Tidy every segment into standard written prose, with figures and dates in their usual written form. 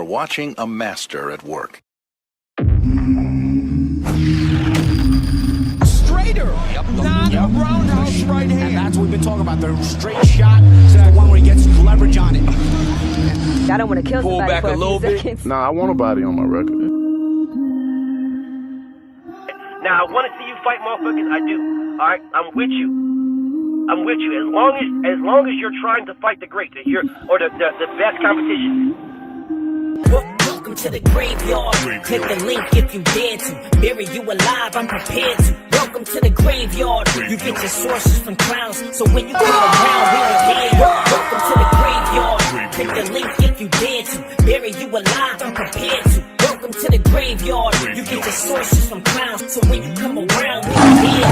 watching a master at work. Straighter, not a roundhouse right hand. And that's what we've been talking about. The straight shot is the one where he gets leverage on it. I don't want to kill Pull somebody back for a little bit. seconds. Nah, I want a body on my record. Now, I want to see you fight motherfuckers. I do. All right, I'm with you. I'm with you. As long as you're trying to fight the great, the best competition. Welcome to the graveyard. Click the link if you dare to. Bury you alive, I'm prepared to. Welcome to the graveyard. You get your sources from clowns, so when you come around, we don't hear you. Welcome to the graveyard. Click the link if you dare to. Bury you alive, I'm prepared to. Welcome to the graveyard. You get your sources from clowns, so when you come around, we don't hear you.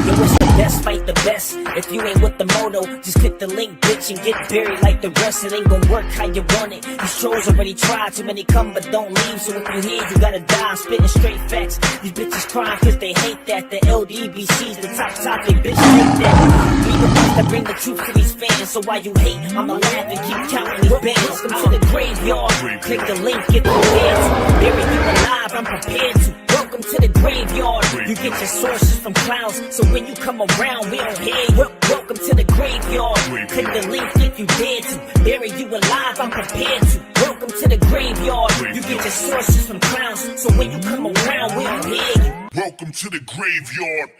Yo, it's the best, fight the best. If you ain't with the moto, just click the link, bitch, and get buried like the rest. It ain't gonna work how you want it. These trolls already tried, too many come but don't leave. So if you hear, you gotta die. I'm spitting straight facts. These bitches crying cause they hate that. The LDBC's the top topic, bitch, hate that. We the ones that bring the truth to these fans. So while you hate, I'ma laugh and keep counting these bands. Welcome to the graveyard. Click the link, get prepared to. Bury you alive, I'm prepared to. Welcome to the graveyard. You get your sources from clowns, so when you come around, we don't hear you. Welcome to the graveyard. Click the link if you dare to. Bury you alive, I'm prepared to. Welcome to the graveyard. You get your sources from clowns, so when you come around, we don't hear you. Welcome to the graveyard.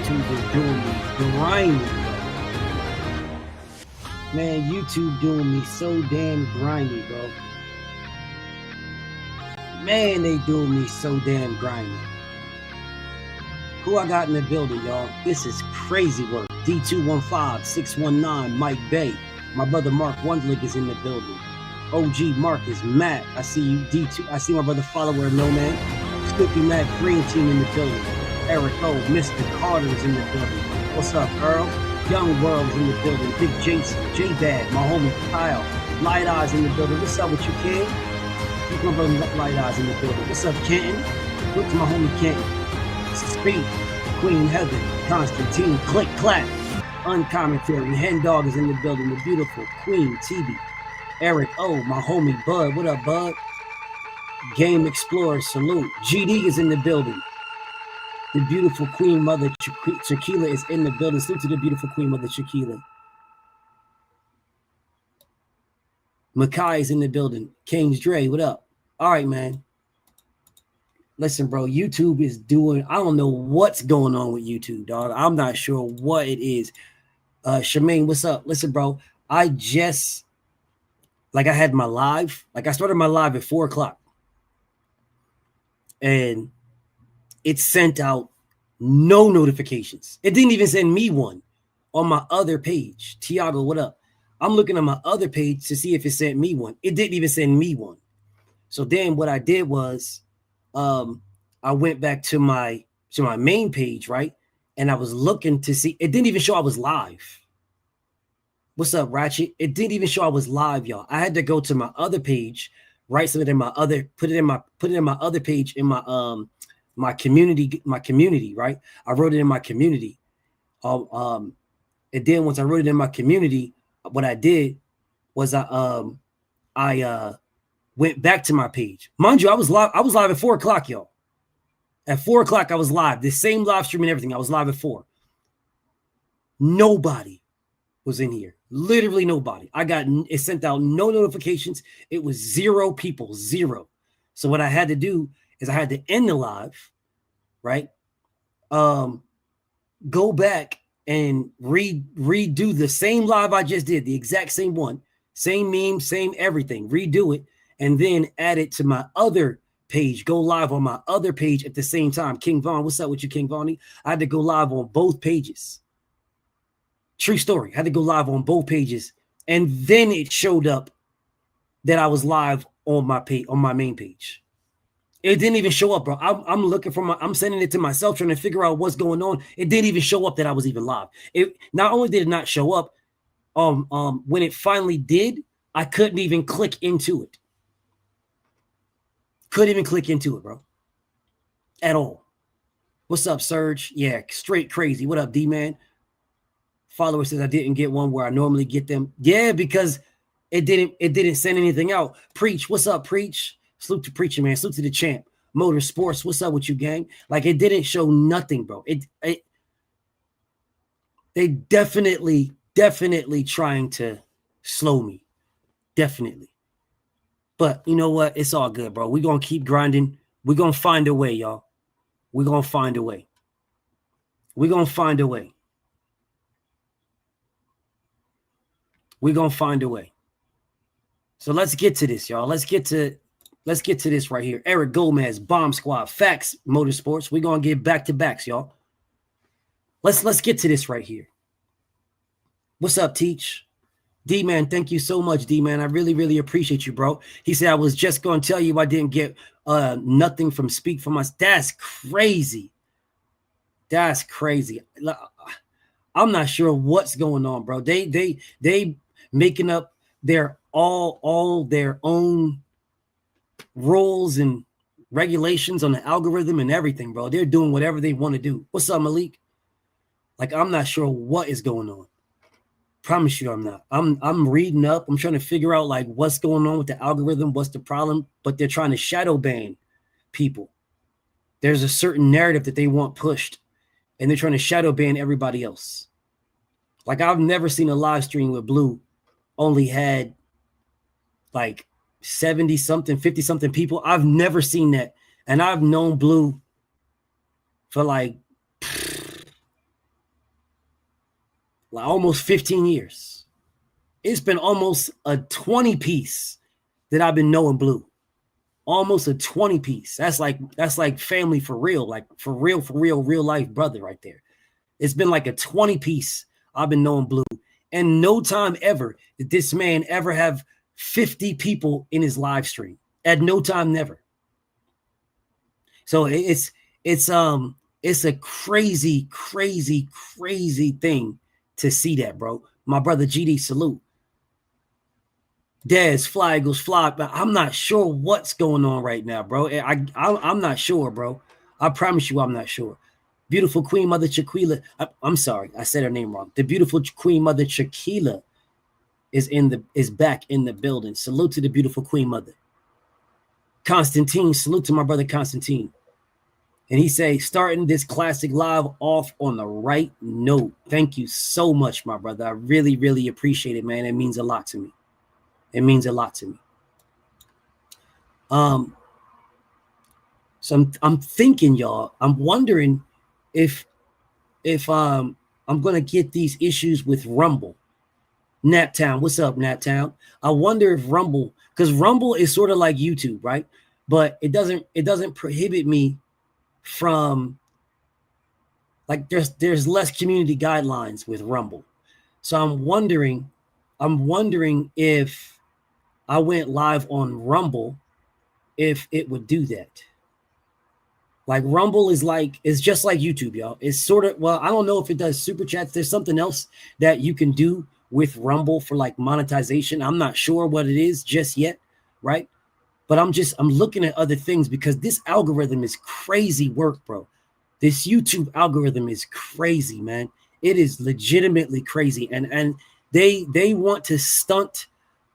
YouTube is doing me grimy. Man, YouTube doing me so damn grimy, bro. Man, they doing me so damn grimy. Who I got in the building, y'all? This is crazy work. D215-619, Mike Bay. My brother Mark Wondlick is in the building. OG Marcus, Matt, I see you. D2, I see my brother follower Nomad. Snoopy Matt, Green Team in the building. Eric O, Mr. Carter is in the building. What's up, Earl? Young World is in the building. Big Jason, J-Dad, my homie Kyle. Light Eyes in the building. What's up with you, kid? Keep my brother Light Eyes in the building. What's up, Kenton? Look to my homie Kenton. Speak, Queen Heather, Constantine, Click Clap, Uncommentary, Hen Dog is in the building, the beautiful Queen TV, Eric O, my homie Bud, what up, Bud? Game Explorer, salute. GD is in the building. The beautiful Queen Mother Shaquila is in the building. Salute to the beautiful Queen Mother Shaquila. Makai is in the building. Kings Dre, what up? All right, man. Listen, bro, YouTube is doing, I don't know what's going on with YouTube, dog. I'm not sure what it is. Shemaine, what's up? Listen, bro, I had my live. I started my live at 4 o'clock. And it sent out no notifications. It didn't even send me one on my other page. Tiago, what up? I'm looking at my other page to see if it sent me one. It didn't even send me one. So then what I did was, I went back to my main page, right? And I was looking to see, it didn't even show I was live. What's up, Ratchet? It didn't even show I was live, y'all. I had to go to my other page, write something in my other, put it in my other page in my my community, right? I wrote it in my community. And then once I wrote it in my community, what I did was I went back to my page. Mind you, I was live at 4 o'clock, y'all. At 4 o'clock, I was live. The same live stream and everything. I was live at 4. Nobody was in here. Literally nobody. It sent out no notifications. It was 0 people, 0. So what I had to do is I had to end the live, right? Go back and redo the same live I just did, the exact same one, same meme, same everything, redo it, and then add it to my other page, go live on my other page at the same time. King Von, what's up with you, King Vonnie? I had to go live on both pages. True story. I had to go live on both pages. And then it showed up that I was live on my page, on my main page. It didn't even show up, bro. I'm looking for I'm sending it to myself, trying to figure out what's going on. It didn't even show up that I was even live. It not only did it not show up, when it finally did, I couldn't even click into it. Couldn't even click into it, bro. At all. What's up, Serge? Yeah, straight crazy. What up, D-Man? Follower says I didn't get one where I normally get them. Yeah, because it didn't send anything out. Preach. What's up, Preach? Salute to Preacher, man. Salute to the champ. Motorsports. What's up with you, gang? Like, it didn't show nothing, bro. They definitely trying to slow me. Definitely. But you know what? It's all good, bro. We're going to keep grinding. We're going to find a way, y'all. We're going to find a way. We're going to find a way. We're going to find a way. So let's get to this, y'all. Let's get to this right here. Eric Gomez, Bomb Squad, Facts Motorsports. We're going to get back-to-backs, y'all. Let's get to this right here. What's up, Teach? D-Man, thank you so much, D-Man. I really, really appreciate you, bro. He said, I was just going to tell you I didn't get nothing from Speak for Myself. That's crazy. That's crazy. I'm not sure what's going on, bro. They making up their all their own rules and regulations on the algorithm and everything, bro. They're doing whatever they want to do. What's up, Malik? Like, I'm not sure what is going on. Promise you I'm not. I'm reading up. I'm trying to figure out like what's going on with the algorithm, what's the problem, but they're trying to shadow ban people. There's a certain narrative that they want pushed, and they're trying to shadow ban everybody else. Like, I've never seen a live stream where Blue only had like 70-something, 50-something people. I've never seen that. And I've known Blue for like like almost 15 years. It's been almost a 20 piece that I've been knowing Blue. Almost a 20 piece. That's like family for real, like for real life brother right there. It's been like a 20 piece I've been knowing Blue. And no time ever did this man ever have 50 people in his live stream. At no time, never. So it's a crazy thing to see that, bro. My brother GD, salute. Dez, fly Eagles fly, but I'm not sure what's going on right now, bro. I'm not sure, bro. I promise you I'm not sure. Beautiful Queen Mother Shaquila. I'm sorry, I said her name wrong. The beautiful Queen Mother Shaquila is back in the building. Salute to the beautiful Queen Mother. Constantine, salute to my brother Constantine. And he say, starting this classic live off on the right note. Thank you so much, my brother. I really appreciate it, man. It means a lot to me. It means a lot to me. So I'm thinking, y'all, I'm wondering if I'm gonna get these issues with Rumble. Naptown, what's up, Naptown? I wonder if Rumble, because Rumble is sort of like YouTube, right? But it doesn't prohibit me from, like, there's less community guidelines with Rumble. So I'm wondering if I went live on Rumble, if it would do that. Like Rumble is just like YouTube, y'all. It's sort of, well, I don't know if it does super chats. There's something else that you can do with Rumble for like monetization. I'm not sure what it is just yet, right? But I'm looking at other things because this algorithm is crazy work, bro. This YouTube algorithm is crazy, man. It is legitimately crazy. And they want to stunt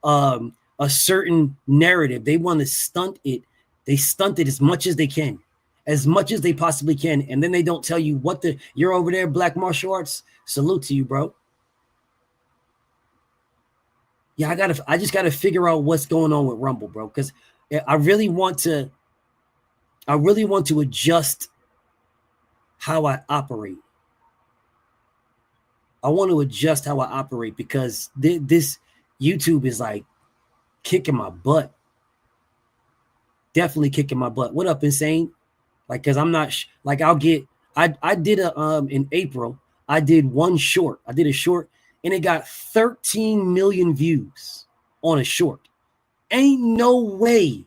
a certain narrative. They want to stunt it. They stunt it as much as they can. As much as they possibly can, and then they don't tell you what you're over there, Black Martial Arts. Salute to you, bro. Yeah, I just gotta figure out what's going on with Rumble, bro, because I really want to adjust how I operate. I want to adjust how I operate because this YouTube is like kicking my butt. Definitely kicking my butt. What up, Insane? Like, cause I'm not like I did in April, I did one short. I did a short and it got 13 million views on a short. Ain't no way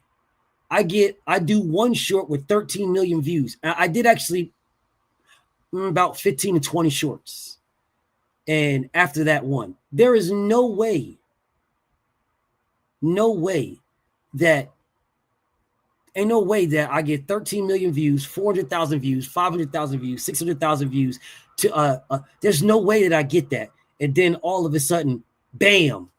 I do one short with 13 million views. I did actually about 15 to 20 shorts. And after that one, there is no way that ain't no way that I get 13 million views, 400,000 views, 500,000 views, 600,000 views to there's no way that I get that. And then all of a sudden, bam,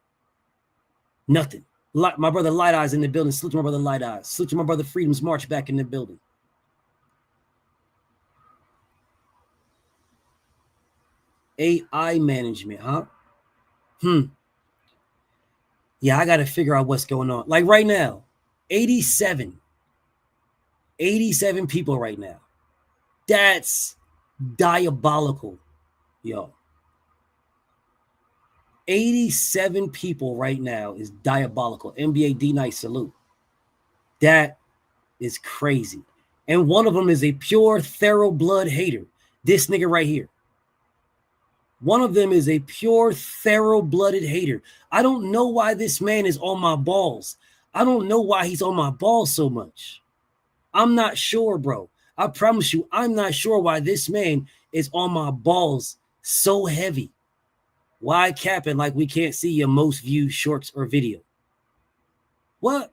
nothing. My brother Light Eyes in the building. Salute to my brother Light Eyes. Salute to my brother Freedom's March back in the building. AI management, huh? Yeah, I got to figure out what's going on. Like right now, 87 people right now. That's diabolical, yo. 87 people right now is diabolical. NBA D-Night salute. That is crazy. And one of them is a pure thoroughblood hater. This nigga right here. One of them is a pure thoroughblooded hater. I don't know why this man is on my balls. I don't know why he's on my balls so much. I'm not sure, bro. I promise you, I'm not sure why this man is on my balls so heavy. Why capping like we can't see your most viewed shorts or video? What?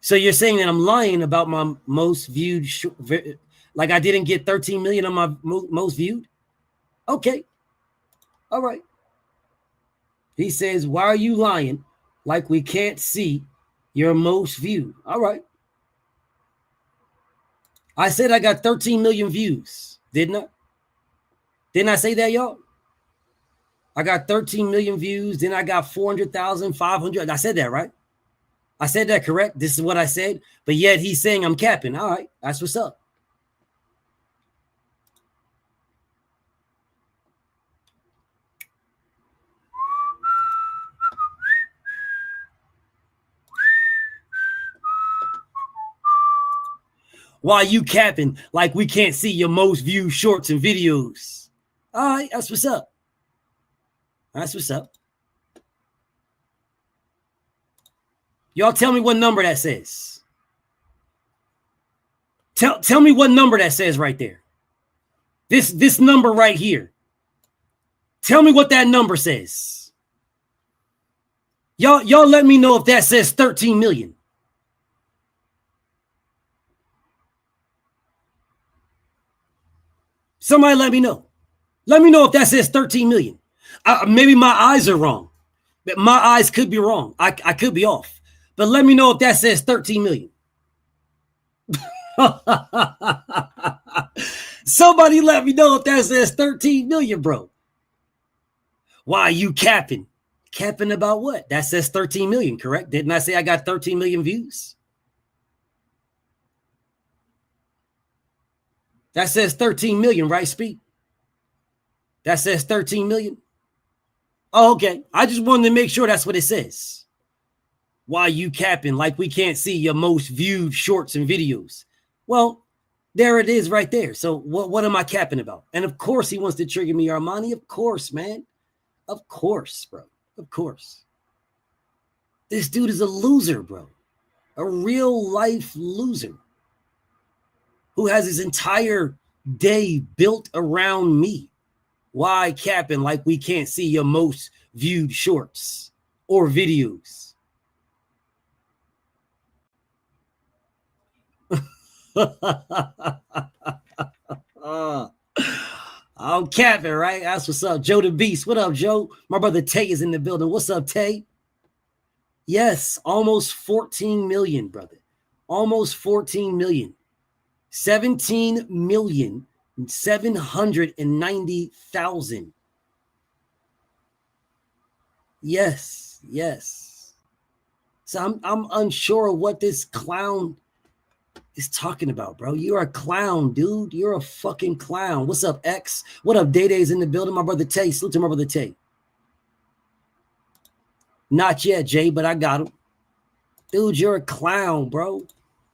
So you're saying that I'm lying about my most viewed, like I didn't get 13 million on my most viewed? Okay. All right. He says, why are you lying like we can't see your most viewed? All right. I said I got 13 million views, didn't I? Didn't I say that, y'all? I got 13 million views. Then I got 400,000, 500. I said that, right? I said that correct. This is what I said. But yet he's saying I'm capping. All right. That's what's up. Why you capping like we can't see your most viewed shorts and videos? All right, that's what's up. That's what's up. Y'all tell me what number that says. Tell me what number that says right there. This number right here. Tell me what that number says. Y'all let me know if that says 13 million. Somebody let me know. Let me know if that says 13 million. Maybe my eyes are wrong. My eyes could be wrong. I could be off. But let me know if that says 13 million. Somebody let me know if that says 13 million, bro. Why are you capping? Capping about what? That says 13 million, correct? Didn't I say I got 13 million views? That says 13 million, right, Speak? That says 13 million. Oh, okay. I just wanted to make sure that's what it says. Why you capping like we can't see your most viewed shorts and videos? Well, there it is right there. So what am I capping about? And of course he wants to trigger me, Armani. Of course, man. Of course, bro. Of course. This dude is a loser, bro. A real life loser who has his entire day built around me. Why capping like we can't see your most viewed shorts or videos? I'm capping, right? That's what's up. Joe the Beast. What up, Joe? My brother Tay is in the building. What's up, Tay? Yes, almost 14 million, brother. Almost 14 million. 17,790,000. Yes, yes. So I'm unsure of what this clown is talking about, bro. You're a clown, dude. You're a fucking clown. What's up, X? What up, Day Day's in the building? My brother Tay. Salute to my brother Tay. Not yet, Jay, but I got him. Dude, you're a clown, bro.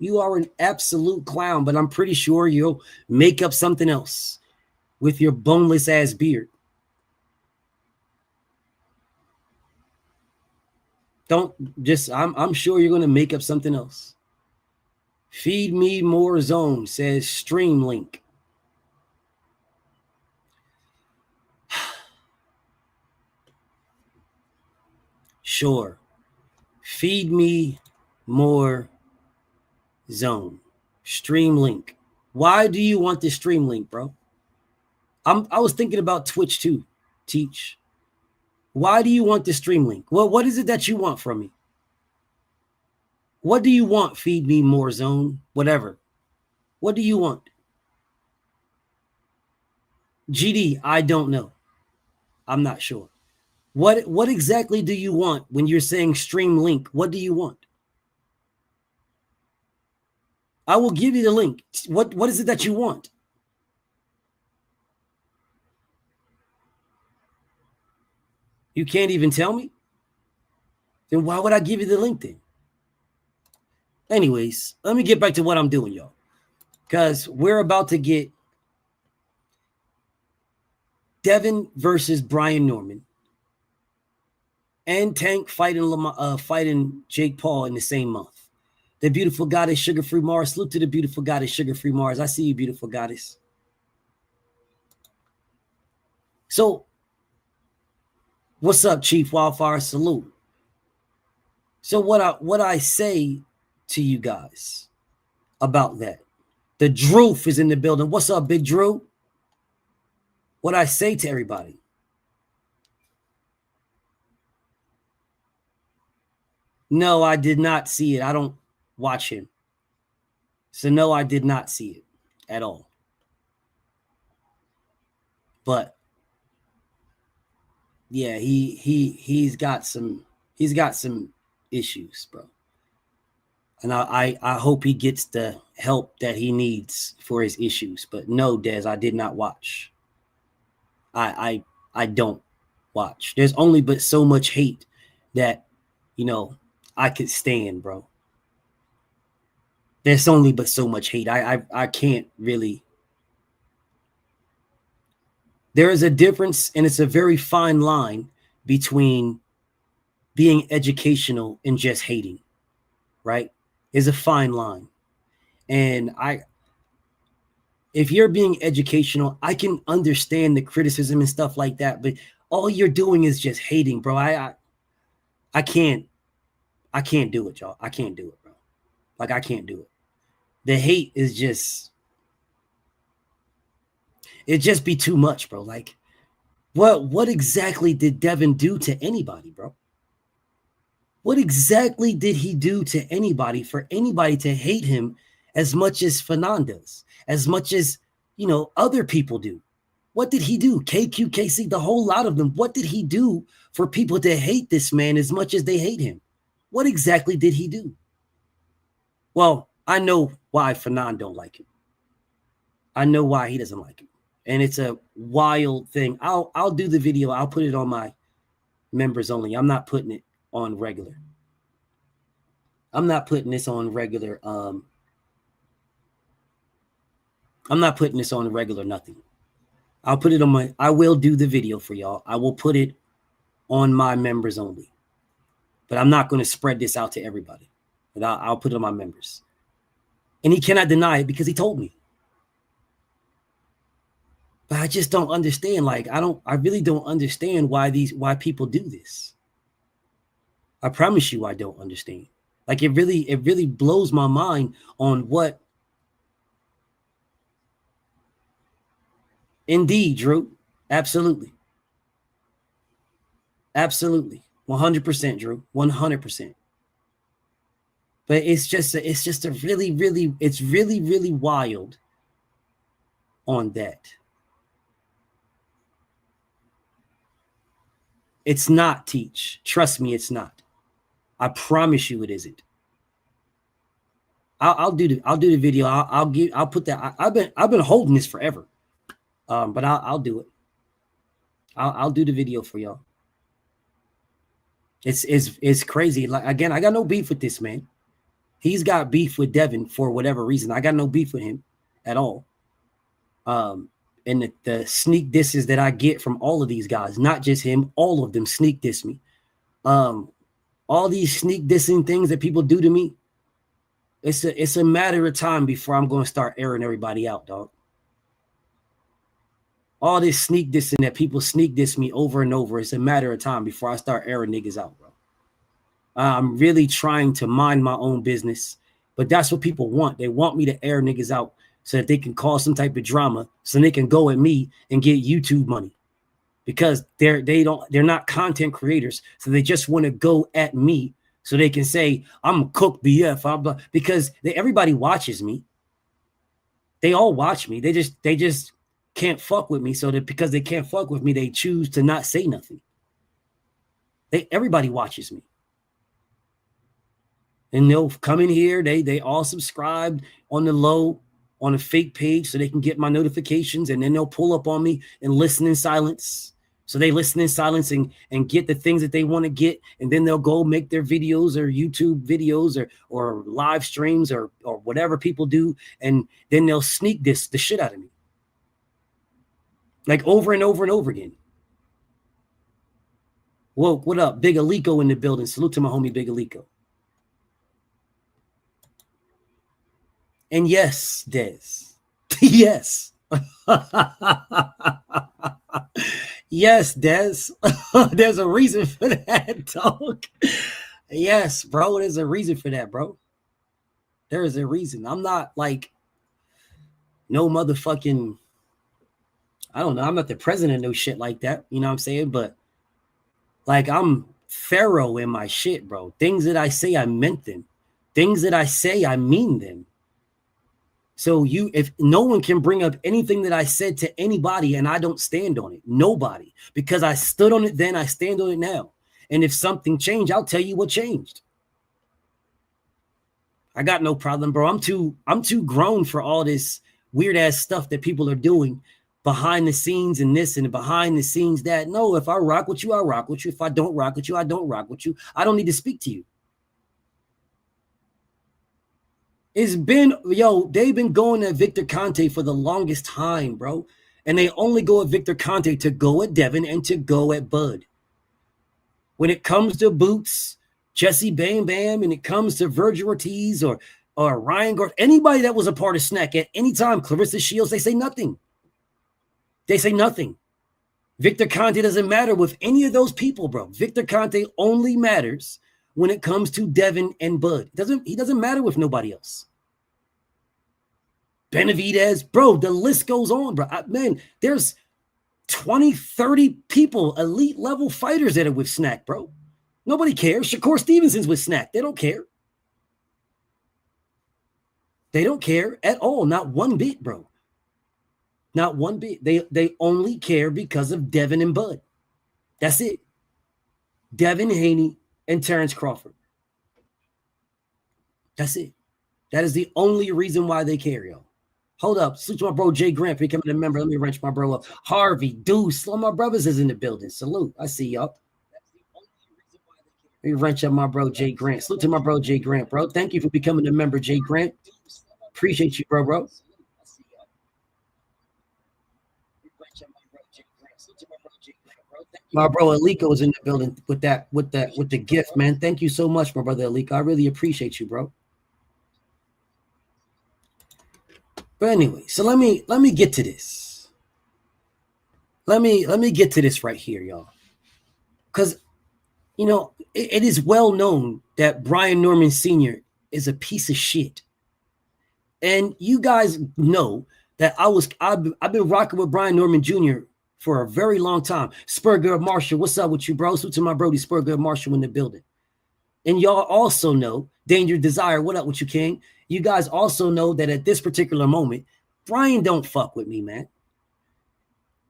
You are an absolute clown, but I'm pretty sure you'll make up something else with your boneless ass beard. I'm sure you're going to make up something else. Feed me more zone, says Stream Link. Sure. Feed me more zone. Stream Link. Why do you want the Stream Link, bro? I was thinking about Twitch too, Teach. Why do you want the Stream Link? Well, what is it that you want from me? What do you want? Feed me more zone, whatever. What do you want? GD, I don't know. I'm not sure. What exactly do you want when you're saying Stream Link? What do you want? I will give you the link. What is it that you want? You can't even tell me? Then why would I give you the link then? Anyways, let me get back to what I'm doing, y'all. Because we're about to get Devin versus Brian Norman and Tank fighting Jake Paul in the same month. The beautiful goddess, Sugar Free Mars. Salute to the beautiful goddess, Sugar Free Mars. I see you, beautiful goddess. So, what's up, Chief Wildfire? Salute. So what I say to you guys about that. The Droof is in the building. What's up, Big Drew? What I say to everybody. No, I did not see it. I don't watch him. So no, I did not see it at all. But yeah, he's got some issues, bro. And I hope he gets the help that he needs for his issues. But no, Des, I did not watch. I don't watch. There's only but so much hate that, I could stand, bro. there's only but so much hate. I can't really. There is a difference, and it's a very fine line between being educational and just hating, right? Is a fine line. And if you're being educational, I can understand the criticism and stuff like that, but all you're doing is just hating, bro. I can't do it, y'all. I can't do it, bro. Like, I can't do it. The hate is just, it just be too much, bro. Like, what exactly did Devin do to anybody, bro? What exactly did he do to anybody for anybody to hate him as much as Fanon does, as much as, other people do? What did he do? KQ, KC, the whole lot of them. What did he do for people to hate this man as much as they hate him? What exactly did he do? Well, I know why Fanon don't like him. I know why he doesn't like him. And it's a wild thing. I'll do the video. I'll put it on my members only. I'm not putting it on regular. I'm not putting this on regular. I'm not putting this on regular nothing. I'll put it on I will do the video for y'all. I will put it on my members only. But I'm not going to spread this out to everybody. But I'll put it on my members. And he cannot deny it because he told me. But I just don't understand. Like, I really don't understand why people do this. I promise you I don't understand. Like, it really blows my mind on what. Indeed, Drew. Absolutely. Absolutely. 100%, Drew. 100%. But it's really wild on that. It's not, Teach. Trust me, it's not. I promise you it isn't. I'll do the video. I'll put that. I've been holding this forever. But I'll do it. I'll do the video for y'all. It's crazy. Like, again, I got no beef with this man. He's got beef with Devin for whatever reason. I got no beef with him at all. And the sneak disses that I get from all of these guys, not just him, all of them sneak diss me. All these sneak dissing things that people do to me, it's a matter of time before I'm going to start airing everybody out, dog. All this sneak dissing that people sneak diss me over and over, it's a matter of time before I start airing niggas out, bro. I'm really trying to mind my own business, but that's what people want. They want me to air niggas out so that they can cause some type of drama, so they can go at me and get YouTube money, because they're not content creators, so they just want to go at me so they can say I'm Cook BF. Because everybody watches me. They all watch me. They just can't fuck with me, so that because they can't fuck with me, they choose to not say nothing. Everybody watches me. And they'll come in here, they all subscribed on the low, on a fake page, so they can get my notifications, and then they'll pull up on me and listen in silence. So they listen in silence and get the things that they want to get, and then they'll go make their videos or YouTube videos or live streams or whatever people do, and then they'll sneak the shit out of me. Like, over and over and over again. Whoa, what up? Big Alico in the building. Salute to my homie Big Alico. And yes, Dez. Yes. Yes, Dez. There's a reason for that, dog. Yes, bro. There's a reason for that, bro. There is a reason. I'm not like no motherfucking, I don't know. I'm not the president of no shit like that. You know what I'm saying? But like, I'm thorough in my shit, bro. Things that I say, I meant them. Things that I say, I mean them. So if no one can bring up anything that I said to anybody and I don't stand on it, nobody, because I stood on it then, I stand on it now. And if something changed, I'll tell you what changed. I got no problem, bro. I'm too grown for all this weird ass stuff that people are doing behind the scenes and this and behind the scenes that. No, if I rock with you, I rock with you. If I don't rock with you, I don't rock with you. I don't need to speak to you. It's been, they've been going at Victor Conte for the longest time, bro. And they only go at Victor Conte to go at Devin and to go at Bud. When it comes to Boots, Jesse Bam Bam, and it comes to Virgil Ortiz or Ryan Garth, anybody that was a part of Snack at any time, Clarissa Shields, they say nothing. They say nothing. Victor Conte doesn't matter with any of those people, bro. Victor Conte only matters when it comes to Devin and Bud. He doesn't matter with nobody else. Benavidez, bro, the list goes on, bro. Man, there's 20, 30 people, elite level fighters that are with Snack, bro. Nobody cares. Shakur Stevenson's with Snack. They don't care. They don't care at all. Not one bit, bro. Not one bit. They only care because of Devin and Bud. That's it. Devin Haney and Terrence Crawford. That's it. That is the only reason why they care, yo. Hold up. Salute to my bro Jay Grant becoming a member. Let me wrench my bro up. Harvey, Deuce, all my brothers is in the building. Salute. I see y'all. Let me wrench up my bro Jay Grant. Salute to my bro Jay Grant, bro. Thank you for becoming a member, Jay Grant. Appreciate you, bro. My bro Aliko is in the building with the gift, man. Thank you so much, my brother Aliko. I really appreciate you, bro. But anyway, so let me get to this. Let me get to this right here, y'all. Because it is well known that Brian Norman Sr. is a piece of shit. And you guys know that I've been rocking with Brian Norman Jr. for a very long time. Spurgirl Marshall, what's up with you, bro? So to my brody Spurgirl Marshall in the building. And y'all also know, Danger Desire, what up with you, King? You guys also know that at this particular moment, Brian don't fuck with me, man.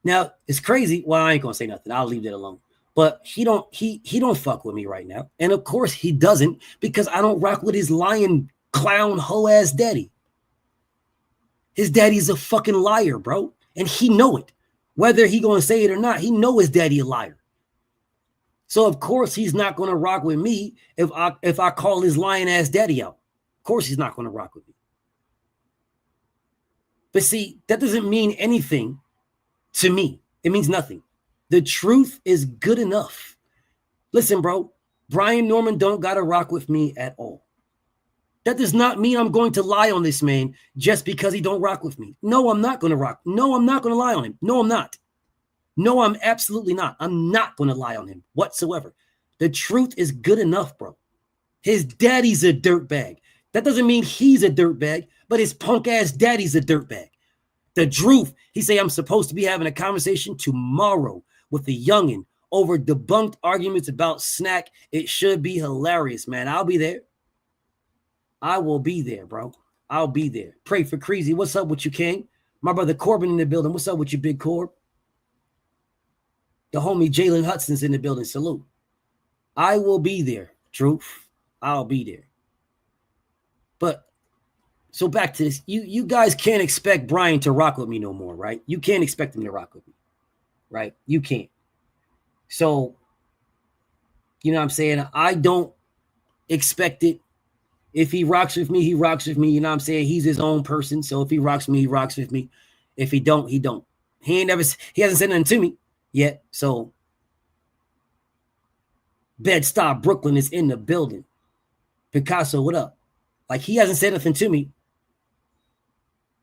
Now, it's crazy. Well, I ain't gonna say nothing. I'll leave it alone. But he don't fuck with me right now. And of course he doesn't, because I don't rock with his lying clown hoe-ass daddy. His daddy's a fucking liar, bro. And he know it. Whether he gonna say it or not, he know his daddy a liar. So of course he's not gonna rock with me if I call his lying ass daddy out. Of course he's not gonna rock with me. But see, that doesn't mean anything to me. It means nothing. The truth is good enough. Listen, bro, Brian Norman don't gotta rock with me at all. That does not mean I'm going to lie on this man just because he don't rock with me. No, I'm not going to rock. No, I'm not going to lie on him. No, I'm not. No, I'm absolutely not. I'm not going to lie on him whatsoever. The truth is good enough, bro. His daddy's a dirtbag. That doesn't mean he's a dirtbag, but his punk-ass daddy's a dirtbag. The truth, he say I'm supposed to be having a conversation tomorrow with the youngin' over debunked arguments about Snack. It should be hilarious, man. I'll be there. I will be there, bro. I'll be there. Pray for Creasy. What's up with you, King? My brother Corbin in the building. What's up with you, Big Corb? The homie Jalen Hudson's in the building. Salute. I will be there, Truth. I'll be there. But, so back to this. You guys can't expect Brian to rock with me no more, right? You can't expect him to rock with me, right? You can't. So, you know what I'm saying? I don't expect it. If he rocks with me, he rocks with me. You know what I'm saying? He's his own person. So if he rocks with me, he rocks with me. If he don't, he don't. He hasn't said nothing to me yet. So Bed-Stuy Brooklyn is in the building. Picasso, what up? Like, he hasn't said nothing to me.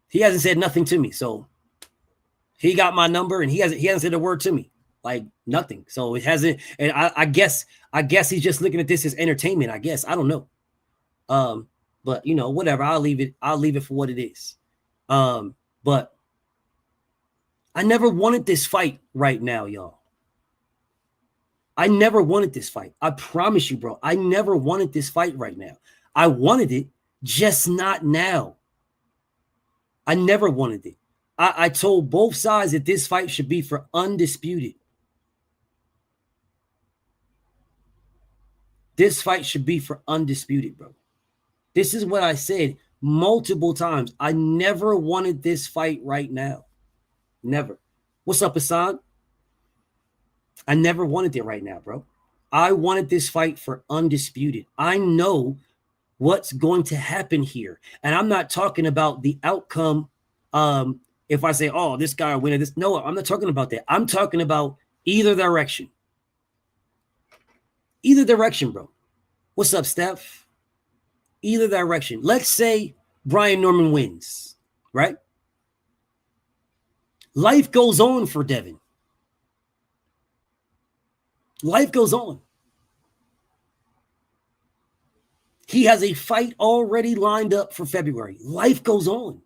He hasn't said nothing to me. So he got my number and he hasn't said a word to me. Like, nothing. So it hasn't, and I guess he's just looking at this as entertainment, I guess. I don't know. But whatever, I'll leave it for what it is. But I never wanted this fight right now, y'all. I never wanted this fight. I promise you, bro. I never wanted this fight right now. I wanted it, just not now. I never wanted it. I told both sides that this fight should be for Undisputed. This fight should be for Undisputed, bro. This is what I said multiple times. I never wanted this fight right now. Never. What's up, Hassan? I never wanted it right now, bro. I wanted this fight for Undisputed. I know what's going to happen here. And I'm not talking about the outcome. If I say, oh, this guy winning this. No, I'm not talking about that. I'm talking about either direction. Either direction, bro. What's up, Steph? Either direction. Let's say Brian Norman wins, right? Life goes on for Devin. Life goes on. He has a fight already lined up for February. Life goes on.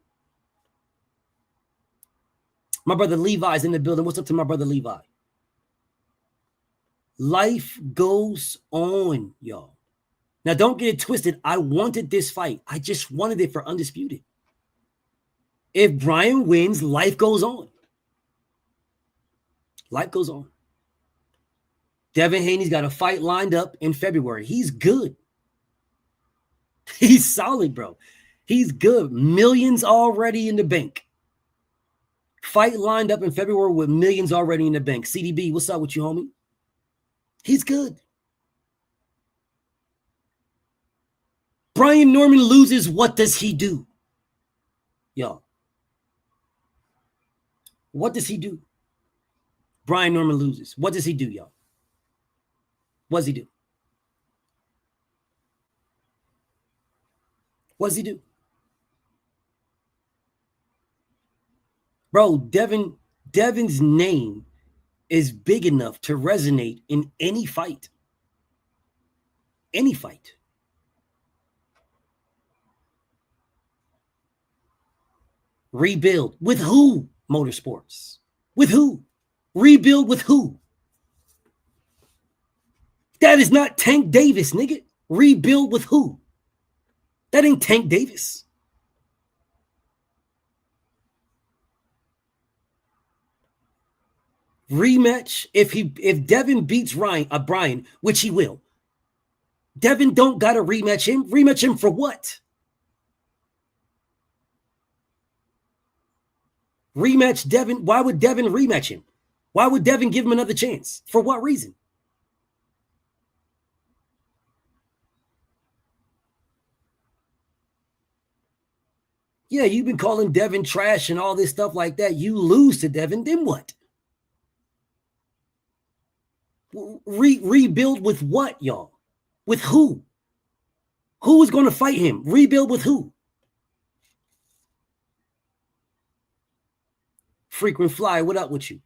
My brother Levi's in the building. What's up to my brother Levi? Life goes on, y'all. Now, don't get it twisted. I wanted this fight. I just wanted it for Undisputed. If Brian wins, life goes on. Life goes on. Devin Haney's got a fight lined up in February. He's good. He's solid, bro. He's good. Millions already in the bank. Fight lined up in February with millions already in the bank. CDB, what's up with you, homie? He's good. Brian Norman loses. What does he do? Y'all. What does he do? Brian Norman loses. What does he do, y'all? What does he do? What does he do? Bro, Devin's name is big enough to resonate in any fight. Any fight. Rebuild. With who? Motorsports. With who? Rebuild with who? That is not Tank Davis, nigga. Rebuild with who? That ain't Tank Davis. Rematch. If Devin beats Brian, which he will, Devin don't gotta rematch him. Rematch him for what? Rematch Devin. Why would Devin rematch him? Why would Devin give him another chance? For what reason? Yeah, you've been calling Devin trash and all this stuff like that. You lose to Devin, then what? Rebuild with what, y'all? With who? Who is going to fight him? Rebuild with who? Frequent Flyer, what up with you?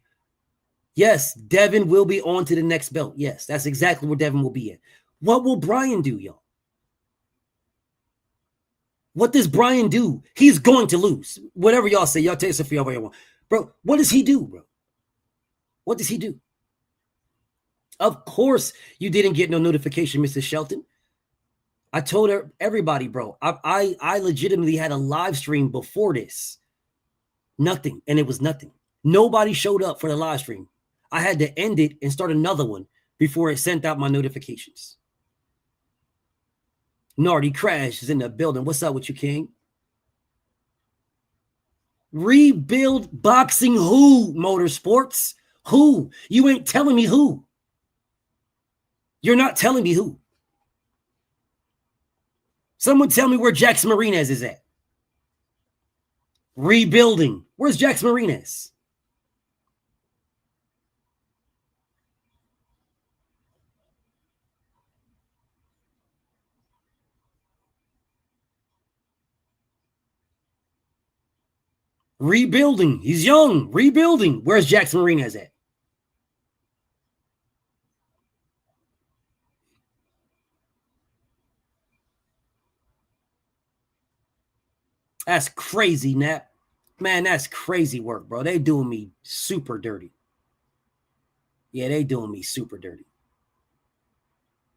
Yes, Devin will be on to the next belt. Yes, that's exactly where Devin will be at. What will Brian do, y'all? What does Brian do? He's going to lose. Whatever y'all say, y'all take it for y'all want. Bro, what does he do, bro? What does he do? Of course, you didn't get no notification, Mr. Shelton. I told everybody, bro. I legitimately had a live stream before this. Nothing, and it was nothing. Nobody showed up for the live stream. I had to end it and start another one before it sent out my notifications. Nardy Crash is in the building. What's up with you, King? Rebuild boxing who, Motorsports? Who? You ain't telling me who. You're not telling me who. Someone tell me where Jackson Marinez is at. Rebuilding. Where's Jackson Marinez? Rebuilding. He's young. Rebuilding. Where's Jackson Marinez at? That's crazy, Nap. Man, that's crazy work, bro. They doing me super dirty. Yeah, they doing me super dirty.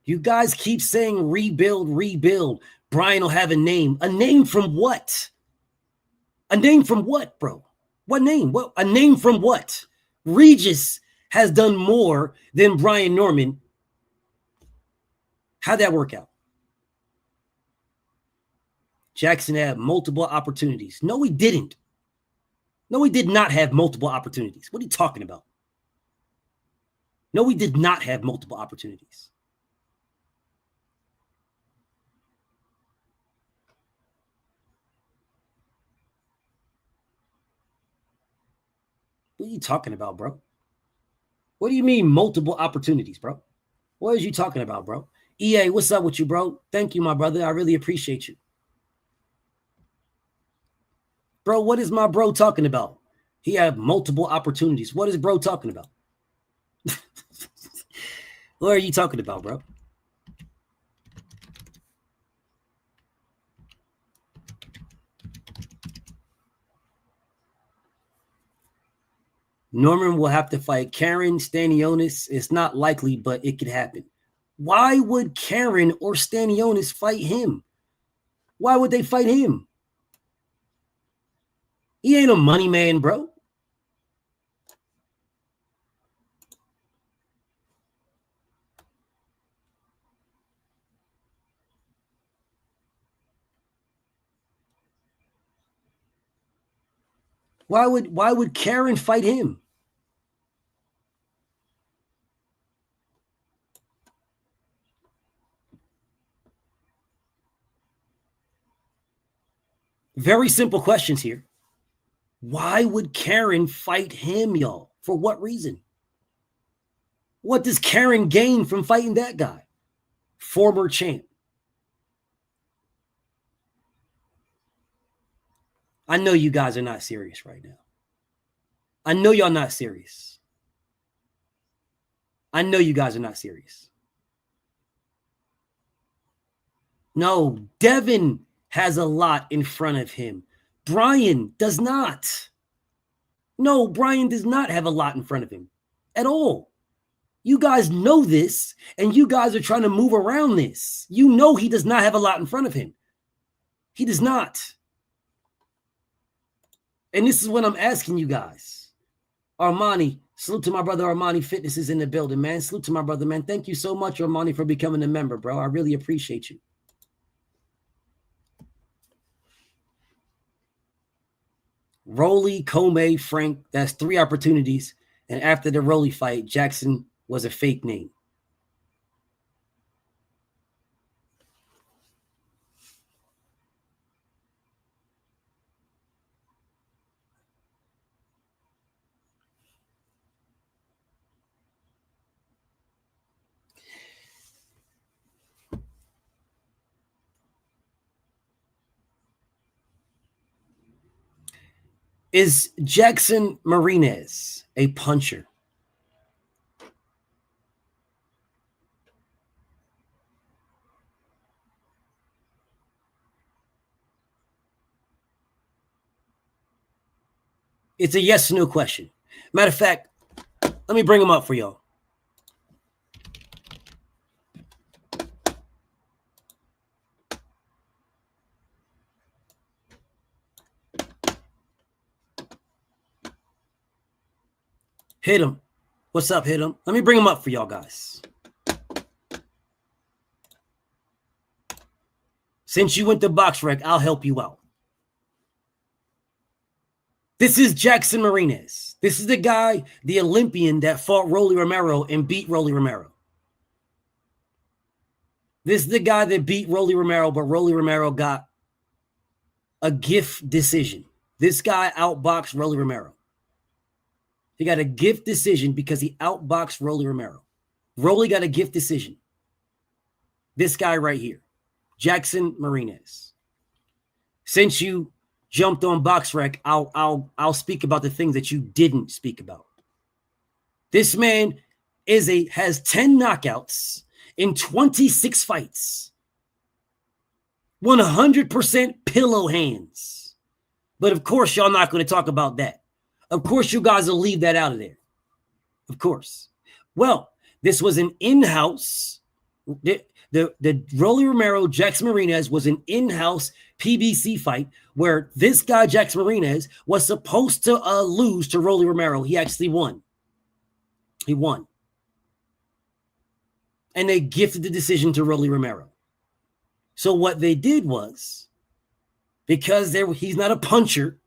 You guys keep saying rebuild, rebuild. Brian will have a name. A name from what? A name from what, bro? What name? What? A name from what? Regis has done more than Brian Norman. How'd that work out? Jackson had multiple opportunities. No, he didn't. No, he did not have multiple opportunities. What are you talking about? No, he did not have multiple opportunities. What are you talking about, bro? What do you mean multiple opportunities, bro? What are you talking about, bro? EA, what's up with you, bro? Thank you, my brother. I really appreciate you. Bro, what is my bro talking about? He had multiple opportunities. What is bro talking about? What are you talking about, bro? Norman will have to fight Karen Stanionis. It's not likely, but it could happen. Why would Karen or Stanionis fight him? Why would they fight him? He ain't a money man, bro. Why would Karen fight him? Very simple questions here. Why would Karen fight him, y'all? For what reason? What does Karen gain from fighting that guy? Former champ. I know you guys are not serious right now. I know y'all not serious. I know you guys are not serious. No, Devin has a lot in front of him. Brian does not. No, Brian does not have a lot in front of him at all. You guys know this, and you guys are trying to move around this. You know he does not have a lot in front of him. He does not. And this is what I'm asking you guys. Armani, salute to my brother Armani Fitness is in the building, man. Salute to my brother, man. Thank you so much, Armani, for becoming a member, bro. I really appreciate you. Rolly, Comey, Frank, that's 3 opportunities. And after the Rolly fight, Jackson was a fake name. Is Jackson Marinez a puncher? It's a yes or no question. Matter of fact, let me bring them up for y'all. Hit him. What's up, hit him? Let me bring him up for y'all guys. Since you went to BoxRec, I'll help you out. This is Jackson Marinez. This is the guy, the Olympian that fought Rolly Romero and beat Rolly Romero. This is the guy that beat Rolly Romero, but Rolly Romero got a gift decision. This guy outboxed Rolly Romero. He got a gift decision because he outboxed Rolly Romero. Rolly got a gift decision. This guy right here, Jackson Marinez. Since you jumped on BoxRec, I'll speak about the things that you didn't speak about. This man has 10 knockouts in 26 fights. 100% pillow hands. But of course, y'all not going to talk about that. Of course, you guys will leave that out of there. Of course. Well, this was an in-house. The Rolly Romero, Jackson Marinez was an in-house PBC fight where this guy, Jackson Marinez, was supposed to lose to Rolly Romero. He actually won. He won. And they gifted the decision to Rolly Romero. So what they did was, because he's not a puncher,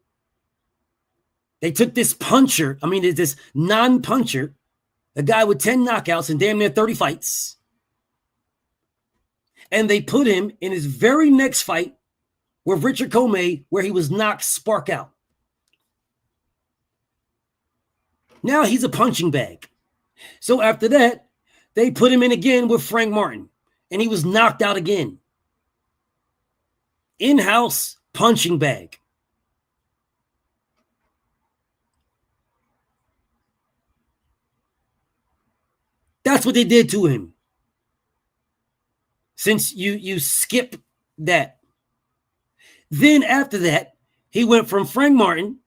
they took this puncher, this non-puncher, a guy with 10 knockouts and damn near 30 fights, and they put him in his very next fight with Richard Comey, where he was knocked spark out. Now he's a punching bag. So after that, they put him in again with Frank Martin, and he was knocked out again. In-house punching bag. That's what they did to him. Since you skip that. Then after that, he went from Frank Martin,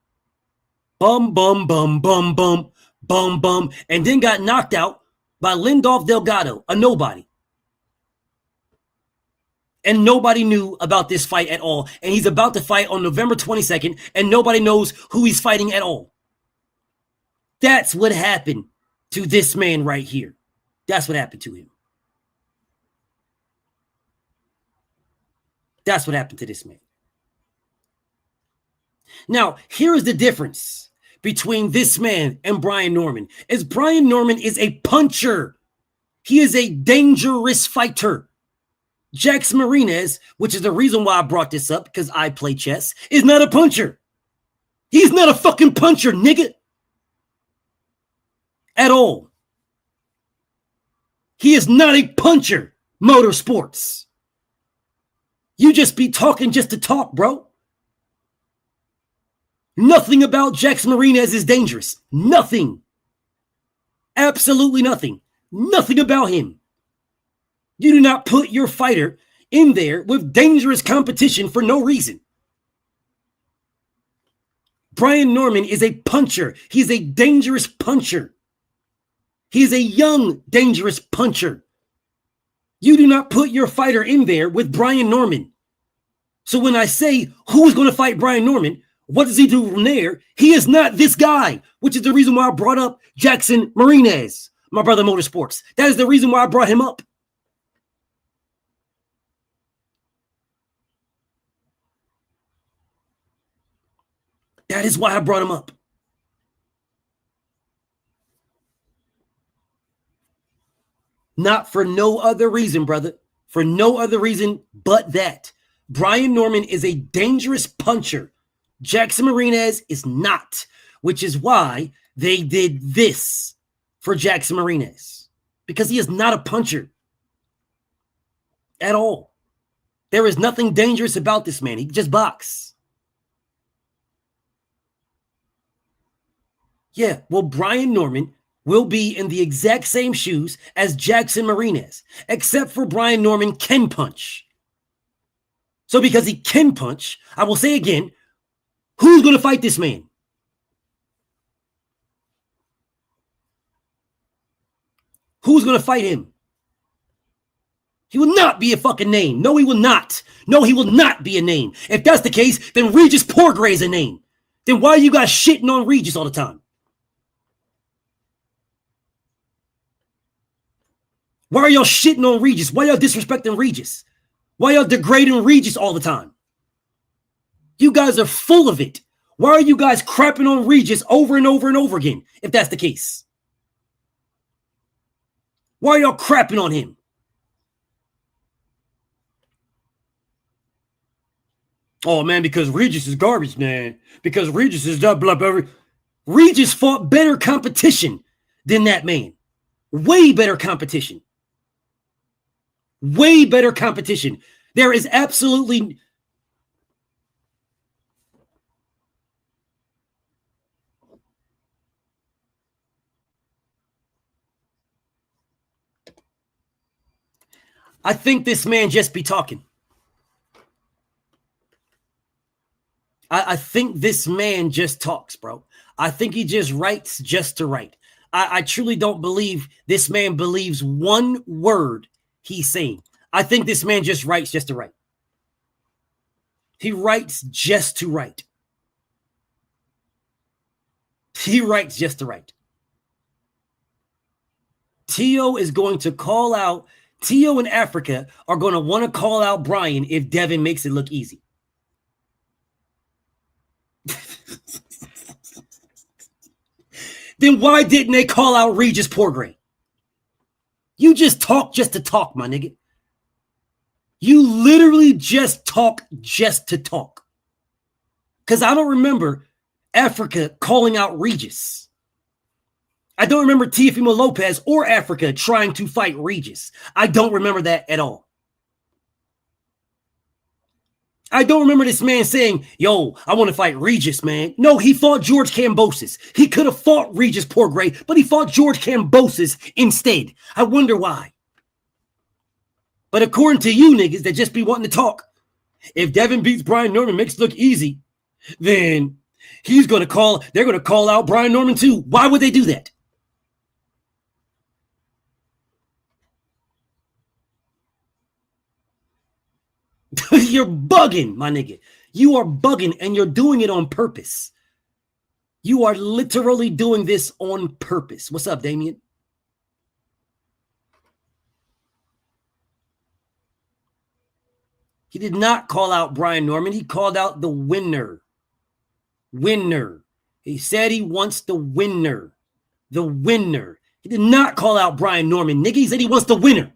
bum, bum, bum, bum, bum, bum, bum, and then got knocked out by Lindolf Delgado, a nobody. And nobody knew about this fight at all. And he's about to fight on November 22nd, and nobody knows who he's fighting at all. That's what happened to this man right here. That's what happened to him. That's what happened to this man. Now, here is the difference between this man and Brian Norman. Is Brian Norman is a puncher. He is a dangerous fighter. Jackson Marinez, which is the reason why I brought this up, because I play chess, is not a puncher. He's not a fucking puncher, nigga. At all. He is not a puncher, Motorsports. You just be talking just to talk, bro. Nothing about Jackson Marinez is dangerous. Nothing. Absolutely nothing. Nothing about him. You do not put your fighter in there with dangerous competition for no reason. Brian Norman is a puncher. He's a dangerous puncher. He's a young, dangerous puncher. You do not put your fighter in there with Brian Norman. So when I say who is going to fight Brian Norman, what does he do from there? He is not this guy, which is the reason why I brought up Jackson Marinez, my brother Motorsports. That is the reason why I brought him up. That is why I brought him up. Not for no other reason, brother. For no other reason but that. Brian Norman is a dangerous puncher. Jackson Marinez is not, which is why they did this for Jackson Marinez. Because he is not a puncher at all. There is nothing dangerous about this man. He just boxes. Yeah, well, Brian Norman will be in the exact same shoes as Jackson Marinez, except for Brian Norman can punch. So because he can punch, I will say again, who's going to fight this man? Who's going to fight him? He will not be a fucking name. No, he will not. No, he will not be a name. If that's the case, then Regis Porgray's a name. Then why are you guys shitting on Regis all the time? Why are y'all shitting on Regis? Why y'all disrespecting Regis? Why y'all degrading Regis all the time? You guys are full of it. Why are you guys crapping on Regis over and over and over again, if that's the case? Why are y'all crapping on him? Oh, man, because Regis is garbage, man. Because Regis is blah, blah, blah. Regis fought better competition than that man. Way better competition. Way better competition. There is absolutely... I think this man just be talking. I think this man just talks, bro. I think he just writes just to write. I truly don't believe this man believes one word he's saying. I think this man just writes just to write. He writes just to write. He writes just to write. Tio is going to call out, Tio in Africa are going to want to call out Brian if Devin makes it look easy. Then why didn't they call out Regis Porgray? You just talk just to talk, my nigga. You literally just talk just to talk. Because I don't remember Africa calling out Regis. I don't remember Teofimo Lopez or Africa trying to fight Regis. I don't remember that at all. I don't remember this man saying, yo, I want to fight Regis, man. No, he fought George Kambosos. He could have fought Regis Porgray, but he fought George Kambosos instead. I wonder why. But according to you niggas that just be wanting to talk, if Devin beats Brian Norman, makes it look easy, then they're going to call out Brian Norman too. Why would they do that? You're bugging, my nigga. You are bugging, and you're doing it on purpose. You are literally doing this on purpose. What's up, Damien? He did not call out Brian Norman. He called out the winner. Winner. He said he wants the winner. The winner. He did not call out Brian Norman, nigga. He said he wants the winner.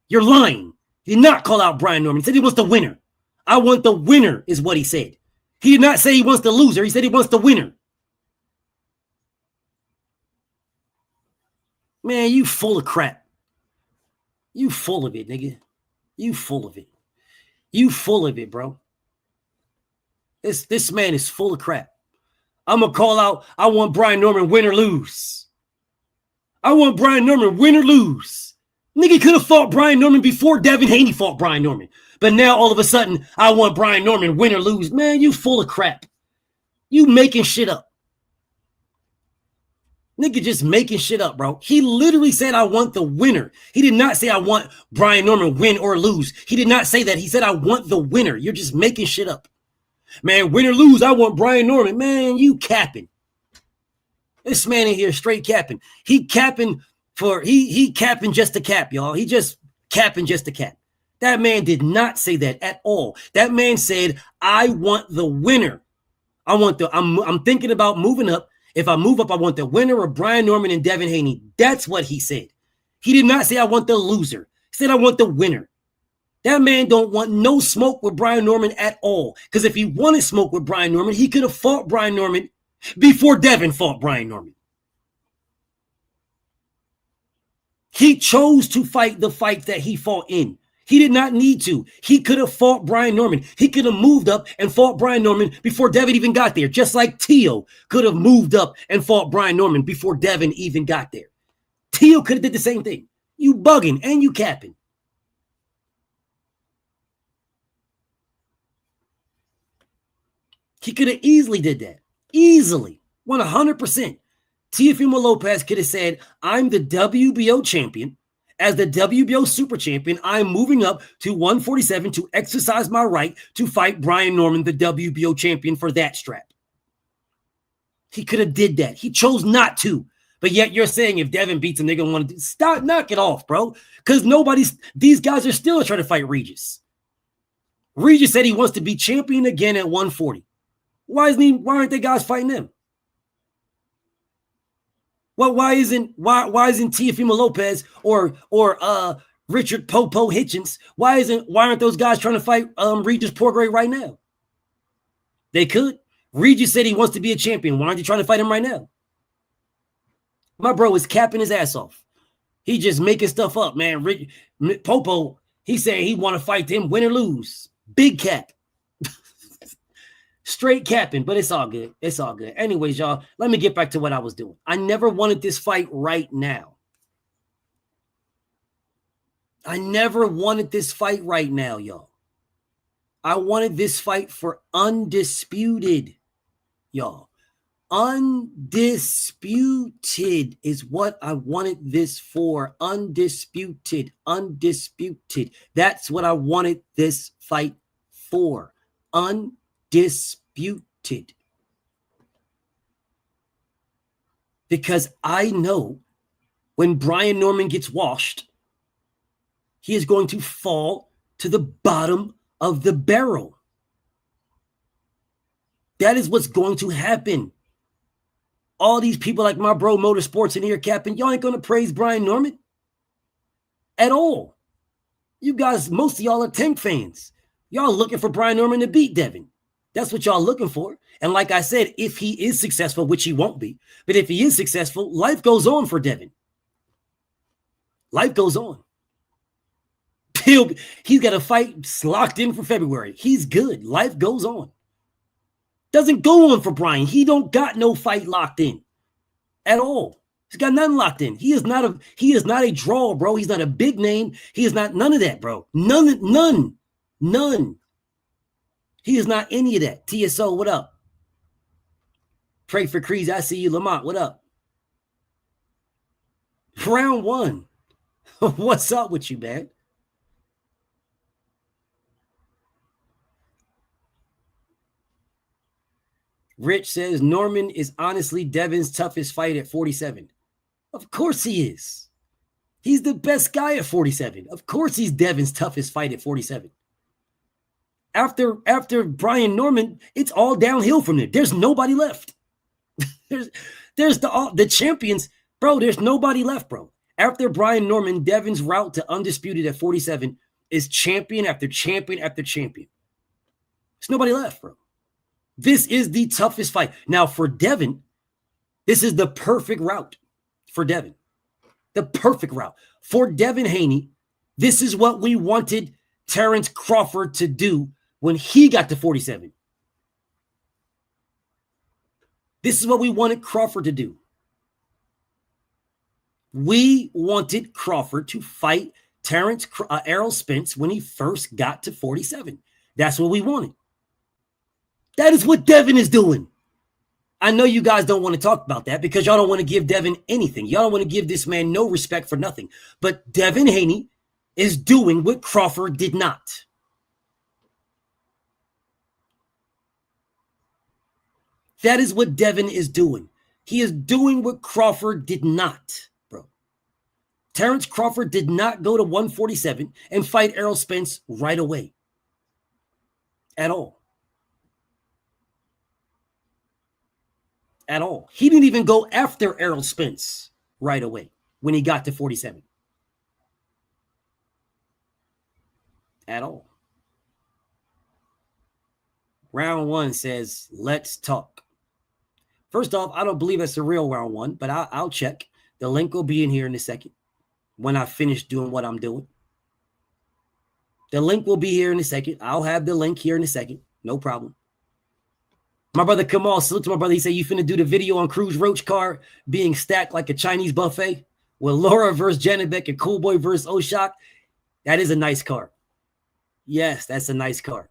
You're lying. He did not call out Brian Norman. He said he wants the winner. I want the winner is what he said. He did not say he wants the loser. He said he wants the winner. Man, you full of crap. You full of it, nigga. You full of it. You full of it, bro. This man is full of crap. I'm going to call out, I want Brian Norman win or lose. I want Brian Norman win or lose. Nigga could have fought Brian Norman before Devin Haney fought Brian Norman. But now all of a sudden, I want Brian Norman win or lose. Man, you full of crap. You making shit up. Nigga just making shit up, bro. He literally said, I want the winner. He did not say, I want Brian Norman win or lose. He did not say that. He said, I want the winner. You're just making shit up. Man, win or lose, I want Brian Norman. Man, you capping. This man in here straight capping. He capping he capping just to cap, y'all. He just capping just to cap. That man did not say that at all. That man said, I want the winner. I'm thinking about moving up. If I move up, I want the winner of Brian Norman and Devin Haney. That's what he said. He did not say I want the loser. He said I want the winner. That man don't want no smoke with Brian Norman at all. Because if he wanted smoke with Brian Norman, he could have fought Brian Norman before Devin fought Brian Norman. He chose to fight the fight that he fought in. He did not need to. He could have fought Brian Norman. He could have moved up and fought Brian Norman before Devin even got there. Just like Tio could have moved up and fought Brian Norman before Devin even got there. Tio could have did the same thing. You bugging and you capping. He could have easily did that. Easily. 100%. Teofimo Lopez could have said, I'm the WBO champion. As the WBO super champion, I'm moving up to 147 to exercise my right to fight Brian Norman, the WBO champion, for that strap. He could have did that. He chose not to. But yet you're saying if Devin beats him, they're going to want to stop, knock it off, bro. Because these guys are still trying to fight Regis. Regis said he wants to be champion again at 140. Why aren't they guys fighting him? Well, why isn't Teofimo Lopez or Richard Popo Hitchens? Why aren't those guys trying to fight Regis Porgray right now? They could. Regis said he wants to be a champion. Why aren't they trying to fight him right now? My bro is capping his ass off. He just making stuff up, man. Popo, he said he want to fight him, win or lose. Big cap. Straight capping, but it's all good. It's all good. Anyways, y'all, let me get back to what I was doing. I never wanted this fight right now. I never wanted this fight right now, y'all. I wanted this fight for Undisputed, y'all. Undisputed is what I wanted this for. Undisputed. Undisputed. That's what I wanted this fight for. Undisputed. Because I know when Brian Norman gets washed, he is going to fall to the bottom of the barrel. That is what's going to happen. All these people like my bro Motorsports in here capping, y'all ain't going to praise Brian Norman at all. You guys, most of y'all are Tank fans. Y'all looking for Brian Norman to beat Devin. That's what y'all looking for. And like I said, if he is successful, which he won't be, but if he is successful, life goes on for Devin. Life goes on. He's got a fight locked in for February. He's good. Life goes on. Doesn't go on for Brian. He don't got no fight locked in at all. He's got nothing locked in. He is not a draw, bro. He's not a big name. He is not none of that, bro. None. He is not any of that. TSO, what up? Pray for Crease. I see you. Lamont, what up? Round 1. What's up with you, man? Rich says Norman is honestly Devin's toughest fight at 47. Of course he is. He's the best guy at 47. Of course he's Devin's toughest fight at 47. After Brian Norman, it's all downhill from there. There's nobody left. there's the champions, bro. There's nobody left, bro. After Brian Norman, Devin's route to undisputed at 47 is champion after champion after champion. There's nobody left, bro. This is the toughest fight. Now, for Devin, this is the perfect route for Devin. The perfect route. For Devin Haney, this is what we wanted Terrence Crawford to do when he got to 47. This is what we wanted Crawford to do. We wanted Crawford to fight Errol Spence when he first got to 47. That's what we wanted. That is what Devin is doing. I know you guys don't want to talk about that because y'all don't want to give Devin anything. Y'all don't want to give this man no respect for nothing. But Devin Haney is doing what Crawford did not. That is what Devin is doing. He is doing what Crawford did not, bro. Terrence Crawford did not go to 147 and fight Errol Spence right away. At all. At all. He didn't even go after Errol Spence right away when he got to 47. At all. Round 1 says, let's talk. First off, I don't believe that's a real round 1, but I'll check. The link will be in here in a second when I finish doing what I'm doing. The link will be here in a second. I'll have the link here in a second. No problem. My brother Kamal, salute to my brother. He said, you finna do the video on Cruz Roach car being stacked like a Chinese buffet with Laura versus Janibek and Cool Boy versus Oshak. That is a nice car. Yes, that's a nice car.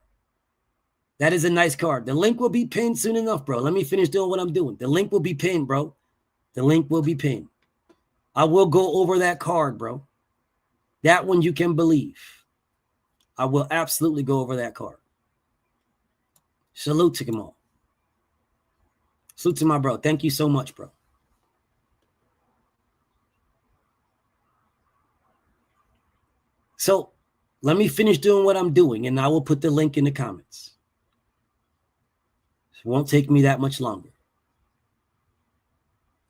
That is a nice card. The link will be pinned soon enough, bro. Let me finish doing what I'm doing. The link will be pinned, bro. The link will be pinned. I will go over that card, bro. That one you can believe. I will absolutely go over that card. Salute to Kamal. Salute to my bro. Thank you so much, bro. So let me finish doing what I'm doing, and I will put the link in the comments. It won't take me that much longer.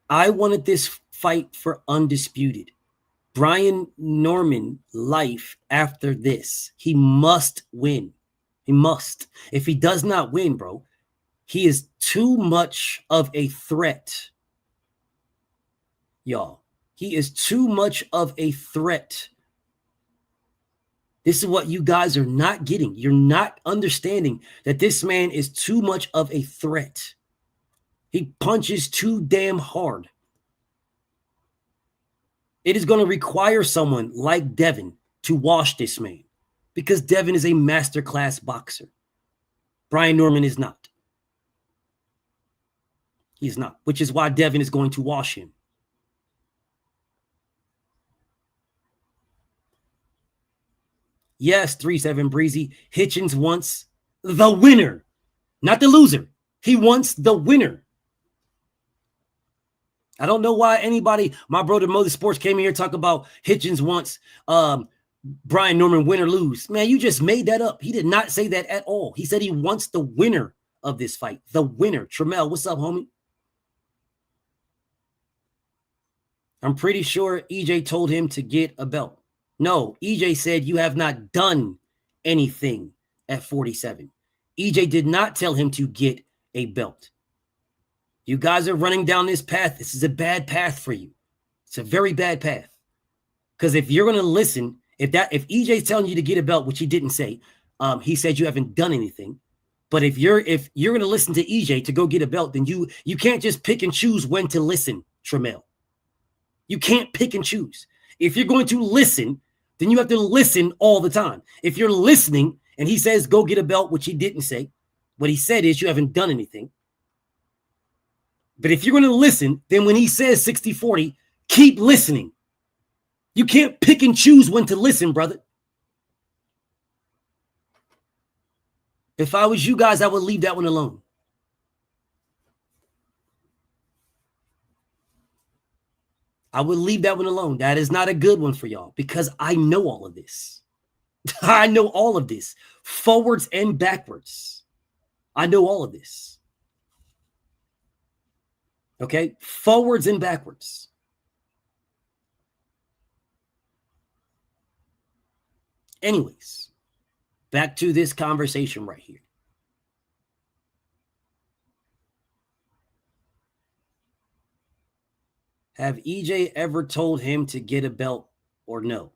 I wanted this fight for Undisputed. Brian Norman life after this. He must win. He must. If he does not win, bro, he is too much of a threat. Y'all, he is too much of a threat. This is what you guys are not getting. You're not understanding that this man is too much of a threat. He punches too damn hard. It is going to require someone like Devin to wash this man because Devin is a masterclass boxer. Brian Norman is not. He's not, which is why Devin is going to wash him. Yes, 3-7 Breezy. Hitchens wants the winner, not the loser. He wants the winner. I don't know why anybody, my brother Motorsports came here talk about Hitchens wants Brian Norman win or lose. Man, you just made that up. He did not say that at all. He said he wants the winner of this fight. The winner. Tremel, what's up, homie? I'm pretty sure EJ told him to get a belt. No, EJ said you have not done anything at 47. EJ did not tell him to get a belt. You guys are running down this path. This is a bad path for you. It's a very bad path. Because if you're going to listen, if EJ's telling you to get a belt, which he didn't say, he said you haven't done anything. But if you're going to listen to EJ to go get a belt, then you can't just pick and choose when to listen, Tramel. You can't pick and choose. If you're going to listen, then you have to listen all the time. If you're listening and he says go get a belt, which he didn't say, what he said is you haven't done anything. But if you're going to listen, then when he says 60-40, keep listening. You can't pick and choose when to listen, brother. If I was you guys, I would leave that one alone. I would leave that one alone. That is not a good one for y'all because I know all of this. I know all of this, forwards and backwards. I know all of this. Okay, forwards and backwards. Anyways, back to this conversation right here. Have EJ ever told him to get a belt or no?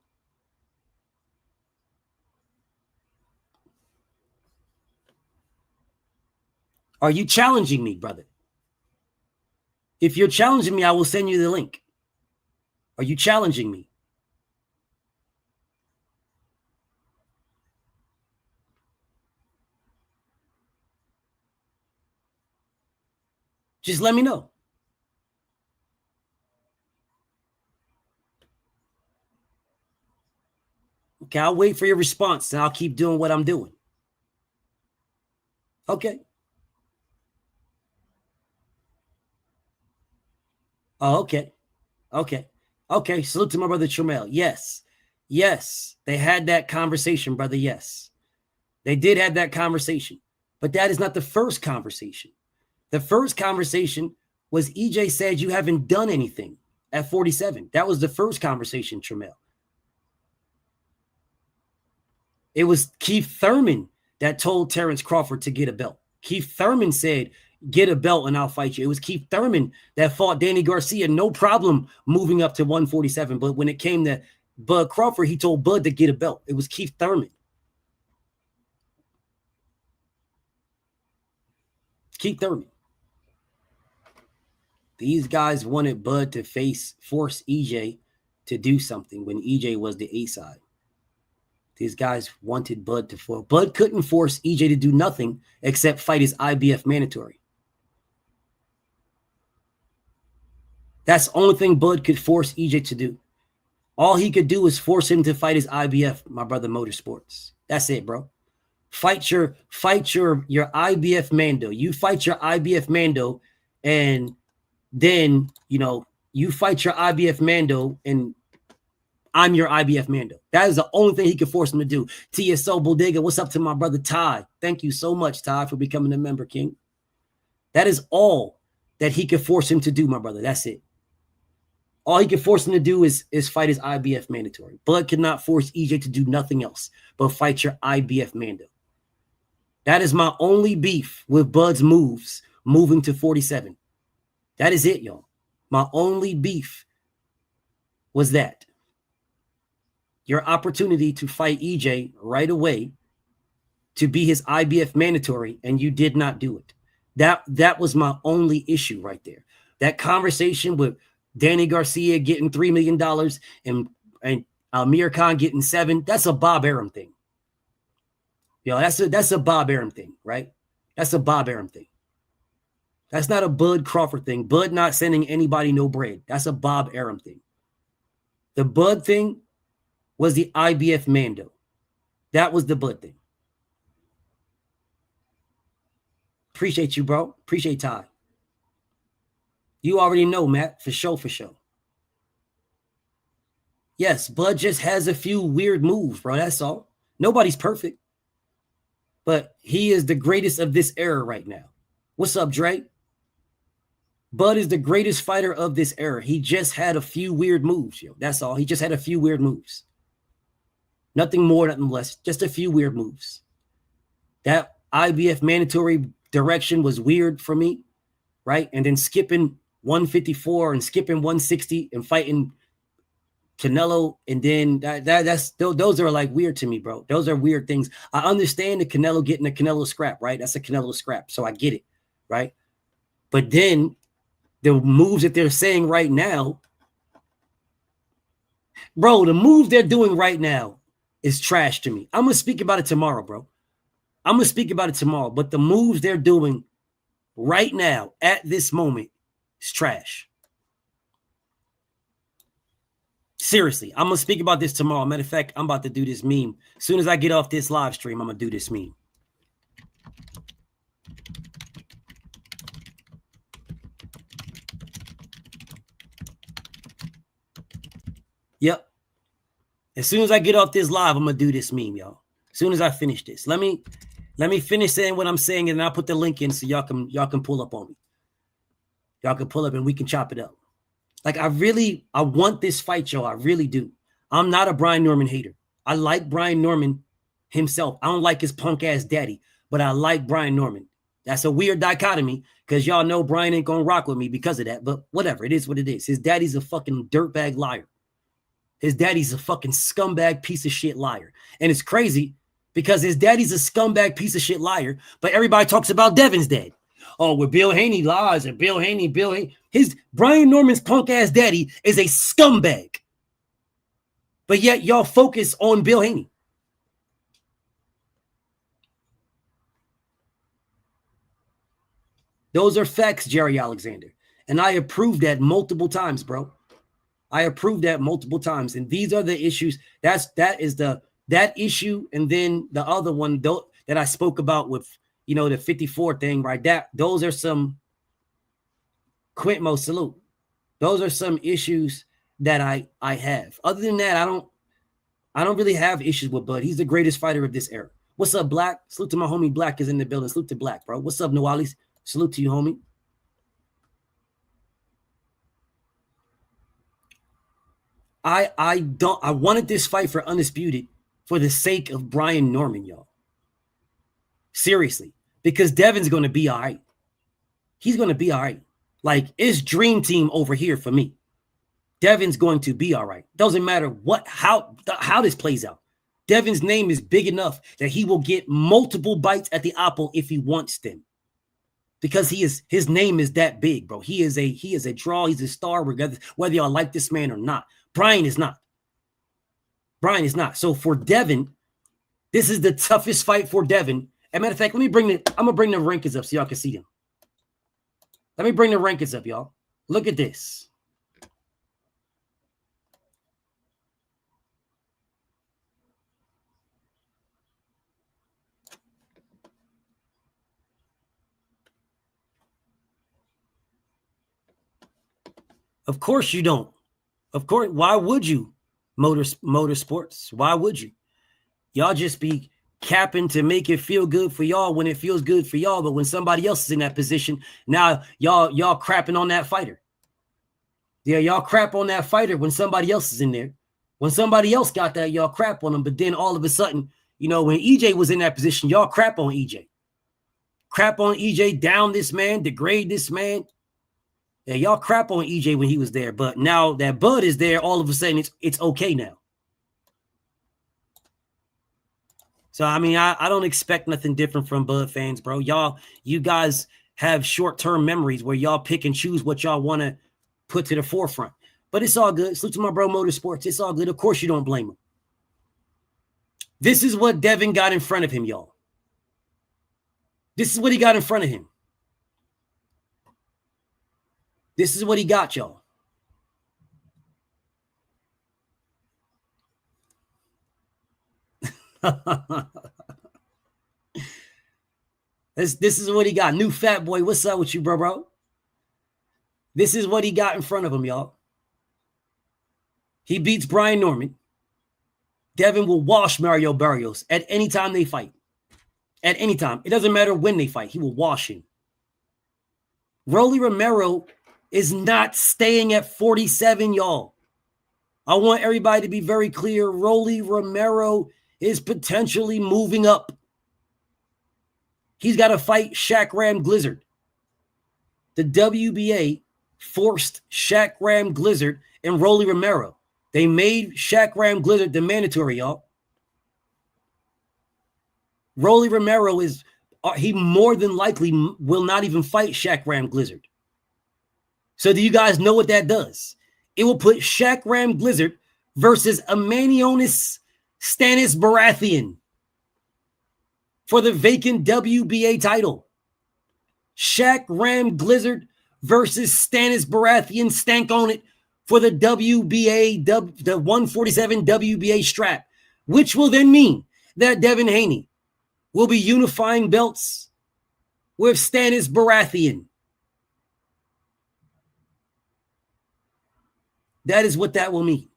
Are you challenging me, brother? If you're challenging me, I will send you the link. Are you challenging me? Just let me know. Okay, I'll wait for your response and I'll keep doing what I'm doing. Okay. Oh, okay. Okay. Okay. Salute to my brother Tramel. Yes. Yes. They had that conversation, brother. Yes. They did have that conversation. But that is not the first conversation. The first conversation was EJ said you haven't done anything at 47. That was the first conversation, Tramel. It was Keith Thurman that told Terrence Crawford to get a belt. Keith Thurman said, get a belt and I'll fight you. It was Keith Thurman that fought Danny Garcia, no problem moving up to 147. But when it came to Bud Crawford, he told Bud to get a belt. It was Keith Thurman. Keith Thurman. These guys wanted Bud to force EJ to do something when EJ was the A side. These guys wanted Bud to force. Bud couldn't force EJ to do nothing except fight his IBF mandatory. That's the only thing Bud could force EJ to do. All he could do was force him to fight his IBF, my brother Motorsports. That's it, bro. Fight your IBF Mando. You fight your IBF Mando, and then you fight your IBF Mando, and I'm your IBF Mando. That is the only thing he could force him to do. TSO Bodega, what's up to my brother Ty? Thank you so much, Ty, for becoming a member, King. That is all that he could force him to do, my brother. That's it. All he could force him to do is fight his IBF mandatory. Bud could not force EJ to do nothing else but fight your IBF Mando. That is my only beef with Bud's moves moving to 47. That is it, y'all. My only beef was that. Your opportunity to fight EJ right away to be his IBF mandatory, and you did not do it. That was my only issue right there. That conversation with Danny Garcia getting $3 million and Amir Khan getting $7 million, that's a Bob Arum thing. Yo, that's a Bob Arum thing, right? That's a Bob Arum thing. That's not a Bud Crawford thing. Bud not sending anybody no bread. That's a Bob Arum thing. The Bud thing was the IBF Mando. That was the Bud thing. Appreciate you, bro. Appreciate Ty. You already know, Matt. For sure, for sure. Yes, Bud just has a few weird moves, bro. That's all. Nobody's perfect. But he is the greatest of this era right now. What's up, Dre? Bud is the greatest fighter of this era. He just had a few weird moves, yo. That's all. He just had a few weird moves. Nothing more, nothing less. Just a few weird moves. That IBF mandatory direction was weird for me, right? And then skipping 154 and skipping 160 and fighting Canelo, and then those are like weird to me, bro. Those are weird things. I understand the Canelo getting a Canelo scrap, right? That's a Canelo scrap, so I get it, right? But then the moves that they're saying right now, bro, the move they're doing right now is trash to me. I'm gonna speak about it tomorrow, bro. I'm gonna speak about it tomorrow. But the moves they're doing right now at this moment is trash. Seriously, I'm going to speak about this tomorrow. Matter of fact, I'm about to do this meme. As soon as I get off this live stream, I'm going to do this meme. Yep. As soon as I get off this live, I'm going to do this meme, y'all. As soon as I finish this. Let me finish saying what I'm saying, and I'll put the link in so y'all can pull up on me. Y'all can pull up and we can chop it up. Like, I want this fight, y'all. I really do. I'm not a Brian Norman hater. I like Brian Norman himself. I don't like his punk ass daddy, but I like Brian Norman. That's a weird dichotomy because y'all know Brian ain't gonna rock with me because of that, but whatever. It is what it is. His daddy's a fucking dirtbag liar. His daddy's a fucking scumbag piece of shit liar. And it's crazy because his daddy's a scumbag piece of shit liar, but everybody talks about Devin's dad. Oh, with Bill Haney lies and Bill Haney. His Brian Norman's punk ass daddy is a scumbag. But yet y'all focus on Bill Haney. Those are facts, Jerry Alexander. And I approved that multiple times, bro. I approved that multiple times. And these are the issues. That issue. And then the other one that I spoke about with, the 54 thing, right? Those are some Quintmo salute. Those are some issues that I have. Other than that, I don't really have issues with Bud. He's the greatest fighter of this era. What's up, Black? Salute to my homie Black is in the building. Salute to Black, bro. What's up, Noalis? Salute to you, homie. I wanted this fight for Undisputed for the sake of Brian Norman, y'all. Seriously, because Devin's going to be all right. He's going to be all right. Like, it's dream team over here for me. Devin's going to be all right. Doesn't matter how this plays out. Devin's name is big enough that he will get multiple bites at the apple if he wants them. Because his name is that big, bro. He is a draw. He's a star, regardless whether y'all like this man or not. Brian is not. So for Devin, this is the toughest fight for Devin. As a matter of fact, I'm gonna bring the rankings up so y'all can see them. Let me bring the rankings up, y'all. Look at this. Of course you don't. Of course, why would you? Motorsports, why would you? Y'all just be capping to make it feel good for y'all when it feels good for y'all, but when somebody else is in that position, now y'all crapping on that fighter. Yeah, y'all crap on that fighter when somebody else is in there. When somebody else got that, y'all crap on them, but then all of a sudden, when EJ was in that position, y'all crap on EJ. Crap on EJ, down this man, degrade this man. Yeah, y'all crap on EJ when he was there, but now that Bud is there, all of a sudden it's okay now. So, I mean, I don't expect nothing different from Bud fans, bro. You guys have short-term memories where y'all pick and choose what y'all want to put to the forefront. But it's all good. Salute to my bro Motorsports. It's all good. Of course you don't blame him. This is what Devin got in front of him, y'all. This is what he got in front of him. This is what he got, y'all. This is what he got. New fat boy. What's up with you, bro? This is what he got in front of him, y'all. He beats Brian Norman. Devin will wash Mario Barrios at any time they fight. At any time. It doesn't matter when they fight. He will wash him. Rolly Romero is not staying at 47, y'all. I want everybody to be very clear. Rolly Romero is potentially moving up. He's got to fight Shaq Ram Glizzard. The WBA forced Shaq Ram Glizzard and Rolly Romero. They made Shaq Ram Glizzard the mandatory, y'all. Rolly Romero he more than likely will not even fight Shaq Ram Glizzard. So do you guys know what that does? It will put Shaq Ram Glizzard versus Amanionis Stanis Baratheon for the vacant WBA title. Shaq Ram Glizzard versus Stanis Baratheon, stank on it, for the WBA, the 147 WBA strap, which will then mean that Devin Haney will be unifying belts with Stanis Baratheon. That is what that will mean.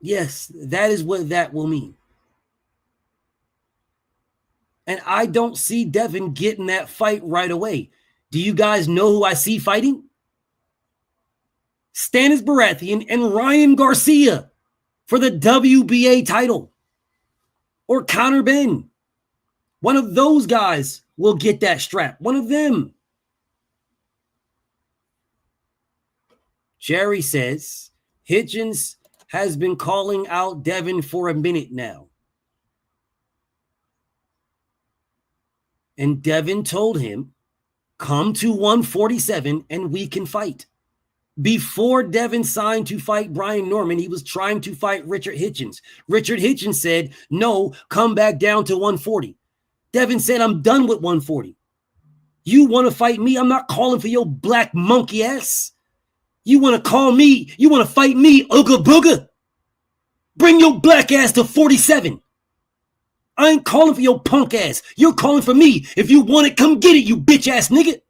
Yes, that is what that will mean. And I don't see Devin getting that fight right away. Do you guys know who I see fighting? Stanis Baratheon and Ryan Garcia for the WBA title. Or Conor Benn. One of those guys will get that strap. One of them. Jerry says, Hitchens has been calling out Devin for a minute now. And Devin told him, come to 147 and we can fight. Before Devin signed to fight Brian Norman, he was trying to fight Richard Hitchens. Richard Hitchens said, no, come back down to 140. Devin said, I'm done with 140. You want to fight me? I'm not calling for your black monkey ass. You want to call me? You want to fight me? Ooga booga. Bring your black ass to 47. I ain't calling for your punk ass. You're calling for me. If you want it, come get it, you bitch ass nigga.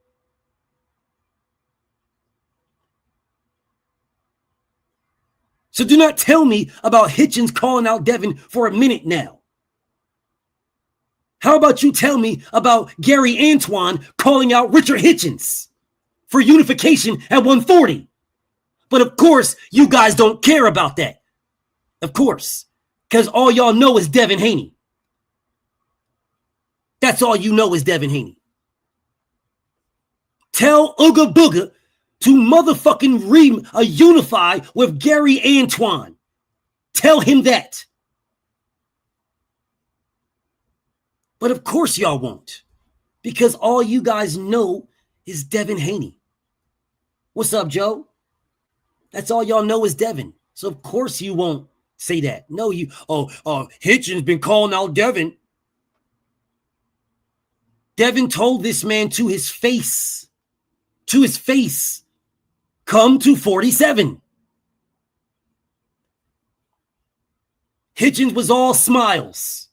So do not tell me about Hitchens calling out Devin for a minute now. How about you tell me about Gary Antoine calling out Richard Hitchens for unification at 140? But of course, you guys don't care about that. Of course, because all y'all know is Devin Haney. That's all you know is Devin Haney. Tell Ooga Booga to motherfucking unify with Gary Antoine. Tell him that. But of course y'all won't. Because all you guys know is Devin Haney. What's up, Joe? That's all y'all know is Devin. So of course you won't say that. No, Hitchens been calling out Devin. Devin told this man to his face, come to 47. Hitchens was all smiles.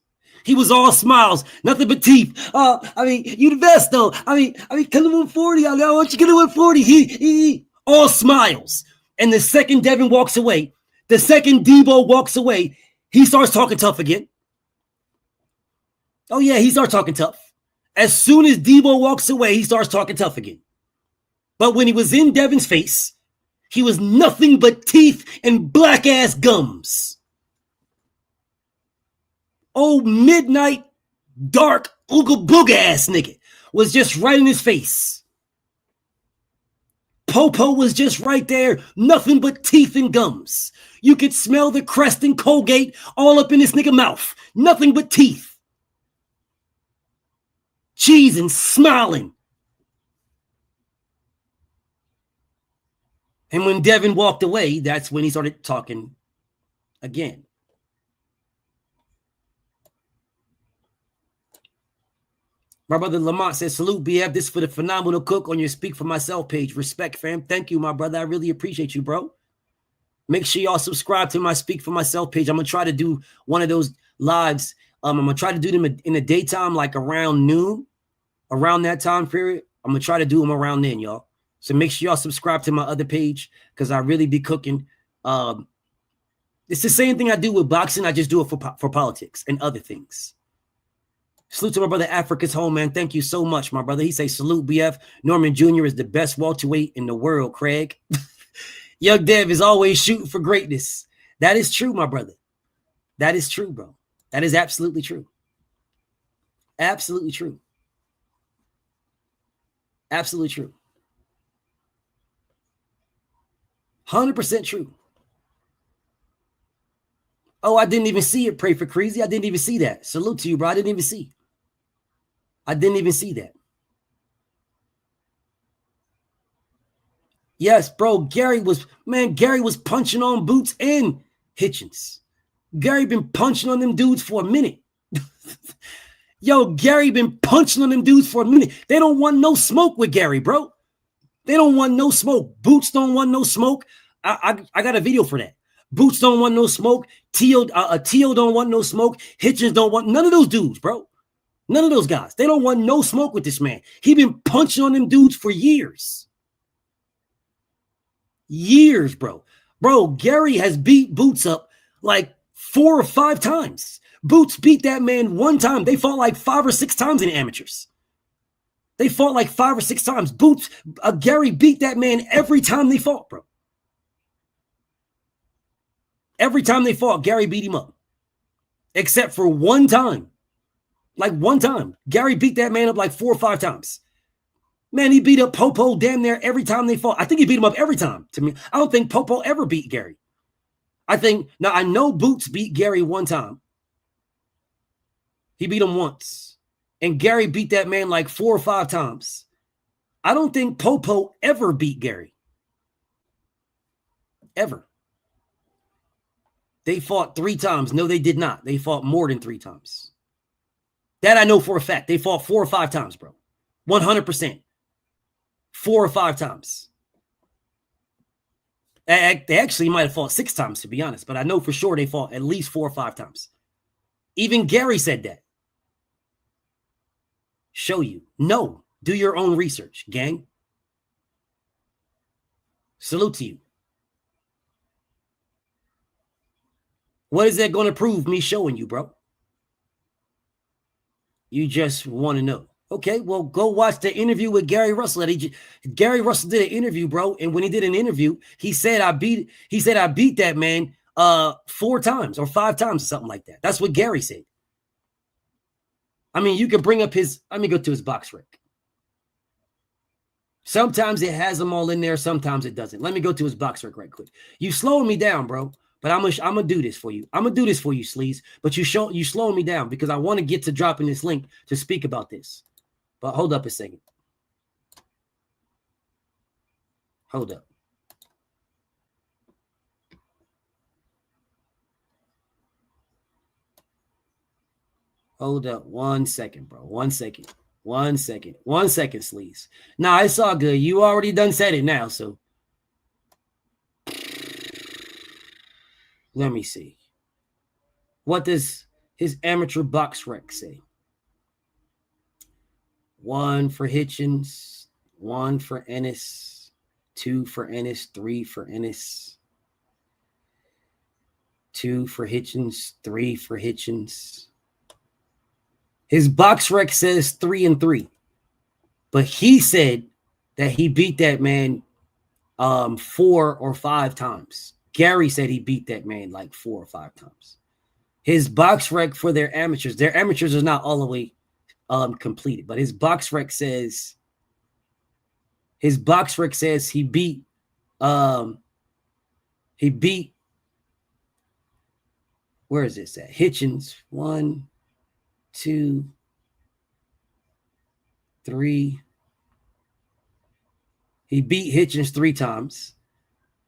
He was all smiles, nothing but teeth. You the best though. Come to 140. I want you to get to 140. He all smiles. And the second Devin walks away, the second Debo walks away, he starts talking tough again. Oh yeah, he starts talking tough. As soon as Debo walks away, he starts talking tough again. But when he was in Devin's face, he was nothing but teeth and black ass gums. Oh, midnight, dark, ooga booga ass nigga was just right in his face. Popo was just right there, nothing but teeth and gums. You could smell the Crest and Colgate all up in this nigga mouth. Nothing but teeth. Cheese and smiling. And when Devin walked away, that's when he started talking again. My brother Lamont says, salute, BF. This is for the phenomenal cook on your Speak for Myself page. Respect, fam. Thank you, my brother. I really appreciate you, bro. Make sure y'all subscribe to my Speak for Myself page. I'm going to try to do one of those lives. I'm going to try to do them in the daytime, like around noon, around that time period. I'm going to try to do them around then, y'all. So make sure y'all subscribe to my other page because I really be cooking. It's the same thing I do with boxing. I just do it for politics and other things. Salute to my brother Africa's home, man. Thank you so much, my brother. He say, salute, BF. Norman Jr. is the best welterweight in the world, Craig. Young Dev is always shooting for greatness. That is true, my brother. That is true, bro. That is absolutely true. Absolutely true. Absolutely true. 100% true. Oh, I didn't even see it. Pray for Crazy. I didn't even see that. Salute to you, bro. I didn't even see. I didn't even see that. Yes, bro. Gary was punching on Boots and Hitchens. Gary been punching on them dudes for a minute. Yo, Gary been punching on them dudes for a minute. They don't want no smoke with Gary, bro. They don't want no smoke. Boots don't want no smoke. I got a video for that. Boots don't want no smoke. Teo don't want no smoke. Hitchens don't want none of those dudes, bro. None of those guys. They don't want no smoke with this man. He been punching on them dudes for years. Years, bro. Bro, Gary has beat Boots up like 4 or 5 times. Boots beat that man one time. They fought like 5 or 6 times in amateurs. They fought like 5 or 6 times. Gary beat that man every time they fought, bro. Every time they fought, Gary beat him up. Except for one time. Like one time. Gary beat that man up like 4 or 5 times. Man, he beat up Popo damn near every time they fought. I think he beat him up every time. To me, I don't think Popo ever beat Gary. I know Boots beat Gary one time. He beat him once. And Gary beat that man like 4 or 5 times. I don't think Popo ever beat Gary. Ever. They fought 3 times. No, they did not. They fought more than 3 times. That I know for a fact. They fought 4 or 5 times, bro. 100%. 4 or 5 times. They actually might have fought 6 times, to be honest. But I know for sure they fought at least 4 or 5 times. Even Gary said that. Show you. No. Do your own research, gang. Salute to you. What is that going to prove me showing you, bro? You just want to know. Okay, well, go watch the interview with Gary Russell. Gary Russell did an interview, bro. And when he did an interview, he said I beat that man 4 times or 5 times or something like that. That's what Gary said. I mean, you can bring up let me go to his box rec. Sometimes it has them all in there. Sometimes it doesn't. Let me go to his box rec right quick. You slowing me down, bro. But I'm gonna do this for you. I'm gonna do this for you, Sleaze. But you slowing me down because I want to get to dropping this link to speak about this. But hold up a second. Hold up. Hold up 1 second, bro. 1 second. 1 second. 1 second, Sleaze. Nah, it's all good. You already done said it now, so. Let me see. What does his amateur box rec say? 1 for Hitchens, 1 for Ennis, 2 for Ennis, 3 for Ennis, 2 for Hitchens, 3 for Hitchens. His box rec says 3-3, but he said that he beat that man 4 or 5 times. Gary said he beat that man like 4 or 5 times. His box rec for their amateurs are not all the way completed, but his box rec says he beat where is this at? Hitchens 1, 2, 3. He beat Hitchens 3 times.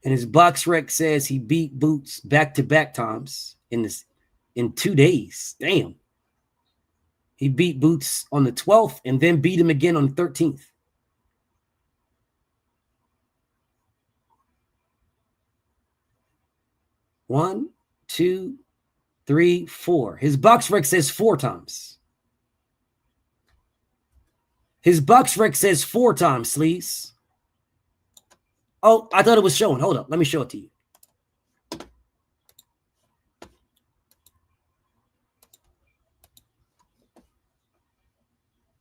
And his box rec says he beat Boots back-to-back times in 2 days. Damn. He beat Boots on the 12th and then beat him again on the 13th. One, 2, 3, 4. His box rec says 4 times. His box rec says 4 times, Sleaze. Oh, I thought it was showing. Hold up. Let me show it to you.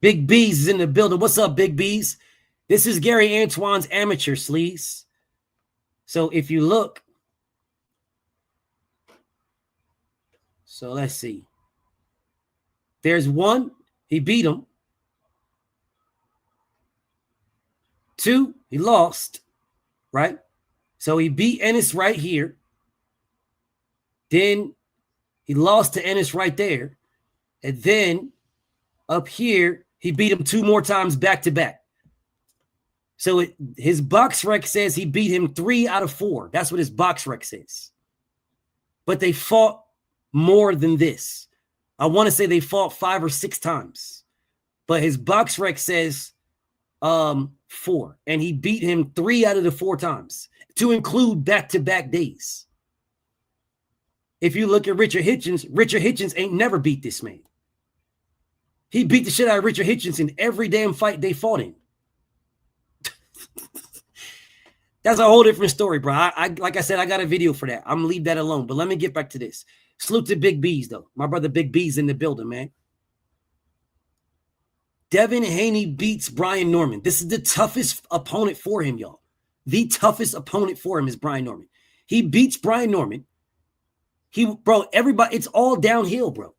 Big B's is in the building. What's up, Big B's? This is Gary Antoine's amateur, Sleaze. So if you look. So let's see. There's 1, he beat him. 2, he lost, right? So he beat Ennis right here. Then he lost to Ennis right there. And then up here, he beat him 2 more times back to back. So his box rec says he beat him 3 out of 4. That's what his box rec says. But they fought more than this. I want to say they fought 5 or 6 times. But his box rec says 4. And he beat him 3 out of the 4 times, to include back-to-back days. If you look at Richard Hitchens ain't never beat this man. He beat the shit out of Richard Hitchens in every damn fight they fought in. That's a whole different story, bro. Like I said, I got a video for that. I'm going to leave that alone. But let me get back to this. Salute to Big B's, though. My brother Big B's in the building, man. Devin Haney beats Brian Norman. This is the toughest opponent for him, y'all. The toughest opponent for him is Brian Norman. He beats Brian Norman. Everybody, it's all downhill, bro.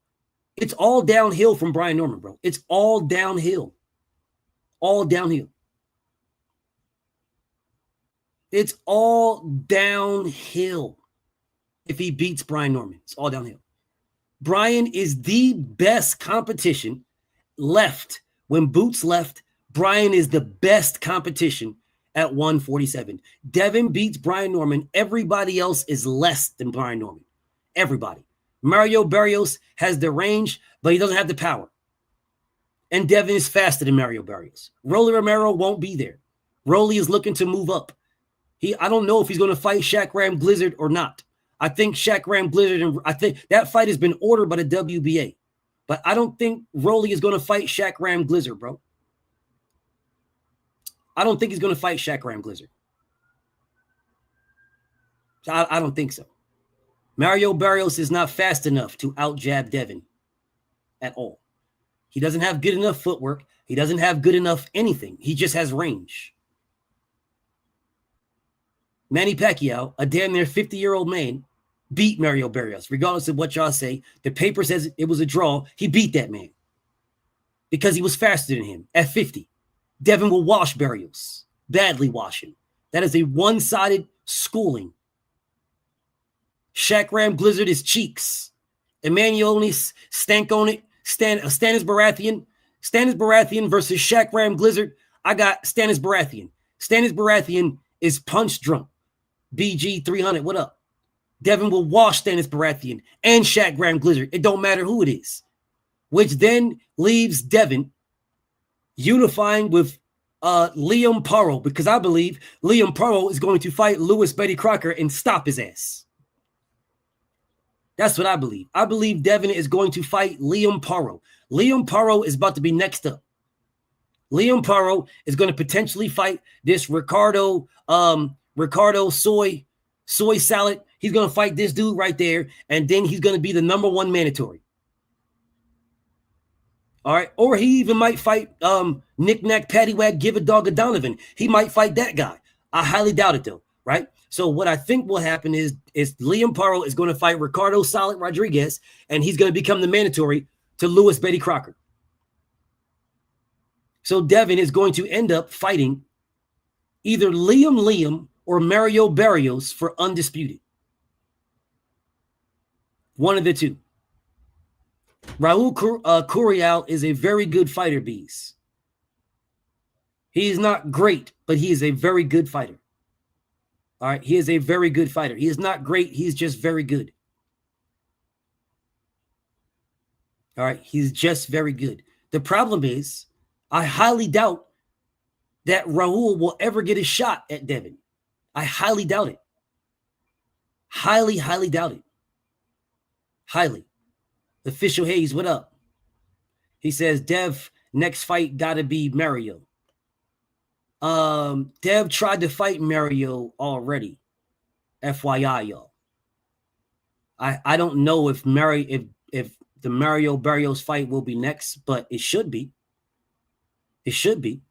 It's all downhill from Brian Norman, bro. It's all downhill. All downhill. It's all downhill if he beats Brian Norman. It's all downhill. Brian is the best competition left. When Boots left, Brian is the best competition at 147. Devin beats Brian Norman. Everybody else is less than Brian Norman. Everybody. Mario Barrios has the range, but he doesn't have the power. And Devin is faster than Mario Barrios. Rolly Romero won't be there. Rolly is looking to move up. I don't know if he's going to fight Shaq Ram Blizzard or not. I think Shaq Ram Blizzard, and I think that fight has been ordered by the WBA. But I don't think Rolly is going to fight Shaq Ram Blizzard, bro. I don't think he's going to fight Shaq Ram Blizzard. I don't think so. Mario Barrios is not fast enough to out-jab Devin at all. He doesn't have good enough footwork. He doesn't have good enough anything. He just has range. Manny Pacquiao, a damn near 50-year-old man, beat Mario Barrios. Regardless of what y'all say, the paper says it was a draw. He beat that man because he was faster than him at 50. Devin will wash Barrios, badly wash him. That is a one-sided schooling. Shaq Ram Blizzard is cheeks. Emmanuel stank on it. Stanis Baratheon versus Shaq Ram Blizzard. I got Stanis Baratheon. Stanis Baratheon is punch drunk. BG 300, what up? Devin will wash Stanis Baratheon and Shaq Ram Blizzard. It don't matter who it is. Which then leaves Devin unifying with Liam Paro, because I believe Liam Paro is going to fight Louis Betty Crocker and stop his ass. That's what I believe. I believe Devin is going to fight Liam Paro. Liam Paro is about to be next up. Liam Paro is going to potentially fight this Ricardo soy salad. He's going to fight this dude right there, and then he's going to be the #1 mandatory. All right. Or he even might fight Knick-Knack, Paddywhack, Give a Dog a Donovan. He might fight that guy. I highly doubt it, though, right? So what I think will happen is Liam Paro is going to fight Ricardo Solid Rodriguez, and he's going to become the mandatory to Louis Betty Crocker. So Devin is going to end up fighting either Liam or Mario Barrios for Undisputed. One of the two. Raul Curial is a very good fighter, Bees. He is not great, but he is a very good fighter. All right, he is a very good fighter. He is not great, he's just very good. All right, he's just very good. The problem is, I highly doubt that Raul will ever get a shot at Devin. I highly doubt it. Highly doubt it. Highly. Official Hayes, what up? He says, Dev, next fight got to be Mario. Dev tried to fight Mario already. FYI, y'all. I don't know if the Mario Barrios fight will be next, but it should be. It should be.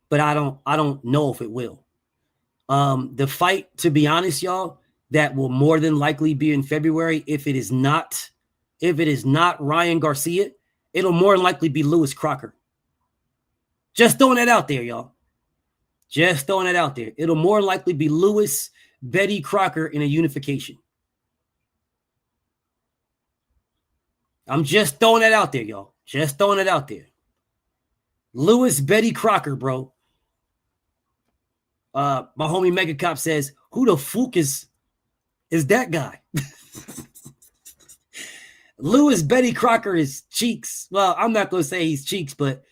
But I don't know if it will. The fight, to be honest, y'all, that will more than likely be in February if it is not Ryan Garcia it'll more than likely be Lewis Crocker. Just throwing that out there, y'all. Just throwing it out there. It'll more than likely be Lewis Betty Crocker in a unification. I'm just throwing that out there, y'all. Just throwing it out there. Lewis Betty Crocker, bro. My homie Mega Cop says, who the fuck is that guy? Lewis Betty Crocker is Cheeks. Well, I'm not going to say he's Cheeks, but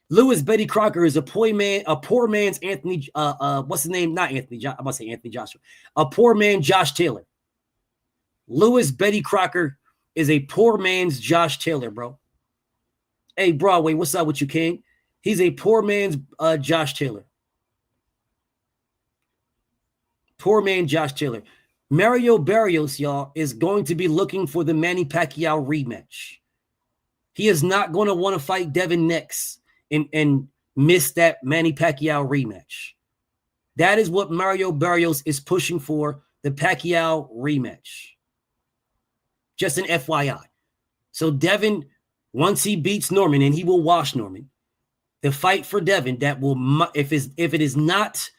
Lewis Betty Crocker is a poor man's Anthony. What's his name? Not Anthony. I'm about to say Anthony Joshua. A poor man, Josh Taylor. Lewis Betty Crocker is a poor man's Josh Taylor, bro. Hey, Broadway, what's up with you, King? He's a poor man's Josh Taylor. Poor man Josh Taylor. Mario Barrios, y'all, is going to be looking for the Manny Pacquiao rematch. He is not going to want to fight Devin next and miss that Manny Pacquiao rematch. That is what Mario Barrios is pushing for, the Pacquiao rematch. Just an FYI. So Devin, once he beats Norman, and he will wash Norman, the fight for Devin that will, if it is not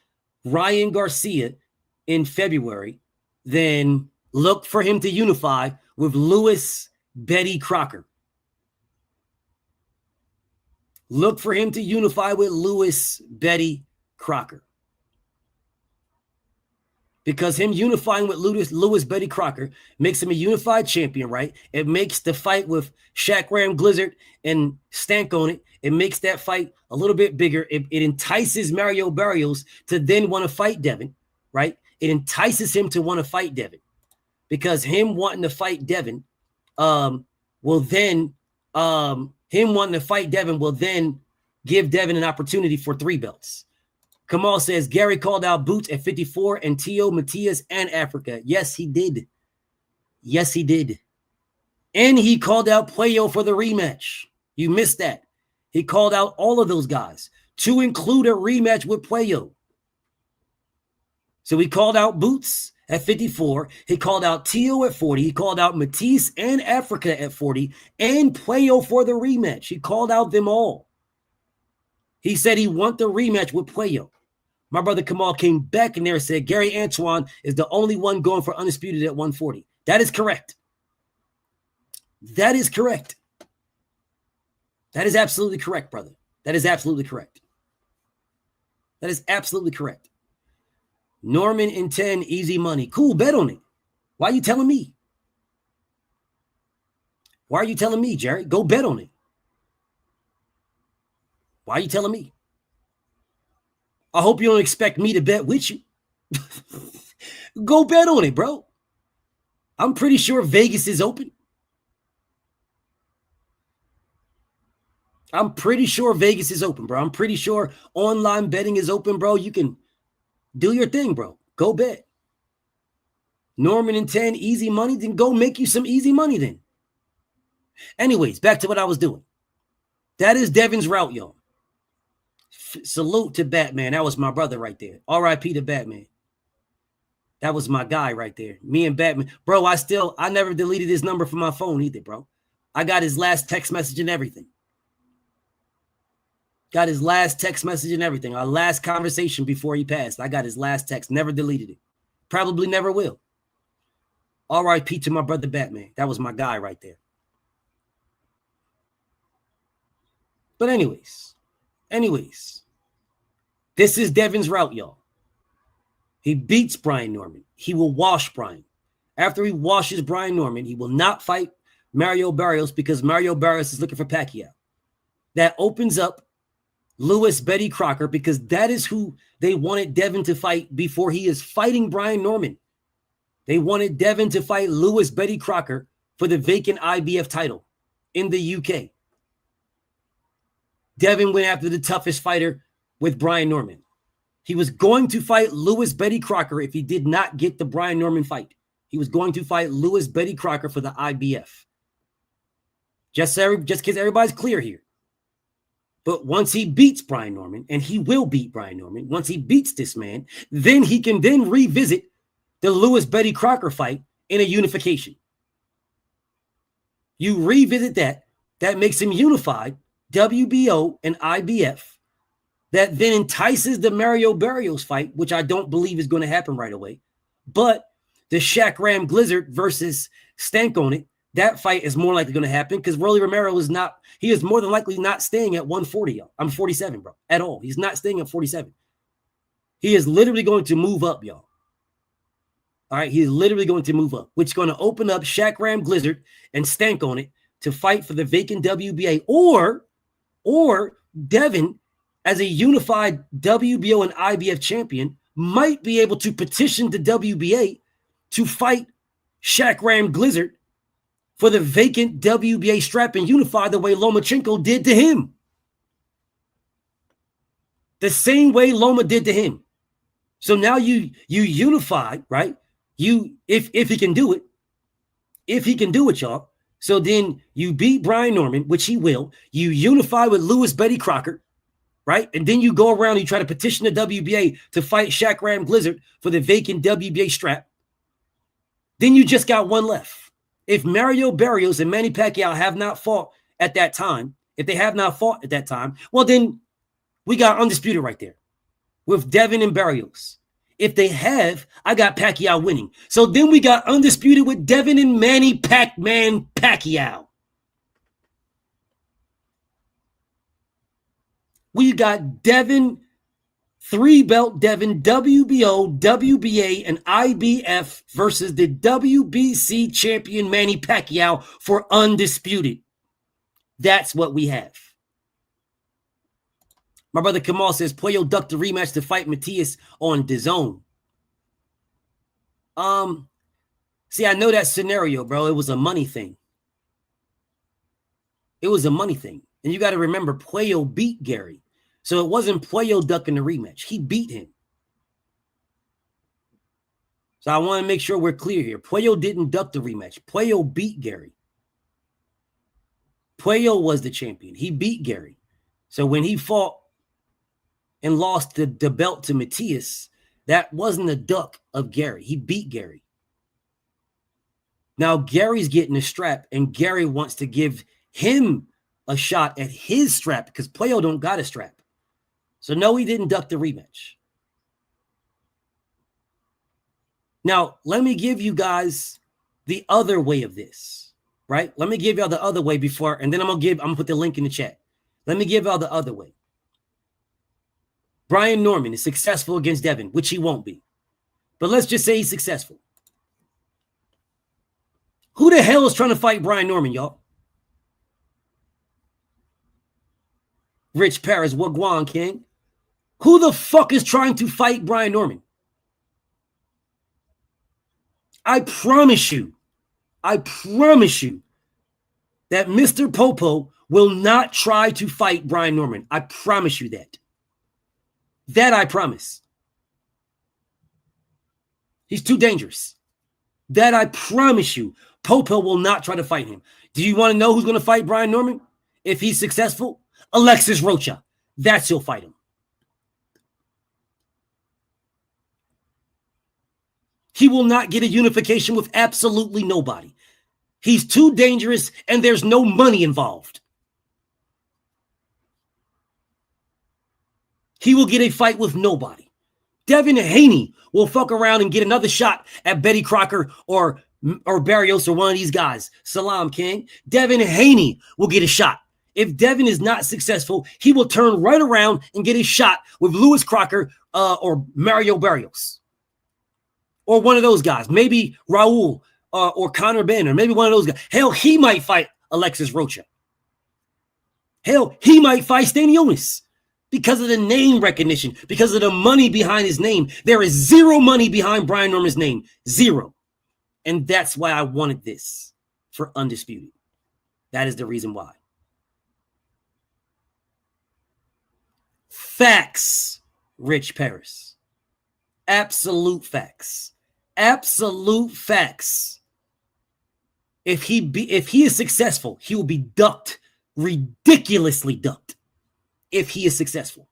Ryan Garcia in February, then look for him to unify with Lewis Betty Crocker. Look for him to unify with Lewis Betty Crocker. Because him unifying with Lewis Betty Crocker makes him a unified champion, right? It makes the fight with Shaq Ram Blizzard and Stank on it. It makes that fight a little bit bigger. It entices Mario Barrios to then want to fight Devin, right? It entices him to want to fight Devin, because him wanting to fight Devin will then give Devin an opportunity for 3 belts. Kamal says Gary called out Boots at 54 and Tio, Matias, and Africa. Yes, he did. Yes, he did. And he called out Puello for the rematch. You missed that. He called out all of those guys to include a rematch with Puello. So he called out Boots at 54. He called out Tio at 40. He called out Matisse and Africa at 40 and Puello for the rematch. He called out them all. He said he want the rematch with Puello. My brother Kamal came back in there and said Gary Antoine is the only one going for Undisputed at 140. That is correct. That is correct. That is absolutely correct, brother. That is absolutely correct. That is absolutely correct. Norman in 10, easy money. Cool, bet on it. Why are you telling me? Why are you telling me, Jerry? Go bet on it. Why are you telling me? I hope you don't expect me to bet with you. Go bet on it, bro. I'm pretty sure Vegas is open. I'm pretty sure Vegas is open, bro. I'm pretty sure online betting is open, bro. You can do your thing, bro. Go bet. Norman in 10, easy money. Then go make you some easy money then. Anyways, back to what I was doing. That is Devin's route, y'all. Salute to Batman. That was my brother right there. R.I.P. to Batman. That was my guy right there. Me and Batman. Bro, I never deleted his number from my phone either, bro. I got his last text message and everything. Got his last text message and everything. Our last conversation before he passed. I got his last text. Never deleted it. Probably never will. R.I.P. to my brother Batman. That was my guy right there. But anyways, this is Devin's route, y'all. He beats Brian Norman. He will wash Brian. After he washes Brian Norman, he will not fight Mario Barrios because Mario Barrios is looking for Pacquiao. That opens up Lewis Betty Crocker because that is who they wanted Devin to fight before he is fighting Brian Norman. They wanted Devin to fight Lewis Betty Crocker for the vacant IBF title in the UK. Devin went after the toughest fighter with Brian Norman. He was going to fight Lewis Betty Crocker if he did not get the Brian Norman fight. He was going to fight Lewis Betty Crocker for the IBF. Just because everybody's clear here. But once he beats Brian Norman, and he will beat Brian Norman, once he beats this man, then he can then revisit the Lewis Betty Crocker fight in a unification. You revisit that that makes him unified, WBO and IBF, that then entices the Mario Barrios fight, which I don't believe is going to happen right away. But the Shaq Ram Blizzard versus Stank on it, that fight is more likely going to happen because Rolly Romero he is more than likely not staying at 140. I'm 47, bro, at all. He's not staying at 47. He is literally going to move up, y'all. All right, he's literally going to move up, which is going to open up Shaq Ram Blizzard and Stank on it to fight for the vacant WBA, or Devin, as a unified WBO and IBF champion, might be able to petition the WBA to fight Shaq Ram Blizzard for the vacant WBA strap and unify the way Lomachenko did to him. The same way Loma did to him. So now you unify, right? If he can do it, y'all. So then you beat Brian Norman, which he will. You unify with Lewis Betty Crocker, right? And then you go around and you try to petition the WBA to fight Shaq Ram Blizzard for the vacant WBA strap. Then you just got one left. If Mario Barrios and Manny Pacquiao have not fought at that time, well, then we got Undisputed right there with Devin and Barrios. If they have, I got Pacquiao winning. So then we got Undisputed with Devin and Manny Pac-Man Pacquiao. We got Devin, 3-belt Devin, WBO, WBA, and IBF versus the WBC champion Manny Pacquiao for Undisputed. That's what we have. My brother Kamal says, Puello ducked the rematch to fight Matias on DAZN. See, I know that scenario, bro. It was a money thing. And you got to remember, Puello beat Gary. So it wasn't Puello ducking the rematch. He beat him. So I want to make sure we're clear here. Puello didn't duck the rematch. Puello beat Gary. Puello was the champion. He beat Gary. So when he fought and lost the belt to Matias, that wasn't a duck of Gary. He beat Gary. Now Gary's getting a strap, and Gary wants to give him a shot at his strap because Puello don't got a strap. So no, he didn't duck the rematch. Now, let me give you guys the other way of this, right? Let me give y'all the other way before, and then I'm gonna put the link in the chat. Let me give y'all the other way. Brian Norman is successful against Devin, which he won't be. But let's just say he's successful. Who the hell is trying to fight Brian Norman, y'all? Rich Paris, Wagwan King. Who the fuck is trying to fight Brian Norman? I promise you that Mr. Popo will not try to fight Brian Norman. I promise you that. That I promise. He's too dangerous. That I promise you. Popo will not try to fight him. Do you want to know who's going to fight Brian Norman? If he's successful, Alexis Rocha. That's who'll fight him. He will not get a unification with absolutely nobody. He's too dangerous and there's no money involved. He will get a fight with nobody. Devin Haney will fuck around and get another shot at Betty Crocker or Barrios or one of these guys. Salam King. Devin Haney will get a shot. If Devin is not successful, he will turn right around and get a shot with Lewis Crocker or Mario Barrios. Or one of those guys. Maybe Raul or Conor Benn or maybe one of those guys. Hell, he might fight Alexis Rocha. Hell, he might fight Stanionis. Because of the name recognition, because of the money behind his name. There is zero money behind Brian Norman's name. Zero. And that's why I wanted this for Undisputed. That is the reason why. Facts, Rich Paris. Absolute facts. Absolute facts. If he is successful, he will be ducked, ridiculously ducked. If he is successful.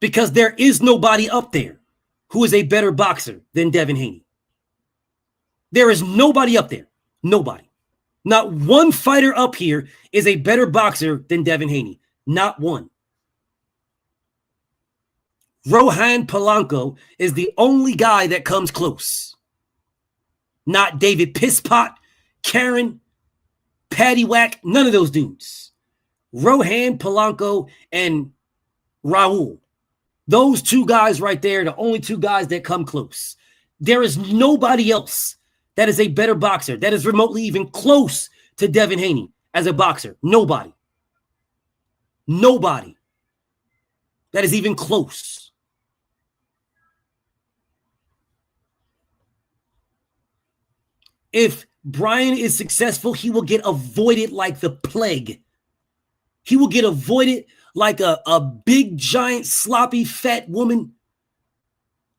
Because there is nobody up there who is a better boxer than Devin Haney. There is nobody up there. Nobody. Not one fighter up here is a better boxer than Devin Haney. Not one. Rohan Polanco is the only guy that comes close. Not David Pisspot, Karen, Patty Whack, none of those dudes. Rohan Polanco and Raul. Those two guys right there, the only two guys that come close. There is nobody else that is a better boxer, that is remotely even close to Devin Haney as a boxer. Nobody. Nobody. That is even close. If Brian is successful, he will get avoided like the plague. He will get avoided like a big, giant, sloppy, fat woman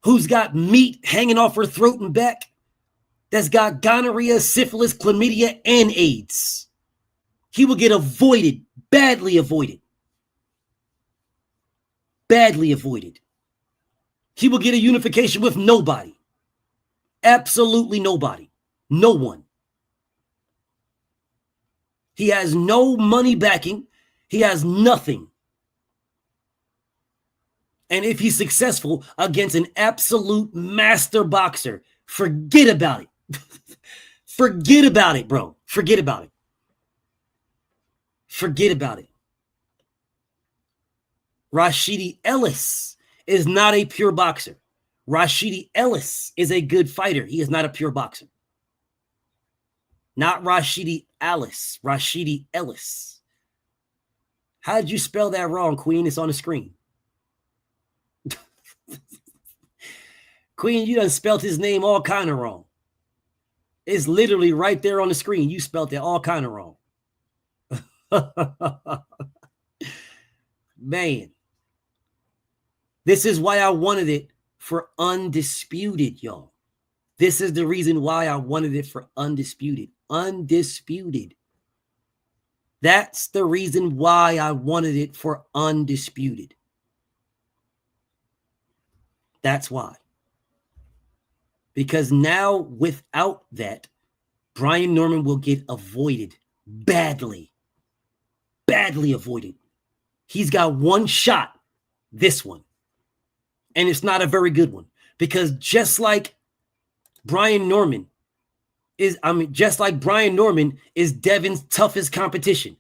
who's got meat hanging off her throat and back, that's got gonorrhea, syphilis, chlamydia, and AIDS. He will get avoided, badly avoided. Badly avoided. He will get a unification with nobody. Absolutely nobody. No one. He has no money backing. He has nothing. And if he's successful against an absolute master boxer, forget about it. Forget about it, bro. Forget about it. Forget about it. Rashidi Ellis is not a pure boxer. Rashidi Ellis is a good fighter. He is not a pure boxer. Not Rashidi Ellis. Rashidi Ellis. How did you spell that wrong, Queen? It's on the screen. Queen, you done spelled his name all kind of wrong. It's literally right there on the screen. You spelled it all kind of wrong. Man. This is why I wanted it for Undisputed, y'all. This is the reason why I wanted it for Undisputed. Undisputed. That's the reason why I wanted it for Undisputed. That's why. Because now, without that, Brian Norman will get avoided badly. Badly avoided. He's got one shot, this one. And it's not a very good one. Because just like Brian Norman is Devin's toughest competition,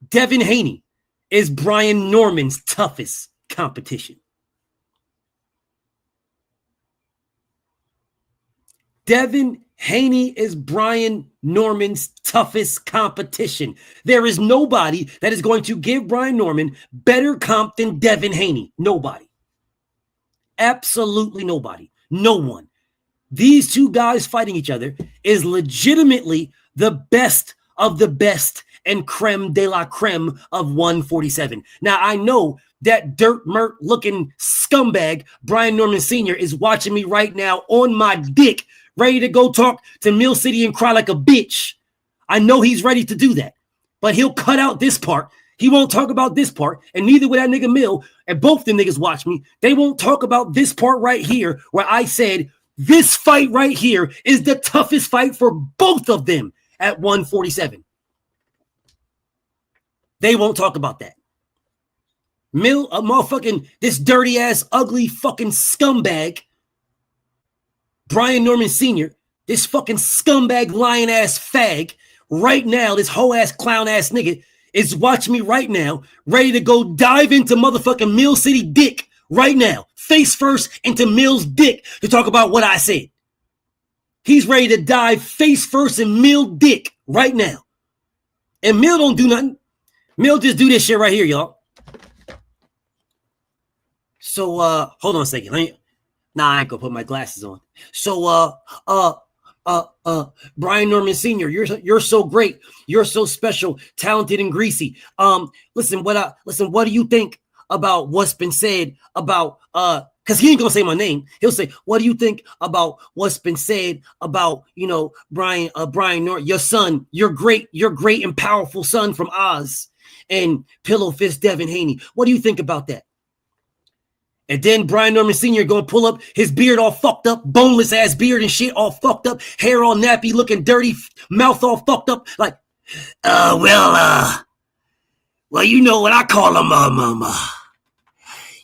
Devin Haney is Brian Norman's toughest competition. Devin Haney is Brian Norman's toughest competition. There is nobody that is going to give Brian Norman better comp than Devin Haney. Nobody. Absolutely nobody. No one. These two guys fighting each other is legitimately the best of the best and creme de la creme of 147. Now, I know that dirt mert looking scumbag, Brian Norman Sr., is watching me right now on my dick, ready to go talk to Mill City and cry like a bitch. I know he's ready to do that, but he'll cut out this part. He won't talk about this part, and neither will that nigga Mill, and both the niggas watch me. They won't talk about this part right here where I said this fight right here is the toughest fight for both of them at 147. They won't talk about that. Mill, a motherfucking, this dirty ass, ugly fucking scumbag, Brian Norman Sr., this fucking scumbag, lion ass fag, right now, this hoe ass, clown ass nigga is watching me right now, ready to go dive into motherfucking Mill City dick right now, face first into Mill's dick to talk about what I said. He's ready to dive face first in Mill dick right now. And Mill don't do nothing. Mill just do this shit right here, y'all. So, hold on a second. I ain't gonna put my glasses on. So, Brian Norman Sr., you're so great. You're so special, talented, and greasy. Listen, what do you think about what's been said about, because he ain't gonna say my name. He'll say, what do you think about what's been said about, Brian Norman, your son, your great and powerful son from Oz and Pillow Fist Devin Haney. What do you think about that? And then Brian Norman Sr. gonna pull up his beard all fucked up, boneless ass beard and shit all fucked up, hair all nappy, looking dirty, mouth all fucked up. Like, well, you know what I call them,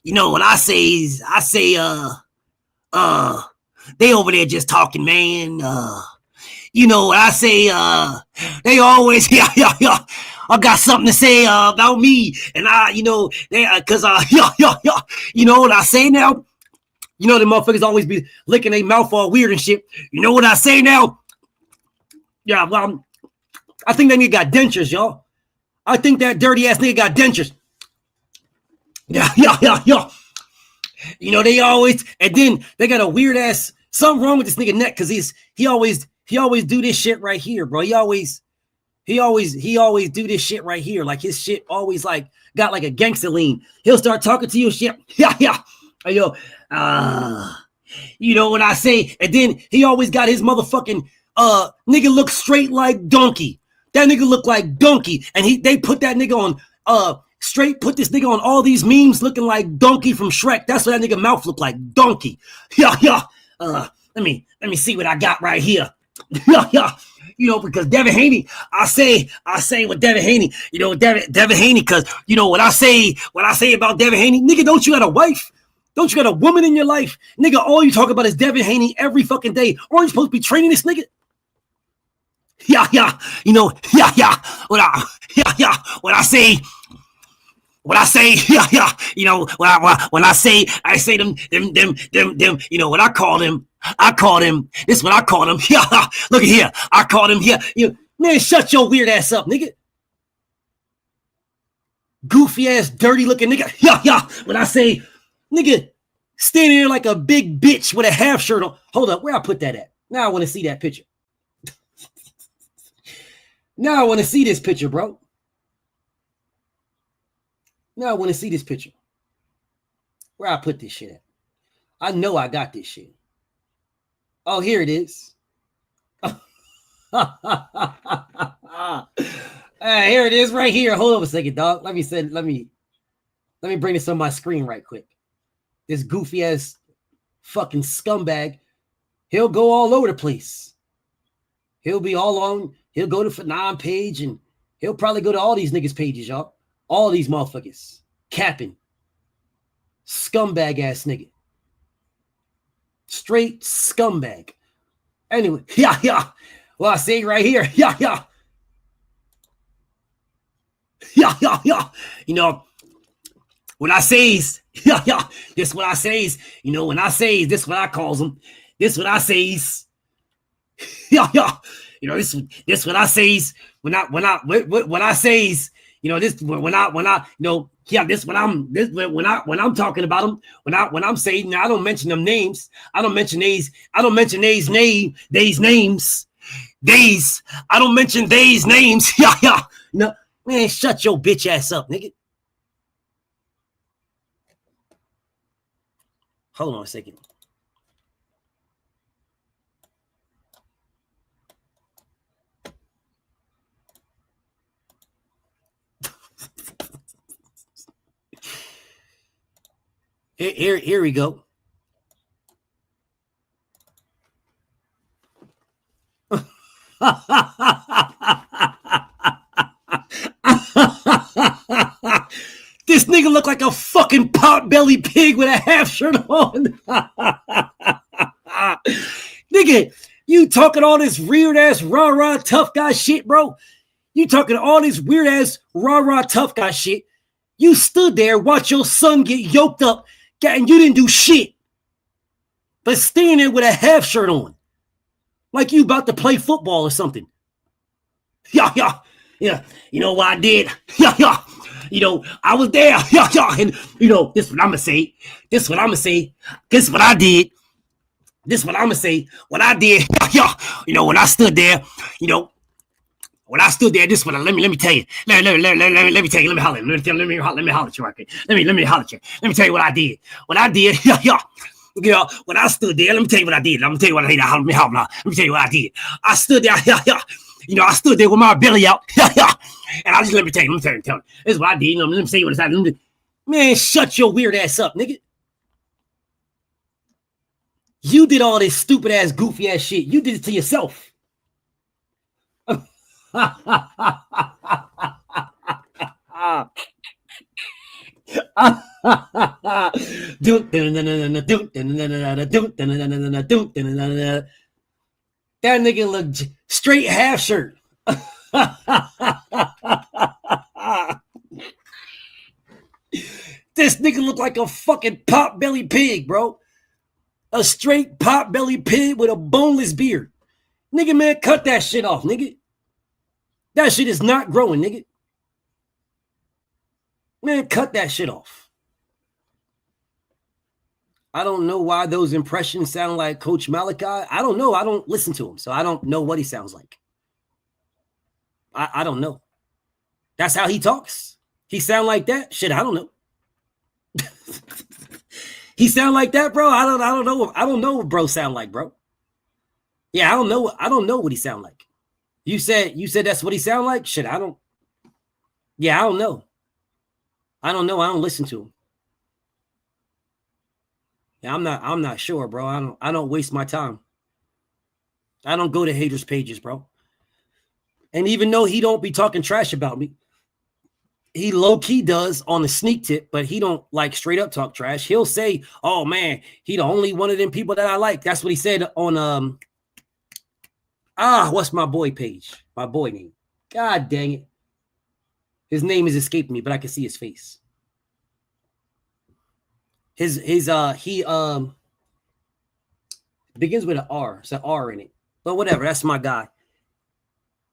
you know what I say is, they over there just talking, man. You know what I say, they always, I got something to say about me, and you know, cause you know what I say now? You know the motherfuckers always be licking their mouth all weird and shit. You know what I say now? Yeah, well, I think that nigga got dentures, y'all. I think that dirty ass nigga got dentures. Yeah. You know, they always, and then they got a weird ass, something wrong with this nigga neck, cause he always do this shit right here, bro. He always do this shit right here. Like his shit always like got like a gangster lean. He'll start talking to you shit. Yeah. Yo, you know what I say? And then he always got his motherfucking nigga look straight like donkey. That nigga look like donkey. And they put that nigga on put this nigga on all these memes looking like Donkey from Shrek. That's what that nigga mouth look like. Donkey. Yeah. Let me see what I got right here. Yeah. You know, because Devin Haney, I say with Devin Haney, you know, Devin Haney, because you know what I say about Devin Haney, nigga, don't you got a wife? Don't you got a woman in your life? Nigga, all you talk about is Devin Haney every fucking day. Aren't you supposed to be training this nigga? Yeah. You know, yeah. What I say, yeah. You know, when I say them, you know what I call them. This is what I call them. Yeah, look at here. I call them here. You man, shut your weird ass up, nigga. Goofy ass, dirty looking nigga. Yeah. When I say, nigga, standing there like a big bitch with a half shirt on. Hold up, where I put that at? Now I want to see that picture. Now I want to see this picture, bro. Now I want to see this picture. Where I put this shit at? I know I got this shit. Oh, here it is. Here it is right here. Hold on a second, dog. Let me bring this on my screen right quick. This goofy ass fucking scumbag. He'll go all over the place. He'll be all on. He'll go to Phenom page and he'll probably go to all these niggas' pages, y'all. All these motherfuckers. Capping. Scumbag ass nigga. Straight scumbag. Anyway, yeah. Well, I say right here. Yeah. You know, what I say is, yeah. This what I say is, you know, when I say is, this what I calls them. This what I say is, yeah. You know, this what I say is, when I say is, you know, this when I you know, yeah, when I'm talking about them, when I'm saying, I don't mention them names. I don't mention names. I don't mention names. Yeah. No, man, shut your bitch ass up, nigga. Hold on a second. Here we go. This nigga look like a fucking pot-belly pig with a half shirt on. Nigga, you talking all this weird-ass rah-rah tough guy shit, bro? You talking all this weird-ass rah-rah tough guy shit. You stood there, watch your son get yoked up, and you didn't do shit. But standing there with a half shirt on. Like you about to play football or something. Yeah. You know what I did? Yeah. You know, I was there. Yeah. And, you know, this is what I'm going to say. This is what I did. This is what I'm going to say. What I did. Yeah. You know, when I stood there, you know, this one, let me tell you. Let me tell you. Let me holler. Let me holler at you right quick. Let me holler at you. Let me tell you what I did. Yeah. You know, when I stood there, let me tell you what I did. Let me tell you what I did. Let me tell you what I did. I stood there. Yeah. You know, I stood there with my belly out. Yeah. And I just let me tell you. This is what I did. You know, let me tell you what I did. Man, shut your weird ass up, nigga. You did all this stupid ass, goofy ass shit. You did it to yourself. That nigga looked straight half shirt. This nigga looked like a fucking pot belly pig, bro. A straight pot belly pig with a boneless beard. Nigga, man, cut that shit off, nigga. That shit is not growing, nigga. Man, cut that shit off. I don't know why those impressions sound like Coach Malachi. I don't know. I don't listen to him, so I don't know what he sounds like. I don't know. That's how he talks. He sound like that? Shit, I don't know. He sound like that, bro? I don't know. I don't know what bro sound like, bro. Yeah, I don't know. I don't know what he sound like. You said that's what he sound like? Shit, I don't. Yeah, I don't know. I don't know. I don't listen to him. Yeah, I'm not sure, bro. I don't waste my time. I don't go to haters' pages, bro. And even though he don't be talking trash about me, he low-key does on the sneak tip, but he don't like straight up talk trash. He'll say, oh man, he the only one of them people that I like. That's what he said on what's my boy page? My boy name. God dang it. His name is escaping me, but I can see his face. He begins with an R. It's an R in it. But whatever, that's my guy.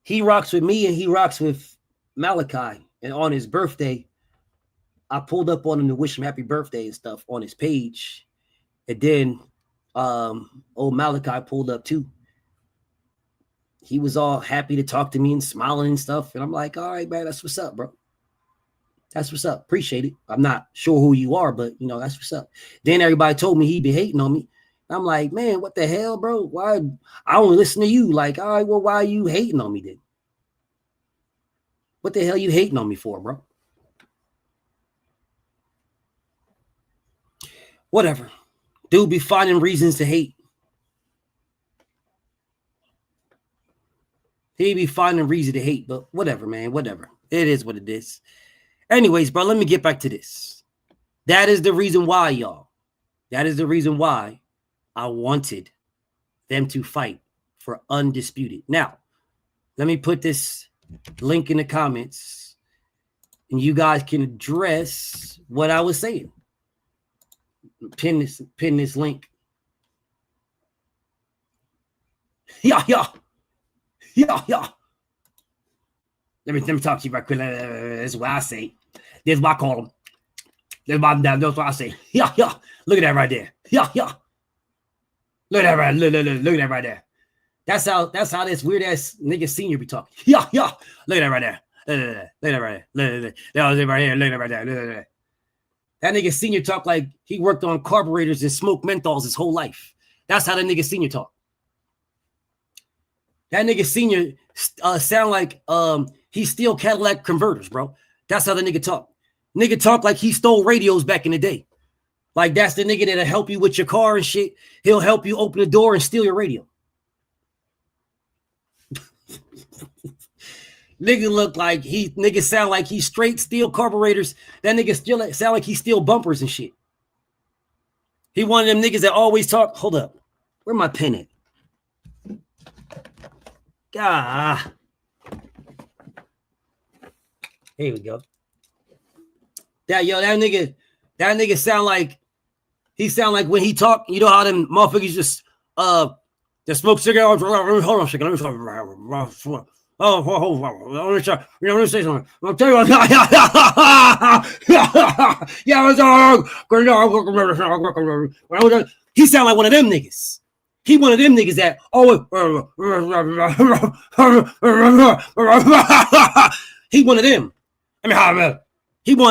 He rocks with me and he rocks with Malachi. And on his birthday, I pulled up on him to wish him happy birthday and stuff on his page. And then old Malachi pulled up too. He was all happy to talk to me and smiling and stuff. And I'm like, all right, man, that's what's up, bro. That's what's up. Appreciate it. I'm not sure who you are, but, you know, that's what's up. Then everybody told me he'd be hating on me. I'm like, man, what the hell, bro? Why? I only listen to you. Like, all right, well, why are you hating on me then? What the hell you hating on me for, bro? Whatever. Dude be finding reasons to hate. He be finding reason to hate, but whatever, man, whatever. It is what it is. Anyways, bro, let me get back to this. That is the reason why, y'all. That is the reason why I wanted them to fight for Undisputed. Now, let me put this link in the comments, and you guys can address what I was saying. Pin this link. Yeah. Let me talk to you right quick. This is what I say. This is what I call them. That's what I say. Yeah. Look at that right there. Yeah. Look at that right. Look at that right there. That's how this weird ass nigga senior be talking. Yeah. Look at that right there. Look at that right there. Look at that right here. Look at that right there. Look at that. That nigga senior talk like he worked on carburetors and smoked menthols his whole life. That's how that nigga senior talk. That nigga senior sound like he steal Cadillac converters, bro. That's how the nigga talk. Nigga talk like he stole radios back in the day. Like that's the nigga that'll help you with your car and shit. He'll help you open the door and steal your radio. Nigga look like nigga sound like he straight steal carburetors. That nigga still sound like he steal bumpers and shit. He one of them niggas that always talk. Hold up. Where my pen at? God. Here we go. That nigga sound like when he talk, you know how them motherfuckers just smoke cigarettes. Hold on a second. Let me talk. Let me say something. I'll tell you what. He sound like one of them niggas. He one of them niggas that he one of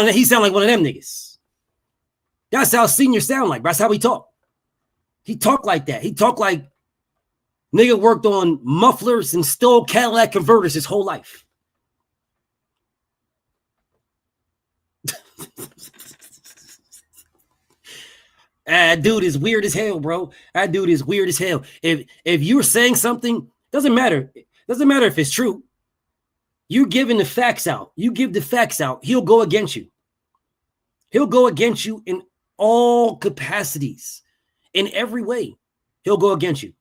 them. He sound like one of them niggas. That's how senior sound like. That's how he talk. He talk like that. He talk like nigga worked on mufflers and stole Cadillac converters his whole life. That dude is weird as hell, bro. That dude is weird as hell. If you're saying something, doesn't matter. Doesn't matter if it's true. You're giving the facts out. You give the facts out, he'll go against you. He'll go against you in all capacities, in every way. He'll go against you.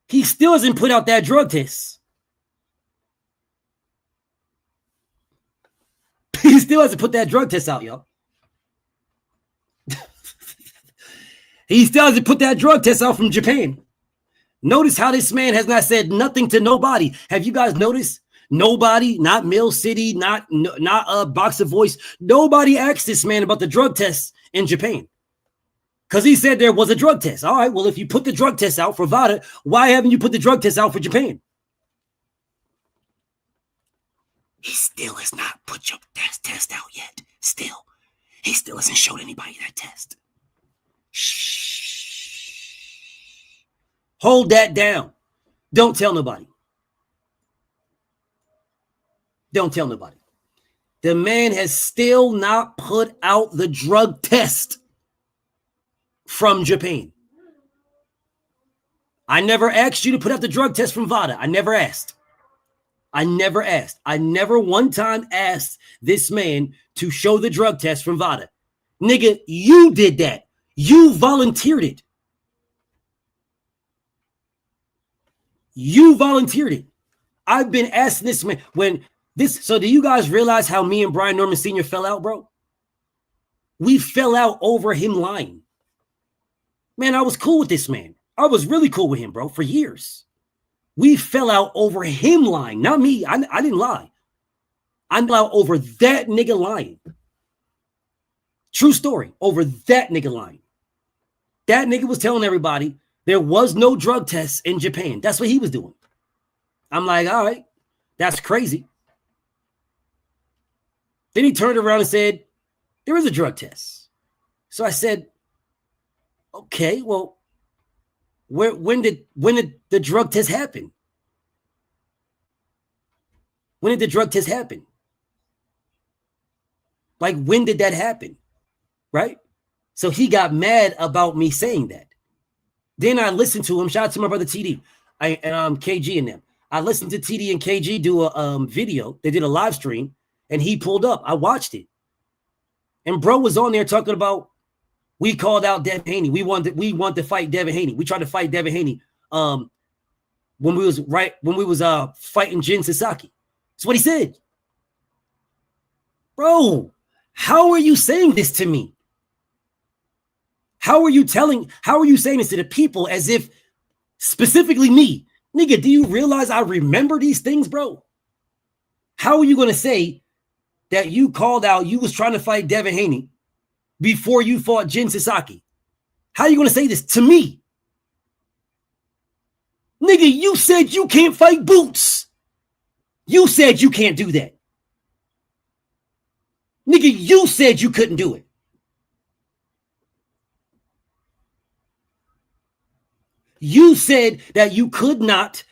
He still hasn't put out that drug test. He still hasn't put that drug test out, y'all. He still hasn't put that drug test out from Japan. Notice how this man has not said nothing to nobody. Have you guys noticed? Nobody, not Mill City, not Boxer Voice. Nobody asked this man about the drug test in Japan. Because he said there was a drug test. All right, well, if you put the drug test out for VADA, why haven't you put the drug test out for Japan? He still has not put your test out yet. Still. He still hasn't showed anybody that test. Shh. Hold that down. Don't tell nobody. Don't tell nobody. The man has still not put out the drug test from Japan. I never asked you to put out the drug test from VADA. I never asked. I never one time asked this man to show the drug test from VADA. Nigga, you did that. You volunteered it. You volunteered it. I've been asking this man so do you guys realize how me and Brian Norman Sr. fell out, bro? We fell out over him lying. Man, I was cool with this man. I was really cool with him, bro, for years. We fell out over him lying, not me. I didn't lie. I fell out over that nigga lying. True story, over that nigga lying. That nigga was telling everybody there was no drug tests in Japan. That's what he was doing. I'm like, all right, that's crazy. Then he turned around and said, there is a drug test. So I said, okay, well, when did the drug test happen? When did the drug test happen? Like, when did that happen? Right? So he got mad about me saying that. Then I listened to him. Shout out to my brother TD and KG and them. I listened to TD and KG do a video. They did a live stream, and he pulled up. I watched it. And bro was on there talking about, we called out Devin Haney. We wanted to fight Devin Haney. We tried to fight Devin Haney when we was fighting Jin Sasaki. That's what he said. Bro, how are you saying this to me? How are you saying this to the people as if specifically me? Nigga, do you realize I remember these things, bro? How are you going to say that you called out, you was trying to fight Devin Haney before you fought Jin Sasaki? How are you going to say this to me? Nigga, you said you can't fight Boots. You said you can't do that. Nigga, you said you couldn't do it. You said that you could not.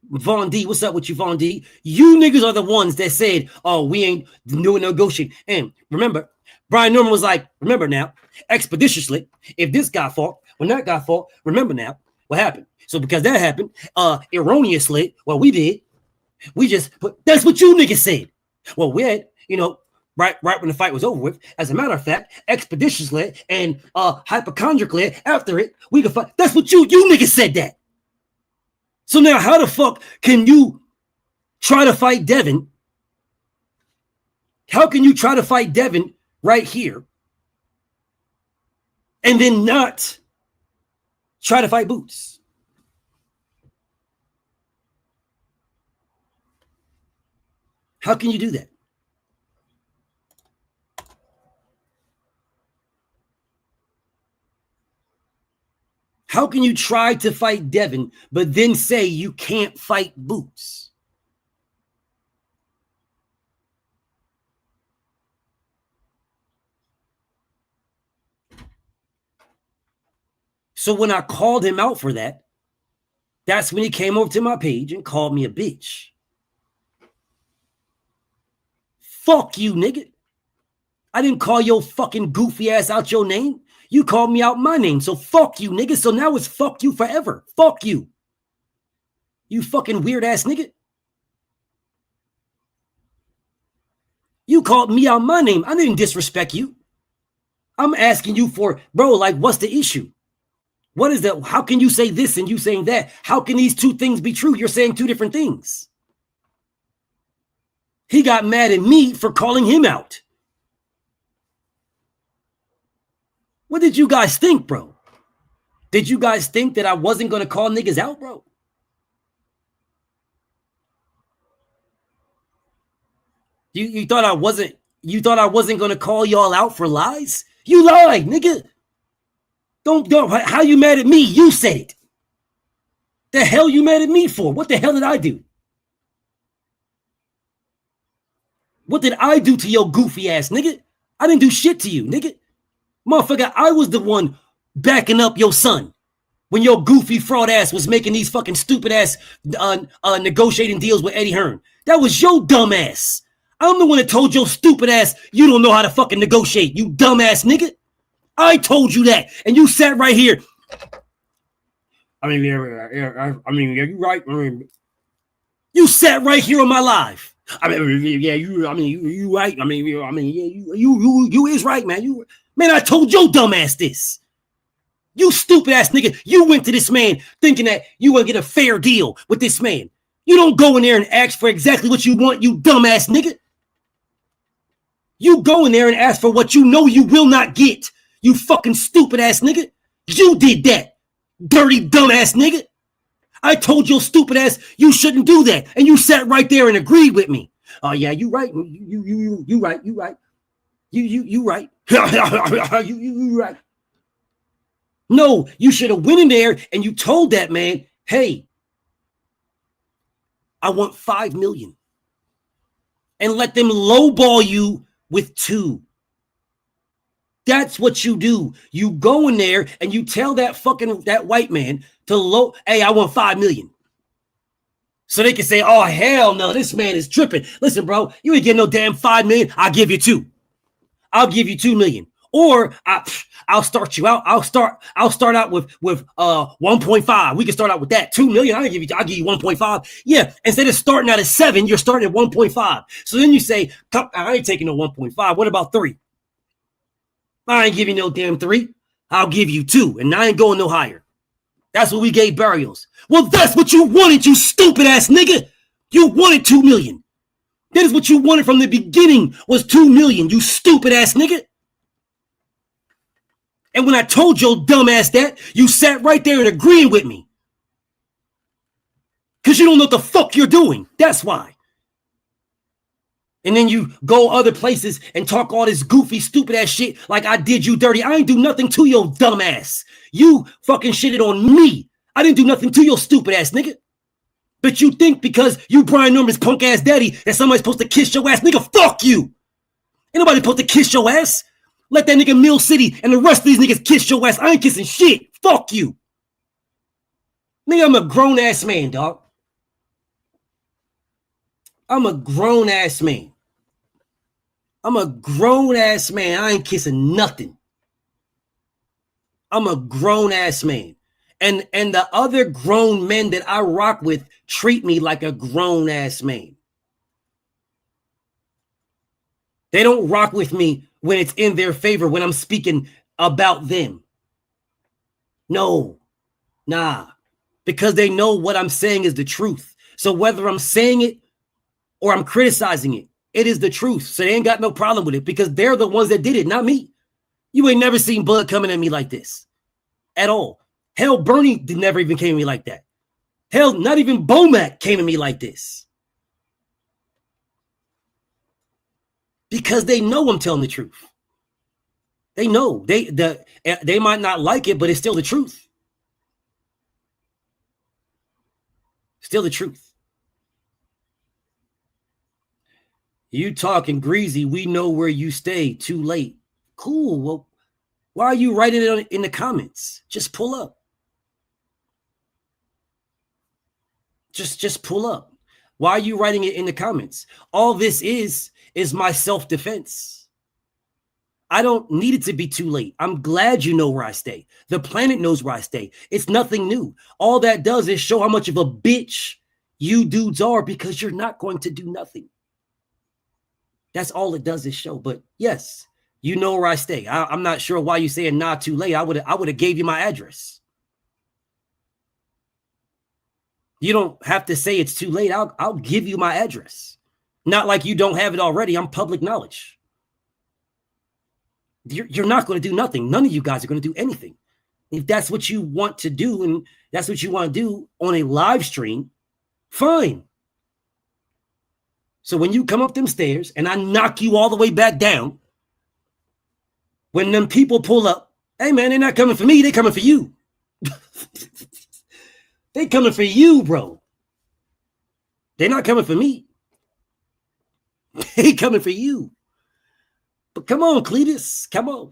Von D, what's up with you, Von D? You niggas are the ones that said, oh, we ain't doing negotiating. And remember, Brian Norman was like, remember now, expeditiously, if this guy fought, when that guy fought, remember now what happened. So because that happened, erroneously, well, we did. We just put, that's what you niggas said. Well, we had, right when the fight was over with, as a matter of fact, expeditiously and hypochondrically after it, we could fight. That's what you niggas said that. So now how the fuck can you try to fight Devin? How can you try to fight Devin right here and then not try to fight Boots? How can you do that? How can you try to fight Devin, but then say you can't fight Boots? So when I called him out for that, that's when he came over to my page and called me a bitch. Fuck you, nigga. I didn't call your fucking goofy ass out your name. You called me out my name, so fuck you, nigga. So now it's fuck you forever. Fuck you. You fucking weird ass nigga. You called me out my name. I didn't disrespect you. I'm asking you for, bro, like, what's the issue? What is that? How can you say this and you saying that? How can these two things be true? You're saying two different things. He got mad at me for calling him out. What did you guys think, bro? Did you guys think that I wasn't going to call niggas out, bro? You thought I wasn't going to call y'all out for lies? You lied, nigga. Don't, how you mad at me? You said it. The hell you mad at me for? What the hell did I do? What did I do to your goofy ass, nigga? I didn't do shit to you, nigga. Motherfucker, I was the one backing up your son when your goofy fraud ass was making these fucking stupid ass negotiating deals with Eddie Hearn. That was your dumb ass. I'm the one that told your stupid ass you don't know how to fucking negotiate, you dumb ass nigga. I told you that, and you sat right here. I mean, yeah, you're right. You sat right here on my live. I mean, yeah, you right. You is right, man. Man, I told your dumb ass this. You stupid ass nigga. You went to this man thinking that you want to get a fair deal with this man. You don't go in there and ask for exactly what you want, you dumb ass nigga. You go in there and ask for what you know you will not get. You fucking stupid ass nigga. You did that. Dirty dumb ass nigga. I told your stupid ass you shouldn't do that. And you sat right there and agreed with me. Oh yeah, you right. You right. You right. You right. You right. No, you should have went in there and you told that man, hey, I want 5 million. And let them lowball you with 2. That's what you do. You go in there and you tell that white man to hey, I want 5 million. So they can say, oh, hell no, this man is tripping. Listen, bro, you ain't getting no damn 5 million. I'll give you 2. I'll give you 2 million. Or I'll start you out. I'll start out with 1.5. We can start out with that. 2 million. I'll give you 1.5. Yeah. Instead of starting out at 7, you're starting at 1.5. So then you say, I ain't taking no 1.5. What about 3? I ain't giving no damn 3. I'll give you 2, and I ain't going no higher. That's what we gave burials. Well, that's what you wanted, you stupid ass nigga. You wanted 2 million. That is what you wanted from the beginning, was 2 million, you stupid ass nigga. And when I told your dumb ass that, you sat right there and agreeing with me. Because you don't know what the fuck you're doing. That's why. And then you go other places and talk all this goofy, stupid ass shit like I did you dirty. I ain't do nothing to your dumb ass. You fucking shitted on me. I didn't do nothing to your stupid ass, nigga. But you think because you Brian Norman's punk ass daddy that somebody's supposed to kiss your ass. Nigga, fuck you. Ain't nobody supposed to kiss your ass. Let that nigga Mill City and the rest of these niggas kiss your ass. I ain't kissing shit. Fuck you. Nigga, I'm a grown ass man, dog. I'm a grown ass man. I'm a grown ass man. I ain't kissing nothing. I'm a grown ass man. And the other grown men that I rock with treat me like a grown ass man. They don't rock with me when it's in their favor, when I'm speaking about them. No, nah, because they know what I'm saying is the truth. So whether I'm saying it or I'm criticizing it, it is the truth. So they ain't got no problem with it because they're the ones that did it, not me. You ain't never seen Bud coming at me like this at all. Hell, Bernie never even came at me like that. Hell, not even Bomac came at me like this. Because they know I'm telling the truth. They know. They might not like it, but it's still the truth. Still the truth. You talking greasy. We know where you stay. Too late. Cool. Well, why are you writing it in the comments? Just pull up. Just pull up. Why are you writing it in the comments? All this is my self-defense. I don't need it to be too late. I'm glad you know where I stay. The planet knows where I stay. It's nothing new. All that does is show how much of a bitch you dudes are because you're not going to do nothing. That's all it does is show. But yes, you know where I stay. I'm not sure why you saying not too late. I would have gave you my address. You don't have to say it's too late. I'll give you my address. Not like you don't have it already. I'm public knowledge. You're not going to do nothing. None of you guys are going to do anything. If that's what you want to do and that's what you want to do on a live stream, fine. So when you come up them stairs and I knock you all the way back down, when them people pull up, hey man, they're not coming for me. They're coming for you. They coming for you, bro. They're not coming for me. They coming for you. But come on, Cletus. Come on.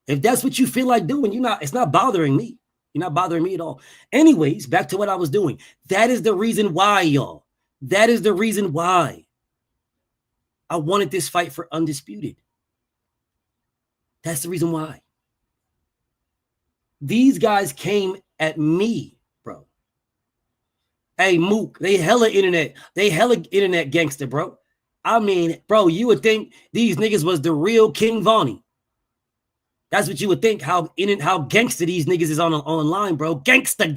If that's what you feel like doing, it's not bothering me. You're not bothering me at all. Anyways, back to what I was doing. That is the reason why, y'all. That is the reason why I wanted this fight for Undisputed. That's the reason why. These guys came at me, bro. Hey, Mook, they hella internet gangster, bro. I mean, bro, you would think these niggas was the real King Vonnie. That's what you would think, how gangster these niggas is online, bro. Gangster.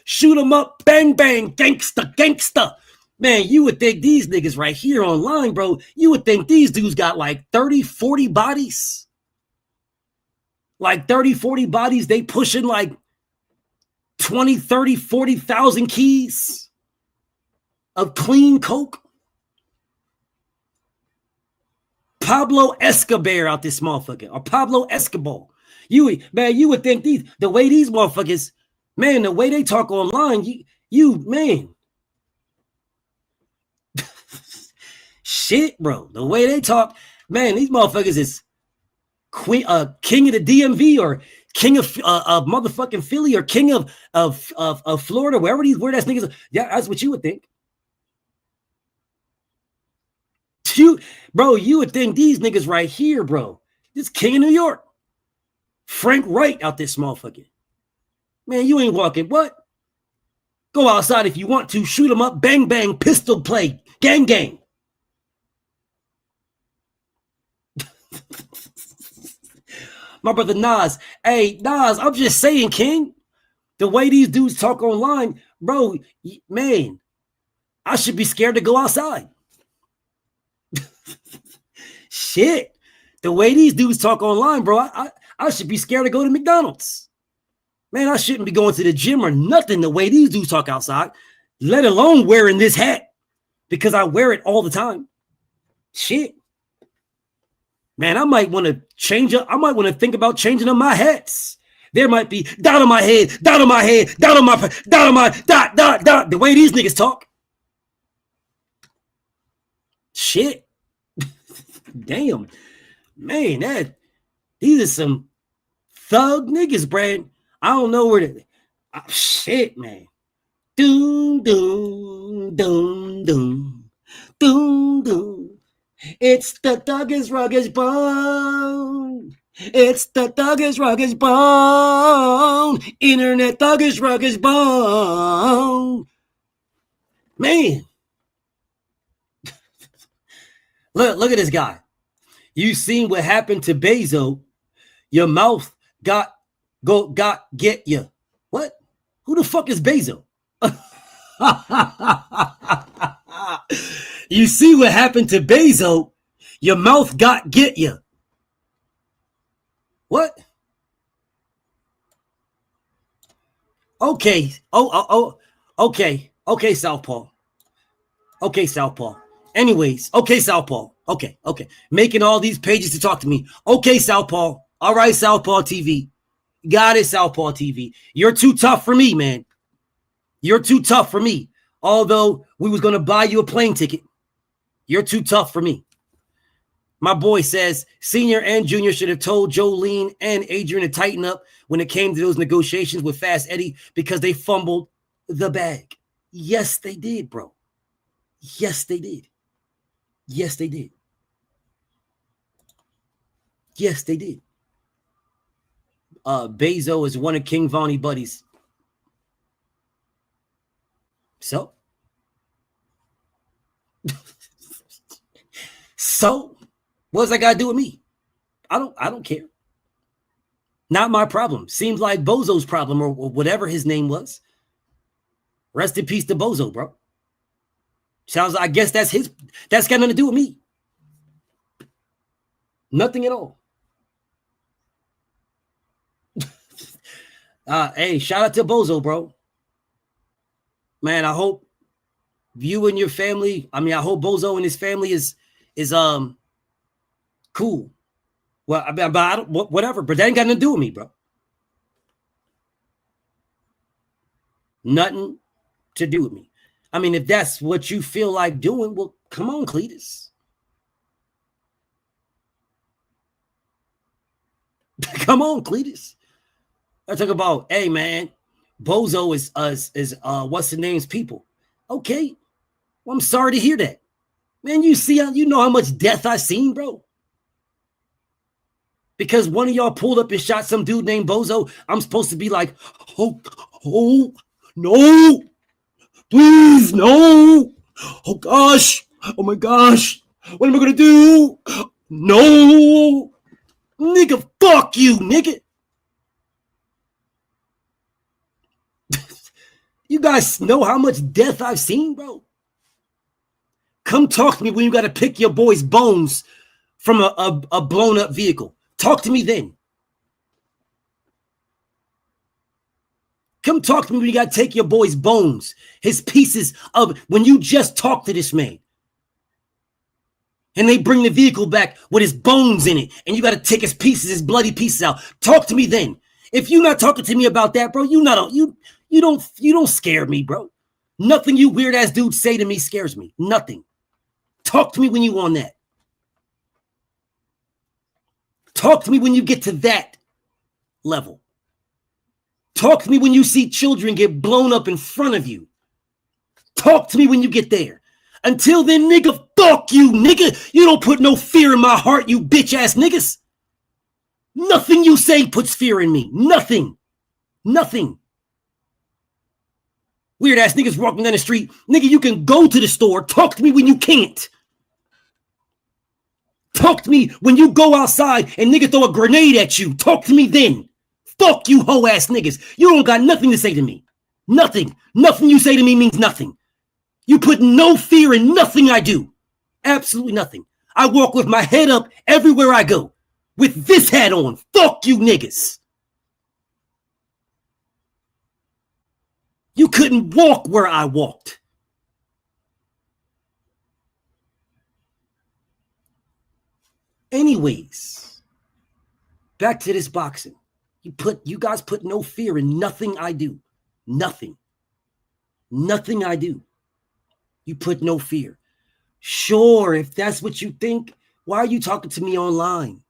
Shoot 'em up, bang, bang, gangster. Man, you would think these niggas right here online, bro, you would think these dudes got like 30, 40 bodies. Like 30, 40 bodies, they pushing like 20, 30, 40,000 keys of clean coke. Pablo Escobar out this motherfucker, or Pablo Escobar. You would think the way these motherfuckers, man, the way they talk online, man. Shit, bro. The way they talk, man, these motherfuckers is king of the DMV or king of motherfucking Philly or king of Florida, wherever these weird ass niggas are. Yeah, that's what you would think. You would think these niggas right here, bro. This king of New York. Frank Wright out this motherfucker. Man, you ain't walking. What? Go outside if you want to. Shoot them up. Bang, bang. Pistol play. Gang, gang. My brother Nas. Hey, Nas, I'm just saying, King. The way these dudes talk online, bro, man, I should be scared to go outside. Shit. The way these dudes talk online, bro, I should be scared to go to McDonald's. Man, I shouldn't be going to the gym or nothing the way these dudes talk outside, let alone wearing this hat because I wear it all the time. Shit. Man, I might want to change up. I might want to think about changing up my hats. There might be dot on my head, dot on my head, dot on my, dot. The way these niggas talk. Shit. Damn. Man, these are some thug niggas, Brad. I don't know where to. Shit, man. Doom, doom, doom, doom, doom, doom. It's the thuggish ruggish bone. It's the thuggish ruggish bone. Internet thuggish ruggish bone. Man. Look at this guy. You seen what happened to Bezo. Your mouth got get you. What? Who the fuck is Bezo? You see what happened to Bezo. Your mouth got get you. What? Okay. Okay. Okay, Southpaw. Okay, Southpaw. Anyways, okay, Southpaw. Okay. Making all these pages to talk to me. Okay, Southpaw. All right, Southpaw TV. Got it, Southpaw TV. You're too tough for me, man. You're too tough for me. Although we was going to buy you a plane ticket. You're too tough for me. My boy says Senior and Junior should have told Jolene and Adrian to tighten up when it came to those negotiations with Fast Eddie because they fumbled the bag. Yes, they did, bro. Yes, they did. Yes, they did. Yes, they did. Bezo is one of King Vonnie's buddies. So? So? What's that got to do with me? I don't care. Not my problem. Seems like Bozo's problem or whatever his name was. Rest in peace to Bozo, bro. Sounds like, I guess that's got nothing to do with me. Nothing at all. Hey, shout out to Bozo, bro. Man, I hope you and your family, I hope Bozo and his family is cool. Well, I don't, whatever, but that ain't got nothing to do with me, bro. Nothing to do with me. If that's what you feel like doing, well, come on, Cletus. Come on, Cletus. I talk about, hey, man, Bozo is what's the name's people. Okay. Well, I'm sorry to hear that. Man, you know how much death I've seen, bro. Because one of y'all pulled up and shot some dude named Bozo, I'm supposed to be like, oh, no, please, no. Oh, gosh. Oh, my gosh. What am I going to do? No. Nigga, fuck you, nigga. You guys know how much death I've seen, bro? Come talk to me when you got to pick your boy's bones from a blown up vehicle. Talk to me then. Come talk to me when you got to take your boy's bones, his pieces of, when you just talk to this man. And they bring the vehicle back with his bones in it. And you got to take his pieces, his bloody pieces out. Talk to me then. If you're not talking to me about that, bro, you don't scare me, bro. Nothing you weird ass dudes say to me scares me. Nothing. Talk to me when you on that. Talk to me when you get to that level. Talk to me when you see children get blown up in front of you. Talk to me when you get there. Until then, nigga, fuck you, nigga. You don't put no fear in my heart, you bitch ass niggas. Nothing you say puts fear in me. Nothing. Nothing. Weird ass niggas walking down the street. Nigga, you can go to the store. Talk to me when you can't. Talk to me when you go outside and nigga throw a grenade at you. Talk to me then. Fuck you hoe ass niggas. You don't got nothing to say to me. Nothing. Nothing you say to me means nothing. You put no fear in nothing I do. Absolutely nothing. I walk with my head up everywhere I go. With this hat on. Fuck you niggas. You couldn't walk where I walked. Anyways, back to this boxing. You guys put no fear in nothing I do. Nothing. Nothing I do. You put no fear. Sure, if that's what you think, why are you talking to me online?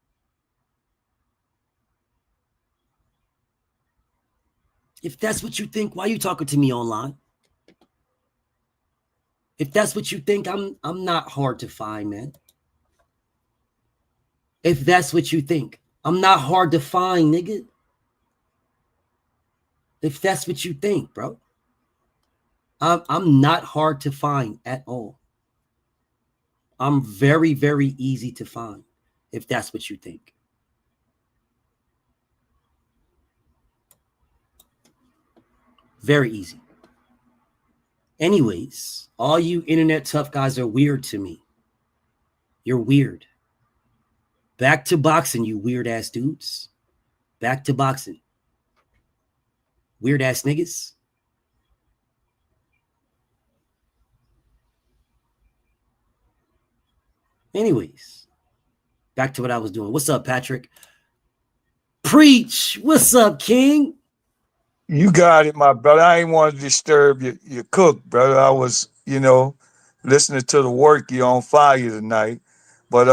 If that's what you think, why are you talking to me online? If that's what you think, I'm not hard to find, man. If that's what you think, I'm not hard to find, nigga. If that's what you think, bro. I'm not hard to find at all. I'm very, very easy to find, if that's what you think. Very easy. Anyways, all you internet tough guys are weird to me. You're weird. Back to boxing, you weird ass dudes. Back to boxing. Weird ass niggas. Anyways, back to what I was doing. What's up, Patrick? Preach. What's up, King? You got it, my brother. I ain't want to disturb your cook, brother. I was, listening to the work. You're on fire tonight. But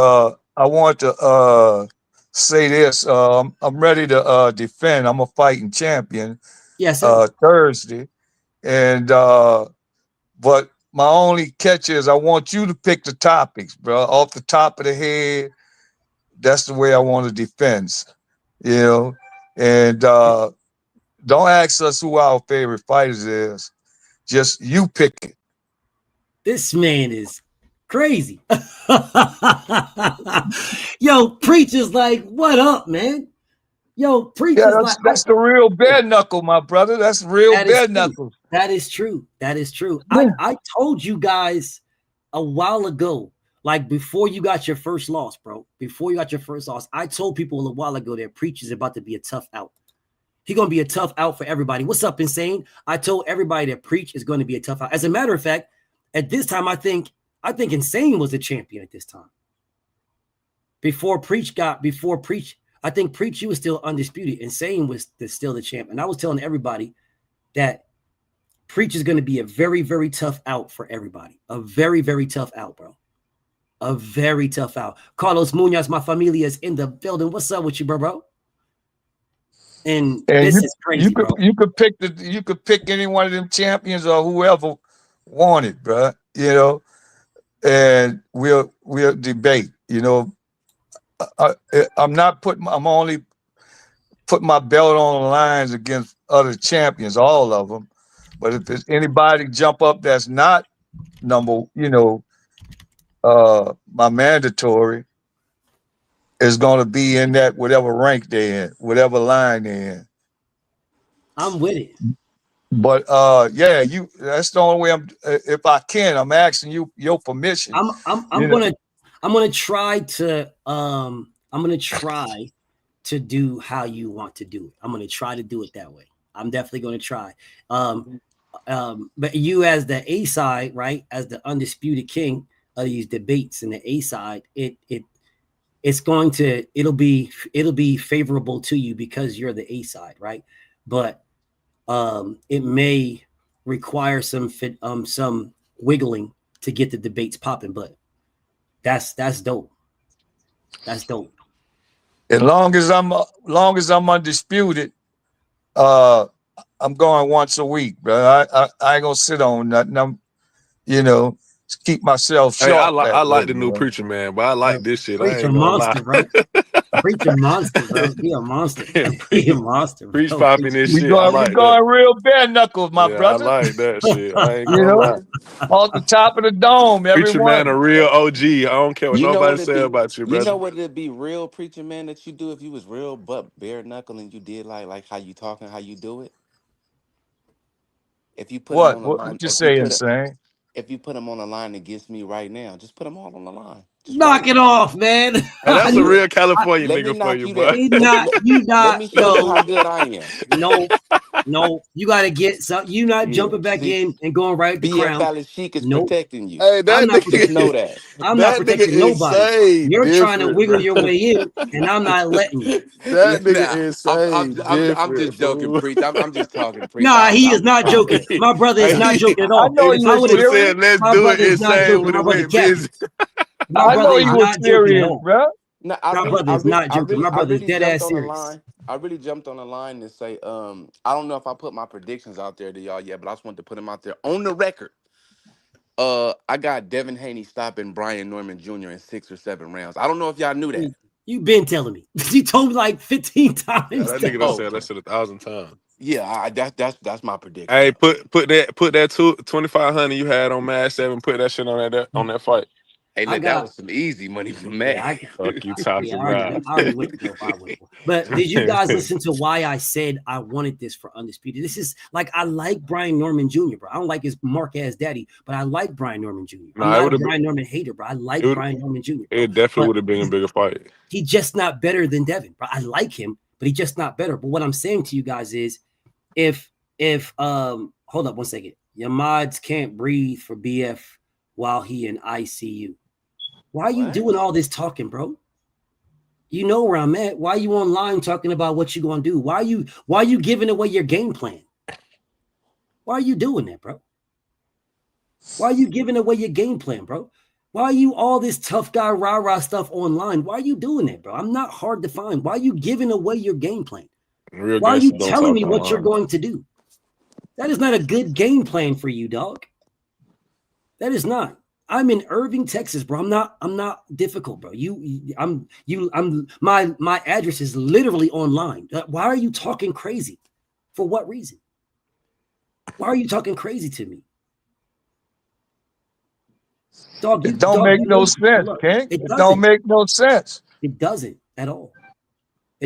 I want to say this. I'm ready to defend. I'm a fighting champion. Yes, Thursday. And but my only catch is I want you to pick the topics, bro, off the top of the head. that's the way I want to defend, you know. And don't ask us who our favorite fighters is. Just you pick it. This man is crazy. Yo, Preach is like, what up, man? Yo, Preach is like, that's the real bare knuckle, my brother. That's real bare knuckle. That is true. That is true. I told you guys a while ago, like before you got your first loss, bro. Before you got your first loss, I told people a while ago that Preach is about to be a tough out. He's going to be a tough out for everybody. What's up, Insane? I told everybody that Preach is going to be a tough out. As a matter of fact, at this time, I think Insane was the champion at this time. Before Preach, I think Preach, you was still undisputed. Insane was still the champ. And I was telling everybody that Preach is going to be a very, very tough out for everybody. A very, very tough out, bro. A very tough out. Carlos Munoz, my familia is in the building. What's up with you, bro? And this is crazy, bro. You could pick any one of them champions or whoever wanted, bro. You know, and we'll debate. You know, I'm only putting my belt on the lines against other champions, all of them. But if there's anybody jump up that's not my mandatory, is going to be in that whatever rank they're in, whatever line they're in. I'm with it. But that's the only way if I can, I'm asking you your permission. I'm gonna try to do how you want to do it. I'm gonna try to do it that way. I'm definitely gonna try. But you as the A side, right, as the undisputed king of these debates in the A side, it'll be favorable to you because you're the A side, right? But it may require some wiggling to get the debates popping, but that's dope. That's dope. As long as I'm undisputed, I'm going once a week, bro. I ain't gonna sit on nothing. I'm, keep myself sharp. Hey, I like the new Preacher, man, but I like this shit. Preacher monster, bro. Preacher monster, bro. Be a monster. Be a monster. Preach popping this shit. We're going real bare knuckles, my brother. I like that shit. I ain't gonna lie. Off the top of the dome, everyone. Preacher man, a real OG. I don't care what nobody say about you, brother. You know what it'd be real, Preacher man, that you do if you was real but bare knuckle and you did like how you talking, how you do it. If you put them on the line, what you saying, Insane? If you put them on the line against me right now, just put them all on the line. Just knock it off, man. Hey, that's a real California nigga for you, bro. Let me show you how good I am. No, you gotta get some. You not jumping back in and going right at the crown. BF Sheik is protecting you. Hey, I'm not protecting that. I'm not protecting nobody. You're trying to wiggle your way in, and I'm not letting you. That nigga is I'm just joking, Preach. I'm just talking, Preach. Nah, he is not joking. My brother is not joking at all. I know he was saying, let's do it insane when it went busy. I know he was serious, bro. No, my brother is not joking. My brother is dead ass serious. I really jumped on the line and say, I don't know if I put my predictions out there to y'all yet, but I just wanted to put them out there on the record. I got Devin Haney stopping Brian Norman Jr. in 6 or 7 rounds. I don't know if y'all knew that. You've been telling me. You told me like 15 times. Yeah, that nigga done said that shit 1,000 times. Yeah, that's my prediction. Hey, put that 2,500 you had on Mad 7. Put that shit on that fight. Hey, look, that was some easy money for me. Fuck you talking about. But did you guys listen to why I said I wanted this for Undisputed? This is like, I like Brian Norman Jr., bro. I don't like his mark ass daddy, but I like Brian Norman Jr. I'm not a Brian Norman hater, bro. I like Brian Norman Jr. It definitely would have been a bigger fight. He's just not better than Devin, bro. I like him, but he's just not better. But what I'm saying to you guys is, if hold up one second. Your mods can't breathe for BF while he in ICU. Why are you doing all this talking, bro? You know where I'm at. Why are you online talking about what you're going to do? Why are you giving away your game plan? Why are you doing that, bro? Why are you giving away your game plan, bro? Why are you all this tough guy rah-rah stuff online? Why are you doing that, bro? I'm not hard to find. Why are you giving away your game plan? Why are you telling me what you're going to do? That is not a good game plan for you, dog. That is not. I'm in Irving, Texas, bro. I'm not difficult, bro. My address is literally online. Why are you talking crazy? For what reason? Why are you talking crazy to me? Dog, It don't make no sense, King. It don't make no sense. It doesn't at all.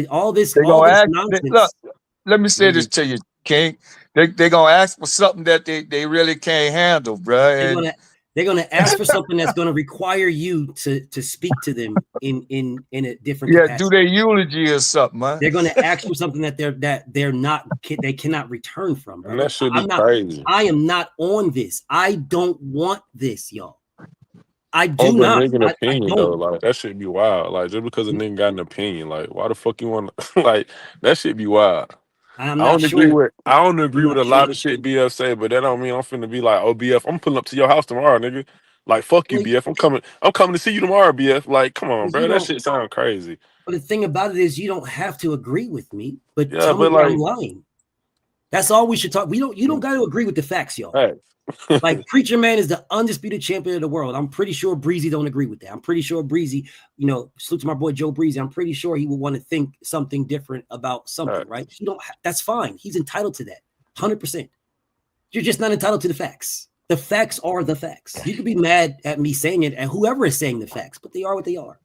All They this gonna ask. Look, nonsense. let me say this to you, King. They gonna ask for something that they really can't handle, bro. And They're gonna ask for something that's gonna require you to speak to them in a different capacity. do their eulogy or something, man. They're gonna ask for something that they cannot return from, bro. And that should be crazy. I am not on this. I don't want this, y'all. I do Over not. a nigga opinion though, don't. like that should be wild. Like just because a nigga got an opinion, like why the fuck you want to like that should be wild. I don't agree with a lot of shit BF say, but that don't mean I'm finna be like, oh BF, I'm pulling up to your house tomorrow, nigga. Like fuck you, BF. I'm coming to see you tomorrow, BF. Like, come on, bro. That shit sound crazy. But the thing about it is you don't have to agree with me, but Yeah, tell me but where like, I'm lying. That's all we should talk. You don't got to agree with the facts, y'all. Right. Like Preacher Man is the undisputed champion of the world. I'm pretty sure Breezy don't agree with that. I'm pretty sure Breezy, salute to my boy Joe Breezy. I'm pretty sure he would want to think something different about something, right? He don't. That's fine. He's entitled to that, 100%. You're just not entitled to the facts. The facts are the facts. You could be mad at me saying it and whoever is saying the facts, but they are what they are.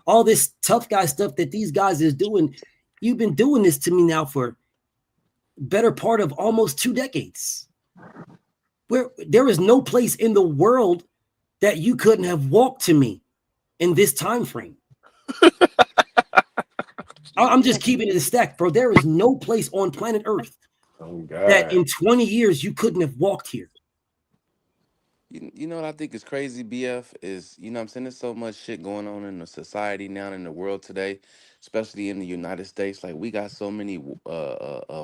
All this tough guy stuff that these guys is doing, you've been doing this to me now for better part of almost 2 decades. Where there is no place in the world that you couldn't have walked to me in this time frame. I'm just keeping it a stack, bro. There is no place on planet Earth that in 20 years you couldn't have walked here. You know what I think is crazy, BF, is, I'm saying there's so much shit going on in the society now, in the world today, especially in the United States. Like, we got so many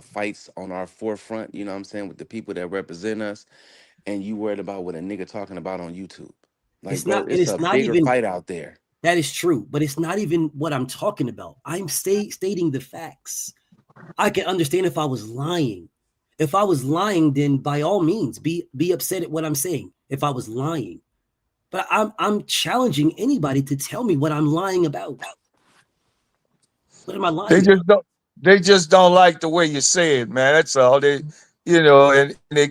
fights on our forefront, you know what I'm saying, with the people that represent us, and you worried about what a nigga talking about on YouTube. Like, it's a bigger fight out there. That is true, but it's not even what I'm talking about. I'm stating the facts. I can understand if I was lying. If I was lying, then by all means, be upset at what I'm saying. If I was lying, but I'm challenging anybody to tell me what I'm lying about. What am I lying about? They just don't like the way you say it, man. That's all. They can't handle it. They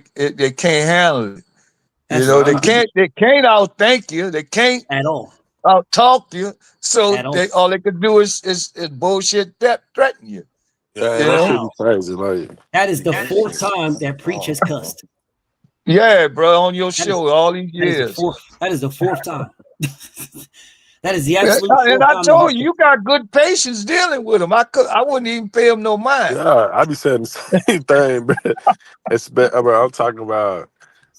can't outthank you. They can't at all out talk you. So all they can do is bullshit that threaten you. Yeah, that should be crazy. Like that is the 4th time that Preach has cussed. Yeah, bro, on your show all these years. That is the 4th time. That is the absolute 4th and I told you got good patience dealing with him. I wouldn't even pay him no mind. Yeah, I be saying the same thing, bro. Bro, I'm talking about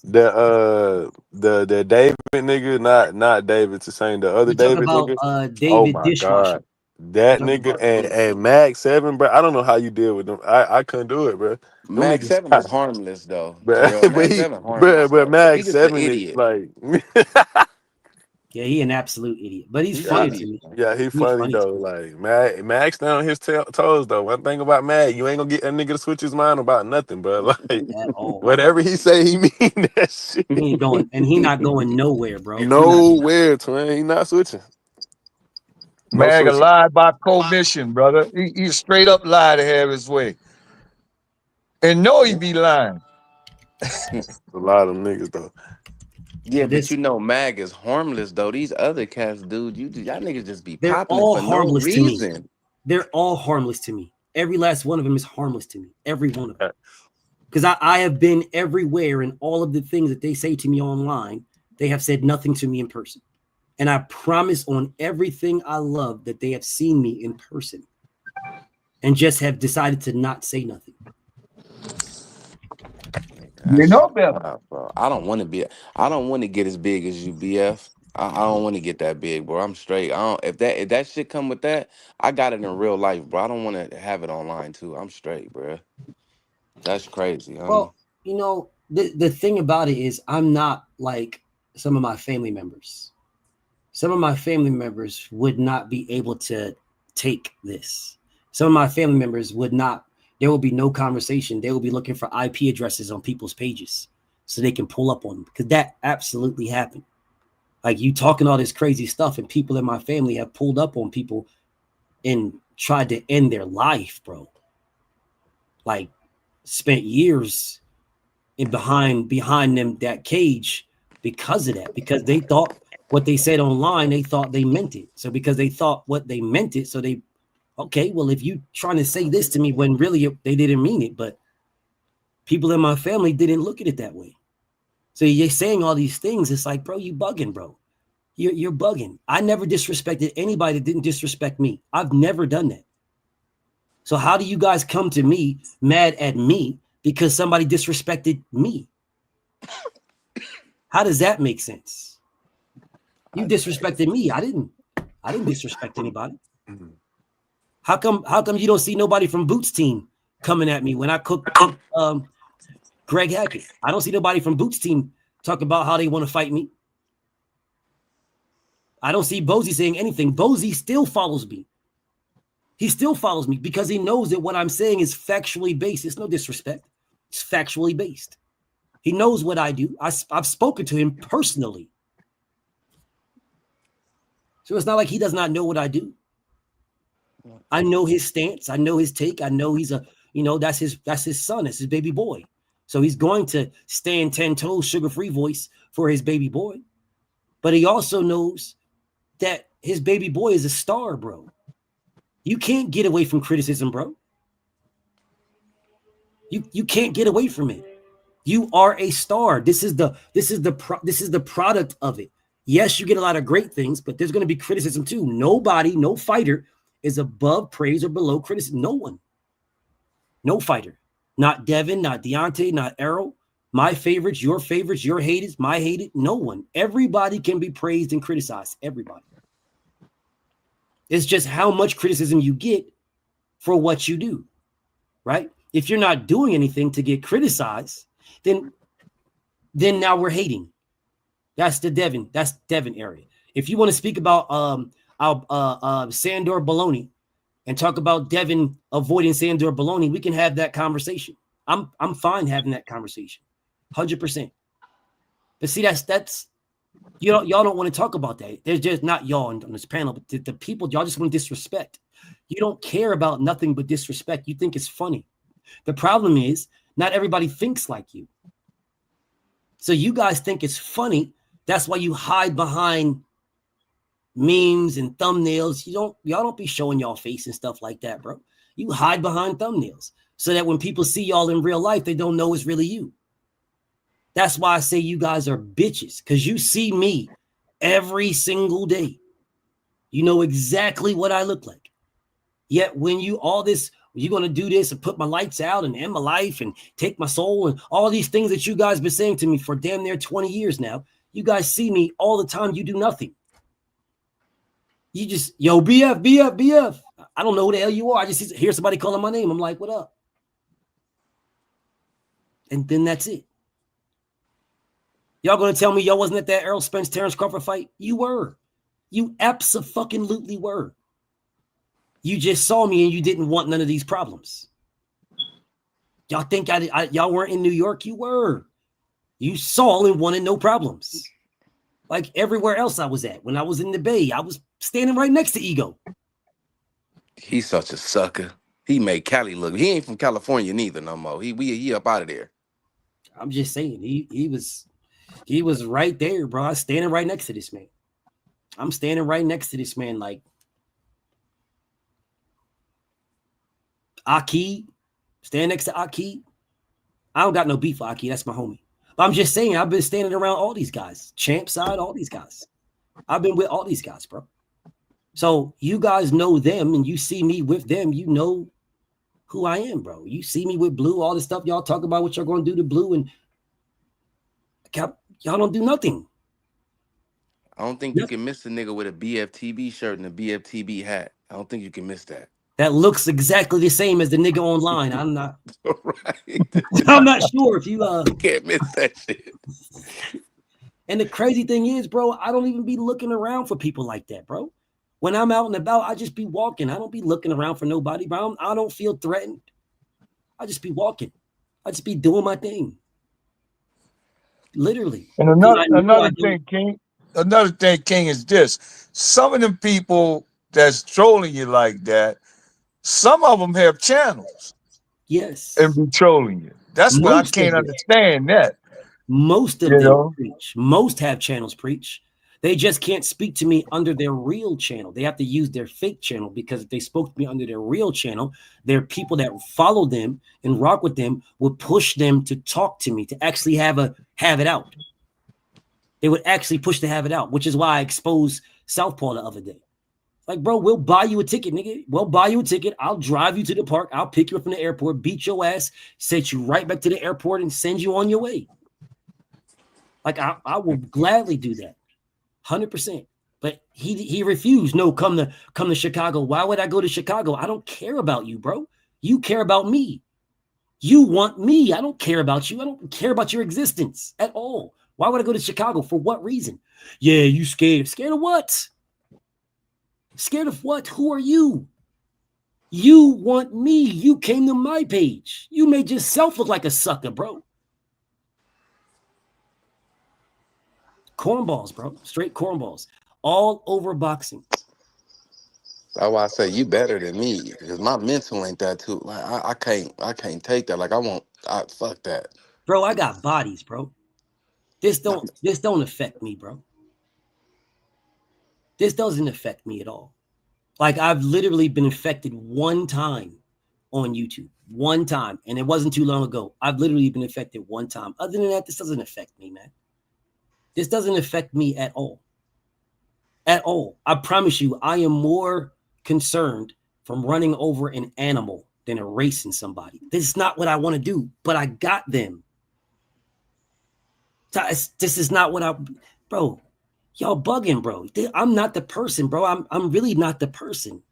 the David nigga, not David to saying the other David nigga. David oh my Dishwasher. God. That nigga and Mag 7, bro. I don't know how you deal with them. I couldn't do it, bro. Mag 7 is harmless though. But Mag 7 idiot. Is like yeah, he an absolute idiot. But he's funny to me. Yeah, he's funny though. Like Mag's down on his toes though. One thing about Mag, you ain't gonna get that nigga to switch his mind about nothing, bro. Like whatever he say, he mean that shit. He not going nowhere, bro. Nowhere, twin. He not switching. Mag a lie by commission, brother. He straight up lie to have his way. And he be lying. A lot of them niggas though. Yeah, but Mag is harmless though. These other cats, dude, y'all niggas just be popping for no reason. They're all harmless to me. Every last one of them is harmless to me. Every one of them. Because I have been everywhere, and all of the things that they say to me online, they have said nothing to me in person. And I promise on everything I love that they have seen me in person and just have decided to not say nothing. You know better. Bro. I don't want to get as big as you, BF. I don't want to get that big, bro. I'm straight. If that shit come with that, I got it in real life, bro. I don't want to have it online too. I'm straight, bro. That's crazy. Well, the thing about it is I'm not like some of my family members. Some of my family members would not be able to take this. Some of my family members would not. There will be no conversation. They will be looking for IP addresses on people's pages so they can pull up on them, because that absolutely happened. Like, you talking all this crazy stuff, and people in my family have pulled up on people and tried to end their life, bro. Like, spent years behind them that cage because of that, because they thought what they said online, they thought they meant it. So because they thought what they meant it, so they, okay, well, if you trying to say this to me when really they didn't mean it, but people in my family didn't look at it that way. So you're saying all these things. It's like, bro, you bugging, bro. You're bugging. I never disrespected anybody that didn't disrespect me. I've never done that. So how do you guys come to me mad at me because somebody disrespected me? How does that make sense? You disrespected me. I didn't disrespect anybody. How come you don't see nobody from Boots team coming at me when I cook Greg Hackett? I don't see nobody from Boots team talk about how they want to fight me. I don't see Bozy saying anything. Bozy still follows me. He still follows me because he knows that what I'm saying is factually based. It's no disrespect. It's factually based. He knows what I do. I've spoken to him personally. So it's not like he does not know what I do. I know his stance. I know his take. I know he's that's his son. That's his baby boy. So he's going to stand 10 toes, sugar-free voice for his baby boy. But he also knows that his baby boy is a star, bro. You can't get away from criticism, bro. You can't get away from it. You are a star. This is the product of it. Yes, you get a lot of great things, but there's going to be criticism too. Nobody, no fighter is above praise or below criticism. No one. No fighter. Not Devin, not Deontay, not Errol. My favorites, your haters, my hated. No one. Everybody can be praised and criticized. Everybody. It's just how much criticism you get for what you do, right? If you're not doing anything to get criticized, then now we're hating. That's Devin area. If you want to speak about Sandor Baloney and talk about Devin avoiding Sandor Baloney, we can have that conversation. I'm fine having that conversation, 100%. But see, that's y'all don't want to talk about that. There's just not y'all on this panel, but the people, y'all just want to disrespect. You don't care about nothing but disrespect. You think it's funny. The problem is not everybody thinks like you. So you guys think it's funny. That's why you hide behind memes and thumbnails. Y'all don't be showing y'all face and stuff like that, bro. You hide behind thumbnails so that when people see y'all in real life, they don't know it's really you. That's why I say you guys are bitches, because you see me every single day. You know exactly what I look like. Yet when you're going to do this and put my lights out and end my life and take my soul and all these things that you guys been saying to me for damn near 20 years now, you guys see me all the time. You do nothing. You just, yo, BF. I don't know who the hell you are. I just hear somebody calling my name. I'm like, what up? And then that's it. Y'all going to tell me y'all wasn't at that Errol Spence Terrence Crawford fight? You were. You abso-fucking-lutely were. You just saw me and you didn't want none of these problems. Y'all think y'all weren't in New York? You were. You saw and wanted no problems. Like everywhere else I was at. When I was in the Bay, I was standing right next to Ego. He's such a sucker. He made Cali look. He ain't from California neither no more. He up out of there. I'm just saying he was right there, bro. I was standing right next to this man. I'm standing right next to this man, like Aki. Stand next to Aki. I don't got no beef for Aki. That's my homie. But I'm just saying, I've been standing around all these guys. Champ side, all these guys. I've been with all these guys, bro. So you guys know them and you see me with them. You know who I am, bro. You see me with Blue, all the stuff y'all talk about, what you're going to do to Blue, and y'all don't do nothing. I don't think you can miss a nigga with a BFTB shirt and a BFTB hat. I don't think you can miss that. That looks exactly the same as the nigga online. I'm not right. I'm not sure if you can't miss that shit. And the crazy thing is, bro, I don't even be looking around for people like that, bro. When I'm out and about, I just be walking. I don't be looking around for nobody, bro. I don't feel threatened. I just be walking. I just be doing my thing. Literally. And another thing, King, another thing, King, is this. Some of them people that's trolling you like that, some of them have channels. Yes. And be trolling you. That's what I can't understand that. Most of them preach. Most have channels preach. They just can't speak to me under their real channel. They have to use their fake channel, because if they spoke to me under their real channel, their people that follow them and rock with them would push them to talk to me, to actually have it out. They would actually push to have it out, which is why I exposed Southpaw the other day. Like, bro, we'll buy you a ticket, nigga. We'll buy you a ticket. I'll drive you to the park. I'll pick you up from the airport, beat your ass, send you right back to the airport, and send you on your way. Like, I will gladly do that. 100%. But he refused. No, come to Chicago. Why would I go to Chicago? I don't care about you, bro. You care about me. You want me. I don't care about you. I don't care about your existence at all. Why would I go to Chicago? For what reason? Yeah, you scared. Scared of what? Scared of what? Who are you? You want me. You came to my page. You made yourself look like a sucker, bro. Cornballs, bro. Straight cornballs. All over boxing. That's why I say you better than me, because my mental ain't that too. Like I can't take that. Like fuck that. Bro, I got bodies, bro. This don't affect me, bro. This doesn't affect me at all. Like, I've literally been affected one time on YouTube. One time. And it wasn't too long ago. I've literally been affected one time. Other than that, this doesn't affect me, man. This doesn't affect me at all. At all. I promise you, I am more concerned from running over an animal than erasing somebody. This is not what I want to do, but I got them. This is not what bro, y'all bugging, bro. I'm not the person, bro. I'm really not the person.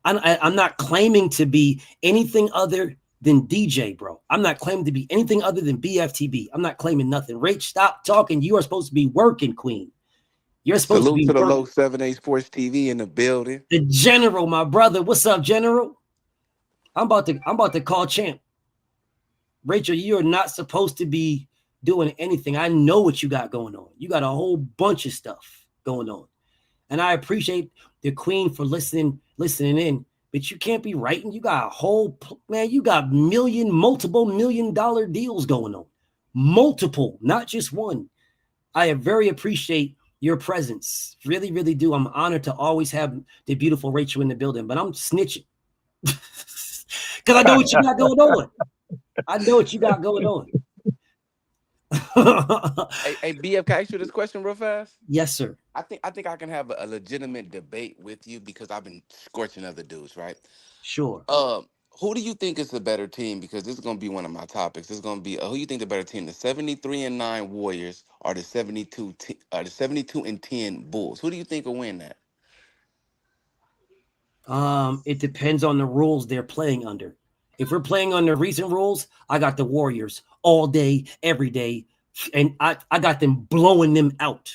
I'm not claiming to be anything other than DJ, bro. I'm not claiming to be anything other than BFTB. I'm not claiming nothing. Rach, stop talking. You are supposed to be working, Queen. You're supposed to be to the working. low 7A Sports TV in the building. The General, my brother. What's up, General? I'm about to call champ. Rachel, you are not supposed to be doing anything. I know what you got going on. You got a whole bunch of stuff going on. And I appreciate the Queen for listening in, but you can't be writing. You got a whole, man, you got multiple $1 million deals going on. Multiple, not just one. I very appreciate your presence. Really, really do. I'm honored to always have the beautiful Rachel in the building, but I'm snitching. Because I know what you got going on. I know what you got going on. Hey, BF, can I ask you this question real fast? Yes, sir. I think I can have a legitimate debate with you, because I've been scorching other dudes, right? Sure. Who do you think is the better team? Because this is going to be one of my topics. This is going to be who you think the better team: the 73-9 Warriors or the 72-10 Bulls? Who do you think will win that? It depends on the rules they're playing under. If we're playing under recent rules, I got the Warriors all day, every day, and I got them blowing them out.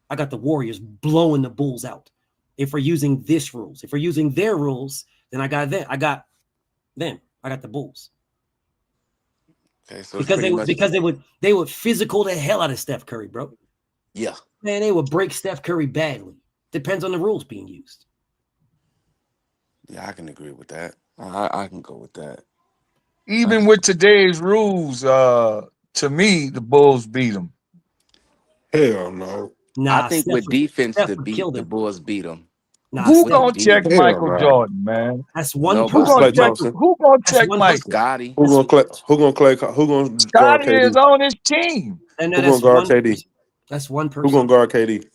I got the Warriors blowing the Bulls out. If we're using this rules, if we're using their rules, then I got them. I got the Bulls. Okay, so because they would physical the hell out of Steph Curry, bro. Yeah, man, they would break Steph Curry badly. Depends on the rules being used. Yeah, I can agree with that. I can go with that. Even with today's rules, to me, the Bulls beat them. Hell no. Nah, I think with defense, the Bulls beat them. Nah, who gonna check Michael Jordan, man? That's one person. Who gonna check Michael? Scotty. Who gonna Scotty is on his team. And who gonna guard KD? That's one person. Who gonna guard KD?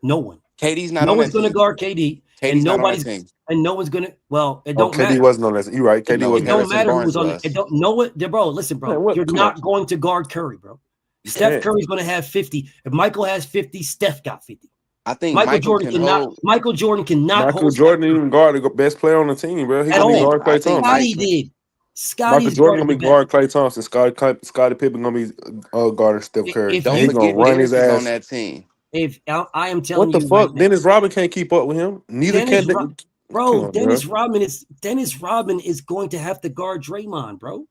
No one. KD's not. No one's gonna guard KD. KD's not on that team. And no one's gonna. Well, it don't matter. KD wasn't on that. You're right. KD wasn't. It don't matter who's on it. It don't know it, bro. Listen, bro. You're not going to guard Curry, bro. Steph Curry's going to have 50. If Michael has 50, Steph got 50. I think Michael Jordan cannot. Michael Jordan cannot. Michael Jordan didn't even guard the best player on the team, bro. He gonna guard Klay Thompson. Scotty did. Michael Jordan gonna be guard Klay Thompson. Scottie Pippen gonna be guarding Steph Curry. Don't He's forget gonna run Dennis his ass on that team. If I am telling you, what the fuck? Right, Dennis Rodman can't keep up with him. Neither can bro. Dennis Rodman is going to have to guard Draymond, bro.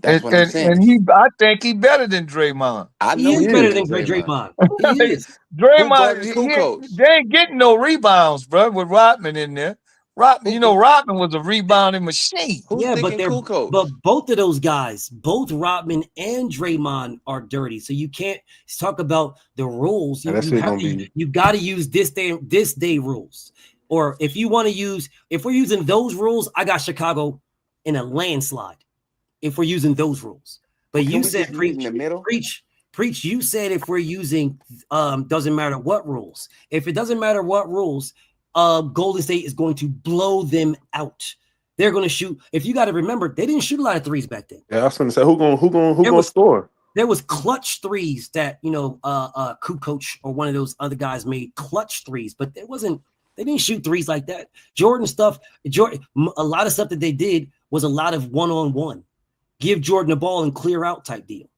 That's what I'm saying. I think he better than Draymond. I He know is he better better than than Draymond. Draymond. He is. Who Draymond, guarded Kukoc? they ain't getting no rebounds, bro, with Rodman in there. Rodman was a rebounding machine. Who's Yeah, but thinking Kukoc? both of those guys, both Rodman and Draymond, are dirty. So you can't talk about the rules. You got to use this day rules. Or if we're using those rules, I got Chicago in a landslide. If we're using those rules, but you said preach. You said if we're using doesn't matter what rules. If it doesn't matter what rules, Golden State is going to blow them out. They're going to shoot. If you got to remember, they didn't shoot a lot of threes back then. Yeah, I was going to say who going to score? There was clutch threes that Kukoc or one of those other guys made clutch threes, but they didn't shoot threes like that. Jordan stuff. A lot of stuff that they did was a lot of one-on-one. Give Jordan the ball and clear out type deal.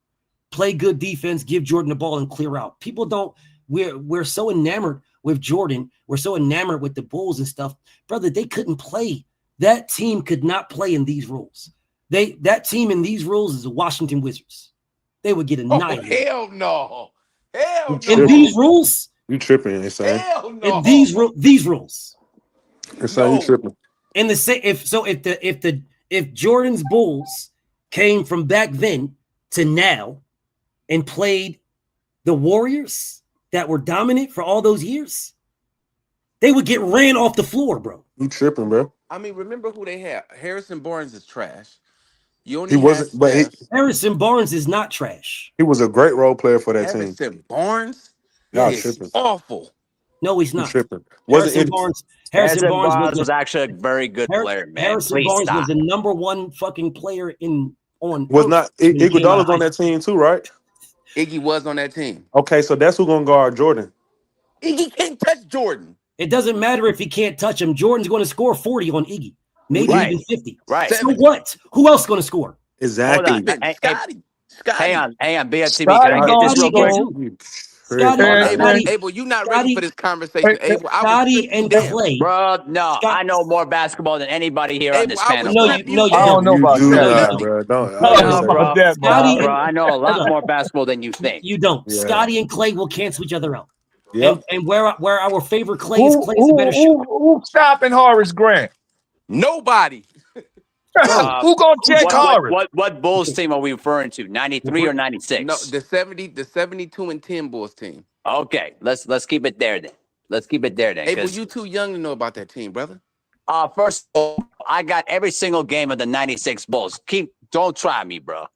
Play good defense, give Jordan the ball and clear out. People don't, we're so enamored with Jordan. We're so enamored with the Bulls and stuff. Brother, they couldn't play. That team could not play in these rules. That team in these rules is the Washington Wizards. They would get annihilated. Hell no. Hell no. In these rules? You tripping, insane. Hell no. In these rules. Insane, you tripping. In the same if Jordan's Bulls came from back then to now and played the Warriors that were dominant for all those years, they would get ran off the floor, bro. You tripping, bro. I mean, remember who they had. Harrison Barnes is trash. Harrison Barnes is not trash. He was a great role player for that team. Harrison Barnes is awful. No, he's not. Tripping. Harrison Barnes was actually a very good player, man. Harrison Barnes was the number one fucking player was not Iguodala's on that team too, right? Iggy was on that team. Okay, so that's who's gonna guard Jordan. Iggy can't touch Jordan. It doesn't matter if he can't touch him. Jordan's going to score 40 on Iggy, maybe even 50. Right. So what? Who else is going to score? Exactly. Scotty. Hang on, BFTB. Can I get this real quick? Abel, you're not ready for this conversation. Abel, Scotty and Clay. Bro, no, I know more basketball than anybody here on this panel. No, you don't. I don't know about that, bro. Bro, I know a lot more basketball than you think. You don't. Yeah. Scotty and Clay will cancel each other out. Yep. And where our favorite Clay is, Clay's a better shooter. Who's stopping Horace Grant? Nobody. Who gonna check Horace? What Bulls team are we referring to? 93 or 96? No, the 72 and 10 Bulls team. Okay, let's keep it there then. Abel, you too young to know about that team, brother. First of all, I got every single game of the 96 Bulls. Don't try me, bro.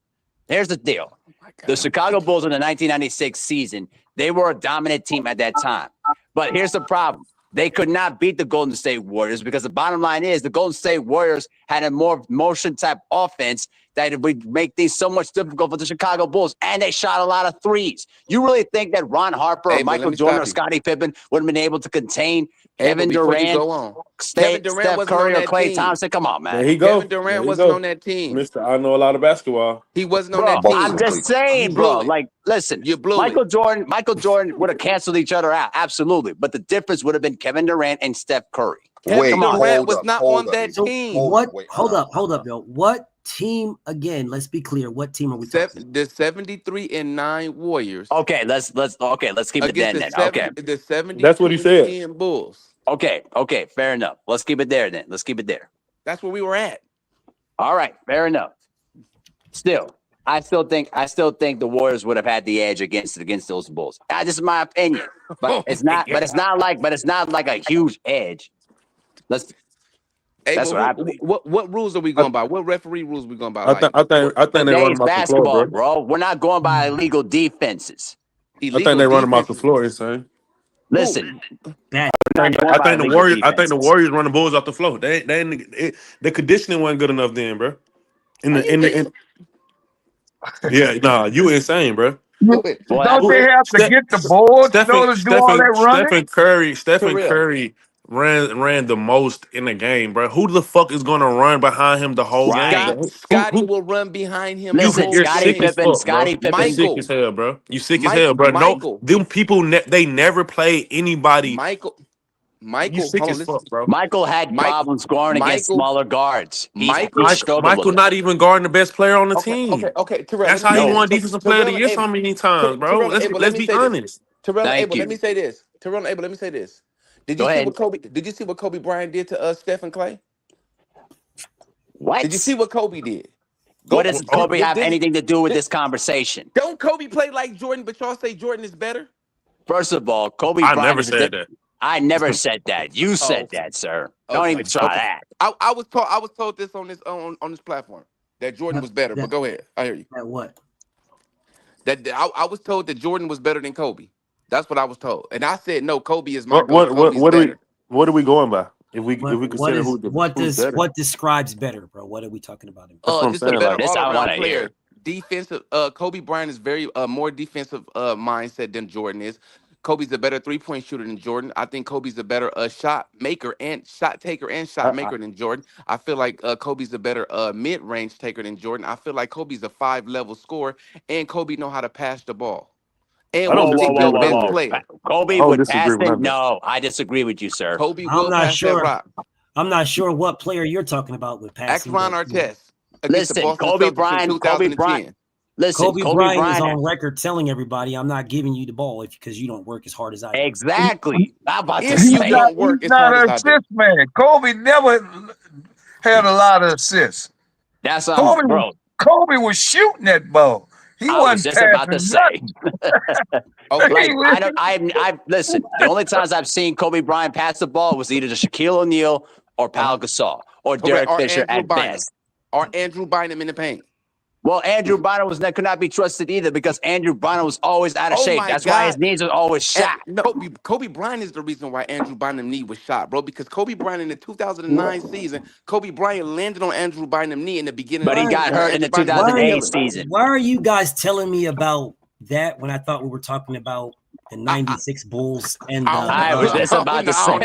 Here's the deal. The Chicago Bulls in the 1996 season, they were a dominant team at that time. But here's the problem. They could not beat the Golden State Warriors because the bottom line is the Golden State Warriors had a more motion type offense that would make things so much difficult for the Chicago Bulls, and they shot a lot of threes. You really think that Ron Harper or Michael Jordan or Scottie Pippen would have been able to contain Kevin Durant, Steph Curry, or Klay Thompson? Come on, man. There he go. Kevin Durant wasn't on that team. Mr. I know a lot of basketball. He wasn't on that team. I'm just saying, bro. Like, listen, Michael Jordan would have canceled each other out, absolutely. But the difference would have been Kevin Durant and Steph Curry. Kevin Durant was not on that team. Hold up, yo. What team again? Let's be clear. What team are we talking? The 73 and 9 Warriors. Okay, let's keep it then. Okay, the 72 That's what he said. and 10 Bulls. Okay, fair enough. Let's keep it there then. That's where we were at. All right, fair enough. Still, I still think the Warriors would have had the edge against those Bulls. That's just my opinion. But it's not. But it's not like a huge edge. That's what I believe. What rules are we going by? What referee rules are we going by? I think they run them off the floor, bro. We're not going by illegal defenses. I think they run them off the floor. Insane. Listen, I think the Warriors run the Bulls off the floor. The conditioning wasn't good enough then, bro. You insane, bro. Don't they have to get the board in order to do all that running? Stephen Curry ran the most in the game, bro. Who the fuck is gonna run behind him the whole game? Scotty will run behind him. Listen, Scottie Pippen. You sick as hell, bro. You sick as hell, bro. No, them people they never played anybody. Michael, You sick hold on, as listen. fuck, bro. Michael had problems scoring against smaller guards. Michael not even guarding the best player on the team. Okay, Terrell. That's let me how say he this. won Defensive Player of the Year Abel, so many times, bro. Terrell Abel, Let's be honest. Terrell Thank Abel, you. let me say this. Terrell Abel, let me say this. Did Go you see ahead. what Kobe? Did you see what Kobe Bryant did to Stephen Clay? What? Did you see what Kobe did? What does Kobe have anything to do with this conversation? Don't Kobe play like Jordan, but y'all say Jordan is better? First of all, Kobe I Bryant never is said that. I never said that. You said that, sir. Don't even try that. I was told this on this platform that Jordan was better. But go ahead, I hear you. At what? That I was told that Jordan was better than Kobe. That's what I was told, and I said no. Kobe is my What GOAT. Kobe's better. what are we going by? If we consider what better. describes better, bro? What are we talking about? That's what I'm Just saying, a better like, all-around player. Defensive. Kobe Bryant is very more defensive mindset than Jordan is. Kobe's a better three-point shooter than Jordan. I think Kobe's a better shot maker and shot taker and shot maker than Jordan. I feel like Kobe's a better mid-range taker than Jordan. I feel like Kobe's a 5-level scorer, and Kobe know how to pass the ball. And I don't will pick disagree your with best none of that. player. Kobe would pass it. No, I disagree with you, sir. Kobe will pass that rock. I'm not sure what player you're talking about with passing. Ask Ron Artest. Listen, Kobe Bryant. Listen, Kobe Bryant is on record telling everybody, "I'm not giving you the ball because you don't work as hard as I do." Exactly. I'm about to If say you don't work as hard as I do. Assist man. Kobe never had a lot of assists. That's Kobe, Kobe was shooting that ball. He wasn't just about to say. Okay. I listen. The only times I've seen Kobe Bryant pass the ball was either to Shaquille O'Neal or Pau Gasol or Derek Fisher at best. Or Andrew Bynum in the paint. Well, Andrew Bynum could not be trusted either because Andrew Bynum was always out of shape. That's why his knees are always shot. Kobe Bryant is the reason why Andrew Bynum's knee was shot, bro. Because Kobe Bryant in the 2009 season, Kobe Bryant landed on Andrew Bynum's knee in the beginning. But he got hurt in the 2008 season. Why are you guys telling me about that when I thought we were talking about the 96 Bulls and the I was just about to say.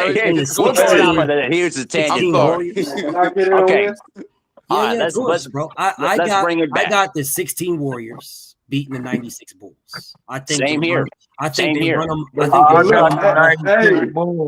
Here's the tangent. Okay. Let's bro. I got the 16 Warriors beating the 96 Bulls. I think same here. I think they run them.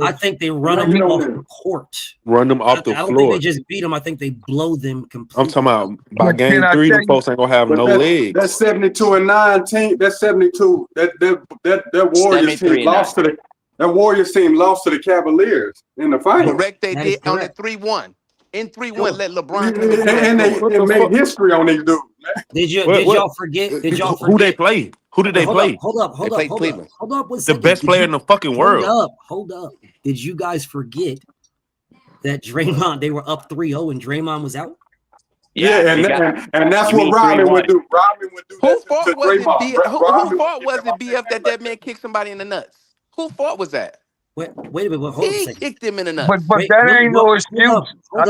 I think they run them off the court. Run them off the floor. I don't think they just beat them. I think they blow them completely. I'm talking about by game 3, the folks ain't gonna have no legs. That 72-9 team. That 72. That Warriors team lost to the. That Warriors team lost to the Cavaliers in the finals. Correct. They did on the 3-1. In 3-1, let LeBron. And they made history on these dudes. Did y'all forget? Who they play? Who did they play? Hold up. Hold up. The best player in the fucking world. Hold up. Did you guys forget that Draymond? They were up 3-0 and Draymond was out. Yeah, and that's what Robin would do. Robin would do. Whose fault was it? Whose fault was it? BF that man kicked somebody in the nuts. Whose fault was that? Wait a minute. Hold on a second. He kicked him in the nuts. But that ain't no excuse. Hold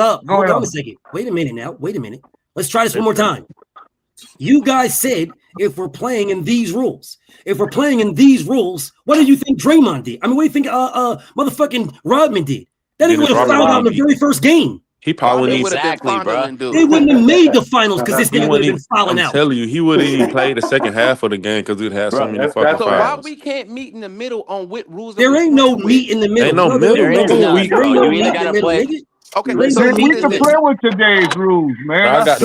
on a second. Wait a minute. Let's try this one more time. You guys said if we're playing in these rules, what do you think Draymond did? I mean, what do you think motherfucking Rodman did? That nigga would have fouled out in the very first game. He probably exactly, bro. They wouldn't have made the finals because this nigga would have been fouling out. I'm telling you, he wouldn't even play the second half of the game because we'd have so many fucking fouls. So why we can't meet in the middle on what rules? There ain't no meet in the middle. Ain't no middle. You either gotta play. Okay, we can play with today's rules, man. I got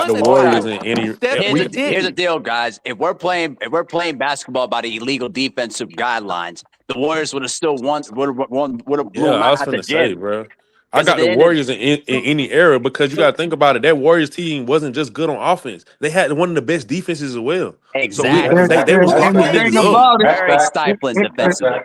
the Warriors in any. Here's the deal, guys. If we're playing basketball by the illegal defensive guidelines, the Warriors would have still won. Would have blown I was gonna say, bro. I got the Warriors in any era because you got to think about it. That Warriors team wasn't just good on offense; they had one of the best defenses as well. Exactly. So they was very stifling defensively.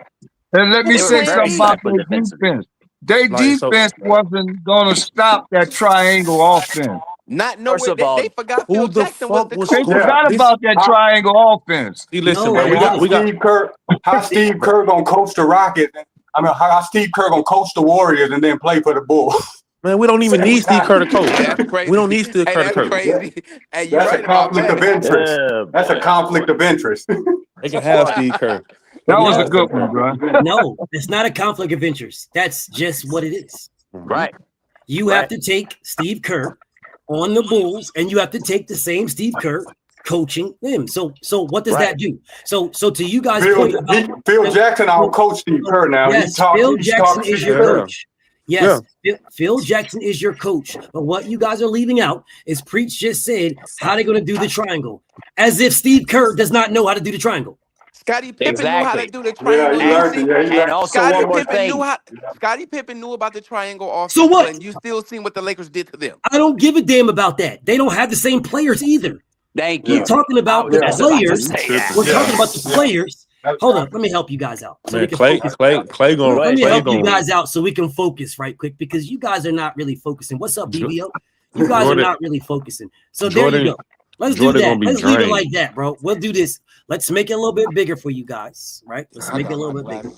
And let me say something about their defense. Their defense wasn't going to stop that triangle offense. First of all, they forgot Phil Jackson was the coach. They forgot about that triangle offense. Listen, man, we got Steve Kerr. How Steve Kerr gonna coach the Rockets? I mean, how Steve Kerr gonna coach the Warriors and then play for the Bulls? Man, we don't even need Steve Kerr to coach. That's crazy. We don't need Steve Kerr to coach. Crazy. Hey, that's a conflict of interest. That's a conflict of interest. They can have Steve Kerr. That was a good one, bro. No, it's not a conflict of interest. That's just what it is. Right. You have to take Steve Kerr on the Bulls, and you have to take the same Steve Kerr coaching him. So what does that do? So to you guys' Phil, point, Phil Jackson, our coach Steve Kerr now. Yes, Phil Jackson is your coach. Yes, Phil Jackson is your coach. But what you guys are leaving out is Preach just said how they're going to do the triangle, as if Steve Kerr does not know how to do the triangle. Scottie Pippen knew how to do the triangle. And also one more thing. Scottie Pippen knew about the triangle also. So what? And you still seen what the Lakers did to them. I don't give a damn about that. They don't have the same players either. Thank you. We're talking about the players. We're talking about the players. Hold on, let me help you guys out. So Man, Clay gonna let me help you gonna guys out so we can focus right quick because you guys are not really focusing. What's up, BBO? You guys are not really focusing. So there you go. Let's do that. Let's leave it like that, bro. We'll do this. Let's make it a little bit bigger for you guys, right? Let's make it a little bit bigger.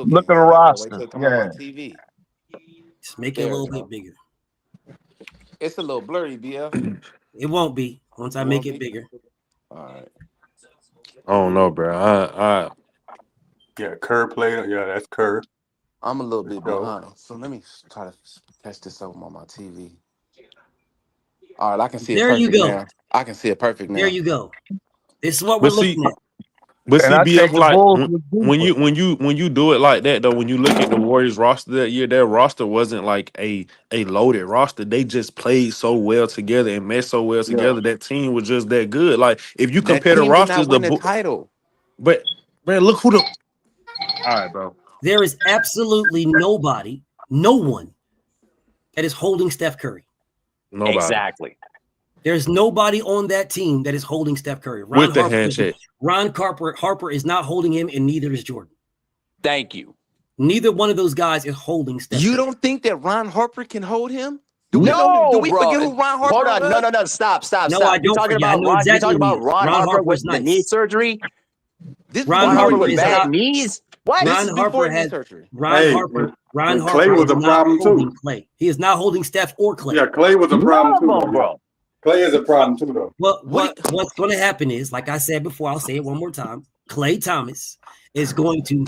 Look at the roster. Yeah. Let's make it a little bit bigger. It's a little blurry, BF. It won't be once I make it bigger. All right. I don't know, bro. Yeah, Kerr played. Yeah, that's Kerr. I'm a little bit behind. So let me try to catch this up on my TV. All right, I can see it There you perfect go. now. I can see it perfect now. There you go. This is what we're looking at. But see, And I BF, think the like Bulls when you do it like that though, when you look at the Warriors roster that year, their roster wasn't like a loaded roster. They just played so well together and meshed so well together. That team was just that good. Like if you compare the rosters, the title. But man, look who the. All right, bro. There is absolutely nobody, no one that is holding Steph Curry. Nobody. Exactly. There's nobody on that team that is holding Steph Curry. With the handshake. Ron Harper is not holding him, and neither is Jordan. Thank you. Neither one of those guys is holding Steph You Curry. don't think that Ron Harper can hold him? Do we forget who Ron Harper Hold on. was? No. Stop. No, I don't You're talking forget. I know about exactly you're talking who he about is. Ron Harper Harper's with the nice. knee surgery. Ron Harper with is bad not. knees. What? Ron This is Harper before knee has. surgery. Ron Harper Clay was is a not problem holding too. Clay. He is not holding Steph or Clay. Yeah, Clay was a problem too, bro. Clay is a problem too, though. What's going to happen is, like I said before, I'll say it one more time. Clay Thomas is going to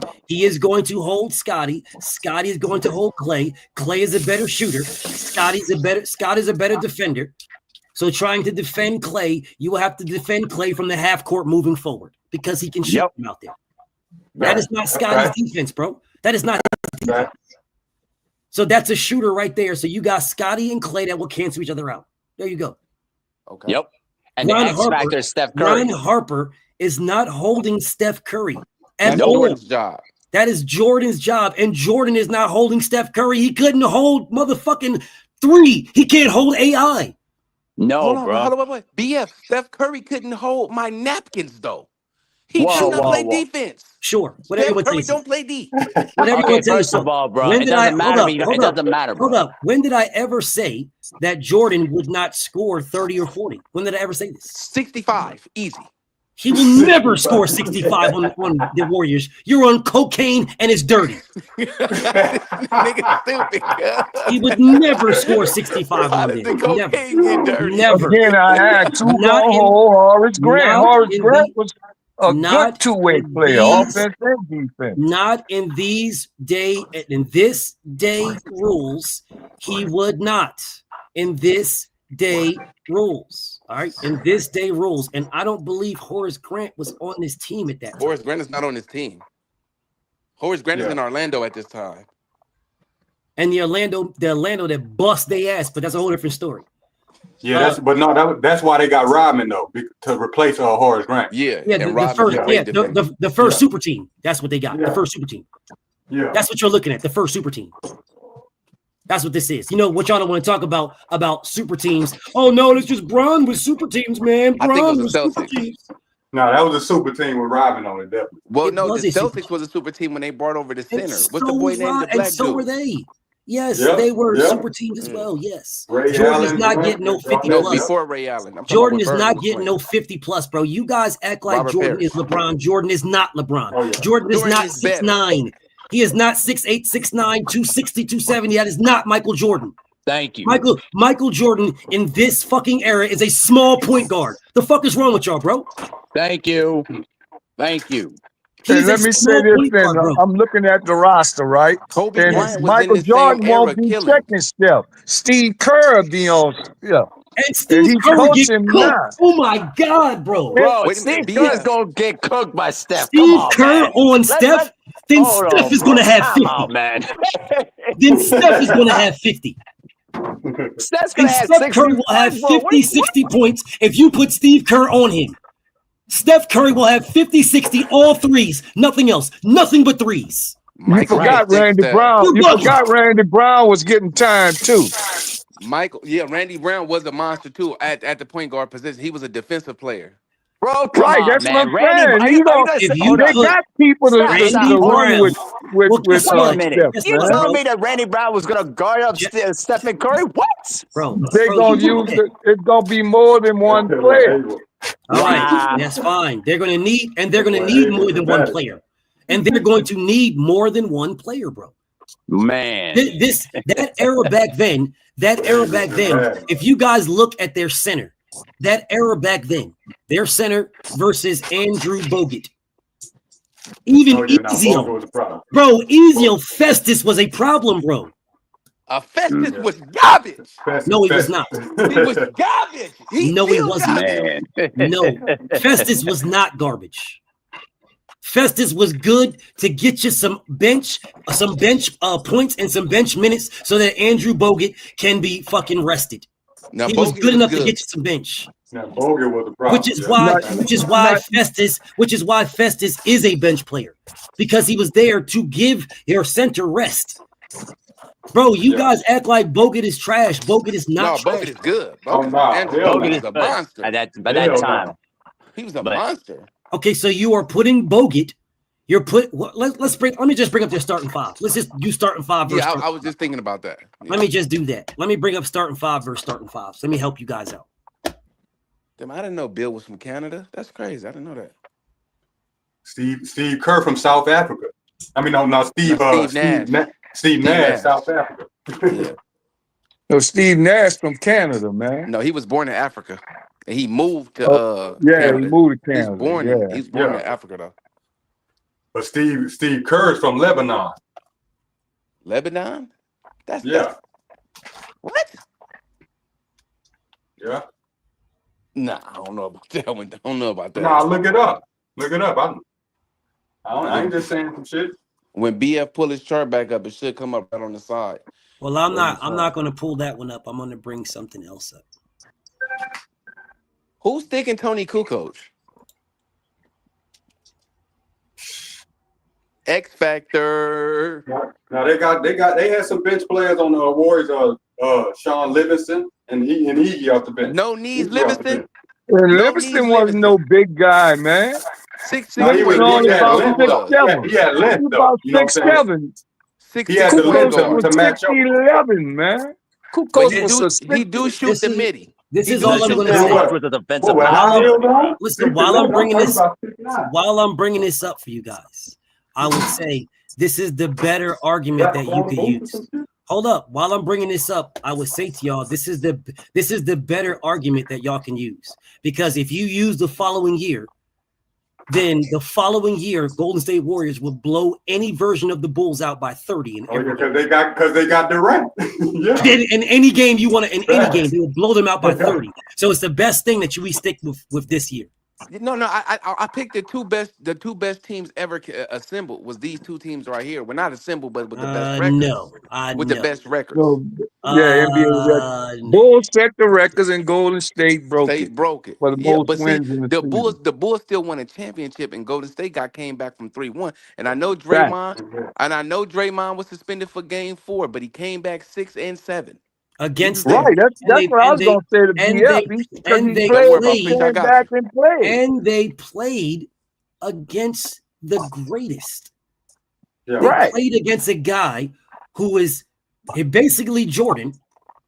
hold Scotty. Scotty is going to hold Clay. Clay is a better shooter. Scott is a better defender. So trying to defend Clay, you will have to defend Clay from the half court moving forward because he can shoot from out there. That is not Scotty's defense, bro. That is not his defense. So that's a shooter right there. So you got Scotty and Clay that will cancel each other out. There you go. Okay. Yep. And the X factor is Steph Curry. Ron Harper is not holding Steph Curry at That's all. Jordan's job. That is Jordan's job. And Jordan is not holding Steph Curry. He couldn't hold motherfucking 3. He can't hold AI. No, Hold bro. on. BF, Steph Curry couldn't hold my napkins, though. He should not play defense. Sure. Steph Curry don't play D. Okay, first of all, bro, it doesn't matter. It doesn't matter, bro. Hold up. When did I ever say that Jordan would not score 30 or 40? When did I ever say this? 65, easy. He will never score 65 on the Warriors. You're on cocaine and it's dirty. Nigga stupid. He would never score 65 on them. Never. Again, I had two Horace Grant. Horace Grant was a good two-way player, offense and defense. Not in this day rules. He would not. In this day rules. All right. In this day rules. And I don't believe Horace Grant was on this team at that time. Horace Grant is not on his team. Horace Grant is in Orlando at this time. And the Orlando that bust their ass, but that's a whole different story. Yeah, that's why they got Rodman though, to replace Horace Grant. The first super team. That's what they got. The first super team. Yeah, that's what you're looking at. The first super team. That's what this is. You know what y'all don't want to talk about super teams. Oh no, it's just Bron with super teams, man. Bron with super teams. No, that was a super team with Rodman on it, definitely. Well, no, the Celtics was a super team when they brought over the center. What's the boy named the black and so dude? were they. Yes, they were super teams as well. Yes. Jordan is not getting no 50 No, plus. before Ray Allen. Jordan is not getting no 50 plus, bro. You guys act like Jordan is LeBron. Jordan is not LeBron. Jordan is not 6'9". He is not 6'8", 6'9", 260, 270. That is not Michael Jordan. Thank you. Michael Jordan in this fucking era is a small point guard. The fuck is wrong with y'all, bro? Thank you. Thank you. Hey, let me say this thing. I'm looking at the roster, right? And Michael Jordan won't be checking Steph. Steve Kerr be on. Yeah. And Steve he Curry coached get him cooked. now. Oh my God, bro. Bro, Wait a Steve minute, Kerr's BF. gonna get cooked by Steph. Steve Come on, Kerr man. on Steph, then Hold Steph on, is bro. going to have Come 50. on, man. Then Steph is going to have 50. Steph's And gonna have Steph 60 Curry will have points, bro. 50, 60 points if you put Steve Kerr on him. Steph Curry will have 50, 60, all threes. Nothing else. Nothing but threes. You forgot Randy Brown. You forgot Randy Brown was getting time too. Randy Brown was a monster too at the point guard position. He was a defensive player. Bro, come on, That's man. what I'm saying. Randy, They got people to run with Steph, You man. telling me that Randy Brown was gonna guard up Stephen Curry? What? Bro, They're gonna use it. It's gonna be more than one player. All right, that's fine. They're going to need more than one player. And they're going to need more than one player, bro. Man. That era back then, if you guys look at their center, that era back then, their center versus Andrew Bogut. Even Ezio. Bro, Ezio Festus was a problem, bro. Festus was garbage. No, he was not. He was garbage. He wasn't. Man. No, Festus was not garbage. Festus was good to get you some bench points and some bench minutes so that Andrew Bogut can be fucking rested. Now, he was good enough to get you some bench. Now, Bogut was the problem. Which is why Festus is a bench player, because he was there to give your center rest. Bro, you guys act like Bogut is trash. Bogut is not trash. Bogut is good. Bogut is a monster. By that time. He was a monster. Okay, so you are putting Bogut. Let me just bring up their starting five. Let's just do starting five. Yeah, I was just thinking about that. Yeah. Let me just do that. Let me bring up starting five versus starting fives. Let me help you guys out. Damn, I didn't know Bill was from Canada. That's crazy. I didn't know that. Steve Kerr from South Africa. I mean, no, Steve Nash. Steve Nash, South Africa. Yeah. No, Steve Nash from Canada, man. No, he was born in Africa. And he moved to Canada. He moved to Canada. He's born in Africa though. But Steve Kerr's from Lebanon. Lebanon? That's what? Yeah. Nah, I don't know about that one. I don't know about that. Nah, look it up. I ain't just saying some shit. When BF pull his chart back up, it should come up right on the side. Well, I'm not going to pull that one up. I'm going to bring something else up. Who's thinking Tony Kukoc? X Factor. Now they had some bench players on the Warriors. Sean Livingston and Iggy off the bench. No knees, Livingston. And Livingston wasn't no big guy, man. 6'6". He had length though. About 6'7". He had the length to match up. 6'11", man. He do shoot the midi. This is all I'm going to say. With the defensive listen, while I'm bringing this up for you guys, I would say this is the better argument that you could use. Hold up. While I'm bringing this up, I would say to y'all, this is the better argument that y'all can use. Because if you use the following year, then the following year, Golden State Warriors will blow any version of the Bulls out by 30. Because they got Durant. Yeah. In any game you want to, in any game, they will blow them out by 30. So it's the best thing that we stick with this year. No, I picked the two best teams ever assembled was these two teams right here. We're not assembled, but with the best records. The best records. So, NBA records. Bulls set the records and Golden State broke it. For the most wins in the Bulls still won a championship, and Golden State came back from 3-1. And I know Draymond was suspended for Game 4, but he came back 6 and 7. Against them. Right, that's what I was going to say to BF. And they played against the greatest. Yeah. They played against a guy who is basically Jordan,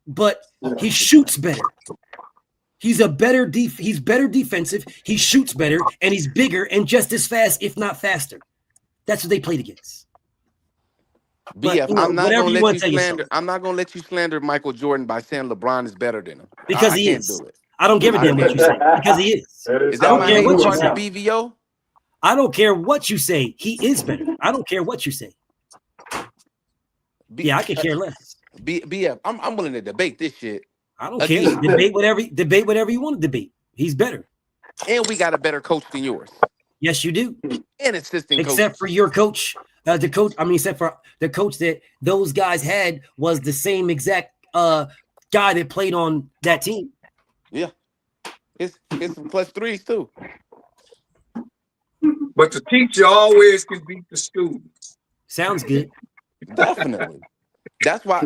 but he shoots better. He's better defensive. He shoots better, and he's bigger and just as fast, if not faster. That's what they played against. BF, I'm not gonna let you slander Michael Jordan by saying LeBron is better than him. Because he is. I don't give a damn what you say. Because he is. Is that my name card to BVO? I don't care what you say. He is better. I don't care what you say. I could care less. BF, I'm willing to debate this shit. I don't care. Debate whatever you want to debate. He's better. And we got a better coach than yours. Yes, you do. And assistant coach. Except for your coach, except for the coach that those guys had was the same exact guy that played on that team. Yeah. It's some plus threes too. But the teacher always can beat the student. Sounds good. Definitely. That's why.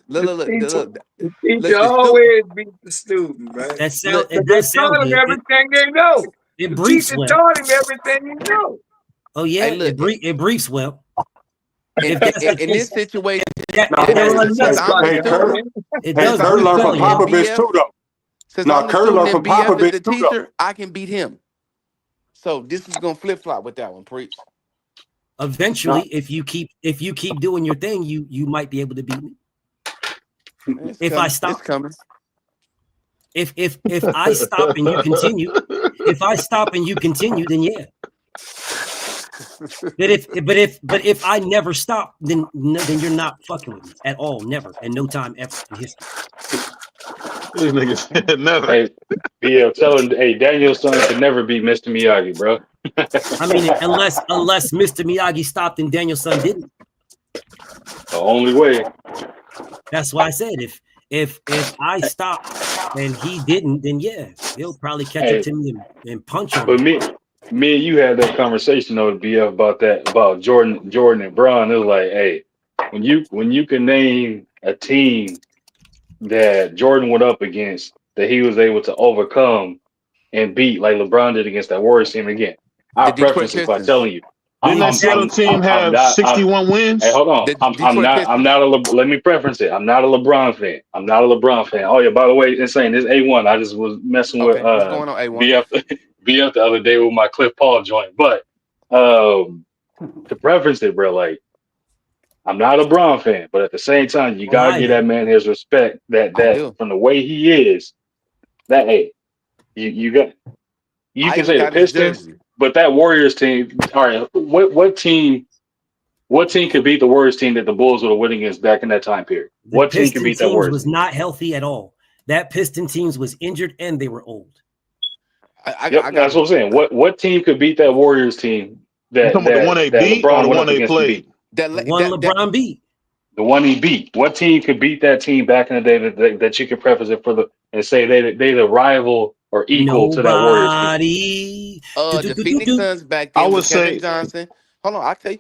Look. The teacher always beat the student, man. That sound. It They does sound taught him good. everything they know. It The briefs teacher well. taught him everything he know. Oh yeah, Hey, look, it briefs well. in this situation, It does. Curry learned from Popovich too, though. Since No, I'm the Curry learned student from and BF is Popovich the too, though. teacher, I can beat him. So this is gonna flip flop with that one, preach. Eventually, if you keep doing your thing, you might be able to beat me. I stop. It's coming. If I stop and you continue, then yeah. But if I never stop, then you're not fucking with me at all, never, and no time ever in history. These niggas never. Hey, BF, tell him, hey, Danielson can never beat Mr. Miyagi, bro. I mean, unless Mr. Miyagi stopped and Danielson didn't. The only way. That's why I said if I stop and he didn't, then yeah, he'll probably catch up to me and punch him. But me and you had that conversation though, BF, about Jordan and Bron. It was like, hey, when you can name a team that Jordan went up against that he was able to overcome and beat like LeBron did against that Warriors team again. I preference it by telling you. Didn't that Seattle team have 61 wins? Hey, hold on. I'm not let me preference it. I'm not a LeBron fan. Oh yeah, by the way, insane. This A1. I just was messing with What's going on, A1? BF the other day with my Cliff Paul joint. But to preference it, bro, like I'm not a LeBron fan, but at the same time, you gotta give that man his respect that from the way he is, that hey, you can say the Pistons. But that Warriors team, all right, what team could beat the Warriors team that the Bulls would have won against back in that time period? What team could beat that Warriors? Was not healthy at all. That Piston teams was injured and they were old. That's what I'm saying. What team could beat that Warriors team? The one they beat or the one they played? The one LeBron beat. The one he beat. What team could beat that team back in the day that you could preface it and say they the rival or equal to that Warriors team? The Phoenix Suns back then. I would say Kevin Johnson. Hold on, I'll tell you.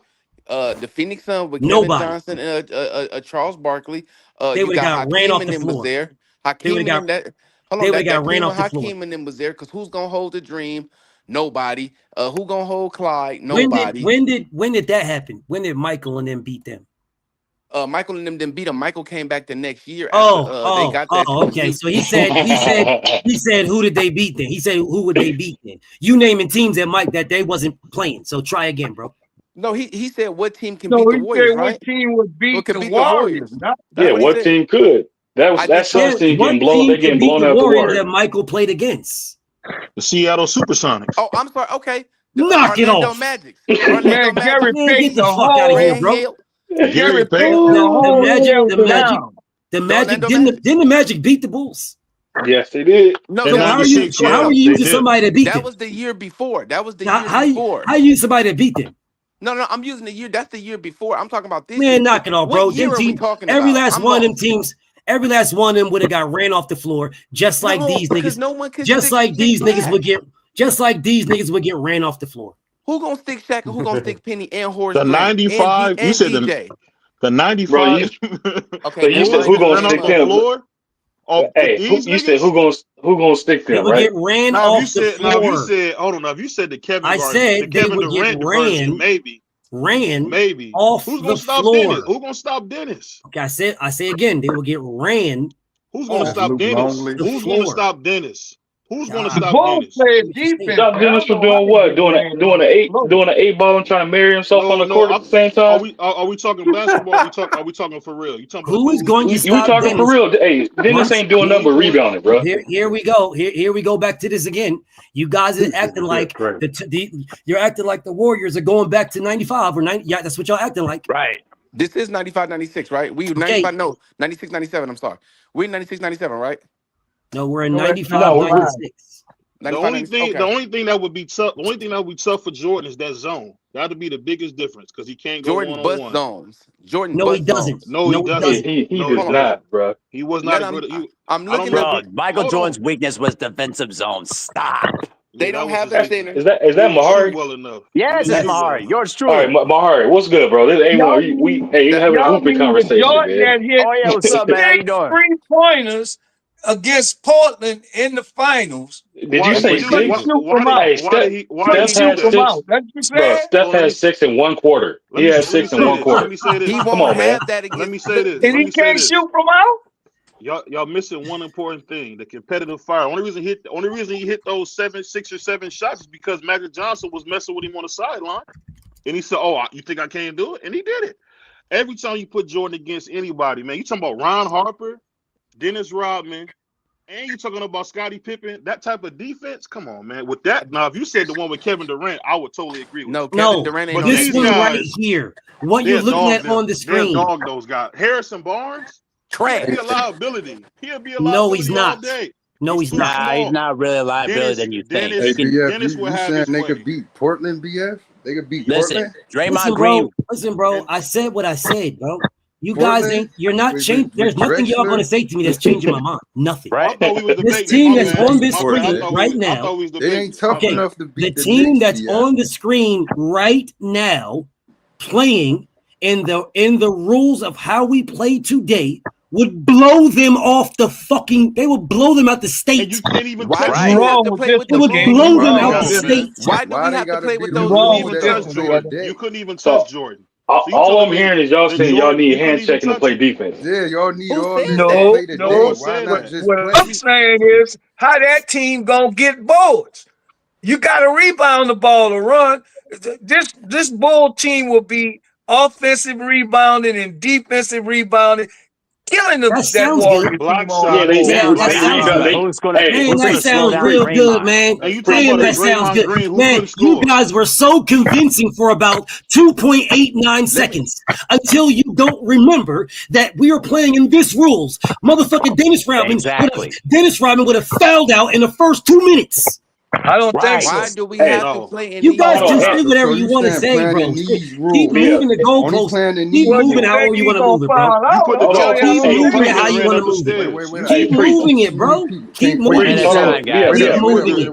The Phoenix Suns with Kevin Johnson and Charles Barkley. They would have got ran off the floor. Was there. Hakeem and them. They would have got ran off the floor. Hakeem and them was there because who's gonna hold the Dream? Nobody. Who gonna hold Clyde? Nobody. When did that happen? When did Michael and them beat them? Michael and them didn't beat him. Michael came back the next year. After, they got that. Okay. So he said, who did they beat then? He said, who would they beat then? You naming teams that they wasn't playing. So try again, bro. No, he said what team can beat the Warriors, right? What team would beat the Warriors? What team could? That Suns team getting blown. They getting blown out the water. That Michael played against the Seattle Supersonics. Oh, I'm sorry. Okay, knock it off. Magic. Man, Gary Payton, get the fuck out of here, bro. Gary Payton. The Magic didn't the Magic beat the Bulls? Yes, they did. No, so how are you using somebody that beat them? That was the year before. Before. How you use somebody that beat them? No, I'm using the year. That's the year before. I'm talking about this. Man, knock it off, bro. What year are we talking every about? last one of them teams. Every last one of them would have got ran off the floor, just like these niggas. No one just like these niggas would get ran off the floor. Who gonna stick Shaq and who gonna stick Penny and Horace? The 95. You said the 95. Bro, okay. So you said who gonna stick them? Hey, you said who gonna stick them? They would get ran off the floor. You said hold on. Now if you said the Kevin, I said the Kevin would Durant get ran. Maybe off who's the gonna stop floor. Dennis? Who's gonna stop Dennis? Okay, I say again, they will get ran. Who's gonna stop Dennis? Who's gonna stop Dennis? Who's gonna stop Dennis? Stop Dennis from doing what? Doing an 8 ball and trying to marry himself on the court at the same time. Are we talking basketball? Are we talking for real? You talking who is going to stop? You talking for real? Hey, Dennis ain't doing nothing but rebounding, bro. Here we go. Here we go back to this again. You guys are acting like you're acting like the Warriors are going back to 95 or 90. Yeah, that's what y'all acting like. Right. This is 95, 96, right? We 95, no, 96, 97. I'm sorry. We're in 96, 97, right? No, we're in 95, No, 96. The only thing that would be tough, for Jordan is that zone. That'd be the biggest difference because he can't go Jordan bust one-on-one. zones. Jordan No, he bust doesn't. zones. No, he doesn't. He No, does not, bro. He was not a good. I'm looking Bro, at Michael Jordan's weakness was defensive zones. Stop. They don't have Is a center. that Mahari? Well enough. Yes, it's Mahari. Yours All right, truly. Mahari, what's good, bro? This A1, we having a hooping conversation, Jordan man. that hit Oh yeah, what's up, man? How you doing? 3-pointers against Portland in the finals. Did you say six? Why did he Steph do that? Bro, Steph has 6 in 1 quarter. He has 6 in 1 quarter. Let me say this. He Come won't on, man. have that against. Let me say this. And he can't shoot from out? Y'all missing one important thing: the competitive fire. Only reason he hit those 6 or 7 shots is because Magic Johnson was messing with him on the sideline, and he said, "Oh, you think I can't do it?" And he did it. Every time you put Jordan against anybody, man, you talking about Ron Harper, Dennis Rodman, and you talking about Scottie Pippen. That type of defense, come on, man. With that, now if you said the one with Kevin Durant, I would totally agree with. No, you. Kevin Durant ain't but on this that one team. right here. What you're looking at on the screen. Dog those guys. Harrison Barnes. Trash. He'll be a liability. He'll be a liability No, he's not. all day. No, he's not. Nah, he's not really a liability than you think. Dennis, Dennis will have his they way. could beat Portland, BF? They could beat Listen, Portland? Draymond Green. Listen, bro. I said what I said, bro. You guys ain't. You're not changing. There's nothing y'all going to say to me that's changing my mind. Nothing. Right. This team that's on this screen right now. They ain't tough enough to beat the team that's Knicks, on the screen right now, playing in the rules of how we play today, would blow them off the fucking. They would blow them out the state. And you can't even Why touch do you have to play with They the would blow them out the state. Why do we have to play with those rules? You couldn't even touch Jordan. All I'm hearing is y'all saying y'all need hand checking to play defense. Yeah, y'all need all this No, to play the no. day. Why not just What I'm saying is how that team gonna get boards. You got to rebound the ball to run. This Bull team will be offensive rebounding and defensive rebounding, killing them. That Warrior team on. That sounds real good, man. Man, that sounds good. Man, you guys were so convincing for about 2.89 seconds until you don't remember that we are playing in this rules. Motherfucking Dennis Rodman would have fouled out in the first 2 minutes. I don't think so. Why do we have to play in You guys these can say whatever you want to say, bro. Keep moving the goalposts. Keep moving however you want to move it, bro. Keep moving it how you want to move it. Keep moving it, bro. Keep moving it. Keep moving it.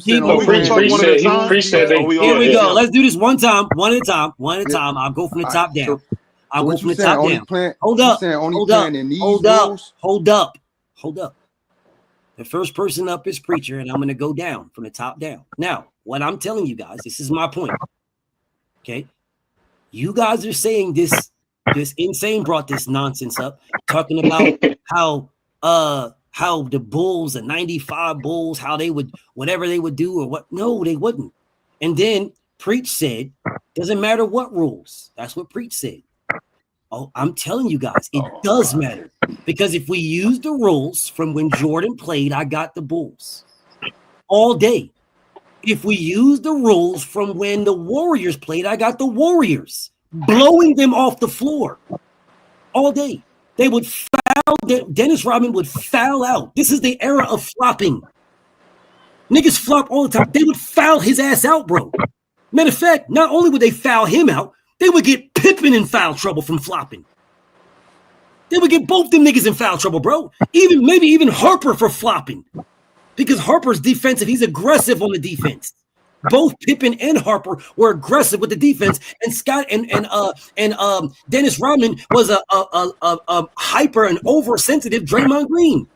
Keep moving it. Here we go. Let's do this one time, one at a time, one at a time. I'll go from the top down. I'll go from the top down. Hold up. Hold up. Hold up. Hold up. Hold up. The first person up is Preacher, and I'm going to go down from the top down. Now, what I'm telling you guys, this is my point. Okay? You guys are saying this insane brought this nonsense up, talking about how the Bulls, the 95 Bulls, how they would, whatever they would do or what. No, they wouldn't. And then Preach said, doesn't matter what rules. That's what Preach said. Oh, I'm telling you guys, it does matter. Because if we use the rules from when Jordan played, I got the Bulls all day. If we use the rules from when the Warriors played, I got the Warriors blowing them off the floor all day. They would foul. Dennis Rodman would foul out. This is the era of flopping. Niggas flop all the time. They would foul his ass out, bro. Matter of fact, not only would they foul him out, they would get Pippen in foul trouble from flopping. They would get both them niggas in foul trouble, bro. Maybe even Harper for flopping. Because Harper's defensive, he's aggressive on the defense. Both Pippen and Harper were aggressive with the defense, and Scott and Dennis Rodman was a hyper and oversensitive Draymond Green.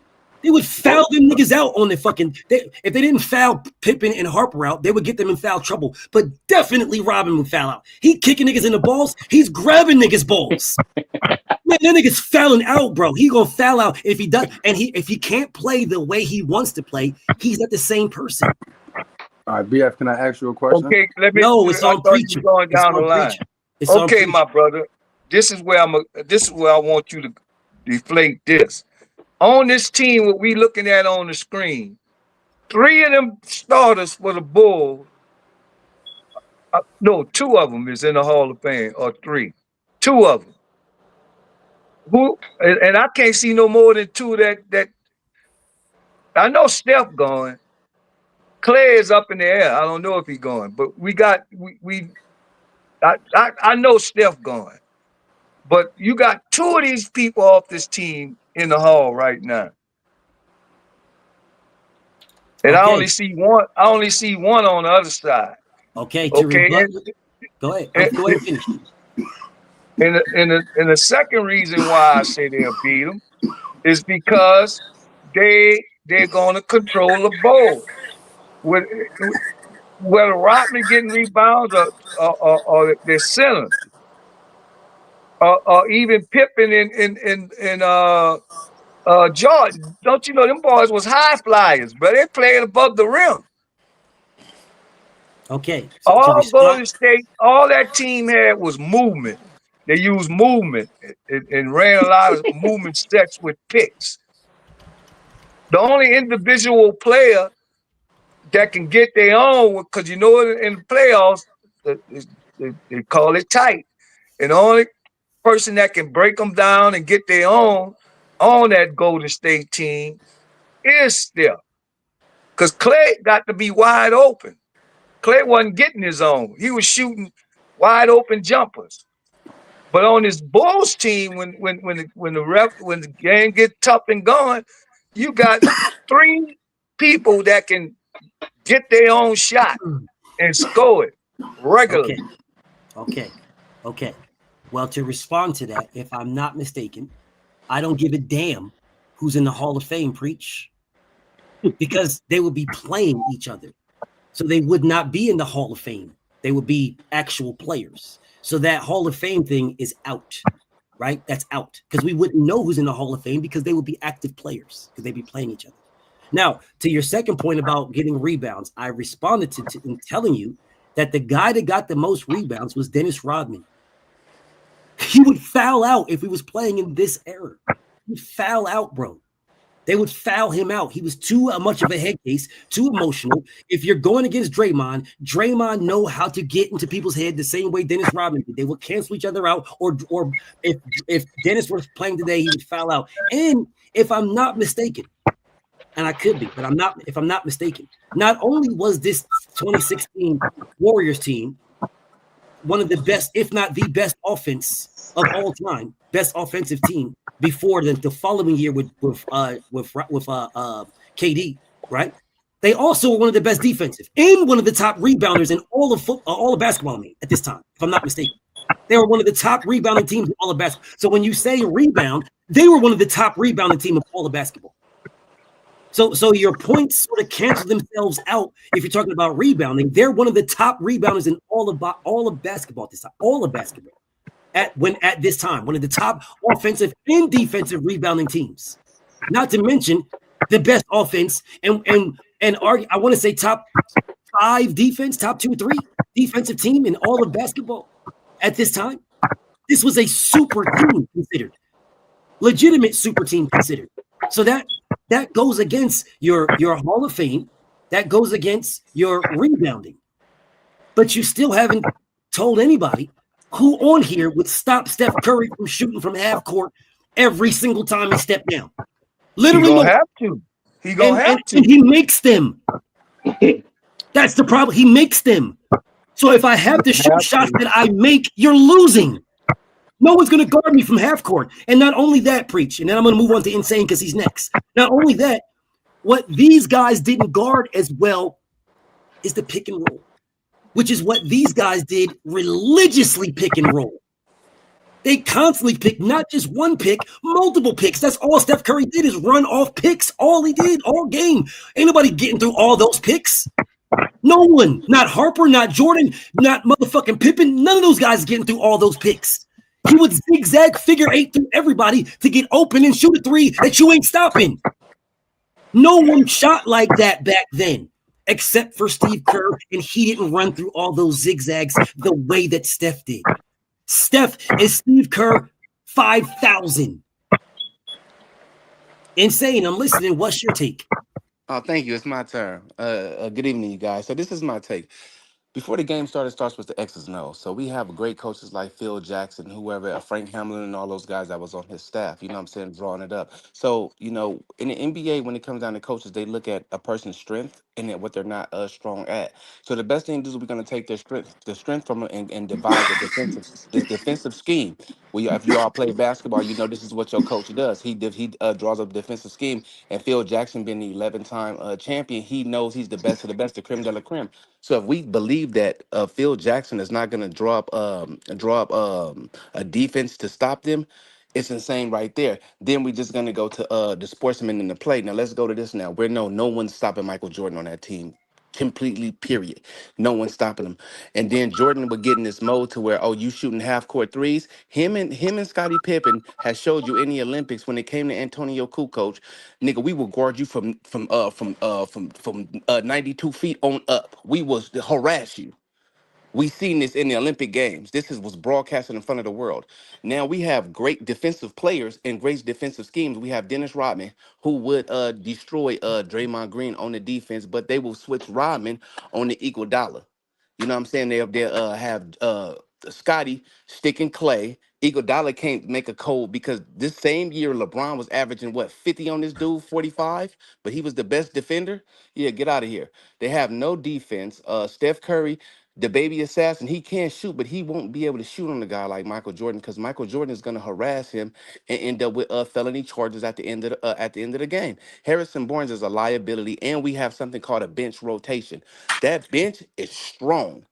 They would foul them niggas out on the fucking. If they didn't foul Pippen and Harper out, they would get them in foul trouble. But definitely Rodman would foul out. He kicking niggas in the balls. He's grabbing niggas' balls. Man, that nigga's fouling out, bro. He gonna foul out if he does, and if he can't play the way he wants to play, he's not the same person. All right, BF, can I ask you a question? Okay, let me. No, it's on Preacher. Going down the line. Okay, my brother. This is where I want you to deflate this. On this team, what we looking at on the screen, 3 of them starters for the Bulls. No, 2 of them is in the Hall of Fame, or 3. 2 of them. Who and I can't see no more than two that I know Steph going. Clay is up in the air. I don't know if he's going, but I know Steph going. But you got two of these people off this team in the hall right now. And I only see one on the other side. Okay, go ahead. Go ahead and finish. And the second reason why I say they'll beat them is because they're going to control the ball. Whether Rodman getting rebounds or their center, or even Pippen and Jordan. Don't you know them boys was high flyers, but they played above the rim. Okay. So all Golden State, all that team had was movement. They used movement and ran a lot of movement sets with picks. The only individual player that can get their own, because you know in the playoffs, they call it tight. And the only person that can break them down and get their own on that Golden State team is Steph. Because Clay got to be wide open. Clay wasn't getting his own. He was shooting wide open jumpers. But on this Bulls team, when the game gets tough and going, you got three people that can get their own shot and score it regularly. Okay. Well, to respond to that, if I'm not mistaken, I don't give a damn who's in the Hall of Fame, preach, because they would be playing each other. So they would not be in the Hall of Fame. They would be actual players. So that Hall of Fame thing is out, right? That's out because we wouldn't know who's in the Hall of Fame because they would be active players because they'd be playing each other. Now, to your second point about getting rebounds, I responded to in telling you that the guy that got the most rebounds was Dennis Rodman. He would foul out if he was playing in this era. He would foul out, bro. They would foul him out. He was too much of a head case, too emotional. If you're going against Draymond know how to get into people's head the same way Dennis Rodman did. They would cancel each other out, or if Dennis was playing today, he would foul out. And if I'm not mistaken, and I could be, but if I'm not mistaken, not only was this 2016 Warriors team one of the best, if not the best offense of all time, best offensive team before the following year with KD, right? They also were one of the best defensive and one of the top rebounders in all of basketball at this time, if I'm not mistaken. They were one of the top rebounding teams in all of basketball. So when you say rebound, they were one of the top rebounding team of all of basketball. So your points sort of cancel themselves out if you're talking about rebounding. They're one of the top rebounders in all of basketball at this time, all of basketball. At this time, one of the top offensive and defensive rebounding teams. Not to mention the best offense and I want to say top 5 defense, top 2 or 3 defensive team in all of basketball at this time. This was a super team considered, legitimate super team considered. So that goes against your Hall of Fame. That goes against your rebounding. But you still haven't told anybody who on here would stop Steph Curry from shooting from half court every single time he stepped down. Literally, he gonna have to. He gonna have to. And he makes them. That's the problem. He makes them. So if I have to shoot shots that I make, you're losing. No one's going to guard me from half court. And not only that, preach, and then I'm going to move on to Insane because he's next. Not only that, what these guys didn't guard as well is the pick and roll, which is what these guys did religiously pick and roll. They constantly pick not just one pick, multiple picks. That's all Steph Curry did is run off picks. All he did all game. Ain't nobody getting through all those picks. No one. Not Harper, not Jordan, not motherfucking Pippen. None of those guys getting through all those picks. He would zigzag figure 8 through everybody to get open and shoot a 3 that you ain't stopping. No one shot like that back then, except for Steve Kerr, and he didn't run through all those zigzags the way that Steph did. Steph is Steve Kerr 5,000. Insane. I'm listening. What's your take? Oh, thank you. It's my turn. Good evening, you guys. So this is my take. before the game started, starts with the X's and O's. So we have great coaches like Phil Jackson, whoever, Frank Hamlin, and all those guys that was on his staff. You know what I'm saying, drawing it up. So in the NBA, when it comes down to coaches, they look at a person's strength and at what they're not strong at. So the best thing to do is we're going to take the strength from it, and devise a defensive scheme. Well, if you all play basketball, this is what your coach does. He draws up a defensive scheme. And Phil Jackson, being the 11-time champion, he knows he's the best of the best, the creme de la creme. So if we believe that Phil Jackson is not going to draw up a defense to stop them, it's insane right there. Then we're just going to go to the sportsman in the play. Now let's go to this now. No one's stopping Michael Jordan on that team. Completely, period. No one's stopping him. And then Jordan would get in this mode to where, you shooting half court threes. Him and Scottie Pippen has showed you in the Olympics when it came to Antonio Kukoc, nigga, we will guard you from 92 feet on up. We was to harass you. We seen this in the Olympic Games. Was broadcasted in front of the world. Now we have great defensive players and great defensive schemes. We have Dennis Rodman, who would destroy Draymond Green on the defense, but they will switch Rodman on the equal dollar. You know what I'm saying? They have Scotty sticking Clay. Iguodala can't make a code because this same year LeBron was averaging 50 on this dude, 45, but he was the best defender. Yeah, get out of here. They have no defense. Steph Curry, the baby assassin, he can shoot, but he won't be able to shoot on a guy like Michael Jordan because Michael Jordan is going to harass him and end up with felony charges at the end of the game. Harrison Barnes is a liability, and we have something called a bench rotation. That bench is strong.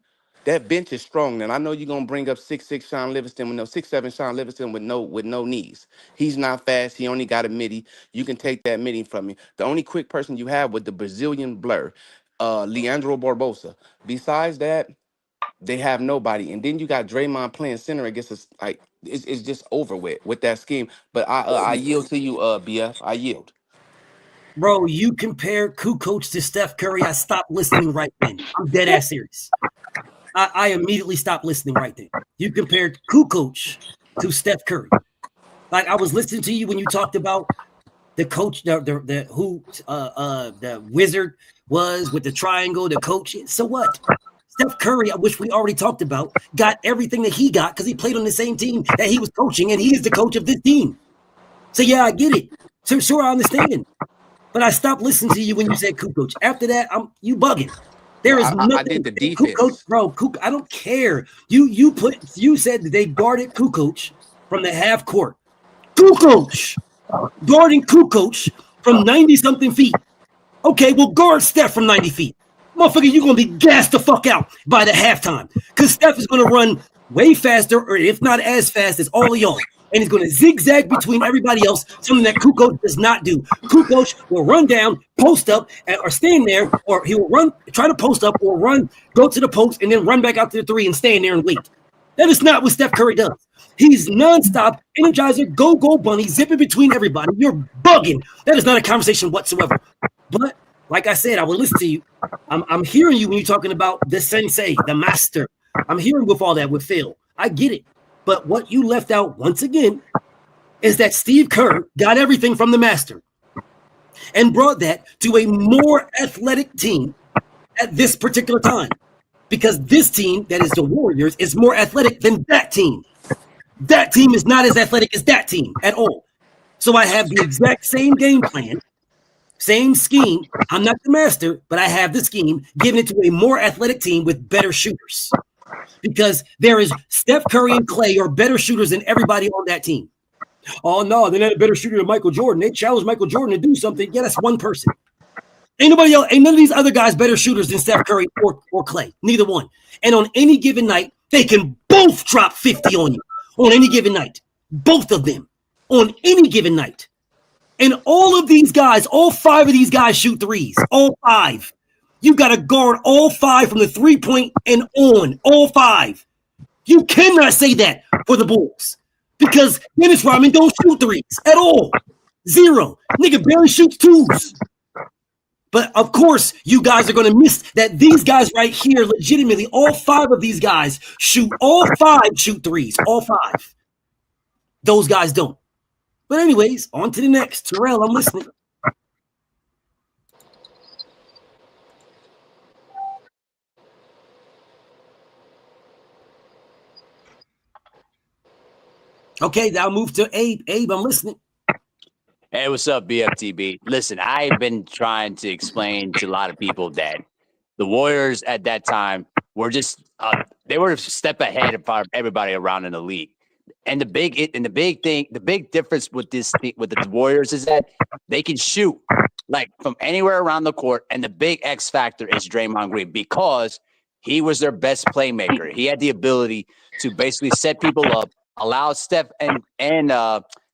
That bench is strong. And I know you're gonna bring up 6'6" Sean Livingston with 6'7" Sean Livingston with no knees. He's not fast. He only got a midi. You can take that midi from me. The only quick person you have with the Brazilian blur, Leandro Barbosa. Besides that, they have nobody. And then you got Draymond playing center against us. Like it's just over with that scheme. But I yield to you, BF. I yield. Bro, you compare Kukoc to Steph Curry. I stopped listening right then. I'm dead ass serious. I immediately stopped listening right then. You compared Kukoc to Steph Curry. Like I was listening to you when you talked about the coach, the wizard was with the triangle, the coach. So what? Steph Curry, which we already talked about, got everything that he got because he played on the same team that he was coaching, and he is the coach of this team. So yeah, I get it. So sure, I understand. But I stopped listening to you when you said Kukoc. After that, you bugging. There is nothing. I did the defense. Kukoc, bro, I don't care. You said that they guarded Kukoc from the half court. Kukoc guarding Kukoc from 90-something feet. Okay, well, guard Steph from 90 feet. Motherfucker, you're going to be gassed the fuck out by the halftime. Because Steph is going to run way faster, or if not as fast as all of y'all. And he's going to zigzag between everybody else, something that Kukoc does not do. Kukoc will run down, post up, or stand there, or he will run, try to post up, or run, go to the post, and then run back out to the three and stand there and wait. That is not what Steph Curry does. He's nonstop, energizer, go bunny, zipping between everybody. You're bugging. That is not a conversation whatsoever. But like I said, I will listen to you. I'm hearing you when you're talking about the sensei, the master. I'm hearing with all that with Phil. I get it. But what you left out once again is that Steve Kerr got everything from the master and brought that to a more athletic team at this particular time. Because this team, that is the Warriors, is more athletic than that team. That team is not as athletic as that team at all. So I have the exact same game plan, same scheme. I'm not the master, but I have the scheme, giving it to a more athletic team with better shooters. Because there is Steph Curry and Clay are better shooters than everybody on that team. Oh, no, they're not a better shooter than Michael Jordan. They challenged Michael Jordan to do something. Yeah, that's one person. Ain't nobody else, ain't none of these other guys better shooters than Steph Curry or Clay. Neither one. And on any given night, they can both drop 50 on you. On any given night. Both of them. On any given night. And all of these guys, all five of these guys shoot threes. All five. You got to guard all five from the 3-point and on. All five. You cannot say that for the Bulls. Because Dennis Rodman don't shoot threes at all. Zero. Nigga barely shoots twos. But of course, you guys are going to miss that these guys right here, legitimately, all five of these guys shoot threes. All five. Those guys don't. But anyways, on to the next. Terrell, I'm listening. Okay, now move to Abe. Abe, I'm listening. Hey, what's up, BFTB? Listen, I've been trying to explain to a lot of people that the Warriors at that time were just they were a step ahead of everybody around in the league. And the big difference with the Warriors is that they can shoot like from anywhere around the court. And the big X factor is Draymond Green because he was their best playmaker. He had the ability to basically set people up, allow Steph and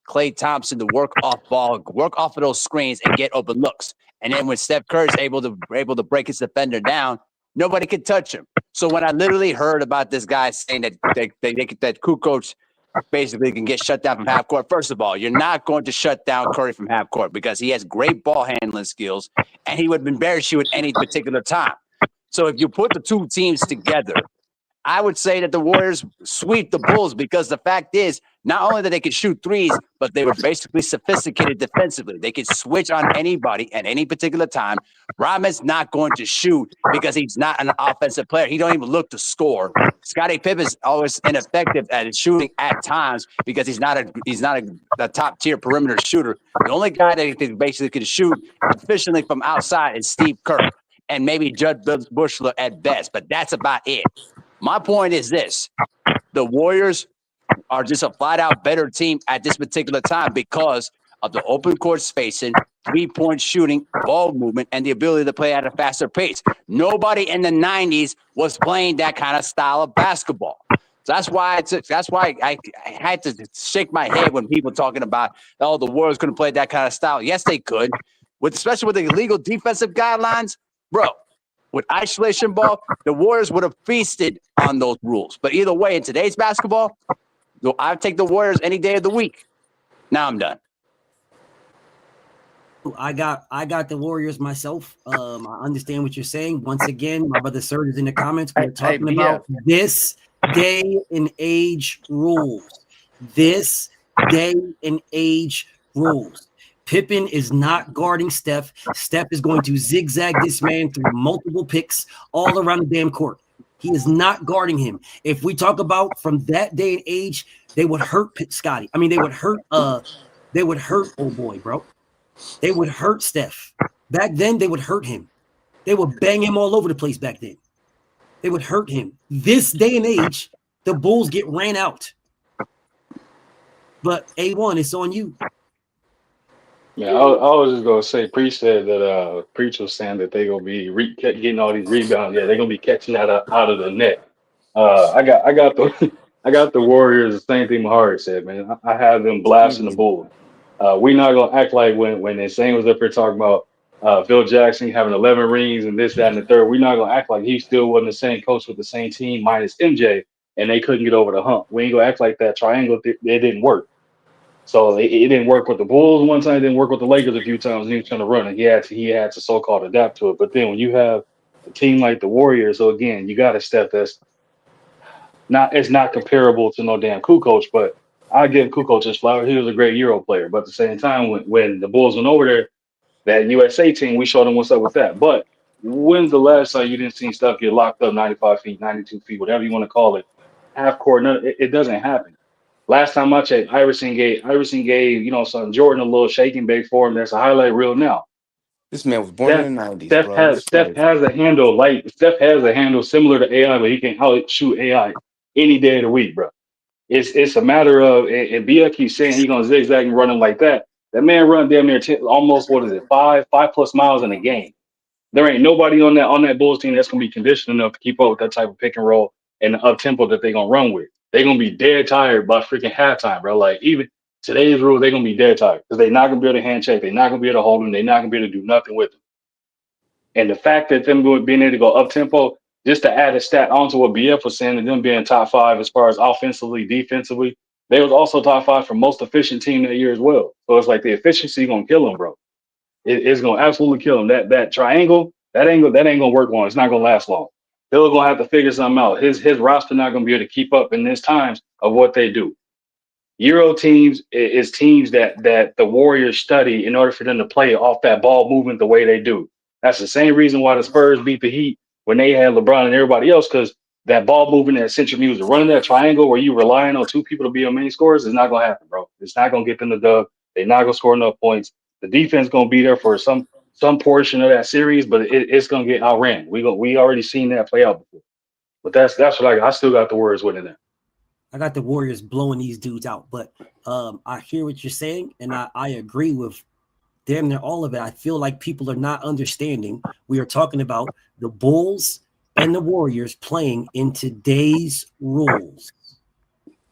Klay Thompson to work off of those screens and get open looks. And then when Steph Curry is able to break his defender down, nobody could touch him. So when I literally heard about this guy saying that that Kukoc basically can get shut down from half court, first of all, you're not going to shut down Curry from half court because he has great ball handling skills and he would embarrass you at any particular time. So if you put the two teams together, I would say that the Warriors sweep the Bulls because the fact is, not only that they could shoot threes, but they were basically sophisticated defensively. They could switch on anybody at any particular time. Rodman's not going to shoot because he's not an offensive player. He don't even look to score. Scottie Pippen's always ineffective at shooting at times because he's not a top tier perimeter shooter. The only guy that basically could shoot efficiently from outside is Steve Kerr and maybe Judd Bushler at best, but that's about it. My point is this: the Warriors are just a flat-out better team at this particular time because of the open court spacing, three-point shooting, ball movement, and the ability to play at a faster pace. Nobody in the 90s was playing that kind of style of basketball. So that's why I had to shake my head when people talking about, oh, the Warriors couldn't play that kind of style. Yes, they could, especially with the illegal defensive guidelines, bro. With isolation ball, the Warriors would have feasted on those rules. But either way, in today's basketball, I take the Warriors any day of the week. Now I'm done. I got the Warriors myself. I understand what you're saying. Once again, my brother Serge is in the comments. We're talking about this day and age rules. This day and age rules. Pippen is not guarding Steph. Steph is going to zigzag this man through multiple picks all around the damn court. He is not guarding him. If we talk about from that day and age, they would hurt Scotty. I mean, they would hurt old boy, bro. They would hurt Steph. Back then, they would hurt him. They would bang him all over the place back then. They would hurt him. This day and age, the Bulls get ran out. But A1, it's on you. Yeah, I was just gonna say. Preach said that. Preach was saying that they gonna be getting all these rebounds. Yeah, they're gonna be catching that out of the net. I got the Warriors. The same thing Mahari said, man. I have them blasting the Bulls. We not gonna act like when Insane was up here talking about Phil Jackson having 11 rings and this, that, and the third. We're not gonna act like he still wasn't the same coach with the same team minus MJ, and they couldn't get over the hump. We ain't gonna act like that triangle. It didn't work. So it didn't work with the Bulls one time. It didn't work with the Lakers a few times. And he was trying to run it. He had to so-called adapt to it. But then when you have a team like the Warriors, so again, you got a step that's not comparable to no damn Kukoc. But I give Kukoc his flowers. He was a great Euro player. But at the same time, when the Bulls went over there, that USA team, we showed them what's up with that. But when's the last time you didn't see stuff get locked up 95 feet, 92 feet, whatever you want to call it, half court? It doesn't happen. Last time I checked, Iverson gave son Jordan a little shaking bait for him. That's a highlight reel now. This man was born in the 90s, Steph has a handle Steph has a handle similar to AI, but he can out shoot AI any day of the week, bro. It's a matter of, and Bia keeps saying he's gonna zigzag and running like that. That man run damn near 10, almost 5+ miles in a game. There ain't nobody on that Bulls team that's gonna be conditioned enough to keep up with that type of pick and roll and the up tempo that they're gonna run with. They're gonna be dead tired by freaking halftime, bro. Like even today's rule, they're gonna be dead tired because they're not gonna be able to hand check, they're not gonna be able to hold them, they're not gonna be able to do nothing with them. And the fact that them being able to go up tempo, just to add a stat onto what BF was saying, and them being top 5 as far as offensively, defensively, they was also top 5 for most efficient team that year as well. So it's like the efficiency gonna kill them, bro. It's gonna absolutely kill them. That triangle, that ain't gonna work long. It's not gonna last long. They're gonna have to figure something out. His roster not gonna be able to keep up in this times of what they do. Euro teams is teams that the Warriors study in order for them to play off that ball movement the way they do. That's the same reason why the Spurs beat the Heat when they had LeBron and everybody else, because that ball movement that Central Music, running that triangle where you relying on two people to be your main scorers is not going to happen, bro. It's not going to get them the dub. They're not going to score enough points. The defense going to be there for some portion of that series, but it's going to get outran. We already seen that play out before. But that's what I still got the Warriors winning that. I got the Warriors blowing these dudes out, but I hear what you're saying, and I agree with damn near all of it. I feel like people are not understanding. We are talking about the Bulls and the Warriors playing in today's rules.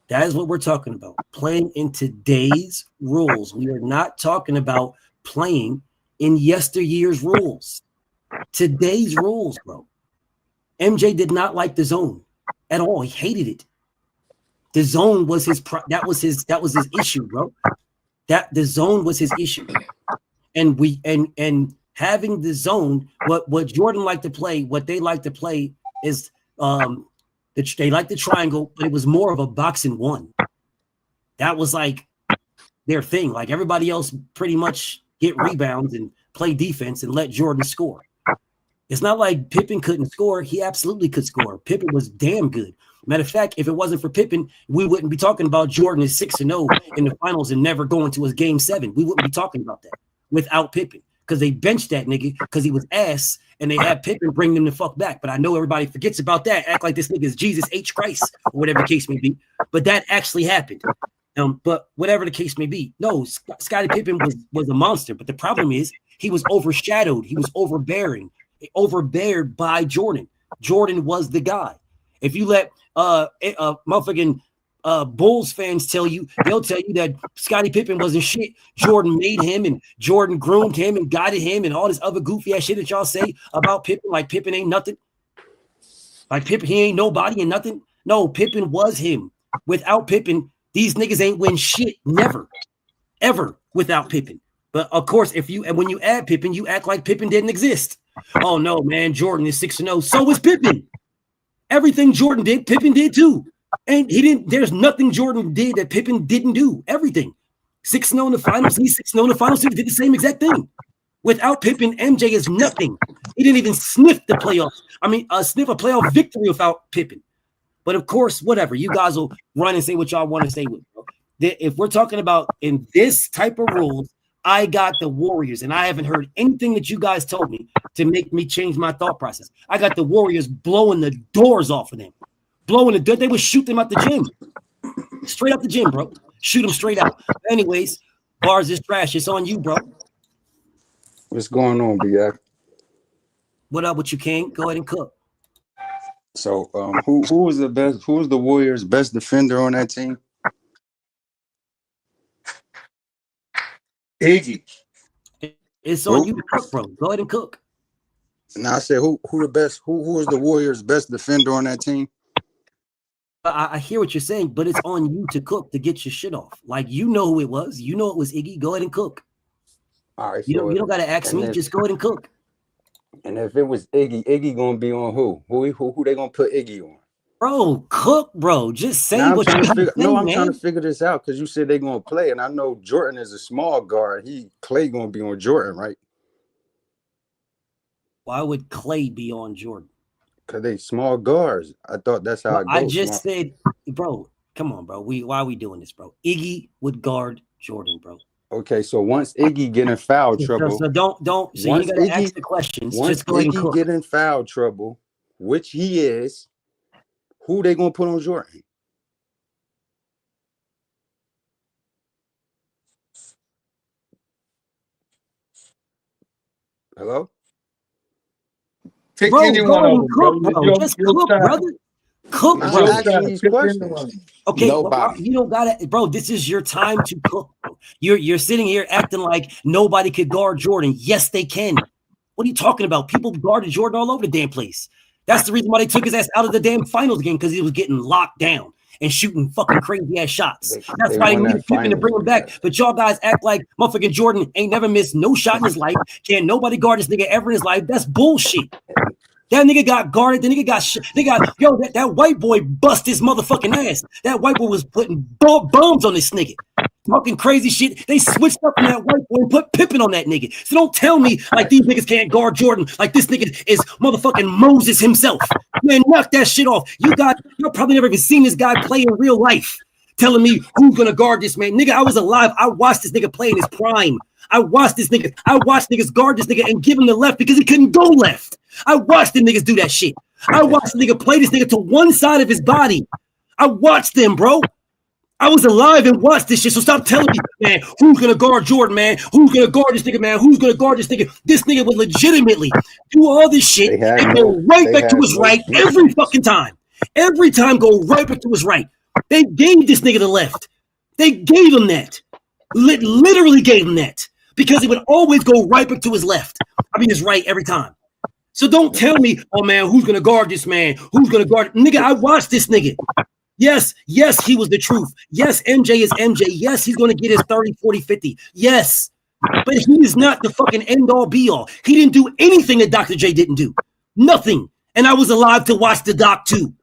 That is what we're talking about, playing in today's rules. We are not talking about playing in yesteryear's rules. Today's rules, bro. MJ did not like the zone at all. He hated it. The zone was that was his issue, bro. That the zone was his issue. And having the zone, what Jordan liked to play, what they like to play is they like the triangle, but it was more of a boxing one. That was like their thing. Like everybody else pretty much get rebounds and play defense and let Jordan score. It's not like Pippen couldn't score. He absolutely could score. Pippen was damn good. Matter of fact, if it wasn't for Pippen, we wouldn't be talking about Jordan is 6-0 in the finals and never going to his game 7. We wouldn't be talking about that without Pippen, because they benched that nigga because he was ass and they had Pippen bring them the fuck back. But I know everybody forgets about that. Act like this nigga is Jesus H. Christ or whatever the case may be. But that actually happened. But whatever the case may be, no, Scottie Pippen was a monster. But the problem is he was overshadowed. He was overbeared by Jordan. Jordan was the guy. If you let motherfucking Bulls fans tell you, they'll tell you that Scottie Pippen wasn't shit. Jordan made him and Jordan groomed him and guided him and all this other goofy ass shit that y'all say about Pippen, like Pippen ain't nothing. Like Pippen, he ain't nobody and nothing. No, Pippen was him. Without Pippen, these niggas ain't win shit. Never, ever without Pippen. But of course, when you add Pippen, you act like Pippen didn't exist. Oh no, man, Jordan is 6-0. So was Pippen. Everything Jordan did, Pippen did too. And he didn't, there's nothing Jordan did that Pippen didn't do. Everything. 6-0 in the finals, he's 6-0 in the finals, he did the same exact thing. Without Pippen, MJ is nothing. He didn't even sniff the playoffs. Sniff a playoff victory without Pippen. But of course, whatever. You guys will run and say what y'all want to say with. If we're talking about in this type of rules, I got the Warriors, and I haven't heard anything that you guys told me to make me change my thought process. I got the Warriors blowing the doors off of them. Blowing the door. They would shoot them out the gym. Straight out the gym, bro. Shoot them straight out. Anyways, bars is trash. It's on you, bro. What's going on, BF? What up with you, King? Go ahead and cook. So who was the best? Who was the Warriors' best defender on that team? Iggy. It's on you to cook, bro. Go ahead and cook. Now I said who the best? Who was the Warriors' best defender on that team? I hear what you're saying, but it's on you to cook to get your shit off. Like, you know who it was. You know it was Iggy. Go ahead and cook. All right. You don't got to ask me. Just go ahead and cook. And if it was Iggy gonna be on who? Who they gonna put Iggy on? Bro, cook, bro. Just say what you think. No, I'm trying to figure this out because you said they're gonna play, and I know Jordan is a small guard. Clay gonna be on Jordan, right? Why would Clay be on Jordan? Because they small guards. I thought that's how it goes. I just said, bro, come on, bro. Why are we doing this, bro? Iggy would guard Jordan, bro. Okay, so once Iggy get in foul trouble, so don't. So you gotta ask the questions. Once just go ahead and Iggy cook. get in foul trouble, which he is, who they gonna put on Jordan? Hello? Pick bro, anyone go of and them, cook, bro. bro. Just cook, brother. Cook, I'm bro. asking these questions. Okay, Nobody. you don't gotta, bro. This is your time to cook. Bro. You're sitting here acting like nobody could guard Jordan. Yes, they can. What are you talking about? People guarded Jordan all over the damn place. That's the reason why they took his ass out of the damn finals game, because he was getting locked down and shooting fucking crazy ass shots. That's why they needed Pippen to bring him back. But y'all guys act like motherfucking Jordan ain't never missed no shot in his life. Can't nobody guard this nigga ever in his life. That's bullshit. That nigga got guarded. The nigga got that white boy bust his motherfucking ass. That white boy was putting bombs on this nigga. Talking crazy shit. They switched up on that white boy and put Pippen on that nigga. So don't tell me like these niggas can't guard Jordan like this nigga is motherfucking Moses himself. Man, knock that shit off. You'll probably never even seen this guy play in real life. Telling me who's gonna guard this man. Nigga, I was alive. I watched this nigga play in his prime. I watched niggas guard this nigga and give him the left because he couldn't go left. I watched the niggas do that shit. I watched the nigga play this nigga to one side of his body. I watched them, bro. I was alive and watched this shit. So stop telling me, man, who's gonna guard Jordan, man? Who's gonna guard this nigga, man? Who's gonna guard this nigga? This nigga would legitimately do all this shit and go right back to his right every fucking time. Every time go right back to his right. They gave this nigga the left. They gave him that. Literally gave him that. Because he would always go right back to his left. I mean his right every time. So don't tell me, oh man, who's gonna guard this man? Who's gonna guard? Nigga, I watched this nigga. Yes, he was the truth. Yes, MJ is MJ. Yes, he's going to get his 30, 40, 50. Yes, but he is not the fucking end-all, be-all. He didn't do anything that Dr. J didn't do. Nothing. And I was alive to watch the doc, too.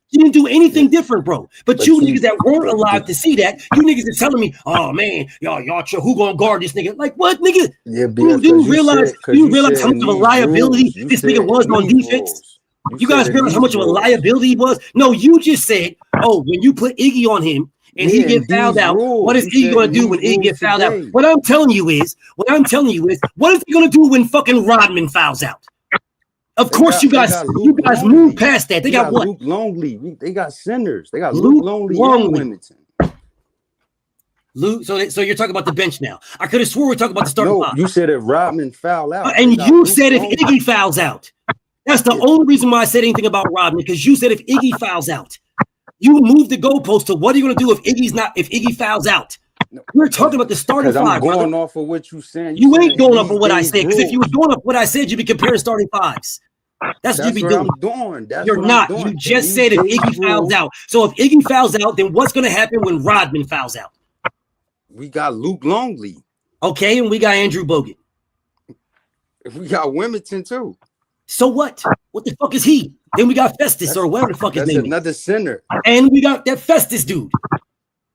He didn't do anything different, bro. But you niggas that weren't alive to see that, you niggas are telling me, oh, man, y'all, who going to guard this nigga? Like, what, nigga? Yeah, do you realize how much of a liability this nigga was on defense? You guys realize how much of a liability he was? No, you just said, oh, when you put Iggy on him and he get fouled out, what is Iggy going to do when Iggy get fouled out? What I'm telling you is, what is he going to do when fucking Rodman fouls out? Of course, you guys move past that. They got what? Luke Longley. They got centers. They got Luke Longley and Wilmington. Luke, so you're talking about the bench now. I could have swore we were talking about the starting five. You said if Rodman foul out. And you said if Iggy fouls out. That's the only reason why I said anything about Rodman, because you said if Iggy fouls out, you moved the goalpost to what are you going to do if Iggy fouls out? We're talking about the starting five. I'm going off of what you're saying. You ain't going off of what I said, because if you was going off of what I said, you'd be comparing starting fives. That's what you'd be doing. You're not. You just said if Iggy fouls out. So if Iggy fouls out, then what's going to happen when Rodman fouls out? We got Luke Longley. Okay, and we got Andrew Bogut. We got Wilmington too. So what? What the fuck is he? Then we got Festus or whatever the fuck his name is. Another center. And we got that Festus dude.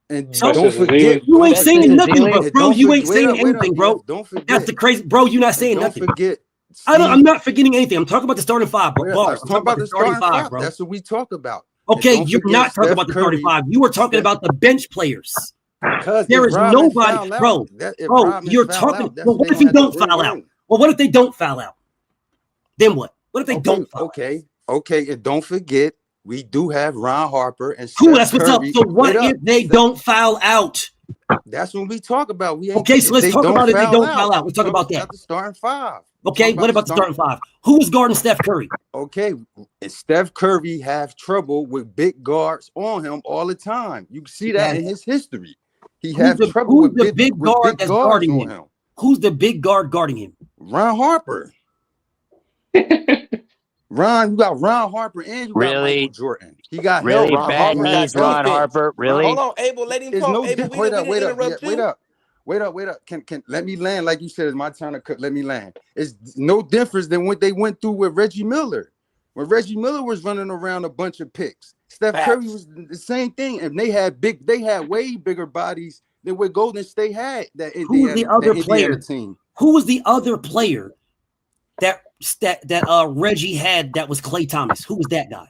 And so don't forget, you ain't saying nothing, bro. You ain't saying anything, bro. Don't forget. That's the crazy, bro. You're not saying nothing. Forget. I'm not forgetting anything. I'm talking about the starting five, bro. I'm talking about the starting five, bro. That's what we talk about. Okay, you're not talking about the starting five. You were talking about the bench players. There is nobody, bro. You're talking. Well, what if he don't foul out? Well, what if they don't foul out? Then what? What if they don't foul out? Okay, and don't forget, we do have Ron Harper and Steph Curry. That's what's up. So what if they don't foul out? That's what we talk about. Okay, so let's talk about if they don't foul out. Let's talk about that. The starting five. Okay, what about the starting five? Who was guarding Steph Curry? Okay, and Steph Curry have trouble with big guards on him all the time. You can see that in his history. He has trouble with the big guard that's guarding him. Who's the big guard guarding him? Ron Harper. You got Ron Harper and you got Michael Jordan. He got really help. bad knees, Ron Harper. Really? Hold on, Abel. Let him talk. Wait up. Can let me land? Like you said, it's my turn to cook. Let me land. It's no difference than what they went through with Reggie Miller. When Reggie Miller was running around a bunch of picks, Steph Curry was the same thing, and they had way bigger bodies than what Golden State had. Who was the other player? Who was the other player that Reggie had that was Klay Thomas? Who was that guy?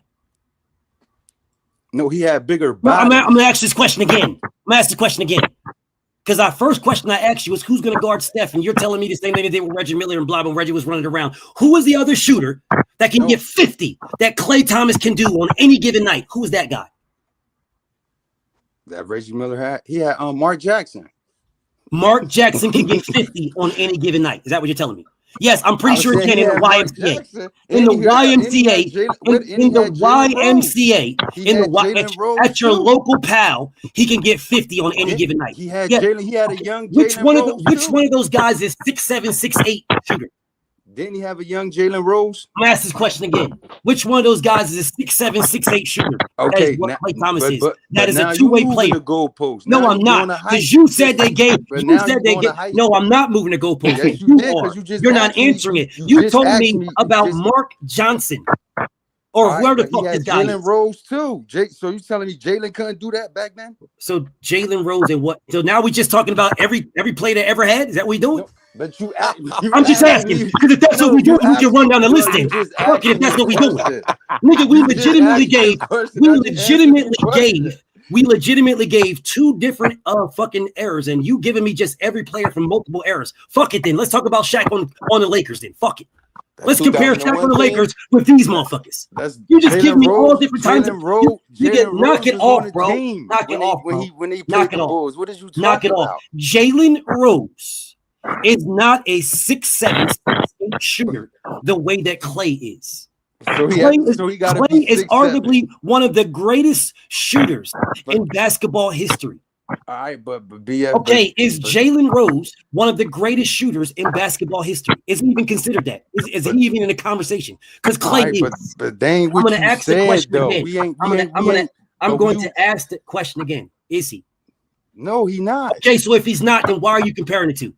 No, he had bigger bodies. I'm gonna ask this question again. Because our first question I asked you was who's gonna guard Steph, and you're telling me the same thing they did with Reggie Miller and blah blah. Reggie was running around. Who was the other shooter that can get 50 that Klay Thomas can do on any given night? Who was that guy? That Reggie Miller had? He had Mark Jackson. Mark Jackson can get 50 on any given night. Is that what you're telling me? Yes, I'm pretty sure he can in the YMCA. At your local pal, he can get 50 on any given night. He had a young Which one of those guys is 6'7", 6'8" shooter? Didn't he have a young Jalen Rose? I'm asking this question again. Which one of those guys is a 6'7", 6'8" shooter? Okay, that is what Klay Thomas is. That is a two-way player. No, I'm not. Because you said they gave. No, I'm not moving the goalpost. Yes, You're not answering it. You told me about Mark Johnson. or whoever the He fuck had this guy Jalen is. Rose too. So you telling me Jalen couldn't do that back then? So Jalen Rose and what? So now we just talking about every play that ever had? Is that what we doing? No, but I'm just asking, because if that's what we do, we can run down the list then. Fuck it, if that's what we doing. Nigga, we legitimately gave 2 different fucking errors, and you giving me just every player from multiple errors. Fuck it then. Let's talk about Shaq on the Lakers then. Fuck it. Let's compare Shaq on the Lakers with these motherfuckers. You just give me all different times. Nigga, knock it off, bro. Knock it off, bro. When he played the Bulls, what did you talking about? Jalen Rose is not a 6'7" shooter the way that Clay is. So Clay is arguably one of the greatest shooters in basketball history. All right, but BF. Okay, is Jalen Rose one of the greatest shooters in basketball history? Is he even considered that? Is he even in the conversation? Because Clay is. But they ain't what you said, though. I'm going to ask the question again. Is he? No, he not. Okay, so if he's not, then why are you comparing the two?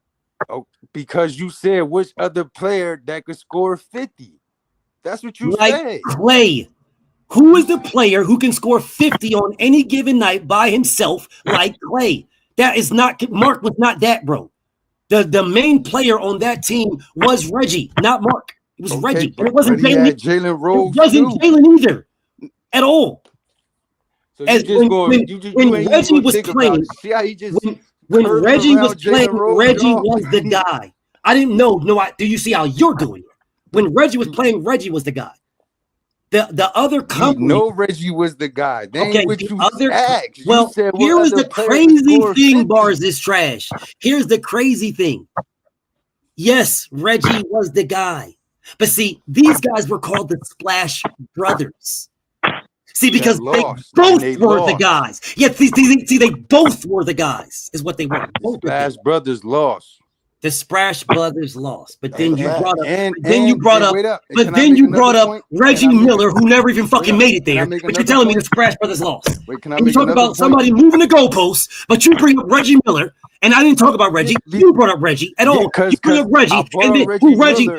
Oh, because you said which other player that could score 50. That's what you said. Clay. Who is the player who can score 50 on any given night by himself like Clay? That is not Mark was not that, bro. The main player on that team was Reggie, not Mark. It was Reggie. And it wasn't Jalen Rose. It wasn't Jalen either at all. So when Reggie was playing, when Reggie was playing, Reggie was the guy. I didn't know. Do you see how you're doing it? When Reggie was playing, Reggie was the guy. The other company. No, Reggie was the guy. Okay, well, here was the crazy thing, Bars is trash. Here's the crazy thing. Yes, Reggie was the guy. But see, these guys were called the Splash Brothers. See, because they both were the guys. Yeah, see, they both were the guys, is what they were. Splash Brothers lost. The Splash Brothers lost, but then you brought up Reggie Miller, who never even fucking made it there. But you're telling me the Splash Brothers lost. And you talk about somebody moving the goalposts, but you bring up Reggie Miller, and I didn't talk about Reggie. You brought up Reggie at all. You bring up Reggie, and then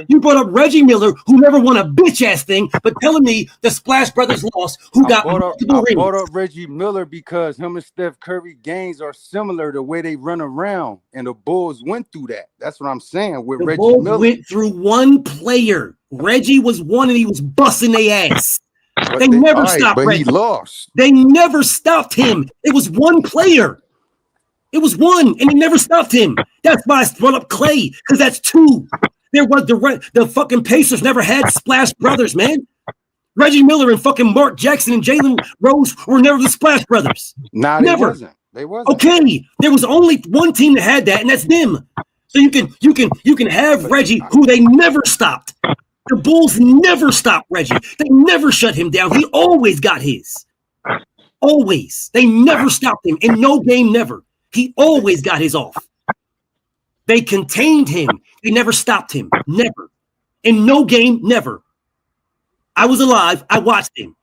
you brought up Reggie Miller, who never won a bitch ass thing, but telling me the Splash Brothers lost, who got multiple rings. I brought up Reggie Miller because him and Steph Curry games are similar the way they run around, and the Bulls went through that. That's what I'm saying. With Reggie Miller, went through one player. Reggie was one, and he was busting their ass. They never stopped Reggie. He lost. They never stopped him. It was one player. It was one, and they never stopped him. That's why I brought up Clay, because that's 2. There was the fucking Pacers never had Splash Brothers, man. Reggie Miller and fucking Mark Jackson and Jalen Rose were never the Splash Brothers. Nah, never. They wasn't. Okay, there was only one team that had that, and that's them. So you can have Reggie, who they never stopped. The Bulls never stopped Reggie. They never shut him down. He always got his. Always. They never stopped him. In no game, never. He always got his off. They contained him. They never stopped him. Never. In no game, never. I was alive. I watched him.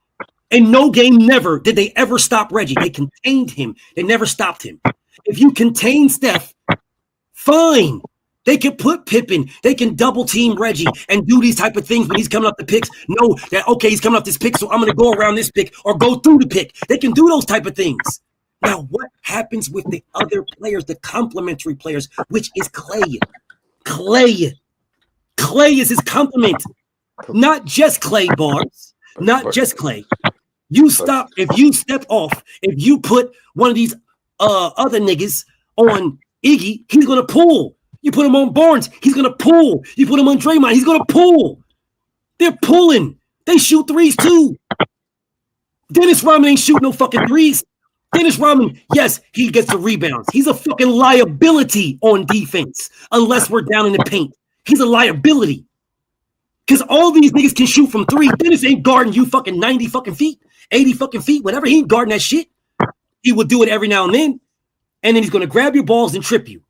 In no game, never did they ever stop Reggie. They contained him. They never stopped him. If you contain Steph, fine. They can put Pippen. They can double team Reggie and do these type of things when he's coming up the picks. Know that, okay, he's coming up this pick, so I'm going to go around this pick or go through the pick. They can do those type of things. Now, what happens with the other players, the complementary players, which is Clay? Clay is his complement. Not just Clay, Bars. Not just Clay. You stop. If you step off, if you put one of these other niggas on Iggy, he's going to pull. You put him on Barnes, he's going to pull. You put him on Draymond, he's going to pull. They're pulling. They shoot threes too. Dennis Rodman ain't shooting no fucking threes. Dennis Rodman, yes, he gets the rebounds. He's a fucking liability on defense unless we're down in the paint. He's a liability. Because all these niggas can shoot from 3. Dennis ain't guarding you fucking 90 fucking feet, 80 fucking feet, whatever. He ain't guarding that shit. He will do it every now and then. And then he's going to grab your balls and trip you.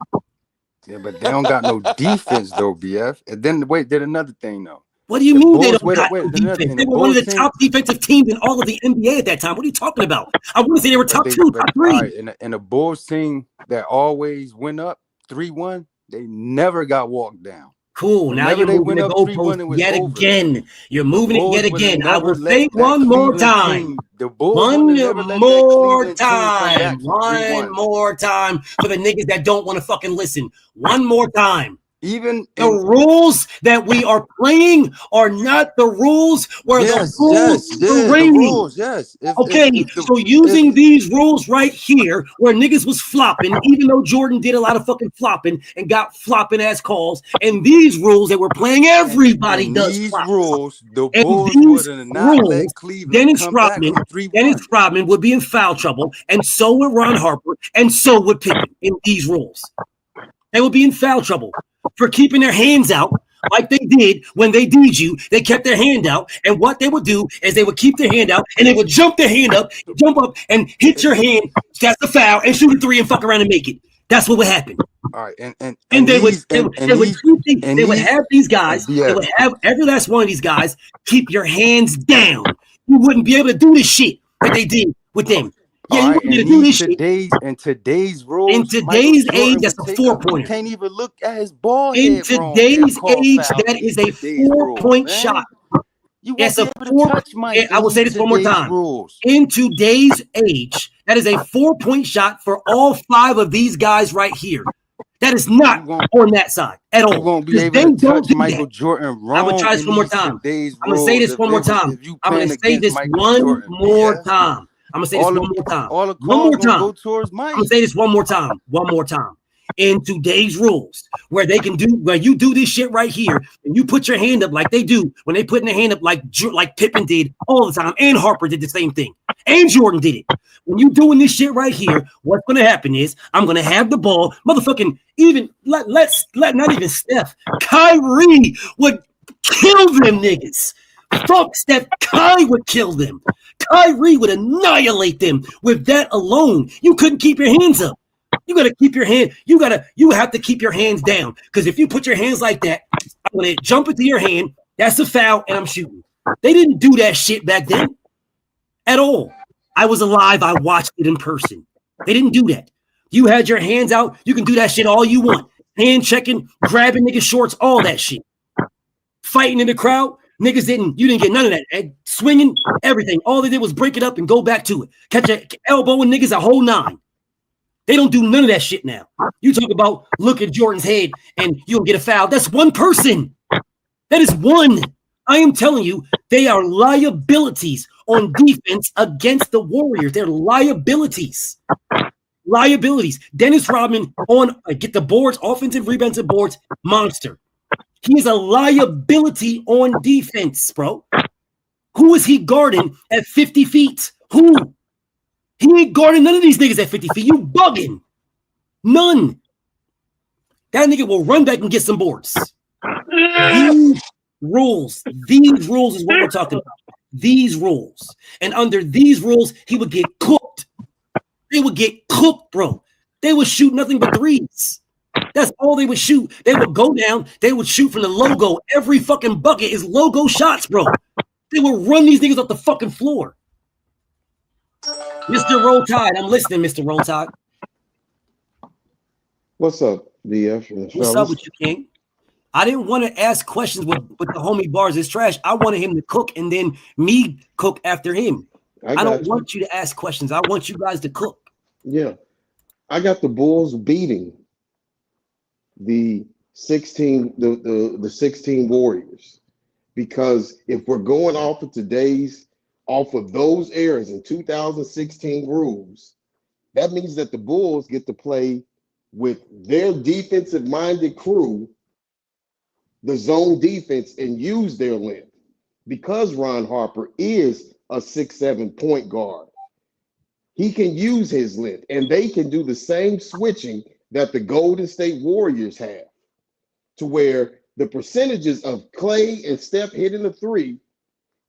Yeah, but they don't got no defense though, BF. And then did another thing though. What do you mean they don't got no defense? They were one of the top defensive teams in all of the NBA at that time. What are you talking about? I wouldn't say they were top 2, top 3. Right, and the Bulls team that always went up 3-1, they never got walked down. Cool. Now Whenever you're they moving went the up 3-1, goalpost it was yet over. again. You're moving it yet Bulls would have again. I never will say let that one more Cleveland time. team. The Bulls One would have never let that more Cleveland team come time. back from One 3-1. more time for the niggas that don't want to fucking listen. One more time. Even the rules that we are playing are not the rules where the rules are the reigning. rules, yes. So using these rules right here, where niggas was flopping, even though Jordan did a lot of fucking flopping and got flopping ass calls, and these rules that we're playing, everybody does these flop. rules, the And Bulls these would have not let rules, Cleveland come back from 3-1. Dennis Rodman would be in foul trouble, and so would Ron Harper, and so would Pippen in these rules. They would be in foul trouble for keeping their hands out like they did when they did you. They kept their hand out, and what they would do is they would keep their hand out, and they would jump their hand up, jump up, and hit your hand. That's the foul, and shoot a three and fuck around and make it. That's what would happen. All right, and they would have these guys. They would have every last one of these guys keep your hands down. You wouldn't be able to do this shit that they did with them. Yeah, you wouldn't be able to do this shit. In today's rules, in today's age, that's a 4-pointer. You can't even look at his ball in head today's age, that is a 4-point shot. It's a 4. I will say this one more time. In today's age, that is a 4-point shot for all 5 of these guys right here. That is not on that side at all. You won't be able to touch Michael Jordan wrong. I'm gonna try this one more time. I'm gonna say this one more time. I'm gonna say this one more time. I'm gonna say this one more time. One more time. I'm gonna say this one more time. One more time. In today's rules, where they can do, where you do this shit right here, and you put your hand up like they do when they put their hand up like Pippen did all the time, and Harper did the same thing, and Jordan did it. When you doing this shit right here, what's gonna happen is I'm gonna have the ball, motherfucking even let not even Steph, Kyrie would kill them niggas. Fuck Steph, Kyrie would kill them. Kyrie would annihilate them with that alone. You couldn't keep your hands up. You gotta keep your hand. You have to keep your hands down. Because if you put your hands like that, I'm gonna jump into your hand. That's a foul, and I'm shooting. They didn't do that shit back then at all. I was alive. I watched it in person. They didn't do that. You had your hands out. You can do that shit all you want. Hand checking, grabbing niggas' shorts, all that shit. Fighting in the crowd. Niggas you didn't get none of that. And swinging, everything. All they did was break it up and go back to it. Catch an elbow in niggas, a whole 9. They don't do none of that shit now. You talk about look at Jordan's head and you'll get a foul. That's one person. That is one. I am telling you, they are liabilities on defense against the Warriors. They're liabilities. Liabilities. Dennis Rodman on get the boards, offensive rebounds and boards, monster. He is a liability on defense, bro. Who is he guarding at 50 feet? Who? He ain't guarding none of these niggas at 50 feet. You bugging. None. That nigga will run back and get some boards. These rules is what we're talking about. These rules. And under these rules, he would get cooked. They would get cooked, bro. They would shoot nothing but threes. That's all they would shoot. They would go down. They would shoot from the logo. Every fucking bucket is logo shots, bro. They would run these niggas off the fucking floor. Mr. Roll Tide, I'm listening, Mr. Roll Tide. What's up, BF? What's up with you, King? I didn't want to ask questions with the homie Bars is trash. I wanted him to cook and then me cook after him. I don't want you to ask questions. I want you guys to cook. Yeah. I got the Bulls beating the 16 Warriors, because if we're going off of those eras in 2016 rules, that means that the Bulls get to play with their defensive minded crew, the zone defense, and use their length, because Ron Harper is a 6'7" point guard. He can use his length, and they can do the same switching that the Golden State Warriors have, to where the percentages of Clay and Steph hitting the three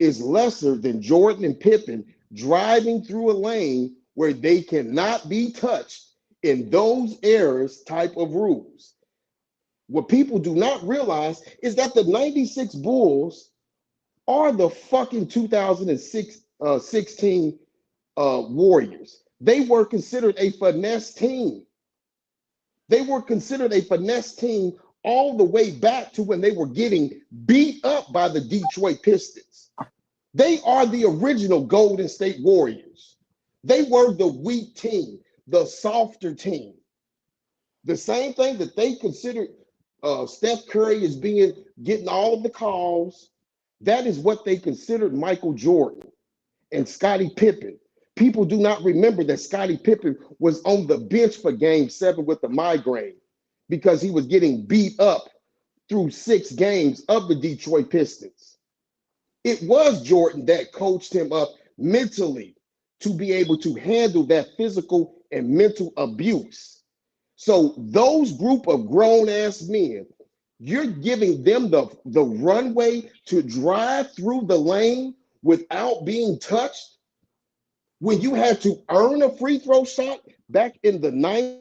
is lesser than Jordan and Pippen driving through a lane where they cannot be touched in those eras type of rules. What people do not realize is that the 96 Bulls are the fucking 2016 Warriors. They were considered a finesse team. They were considered a finesse team all the way back to when they were getting beat up by the Detroit Pistons. They are the original Golden State Warriors. They were the weak team, the softer team. The same thing that they considered Steph Curry as getting all of the calls. That is what they considered Michael Jordan and Scottie Pippen. People do not remember that Scottie Pippen was on the bench for Game 7 with a migraine because he was getting beat up through 6 games of the Detroit Pistons. It was Jordan that coached him up mentally to be able to handle that physical and mental abuse. So those group of grown-ass men, you're giving them the runway to drive through the lane without being touched when you had to earn a free throw shot back in the 90s.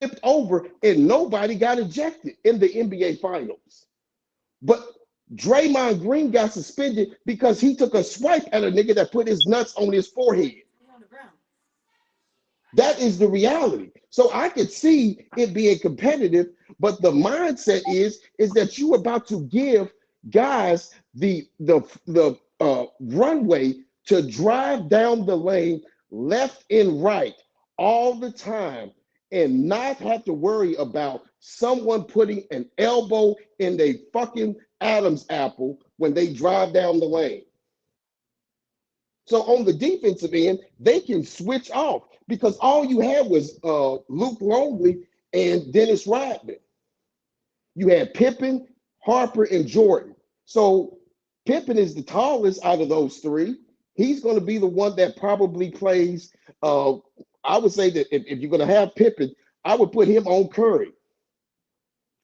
Tipped over and nobody got ejected in the NBA Finals. But Draymond Green got suspended because he took a swipe at a nigga that put his nuts on his forehead. That is the reality. So I could see it being competitive, but the mindset is that you're about to give guys the runway to drive down the lane left and right all the time and not have to worry about someone putting an elbow in their fucking Adam's apple when they drive down the lane. So on the defensive end, they can switch off because all you had was Luke Longley and Dennis Rodman. You had Pippen, Harper, and Jordan. So Pippen is the tallest out of those three. He's going to be the one that probably plays. I would say that if you're going to have Pippen, I would put him on Curry.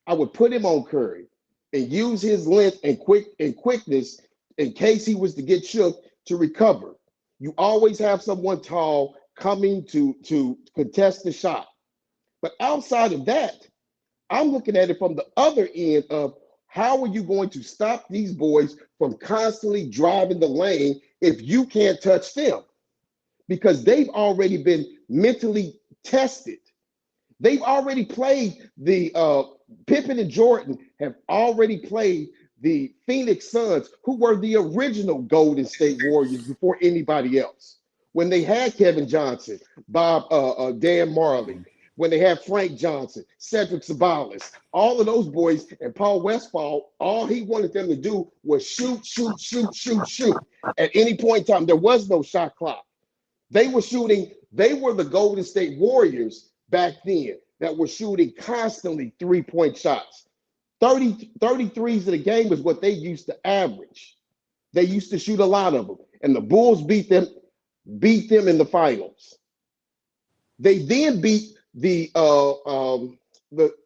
I would put him on Curry and use his length and quickness in case he was to get shook to recover. You always have someone tall coming to contest the shot. But outside of that, I'm looking at it from the other end of how are you going to stop these boys from constantly driving the lane if you can't touch them? Because they've already been mentally tested. They've already played the Pippen and Jordan have already played the Phoenix Suns, who were the original Golden State Warriors before anybody else. When they had Kevin Johnson, Dan Marley, when they had Frank Johnson, Cedric Sabalas, all of those boys, and Paul Westphal, all he wanted them to do was shoot. At any point in time, there was no shot clock. They were shooting. They were the Golden State Warriors back then that were shooting constantly 3-point shots. 33s in a game is what they used to average. They used to shoot a lot of them, and the Bulls beat them in the finals. They then beat the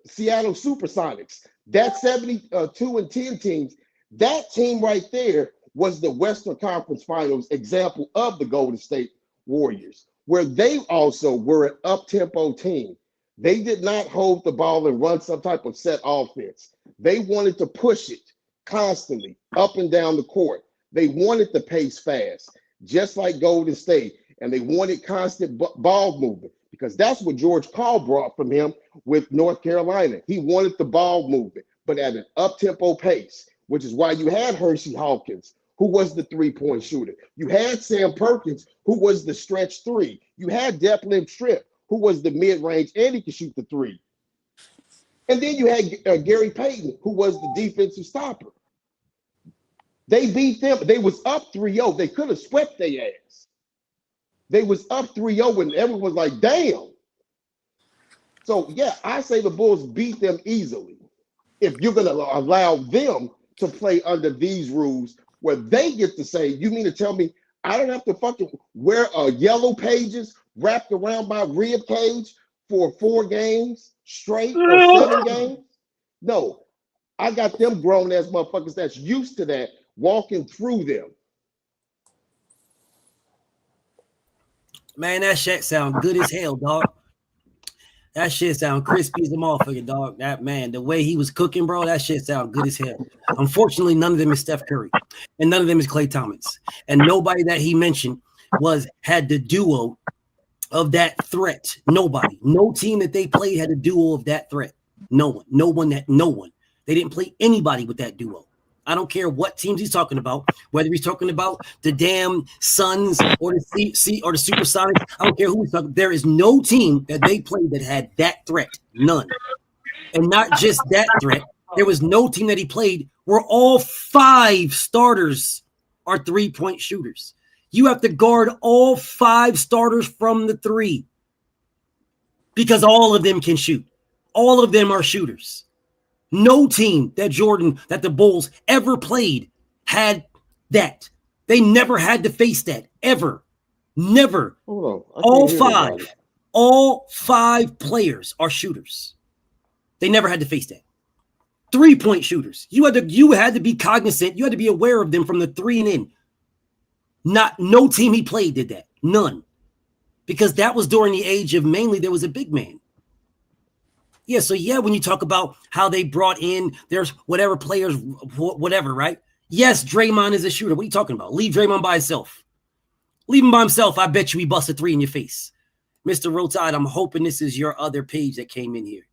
Seattle Supersonics. That 72-10 teams, that team right there was the Western Conference Finals example of the Golden State Warriors, where they also were an up-tempo team. They did not hold the ball and run some type of set offense. They wanted to push it constantly up and down the court. They wanted the pace fast, just like Golden State, and they wanted constant ball movement because that's what George Paul brought from him with North Carolina. He wanted the ball movement, but at an up-tempo pace, which is why you had Hershey Hawkins, who was the 3-point shooter. You had Sam Perkins, who was the stretch 3. You had Declan Tripp, who was the mid-range, and he could shoot the 3. And then you had Gary Payton, who was the defensive stopper. They beat them. They was up 3-0. They could have swept their ass. They was up 3-0 and everyone was like, damn. So, yeah, I say the Bulls beat them easily if you're going to allow them to play under these rules where they get to say, you mean to tell me I don't have to fucking wear yellow pages wrapped around my rib cage for 4 games straight or 7 games? No, I got them grown ass motherfuckers that's used to that walking through them. Man, that shit sound good as hell, dog. That shit sound crispy as a motherfucker, dog. That man, the way he was cooking, bro, that shit sound good as hell. Unfortunately, none of them is Steph Curry, and none of them is Klay Thomas, and nobody that he mentioned had the duo of that threat. Nobody. No team that they played had a duo of that threat. No one. No one. They didn't play anybody with that duo. I don't care what teams he's talking about, whether he's talking about the damn Suns or the Supersonics. I don't care who he's talking. There is no team that they played that had that threat. None. And not just that threat. There was no team that he played where all 5 starters are 3-point shooters. You have to guard all 5 starters from the 3 because all of them can shoot. All of them are shooters. No team that the Bulls ever played had that. They never had to face that ever. Never. All 5 players are shooters. They never had to face that. 3-point shooters. You had to be cognizant. You had to be aware of them from the 3 and in. No team he played did that. None. Because that was during the age of mainly there was a big man. Yeah, so when you talk about how they brought in there's whatever players, whatever, right? Yes, Draymond is a shooter. What are you talking about? Leave Draymond by himself. Leave him by himself. I bet you he busts a 3 in your face. Mr. Rotide, I'm hoping this is your other page that came in here.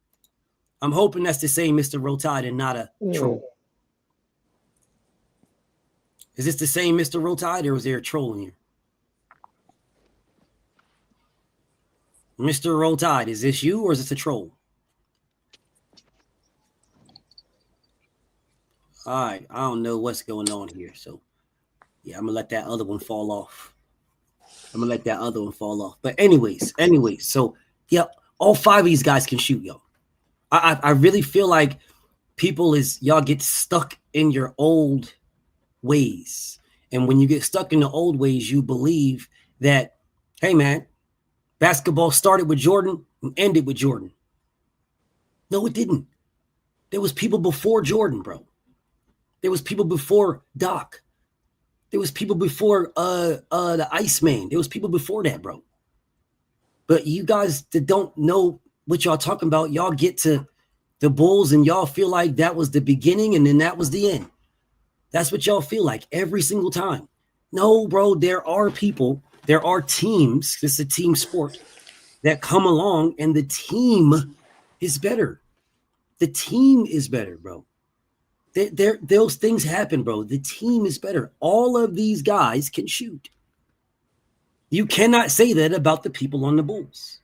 I'm hoping that's the same Mr. Rotide and not a troll. Is this the same Mr. Rotide or is there a troll in here? Mr. Rotide, is this you or is this a troll? All right, I don't know what's going on here. So, I'm going to let that other one fall off. But anyways, so, all 5 of these guys can shoot, yo. I really feel like y'all get stuck in your old ways. And when you get stuck in the old ways, you believe that, hey, man, basketball started with Jordan and ended with Jordan. No, it didn't. There was people before Jordan, bro. There was people before Doc. There was people before the Iceman. There was people before that, bro. But you guys that don't know what y'all talking about, y'all get to the Bulls and y'all feel like that was the beginning and then that was the end. That's what y'all feel like every single time. No, bro, there are people, there are teams, this is a team sport, that come along and the team is better. The team is better, bro. Those things happen, bro. The team is better. All of these guys can shoot. You cannot say that about the people on the Bulls.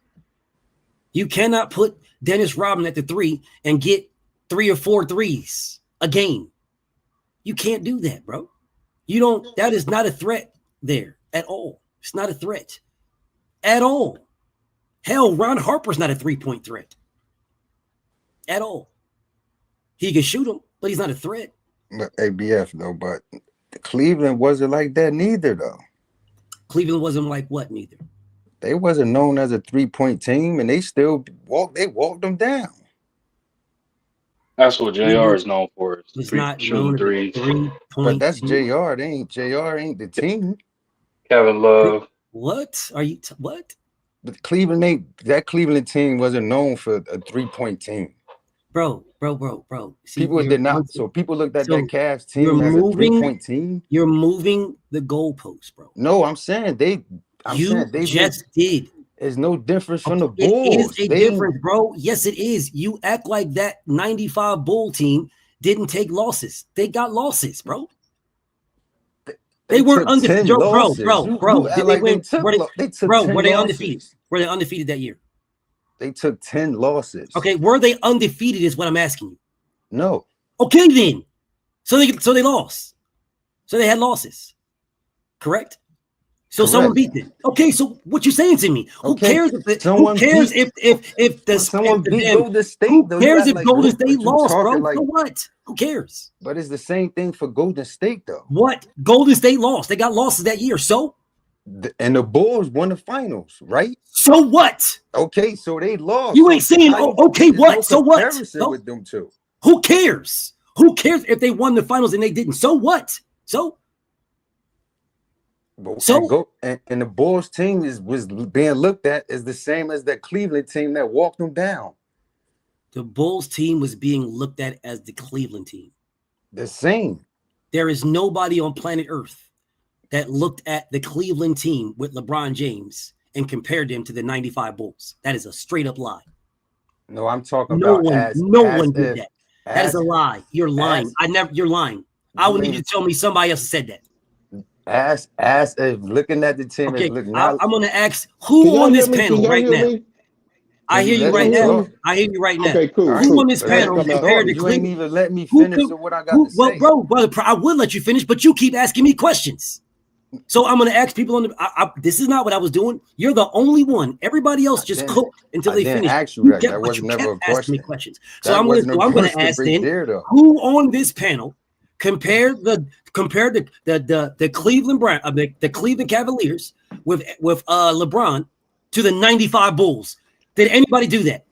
You cannot put Dennis Rodman at the 3 and get 3 or 4 threes a game. You can't do that, bro. That is not a threat there at all. It's not a threat at all. Hell, Ron Harper's not a 3-point threat at all. He can shoot them, but he's not a threat. But ABF though, but Cleveland wasn't like that neither though. Cleveland wasn't like what neither? They wasn't known as a 3-point team, and they still walked them down. That's what JR is known for. It's not shooting threes. But that's JR. JR ain't the team. Kevin Love. What are you? What? But that Cleveland team wasn't known for a 3-point team. Bro. See, people did not. So people looked at that Cavs team as a 3-point team. You're moving the goalposts, bro. No, I'm saying they just did. There's no difference from the Bulls. It is a difference, bro. Yes, it is. You act like that 95 Bull team didn't take losses. They got losses, bro. They weren't undefeated, bro. Were they undefeated? Were they undefeated that year? They took 10 losses. Okay, were they undefeated is what I'm asking you. No. Okay, then. So they lost. So they had losses. Correct? So someone beat them. Okay, so what you saying to me? Who cares if if Golden State? Who cares if Golden State lost, bro? So what? Who cares? But it's the same thing for Golden State, though. What? Golden State lost. They got losses that year. So? And the Bulls won the finals, right? So what? Okay, so they lost. You ain't saying, okay, what? So what? With them two. Who cares? Who cares if they won the finals and they didn't? So what? So? And the Bulls team was being looked at as the same as that Cleveland team that walked them down. The Bulls team was being looked at as the Cleveland team. The same. There is nobody on planet Earth that looked at the Cleveland team with LeBron James and compared them to the 95 Bulls. That is a straight up lie. No, I'm talking No about one did that. That is a lie. You're lying. You're lying. I would need you to tell me somebody else said that. As if looking at the team. Okay, I'm going to ask who on this panel right now. I hear you right now. I hear you right now. Okay, cool. Who on this panel compared to You Cleveland? ain't even let me finish what I got to say. Well, brother, I would let you finish, but you keep asking me questions. So I'm going to ask people on the. This is not what I was doing. You're the only one. Everybody else just cooked until they finished. Ask you that. That was never a question. Me questions. So I'm going to ask then who on this panel compared the Cleveland the Cleveland Cavaliers with LeBron to the 95 Bulls. Did anybody do that?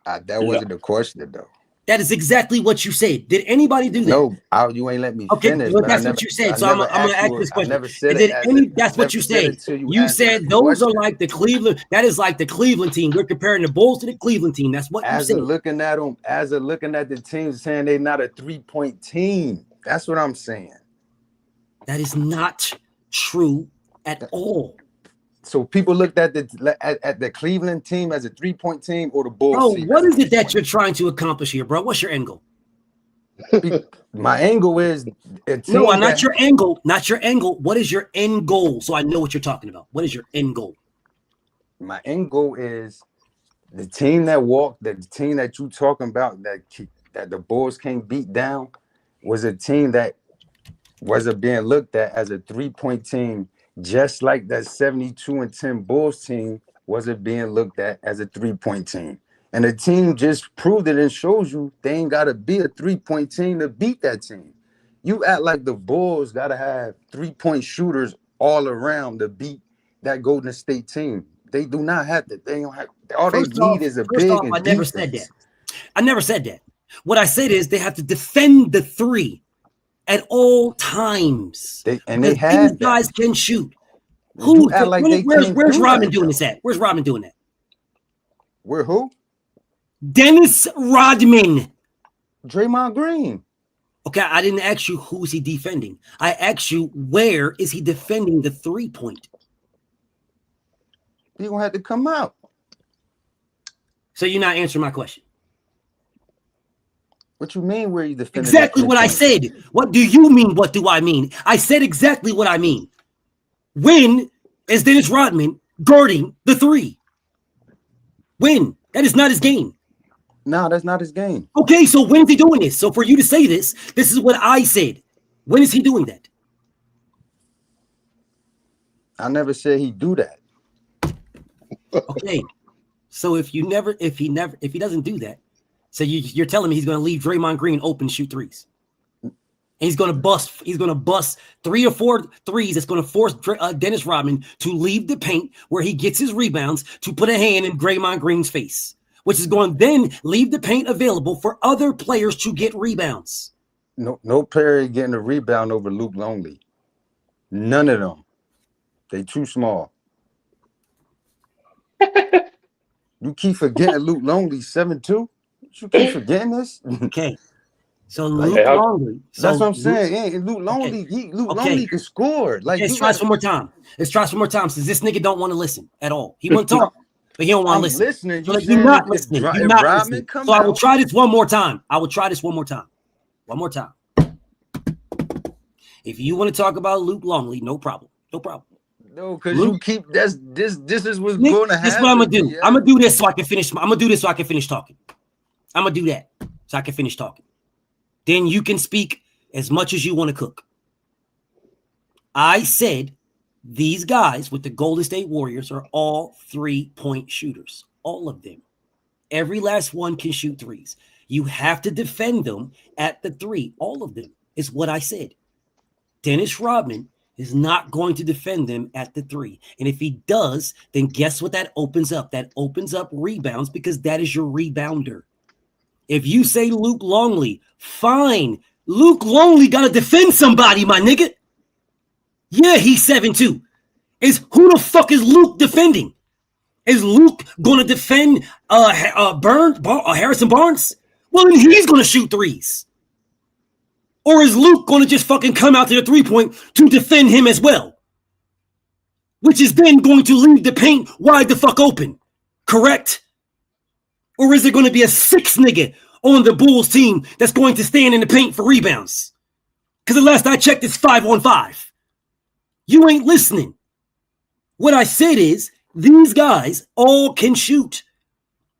That wasn't the question, though. That is exactly what you said. Did anybody do that? No, you ain't let me finish. Well, that's what you said. So I'm going to ask this question. I never said that's what you said. You said those are like the Cleveland. That is like the Cleveland team. We're comparing the Bulls to the Cleveland team. That's what you said. Looking at them, looking at the team, saying they're not a 3-point team. That's what I'm saying. That is not true at all. So people looked at the Cleveland team as a 3-point team or the Bulls team. What is it that you're trying to accomplish here, bro? What's your end goal? My angle is not your angle. Not your angle. What is your end goal? So I know what you're talking about. What is your end goal? My end goal is the team the team that you talking about that the Bulls can't beat down was a team that wasn't being looked at as a 3-point team. Just like that 72-10 Bulls team wasn't being looked at as a 3-point team. And the team just proved it and shows you they ain't got to be a 3-point team to beat that team. You act like the Bulls got to have 3-point shooters all around to beat that Golden State team. They do not have to. They don't have. All they need is a big. I never said that. I never said that. What I said is they have to defend the three at all times. They have guys can shoot. Where's Rodman doing this at? Where's Rodman doing that? Where who? Dennis Rodman. Draymond Green. Okay, I didn't ask you who's he defending. I asked you where is he defending the 3-point? He gonna have to come out. So you're not answering my question. What you mean where you defending? Exactly what I said. What do you mean? What do I mean? I said exactly what I mean. When is Dennis Rodman guarding the 3? When? That is not his game. No, that's not his game. Okay, so when is he doing this? So for you to say this is what I said. When is he doing that? I never said he do that. Okay. So if he doesn't do that, so you're telling me he's going to leave Draymond Green open to shoot threes. And he's going to bust 3 or 4 threes that's going to force Dennis Rodman to leave the paint where he gets his rebounds to put a hand in Draymond Green's face, which is going to then leave the paint available for other players to get rebounds. No player getting a rebound over Luke Longley. None of them. They too small. You keep forgetting Luke Longley 7'2". You keep forgetting this. Okay. So Luke Longley. That's what I'm saying. Yeah, Luke Longley, Longley can score. Like, let's try this one more time. Let's try this one more time since this nigga don't want to listen at all. He won't talk, but he don't want to listen. Listening. So you're not listening. You're not listening. So I will try this one more time. One more time. If you want to talk about Luke Longley, no problem. No problem. No, because you keep this is what's going to happen. This is what I'm gonna do. Yeah. I'm gonna do this so I can finish. I'm gonna do this so I can finish talking. I'm gonna do that so I can finish talking. Then you can speak as much as you want to cook. I said these guys with the Golden State Warriors are all 3-point shooters. All of them. Every last one can shoot threes. You have to defend them at the 3. All of them is what I said. Dennis Rodman is not going to defend them at the 3. And if he does, then guess what that opens up? That opens up rebounds because that is your rebounder. If you say Luke Longley, fine. Luke Longley got to defend somebody, my nigga. Yeah, he's 7'2". Who the fuck is Luke defending? Is Luke going to defend Harrison Barnes? Well, then he's going to shoot threes. Or is Luke going to just fucking come out to the 3-point to defend him as well? which is then going to leave the paint wide the fuck open. Correct? Or is there going to be a 6 nigga on the Bulls team that's going to stand in the paint for rebounds? Because the last I checked, it's 5-on-5. You ain't listening. What I said is these guys all can shoot.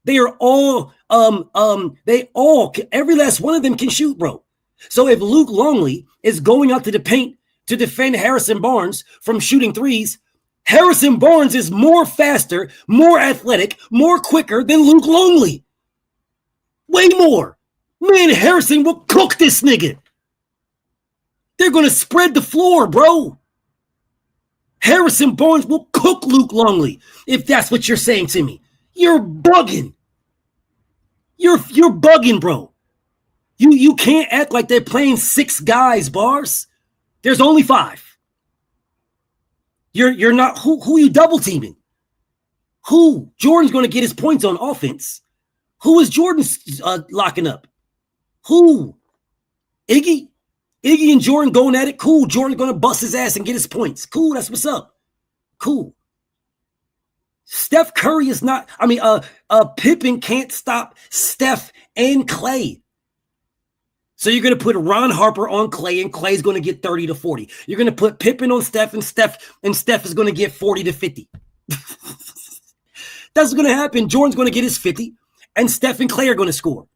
They are all, every last one of them can shoot, bro. So if Luke Longley is going out to the paint to defend Harrison Barnes from shooting threes, Harrison Barnes is more faster, more athletic, more quicker than Luke Longley. Way more. Man, Harrison will cook this nigga. They're going to spread the floor, bro. Harrison Barnes will cook Luke Longley, if that's what you're saying to me. You're bugging. You're bugging, bro. You can't act like they're playing 6 guys, Bars. There's only 5. You're not who you double teaming? Who? Jordan's going to get his points on offense. Who is Jordan locking up? Who? Iggy? Iggy and Jordan going at it? Cool. Jordan's going to bust his ass and get his points. Cool. That's what's up. Cool. Steph Curry is not, Pippen can't stop Steph and Clay. So you're going to put Ron Harper on Clay, and Clay's going to get 30 to 40. You're going to put Pippen on Steph, and Steph is going to get 40 to 50. That's going to happen. Jordan's going to get his 50, and Steph and Clay are going to score.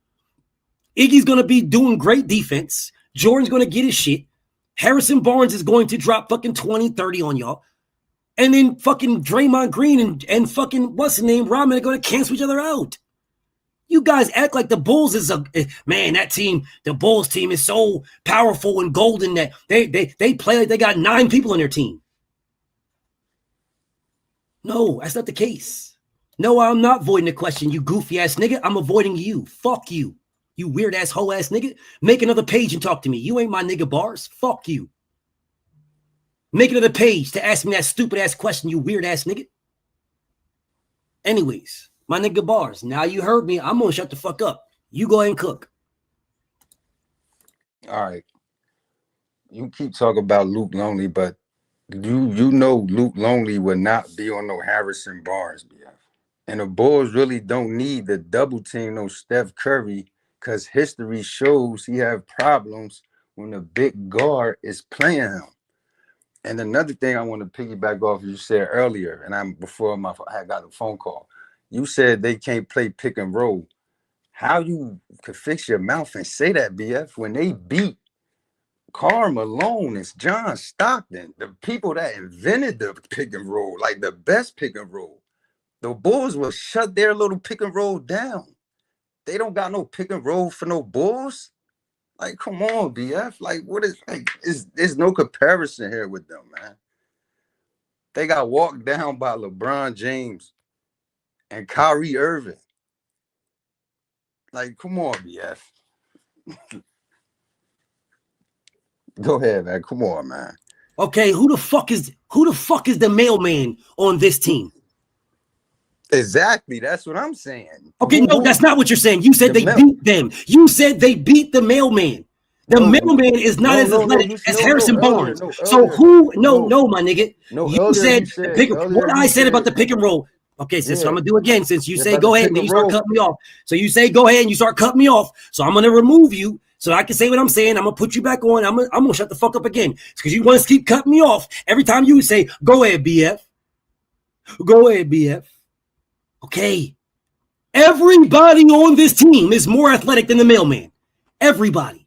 Iggy's going to be doing great defense. Jordan's going to get his shit. Harrison Barnes is going to drop fucking 20, 30 on y'all. And then fucking Draymond Green and fucking what's his name, Rodman are going to cancel each other out. You guys act like the Bulls is that team, the Bulls team is so powerful and golden that they play like they got 9 people on their team. No, that's not the case. No, I'm not voiding the question, you goofy ass nigga. I'm avoiding you. Fuck you. You weird ass hoe ass nigga. Make another page and talk to me. You ain't my nigga, Bars. Fuck you. Make another page to ask me that stupid ass question, you weird ass nigga. Anyways. My nigga Bars, now you heard me. I'm going to shut the fuck up. You go ahead and cook. All right. You keep talking about Luke Longley, but you know Luke Longley would not be on no Harrison Barnes, BF. And the Bulls really don't need the double team no Steph Curry because history shows he have problems when the big guard is playing him. And another thing I want to piggyback off you said earlier, and I got a phone call. You said they can't play pick and roll. How you could fix your mouth and say that, BF, when they beat Karl Malone and John Stockton, the people that invented the pick and roll, like the best pick and roll. The Bulls will shut their little pick and roll down. They don't got no pick and roll for no Bulls. Like, come on, BF. Like, what is like? There's no comparison here with them, man. They got walked down by LeBron James and Kyrie Irving. Like, come on, BF. Go ahead, man. Come on, man. Okay, who the fuck is the mailman on this team? Exactly. That's what I'm saying. Okay, no, that's not what you're saying. You said they beat them. You said they beat the mailman. The mailman is not as athletic as Harrison Barnes. So who? No, my nigga. You said what I said about the pick and roll. Okay, sis, so I'm gonna do again since you say go ahead and then you start cutting me off. So you say go ahead and you start cutting me off. So I'm gonna remove you so I can say what I'm saying. I'm gonna put you back on. I'm gonna shut the fuck up again because you want to keep cutting me off every time you say go ahead, BF. Go ahead, BF. Okay. Everybody on this team is more athletic than the mailman. Everybody.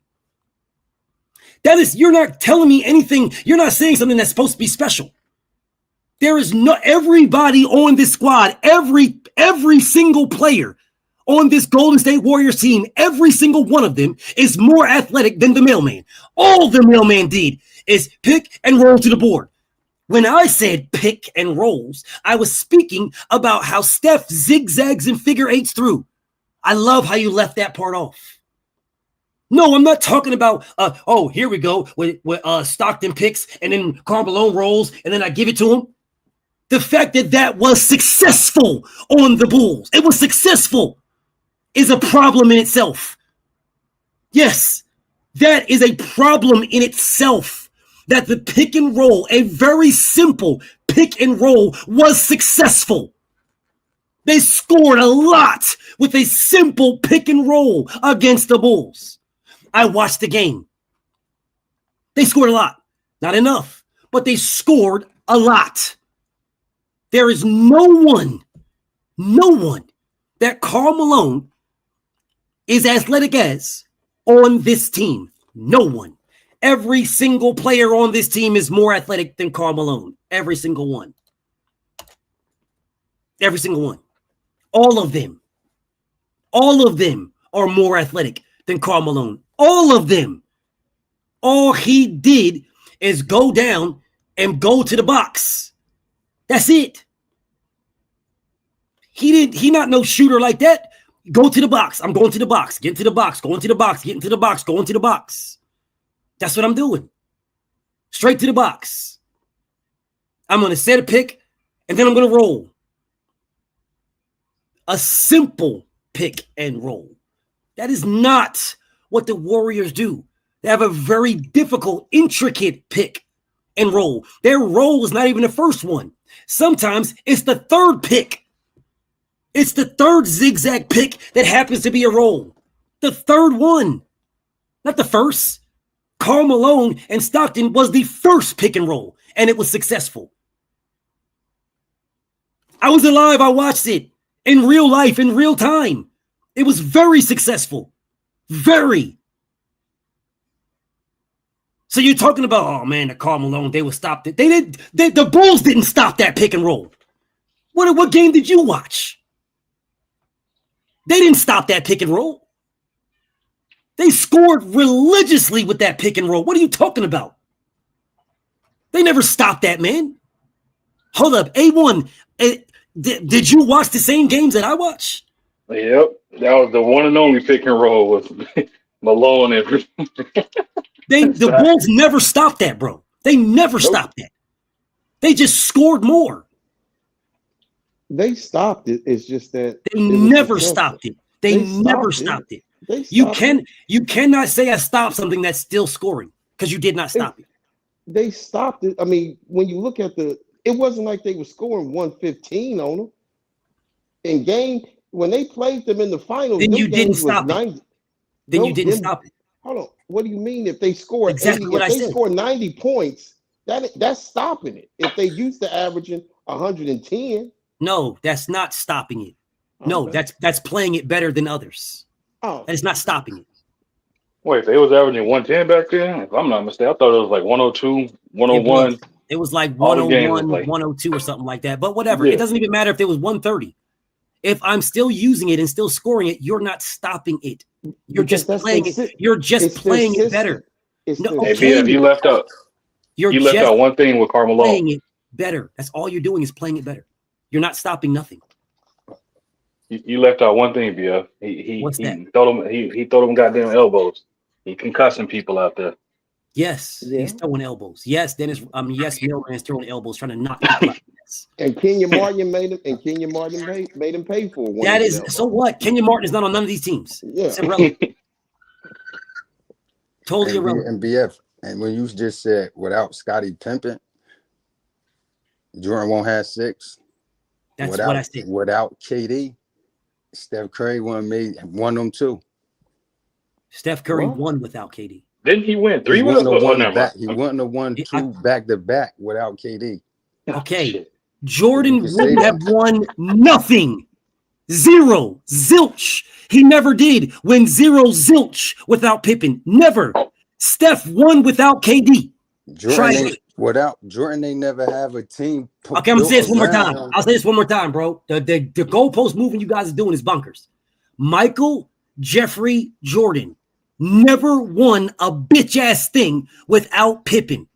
That is, you're not telling me anything. You're not saying something that's supposed to be special. There is no everybody on this squad, every single player on this Golden State Warriors team, every single one of them is more athletic than the mailman. All the mailman did is pick and roll to the board. When I said pick and rolls, I was speaking about how Steph zigzags and figure eights through. I love how you left that part off. No, I'm not talking about, here we go with Stockton picks and then Karl Malone rolls and then I give it to him. The fact that was successful on the Bulls, it was successful, is a problem in itself. Yes, that is a problem in itself. That the pick and roll, a very simple pick and roll was successful. They scored a lot with a simple pick and roll against the Bulls. I watched the game. They scored a lot. Not enough, but they scored a lot. There is no one that Karl Malone is athletic as on this team. No one. Every single player on this team is more athletic than Karl Malone. Every single one. Every single one. All of them. All of them are more athletic than Karl Malone. All of them. All he did is go down and go to the box. That's it. He not no shooter like that. Go to the box. I'm going to the box. Get into the box. Going to the box. Get into the box. Going to the box. That's what I'm doing. Straight to the box. I'm going to set a pick, and then I'm going to roll. A simple pick and roll. That is not what the Warriors do. They have a very difficult, intricate pick and roll. Their roll is not even the first one. Sometimes it's the third pick. It's the third zigzag pick that happens to be a roll. The third one, not the first. Karl Malone and Stockton was the first pick and roll, and it was successful. I was alive. I watched it in real life, in real time. It was very successful. Very. So you're talking about, oh man, the Karl Malone, they would stop it. The Bulls didn't stop that pick and roll. What game did you watch? They didn't stop that pick and roll. They scored religiously with that pick and roll. What are you talking about? They never stopped that, man. Hold up. A1, did you watch the same games that I watched? Yep. That was the one and only pick and roll with Malone and the Bulls never stopped that, bro. They never stopped that. They just scored more. They stopped it. It's just that they never stopped it. They never stopped it. You cannot say I stopped something that's still scoring because you did not stop it. They stopped it. I mean, when you look at it wasn't like they were scoring 115 on them. In game, when they played them in the finals, then you didn't stop it. Then you didn't stop it. Hold on. What do you mean if they scored exactly 80, what if I they said. score 90 points, that's stopping it. If they used to averaging 110. No, that's not stopping it. No, that's playing it better than others. Oh, that is not stopping it. Wait, they was averaging 110 back then? If I'm not mistaken, I thought it was like 102, 101. It was like 101, 102 or something like that. But whatever. Yeah. It doesn't even matter if it was 130. If I'm still using it and still scoring it, you're not stopping it. You're just playing it. You're just playing it better. If you left out, you left out one thing with Karl Malone. Playing it better. That's all you're doing is playing it better. You're not stopping nothing. You left out one thing, BF. He throw them goddamn elbows. He concussing people out there. Yes, he's throwing elbows. Yes, Dennis. Yes, Milner is throwing elbows, trying to knock people out. Yes. And Kenya Martin made him pay for it. That is so what? Kenya Martin is not on none of these teams. Yeah. It's irrelevant. Totally irrelevant. And BF, and when you just said without Scottie Pippen, Jordan won't have 6. That's what I said. Without KD, Steph Curry won them 2. Steph Curry won without KD. Didn't he win 3? He wouldn't have won 2 back-to-back without KD. Okay. Jordan would have won nothing. 0. Zilch. He never did win 0 zilch without Pippen. Never. Steph won without KD. Without Jordan, they never have a team. Okay, I'm gonna say this one more time. I'll say this one more time, bro. The goalpost moving you guys are doing is bunkers. Michael Jeffrey Jordan never won a bitch ass thing without Pippen.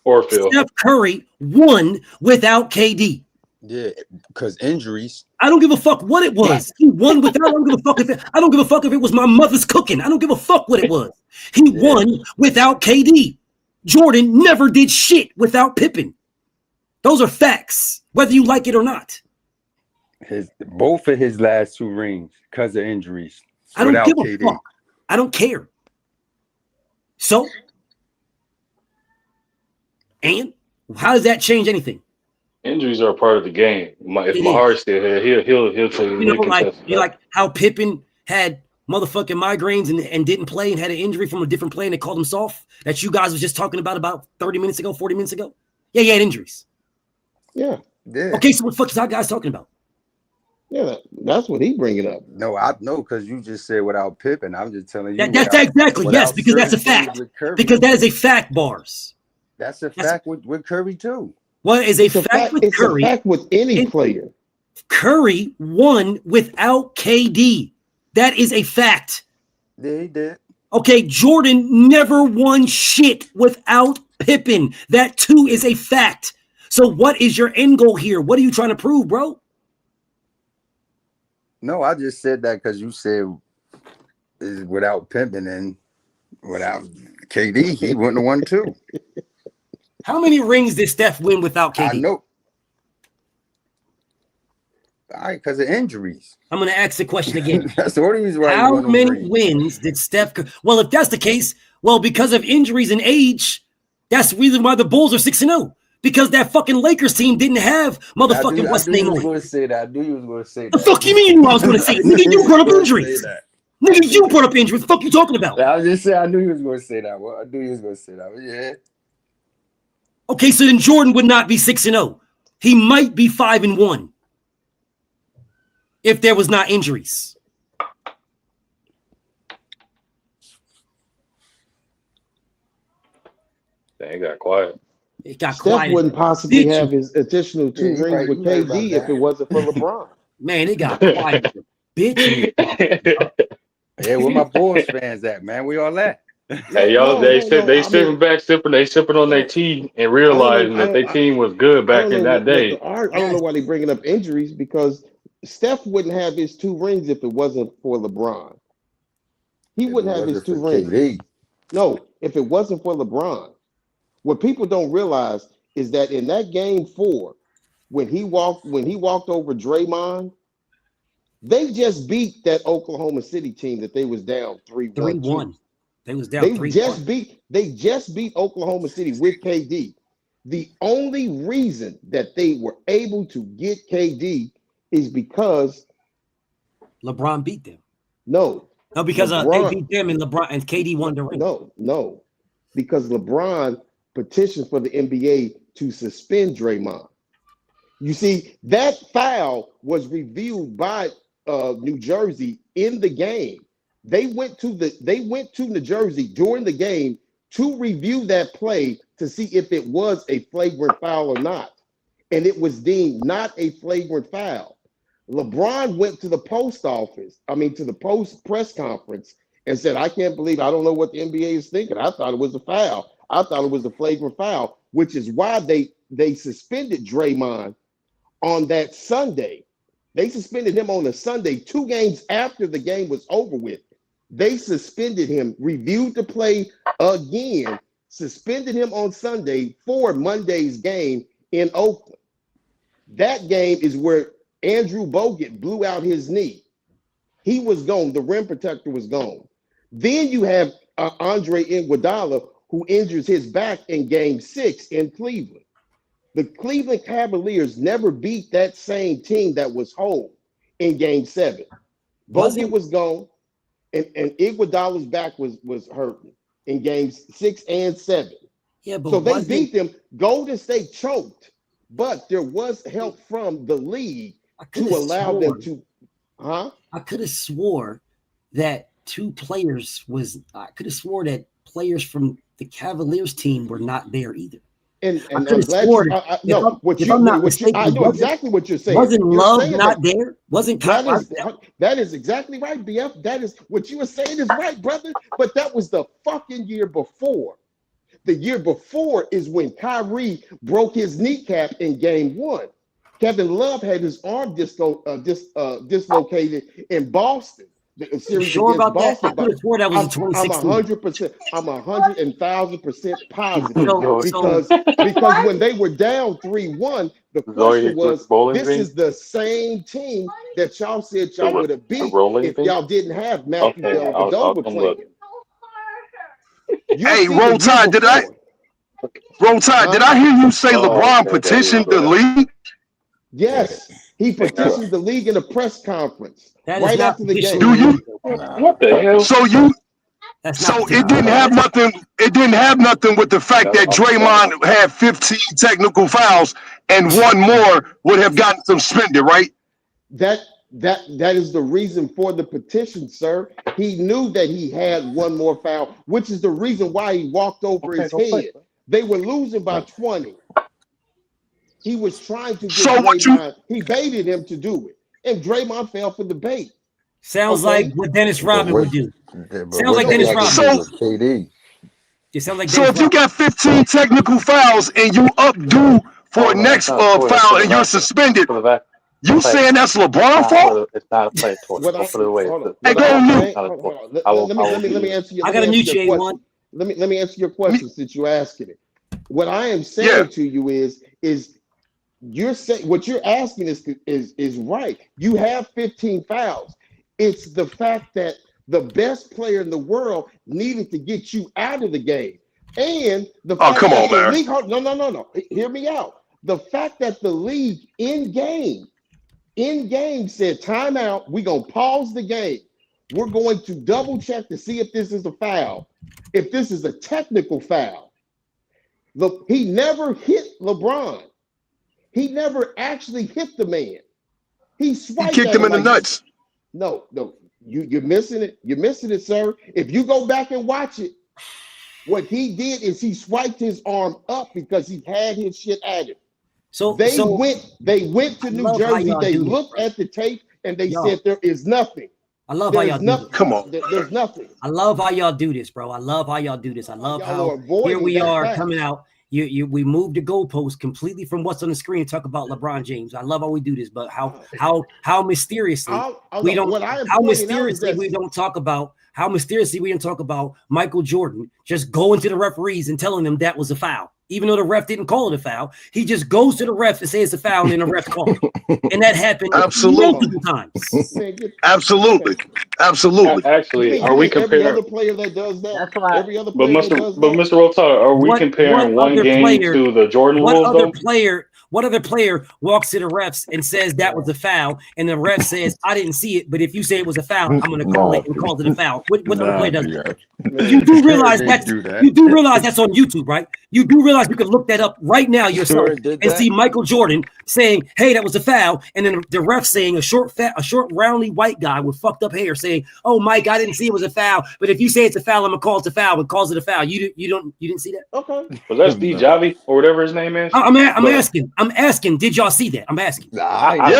Or Phil. Steph Curry won without KD. Yeah, because injuries. I don't give a fuck what it was. He won without. I don't give a fuck if it was my mother's cooking. I don't give a fuck what it was. He won without KD. Jordan never did shit without Pippen. Those are facts, whether you like it or not. Both of his last 2 rings because of injuries. I don't give a fuck. I don't care. So, and how does that change anything? Injuries are a part of the game. If It my is. heart's still here, he'll tell you. You know, He'll contest that. like how Pippen had motherfucking migraines and didn't play and had an injury from a different play and they called him soft. That you guys was just talking about 30 minutes ago, 40 minutes ago. Yeah, he had injuries. Yeah. Okay, so what the fuck is that guys talking about? Yeah, that's what he bringing up. No, I know because you just said without Pippen. I'm just telling you. That's exactly, yes, because that's a fact. Because that is a fact, Bars. That's a fact with Curry too. What is a fact with Curry? It's a fact with any player. Curry won without KD. That is a fact. Yeah, he did. Okay, Jordan never won shit without Pippen. That too is a fact. So what is your end goal here? What are you trying to prove, bro? No, I just said that because you said without Pippen and without KD, he wouldn't have won too. How many rings did Steph win without KD? I know. All right, because of injuries. I'm going to ask the question again. That's the only reason why. How many wins did Steph? Well, if that's the case, well, because of injuries and age, that's the reason why the Bulls are 6-0. Because that fucking Lakers team didn't have motherfucking what's name on it. I knew you was going to say that. The fuck you mean you knew I was going to say it? Nigga, you brought up injuries. Nigga, you brought up injuries. What the fuck you talking about? I was just saying I knew you was going to say that. Well, I knew you was going to say that. Yeah. Okay, so then Jordan would not be 6-0. He might be 5-1 if there was not injuries. They got quiet. It got Steph quiet. wouldn't possibly have his additional 2 rings with KD if it wasn't for LeBron. Man, it got quiet. Bitch. Yeah, where my Bulls fans at, man? We all at. Hey, y'all, they sipping on their tea and realizing that their team was good back in that day. I don't know why they bringing up injuries because Steph wouldn't have his 2 rings if it wasn't for LeBron. He wouldn't have his 2 rings. No, if it wasn't for LeBron. What people don't realize is that in that game 4, when he walked over Draymond, they just beat that Oklahoma City team that they was down 3-1. 3-1. They was down 3-1. They just beat Oklahoma City with KD. The only reason that they were able to get KD is because LeBron beat them. No, because they beat them and LeBron and KD won the ring. No, because LeBron petitioned for the NBA to suspend Draymond. You see, that foul was reviewed by New Jersey in the game. They went to New Jersey during the game to review that play to see if it was a flagrant foul or not. And it was deemed not a flagrant foul. LeBron went to the to the post press conference and said, I don't know what the NBA is thinking. I thought it was a foul. I thought it was a flagrant foul, which is why they suspended Draymond on that Sunday. They suspended him on a Sunday 2 games after the game was over with. They suspended him, reviewed the play again, suspended him on Sunday for Monday's game in Oakland. That game is where Andrew Bogut blew out his knee. He was gone. The rim protector was gone. Then you have Andre Iguodala, who injures his back in game 6 in Cleveland. The Cleveland Cavaliers never beat that same team that was home in game 7. Bogut was gone, and Iguodala's back was hurting in games 6 and 7. Yeah, but so they beat them. Golden State choked, but there was help from the league to allow them to. I could have swore that players from the Cavaliers team were not there either. And I'm glad I know exactly what you're saying. Wasn't Love not there? Wasn't that is exactly right, BF. That is what you were saying is right, brother. But that was the fucking year before. The year before is when Kyrie broke his kneecap in game 1. Kevin Love had his arm dislocated in Boston. The series sure about Boston, that? I could have swore that was 2016. I'm 100,000% positive because when they were down 3-1, the question was, this is the same team that y'all said y'all would have beat if y'all didn't have Matthew Dellavedova playing. Hey, roll tide, Bro, Ty, did I hear you say LeBron petitioned the league? Yes, he petitioned the league in a press conference right after the game. Do you? What the hell? So it didn't have nothing. It didn't have nothing with the fact that Draymond had 15 technical fouls and one more would have gotten suspended, right? That is the reason for the petition, sir. He knew that he had one more foul, which is the reason why he walked over his head. They were losing by 20. He was trying to get Draymond. He baited him to do it, and Draymond fell for the bait. Sounds like what Dennis Rodman would do. Sounds like Dennis Rodman. KD. It sounds like so if you got 15 technical fouls and you updo for next foul and you're suspended, you saying that's LeBron fault? It's not a play towards. Let me answer your. I got a new one. Let me answer your question since you're asking it. What I am saying to you is you're saying what you're asking is right. You have 15 fouls. It's the fact that the best player in the world needed to get you out of the game, and the fact come that on, the man. league. No. Hear me out. The fact that the league in game said timeout. We're gonna pause the game. We're going to double check to see if this is a foul. If this is a technical foul. Look, he never hit LeBron. He never actually hit the man. He swiped. He kicked him in the nuts. No, you're missing it. You're missing it, sir. If you go back and watch it, what he did is he swiped his arm up because he had his shit at him. So they went to New Jersey. They looked at the tape and they said there is nothing. I love how y'all do this. Come on. There's nothing. I love how y'all do this, bro. I love how y'all do this. I love how here we are coming out. We moved the goalpost completely from what's on the screen and talk about LeBron James. I love how we do this, but how mysteriously we don't talk about Michael Jordan just going to the referees and telling them that was a foul. Even though the ref didn't call it a foul, he just goes to the ref and says it's a foul, and the ref calls it. And that happened multiple times. Absolutely. Actually, are we comparing? Every other player that does that. Every other But player that does that. Mr. Rotar, are we comparing one game to the Jordan rules? What other player walks to the refs and says that was a foul, and the ref says, I didn't see it, but if you say it was a foul, I'm going to call it and call it a foul. What other player does that? You do realize that's on YouTube, right? You do realize you can look that up right now yourself and see Michael Jordan saying, hey, that was a foul, and then the ref saying a short, roundly white guy with fucked up hair saying, oh, Mike, I didn't see it was a foul, but if you say it's a foul, I'm going to call it a foul and calls it a foul. You didn't see that? Okay. Was that Steve Javi or whatever his name is? I'm asking, did y'all see that? I'm asking. I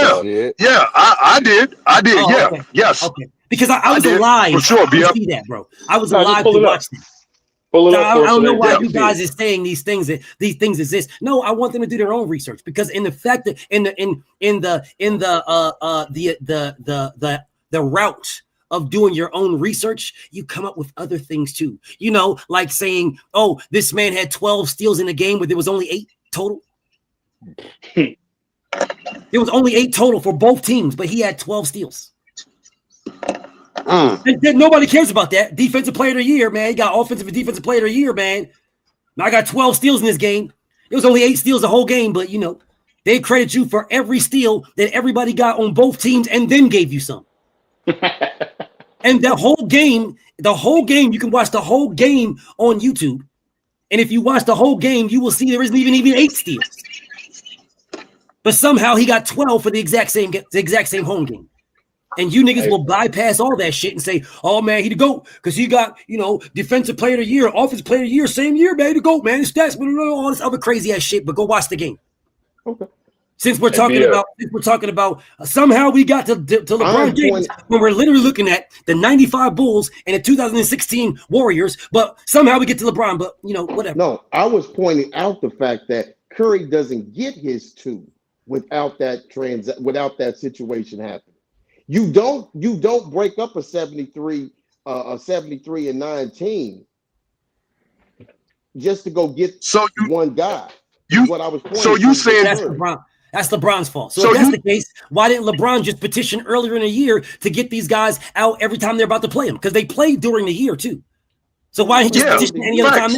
did. Oh, yeah. Okay. Yes. Okay. Because I was alive. For sure, to see that, bro. I was alive to watch that. I don't know why you guys are saying these things exist. No, I want them to do their own research, because in the fact that in the route of doing your own research, you come up with other things too. You know, like saying, oh, this man had 12 steals in a game where there was only 8 total. There was only 8 total for both teams, but he had 12 steals. And nobody cares about that. Defensive player of the year, man. He got offensive and defensive player of the year, man. Now I got 12 steals in this game. It was only 8 steals the whole game, but they credit you for every steal that everybody got on both teams and then gave you some. And the whole game, you can watch the whole game on YouTube. And if you watch the whole game, you will see there isn't even 8 steals. But somehow he got 12 for the exact same home game. And you niggas will bypass all that shit and say, oh, man, he the GOAT because he got, defensive player of the year, offensive player of the year, same year, man, the GOAT, man. His stats, all this other crazy ass shit, but go watch the game. Okay. Since we're talking about somehow we got to LeBron James when we're literally looking at the 95 Bulls and the 2016 Warriors, but somehow we get to LeBron, but whatever. No, I was pointing out the fact that Curry doesn't get his 2 without that situation happening. You don't break up a 73 and 19 just to go get one guy. What I was pointing. So you saying that's LeBron? That's LeBron's fault. So if that's the case, why didn't LeBron just petition earlier in the year to get these guys out every time they're about to play them? Because they played during the year too. So why didn't he just petition any other time?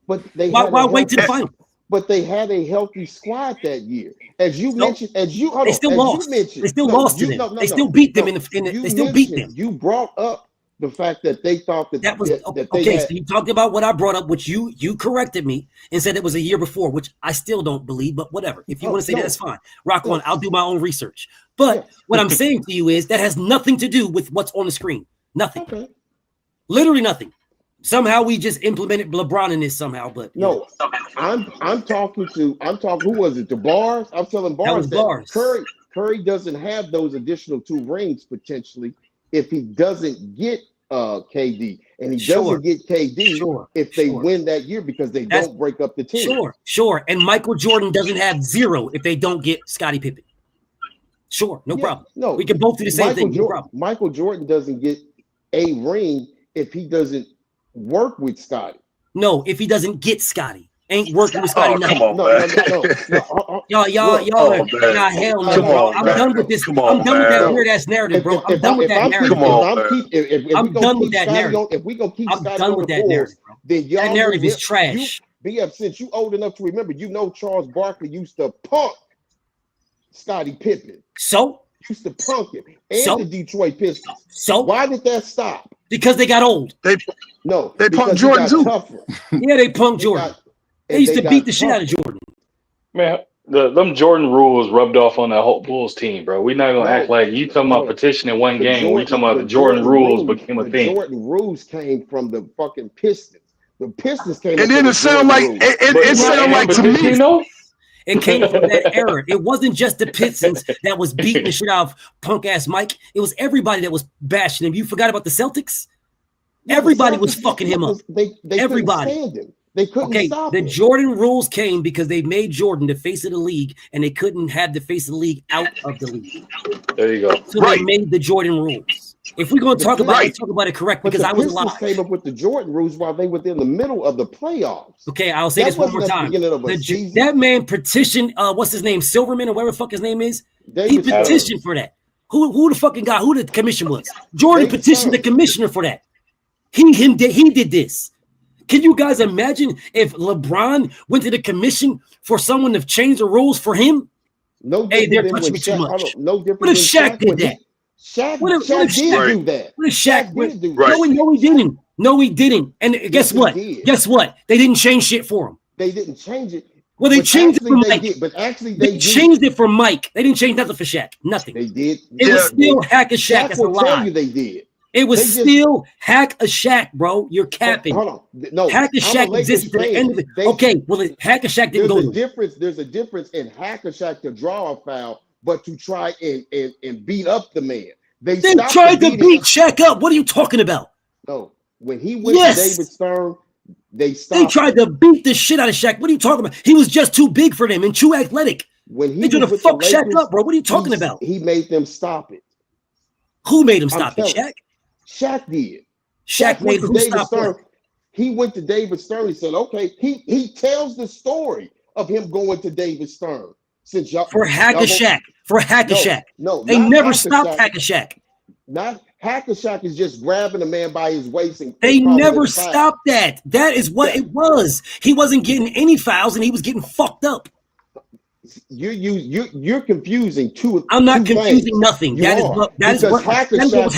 But they why wait to the final? But they had a healthy squad that year. As you mentioned, they still lost. They still lost to them. They still beat them they still beat them. You brought up the fact that they thought that was that they okay. had, So you talked about what I brought up, which you corrected me and said it was a year before, which I still don't believe, but whatever. If you want to say that, that's fine. Rock on. I'll do my own research. But what I'm saying to you is that has nothing to do with what's on the screen. Nothing. Okay. Literally nothing. Somehow we just implemented LeBron in this somehow, but no, I'm talking who was it? The Bars? I'm telling Bars that Curry doesn't have those additional 2 rings potentially if he doesn't get KD, and he doesn't get KD if they win that year because they don't break up the team. Sure. And Michael Jordan doesn't have 0 if they don't get Scottie Pippen. Sure, no problem. No, we can both do the same thing. No problem. Michael Jordan doesn't get a ring if he doesn't work with Scottie. No, if he doesn't get Scottie. Ain't working with Scottie. Come on, man. Y'all, hell no, bro. I'm done with this. I'm done with that weird ass narrative, bro. I'm done with that narrative. I'm done with that narrative. If we gonna keep Scottie on the board, then that narrative is trash. Since you old enough to remember, you know Charles Barkley used to punk Scottie Pippen. So used to punk him and the Detroit Pistons. So why did that stop? Because they got old. They punked Jordan too. Yeah, they punked Jordan. They used to beat the shit out of Jordan. Man, them Jordan rules rubbed off on that whole Bulls team, bro. We're not gonna act like you talking about petitioning one game. We talking about the Jordan rules became a thing. The Jordan rules came from the fucking Pistons. The Pistons came. And then it sound like it sound like to me. You know? It came from that era. It wasn't just the Pistons that was beating the shit out of punk ass Mike. It was everybody that was bashing him. You forgot about the Celtics? Everybody was fucking him up. Everybody. Couldn't stand him. They couldn't stop the him. Jordan rules came because they made Jordan the face of the league, and they couldn't have the face of the league out of the league. There you go. So they made the Jordan rules. If we're going to talk about it, talk about it correct because I was alive. Came up with the Jordan rules while they were in the middle of the playoffs. Okay, I'll say this one more time. That man petitioned, what's his name, Silverman or whatever the fuck his name is. He petitioned for that. Who the fucking guy? Who the commission was? Jordan petitioned the commissioner for that. He did this. Can you guys imagine if LeBron went to the commission for someone to change the rules for him? No, hey, they're touching me too much. No different. What if Shaq did that? Shaq did do that. What if Shaq did do that? No, he didn't. No, he didn't. And guess what? Guess what? They didn't change shit for him. They didn't change it. Well, they changed it for Mike. But actually, they changed it for Mike. They didn't change nothing for Shaq. Nothing. They did. It was still hack a Shaq. That's a lie. Tell you they did. It was still hack a Shaq, bro. You're capping. Hold on. No, hack a Shaq existed to the end of it. Okay, well, hack a Shaq didn't go. There's a difference in hack a Shaq to draw a foul, but to try and beat up the man. They tried to beat Shaq up. What are you talking about? No, when he went to David Stern, they stopped. They tried to beat the shit out of Shaq. What are you talking about? He was just too big for them and too athletic. When he they tried to fuck Shaq up, bro. What are you talking about? He made them stop it. Who made him stop it? Shaq? Shaq did. Shaq made who stop it? He went to David Stern. He said, "Okay." He tells the story of him going to David Stern. Since y'all for hack a Shaq. For hack a Shaq. No, they never stopped hack a Shaq. Not hack a Shaq is just grabbing a man by his waist and they never stopped that. That is what it was. He wasn't getting any fouls and he was getting fucked up. You're confusing two. I'm not confusing nothing. That is what was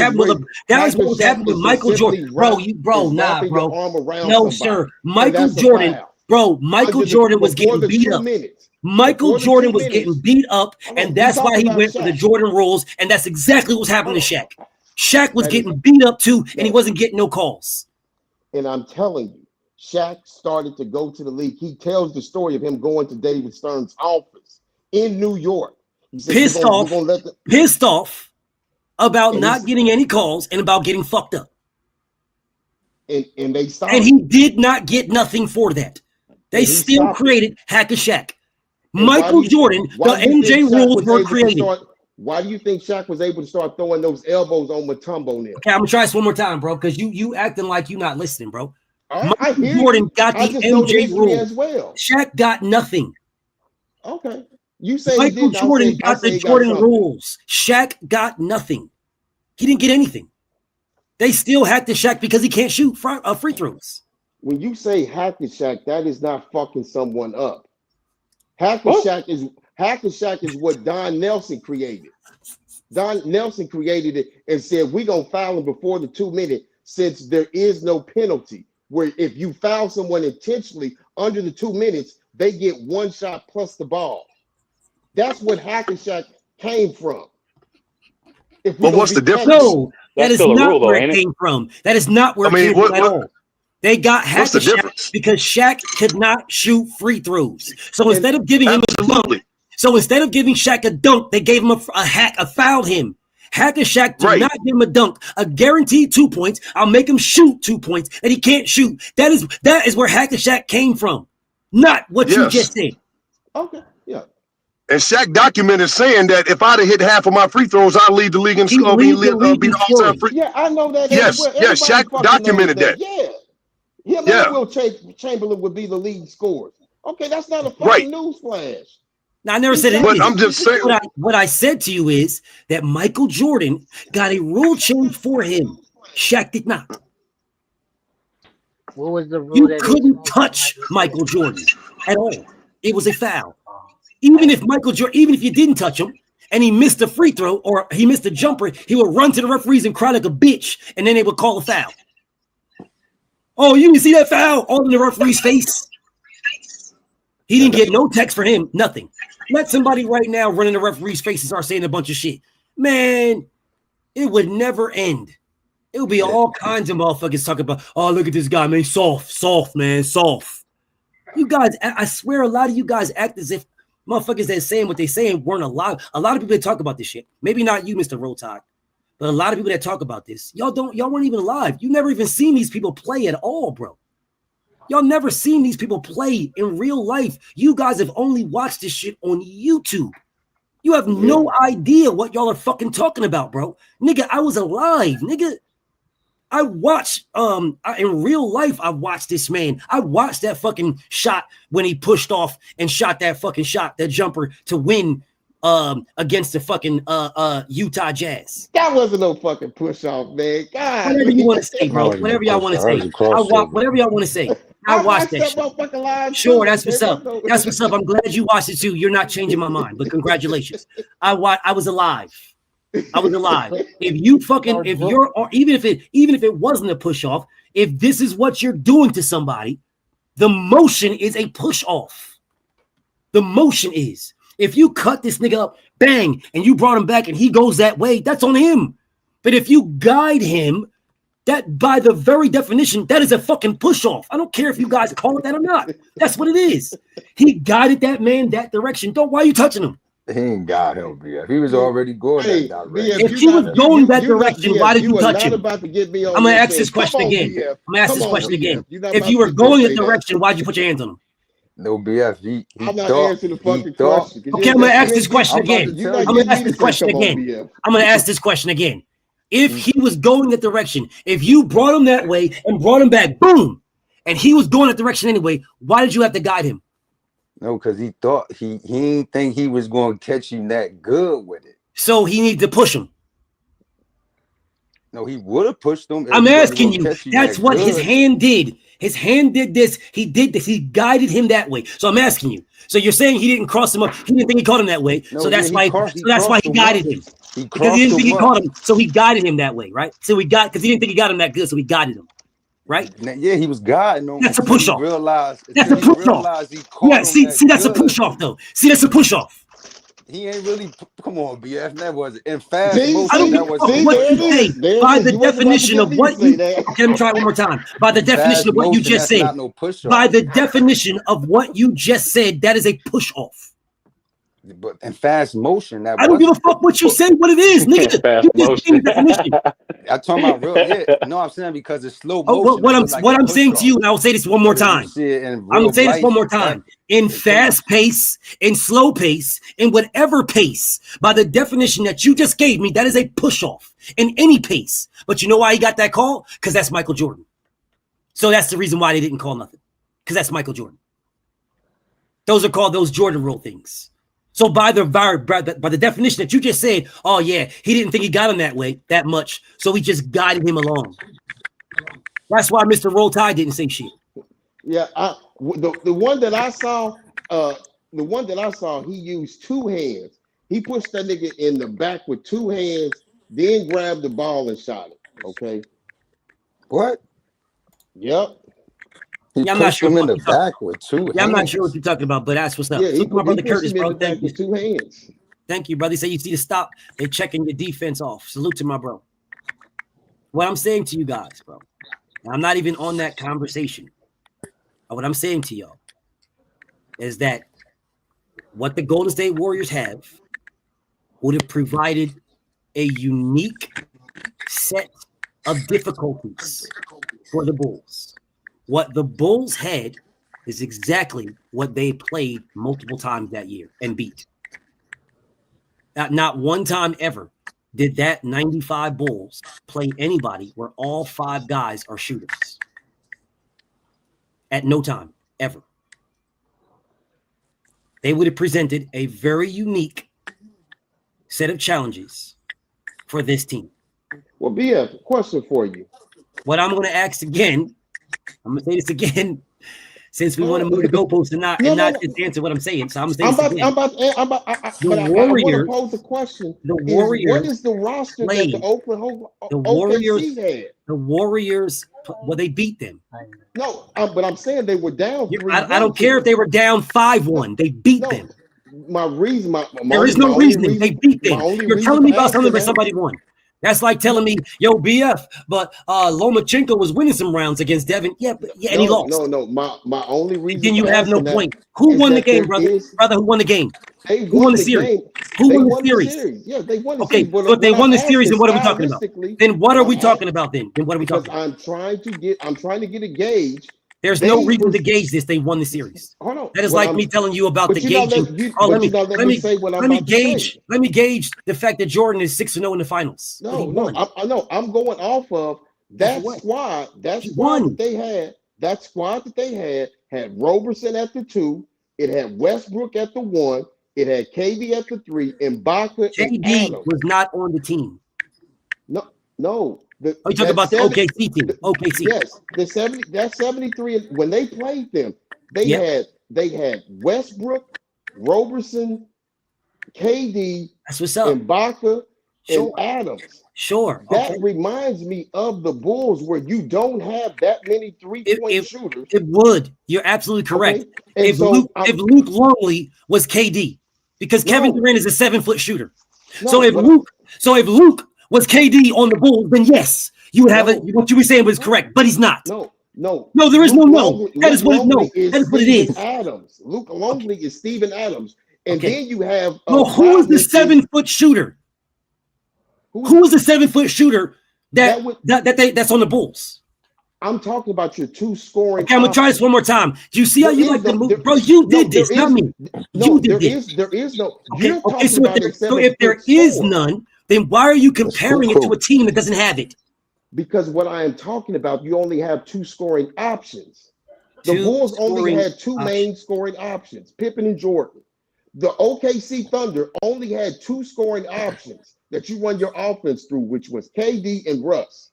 happening with Michael Jordan. Bro, No, sir. Michael Jordan, Michael Jordan was getting beat up. Michael Jordan was getting beat up, and that's why he went for the Jordan rules, and that's exactly what was happening to Shaq. Shaq was getting beat up too, and he wasn't getting no calls. And I'm telling you, Shaq started to go to the league. He tells the story of him going to David Stern's office in New York. Pissed off about not getting any calls and about getting fucked up. And they stopped. And he did not get nothing for that. They still created Hack a Shaq. Michael Jordan, the MJ rules were created. Why do you think Shaq was able to start throwing those elbows on Mutombo now? Okay, I'm gonna try this one more time, bro, because you acting like you're not listening, bro. Michael Jordan got the MJ rule as well. Shaq got nothing. Okay, you say Michael Jordan got the Jordan rules. Shaq got nothing. He didn't get anything. They still hacked the Shaq because he can't shoot free throws. when you say hack and Shaq, that is not fucking someone up. Hack and Shaq is what Don Nelson created. Don Nelson created it and said, we're going to foul him before the 2 minute, since there is no penalty. Where if you foul someone intentionally under the 2 minutes, they get one shot plus the ball. That's what hack and Shaq came from. But what's the difference? No, that is not where it came from. That is not where it came from at all. They got hack and Shaq because Shaq could not shoot free throws. So instead of giving him a dunk, instead of giving Shaq a dunk, they gave him a fouled him. Hack and Shaq did not give him a dunk, a guaranteed 2 points. I'll make him shoot 2 points that he can't shoot. That is where Hack and Shaq came from, not what you just said. Okay, yeah. And Shaq documented saying that if I'd have hit half of my free throws, I'd lead the league in be all-time free. Yeah, I know that. Yes, Shaq documented that. Yeah, and Will Chamberlain would be the leading scorers. Okay, that's not a fucking news flash. Now, I never said it. But I'm just saying. What I said to you is that Michael Jordan got a rule change for him. Shaq did not. What was the rule? You couldn't touch Michael Jordan at all. It was a foul. Even if you didn't touch him and he missed a free throw or he missed a jumper, he would run to the referees and cry like a bitch, and then they would call a foul. Oh, you didn't see that foul all in the referee's face? He didn't get no text for him, nothing. Let somebody right now run in the referee's face and start saying a bunch of shit. Man, it would never end. It would be all kinds of motherfuckers talking about, oh, look at this guy, man, soft, man, soft. You guys, I swear a lot of you guys act as if motherfuckers that saying what they saying weren't alive. A lot of people that talk about this shit, maybe not you, Mr. Roll Tide, but a lot of people that talk about this, y'all weren't even alive. You never even seen these people play at all, bro. Y'all never seen these people play in real life. You guys have only watched this shit on YouTube. You have no idea what y'all are fucking talking about, bro. Nigga, I was alive, nigga. I watched, in real life, I watched this man. I watched that fucking shot when he pushed off and shot that fucking shot, that jumper to win against the fucking Utah Jazz. That wasn't no fucking push off, man. God, whatever you want to say, bro. Whatever y'all want to say. Whatever y'all want to say. I watched that shit. Sure, that's what's up. That's what's up. I'm glad you watched it too. You're not changing my mind, but congratulations. I was alive. I was alive. If even if it wasn't a push off, if this is what you're doing to somebody, the motion is a push off. The motion is. If you cut this nigga up, bang, and you brought him back and he goes that way, that's on him. But if you guide him, that by the very definition, that is a fucking push off. I don't care if you guys call it that or not. That's what it is. He guided that man that direction. Why are you touching him? He ain't got him, BF. He was already going that direction. If he was going that direction, why did you touch him? I'm going to ask this question again. If you were going that direction, why'd you put your hands on him? No, BF. I'm not answering the fucking question. Okay, I'm going to ask this question again. I'm going to ask this question again. If he was going that direction, if you brought him that way and brought him back, boom, and he was going that direction anyway, why did you have to guide him? No, because he thought he didn't think he was going to catch him that good with it. So he needed to push him. No, he would have pushed him. I'm asking you. That's what his hand did. His hand did this. He did this. He guided him that way. So I'm asking you. So you're saying he didn't cross him up. He didn't think he caught him that way. No, so that's why he guided him. Because he didn't think he caught him. So he guided him that way, right? So because he didn't think he got him that good. So he guided him. Right? Yeah, he was guiding him. That's a push off. That's a push off. Yeah, see, that's a push off though. See, that's a push off. He ain't really. Come on, BF. That was in fast. I don't give a fuck what you say. By the definition of what you. Okay, let me try it one more time. By the definition of what you just said. By the definition of what you just said, that is a push off. But in fast motion, I don't give a fuck what you say. What it is, nigga. Fast motion. I'm talking about real. Yeah, no, I'm saying because it's slow motion. What I'm saying to you, and I will say this one more time. I'm gonna say this one more time. In fast pace, in slow pace, in whatever pace, by the definition that you just gave me, that is a push off in any pace. But you know why he got that call? Because that's Michael Jordan. So that's the reason why they didn't call nothing. Because that's Michael Jordan. Those are called those Jordan rule things. So by the definition that you just said, oh yeah, he didn't think he got him that much, so he just guided him along. That's why Mr. Roll Tide didn't say shit. Yeah, the one that I saw, he used two hands. He pushed that nigga in the back with two hands, then grabbed the ball and shot it. Okay. What? Yep. He Yeah, I'm not pushed sure him in what the you're talking. back with two Yeah, I'm not sure what hands. you're talking about, but that's what's up. Yeah, So my he brother pushed Curtis, him in bro. the back Thank you. with two hands. Thank you, brother. He said you see the stop. They're checking your defense off. Salute to my bro. What I'm saying to you guys, bro, and I'm not even on that conversation. What I'm saying to y'all is that what the Golden State Warriors have would have provided a unique set of difficulties for the Bulls. What the Bulls had is exactly what they played multiple times that year and beat. Not one time ever did that 95 Bulls play anybody where all five guys are shooters. At no time, ever. They would have presented a very unique set of challenges for this team. Well, BF, question for you. What I'm going to ask again, I'm going to say this again, since we want to move the goalposts and not just answer what I'm saying. So I'm going to say this again. I want to pose a question. The Warriors. What is the roster that the OKC had? The Warriors, well, they beat them. No, but I'm saying they were down 3-1. I don't care if they were down 5-1. They beat them. There is no reasoning. They beat them. You're telling me about something where somebody won. That's like telling me, yo, BF, but Lomachenko was winning some rounds against Devin. Yeah, and he lost. No. My only reason. Then you have no point. Who won the game, brother? Who won the game? Who won the series? Who won the series? Yeah, they won the series. Okay, so if they won the series, then what are we talking about? Then what are we talking about then? Then what are we talking about? I'm trying to get a gauge. There's no reason to gauge this. They won the series. Hold on. That is like me telling you about the gauging. Let me gauge the fact that Jordan is 6-0 in the finals. No, I'm going off of that squad. That squad that they had. That squad that they had Roberson at the 2. It had Westbrook at the 1. It had KD at the 3. And Ibaka and Adams was not on the team. No. You talking about the OKC team? OKC. Yes, that 73. When they played them, they had Westbrook, Roberson, KD, that's what's up, and Ibaka and Adams. Sure. That reminds me of the Bulls where you don't have that many three-point shooters. It would. You're absolutely correct. Okay. If Luke Longley was KD, because Kevin Durant is a 7-foot shooter. So if Luke was KD on the Bulls, then yes, you would have what you were saying was correct, but he's not. No, there is no. That is what it is. Adams. Luke Longley is Steven Adams. And then you have who is the 7-foot shooter? Who is the 7-foot shooter that's on the Bulls? I'm talking about your two scoring. Okay, I'm gonna try this one more time. Do you see how you like to move, bro? You did this, not me. There is no. Okay, so if there is none, then why are you comparing it to a team that doesn't have it? Because what I am talking about, you only have two scoring options. The Bulls only had two main scoring options, Pippen and Jordan. The OKC Thunder only had two scoring options that you run your offense through, which was KD and Russ.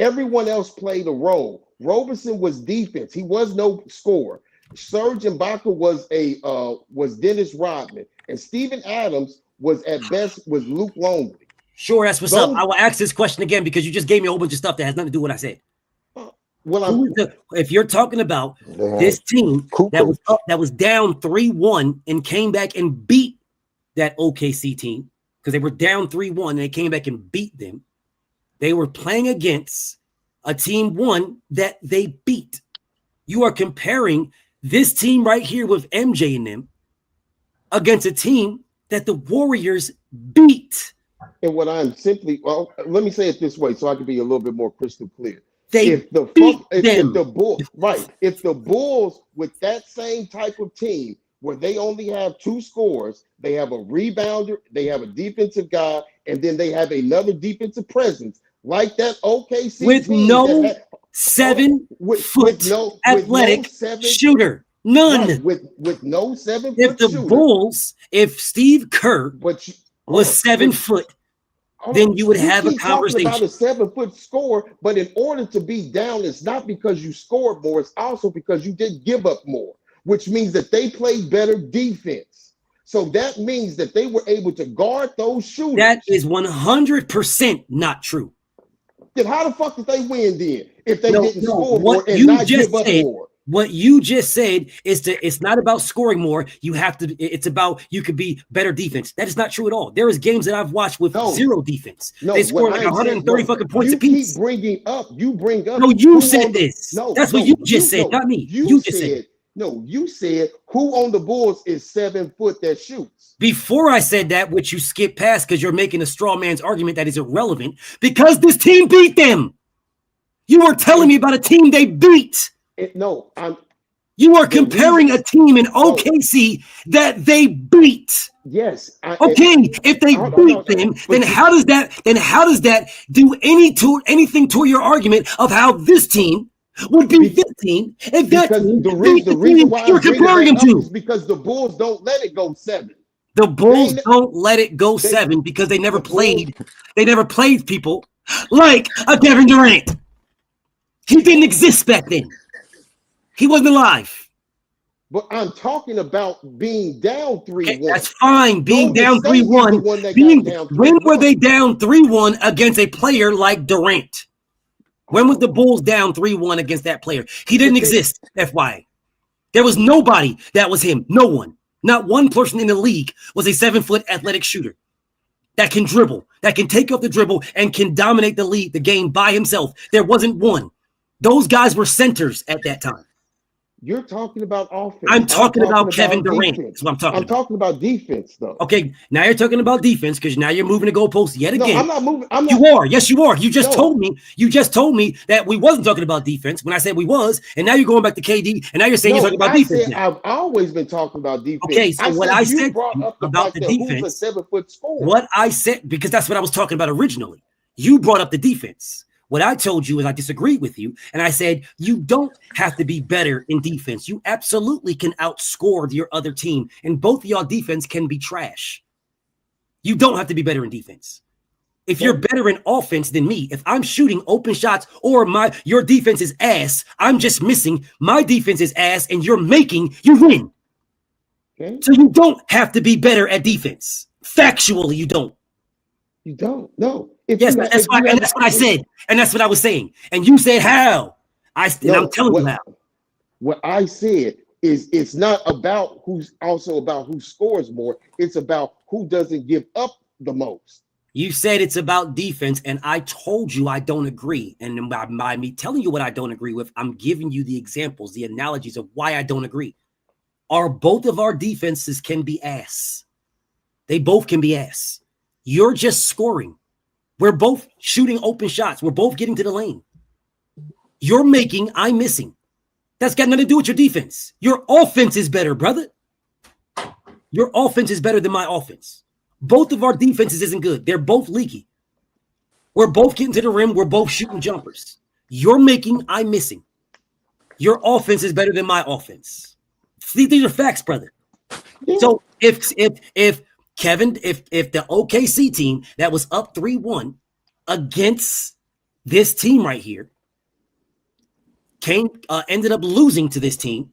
Everyone else played a role. Roberson was defense. He was no scorer. Serge Ibaka was Dennis Rodman. And Steven Adams was at best was Luke Longley. Sure, that's what's up. I will ask this question again because you just gave me a whole bunch of stuff that has nothing to do with what I said. If you're talking about this team that was down 3-1 and came back and beat that OKC team because they were down 3-1 and they came back and beat them, they were playing against a team that they beat. You are comparing this team right here with MJ in them against a team that the Warriors beat. And what I'm let me say it this way so I can be a little bit more crystal clear. If the Bulls with that same type of team where they only have two scorers, they have a rebounder, they have a defensive guy, and then they have another defensive presence like that OKC with team no 7-foot athletic shooter. None. Right, with no 7-foot If the shooter. Bulls, if Steve Kerr was 7 foot, then you would have a keep talking about conversation. a 7-foot score, but in order to be down, it's not because you scored more, it's also because you did give up more, which means that they played better defense. So that means that they were able to guard those shooters. That is 100% not true. Then how the fuck did they win then if they didn't score more and you not just give up said, more? What you just said is it's not about scoring more. It's about you could be better defense. That is not true at all. There is games that I've watched with zero defense. They score like 130 fucking points apiece. You bring up. No, you said this. That's what you just said, not me. You just said. No, you said who on the Bulls is 7 foot that shoots. Before I said that, which you skipped past because you're making a straw man's argument that is irrelevant because this team beat them. You are telling me about a team they beat. You are comparing a team in OKC that they beat. Yes. If they beat them, then how does that do anything to your argument of how this team would be 15 if that team the reason why you're comparing them to is because the Bulls don't let it go 7. The Bulls don't let it go 7 because they never played. They never played people like a Kevin Durant. He didn't exist back then. He wasn't alive. But I'm talking about being down 3-1. Okay, that's fine. Being down 3-1. When were they down 3-1 against a player like Durant? When was the Bulls down 3-1 against that player? He didn't exist, FYI. There was nobody that was him. No one. Not one person in the league was a 7-foot athletic shooter that can dribble, that can take off the dribble and can dominate the game by himself. There wasn't one. Those guys were centers at that time. You're talking about offense. I'm talking about Kevin Durant. That's what I'm talking about. I'm talking about defense, though. Okay, now you're talking about defense because now you're moving the goalposts yet again. No, I'm not moving. You are. Yes, you are. You just told me that we wasn't talking about defense when I said we was, and now you're going back to KD, and now you're saying you're talking about defense. I've always been talking about defense. Okay, so what I said about the defense, who's a 7-foot scorer. What I said, because that's what I was talking about originally. You brought up the defense. What I told you is I disagreed with you, and I said you don't have to be better in defense. You absolutely can outscore your other team, and both of y'all defense can be trash. You don't have to be better in defense. If you're better in offense than me, if I'm shooting open shots or your defense is ass, I'm just missing. My defense is ass, and you're making, you win. Okay. So you don't have to be better at defense. Factually, you don't. You don't. No. Yes, that's what I said, and that's what I was saying. And you said how? I'm telling you how. What I said is it's not about who scores more. It's about who doesn't give up the most. You said it's about defense, and I told you I don't agree. And by me telling you what I don't agree with, I'm giving you the examples, the analogies of why I don't agree. Both of our defenses can be ass. They both can be ass. You're just scoring. We're both shooting open shots. We're both getting to the lane. You're making, I'm missing. That's got nothing to do with your defense. Your offense is better, brother. Your offense is better than my offense. Both of our defenses isn't good. They're both leaky. We're both getting to the rim. We're both shooting jumpers. You're making, I'm missing. Your offense is better than my offense. See, these are facts, brother. So if Kevin, if the OKC team that was up 3-1 against this team right here ended up losing to this team,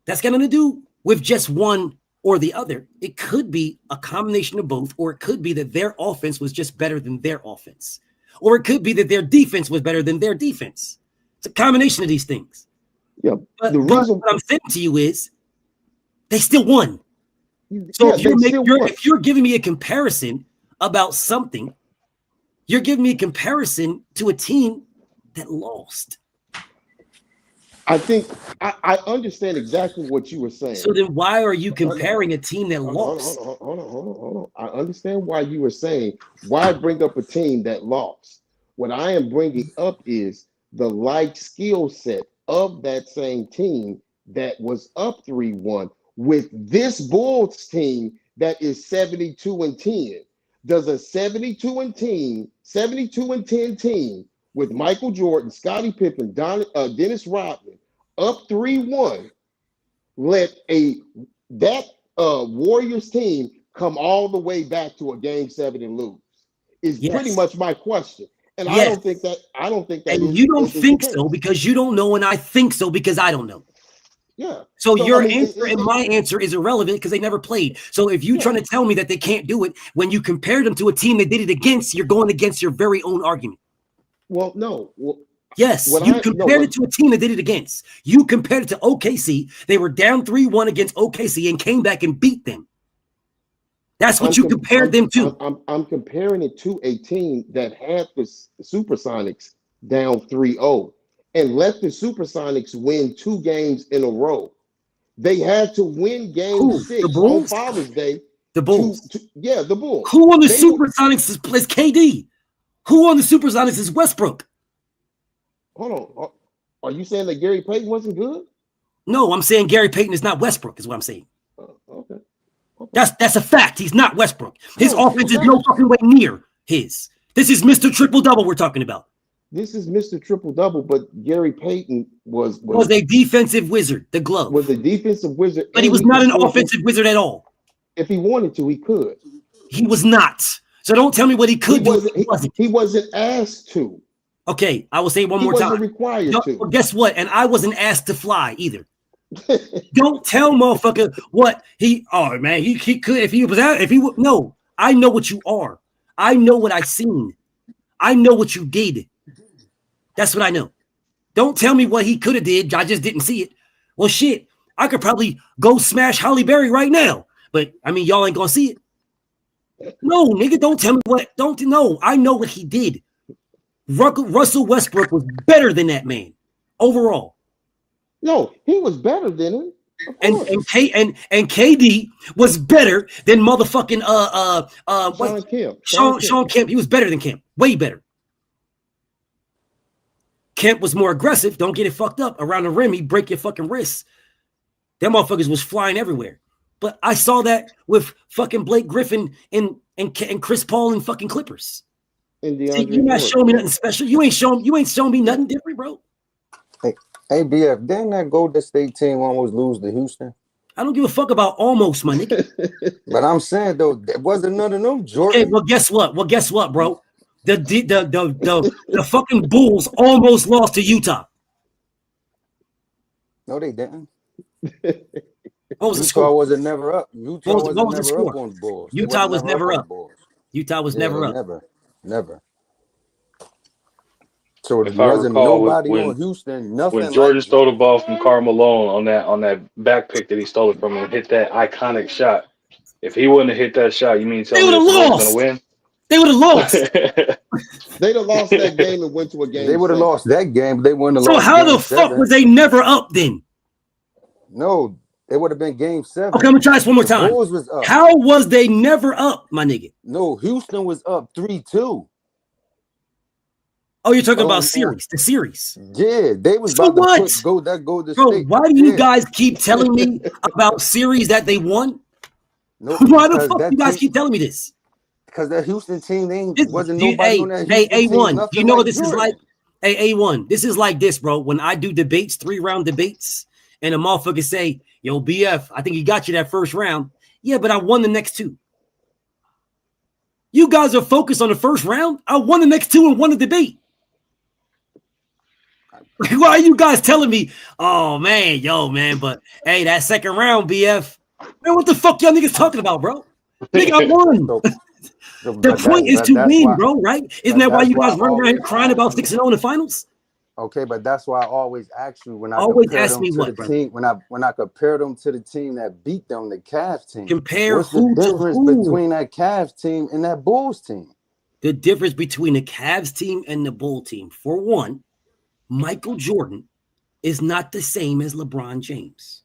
that's got nothing to do with just one or the other. It could be a combination of both, or it could be that their offense was just better than their offense, or it could be that their defense was better than their defense. It's a combination of these things. Yeah, but what I'm saying to you is they still won. So if you're giving me a comparison about something, you're giving me a comparison to a team that lost. I think I understand exactly what you were saying. So then why are you comparing a team that lost? Hold on. I understand why you were saying, why bring up a team that lost? What I am bringing up is the like skill set of that same team that was up 3-1 with this Bulls team that is 72-10. Does a 72-10 team with Michael Jordan, Scottie Pippen, Dennis Rodman up 3-1 let that Warriors team come all the way back to a game 7 and lose? is pretty much my question. And Yes. I don't think that and you don't think so because you don't know, and I think so because I don't know. Yeah. So your answer and my answer is irrelevant because they never played. So if you're trying to tell me that they can't do it when you compare them to a team they did it against, you're going against your very own argument. Well, no. Yes, you compared it to a team that did it against. You compared it to OKC. They were down 3-1 against OKC and came back and beat them. That's what you compared them to. I'm comparing it to a team that had the Supersonics down 3-0 and let the Supersonics win 2 games in a row. They had to win game 6 on Father's Day. The Bulls. The Bulls. Who on the Supersonics is KD? Who on the Supersonics is Westbrook? Hold on. Are you saying that Gary Payton wasn't good? No, I'm saying Gary Payton is not Westbrook, is what I'm saying. Okay. That's a fact. He's not Westbrook. His offense is no fucking way near his. This is Mr. Triple-Double we're talking about. This is Mr. Triple-Double, but Gary Payton was a defensive wizard, the glove. Was a defensive wizard. But he was not an offensive wizard at all. If he wanted to, he could. He was not. So don't tell me what he could do. He wasn't asked to. Okay, I will say one more time. He wasn't required to. Well, guess what? And I wasn't asked to fly either. Don't tell motherfucker what he. Oh man, he could if he was out. If he would no, I know what you are. I know what I seen. I know what you did. That's what I know. Don't tell me what he could have did. I just didn't see it. Well, shit, I could probably go smash Halle Berry right now, but I mean, y'all ain't gonna see it. No, nigga, don't tell me what. Don't know. I know what he did. Russell Westbrook was better than that man overall. No, he was better than him. And KD was better than motherfucking Sean Kemp. He was better than Kemp. Way better. Kemp was more aggressive. Don't get it fucked up. Around the rim, he'd break your fucking wrists. Them motherfuckers was flying everywhere. But I saw that with fucking Blake Griffin and Chris Paul and fucking Clippers. See, you're not showing me nothing special. You ain't showing me nothing different, bro. Hey, BF, didn't that Golden State team almost lose to Houston? I don't give a fuck about almost, my nigga. But I'm saying though, there wasn't none of them, Jordan. Okay, well, guess what, bro? The fucking Bulls almost lost to Utah. No, they didn't. What was the Utah score? wasn't never up. Utah was never up on the Bulls. Utah was never up. Utah was never up. Never. So If there I wasn't recall, nobody when- on Houston, nothing. When Jordan stole the ball from Karl Malone on that back pick that he stole it from him and hit that iconic shot, if he wouldn't have hit that shot, you mean to tell me the Bulls was gonna win? They would have lost. They'd have lost that game and went to a game. They would have lost that game, but they wouldn't have So lost. how game the fuck 7. was they never up then? No, it would have been game 7. Okay, I'm gonna try this one more The time. Bulls was up. How was they never up, my nigga? No, Houston was up 3-2. Oh, you're talking about series, the series. Yeah, they was So about what? to go to Bro, State. why do you guys keep telling me about series that they won? No, Why the because fuck that you guys team- keep telling me this? Because that Houston team, wasn't Do you- nobody hey, on that hey, Houston team. A1, nothing do you know what like this is Jordan. like? Hey, A1, this is like this, bro. When I do debates, 3-round debates, and a motherfucker say, yo, BF, I think he got you that first round. Yeah, but I won the next 2. You guys are focused on the first round. I won the next 2 and won the debate. Why are you guys telling me, oh, man, but hey, that second round, BF. Man, what the fuck y'all niggas talking about, bro? Nigga, I won. The point is to win, bro, right? Isn't that why you guys run around here crying about 6-0 in the finals? Okay, but that's why I always ask you when I Always compare ask them me to what, the bro? team when I compare them to the team that beat them, the Cavs team. Compare What's who the to difference who? between that Cavs team and that Bulls team? The difference between the Cavs team and the Bull team, for one, Michael Jordan is not the same as LeBron James.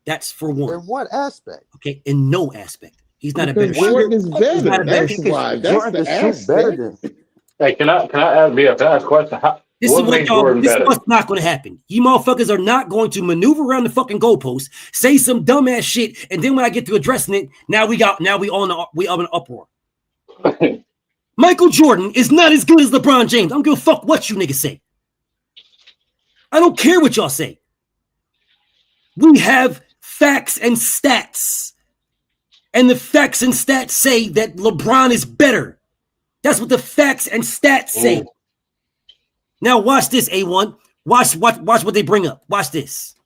That's for one. In what aspect? Okay, in no aspect. He's not a better Jordan shooter. is better. He's not a better That's shooter. why. That's Jordan the can shoot better aspect. than. Hey, can I ask BF? Can I ask a question? This is What what makes y'all. Jordan This is better? what's not going to happen. You motherfuckers are not going to maneuver around the fucking goalpost, say some dumbass shit, and then when I get to addressing it, now we up in an uproar. Michael Jordan is not as good as LeBron James. I don't give a fuck what you niggas say. I don't care what y'all say. We have facts and stats. And the facts and stats say that LeBron is better. That's what the facts and stats say. Ooh. Now watch this, A1. Watch what they bring up. Watch this.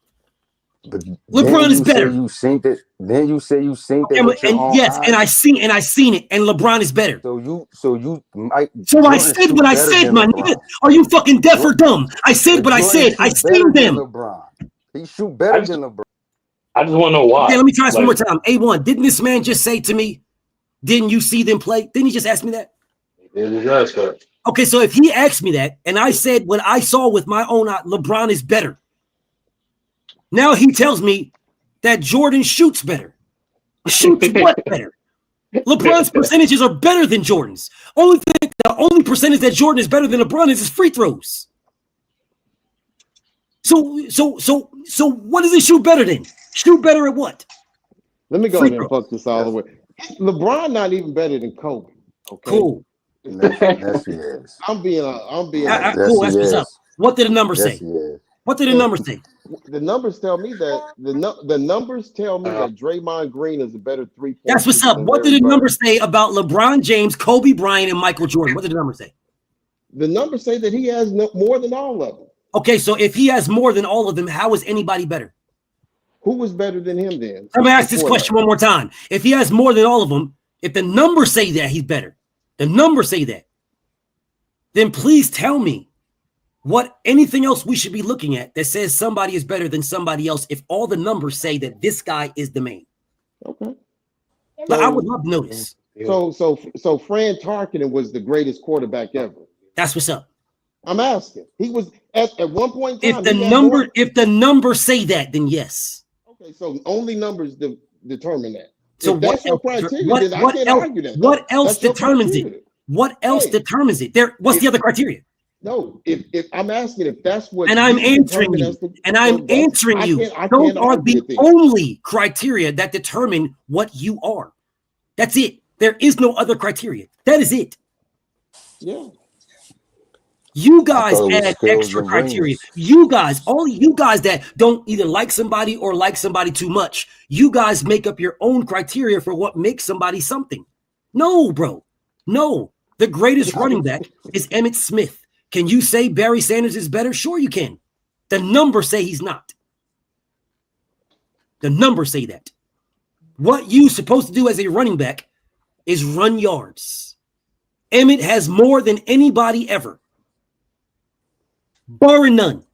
But LeBron is better. You seen it. Then you say you seen it. And yes, and I seen it. And LeBron is better. So I said what I said, my nigga. Are you fucking deaf or dumb? I said what I said. I seen them. LeBron. He shoot better than LeBron. I just want to know why. Okay, let me try this one more time. A1, didn't this man just say to me, didn't you see them play? Didn't he just ask me that? Okay, so if he asked me that, and I said what I saw with my own eye, LeBron is better. Now he tells me that Jordan shoots better. Shoots what better? LeBron's percentages are better than Jordan's. The only percentage that Jordan is better than LeBron is his free throws. So what does he shoot better than? Shoot better at what? Let me go ahead and fuck this all the way. LeBron not even better than Kobe. Okay. Cool. Yes, he is. I'm being cool. That's what's up. What did the numbers say? What did the numbers say? The numbers tell me that the numbers tell me that Draymond Green is a better 3-point. That's what's up. What did the numbers say about LeBron James, Kobe Bryant, and Michael Jordan? What did the numbers say? The numbers say that he has more than all of them. Okay, so if he has more than all of them, how is anybody better? Who was better than him then? Let me ask this question one more time. If he has more than all of them, if the numbers say that he's better, the numbers say that, then please tell me what anything else we should be looking at that says somebody is better than somebody else if all the numbers say that this guy is the main. Okay. But I would love to know this. So Fran Tarkenton was the greatest quarterback ever. That's what's up. I'm asking. He was at one point in time. If the numbers say that, then yes. Okay, so only numbers determine that. So if that's your criteria, then I can't argue that. What else determines it? What else determines it? What's the other criteria? No, if I'm asking if that's what, and I'm answering you, those are the only criteria that determine what you are. That's it. There is no other criteria. That is it. Yeah. You guys add extra criteria. You guys, all you guys that don't either like somebody or like somebody too much, you guys make up your own criteria for what makes somebody something. No, bro. No. The greatest running back is Emmitt Smith. Can you say Barry Sanders is better? Sure you can. The numbers say he's not. The numbers say that. What you're supposed to do as a running back is run yards. Emmitt has more than anybody ever. Barring none.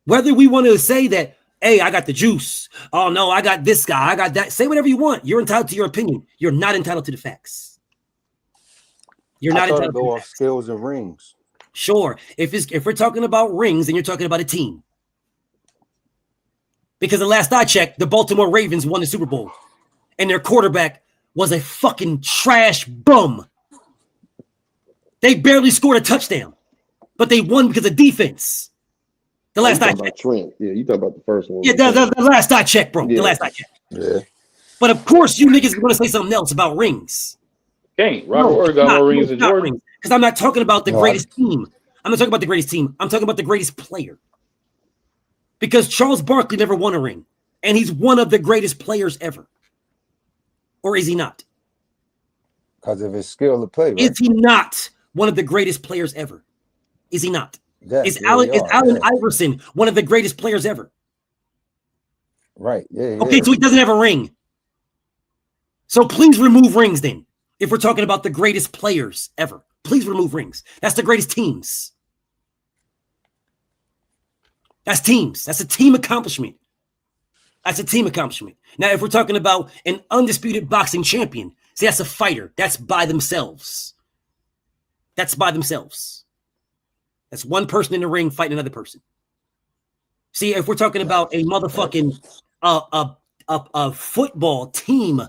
Whether we want to say that, hey, I got the juice. Oh, no, I got this guy. I got that. Say whatever you want. You're entitled to your opinion. You're not entitled to the facts. You're not entitled to go off skills and rings. Sure. If we're talking about rings, then you're talking about a team. Because the last I checked, the Baltimore Ravens won the Super Bowl. And their quarterback was a fucking trash bum. They barely scored a touchdown. But they won because of defense. The last I checked. Trent. Yeah, you talking about the first one. Yeah, the last I checked, bro. Yeah. The last I checked. Yeah. But of course, you niggas want to say something else about rings. Robert Horry got more rings than Jordan. Because I'm not talking about the greatest team. I'm not talking about the greatest team. I'm talking about the greatest player. Because Charles Barkley never won a ring. And he's one of the greatest players ever. Or is he not? Because of his skill to play, right? Is he not one of the greatest players ever? Is he not? Yes, is Allen Iverson one of the greatest players ever? Right. Yeah. Okay, so he doesn't have a ring. So please remove rings then. If we're talking about the greatest players ever, please remove rings. That's the greatest teams. That's teams. That's a team accomplishment. That's a team accomplishment. Now, if we're talking about an undisputed boxing champion, see, that's a fighter. That's by themselves. That's by themselves. That's one person in the ring fighting another person. See, if we're talking about a motherfucking a football team,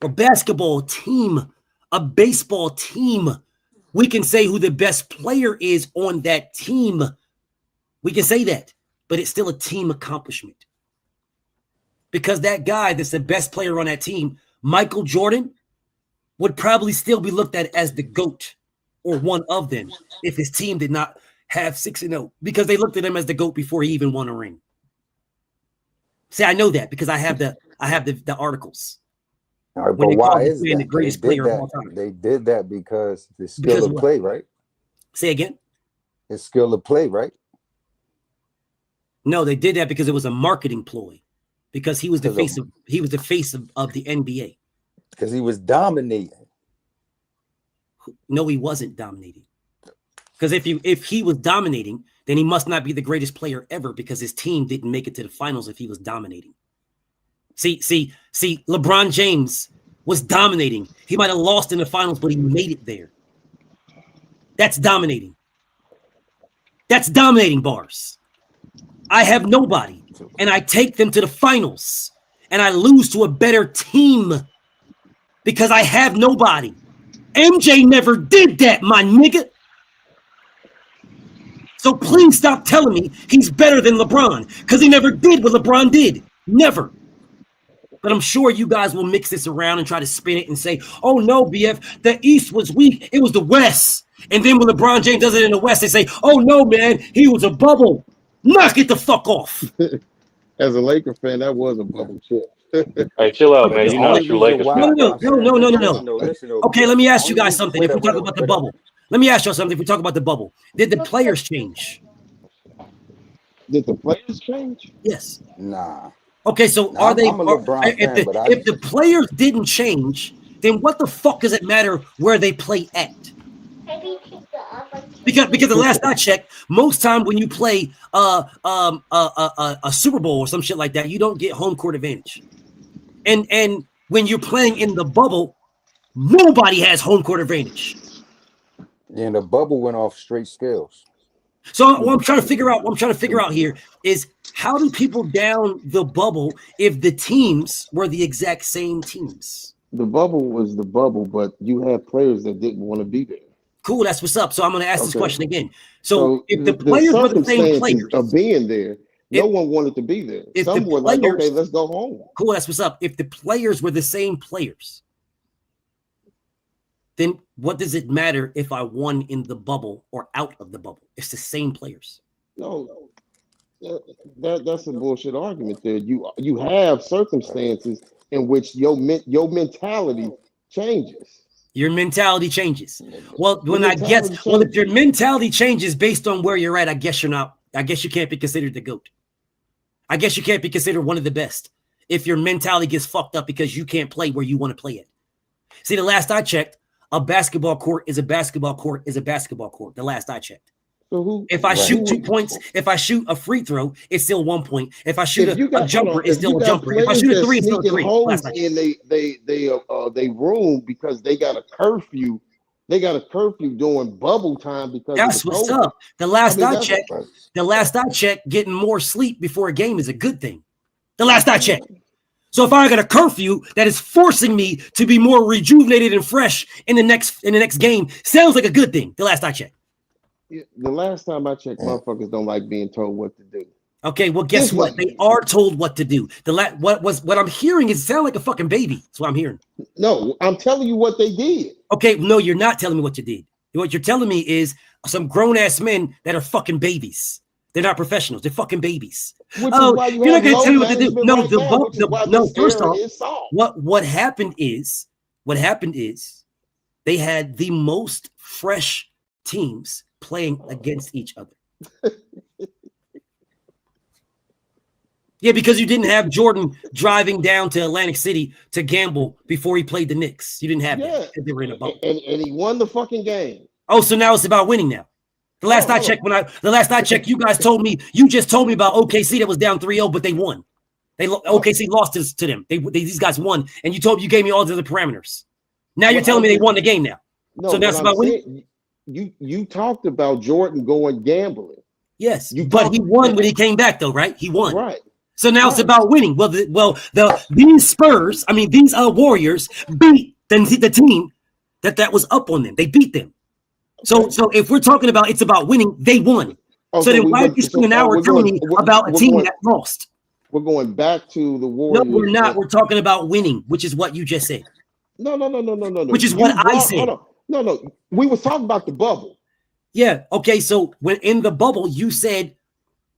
a basketball team, a baseball team, we can say who the best player is on that team. We can say that, but it's still a team accomplishment. Because that guy that's the best player on that team, Michael Jordan, would probably still be looked at as the GOAT or one of them if his team did not have 6-0, because they looked at him as the GOAT before he even won a ring. See, I know that because I have the articles. All right, when but they why called is this man the that? They greatest did player of all that. time. They did that because the skill Because of what? play, right? Say again. His skill of play, right? No, they did that because it was a marketing ploy. Because he was the face of the NBA. Because he was dominating. No, he wasn't dominating. Because if he was dominating, then he must not be the greatest player ever because his team didn't make it to the finals if he was dominating. See, LeBron James was dominating. He might have lost in the finals, but he made it there. That's dominating. That's dominating, bars. I have nobody, and I take them to the finals, and I lose to a better team because I have nobody. MJ never did that, my nigga. So please stop telling me he's better than LeBron because he never did what LeBron did. Never. But I'm sure you guys will mix this around and try to spin it and say, oh, no, BF, the East was weak. It was the West. And then when LeBron James does it in the West, they say, oh, no, man, he was a bubble. Knock it the fuck off. As a Laker fan, that was a bubble chip. Hey, chill out, man. You're not a true Lakers fan. No. Okay, let me ask you guys something. If we talk about the bubble, let me ask you something. If we talk about the bubble, did the players change? Did the players change? Yes. Nah. Okay, so are they? If the players didn't change, then what the fuck does it matter where they play at? Because the last I checked, most time when you play a Super Bowl or some shit like that, you don't get home court advantage. And when you're playing in the bubble, nobody has home court advantage. Yeah, and the bubble went off straight scales. So what I'm trying to figure out here is how do people down the bubble if the teams were the exact same teams? The bubble was the bubble, but you had players that didn't want to be there. Cool, that's what's up. So I'm going to ask this question again. So if the players were the same players of being there, no one wanted to be there. Some were like, okay, let's go home. Cool, that's what's up. If the players were the same players, then what does it matter if I won in the bubble or out of the bubble? It's the same players. No, that's a bullshit argument there. You have circumstances in which your mentality changes. Your mentality changes. Well, if your mentality changes based on where you're at, I guess you can't be considered the GOAT. I guess you can't be considered one of the best if your mentality gets fucked up because you can't play where you want to play it. See, the last I checked, a basketball court is a basketball court is a basketball court. The last I checked. If I shoot 2 points, if I shout a free throw, it's still 1 point. If I shoot a jumper, it's still a jumper. If I shoot a three, it's still a three. They room because they got a curfew. They got a curfew during bubble time because that's what's up. The last I checked, getting more sleep before a game is a good thing. The last I checked. So if I got a curfew that is forcing me to be more rejuvenated and fresh in the next game, sounds like a good thing. The last I checked. The last time I checked, motherfuckers don't like being told what to do. Okay, well, guess what? They are told what to do. What I'm hearing is sound like a fucking baby. That's what I'm hearing. No, I'm telling you what they did. Okay, no, you're not telling me what you did. What you're telling me is some grown ass men that are fucking babies. They're not professionals. They're fucking babies. You're not going to tell me what to do. No, first off, what happened is they had the most fresh teams playing against each other. Yeah, because you didn't have Jordan driving down to Atlantic City to gamble before he played the Knicks. You didn't have that. They were in a bubble. And he won the fucking game. Oh, so now it's about winning now. The last I checked, you guys told me, you just told me about OKC that was down 3-0, but they won. OKC lost to them. These guys won, and you gave me all the other parameters. Now you're telling me they won the game now. No, so now it's about winning. You talked about Jordan going gambling. Yes, but he won when he came back, though, right? He won. Right. So now it's about winning. These Warriors beat the team that was up on them. They beat them. So if we're talking about it's about winning, they won. So then why are you spending an hour telling me about a team that lost? We're going back to the Warriors. No, we're not. We're talking about winning, which is what you just said. No. Which is what I said. No. We were talking about the bubble. Yeah. Okay. So when in the bubble, you said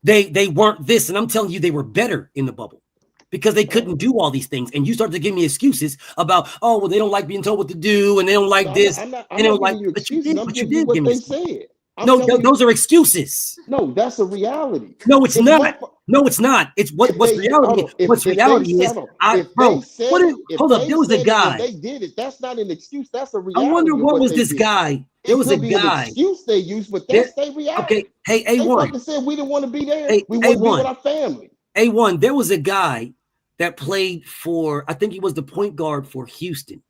they weren't this, and I'm telling you they were better in the bubble. because they couldn't do all these things. And you start to give me excuses about, oh, well, they don't like being told what to do, and they don't like this. I'm not they don't giving like, you but you excuses. did, I'm but you giving you did what give me they excuses. said. I'm No, telling you, those are excuses. no, that's a reality. No, it's If not. No, it's not. It's what's reality. What's reality is, bro. Hold up. There was a guy. They did it. That's not an excuse. That's a I reality. wonder what was they this did. guy. There was a Could be an guy. excuse they used, but that's their reality. Okay. Hey, They A1. fucking said we didn't want to be there. Hey, we want to be with A1. our family. A1. There was a guy that played for, I think he was the point guard for Houston,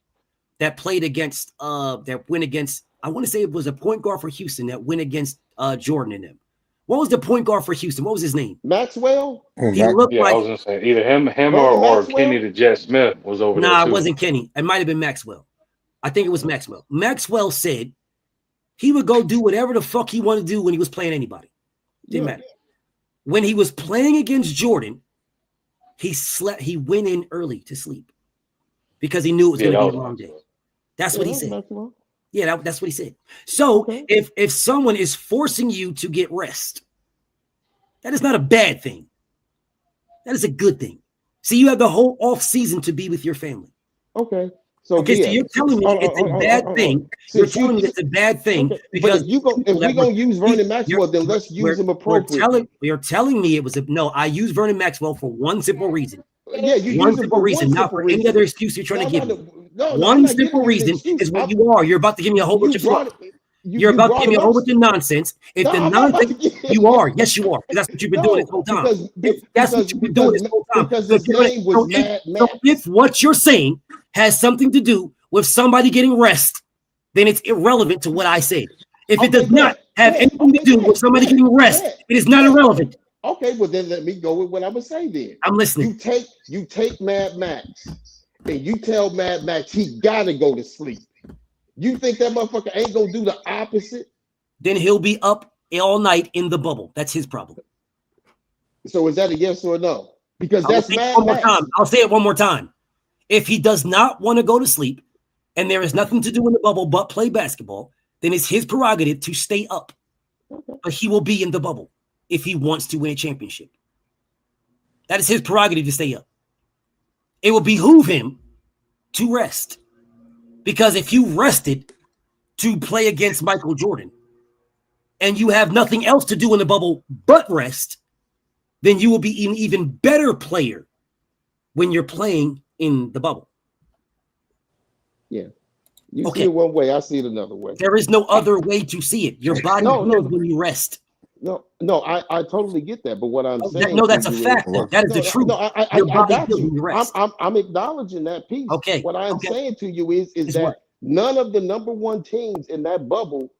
that played against, that went against, I want to say it was a point guard for Houston that went against Jordan and them. What was the point guard for Houston? What was his name? Maxwell? He looked I like, was gonna say either him or Kenny the Jet Smith was over there too. it wasn't Kenny. It might have been Maxwell. I think it was Maxwell. Maxwell said he would go do whatever the fuck he wanted to do when he was playing anybody. Didn't matter. When he was playing against Jordan, he slept. He went in early to sleep because he knew it was going to be a long day. That's what he said. Yeah, that's what he said. So if someone is forcing you to get rest, that is not a bad thing. That is a good thing. See, you have the whole off season to be with your family. Okay. So you're telling me it's a bad thing. You're telling me it's a bad thing because if we're gonna use Vernon Maxwell, then let's use him appropriately. You're telling me it was no. I use Vernon Maxwell for one simple reason. Yeah, you one use simple reason, not for any other excuse you're trying to give me. No, one simple reason is what you are. You're about to give me a whole bunch of fluff. You're about to give me a whole bunch of nonsense. If the nonsense, you are. Yes, you are. That's what you've been doing this whole time. That's what you've been doing this whole time. Because his name was Mad Max. So if what you're saying has something to do with somebody getting rest, then it's irrelevant to what I said. If it does not have anything to do with somebody getting rest, it is not irrelevant. Okay, well then let me go with what I'm gonna say then. I'm listening. You take Mad Max and you tell Mad Max he gotta go to sleep. You think that motherfucker ain't gonna do the opposite? Then he'll be up all night in the bubble. That's his problem. So is that a yes or a no? Because that's Mad Max. I'll say it one more time. If he does not want to go to sleep and there is nothing to do in the bubble but play basketball, then it's his prerogative to stay up. But he will be in the bubble if he wants to win a championship. That is his prerogative to stay up. It will behoove him to rest. Because if you rested to play against Michael Jordan and you have nothing else to do in the bubble but rest, then you will be an even better player when you're playing in the bubble. Yeah. You see it one way, I see it another way. There is no other way to see it. Your body heals when you rest. No, I totally get that. But what I'm saying, no, that's a fact. That is the truth. No, I got you. I'm acknowledging that piece. Okay. What I'm saying to you is that none of the number one teams in that bubble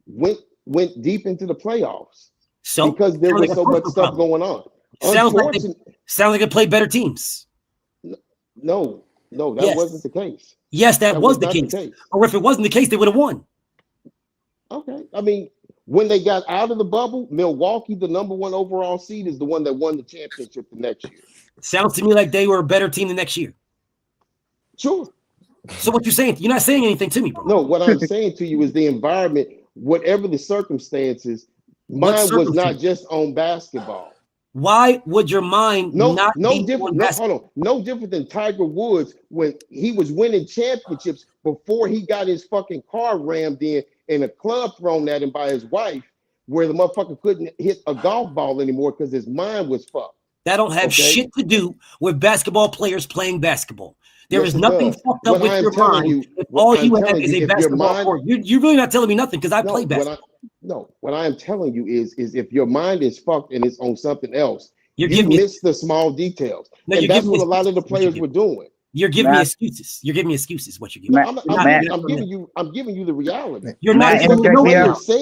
went deep into the playoffs. So because there was so much stuff going on. Sounds like they played better teams. No, that wasn't the case. Yes, that was the case. Or if it wasn't the case, they would have won. Okay. I mean, when they got out of the bubble, Milwaukee, the number one overall seed, is the one that won the championship the next year. Sounds to me like they were a better team the next year. Sure. So what you're saying, you're not saying anything to me, bro. No, what I'm saying to you is the environment, whatever the circumstances, mine was not just on basketball. Why would your mind not be different? No different than Tiger Woods when he was winning championships before he got his fucking car rammed in and a club thrown at him by his wife, where the motherfucker couldn't hit a golf ball anymore because his mind was fucked. That don't have shit to do with basketball players playing basketball. There is nothing fucked up with your mind. If all you have is a basketball court, you're really not telling me nothing because I play basketball. What I am telling you is if your mind is fucked and it's on something else, you miss the small details. And that's what a lot of the players were doing. You're giving me excuses. You're giving me excuses. What you're giving? I'm giving you the reality. You're not giving me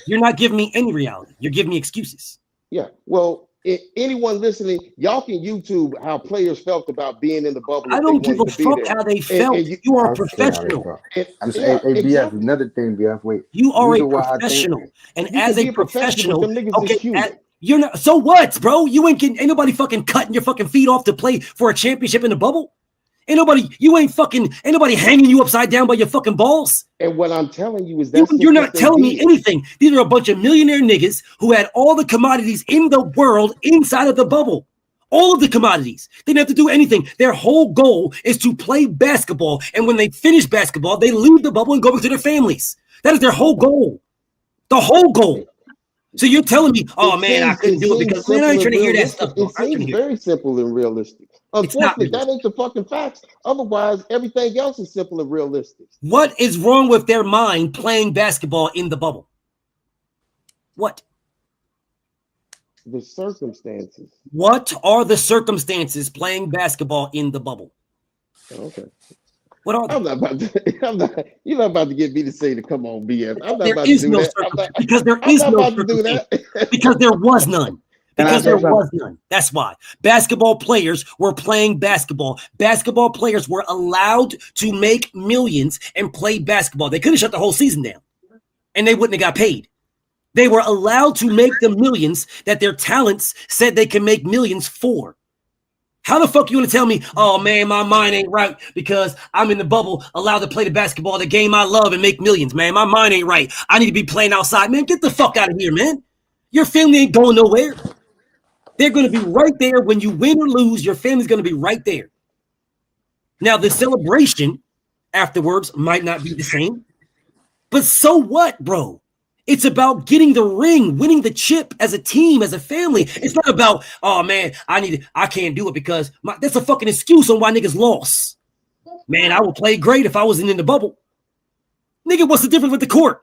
You're not giving me any reality. You're giving me excuses. Yeah. Well, anyone listening, y'all can YouTube how players felt about being in the bubble. I don't give a fuck how they felt. You are a professional. I'm saying, hey, BF, another thing, BF, wait. You are a professional. And as a professional, okay, you're not. So what, bro? You ain't nobody fucking cutting your fucking feet off to play for a championship in the bubble. Ain't nobody hanging you upside down by your fucking balls. And what I'm telling you is that you're not telling me anything. These are a bunch of millionaire niggas who had all the commodities in the world inside of the bubble. All of the commodities. They didn't have to do anything. Their whole goal is to play basketball. And when they finish basketball, they leave the bubble and go back to their families. That is their whole goal. The whole goal. So you're telling me, oh, man, I couldn't do it because, man, I ain't trying to hear that stuff. It seems very simple and realistic. Unfortunately, that ain't the fucking facts. Otherwise, everything else is simple and realistic. What is wrong with their mind playing basketball in the bubble? What? The circumstances. What are the circumstances playing basketball in the bubble? Okay. What are they? You're not about to get me to say to come on, BF. I'm not There about is to do no that. circumstance because there is no about to do that. because there was none. Because there was none. That's why. Basketball players were playing basketball. Basketball players were allowed to make millions and play basketball. They could have shut the whole season down and they wouldn't have got paid. They were allowed to make the millions that their talents said they can make millions for. How the fuck you want to tell me, oh, man, my mind ain't right because I'm in the bubble, allowed to play the basketball, the game I love, and make millions, man. My mind ain't right. I need to be playing outside. Man, get the fuck out of here, man. Your family ain't going nowhere. They're going to be right there when you win or lose. Your family's going to be right there. Now, the celebration afterwards might not be the same, but so what, bro? It's about getting the ring, winning the chip as a team, as a family. It's not about, oh, man, I can't do it because that's a fucking excuse on why niggas lost. Man, I would play great if I wasn't in the bubble. Nigga, what's the difference with the court?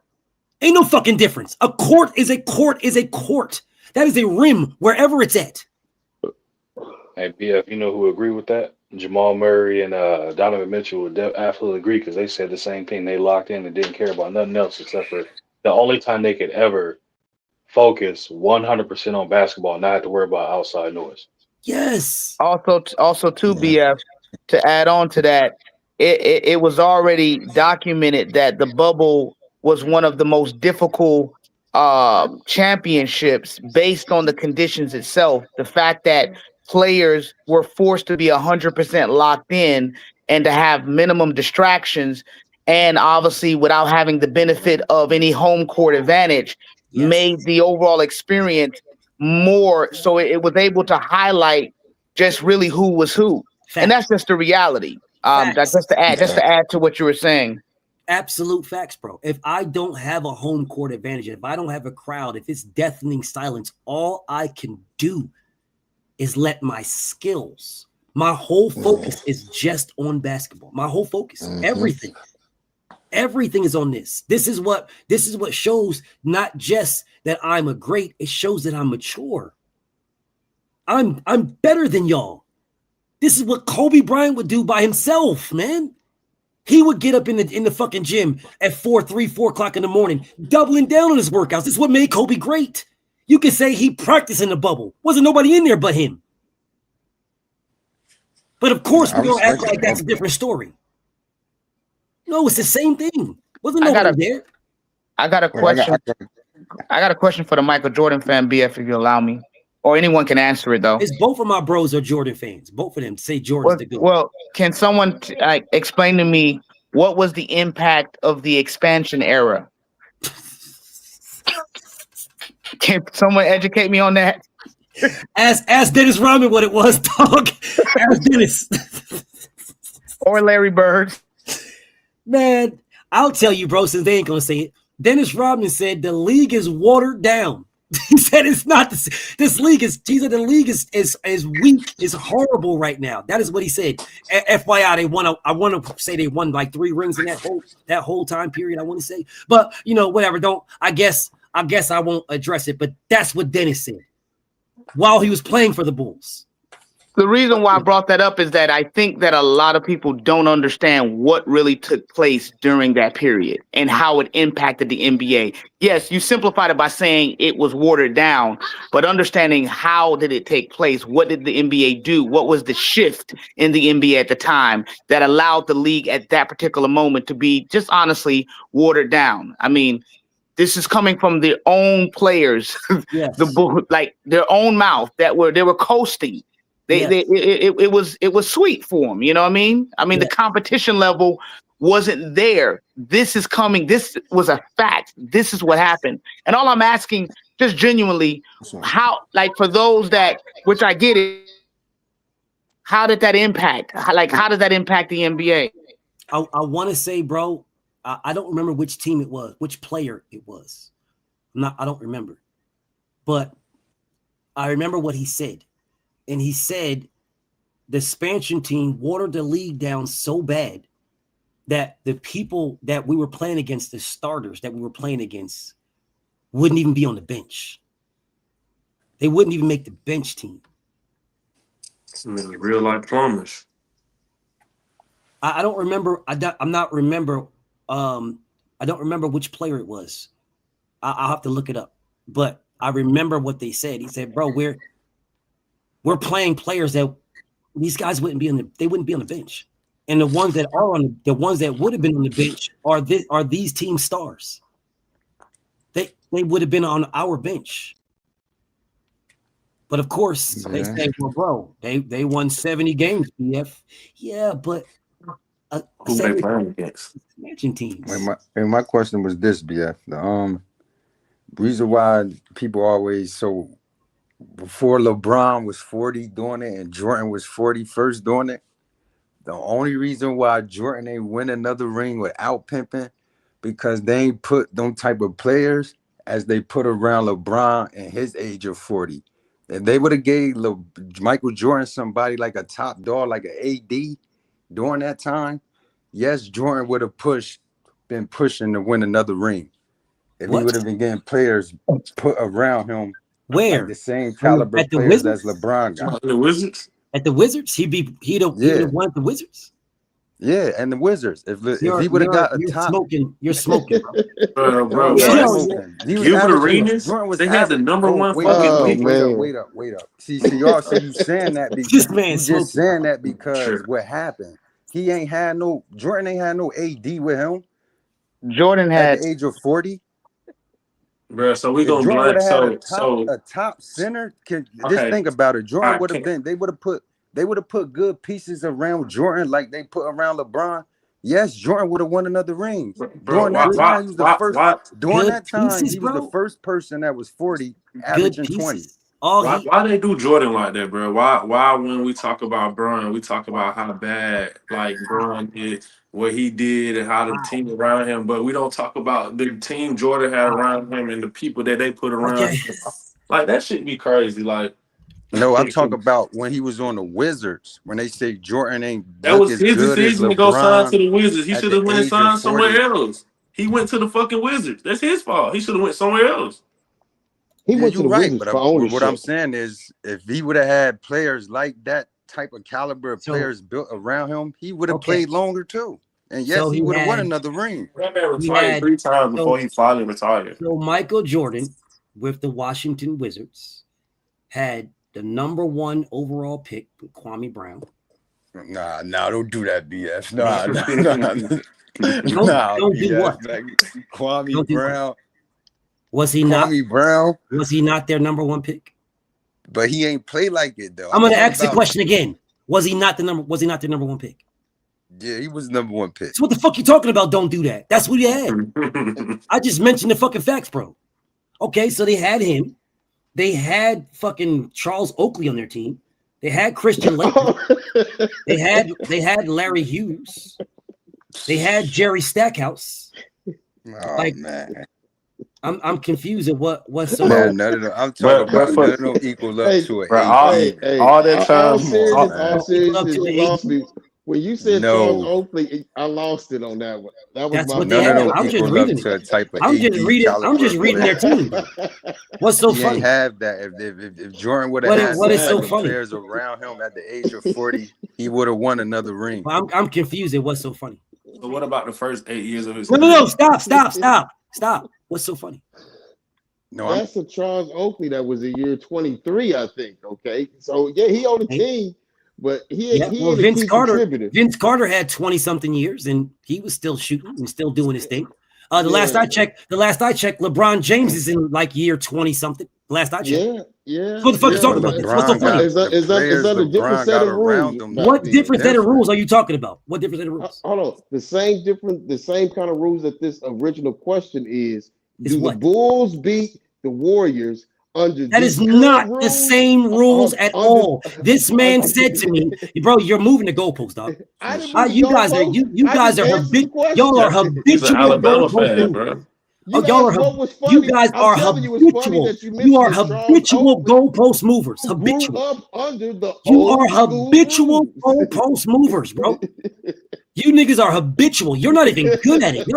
Ain't no fucking difference. A court is a court is a court. That is a rim wherever it's at. Hey, BF, you know who agree with that? Jamal Murray and Donovan Mitchell would absolutely agree because they said the same thing. They locked in and didn't care about nothing else except for the only time they could ever focus 100% on basketball, not have to worry about outside noise. Yes. Also, too, BF, to add on to that, it was already documented that the bubble was one of the most difficult championships based on the conditions itself. The fact that players were forced to be 100% locked in and to have minimum distractions, and obviously without having the benefit of any home court advantage, made the overall experience more. So it was able to highlight just really who was who. Facts. And that's just the reality. That's just to add to what you were saying. Absolute facts, bro. If I don't have a home court advantage, if I don't have a crowd, if it's deafening silence, all I can do is let my skills, my whole focus is just on basketball. My whole focus, everything is on this. This is what shows not just that I'm a great, it shows that I'm mature. I'm better than y'all. This is what Kobe Bryant would do by himself, man. He would get up in the fucking gym at 4 o'clock in the morning, doubling down on his workouts. This is what made Kobe great. You could say he practiced in the bubble. Wasn't nobody in there but him. But of course, we don't act like that's a different story. No, it's the same thing. Wasn't nobody there. I got a question. I got a question for the Michael Jordan fan, BF, if you allow me. Or anyone can answer it, though. It's both of my bros are Jordan fans. Both of them say Jordan's the good. Well, can someone explain to me what was the impact of the expansion era? Can someone educate me on that? Ask Dennis Rodman what it was, dog. Ask Dennis. Or Larry Bird. Man, I'll tell you, bro, since they ain't gonna say it. Dennis Rodman said the league is watered down. He said it's not this league is. He said the league is weak, is horrible right now. That is what he said. FYI, they won. I want to say they won like 3 rings in that whole time period. I want to say, but whatever. Don't. I guess I won't address it. But that's what Dennis said while he was playing for the Bulls. The reason why I brought that up is that I think that a lot of people don't understand what really took place during that period and how it impacted the NBA. Yes, you simplified it by saying it was watered down, but understanding how did it take place? What did the NBA do? What was the shift in the NBA at the time that allowed the league at that particular moment to be just honestly watered down? I mean, this is coming from their own players, yes. Like their own mouth they were coasting. It was sweet for them, you know what I mean? The competition level wasn't there. This is coming. This was a fact. This is what happened. And all I'm asking, just genuinely, how, like for those that, which I get it, how did that impact? How does that impact the NBA? I want to say, bro, I don't remember which team it was, which player it was. I don't remember. But I remember what he said. And he said the expansion team watered the league down so bad that the people that we were playing against, the starters that we were playing against, wouldn't even be on the bench. They wouldn't even make the bench team. Real life plumbers. I don't remember. I don't remember which player it was. I'll have to look it up. But I remember what they said. He said, "Bro, we're playing players that these guys wouldn't be on the bench, and the ones that would have been on the bench are these team stars. They would have been on our bench." But of course, they say, "Well, bro, they won 70 games, BF." Yeah, but who they playing against? Expansion teams. And my question was this, BF. The reason why people always before LeBron was 40 doing it and Jordan was 40 first doing it, the only reason why Jordan ain't win another ring without pimping because they ain't put them type of players as they put around LeBron at his age of 40. If they would have gave Michael Jordan somebody like a top dog, like an AD during that time, yes, Jordan would have been pushing to win another ring. If he would have been getting players put around him, like the same caliber players as LeBron got. The Wizards? At the Wizards, he'd have won the Wizards. Yeah, and the Wizards. If he would have got a top, you're smoking, bro. Gilbert Arenas, they had the number one fucking pick. Wait up. See, y'all say you saying that because just saying that because what happened? Jordan ain't had no AD with him. Jordan had at the age of 40. Bro, so we gonna Jordan black a top center. Just think about it. Jordan would have been. They would have put good pieces around Jordan like they put around LeBron. Yes, Jordan would have won another ring. During that time, he was the first. During that time, he was the first person that was 40, averaging 20. Why they do Jordan like that, bro? Why when we talk about Bron, we talk about how bad like Bron did, what he did, and how the team around him, but we don't talk about the team Jordan had around him and the people that they put around him. Like that shit be crazy. Like no, I'm talking about when he was on the Wizards. When they say Jordan ain't that was his decision to go sign to the Wizards. He should have went and signed somewhere else. He went to the fucking Wizards. That's his fault. He should have went somewhere else. He went to the Wizards but for ownership. What I'm saying is, if he would have had players like that type of caliber of players built around him, he would have played longer too. And yes, he would have won another ring. That man retired 3 times before he finally retired. So Michael Jordan with the Washington Wizards had the number 1 overall pick with Kwame Brown. Nah, don't do that, BS. Don't do what? Kwame Brown. Was he Kwame Brown? Was he not their number 1 pick? But he ain't play like it though. I'm gonna ask the question again. Was he not their number 1 pick? Yeah, he was number 1 pick. So what the fuck you talking about? Don't do that. That's what he had. I just mentioned the fucking facts, bro. Okay, so they had him. They had fucking Charles Oakley on their team. They had Christian Laettner. they had Larry Hughes. They had Jerry Stackhouse. Oh man. I'm confused at what's so. Man, none of them. I'm talking about none of them equal up to it. All that time. All seriousness, you lost me. When you said Charles Oakley, I lost it on that one. That was my none of them equal up to a type of I'm just reading their team. What's so funny? He have that. If Jordan would have had what is so funny? Players around him at the age of 40, he would have won another ring. I'm confused at what's so funny. So what about the first 8 years of his career? No, stop. What's so funny? No, that's a Charles Oakley that was in year 23, I think. Okay, so yeah, he on the team, but Vince Carter had 20-something years, and he was still shooting and still doing his thing. The last I checked, LeBron James is in like year 20-something. Last I checked. Yeah. What the fuck are you talking about? What's so funny? Is that a different set of rules? What different set of rules are you talking about? What different set of rules? Hold on. The same kind of rules that this original question is. Do the Bulls beat the Warriors under That this is not current the rules, same rules at all. under, This man said to me, bro, you're moving the goalpost, dog. I didn't move the You guys are goalpost. you I guys just are answered the y'all are question. He's an habitual Alabama goalpost fan, movers. bro. You Y'all asked are what was you funny. guys I'm are telling you, it's funny habitual. that you You are mentioned the Charles habitual Oakley, goalpost movers. who grew Habitual. up under the You are old school habitual rules. goalpost movers, bro. You niggas are habitual. You're not even good at it.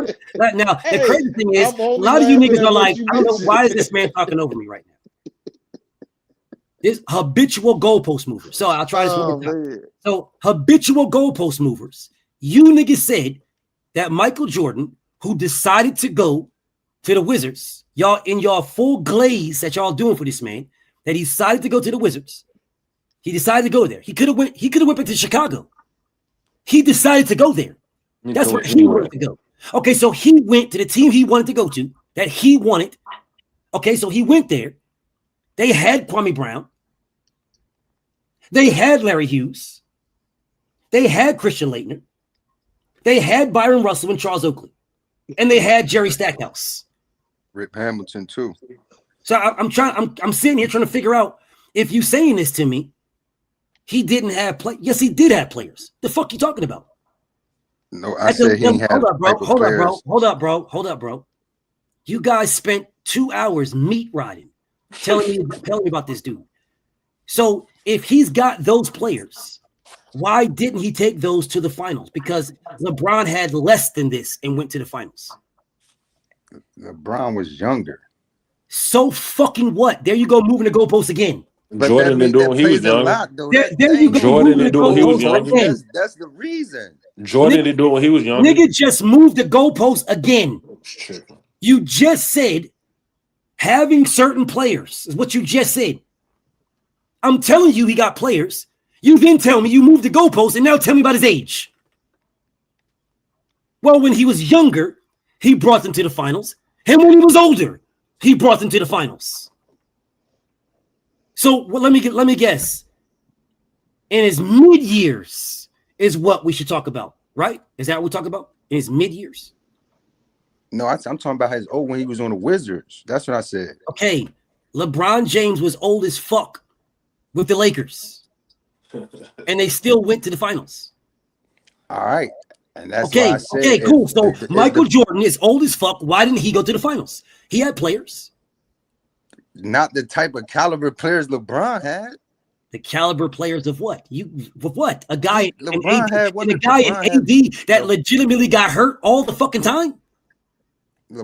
Now, the Hey, crazy thing is, I'm a only lot of you laughing niggas at are what like, you I don't know, why is mentioned. this man talking over me right now? This habitual goalpost movers. So I'll try this one more time. So habitual goalpost movers. You niggas said that Michael Jordan, who decided to go to the Wizards, y'all in y'all full glaze that y'all doing for this man, that he decided to go to the Wizards. He decided to go there. He could have went back to Chicago. He decided to go there. That's where he wanted to go. Okay, so he went to the team he wanted to go to, that he wanted. Okay, so he went there. They had Kwame Brown. They had Larry Hughes. They had Christian Laettner. They had Byron Russell and Charles Oakley. And they had Jerry Stackhouse. Rip Hamilton too. So I'm sitting here trying to figure out, if you saying this to me, he didn't have play. Yes, he did have players. The fuck you talking about? No, I said he ain't have Hold up, bro. type of players. Hold up, bro. You guys spent 2 hours meat riding, telling me about this dude. So if he's got those players, why didn't he take those to the finals? Because LeBron had less than this and went to the finals. LeBron was younger. So fucking what? There you go, moving the goalposts again. But Jordan didn't do it when he was younger. There you go. Jordan didn't do it when he was younger. That's the reason. Jordan didn't do it when he was younger. Nigga just moved the goalposts again. You just said having certain players is what you just said. I'm telling you he got players. You then tell me you moved the goalposts and now tell me about his age. Well, when he was younger, he brought them to the finals. And when he was older, he brought them to the finals. So let me guess. In his mid-years is what we should talk about, right? Is that what we talk about? In his mid-years? No, I'm talking about his old when he was on the Wizards. That's what I said. Okay, LeBron James was old as fuck with the Lakers, and they still went to the finals. All right, and that's okay. why I said Okay, cool. So Michael Jordan is old as fuck. Why didn't he go to the finals? He had players. Not the type of caliber players LeBron had. The caliber players of what? What? A guy LeBron had one. A guy in AD that legitimately got hurt all the fucking time.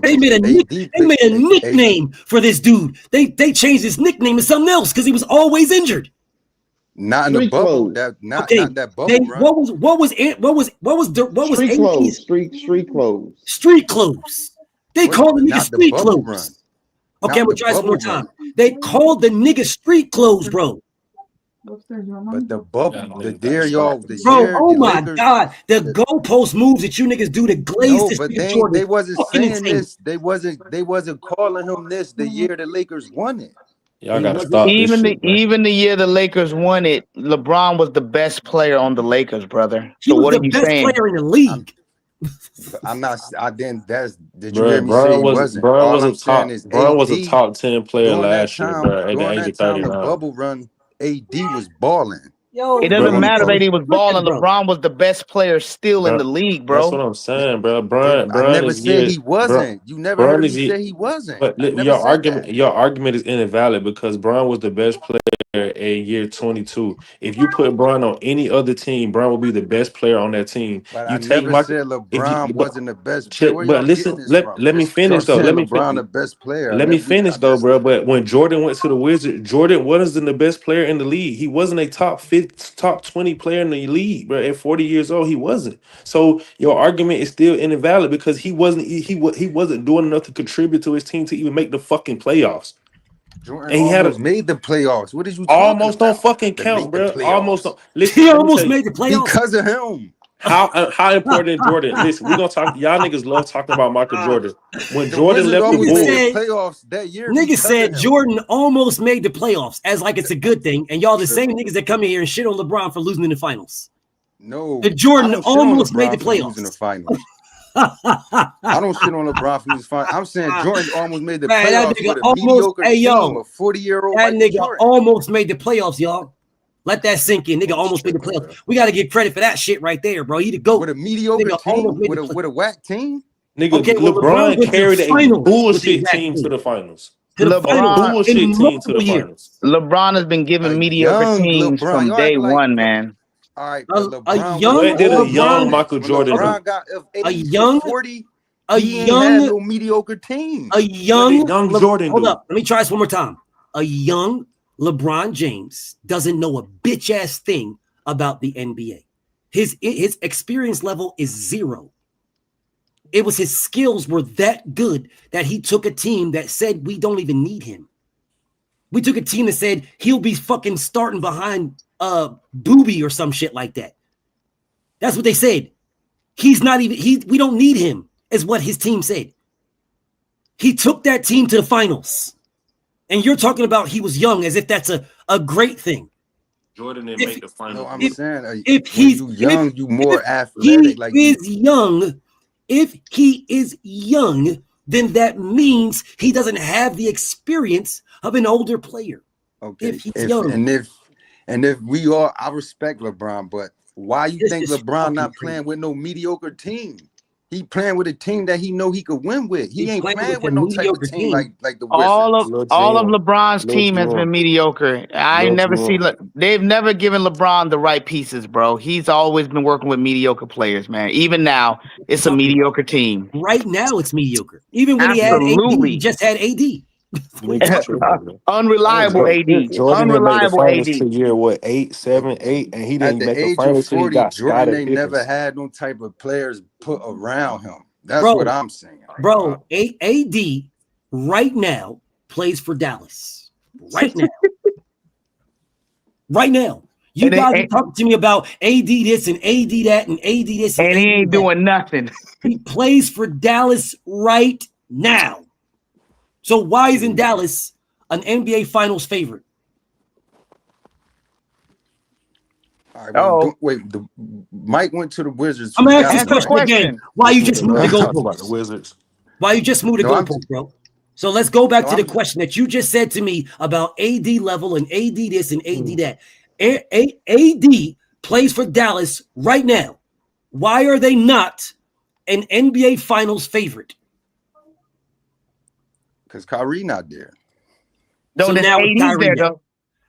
They made a nickname for this dude. They changed his nickname to something else because he was always injured. Not in the bubble. Not that bubble run. What was street clothes? Street clothes. Street clothes. They called the nigga street clothes. Okay, I'm gonna try this one more time. They called the nigga street clothes, bro. But the bubble, y'all, oh my God, the goalpost moves that you niggas do to glaze this. But they wasn't saying this. They wasn't calling him this the year the Lakers won it. Y'all gotta stop even this shit, even the year the Lakers won it, LeBron was the best player on the Lakers, brother. So what are you saying? He was the best player in the league. I'm not. I didn't. Did you Bro, hear me say he wasn't? All I'm saying is Bron was a top 10 player last year, bro. At the during age that of time, 39. the bubble run, AD was balling. It doesn't matter that he was balling. LeBron was the best player still in the league, bro. That's what I'm saying, bro. Bron I never said he wasn't. You never heard me say he wasn't. But your argument is invalid because Bron was the best player in year 22. If you put Bron on any other team, Bron will be the best player on that team. But you I never said LeBron wasn't the best player. But listen, let me finish though. Let me LeBron the best player. Let me finish though, bro. But when Jordan went to the Wizards, Jordan wasn't the best player in the league. He wasn't a top 20 player in the league, bro. At 40 years old, he wasn't. So your argument is still invalid because he wasn't doing enough to contribute to his team to even make the fucking playoffs. Jordan almost made the playoffs. What did you almost don't fucking count, bro? Almost don't. Listen, he almost made the playoffs because of him. How important is Jordan? Listen, we're gonna talk. Y'all niggas love talking about Michael Jordan. When Jordan left the Bulls, playoffs that year. Niggas said Jordan almost made the playoffs as like it's a good thing, and y'all the same niggas that come in here and shit on LeBron for losing in the finals. No, Jordan almost made the playoffs. In the finals. I don't shit on LeBron from his fine. I'm saying Jordan almost made the Man, that playoffs nigga with a almost, mediocre hey, yo, team, a 40-year-old that Michael nigga Jordan. almost made the playoffs, y'all. Let that sink in. Nigga almost made the playoffs. We got to give credit for that shit right there, bro. He the GOAT. With a mediocre Nigga team, almost made with a whack team. Nigga, Okay, well, LeBron LeBron went to carried the a finals with bullshit his team to the finals. to the finals LeBron in Bullshit team to the multiple years. finals. LeBron has been A given mediocre young teams LeBron. from Y'all day act like one, man. all right, A but LeBron was young What did a old young LeBron, Michael when Jordan do? LeBron got of a age young, to 40. a He ain't had young, no mediocre team. a What did young. young Jordan Hold do? up, let me try this one more time. A young LeBron James doesn't know a bitch ass thing about the NBA. His experience level is 0. It was his skills were that good that he took a team that said we don't even need him. We took a team that said he'll be fucking starting behind Booby or some shit like that. That's what they said. He's not even we don't need him, is what his team said. He took that team to the finals. And you're talking about he was young as if that's a great thing. Jordan didn't make the finals. No, I'm saying If when he's you young, you more if athletic. Like he is young, if he is young, then that means he doesn't have the experience of an older player. okay, If he's young. And if we all, I respect LeBron, but why you This think is LeBron fucking not crazy. playing with no mediocre team? He playing with a team that he know he could win with. He He's ain't playing playing with with a no type of mediocre team team. like the All Wizards. of LeBron's team has been mediocre. I never see. They've never given LeBron the right pieces, bro. He's always been working with mediocre players, man. Even now, it's a mediocre team. Right now, it's mediocre. Even when he had AD, he just had AD. Unreliable AD. Jordan didn't make the Unreliable finals AD. till year what 8, 7, 8, and he At didn't the make the age of finals till he 40, got Jordan Scottie ain't never Pippen. had no type of players put around him. That's what I'm saying. Bro, AD right now plays for Dallas. Right now. Right now. You guys are talking to me about AD this and AD that and AD this and he AD ain't that. doing nothing. He plays for Dallas right now. So why isn't Dallas an NBA Finals favorite? All right, well, Mike went to the Wizards. I'm gonna ask this question again. Why you just moved the Talking about the goalposts? Wizards. Why you just moved the goalposts, bro? So let's go back to the question that you just said to me about AD level and AD this and AD that. AD plays for Dallas right now. Why are they not an NBA Finals favorite? Because Kyrie not there. So now it's Kyrie there.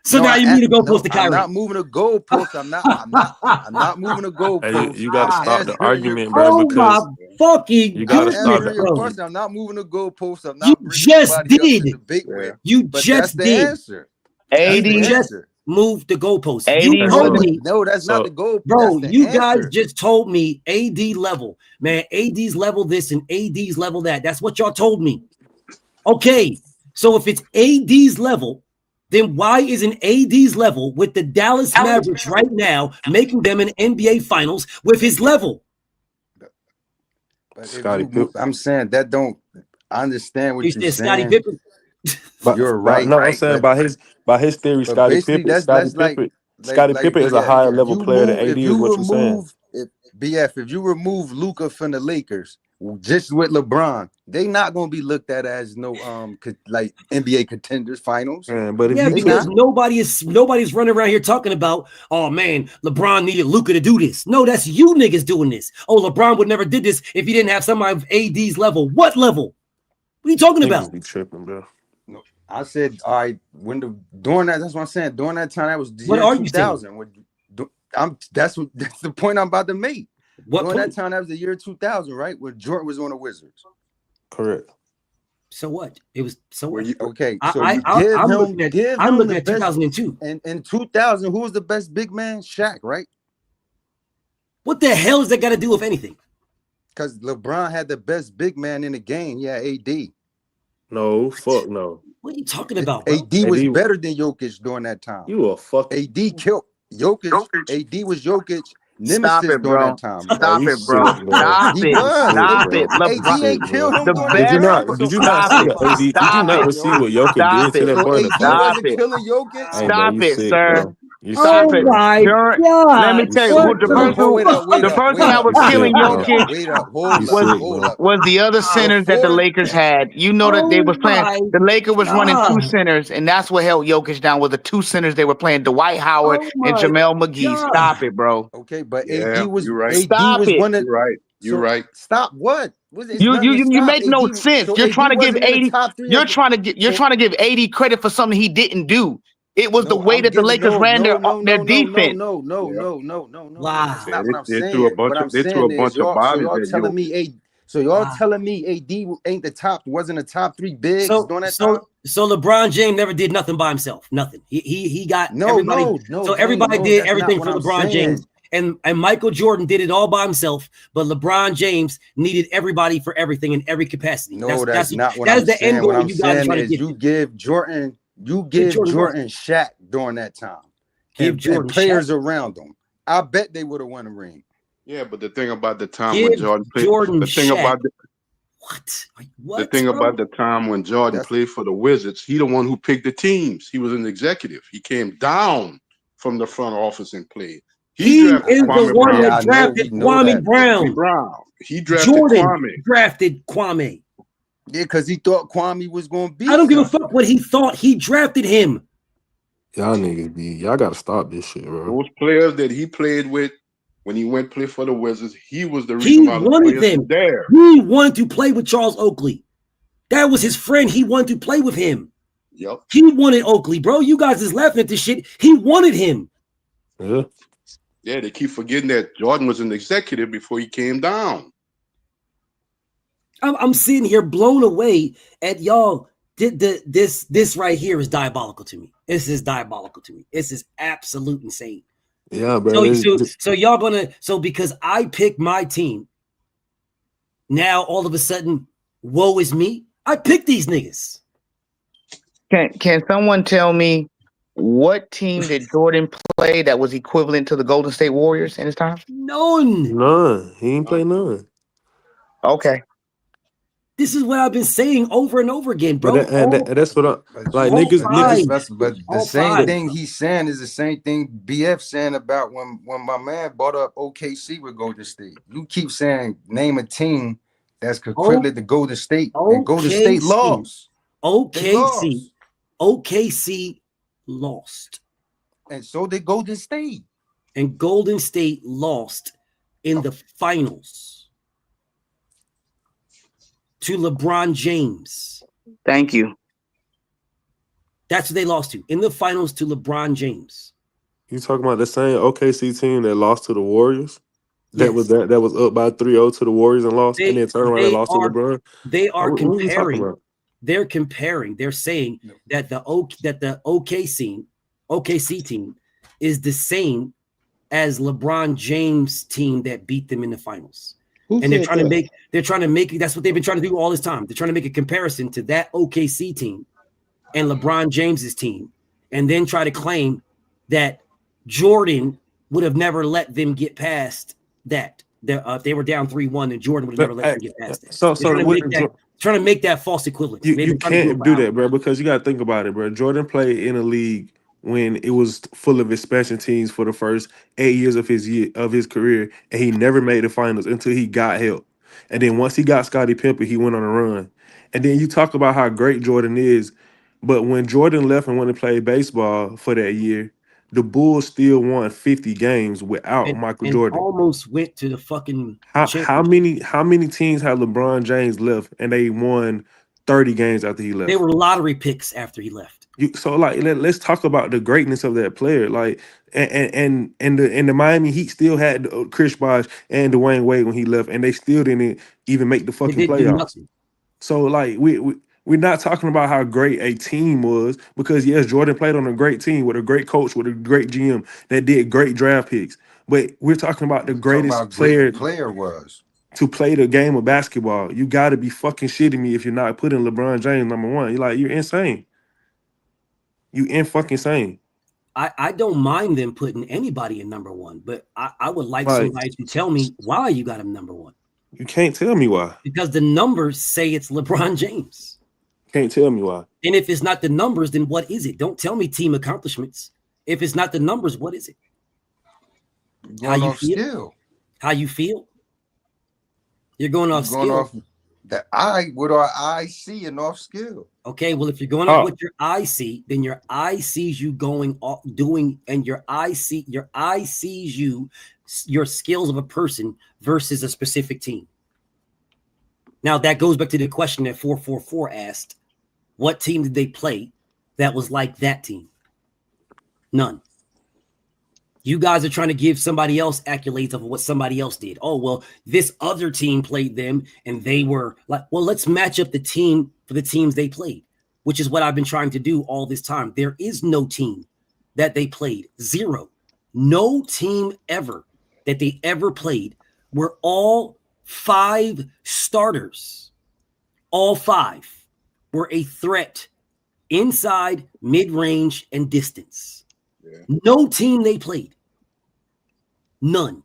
So now you move the goalpost to Kyrie. I'm not moving the goalpost. I'm not moving the goalpost. Hey, you got to stop the argument, bro. Oh because my fucking you got to stop answering the your argument. question. I'm not moving the goalpost. I'm You not bringing just nobody up to did. debate with. You But just that's the did. answer. AD That's the just answer. moved the goalpost. AD You told me. No, that's not the goal. Bro, That's the you guys answer. just told me AD level. Man, AD's level this and AD's level that. That's what y'all told me. Okay, so if it's AD's level, then why isn't AD's level with the Dallas Mavericks right now making them an NBA Finals with his level? But I'm saying that don't. I understand what You you're said Scottie saying. Pippen. You're right. No, I'm saying by his theory, But Scottie basically, Pippen, that's like is a higher level player than AD. Is what you're saying? If you remove Luka from the Lakers, just with LeBron, they not gonna be looked at as no like NBA contenders finals. But yeah, because nobody's running around here talking about, oh man, LeBron needed Luka to do this. No, that's you niggas doing this. Oh, LeBron would never did this if he didn't have somebody of AD's level. What level? What are you talking about? Be tripping, bro. No, I said, all right, during that, that's what I'm saying. During that time, that was the What year are you 2000. That's the point I'm about to make. What during point? that time, that was the year 2000, right? When Jordan was on the Wizards. Correct. So what? It was so what? Okay. So I'm looking at 2002. And in 2000, who was the best big man? Shaq, right? What the hell is that got to do with anything? Because LeBron had the best big man in the game. Yeah, AD. No, fuck no. What are you talking about, bro? AD was better than Jokic during that time. You a fuck. AD killed Jokic. AD was Jokic. Nemesis during that time. Stop it, bro. Stop He it. was. Stop it. AD ain't killed him. Did you not? Did you not see AD? Did you not see what Jokic did to that boy in the AD playoffs? wasn't killing Jokic. Stop it, sir. Stop it. Let me tell you who the person that was killing Jokic was the other centers that the Lakers had. You know that they was playing. The Lakers was running two centers, and that's what held Jokic down. Was the two centers they were playing, Dwight Howard and JaMale McGee. Stop it, bro. Okay, but AD was one of. You're right. Stop what? You make no sense. You're trying to give 80. You're trying to give 80 credit for something he didn't do. It was the way that the Lakers ran their defense. No. Wow. That's not what I'm saying. What I'm saying is y'all telling me telling me AD ain't wasn't a top 3 bigs during that time. So LeBron James never did nothing by himself. Nothing. He got everybody. So everybody did everything for LeBron James. And Michael Jordan did it all by himself, but LeBron James needed everybody for everything in every capacity. No, that's not what I'm saying. The end goal. What I'm saying is you give Jordan Shaq during that time. Give Jordan players around them. I bet they would have won a ring. Yeah, but the thing about the time when Jordan played, the thing about the time when Jordan played for the Wizards, he the one who picked the teams. He was an executive. He came down from the front office and played. He is the one that drafted Kwame Brown. He drafted Kwame. Drafted Kwame. Yeah, because he thought Kwame was going to be. I don't give a fuck what he thought. He drafted him. Y'all niggas y'all gotta stop this shit, bro. Those players that he played with when he went play for the Wizards, he was the reason why the players were there. He wanted to play with Charles Oakley. That was his friend. He wanted to play with him. Yep. He wanted Oakley, bro. You guys is laughing at this shit. He wanted him. Yeah. Yeah, they keep forgetting that Jordan was an executive before he came down. I'm sitting here blown away at y'all. This right here is diabolical to me. This is diabolical to me. This is absolute insane. Yeah, bro. So y'all gonna because I picked my team. Now all of a sudden, woe is me. I picked these niggas. Can someone tell me what team did Jordan play that was equivalent to the Golden State Warriors in his time? None. He ain't play none. Okay. This is what I've been saying over and over again, bro. But that's what I'm like. Niggas. But the same thing he's saying is the same thing BF saying about when my man brought up OKC with Golden State. You keep saying name a team that's equivalent to Golden State, and Golden State lost. OKC lost. And so did Golden State. And Golden State lost in the finals to LeBron James. Thank you. That's what they lost to in the finals to LeBron James. You talking about the same OKC team that lost to the Warriors? That was up by 3-0 to the Warriors and lost, and then turned around and lost to LeBron. They are comparing. They're comparing. They're saying that the OKC team is the same as LeBron James team that beat them in the finals. And they're trying to make that's what they've been trying to do all this time. They're trying to make a comparison to that OKC team and LeBron James's team, and then try to claim that Jordan would have never let them get past that. They were down 3-1, and Jordan would have never let them get past that. Trying to make that false equivalence. You can't do that, bro, because you got to think about it, bro. Jordan played in a league when it was full of expansion teams for the first 8 years of his career, and he never made the finals until he got help. And then once he got Scottie Pippen, he went on a run. And then you talk about how great Jordan is, but when Jordan left and went to play baseball for that year, the Bulls still won 50 games without Michael Jordan. Almost went to the fucking how many teams had LeBron James left and they won 30 games after he left? They were lottery picks after he left. So let's talk about the greatness of that player. Like and the Miami Heat still had Chris Bosh and Dwayne Wade when he left, and they still didn't even make the fucking playoffs. So like we're not talking about how great a team was, because yes, Jordan played on a great team with a great coach, with a great GM that did great draft picks. But we're talking about the greatest player was to play the game of basketball. You got to be fucking shitting me if you're not putting LeBron James number one. You're insane. You fucking insane. I don't mind them putting anybody in number one, but I would like somebody to tell me why you got him number one. You can't tell me why. Because the numbers say it's LeBron James. Can't tell me why. And if it's not the numbers, then what is it? Don't tell me team accomplishments. If it's not the numbers, what is it? How you feel? Skill. How you feel? You're going off skill. Off the eye, what our eyes see and off skill. Okay, well, if you're going off what your eye see, then your eye sees you going off doing, and your eye sees you, your skills of a person versus a specific team. Now that goes back to the question that 444 asked: what team did they play that was like that team? None. You guys are trying to give somebody else accolades of what somebody else did. Oh, well, this other team played them and they were like, well, let's match up the team for the teams they played, which is what I've been trying to do all this time. There is no team that they played. Zero. No team ever that they ever played were all 5 starters. All 5 were a threat inside, mid-range, and distance. No team they played. None.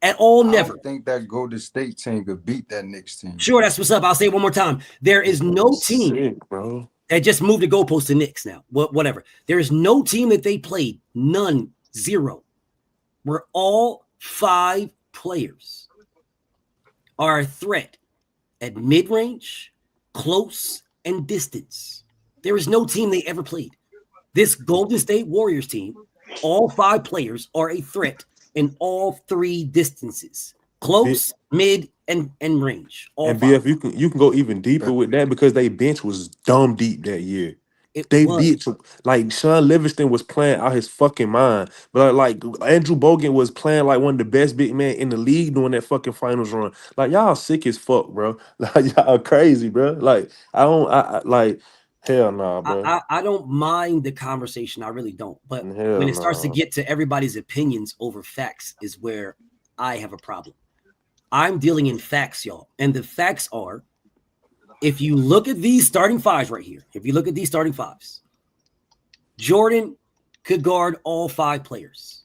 At all, never. I think that Golden State team could beat that Knicks team. Sure, that's what's up. I'll say it one more time. There is no team that just moved the goalpost to Knicks now. Whatever. There is no team that they played. None. Zero. Where all 5 players are a threat at mid-range, close, and distance. There is no team they ever played. This Golden State Warriors team, all 5 players are a threat in all 3 distances: close, mid, and range. And BF, you can go even deeper with that because they bench was dumb deep that year. Like Sean Livingston was playing out his fucking mind, but like Andrew Bogut was playing like one of the best big men in the league during that fucking finals run. Like y'all sick as fuck, bro. Like y'all crazy, bro. Like I like. Hell no, bro. I don't mind the conversation. I really don't. But when it starts to get to everybody's opinions over facts is where I have a problem. I'm dealing in facts, y'all. And the facts are, if you look at these starting 5s right here, if you look at these starting 5s, Jordan could guard all 5 players.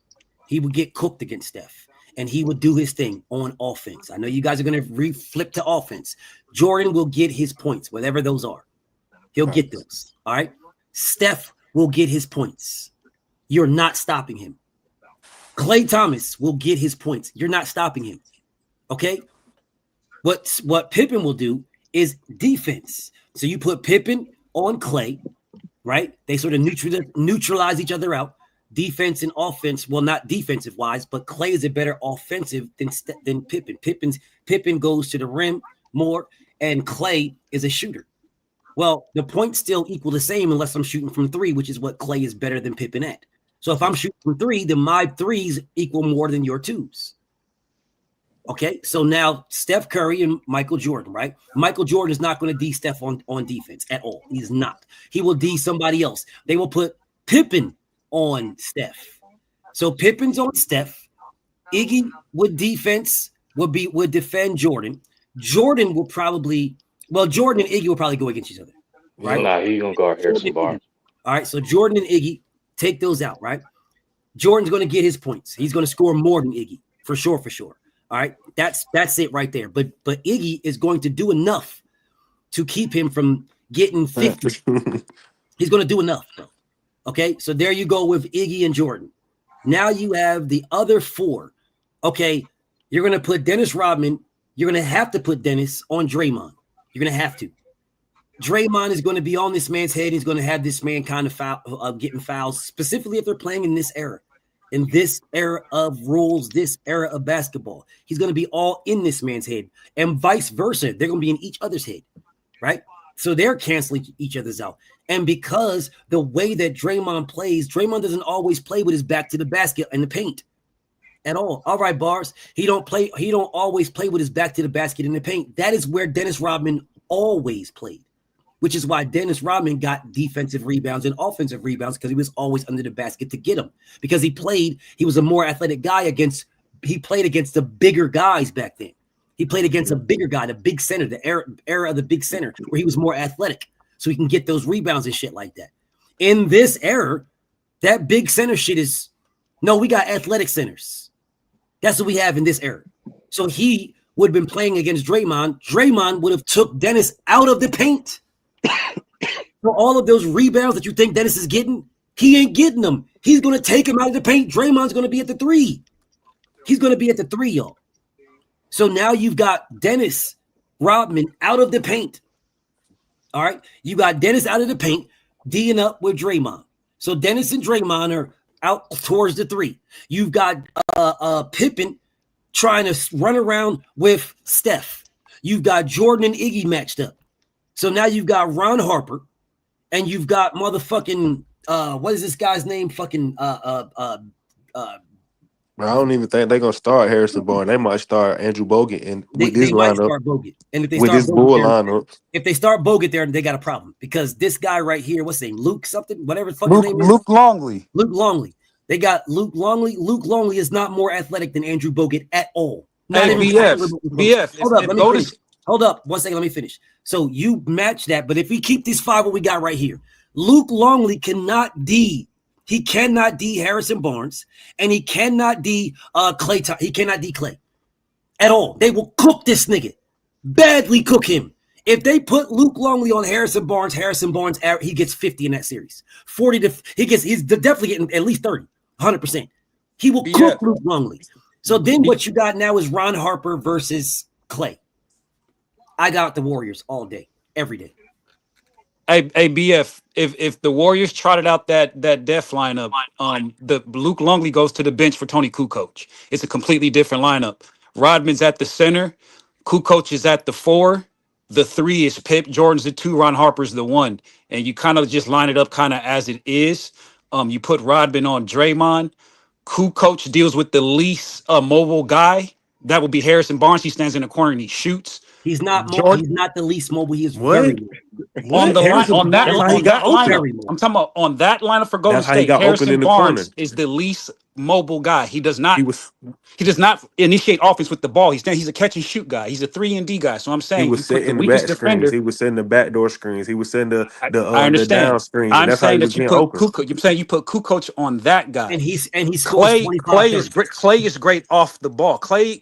He would get cooked against Steph, and he would do his thing on offense. I know you guys are going to flip to offense. Jordan will get his points, whatever those are. He'll get those. All right. Steph will get his points. You're not stopping him. Klay Thomas will get his points. You're not stopping him. Okay. What Pippen will do is defense. So you put Pippen on Klay, right? They sort of neutralize each other out. Defense and offense. Well, not defensive wise, but Klay is a better offensive than Pippen. Pippen goes to the rim more, and Klay is a shooter. Well, the points still equal the same unless I'm shooting from 3, which is what Klay is better than Pippen at. So if I'm shooting from 3, then my 3s equal more than your 2s. Okay, so now Steph Curry and Michael Jordan, right? Michael Jordan is not going to D Steph on defense at all. He's not. He will D somebody else. They will put Pippen on Steph. So Pippen's on Steph. Iggy would defend Jordan. Jordan will probably... Well, Jordan and Iggy will probably go against each other, right? Nah, he's going to guard Harrison Barnes. All right, so Jordan and Iggy, take those out, right? Jordan's going to get his points. He's going to score more than Iggy, for sure. All right, that's it right there. But Iggy is going to do enough to keep him from getting 50. He's going to do enough, bro. Okay, so there you go with Iggy and Jordan. Now you have the other 4. Okay, you're going to put Dennis Rodman. You're going to have to put Dennis on Draymond. You're going to have to. Draymond is going to be on this man's head. He's going to have this man kind of getting fouls, specifically if they're playing in this era of rules, this era of basketball. He's going to be all in this man's head, and vice versa. They're going to be in each other's head, right? So they're canceling each other's out. And because the way that Draymond plays, Draymond doesn't always play with his back to the basket and the paint at all. All right, Bars. He don't always play with his back to the basket in the paint. That is where Dennis Rodman always played, which is why Dennis Rodman got defensive rebounds and offensive rebounds, because he was always under the basket to get them. Because he was a more athletic guy he played against the bigger guys back then. He played against a bigger guy, the big center, the era of the big center, where he was more athletic, so he can get those rebounds and shit like that. In this era, that big center shit we got athletic centers. That's what we have in this era. So he would have been playing against Draymond. Draymond would have took Dennis out of the paint. So all of those rebounds that you think Dennis is getting, He ain't getting them. He's going to take him out of the paint. Draymond's going to be at the 3. He's going to be at the 3, y'all. So now you've got Dennis Rodman out of the paint. All right. You got Dennis out of the paint, D'ing up with Draymond. So Dennis and Draymond are out towards the 3. You've got Pippen trying to run around with Steph. You've got Jordan and Iggy matched up. So now you've got Ron Harper and you've got motherfucking what is this guy's name? Fucking I don't even think they're gonna start Harrison Barnes. They might start Andrew Bogut and with this might lineup. start Bogut. And if they With start this Bogut bull there, lineup. if they start Bogut there, they got a problem because this guy right here, what's his name? Luke something, whatever the fuck his name is. Luke Longley. Luke Longley. They got Luke Longley. Luke Longley is not more athletic than Andrew Bogut at all. Not Hey, even BF. Hold up, let me finish. Hold up, 1 second. Let me finish. So you match that, but if we keep these 5, what we got right here, Luke Longley cannot D. He cannot D Harrison Barnes, and he cannot D Clay. He cannot D Clay at all. They will cook this nigga, badly cook him. If they put Luke Longley on Harrison Barnes, he gets 50 in that series. 40 to he's definitely getting at least 30, 100%. He will cook Luke Longley. So then what you got now is Ron Harper versus Clay. I got the Warriors all day, every day. Hey, BF, if the Warriors trotted out that death lineup, the Luke Longley goes to the bench for Tony Kukoc. It's a completely different lineup. Rodman's at the center, Kukoc is at the 4, the 3 is Pip, Jordan's the 2, Ron Harper's the 1, and you kind of just line it up kind of as it is. You put Rodman on Draymond. Kukoc deals with the least mobile guy. That would be Harrison Barnes. He stands in the corner and he shoots. He's not he's not the least mobile. He is very mobile. On the line, on that lineup. Very I'm talking about on that lineup for Golden That's how he State. got open Harrison in the Barnes corner. is the least mobile guy. He does not initiate offense with the ball. He's a catch and shoot guy. He's a 3-and-D guy. So I'm saying He was setting the back screens. He was setting the backdoor screens. He was setting the I the understand. down screens. I'm That's how he saying was that you getting put open. Kukoc. You're saying you put Kukoc on that guy. And he's Clay is great. Clay is great off the ball. Clay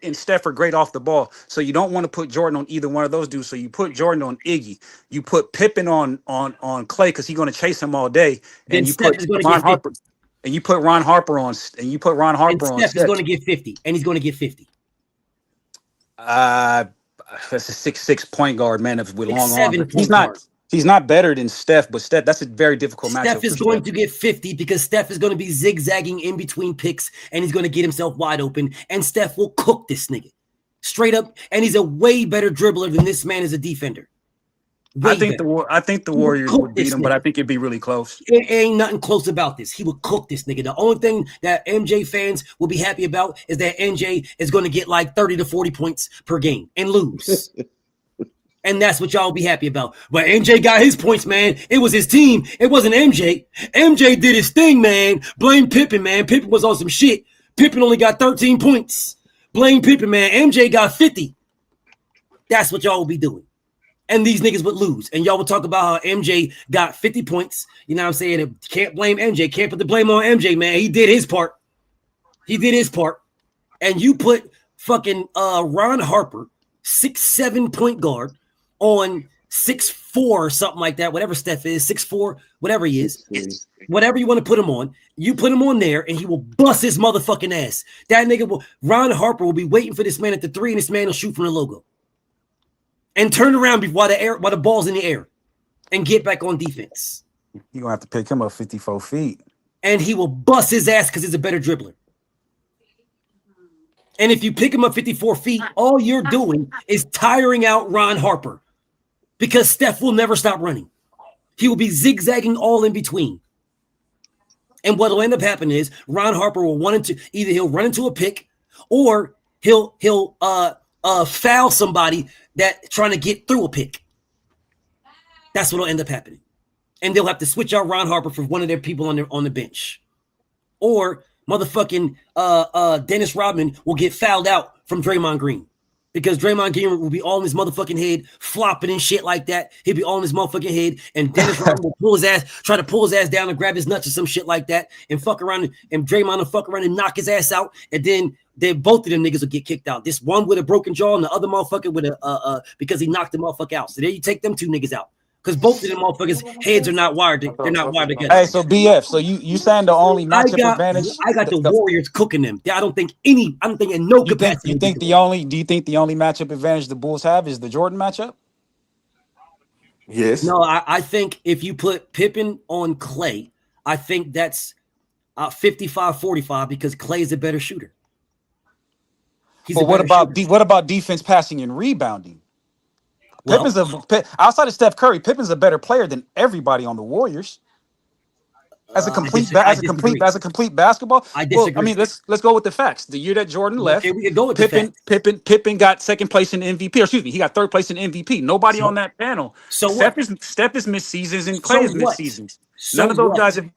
and Steph are great off the ball. So you don't want to put Jordan on either one of those dudes. So you put Jordan on Iggy. You put Pippen on Clay because he's going to chase him all day. Then And you Steph put is going to Ron get Harper. And you put Ron Harper on. And you put Ron Harper on. Steph is going to get 50, and he's going to get 50. That's a 6'6" point guard, man. With long 6'7" arms. He's not better than Steph, but Steph, that's a very difficult matchup. Steph is going to get 50 because Steph is going to be zigzagging in between picks, and he's going to get himself wide open, and Steph will cook this nigga. Straight up, and he's a way better dribbler than this man is a defender. I think the Warriors would beat him, but I think it'd be really close. It ain't nothing close about this. He would cook this nigga. The only thing that MJ fans will be happy about is that MJ is going to get like 30 to 40 points per game and lose. And that's what y'all will be happy about. But MJ got his points, man. It was his team. It wasn't MJ. MJ did his thing, man. Blame Pippen, man. Pippen was on some shit. Pippen only got 13 points. Blame Pippen, man. MJ got 50. That's what y'all will be doing. And these niggas would lose. And y'all would talk about how MJ got 50 points. You know what I'm saying? Can't blame MJ. Can't put the blame on MJ, man. He did his part. And you put fucking Ron Harper, 6'7" point guard, on 6'4" or something like that. Whatever Steph is, 6'4", whatever he is. Whatever you want to put him on, you put him on there, and he will bust his motherfucking ass. Ron Harper will be waiting for this man at the 3, and this man will shoot from the logo. And turn around while the ball's in the air and get back on defense. You're going to have to pick him up 54 feet. And he will bust his ass because he's a better dribbler. And if you pick him up 54 feet, all you're doing is tiring out Ron Harper because Steph will never stop running. He will be zigzagging all in between. And what will end up happening is Ron Harper will either he'll run into a pick or he'll foul somebody that trying to get through a pick. That's what will end up happening. And they'll have to switch out Ron Harper for one of their people on the bench. Or motherfucking Dennis Rodman will get fouled out from Draymond Green. Because Draymond Green will be all in his motherfucking head, flopping and shit like that. He'll be all in his motherfucking head, and Dennis Rodman will try to pull his ass down and grab his nuts or some shit like that, and fuck around, and Draymond will fuck around and knock his ass out, and then both of them niggas will get kicked out. This one with a broken jaw and the other motherfucker with because he knocked the motherfucker out. So there you take them two niggas out. Because both of them motherfuckers' heads are not wired. They're not wired together. Hey, so BF, so you saying the only matchup advantage? I got the Warriors cooking them. I don't think in no capacity. Do you think the only matchup advantage the Bulls have is the Jordan matchup? Yes. No, I think if you put Pippen on Clay, I think that's 55-45 because Clay is a better shooter. But what about defense, passing, and rebounding? Well, outside of Steph Curry, Pippen's a better player than everybody on the Warriors. As a complete basketball. I disagree. Well, I mean, let's go with the facts. The year that Jordan left, we can go with the facts. Pippen got second place in MVP. Or excuse me, he got third place in MVP. Nobody on that panel. So Steph is missed seasons and Clay is missed seasons. None of those guys have.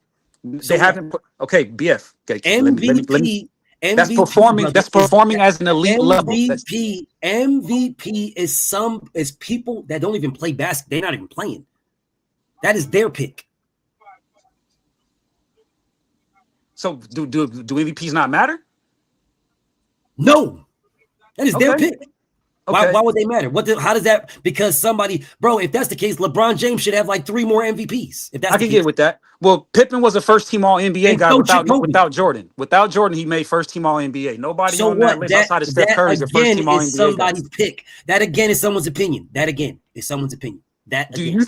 They haven't. Okay, BF. Okay, MVP. That's performing. That's performing as an elite level. MVP is people that don't even play basketball. They're not even playing. That is their pick. So do MVPs not matter? No, that is their pick. Okay. Why would they matter? How does that? Because somebody, bro. If that's the case, LeBron James should have like 3 more MVPs. If that's I can get with that. Well, Pippen was a first team All NBA guy without Jordan. Without Jordan, he made first team All NBA. Nobody on that list outside of Steph Curry is a first team All NBA. Somebody's pick. That again is someone's opinion. That again is someone's opinion. Do you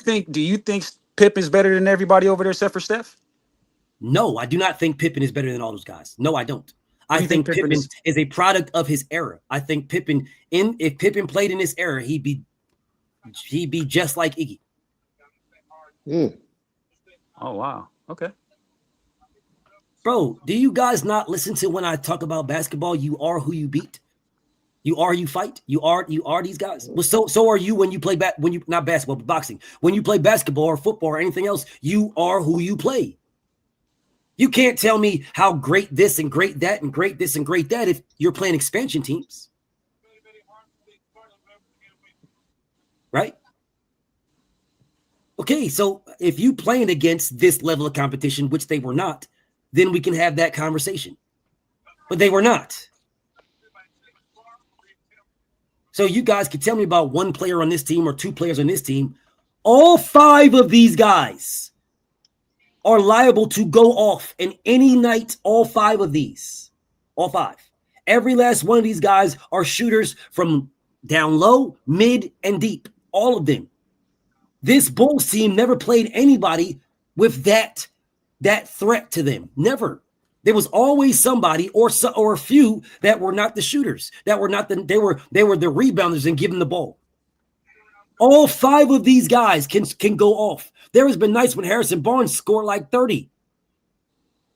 think Pippen's better than everybody over there except for Steph? No, I do not think Pippen is better than all those guys. No, I don't. I think Pippen is a product of his era. I think if Pippen played in this era, he'd be just like Iggy. Oh wow. Okay. Bro, do you guys not listen to when I talk about basketball? You are who you beat. You are you fight. You are these guys. Well, so are you when you play not basketball, but boxing. When you play basketball or football or anything else, you are who you play. You can't tell me how great this and great that and great this and great that if you're playing expansion teams. Right? Okay, so if you playing against this level of competition, which they were not, then we can have that conversation. But they were not. So you guys can tell me about one player on this team or 2 players on this team. All 5 of these guys are liable to go off in any night, all 5 of these. All 5. Every last one of these guys are shooters from down low, mid, and deep. All of them. This Bulls team never played anybody with that threat to them. Never. There was always somebody or a few that were not the shooters. That were not they were the rebounders and giving the ball. All 5 of these guys can go off. There has been nights when Harrison Barnes scored like 30.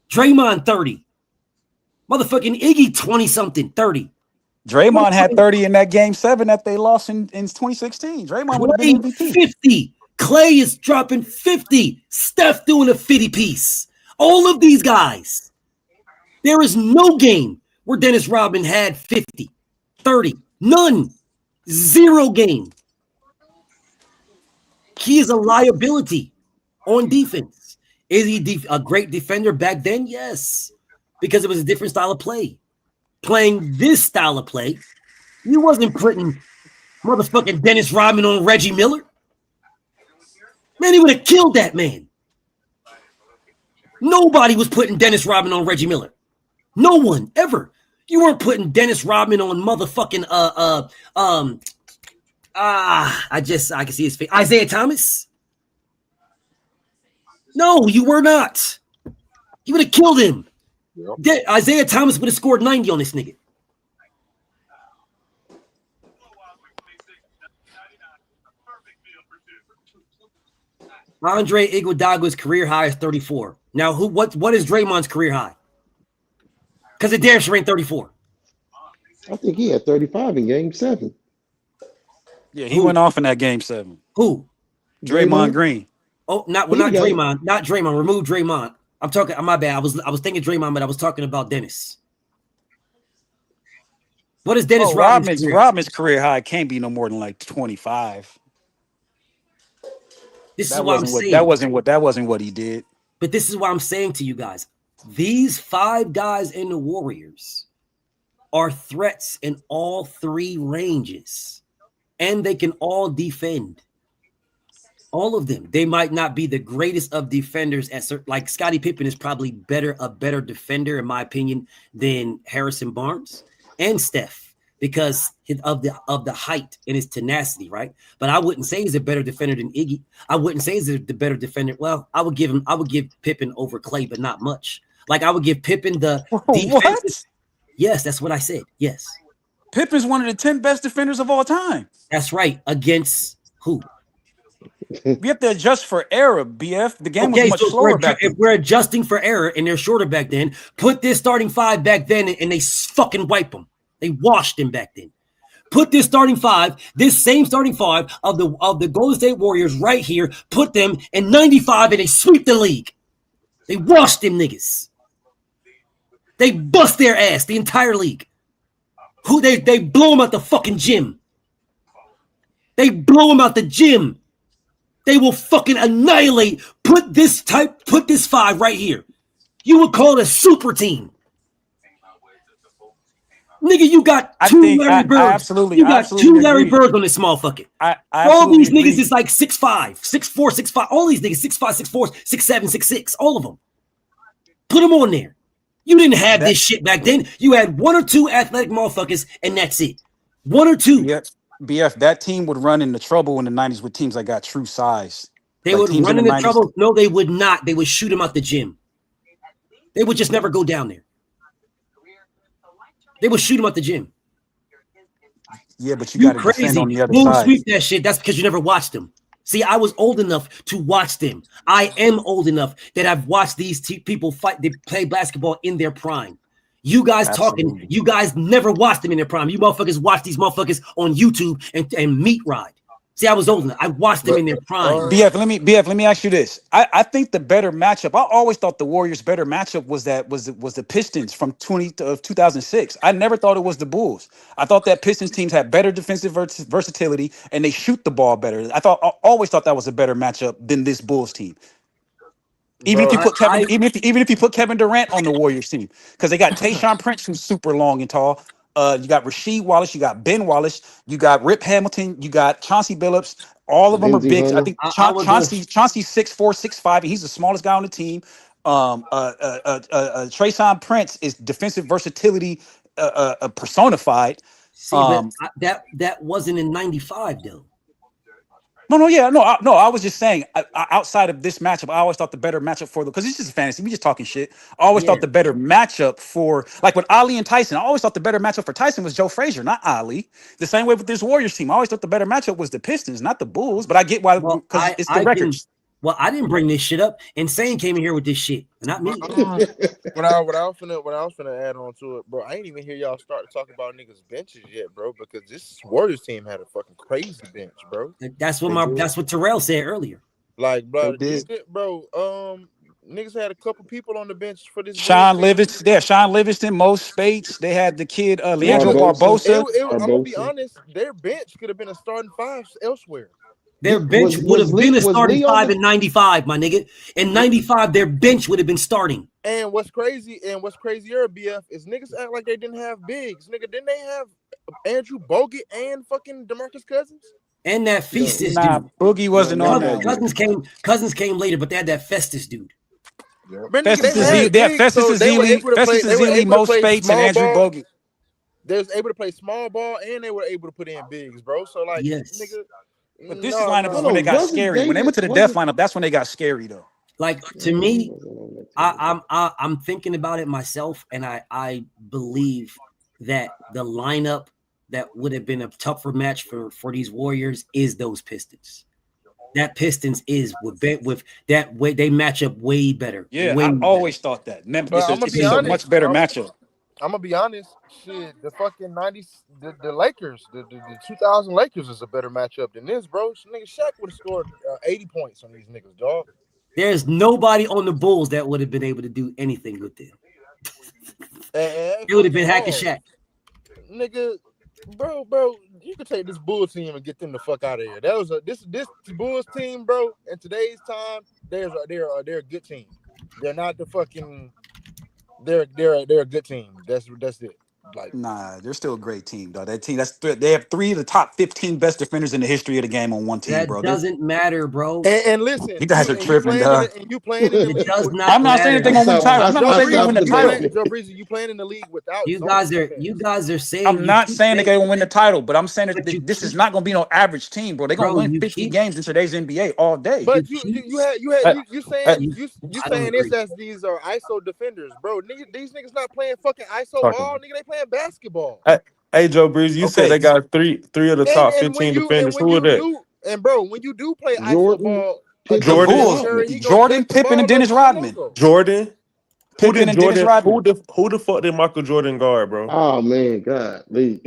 Draymond 30. Motherfucking Iggy 20-something, 30. Draymond had 30 in that game 7 that they lost in 2016. Draymond would have been MVP. 50. Clay is dropping 50. Steph doing a 50 piece. All of these guys. There is no game where Dennis Rodman had 50, 30. None. 0 game. He is a liability on defense. Is he a great defender back then? Yes, because it was a different style of play. Playing this style of play, you wasn't putting motherfucking Dennis Rodman on Reggie Miller. Man, he would have killed that man. Nobody was putting Dennis Rodman on Reggie Miller. No one, ever. You weren't putting Dennis Rodman on motherfucking I can see his face. Isaiah Thomas? No, you were not. You would have killed him. Yep. Isaiah Thomas would have scored 90 on this nigga. Andre Iguodala's career high is 34. Now, what is Draymond's career high? Because it damn sure ain't 34. I think he had 35 in game 7. Yeah, he went off in that game 7. Who? Draymond Green. Oh, not Draymond. Not Draymond. Remove Draymond. I'm talking. My bad. I was thinking Draymond, but I was talking about Dennis. What is Dennis Rodman's career high? Can't be no more than like 25. This is what I'm saying. That wasn't what he did. But this is what I'm saying to you guys. These 5 guys in the Warriors are threats in all 3 ranges, and they can all defend. All of them. They might not be the greatest of defenders like Scottie Pippen is probably a better defender, in my opinion, than Harrison Barnes and Steph because of the height and his tenacity, right? But I wouldn't say he's a better defender than Iggy. I wouldn't say he's the better defender. Well, I would give Pippen over Clay, but not much. Like I would give Pippen the defense. What? Yes, that's what I said. Yes. Pippen's one of the 10 best defenders of all time. That's right. Against who? We have to adjust for error, BF. The game was much slower back then. If we're adjusting for error and they're shorter back then, put this starting five back then and they fucking wipe them. They washed them back then. Put this starting five, this same starting five of the Golden State Warriors right here, put them in 95 and they sweep the league. They washed them niggas. They bust their ass, the entire league. They blow them out the fucking gym. They blow them out the gym. They will fucking annihilate. Put this five right here. You would call it a super team. Nigga, you got Larry Birds. You got two Larry Birds on this motherfucker. All these niggas is like 6'5", 6'4", 6'5". All these niggas 6'5", 6'4", 6'7", 6'6". All of them. Put them on there. You didn't have this shit back then. You had one or two athletic motherfuckers, and that's it. One or two. Yep. BF, that team would run into trouble in the 90s with teams that got true size. They would run into trouble. No, they would not. They would shoot him out the gym. They would just never go down there. They would shoot him out the gym. Yeah, but you got to defend on the other side. Sweep that shit. That's because you never watched them. See, I was old enough to watch them. I am old enough that I've watched these people fight. They play basketball in their prime. You guys talking, you guys never watched them in their prime. You motherfuckers watch these motherfuckers on YouTube and meat ride. See, I was old enough. I watched them in their prime. BF, let me ask you this. I think the better matchup, I always thought the Warriors' better matchup was the Pistons from 2006. I never thought it was the Bulls. I thought that Pistons teams had better defensive versatility and they shoot the ball better. I always thought that was a better matchup than this Bulls team. Even if you put Kevin Durant on the Warriors team, because they got Tayshaun Prince, who's super long and tall. You got Rasheed Wallace, you got Ben Wallace, you got Rip Hamilton, you got Chauncey Billups. All of them are big. I think Chauncey's 6'4", 6'5", and he's the smallest guy on the team. Tayshaun Prince is defensive versatility personified. See, that wasn't in 95 though. No. I was just saying, outside of this matchup, I always thought the better matchup for because this is fantasy. We just talking shit. I always thought the better matchup for, like with Ali and Tyson, I always thought the better matchup for Tyson was Joe Frazier, not Ali. The same way with this Warriors team. I always thought the better matchup was the Pistons, not the Bulls. But I get why, because it's the records. I didn't bring this shit up. Insane came in here with this shit, not me. What I was finna add on to it, bro. I ain't even hear y'all start to talk about niggas benches yet, bro. Because this Warriors team had a fucking crazy bench, bro. That's what Terrell said earlier. Like, bro, niggas had a couple people on the bench for this. Sean Livingston, Mo Spates. They had the kid Leandro Barbosa. I'm gonna be honest, their bench could have been a starting five elsewhere. Their bench would have been a starting five in 95, my nigga. In 95, their bench would have been starting. And what's crazier, BF, is niggas act like they didn't have bigs. Nigga, didn't they have Andrew Bogut and fucking DeMarcus Cousins? And that Festus dude. Boogie wasn't on that. Cousins came later, but they had that Festus dude. Festus Ezeli, Mo Spates, and Andrew Bogut. They was able to play small ball and they were able to put in bigs, bro. So like, nigga. But this lineup is when they got scary. When they went to the death lineup, that's when they got scary, though. Like, to me, I'm thinking about it myself, and I believe that the lineup that would have been a tougher match for these Warriors is those Pistons. That Pistons is with that way they match up way better. Yeah, I always thought that. Memphis is a much better matchup. I'm gonna be honest. Shit, the fucking 90s, the Lakers, the 2000 Lakers is a better matchup than this, bro. Nigga, Shaq would have scored 80 points on these niggas, dog. There's nobody on the Bulls that would have been able to do anything with them. It would have been Hack and Shaq. Nigga, bro, you could take this Bulls team and get them the fuck out of here. That was this Bulls team, bro. In today's time, they're a good team. They're not the fucking. They're a good team. That's it. Like, Nah, they're still a great team, though. That team, they have 3 of the top 15 best defenders in the history of the game on one team, That bro. doesn't matter, bro. and listen, You guys are tripping, dog. you playing in the It league. does I'm not not saying that they're matter. gonna win the title. I'm not Joe saying they're gonna win the title. Breezy, you playing in the league without You zone guys are defense. saying I'm not saying they're gonna win the title, but I'm saying that but you this is keep, not gonna be no average team, bro. They're gonna bro. win You 50 keep, games in today's NBA all day. you But keep. you Uh, saying You, you I don't saying this agree. as these are ISO defenders, bro. These niggas not playing fucking ISO ball, nigga. They playing basketball. Hey, Joe Breeze, you said okay, they got three of the top 15 defenders. Who are that? When you do play ISO Jordan, ball the against Pippen, and Steph Bulls, Curry, he Rodman. gonna Jordan, jack the Pippen, and ball up Dennis with the Rodman. logo. Jordan? Who Pippen did and Dennis Jordan? Rodman. Who the fuck did Michael Jordan guard, bro? Oh man, God, Lee.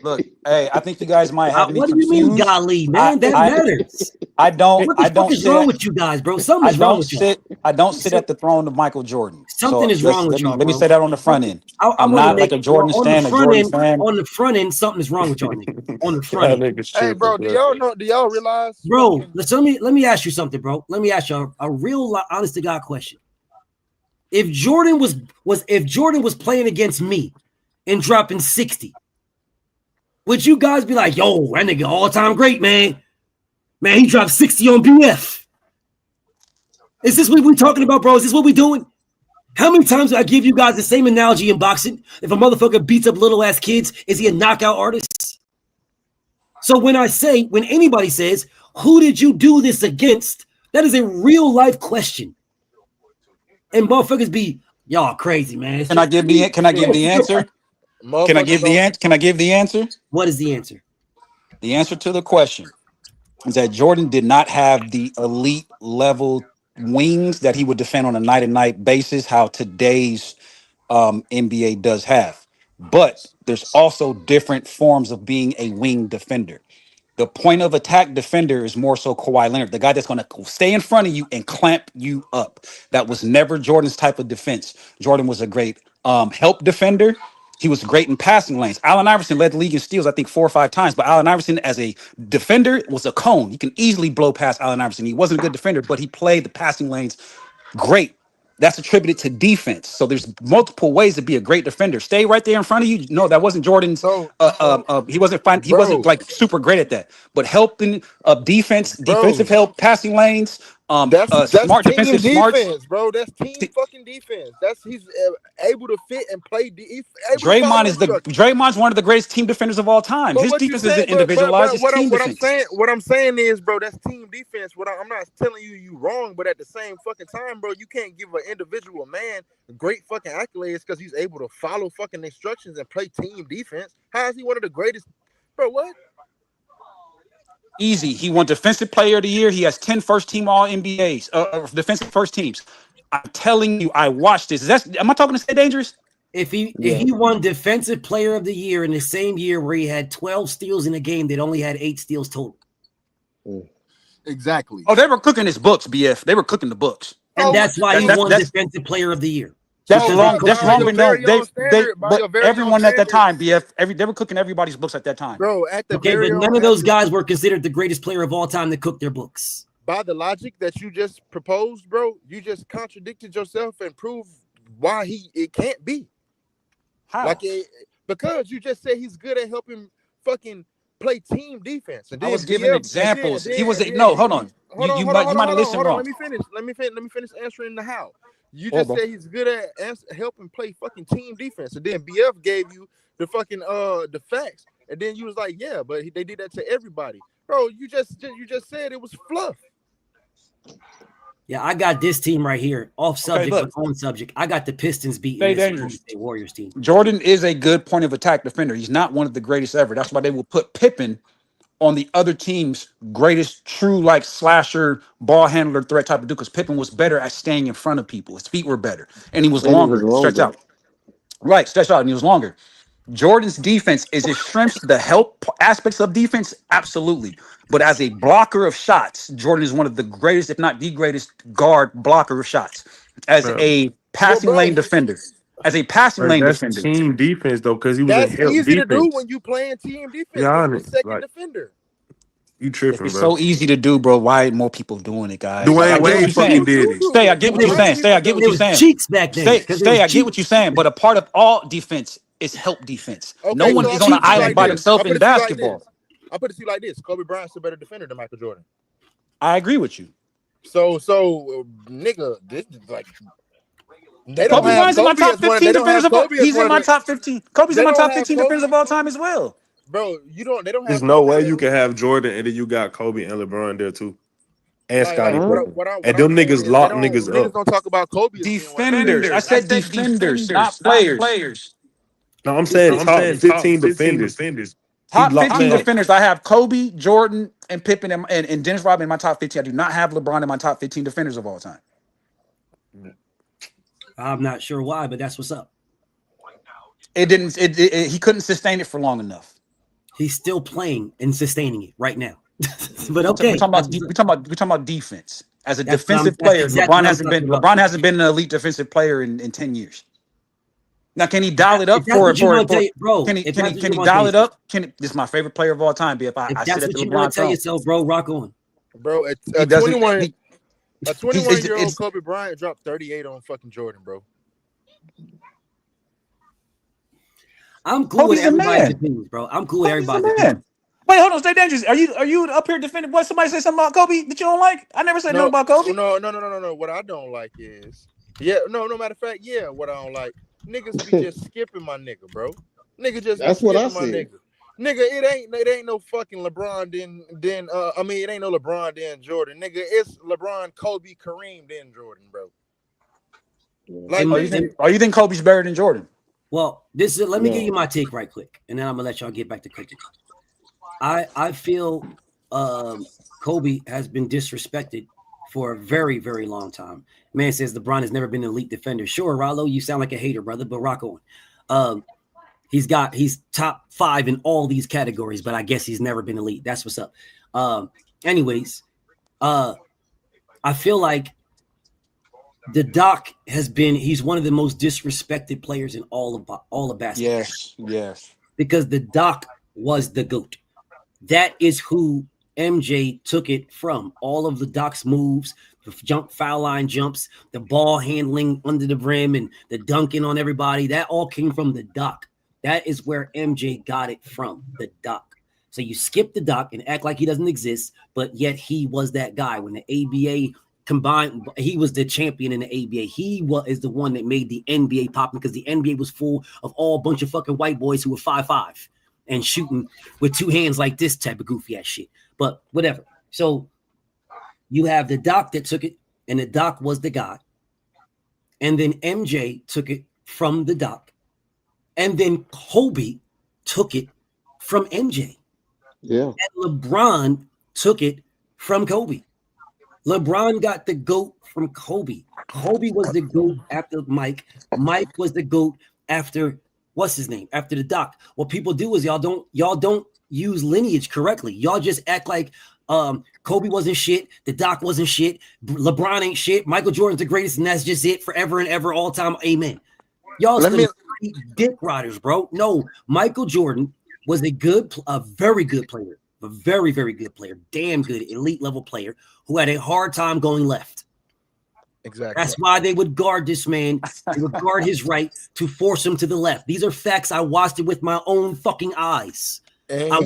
Look, hey, I think you guys might have me What do you mean, confused. golly, man? That I matters. I don't What the I fuck don't is wrong sit with you guys, bro? Something is wrong with y'all. I don't sit at the throne of Michael Jordan. Something So is wrong with y'all, let me bro. say that on the front end. I I'm want to not like make a Jordan on the stan, a front Jordan end. fan. On the front end, something is wrong with y'all niggas. On the front Y'all end, niggas Hey, tripping, bro, bro. do y'all realize bro. fucking Let me ask you something, bro. Let me ask you a real honest to God question. If Jordan was playing against me and dropping 60, would you guys be like, yo, that nigga all-time great, man? Man, he dropped 60 on BF. Is this what we talking about, bro? Is this what we doing? How many times do I give you guys the same analogy in boxing? If a motherfucker beats up little ass kids, is he a knockout artist? So when anybody says, who did you do this against? That is a real life question. And motherfuckers be, y'all crazy, man. Can I give the answer? Can I give the answer? What is the answer? The answer to the question is that Jordan did not have the elite level wings that he would defend on a night and night basis, how today's NBA does have. But there's also different forms of being a wing defender. The point of attack defender is more so Kawhi Leonard, the guy that's going to stay in front of you and clamp you up. That was never Jordan's type of defense. Jordan was a great help defender. He was great in passing lanes. Allen Iverson led the league in steals, I think 4 or 5 times. But Allen Iverson, as a defender, was a cone. You can easily blow past Allen Iverson. He wasn't a good defender, but he played the passing lanes great. That's attributed to defense. So there's multiple ways to be a great defender. Stay right there in front of you. No, that wasn't Jordan's. He wasn't fine. He wasn't like super great at that. But helping defensive help, passing lanes, that's smart team defensive smarts. defense, bro. That's team fucking defense. He's able to fit and play. He's able to follow Draymond's one of the greatest team defenders of all time. But His what you defense saying, isn't individualized. It's team defense. what I'm saying is, bro, that's team defense. I'm not telling you wrong, but at the same fucking time, bro, you can't give an individual man great fucking accolades because he's able to follow fucking instructions and play team defense. How is he one of the greatest, bro? What? Easy. He won Defensive Player of the Year. He has 10 first-team All-NBAs, defensive first teams. I'm telling you, I watched this. Am I talking to Stay Dangerous? If he won Defensive Player of the Year in the same year where he had 12 steals in a game that only had 8 steals total. Exactly. Oh, they were cooking his books, BF. They were cooking the books. And that's why he won Defensive Player of the Year. That's long been known. But everyone at that time, BF, they were cooking everybody's books at that time. Bro, but none of those guys were considered the greatest player of all time to cook their books. By the logic that you just proposed, bro, you just contradicted yourself and proved why it can't be. How? Because you just said he's good at helping fucking play team defense. And I was giving examples. Hold on. You might have listened wrong. Let me finish answering the how. You just said he's good at helping play fucking team defense, and then BF gave you the fucking the facts, and then you was like, yeah, but they did that to everybody, bro. You just said it was fluff. Yeah, I got this team right here, off subject but on subject. I got the Pistons beating this Warriors team. Jordan is a good point of attack defender. He's not one of the greatest ever. That's why they will put Pippen on the other team's greatest true like slasher ball handler threat type of dude, because Pippen was better at staying in front of people. His feet were better, and he was longer. Stretched out. Right, stretched out, and he was longer. Jordan's defense is his strengths, the help aspects of defense, absolutely. But as a blocker of shots, Jordan is one of the greatest, if not the greatest, guard blocker of shots. As a passing lane defender. As a passing lane defender. Team defense though, because he was That's easy to do when you playing team defense. You're the second defender. You tripping, it's bro. so easy to do, bro. Why more people doing it, guys? Dwayne Wade fucking did it. Stay, I get what you're saying. Stay, I get what you're saying. Cheats back then. Stay, I get what you're saying. But a part of all defense is help defense. Okay, No one so is on an island by themselves in basketball. I'll put it to you like this: Kobe Bryant's a better defender than Michael Jordan. I agree with you. So, nigga, this is like they don't Kobe have Bryant's in my Kobe top as one. 15 They don't defenders have of all. Kobe as He's one in my of the. top 15. Kobe's They in my don't top have 15 Kobe, defenders of all time as well. bro. They don't have. There's no Kobe way as, you can have Jordan and then you got Kobe and LeBron there too, and like Scottie Pippen, what and I'm them saying niggas is they lock don't niggas niggas up. don't talk about Kobe as being one of the best. Defenders. I said defenders, not players. No, I'm saying top 15 defenders. He Top locked 15 man. defenders. I have Kobe, Jordan, and Pippen and Dennis Rodman in my top 15. I do not have LeBron in my top 15 defenders of all time. I'm not sure why, but that's what's up. It didn't. He couldn't sustain it for long enough. He's still playing and sustaining it right now. But okay, we're talking about defense as a defensive that's player. exactly LeBron hasn't been an elite defensive player in 10 years. Now, can he dial it up bro? Can he dial it up? This is my favorite player of all time. If that's sit at what the you LeBron want to tell throne. yourself, bro, rock on, bro. A 21-year-old Kobe Bryant dropped 38 on fucking Jordan, bro. I'm cool with everybody's opinions, bro. I'm cool with everybody's opinions. Wait, hold on, stay dangerous. Are you up here defending? What, somebody say something about Kobe that you don't like? I never said nothing about Kobe. No. What I don't like is no matter of fact, what I don't like, niggas be just skipping my nigga, bro. Nigga just that's what I said. Nigga, it ain't no fucking LeBron it ain't no LeBron then Jordan. Nigga, it's LeBron, Kobe, Kareem, then Jordan, bro. Like, you think Kobe's better than Jordan? Well, let me give you my take right quick, and then I'm gonna let y'all get back to cooking. I feel Kobe has been disrespected for a very, very long time. Man says LeBron has never been an elite defender. Sure, Rollo, you sound like a hater, brother, but rock on. He's top 5 in all these categories, but I guess he's never been elite. That's what's up. Anyways, I feel like the Doc he's one of the most disrespected players in all of basketball. Yes. Because the Doc was the GOAT. That is who MJ took it from. All of the Doc's moves, the foul line jumps, the ball handling under the rim, and the dunking on everybody, that all came from the Doc. That is where MJ got it from, the Doc. So you skip the Doc and act like he doesn't exist, but yet he was that guy. When the ABA combined, he was the champion in the ABA. He is the one that made the NBA popping because the NBA was full of all bunch of fucking white boys who were 5'5". And shooting with 2 hands like this type of goofy ass shit. But whatever. So you have the Doc that took it, and the Doc was the guy. And then MJ took it from the Doc. And then Kobe took it from MJ. Yeah. And LeBron took it from Kobe. LeBron got the GOAT from Kobe. Kobe was the GOAT after Mike. Mike was the GOAT after what's his name? After the Doc. What people do is y'all don't use lineage correctly. Y'all just act like Kobe wasn't shit, the Doc wasn't shit, LeBron ain't shit, Michael Jordan's the greatest, and that's just it forever and ever, all time. Amen. Y'all dick riders, bro. No, Michael Jordan was a very good player, a very, very good player, damn good, elite level player who had a hard time going left. Exactly. That's why they would guard this man. They would guard his right to force him to the left. These are facts. I watched it with my own fucking eyes. I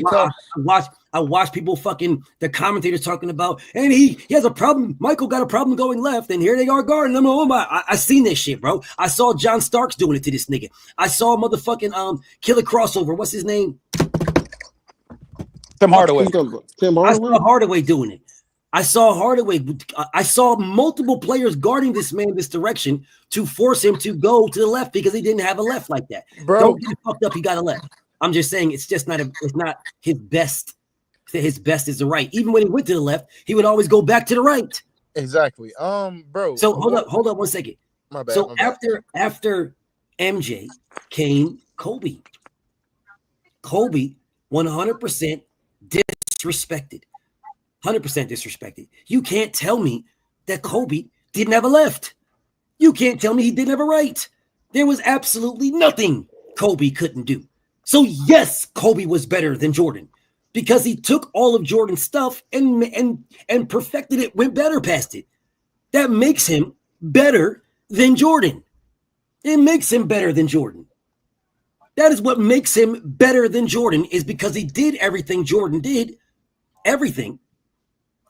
watched people the commentators talking about, and he has a problem. Michael got a problem going left, and here they are guarding him. Oh my! I seen this shit, bro. I saw John Starks doing it to this nigga. I saw motherfucking Killer Crossover. What's his name? Tim Hardaway. I saw Hardaway doing it. I saw Hardaway. I saw multiple players guarding this man this direction to force him to go to the left because he didn't have a left like that. Bro, don't get fucked up. He got a left. I'm just saying it's just not it's not his best. His best is the right. Even when he went to the left, he would always go back to the right. Exactly. Bro. So hold up 1 second. My bad. So after MJ came Kobe. Kobe 100% disrespected. 100% disrespected. You can't tell me that Kobe didn't have a left. You can't tell me he didn't have a right. There was absolutely nothing Kobe couldn't do. So yes, Kobe was better than Jordan because he took all of Jordan's stuff and perfected it, went better past it. That makes him better than Jordan. It makes him better than Jordan. That is what makes him better than Jordan, is because he did everything Jordan did, everything,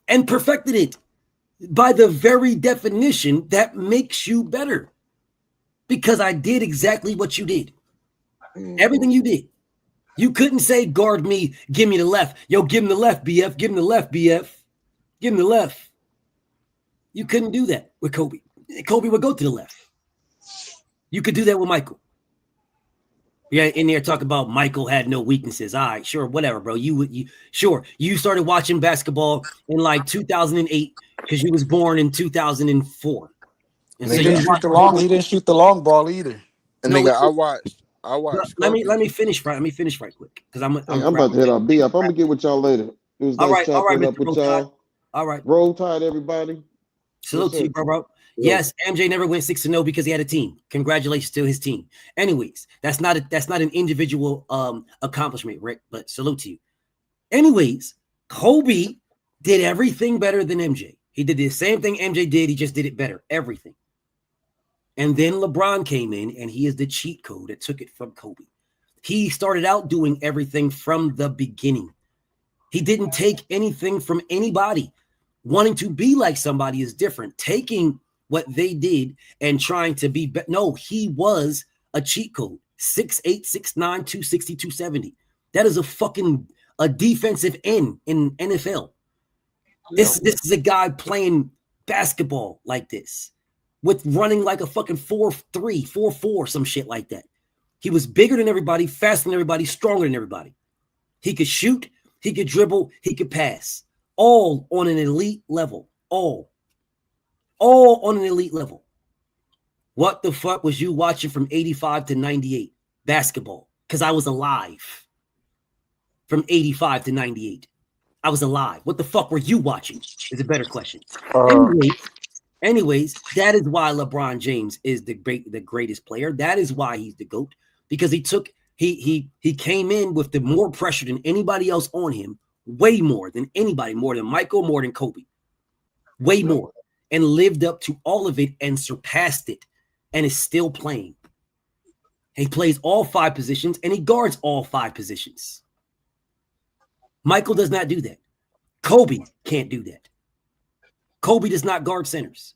and perfected it. By the very definition, that makes you better. Because I did exactly what you did. Everything you did. You couldn't say, guard me, give me the left. Yo, give him the left, BF. Give him the left, BF. Give him the left. You couldn't do that with Kobe. Kobe would go to the left. You could do that with Michael. Yeah, in there talk about Michael had no weaknesses. All right, sure, whatever, bro. You started watching basketball in like 2008 because you was born in 2004. And He so didn't shoot the long. He didn't shoot the long ball either. And No, nigga, I watched. let me finish right. Let me finish right quick because I'm about to head off. B up. I'm gonna get with y'all later. It was nice chopping it up with y'all. All right. Roll Tide, everybody. Salute to you, bro. Yes, MJ never went 6-0 because he had a team. Congratulations to his team. Anyways, that's not an individual accomplishment, Rick, but salute to you. Anyways, Kobe did everything better than MJ. He did the same thing MJ did. He just did it better. Everything. And then LeBron came in, and he is the cheat code that took it from Kobe. He started out doing everything from the beginning. He didn't take anything from anybody. Wanting to be like somebody is different. Taking what they did and trying to be no, he was a cheat code. 6'8", 6'9", 260, 270. That is a defensive end in NFL. This is a guy playing basketball like this, with running like a fucking 4'3", 4'4", some shit like that. He was bigger than everybody, faster than everybody, stronger than everybody. He could shoot, he could dribble, he could pass. All on an elite level. All on an elite level. What the fuck was you watching from 85 to 98? Basketball. Because I was alive. From 85 to 98. I was alive. What the fuck were you watching? Is a better question. Anyways, that is why LeBron James is the greatest player. That is why he's the GOAT. Because he came in with the more pressure than anybody else on him. Way more than anybody, more than Michael, more than Kobe. Way more. And lived up to all of it and surpassed it and is still playing. He plays all 5 positions and he guards all 5 positions. Michael does not do that. Kobe can't do that. Kobe does not guard centers.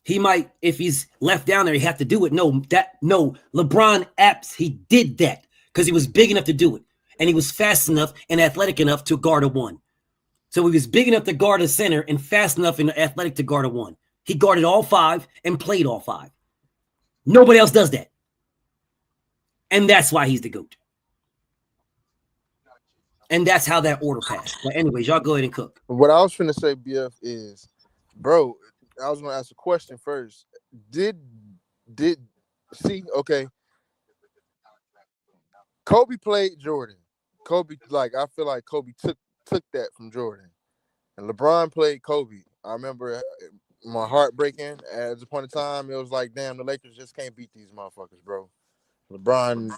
He might, if he's left down there, he have to do it. No, LeBron he did that because he was big enough to do it. And he was fast enough and athletic enough to guard a 1. So he was big enough to guard a center and fast enough and athletic to guard a 1. He guarded all 5 and played all 5. Nobody else does that. And that's why he's the GOAT. And that's how that order passed. But anyways, y'all go ahead and cook. What I was finna say, BF, is, bro, I was gonna ask a question first. Okay. Kobe played Jordan. I feel like Kobe took that from Jordan. And LeBron played Kobe. I remember my heart breaking at a point in time. It was like, damn, the Lakers just can't beat these motherfuckers, bro. LeBron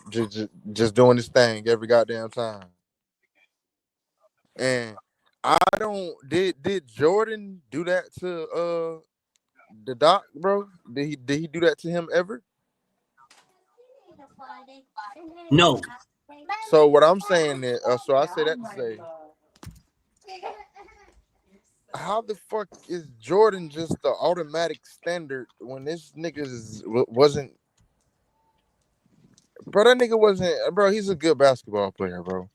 just doing his thing every goddamn time. And did Jordan do that to the Doc, bro? Did he do that to him ever? No. So what I'm saying is, so I say that to say, how the fuck is Jordan just the automatic standard when this nigga wasn't? Bro, that nigga wasn't. Bro, he's a good basketball player, bro.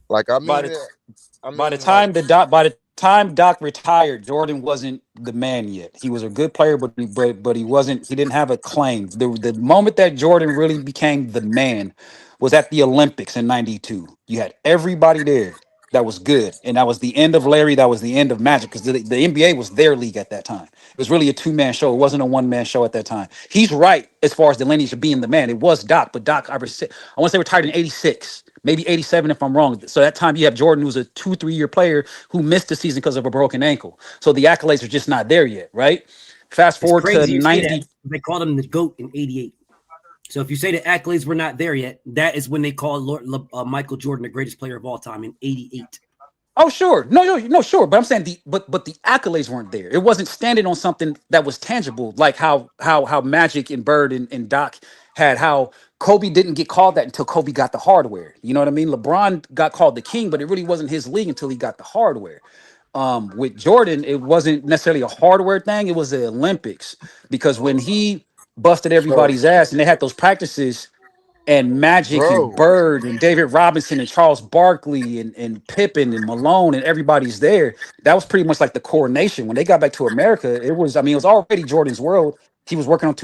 Like By the time Doc retired, Jordan wasn't the man yet. He was a good player, but he wasn't. He didn't have a claim. The moment that Jordan really became the man was at the Olympics in '92. You had everybody there that was good, and that was the end of Larry. That was the end of Magic because the NBA was their league at that time. It was really a 2-man show. It wasn't a 1-man show at that time. He's right as far as the lineage of being the man. It was Doc, but Doc, I want to say retired in '86. Maybe 87 if I'm wrong. So that time you have Jordan, who's a 2-3 year player who missed the season because of a broken ankle. So the accolades are just not there yet, right? Fast forward to 90. They called him the GOAT in '88. So if you say the accolades were not there yet, that is when they called Michael Jordan the greatest player of all time in '88. Oh, sure. No, sure. But I'm saying the accolades weren't there. It wasn't standing on something that was tangible, like how Magic and Bird and Doc had, how Kobe didn't get called that until Kobe got the hardware. You know what I mean? LeBron got called the king, but it really wasn't his league until he got the hardware. With Jordan, it wasn't necessarily a hardware thing. It was the Olympics, because when he busted So, everybody's ass and they had those practices, and Magic and bro, Bird and David Robinson and Charles Barkley and Pippen and Malone and everybody's there. That was pretty much like the coronation. When they got back to America, it was, I mean, it was already Jordan's world. He was working on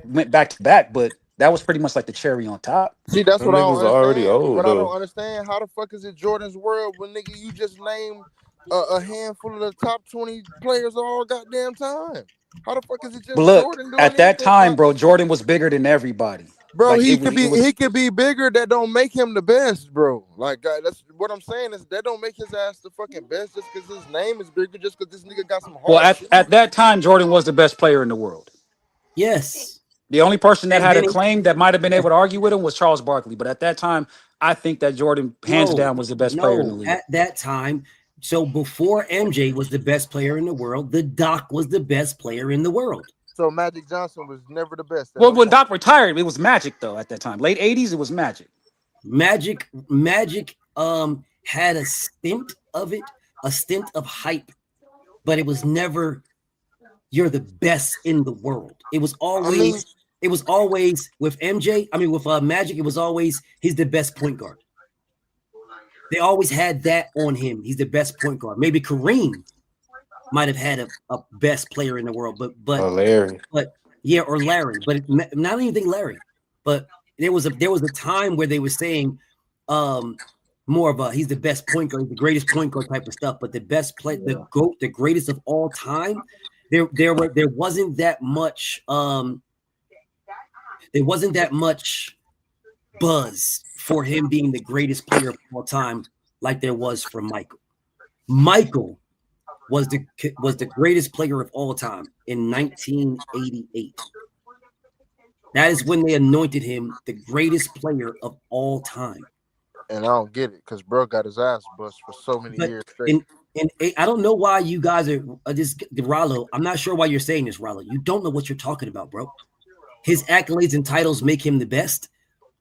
went back to back, but that was pretty much like the cherry on top. see, that's Them what I don't niggas already understand. old What I don't though. understand, how the fuck is it Jordan's world when nigga you just named a handful of the top 20 players all goddamn time? How the fuck is it But just look, Jordan doing at that anything? time, Like, bro, Jordan was bigger than everybody. bro, Like he it was could be bigger. That don't make him the best, bro. Like that's what I'm saying is that don't make his ass the fucking best just because his name is bigger, just because this nigga got some well, hard shoes. at that time, Jordan was the best player in the world. Yes. The only person that And had a then claim that might have been able to argue with him was Charles Barkley. But at that time, I think that Jordan, hands no, down, was the best player in the no, league. at that time. So before MJ was the best player in the world, the Doc was the best player in the world. So Magic Johnson was never the best. Well, when Doc retired, it was Magic though. At that time, late '80s, it was Magic. Magic had a stint of hype, but it was never you're the best in the world. It was always with MJ. I mean, with Magic, it was always he's the best point guard. They always had that on him. He's the best point guard. Maybe Kareem might have had a best player in the world, but Larry. But yeah, or Larry. But not even think Larry. But there was a time where they were saying more of a he's the best point guard, the greatest point guard type of stuff. But the best play, the GOAT, the greatest of all time. There wasn't that much buzz for him being the greatest player of all time, like there was for Michael. Michael was the greatest player of all time in 1988. That is when they anointed him the greatest player of all time. And I don't get it because bro got his ass bust for so many years straight. And I don't know why you guys are just Rollo. I'm not sure why you're saying this, Rollo. You don't know what you're talking about, bro. His accolades and titles make him the best.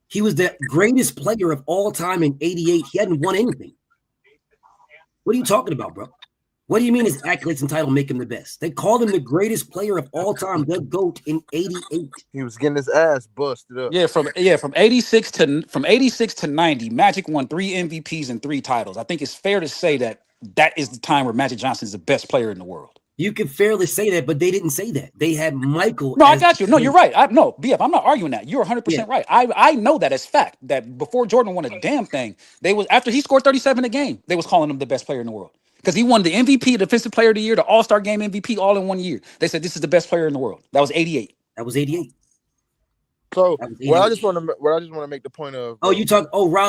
He was the greatest player of all time in 88. He hadn't won anything. What are you talking about, bro? What do you mean his accolades and title make him the best? They called him the greatest player of all time, the GOAT, in 88. He was getting his ass busted up. Yeah, from 86 to 90, Magic won 3 MVPs and 3 titles. I think it's fair to say that is the time where Magic Johnson is the best player in the world. You can fairly say that, but they didn't say that. They had Michael. No, I got you. No, you're right. BF, I'm not arguing that. You're 100% right. I know that as fact. That before Jordan won a damn thing, after he scored 37 a game, they was calling him the best player in the world because he won the MVP, Defensive Player of the Year, the All-Star Game MVP, all in 1 year. They said this is the best player in the world. That was 88. That was 88. So what I just want to make the point of. Rollo,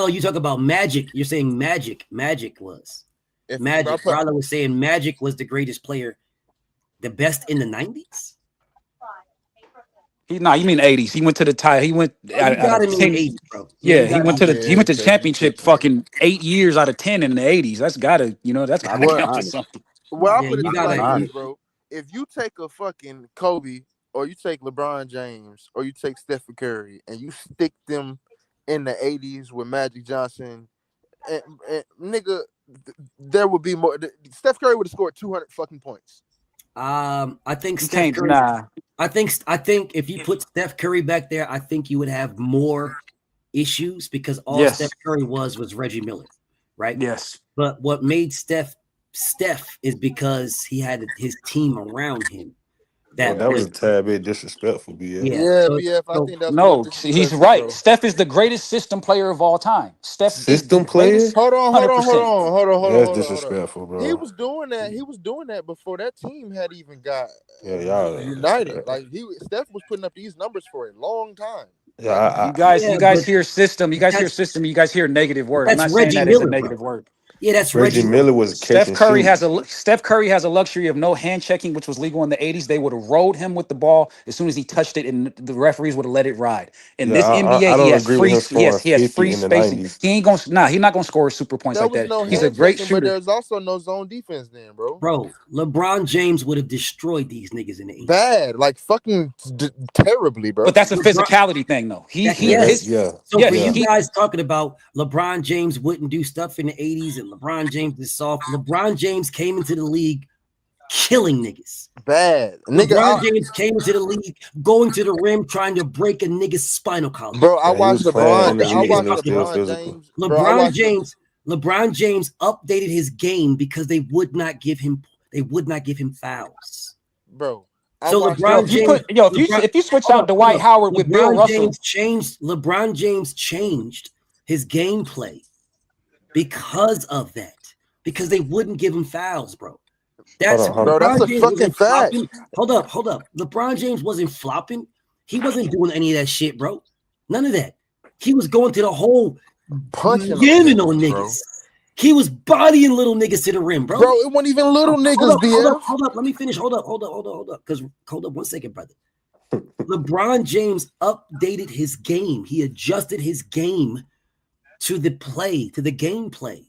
you talk about Magic. You're saying Magic was. Rollo was saying Magic was the greatest player. The best in the 90s? You mean 80s. He went to the tie. He went. You got him in the 80s, bro. Yeah, he went to the championship fucking 8 years out of 10 in the 80s. That's gotta count to something. Well, I put it like this, bro. If you take a fucking Kobe or you take LeBron James or you take Stephen Curry and you stick them in the 80s with Magic Johnson, and nigga, there would be more. Steph Curry would have scored 200 fucking points. I think Steph Curry. I think if you put Steph Curry back there, I think you would have more issues because all Steph Curry was Reggie Miller, right? Yes. But what made Steph is because he had his team around him. That was a tad bit disrespectful, BF. BF. I think that's he's right. Bro. Steph is the greatest system player of all time. Steph system player. Hold on. That's disrespectful, bro. He was doing that before that team had even got united. Like Steph was putting up these numbers for a long time. Yeah, you guys hear system. You guys hear system. You guys hear negative word. I'm not saying that is a negative word. Yeah, that's Reggie Miller was Steph catching Curry has shoots. a Steph Curry has a luxury of no hand checking, which was legal in the 80s. They would have rolled him with the ball as soon as he touched it, and the referees would have let it ride. In Yeah, this NBA, I he don't has agree with free him scoring he has 50 free in the spacing. 90s. He ain't gonna he's not gonna score super points There like was that. no He's a hand great checking, but shooter. there's also no zone defense then, bro. Bro, LeBron James would have destroyed these niggas in the 80s. Bad, like fucking terribly, bro. But that's a LeBron, physicality thing, though. yes. So for you he guys talking about LeBron James wouldn't do stuff in the 80s and LeBron James is soft. LeBron James came into the league killing niggas. Bad. LeBron James came into the league going to the rim trying to break a nigga's spinal column. Bro, I watched LeBron. I watched still LeBron physical. James. Bro, I watched LeBron James updated his game because they would not give him fouls. Bro. So LeBron James, if you switch out Dwight Howard with Bill Russell, LeBron James changed his gameplay because of that. Because they wouldn't give him fouls, bro. That's Hold on. Bro, that's a fucking fact. Hold up. LeBron James wasn't flopping. He wasn't doing any of that shit, bro. None of that. He was going to the whole punching on niggas. He was bodying little niggas to the rim, bro. Bro, it wasn't even little niggas, BF. Hold up. Let me finish. Hold up. Because hold up 1 second, brother. LeBron James updated his game. He adjusted his game to the gameplay.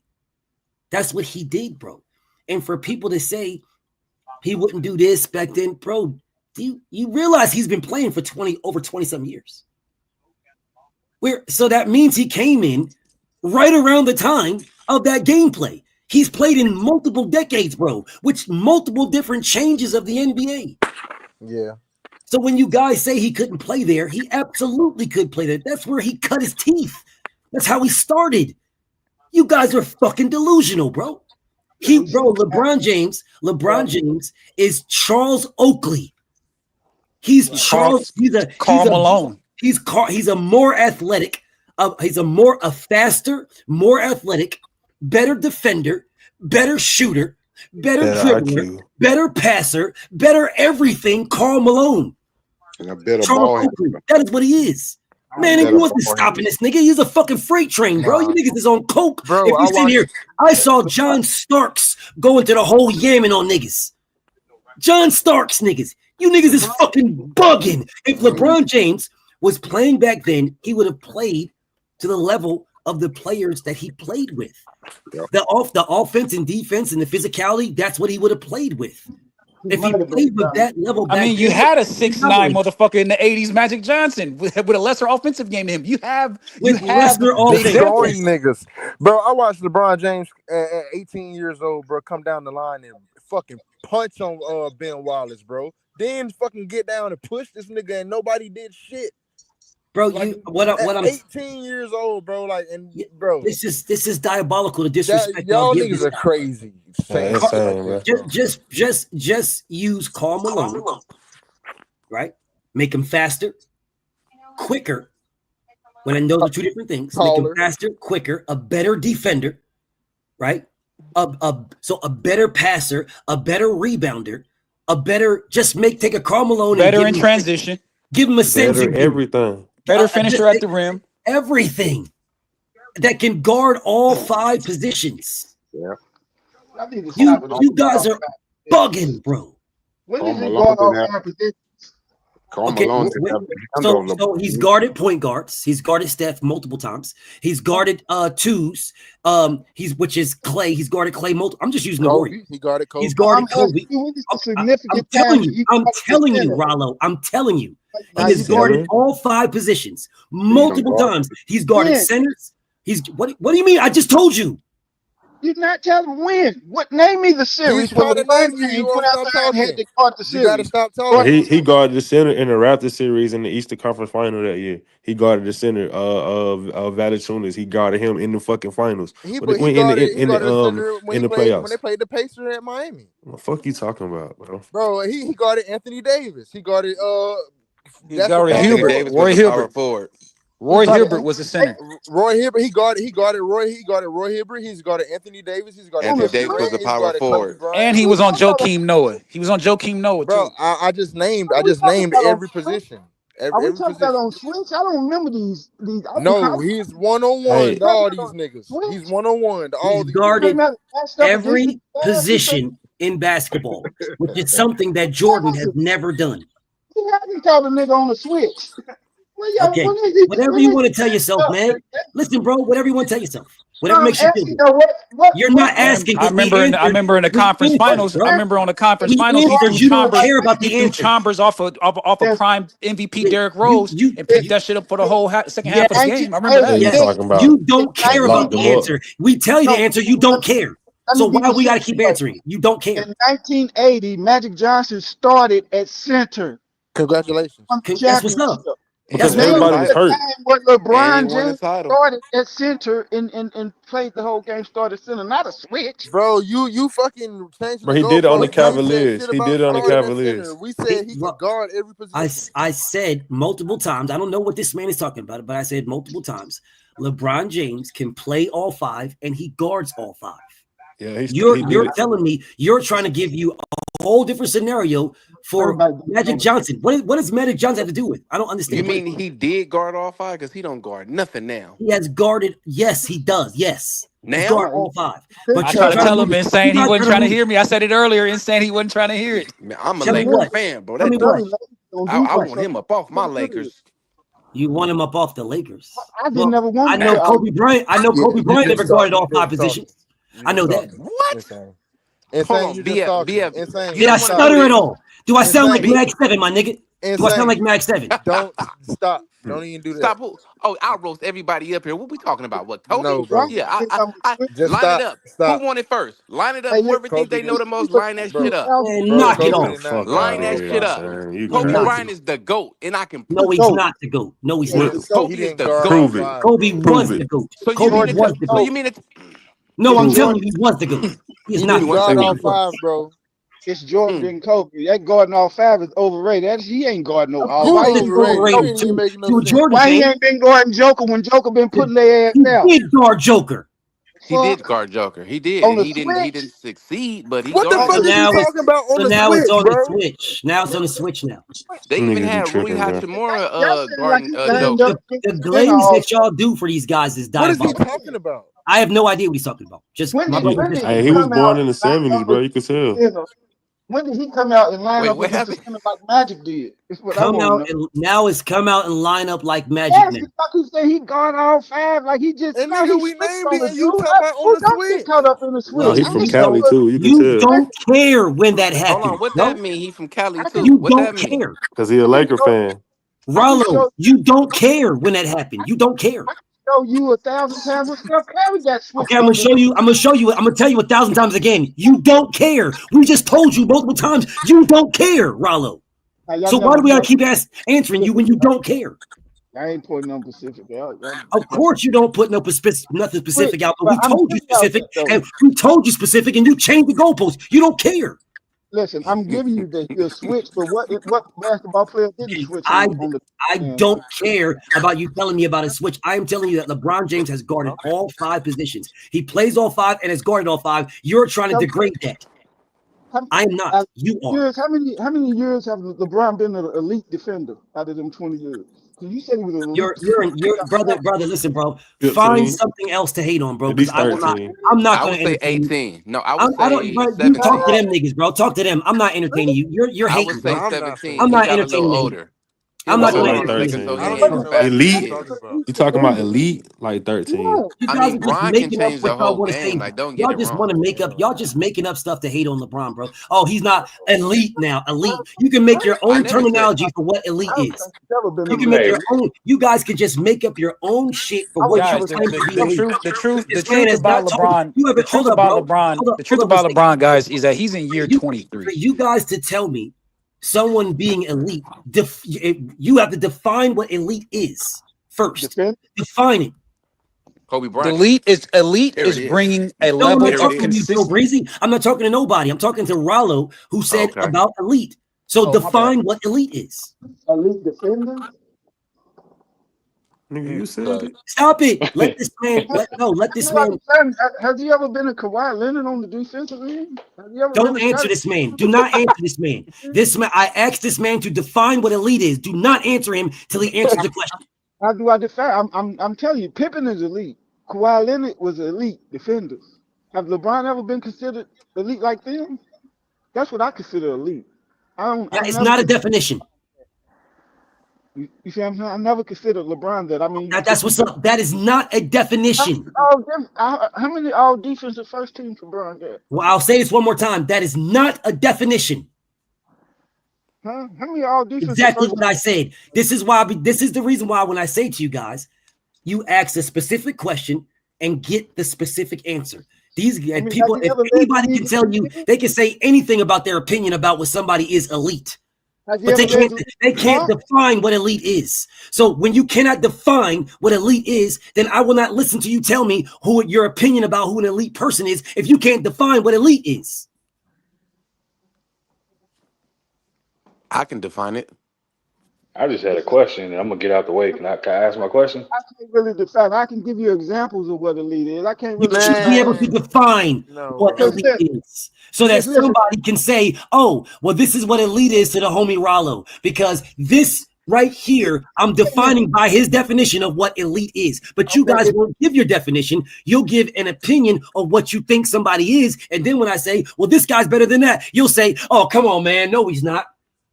That's what he did, bro. And for people to say he wouldn't do this back then, bro, you realize he's been playing for over 20-some years. So that means he came in right around the time of that gameplay. He's played in multiple decades, bro, with multiple different changes of the NBA. Yeah. So when you guys say he couldn't play there, he absolutely could play there. That's where he cut his teeth. That's how he started. You guys are fucking delusional, bro. LeBron James is Charles Oakley. He's Charles. He's a Malone. He's a more athletic. He's a faster, more athletic, better defender, better shooter, better dribbler, better passer, better everything. Karl Malone. And a better Charles Oakley. That is what he is. Man, he wasn't stopping this nigga. He's a fucking freight train, bro. You niggas is on coke. Bro, if you sit here, I saw John Starks go into the whole yamming on niggas. John Starks, niggas. You niggas is fucking bugging. If LeBron James was playing back then, he would have played to the level of the players that he played with. The offense and defense and the physicality, that's what he would have played with. If he played with that level, I mean, you had a 6'9" motherfucker in the 80s, Magic Johnson, with a lesser offensive game than him. You have destroying niggas. Bro, I watched LeBron James at 18 years old, bro, come down the line and fucking punch on Ben Wallace, bro. Then fucking get down and push this nigga and nobody did shit. Bro, like, I'm 18 years old, bro. Like, and bro, this is diabolical. The disrespect y'all niggas are crazy. Just use Karl Malone, right? Make him faster, quicker. When I know the two different things, make him faster, quicker, a better defender, right? So a better passer, a better rebounder, take a Karl Malone better in transition. Give him a sense of everything. Better finisher at the rim. Everything that can guard all 5 positions. Yeah. You guys are bugging, bro. When did he guard all 5 positions? So he's guarded point guards. He's guarded Steph multiple times. He's guarded twos. Which is Clay. He's guarded Clay multiple. I'm just using the word. He guarded Kobe. He's guarded Kobe. I'm telling you, Rollo. I'm telling you. He has guarded all 5 positions multiple times. He's guarded centers. What do you mean? I just told you. You're not telling when. Name me the series when LeBron James went outside and had to guard the series. You gotta stop talking. He guarded the center in the Raptors series in the Eastern Conference Final that year. He guarded the center of Valanciunas. He guarded him in the fucking finals. In the playoffs when they played the Pacers at Miami. What the fuck you talking about, bro? Bro, he guarded Anthony Davis. He guarded Hubert. Roy Hilbert. Roy Hilbert was the center. Roy Hilbert, he guarded Roy Hilbert. He's guarded Anthony Davis. He's got Anthony Davis was the power forward, and he was on Joakim Noah. Bro, I just named every position. Are we Every talking position. about on Switch? I don't remember these. No, he's one-on-one to all these niggas. He's one-on-one to all these guarded niggas. every position in basketball, which is something that Jordan has never done. He hasn't called a nigga on the Switch. Okay, whatever you want to tell yourself, man. Listen, bro, whatever you want to tell yourself. Whatever makes you feel good. You're not asking. I remember in the conference finals. I remember on the conference finals, he threw you don't Chambers. care about the He threw answer. Chambers off of prime MVP Derrick Rose and picked that shit up for the whole second half of the game. I remember that. You talking about? You don't care about Locked the them up. answer. We tell you the answer. You don't care. So why we got to keep answering? You don't care. In 1980, Magic Johnson started at center. Congratulations. That's what's up. Because everybody was hurt. What And LeBron he won a James title. started at center and played the whole game, started center, not a switch. Bro, you fucking changed But the he did it on the goalpost. You ain't said Cavaliers. shit He about did it on the starting at Cavaliers. center. We said he could guard every position. I said multiple times. I don't know what this man is talking about, but I said multiple times. LeBron James can play all five, and he guards all five. Yeah, you're telling me you're trying to give you a whole different scenario for Magic Johnson. What does Magic Johnson have to do with? I don't understand. You mean he did guard all five? Because he don't guard nothing now. He has guarded. Yes, he does. Yes. Now? He's guarded all five. But I tried to tell him, insane. He wasn't trying to hear me. I said it earlier, insane. He wasn't trying to hear it. Man, I'm a Tell me Lakers what? fan, bro. Tell me I want him up off my Lakers. You want him up off the Lakers? I didn't never want. I know Kobe Bryant. I know Kobe Bryant never guarded all five positions. I know that. What? Insane. Hold on, BF. Insane. Did I stutter at all? Do I sound like Mag 7, my nigga? Do I sound like Mag 7? Don't stop. Don't even do that. Stop. Oh, I'll roast everybody up here. What we talking about? What, Kobe? No, bro. Yeah, I Just line stop. it up. Stop. Who won it first? Line it up. Whoever thinks they know the most, line that shit up. And knock it off. Line that shit up. Kobe Bryant is the GOAT, and I can prove No, he's not the GOAT. No, he's not. Kobe is the GOAT. Prove it. Kobe was the GOAT. So Kobe was the GOAT. you mean it? No, I'm telling you, he was the GOAT. He's not. He guard all five, bro. It's Jordan and Kobe. That guarding all five is overrated. He ain't guarding no all Why five. is overrated to Jordan? Why he ain't been guarding Joker when Joker been putting their ass out? He did guard Joker. He did guard Joker. He did. On the He didn't succeed, but he What the guarded fuck him. are you talking about on So the now Switch, it's on bro? the Switch. Now it's on the Switch now. They even Niggas be had Rui tripping, bro. Hachimura guarding Joker. The glaze that y'all do for these guys is What is he diabolical. talking about? I have no idea what he's talking about. Just my brother. Hey, he was born in the 70s, bro. You could tell. When did he come out and line up what against the center like Magic did? It's what I Come want out to know. and now it's come out and line up like Magic Yes, now. like he said, he guard all five. Like he just. And no, nigga, he we switched named on it, the and you dude. talking about on Who the don't get Switch? caught up in the switch? No, he's I from ain't Cali know too. You You can tell. don't care when that Hold happens. on, what bro. that mean? He from Cali too. You What that don't mean? care. Because he a Laker fan. Rollo, you don't care when that happened. You don't care. show you 1,000 times what Steph Curry got switched. Okay, I'm gonna show you. I'm gonna tell you 1,000 times again. You don't care. We just told you multiple times. You don't care, Rollo. So why do we gotta keep answering you when you don't care? I ain't putting no Pacific out. Of course you don't put nothing specific out, but we I'm told you putting out specific, that, and we told you specific, and you changed the goalpost. You don't care. Listen, I'm giving you the switch, but what basketball player didn't switch I on the don't care about you telling me about a switch. I am telling you that LeBron James has guarded all 5 positions. He plays all 5 and has guarded all 5. You're trying to degrade that. I am not. You are. How many years have LeBron been an elite defender out of them 20 years? Because you said he was an elite. You're brother. Listen, bro. 15. Find something else to hate on, bro. Because I will not. I'm not going to say entertain 18. You. No, I would say You 17. talk to them niggas, bro. Talk to them. I'm not entertaining you. You're I hating, would say bro. 17. I'm not He got a entertaining little you. older. I'm not like going to 13. Elite? You talking about elite? Like 13. You I guys mean, are just Bron can making up change the what y'all whole want to say. game. Like, don't get Y'all it just wrong. want to make up. Y'all just making up stuff to hate on LeBron, bro. Oh, he's not elite now. Elite. You can make your own terminology for what elite is. You can make your own. You guys can just make up your own shit for what Guys, you claim to be elite. the truth This man has about not told LeBron, you. the truth about LeBron, the truth about LeBron, guys, is that he's in year 23. For you guys to tell me someone being elite, you have to define what elite is first. Define it. Kobe Bryant. Elite is bringing a level I'm not of talking to you, consistency. Breezy. I'm not talking to nobody. I'm talking to Rollo, who said about elite. So define what elite is. Elite defender. Nigga, you said it. Stop it. Let this man. Let this man. Has he ever been a Kawhi Leonard on the defensive end? Have you ever Don't answer this man. Do not answer this man. This man. I asked this man to define what elite is. Do not answer him till he answers the question. How do I define? I'm telling you, Pippen is elite. Kawhi Leonard was elite defenders. Have LeBron ever been considered elite like them? That's what I consider elite. It's not a definition. You see what I'm saying? I never considered LeBron that. I mean, that's what's up. That is not a definition. How many all defensive first teams LeBron got? Well, I'll say this one more time. That is not a definition. Huh? How many all defensive? Exactly what I said. This is why. This is the reason why when I say to you guys, you ask a specific question and get the specific answer. These people, if anybody can tell you, they can say anything about their opinion about what somebody is elite. But they can't define what elite is. So when you cannot define what elite is, then I will not listen to you tell me who your opinion about who an elite person is if you can't define what elite is. I can define it. I just had a question, and I'm gonna get out the way. Can I ask my question? I can't really define. I can give you examples of what elite is. I can't really. You should be able to define what elite is, so that somebody can say, "Oh, well, this is what elite is to the homie Rollo," because this right here, I'm defining by his definition of what elite is. But you guys won't give your definition. You'll give an opinion of what you think somebody is, and then when I say, "Well, this guy's better than that," you'll say, "Oh, come on, man, no, he's not."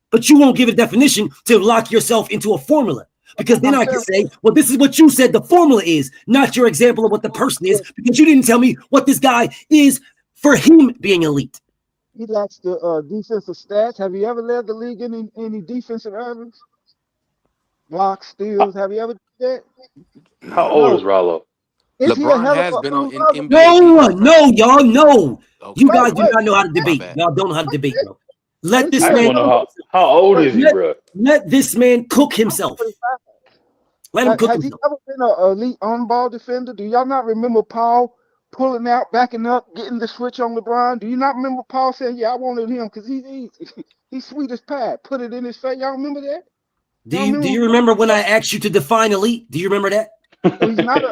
But you won't give a definition to lock yourself into a formula. Because then I can say, well, this is what you said the formula is, not your example of what the person is, because you didn't tell me what this guy is for him being elite. He lacks the defensive stats. Have you ever led the league in any defensive errors? Blocks, steals. Have you ever did that? How old is Rollo? LeBron has been on NBA. No, y'all know. You guys do not know how to debate. Y'all don't know how to debate, bro. Let this man. How old is he, bro? Let this man cook himself. Let him cook himself. Has he ever been an elite on-ball defender? Do y'all not remember Paul pulling out, backing up, getting the switch on LeBron? Do you not remember Paul saying, "Yeah, I wanted him because he's sweet as pie"? Put it in his face. Y'all remember that? Do you remember when I asked you to define elite? Do you remember that? He's not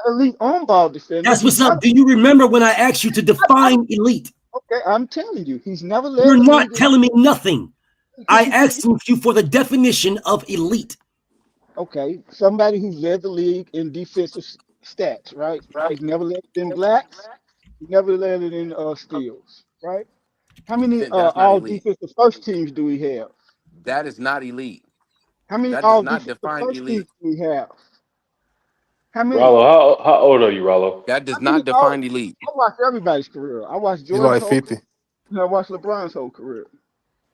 elite on-ball defender. That's what's up. Do you remember when I asked you to define elite? Okay, I'm telling you, he's never led. You're not telling me nothing. I asked you for the definition of elite. Okay, somebody who's led the league in defensive stats, right? He's never led it in blacks. He never led it in steals, right? How many all defensive first teams do we have? That is not elite. How many that all does not defensive define first elite. teams do we have? How many? Rollo, how old are you, Rollo? That does not define elite. I watched everybody's career. I watched He's Jordan's like 50. I watched LeBron's whole career.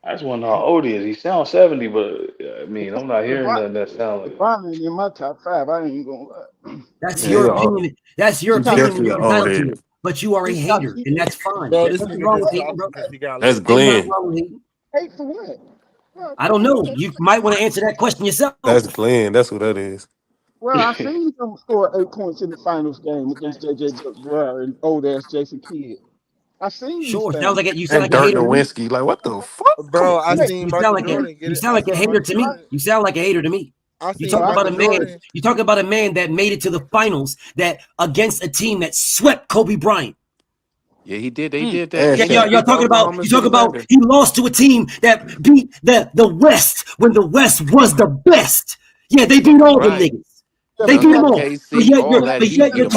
I just want to know how old he is. He sounds 70, but I mean, I'm not hearing nothing that sounds like. LeBron ain't in my top 5. I ain't even gonna lie. That's your opinion. That's your opinion. You're entitled to it. But you are a He's hater, and that's fine. Bro, There's this nothing nigga wrong just with hating, bro. talking 'cause he got That's LeBron. Glenn. Hate for what? I don't know. You might want to answer that question yourself. That's Glenn. That's what that is. Well, I seen him score 8 points in the finals game against JJ Butler and old ass Jason Kidd. I seen Sure, these sounds things. like you sound And like a Dirk hater to me. Nowitzki. Like, what the fuck? Bro, I You seen sound Michael like Jordan get you it. sound like a hater to me. You sound like a hater to me. I You seen talk about a Michael man. Jordan. You talk about a man that made it to the finals that against a team that swept Kobe Bryant. Yeah, he did. They did And that. Yeah, y'all talking about he lost to a team that beat the West when the West was the best. Yeah, they beat all them niggas. They beat them all. But yet you're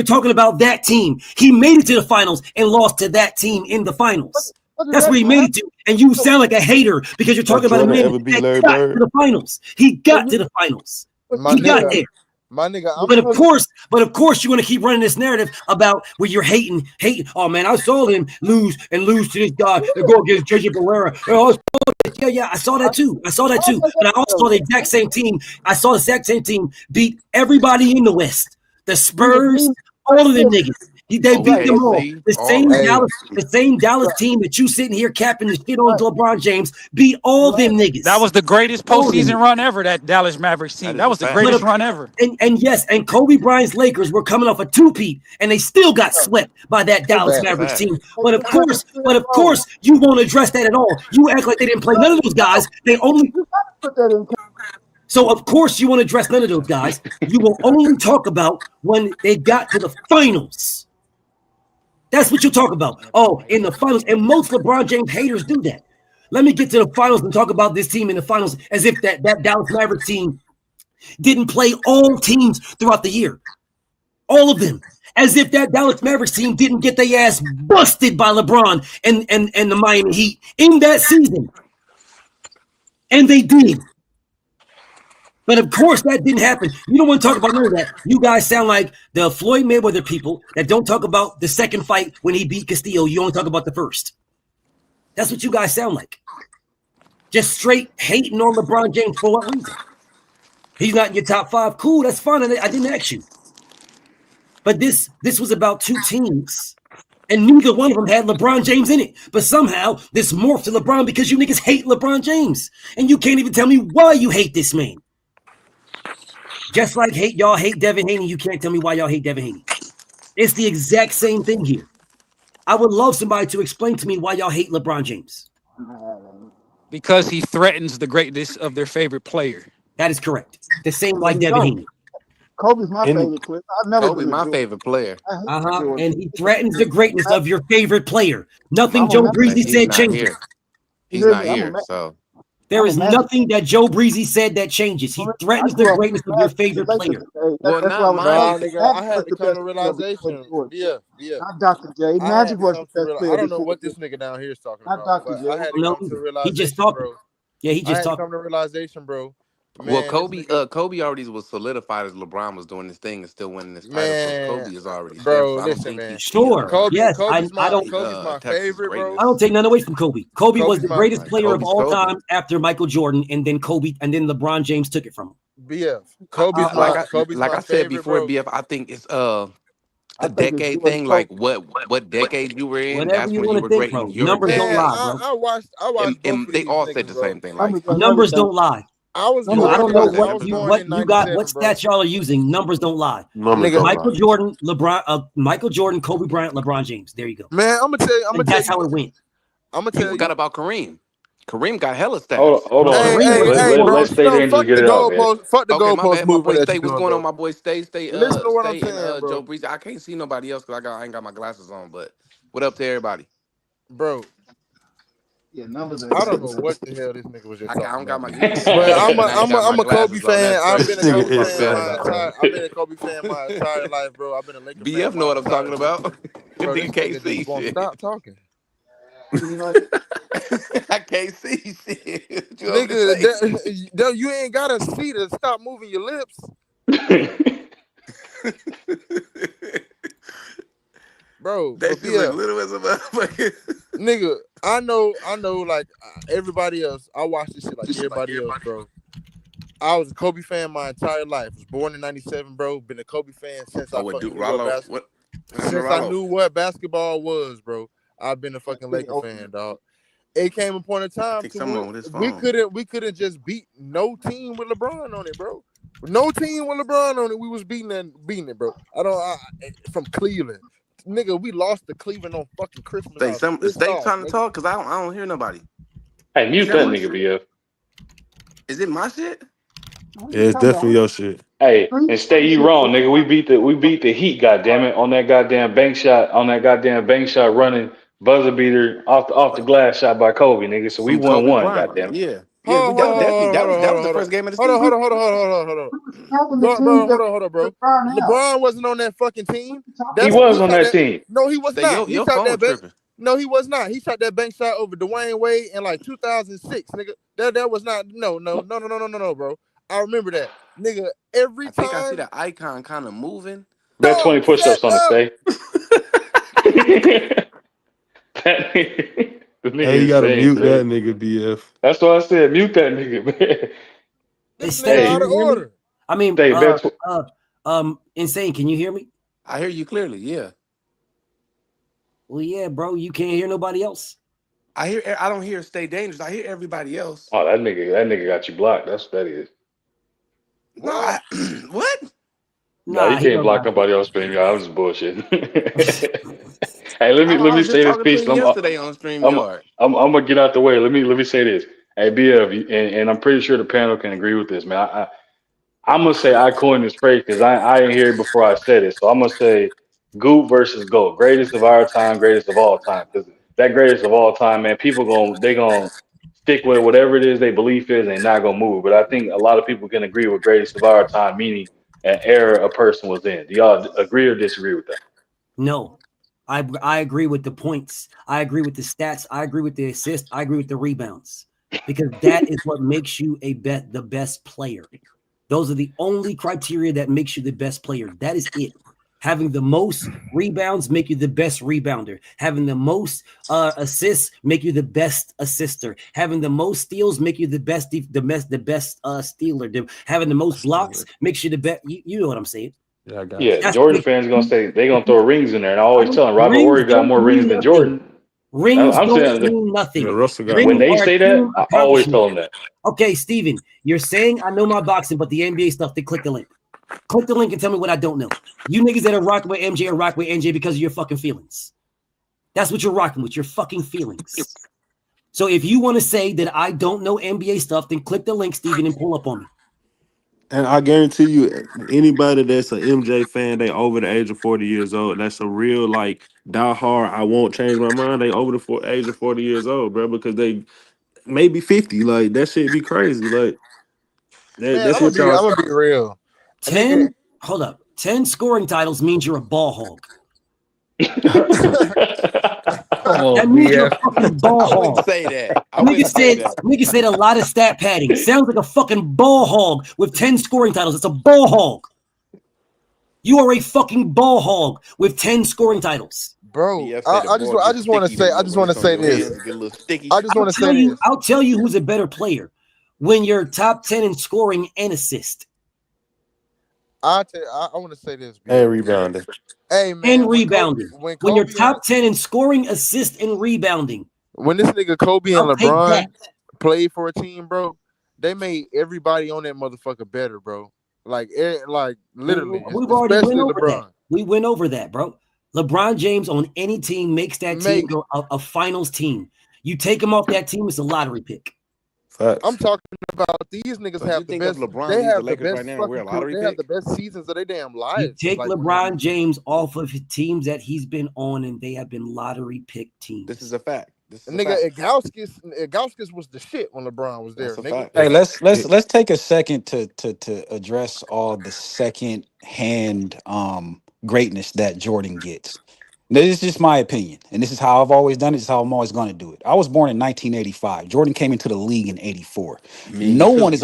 talking about that team. He made it to the finals and lost to that team in the finals. That's where he made it to. And you sound like a hater because you're talking about a man that got to the finals. He got to the finals. He got there. My nigga, But of course, you're gonna keep running this narrative about where you're hating. Oh man, I saw him lose to this guy and go against JJ Barrera. Yeah, I saw that too. But I also saw the exact same team. I saw the exact same team beat everybody in the West. The Spurs, all of them niggas. They beat them all. The same Dallas team that you sitting here capping the shit on LeBron James beat all them niggas. That was the greatest postseason run ever, that Dallas Mavericks team. That was the greatest run ever. And Kobe Bryant's Lakers were coming off a two-peat, and they still got swept by that Dallas Mavericks team. But of course, you won't address that at all. You act like they didn't play none of those guys. They only So, of course, you want to address none of those guys. You will only talk about when they got to the finals. That's what you'll talk about. Oh, in the finals. And most LeBron James haters do that. Let me get to the finals and talk about this team in the finals as if that Dallas Mavericks team didn't play all teams throughout the year. All of them. As if that Dallas Mavericks team didn't get their ass busted by LeBron and the Miami Heat in that season. And they did. But of course that didn't happen. You don't want to talk about none of that. You guys sound like the Floyd Mayweather people that don't talk about the second fight when he beat Castillo. You only talk about the first. That's what you guys sound like. Just straight hating on LeBron James for what reason? He's not in your top 5. Cool, that's fine. I didn't ask you. But this was about two teams, and neither one of them had LeBron James in it. But somehow this morphed to LeBron because you niggas hate LeBron James. And you can't even tell me why you hate this man. Just like y'all hate Devin Haney, you can't tell me why y'all hate Devin Haney. It's the exact same thing here. I would love somebody to explain to me why y'all hate LeBron James. Because he threatens the greatness of their favorite player. That is correct. The same like Devin Haney. Kobe's my favorite player. Kobe's my favorite player. And he threatens the greatness of your favorite player. Nothing Joe Breezy said changes. He's not here, so. There is nothing that Joe Breezy said that changes. He threatens the greatness of your favorite player. Well, not mine. Nigga, I had to come to realization. Yeah. Not Dr. J. Magic was the best player. I don't know what this nigga down here is talking about. Not Dr. J. I had to come to realization, he just talking. bro. Yeah, he just I had to talking. come to realization, bro. Man, well, Kobe already was solidified as LeBron was doing this thing and still winning this title. So Kobe is already bro. so Listen, man. Sure. Kobe, yes, Kobe's I don't. Kobe's my favorite, bro. I don't take none away from Kobe. Kobe was the greatest player of all Kobe. time after Michael Jordan, and then Kobe, and then LeBron James took it from him. BF. Kobe's like I said before, bro. BF. I think it's a decade thing. Like what decade you were in? Whatever that's you when you were think, great. Bro. Numbers don't lie, bro. I watched. And they all said the same thing. Like numbers don't lie. I don't know what stats y'all are using. Numbers don't lie. Michael Jordan, Kobe Bryant, LeBron James. There you go. Man, I'm gonna tell you. That's how it went. I'm gonna tell you. Forgot about Kareem. Kareem got hella stats. Hold on. Let's stay there and just get it out, man. Fuck the goalpost movement. My boy Stay, what's going on? My boy Stay. Listen to what I'm saying, bro. Joe Breezy. I can't see nobody else because I ain't got my glasses on. But what up to everybody, bro? Yeah, numbers. I don't know what the hell this nigga was just talking about. I don't got my. But I'm a Kobe fan. I've been a Kobe fan my entire life, bro. I've been a Lakers fan. BF know what I'm talking about. Bro, Nigga can't see shit. Stop talking. I can't see shit. Nigga, you ain't gotta see to stop moving your lips. Bro, that shit look little as a motherfucker. Nigga, I know, like everybody else. I watch this shit like everybody else, bro. I was a Kobe fan my entire life. Was born in '97, bro. Been a Kobe fan since I knew what basketball was, bro. I've been a fucking Laker fan, dog. It came a point in time we couldn't just beat no team with LeBron on it, bro. No team with LeBron on it. We was beating it, bro. From Cleveland. Nigga, we lost to Cleveland on fucking Christmas. Stay trying to talk because I don't hear nobody. Hey, mute that nigga, BF. Is it my shit? Yeah, it's definitely your shit. Hey, and stay you wrong, nigga. We beat the Heat, goddammit, on that goddamn bank shot running buzzer beater off the glass shot by Kobe, nigga. So we won one, goddammit. Yeah. Yeah, we got that was the first game of the season. Hold on, bro. LeBron wasn't on that fucking team. He was on that team. No, he was not. He shot that bank. No, he was not. He shot that bank shot over Dwayne Wade in like 2006, nigga. That was not. No, bro. I remember that, nigga. Every time. I think I see the icon kind of moving. Bet 20 push-ups on the stay. Hey, you gotta mute that nigga, BF. That's what I said. Mute that nigga, man. This nigga out of order. I mean, Insane. Can you hear me? I hear you clearly. Yeah. Well, yeah, bro. You can't hear nobody else. I don't hear Stay Dangerous. I hear everybody else. Oh, that nigga got you blocked. That's what that is. No, what? No, you can't block nobody else, baby. I was just bullshitting. Hey, let me say this piece. Yesterday on StreamYard. I'm gonna get out the way. Let me say this. Hey, BF, and I'm pretty sure the panel can agree with this, man. I'm gonna say I coined this phrase because I didn't hear it before I said it. So I'm gonna say GOAT versus GOAT, greatest of our time, greatest of all time. Because that greatest of all time, man, people gonna stick with whatever it is they believe is and not gonna move. But I think a lot of people can agree with greatest of our time, meaning an era a person was in. Do y'all agree or disagree with that? No. I agree with the points. I agree with the stats. I agree with the assists. I agree with the rebounds. Because that is what makes you the best player. Those are the only criteria that makes you the best player. That is it. Having the most rebounds make you the best rebounder. Having the most assists make you the best assister. Having the most steals make you the best stealer. Having the most blocks makes you the best. You know what I'm saying? Yeah, I got you. Yeah, Jordan fans gonna say they gonna throw rings in there, and I always tell them Robert Horry got more rings than Jordan. Rings I'm don't saying mean nothing. Russell got when Rings they are say a that, team I always accomplishment. tell them that. Okay, Steven, you're saying I know my boxing, but the NBA stuff, they click the link. Click the link and tell me what I don't know. You niggas that are rocking with MJ are rocking with MJ because of your fucking feelings. That's what you're rocking with, your fucking feelings. So if you want to say that I don't know NBA stuff, then click the link, Steven, and pull up on me. And I guarantee you, anybody that's an MJ fan, they over the age of 40 years old. That's a real like diehard. I won't change my mind. They over the age of 40 years old, bro, because they maybe 50. Like that shit be crazy. Like Man, that's what y'all. I'm gonna be real. 10 scoring titles means you're a ball hog. Come on, That means you're a BF. fucking ball I wouldn't hog. say that. I wouldn't Nigga say that. said a lot of stat padding. Sounds like a fucking ball hog with 10 scoring titles. It's a ball hog. You are a fucking ball hog with 10 scoring titles. Bro, BF say the I ball just gets want to sticky say when it's on your this. hands. It get a little sticky. I just want to say this. I'll tell you who's a better player when you're top 10 in scoring and assist. I want to say this. And rebounding. Hey man, And rebounding. When you're top 10 in scoring, assist, and rebounding. When this nigga Kobe and I'll take LeBron that. played for a team, bro, they made everybody on that motherfucker better, bro. Like literally, We've already went over LeBron. that. We went over that, bro. LeBron James on any team makes that team go a finals team. You take him off that team, it's a lottery pick. Facts. I'm talking about these niggas So have you the think best. if LeBron They leaves the have the Lakers best right now, we're a lottery They have the pick? best seasons of their damn You lives. take like, LeBron James off of his teams that he's been on, and they have been lottery pick teams. This is a fact. This is a nigga, fact. Gauskas was the shit when LeBron was there. That's a Nigga. fact. Hey, let's take a second to address all the second hand greatness that Jordan gets. This is just my opinion, and this is how I've always done it. This is how I'm always going to do it. I was born in 1985. Jordan came into the league in '84. Me too. No one is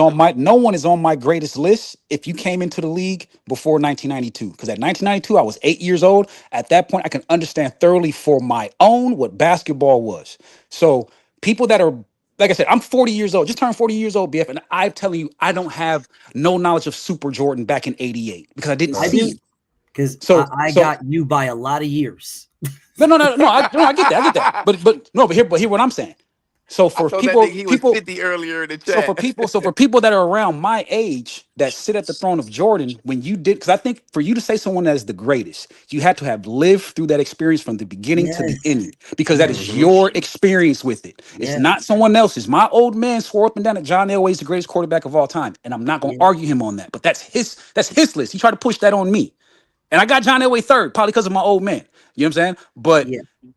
on my greatest list if you came into the league before 1992. Because at 1992, I was 8 years old. At that point, I can understand thoroughly for my own what basketball was. So people that are like I said, I'm 40 years old, just turned 40 years old, BF, and I'm telling you, I don't have no knowledge of Super Jordan back in '88 because I didn't see it. Because I So got you by a lot of years. No, I get that. But hear what I'm saying. So for I told people, that nigga he was 50 earlier in the chat. so for people that are around my age that sit at the throne of Jordan, when you did, because I think for you to say someone that is the greatest, you had to have lived through that experience from the beginning to the end, because that is your experience with it. It's not someone else's. My old man swore up and down that John Elway is the greatest quarterback of all time, and I'm not going to argue him on that. But that's his list. He tried to push that on me. And I got John Elway third, probably because of my old man. You know what I'm saying? But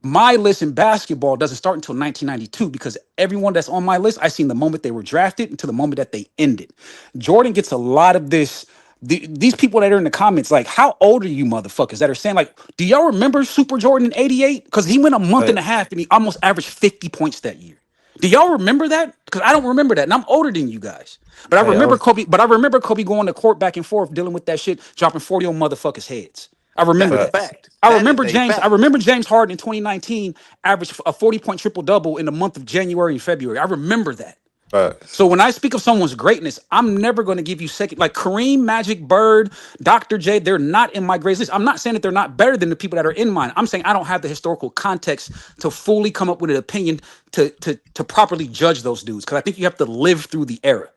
my list in basketball doesn't start until 1992 because everyone that's on my list, I seen the moment they were drafted until the moment that they ended. Jordan gets a lot of this. These people that are in the comments, like, how old are you motherfuckers that are saying, like, do y'all remember Super Jordan in '88? Because he went a month and a half and he almost averaged 50 points that year. Do y'all remember that? Because I don't remember that, and I'm older than you guys. But I remember Kobe. But I remember Kobe going to court back and forth, dealing with that shit, dropping 40 on motherfuckers' heads. I remember That's a that. fact. I That remember is a James. fact. I remember James Harden in 2019 averaged a 40-point triple double in the month of January and February. I remember that. So when I speak of someone's greatness, I'm never going to give you second. Like Kareem, Magic, Bird, Dr. J, they're not in my greatest list. I'm not saying that they're not better than the people that are in mine. I'm saying I don't have the historical context to fully come up with an opinion to properly judge those dudes, because I think you have to live through the era.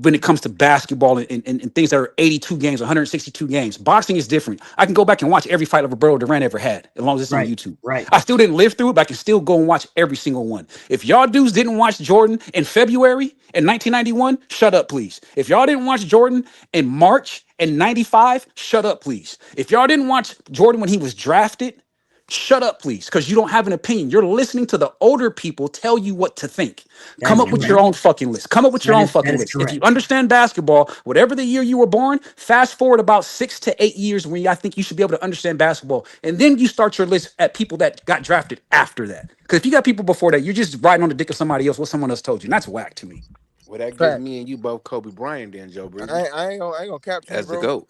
when it comes to basketball and things that are 82 games, 162 games. Boxing is different. I can go back and watch every fight Roberto Duran ever had, as long as it's on YouTube. Right. I still didn't live through it, but I can still go and watch every single one. If y'all dudes didn't watch Jordan in February in 1991, shut up, please. If y'all didn't watch Jordan in March in 95, shut up, please. If y'all didn't watch Jordan when he was drafted, shut up, please, because you don't have an opinion. You're listening to the older people tell you what to think. Come up with your own fucking list. Come up with your own fucking list. If you understand basketball, whatever the year you were born, fast forward about 6 to 8 years when I think you should be able to understand basketball. And then you start your list at people that got drafted after that. Because if you got people before that, you're just riding on the dick of somebody else, what someone else told you. And that's whack to me. Well, that gives me and you both Kobe Bryant then, Joe Breezy. I ain't gonna capture as bro. the GOAT.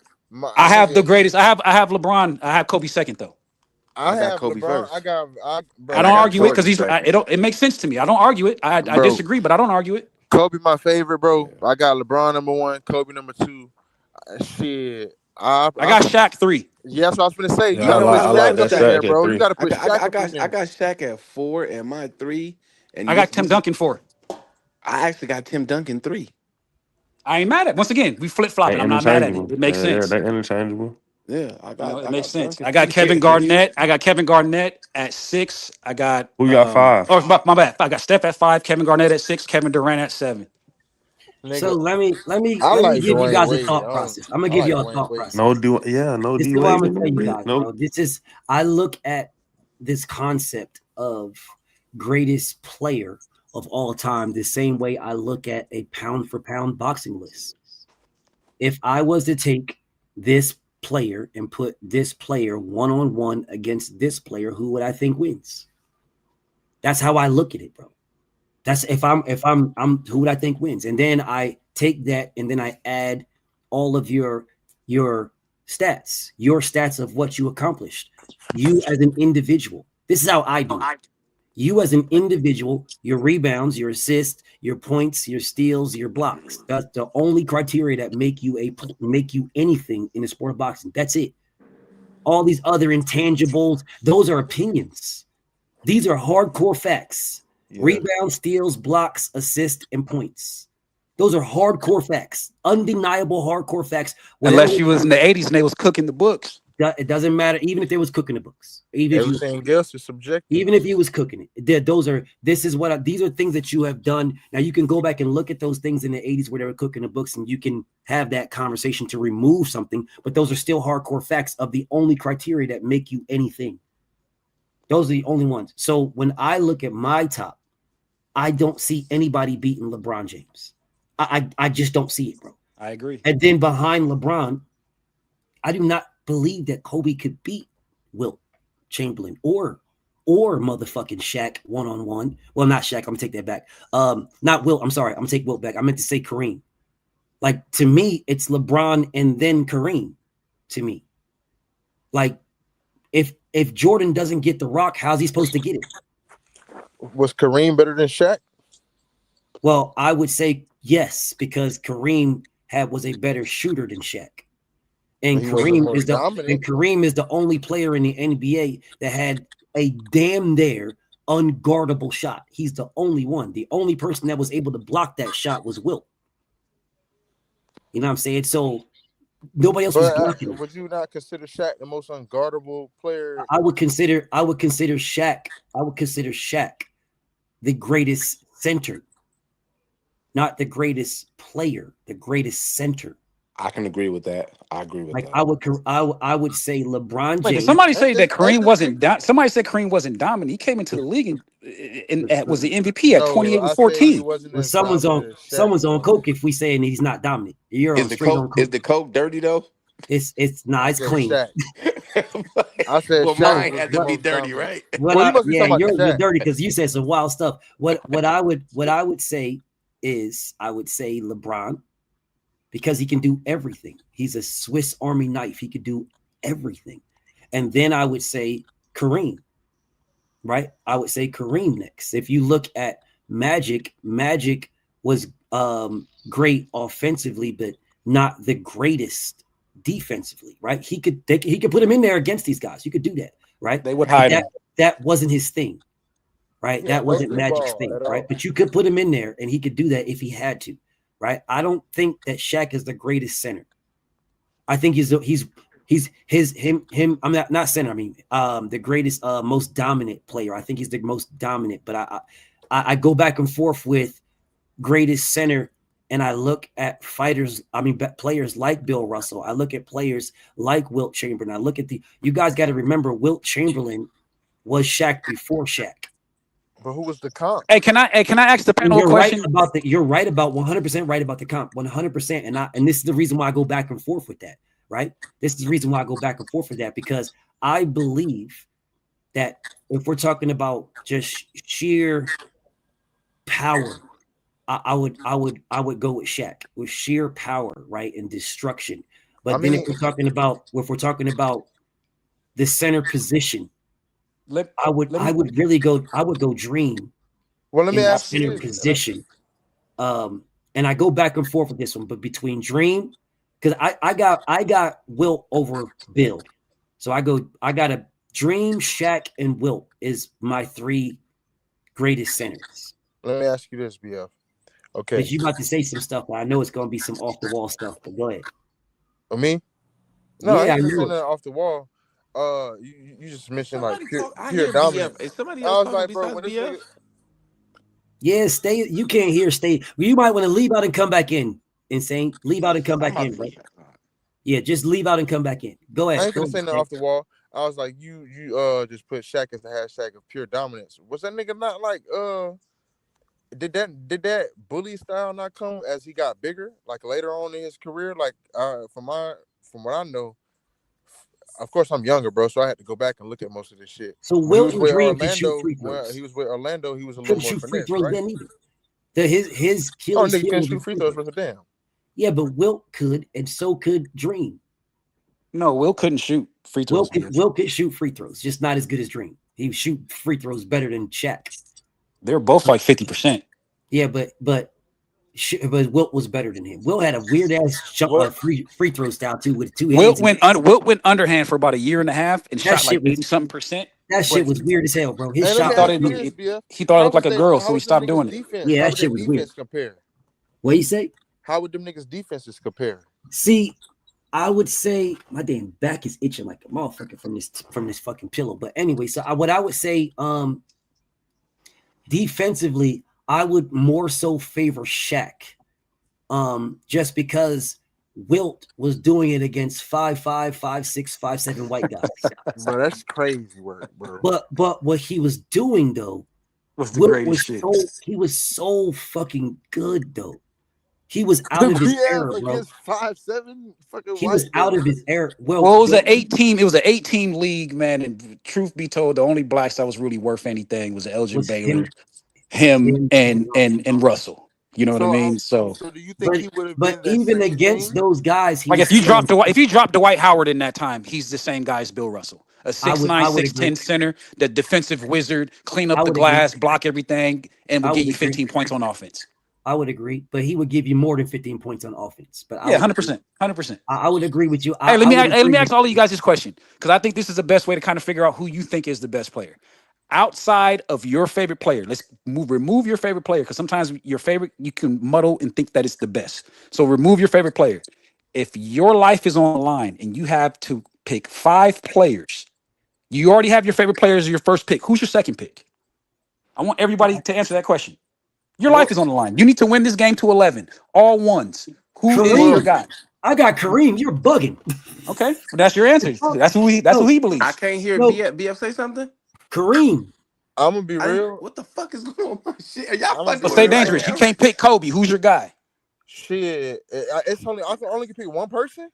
I have the greatest. I have LeBron. I have Kobe second though. I got have Kobe LeBron. first. I don't argue it because it makes sense to me. I don't argue it. I disagree, but I don't argue it. Kobe, my favorite, bro. I got LeBron number 1, Kobe number 2. Shit, I got Shaq 3. Yeah, that's what I was gonna say. Yeah, You gotta put I like Shaq up that in there, Shaq at bro. 3. You gotta put Shaq up in there. I got Shaq at 4 and my 3. And I got Tim Duncan 4. I actually got Tim Duncan 3. I ain't mad at it. Once again, we flip flopping. I'm not mad at it. It makes sense. They're interchangeable. Yeah, it makes sense. I got Kevin Garnett. I got Kevin Garnett at 6. I got Who got 5? Oh, my bad. I got Steph at 5. Kevin Garnett at 6. Kevin Durant at 7. So let me like give you guys a Dwayne thought Wade. process. I'm gonna give you a thought process. No D This is Wade. what I'm gonna tell you guys. Bro. This is I look at this concept of greatest player of all time the same way I look at a pound for pound boxing list. If I was to take this player and put this player one-on-one against this player, who would I think wins? That's how I look at it, bro. That's if I'm who would I think wins? And then I take that and then I add all of your stats of what you accomplished. You as an individual. This is how I do it. You as an individual, your rebounds, your assists, your points, your steals, your blocks. That's the only criteria that make you anything in the sport of boxing. That's it. All these other intangibles, those are opinions. These are hardcore facts. Yeah. Rebounds, steals, blocks, assists, and points. Those are hardcore facts, undeniable hardcore facts. Unless you was in the 80s and they was cooking the books. It doesn't matter, even if they was cooking the books. Everything else is subjective. Even if he was cooking it, these are things that you have done. Now you can go back and look at those things in the 80s where they were cooking the books, and you can have that conversation to remove something. But those are still hardcore facts of the only criteria that make you anything. Those are the only ones. So when I look at my top, I don't see anybody beating LeBron James. I just don't see it, bro. I agree. And then behind LeBron, I do not believe that Kobe could beat Wilt Chamberlain or motherfucking Shaq one-on-one. Well, not Shaq. I'm gonna take that back. Not Wilt. I'm sorry. I'm gonna take Wilt back. I meant to say Kareem. Like, to me, it's LeBron and then Kareem. To me, like, if Jordan doesn't get the rock, how's he supposed to get it? Was Kareem better than Shaq? Well, I would say yes, because Kareem was a better shooter than Shaq. And Kareem is the only player in the NBA that had a damn near unguardable shot. He's the only one. The only person that was able to block that shot was Wilt. You know what I'm saying? So nobody else was blocking. Would you not consider Shaq the most unguardable player? I would consider Shaq. I would consider Shaq the greatest center, not the greatest player, the greatest center. I can agree with that. I agree with that. I would say LeBron James. Somebody say that Kareem wasn't. Somebody said Kareem wasn't dominant. He came into the league and was the MVP at 28 and 14. Well, someone's on coke if we saying he's not dominant. Is the coke dirty though? It's clean. I said, well, mine had to be dirty, right? You're dirty because you said some wild stuff. What I would say is I would say LeBron, because he can do everything. He's a Swiss Army knife. He could do everything. And then I would say Kareem, right? I would say Kareem next. If you look at Magic was great offensively, but not the greatest defensively, right? He could put him in there against these guys. You could do that, right? They would hide him. That wasn't his thing, right? That wasn't Magic's thing, right? But you could put him in there and he could do that if he had to. right? I don't think that Shaq is the greatest center. I think he's him. I'm not center. I mean, the greatest, most dominant player. I think he's the most dominant. But I go back and forth with greatest center, and I look at fighters. I mean, players like Bill Russell. I look at players like Wilt Chamberlain. I look at you guys got to remember Wilt Chamberlain was Shaq before Shaq. But who was the comp? Hey, can I ask the panel a question? You're right about 100% right about the comp, 100%. And this is the reason why I go back and forth with that, right? This is the reason why I go back and forth with that, because I believe that if we're talking about just sheer power, I would go with Shaq with sheer power, right, and destruction. But then if we're talking about the center position, I would go Dream. Well, let me ask you this position. And I go back and forth with this one, but between Dream, because I got Wilt over Bill, so I got a Dream, Shaq, and Wilt is my 3 greatest centers. Let me ask you this, BF. Okay, because you about to say some stuff, but I know it's going to be some off the wall stuff. But go ahead. Me? No, yeah, I ain't saying that off the wall. You just mentioned like pure dominance. Is somebody I else was like, bro, besides when this BF? nigga, yeah, stay. You can't hear. Stay. You might want to leave out and come back in. Insane. Leave out and come back in, right? Yeah, just leave out and come back in. Go ahead. I ain't gonna say that off the wall. I was like, you just put Shaq as the hashtag of pure dominance. Was that nigga not like did that bully style not come as he got bigger, like later on in his career? Like from what I know, of course I'm younger, bro, so I had to go back and look at most of this shit. So Wilt and Dream can shoot free throws. When he was with Orlando, he was a little more finesse, right? Then either. His Achilles heel couldn't shoot free throws worth a damn. Yeah, but Wilt could, and so could Dream. No, Wilt couldn't shoot free throws. Wilt could shoot free throws, just not as good as Dream. He would shoot free throws better than Shaq. They're both like 50%. Yeah, but Wilt was better than him. Wilt had a weird ass free throw style too, with 2 hands. Wilt went underhand for about a year and a half and shot like 80-something%. That shit was weird as hell, bro. His shot. He thought it looked like a girl, so he stopped doing it. Yeah, that shit was weird. What you say? How would them niggas defenses compare? See, I would say my damn back is itching like a motherfucker from this fucking pillow. But anyway, so what I would say, defensively, I would more so favor Shaq, just because Wilt was doing it against 5'5", 5'6", 5'7" white guys. Bro, that's crazy work, bro. But what he was doing though was the greatest shit. He was so fucking good though. He was out of his era, bro. 5'7", fucking he was out of his era. Well, it was an 8-team. It was an 8-team league, man. And truth be told, the only blacks that was really worth anything was Elgin Baylor, him and Russell. You know what I mean? So do you think he would have? But even against those guys, like if you dropped Dwight Howard in that time, he's the same guy as Bill Russell. A 6'9", 6'10" center, the defensive wizard, clean up the glass, block everything, and will get you 15 points on offense. I would agree, but he would give you more than 15 points on offense. But yeah, 100%. I would agree with you. Hey, let me ask all of you guys this question, because I think this is the best way to kind of figure out who you think is the best player. Outside of your favorite player, let's remove your favorite player, because sometimes your favorite, you can muddle and think that it's the best. So remove your favorite player. If your life is on the line and you have to pick 5 players, you already have your favorite player as your first pick. Who's your second pick? I want everybody to answer that question. Your life is on the line. You need to win this game to 11. All ones. Who is your guy? I got Kareem. You're bugging. Okay, well, that's your answer. That's who he believes. I can't hear BF say something. Kareem. I'm gonna be real. What the fuck is going on? Shit, are y'all fucking? But stay dangerous. You can't pick Kobe. Who's your guy? Shit, it's only I can only pick one person.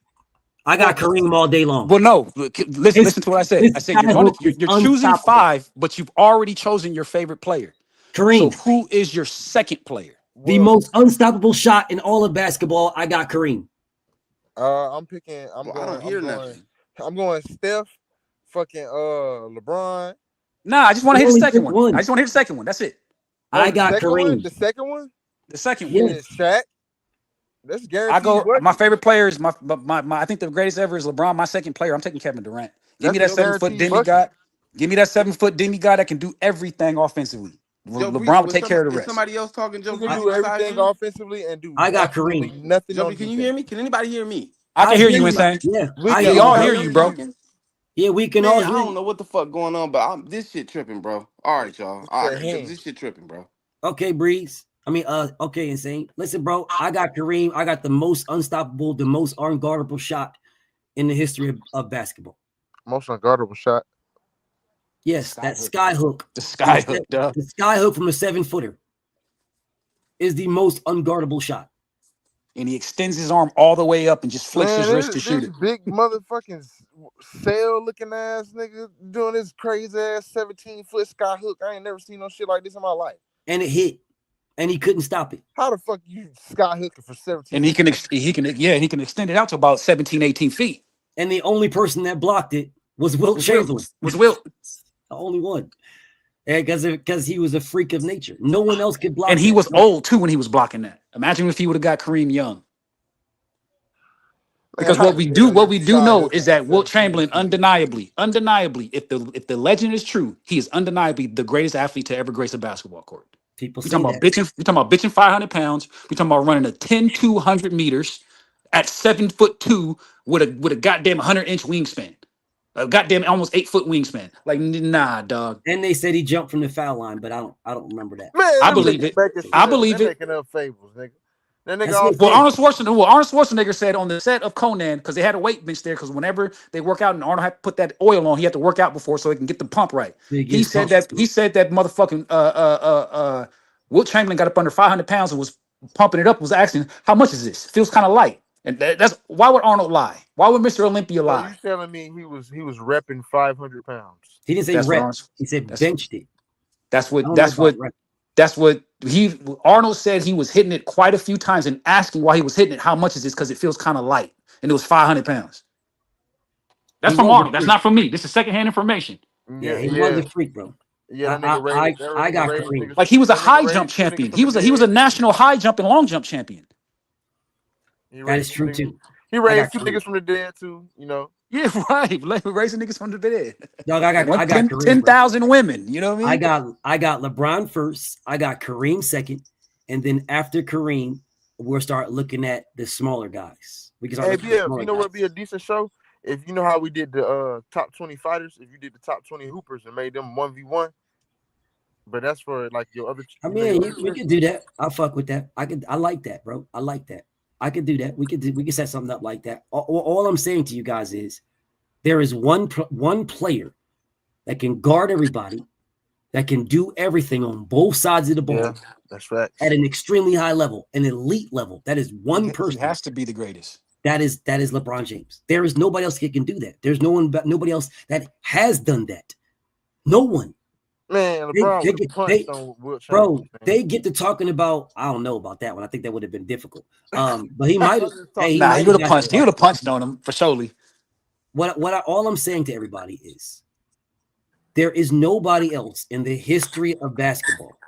I got Kareem all day long. Well, no. Listen to what I said. I said you're choosing 5, but you've already chosen your favorite player. Kareem. So who is your second player? The most unstoppable shot in all of basketball. I got Kareem. I'm picking. I'm going Steph, fucking LeBron. Nah, I just want to hit the second one. I just want to hit the second one. That's it. I got Kareem. The second one. The second one is Shaq. That's guaranteed. I go. My favorite player is my. I think the greatest ever is LeBron. My second player, I'm taking Kevin Durant. Give me that 7-foot demigod. Give me that 7-foot demigod that can do everything offensively. Joe Breezy, LeBron would take care of the is rest. somebody else talking Joe He Breezy can do besides everything you? offensively and do I got absolutely Kareem. nothing Joe on B, can you defense. hear me? Can anybody hear me? I can I hear hear you, you. insane. Yeah, We I can We hear all you, hear all bro. you, I'm bro. talking? Yeah, we can all Man, I hear don't you. know what the fuck going on, but this shit tripping, bro. All right, y'all. head. This shit tripping, bro. Okay, Breeze. Okay, Insane. Listen, bro, I got Kareem. I got the most unstoppable, the most unguardable shot in the history of basketball. Most unguardable shot. Yes, that sky hook. The sky hook, duh. The sky hook from a 7-footer is the most unguardable shot. And he extends his arm all the way up and just flicks his Man, wrist to shoot this it. big motherfucking sail looking ass nigga doing this crazy ass 17-foot sky hook. I ain't never seen no shit like this in my life. And it hit, and he couldn't stop it. How the fuck you sky hooking for 17? And he can extend it out to about 17, 18 feet. And the only person that blocked it was Wilt Chamberlain. Was Wilt. The only one. Because he was a freak of nature. No one else could block And he that. was old too when he was blocking that. Imagine if he would have got Kareem Young. Because what we do know is that Wilt Chamberlain undeniably, if the legend is true, he is undeniably the greatest athlete to ever grace a basketball court. People We say talking about that. bitching. We talking about bitching 500 pounds. We talking about running a 10-200 meters at 7'2" with a goddamn 100-inch wingspan, a goddamn almost 8-foot wingspan. Like, nah, dog. And they said he jumped from the foul line, but I don't remember that. Man, I believe it. I believe They're it. making up fables, nigga. That That's nigga it. Well, Arnold Schwarzenegger said on the set of Conan, because they had a weight bench there, because whenever they work out and Arnold had to put that oil on, he had to work out before so he can get the pump right. He said that motherfucking Wilt Chamberlain got up under 500 pounds and was pumping it up, was asking, how much is this? Feels kind of light. And that's why would Arnold lie? Why would Mr. Olympia So lie? you telling me he was repping 500 pounds? He didn't say That's what rep. Arnold- He said that's- benched it. That's I don't know what about rep. Arnold said. He was hitting it quite a few times and asking why he was hitting it. How much is this? Because it feels kind of light, and it was 500 pounds. That's He from was a Arnold. That's freak. not from me. This is secondhand information. Yeah, he was a freak, bro. Yeah, that nigga raised. I got Kareem. Like he was a high jump champion. He was a national high jump and long jump champion. That is true too. He raised two niggas from the dead too. You know. Yeah, right. Raising niggas from the dead. Dog, I got 10,000 women. You know what I mean? I got LeBron first. I got Kareem second, and then after Kareem, we'll start looking at the smaller guys. We can start looking at You know what would be a decent show? If you know how we did the top 20 fighters, if you did the top 20 hoopers and made them 1v1, but that's for like your other. I mean, we could do that. I fuck with that. I like that, bro. I like that. I could do that. We could set something up like that. All I'm saying to you guys is there is one player that can guard everybody, that can do everything on both sides of the ball. Yeah, that's right. At an extremely high level, an elite level. That is one person. He has to be the greatest. That is LeBron James. There is nobody else that can do that. There's nobody else that has done that. No one. Man, LeBron bro, they get to talking about. I don't know about that one. I think that would have been difficult. But he might have. He would have punched. He would have punched on him for surely. All I'm saying to everybody is, there is nobody else in the history of basketball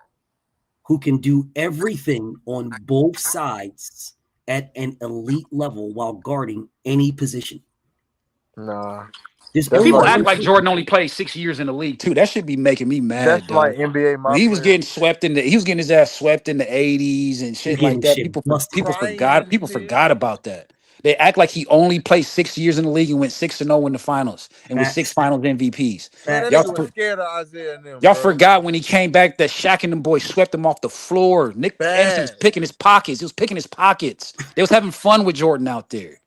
who can do everything on both sides at an elite level while guarding any position. Nah. People act like Jordan only played 6 years in the league too. That should be making me mad. That's dog. like NBA. When he was getting swept in he was getting his ass swept in the 80s and shit like that. People forgot about that. They act like he only played 6 years in the league and went 6-0 in the finals and with 6 finals MVPs. Man, that was scared of Isaiah and them. Y'all forgot when he came back that Shaq and them boys swept him off the floor. Nick Anderson was picking his pockets. He was picking his pockets. They was having fun with Jordan out there.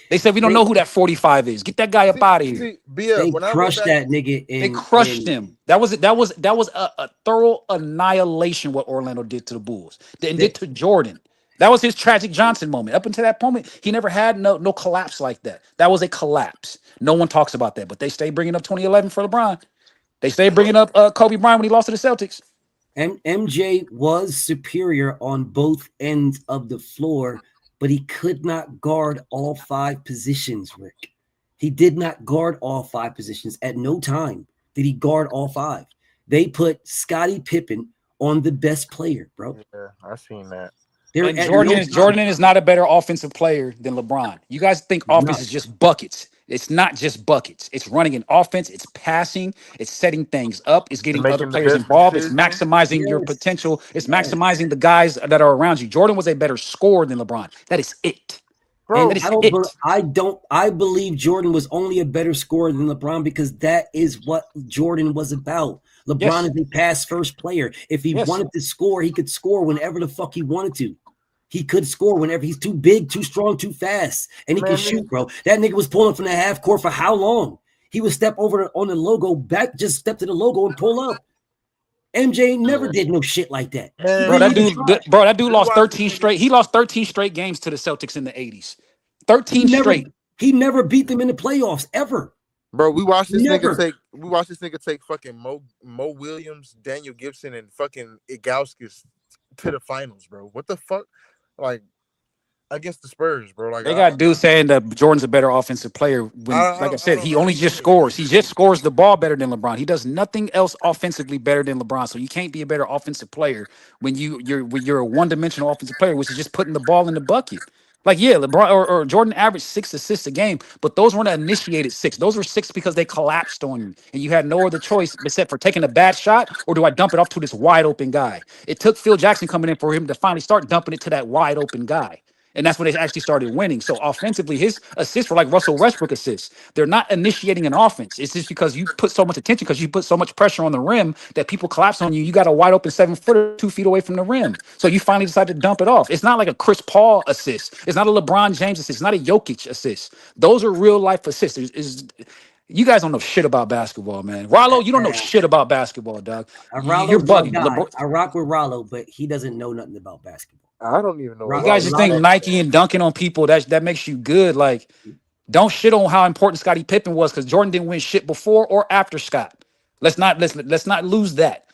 They said, we don't know who that 45 is. Get that guy up out of here. They crushed that nigga. They crushed him. That was a thorough annihilation what Orlando did to the Bulls. They did to Jordan. That was his tragic Johnson moment. Up until that moment, he never had no collapse like that. That was a collapse. No one talks about that, but they stay bringing up 2011 for LeBron. They stay bringing up Kobe Bryant when he lost to the Celtics. MJ was superior on both ends of the floor, but he could not guard all 5 positions, Rick. He did not guard all 5 positions. At no time did he guard all 5. They put Scottie Pippen on the best player, bro. Yeah, I seen that. And Jordan is not a better offensive player than LeBron. You guys think offense is just buckets. It's not just buckets. It's running an offense. It's passing. It's setting things up. It's And getting other making the players best involved. It's decision. maximizing your Yes. potential. It's Yes. maximizing the guys that are around you. Jordan was a better scorer than LeBron. That is it. Bro, That is it. I believe Jordan was only a better scorer than LeBron because that is what Jordan was about. LeBron Yes. is a pass first player. If he Yes. wanted to score, he could score whenever the fuck he wanted to. He could score whenever he's too big, too strong, too fast, and he Man, can shoot, bro. That nigga was pulling from the half court for how long? He would step over on the logo, back, just step to the logo and pull up. MJ never did no shit like that. man, Bro, that we dude lost watched this 13 nigga. straight. He lost 13 straight games to the Celtics in the 80s. 13 straight. He never beat them in the playoffs ever. Bro, we watched this Never. nigga take fucking Mo Williams, Daniel Gibson, and fucking Igauskas to the finals, bro. What the fuck? Like against the Spurs, bro. Like They got dudes saying that Jordan's a better offensive player when, like I said, he only just scores. He just scores the ball better than LeBron. He does nothing else offensively better than LeBron. So you can't be a better offensive player when you're a one-dimensional offensive player, which is just putting the ball in the bucket. Like, yeah, LeBron or Jordan averaged 6 assists a game, but those weren't initiated 6. Those were 6 because they collapsed on you, and you had no other choice except for taking a bad shot, or do I dump it off to this wide open guy? It took Phil Jackson coming in for him to finally start dumping it to that wide open guy. And that's when they actually started winning. So offensively, his assists were like Russell Westbrook assists. They're not initiating an offense. It's just because you put so much attention, because you put so much pressure on the rim that people collapse on you. You got a wide open 7-footer 2 feet away from the rim. So you finally decide to dump it off. It's not like a Chris Paul assist. It's not a LeBron James assist. It's not a Jokic assist. Those are real life assists. You guys don't know shit about basketball, man. Rollo, you don't know shit about basketball, dog. You're bugging. I rock with Rollo, but he doesn't know nothing about basketball. I don't even know. You guys just think Nike and dunking on people that makes you good. Like, don't shit on how important Scottie Pippen was, because Jordan didn't win shit before or after Scott. Let's not lose that.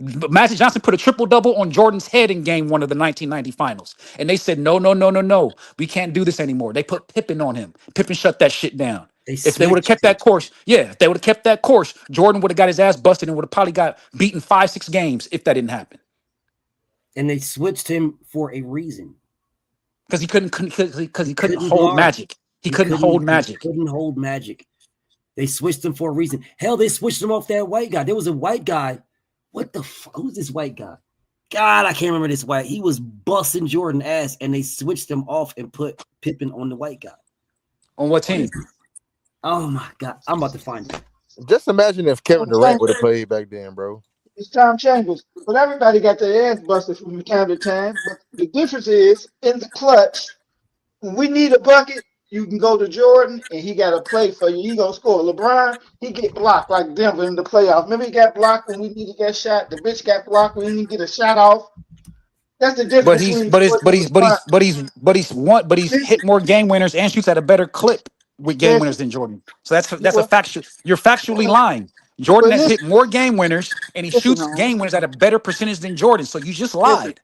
But Magic Johnson put a triple-double on Jordan's head in game 1 of the 1990 finals. And they said, no. We can't do this anymore. They put Pippen on him. Pippen shut that shit down. If they would have kept that course, Jordan would have got his ass busted and would have probably got beaten 5-6 games if that didn't happen. And they switched him for a reason. Because he couldn't hold Magic. He couldn't hold Magic. Couldn't hold Magic. They switched him for a reason. Hell, they switched him off that white guy. There was a white guy. What the fuck? Who's this white guy? God, I can't remember this white. He was busting Jordan ass, and they switched him off and put Pippen on the white guy. On what team? Oh my God, I'm about to find it. Just imagine if Kevin Durant would have played back then, bro. It's Tom Chambers. But everybody got their ass busted from time to time. But the difference is in the clutch, when we need a bucket, you can go to Jordan and he got to play for you. He gonna score. LeBron, he get blocked like Denver in the playoffs. Remember he got blocked when we need to get shot. The bitch got blocked when we need to get a shot off. That's the difference. But he's hit more game winners and shoots at a better clip with game winners than Jordan. So that's a factual. You're factually lying. Jordan has hit more game winners and he shoots game winners at a better percentage than Jordan. So you just lied.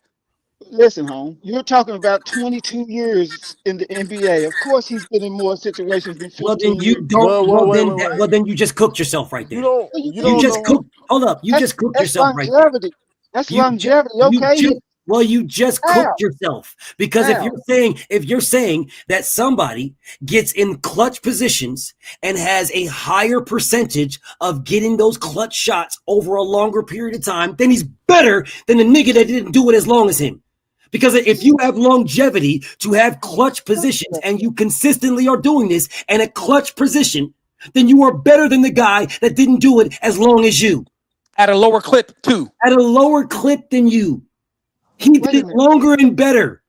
Listen, home. You're talking about 22 years in the NBA. Of course, he's been in more situations than 15 Well, then you years. don't. Well, then you just cooked yourself right there. You just cooked. Hold up. You just cooked yourself right there. That's longevity. Okay. You just cooked yourself, because if you're saying that somebody gets in clutch positions and has a higher percentage of getting those clutch shots over a longer period of time, then he's better than the nigga that didn't do it as long as him. Because if you have longevity to have clutch positions and you consistently are doing this in a clutch position, then you are better than the guy that didn't do it as long as you. At a lower clip, too. At a lower clip than you. He did it longer and better.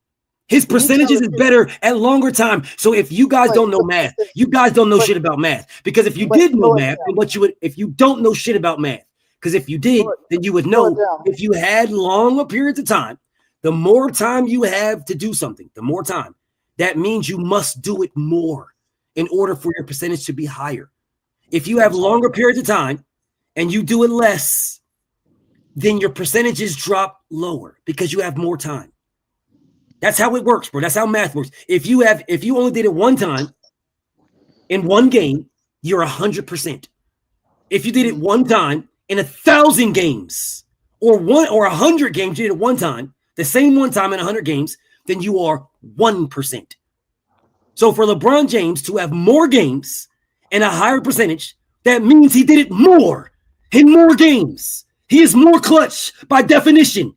His percentages is better at longer time. So if you guys don't know math, you guys don't know shit about math. Because if you did know math, then if you don't know shit about math, because if you did, then you would know if you had longer periods of time, the more time you have to do something, the more time, that means you must do it more in order for your percentage to be higher. If you have longer periods of time and you do it less, then your percentages drop lower because you have more time. That's how it works, bro. That's how math works. If you only did it one time in one game, you're 100%. If you did it one time in 1,000 games or 100 games, you did it one time, the same one time in 100 games, then you are 1%. So for LeBron James to have more games and a higher percentage, that means he did it more in more games. He is more clutch by definition.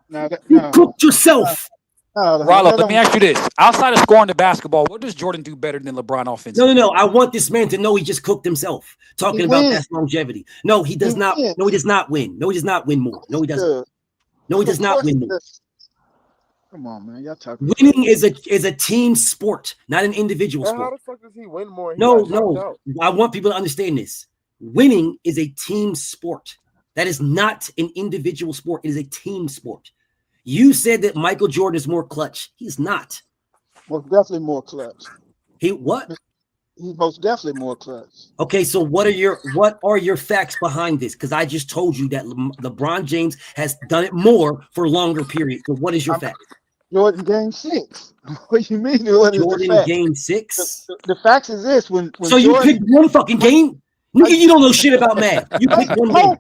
You cooked yourself. Rollo, let me ask you this. Outside of scoring the basketball, what does Jordan do better than LeBron offensively? No. I want this man to know he just cooked himself. Talking about that's longevity. No, he does not. No, he does not win. No, he does not win more. No, he doesn't. No, he does not win more. Come on, man. Y'all talking. Winning is a team sport, not an individual sport. How the fuck does he win more? No. I want people to understand this. Winning is a team sport. That is not an individual sport. It is a team sport. You said that Michael Jordan is more clutch. He's not. Most definitely more clutch. He what? He's most definitely more clutch. Okay, so what are your facts behind this? Because I just told you that LeBron James has done it more for longer periods. So what is your fact? Jordan game 6. What do you mean? What is Jordan the fact? game 6? The facts is this: when so you Jordan, picked one fucking game. Nigga, you don't know shit about math. You picked one game.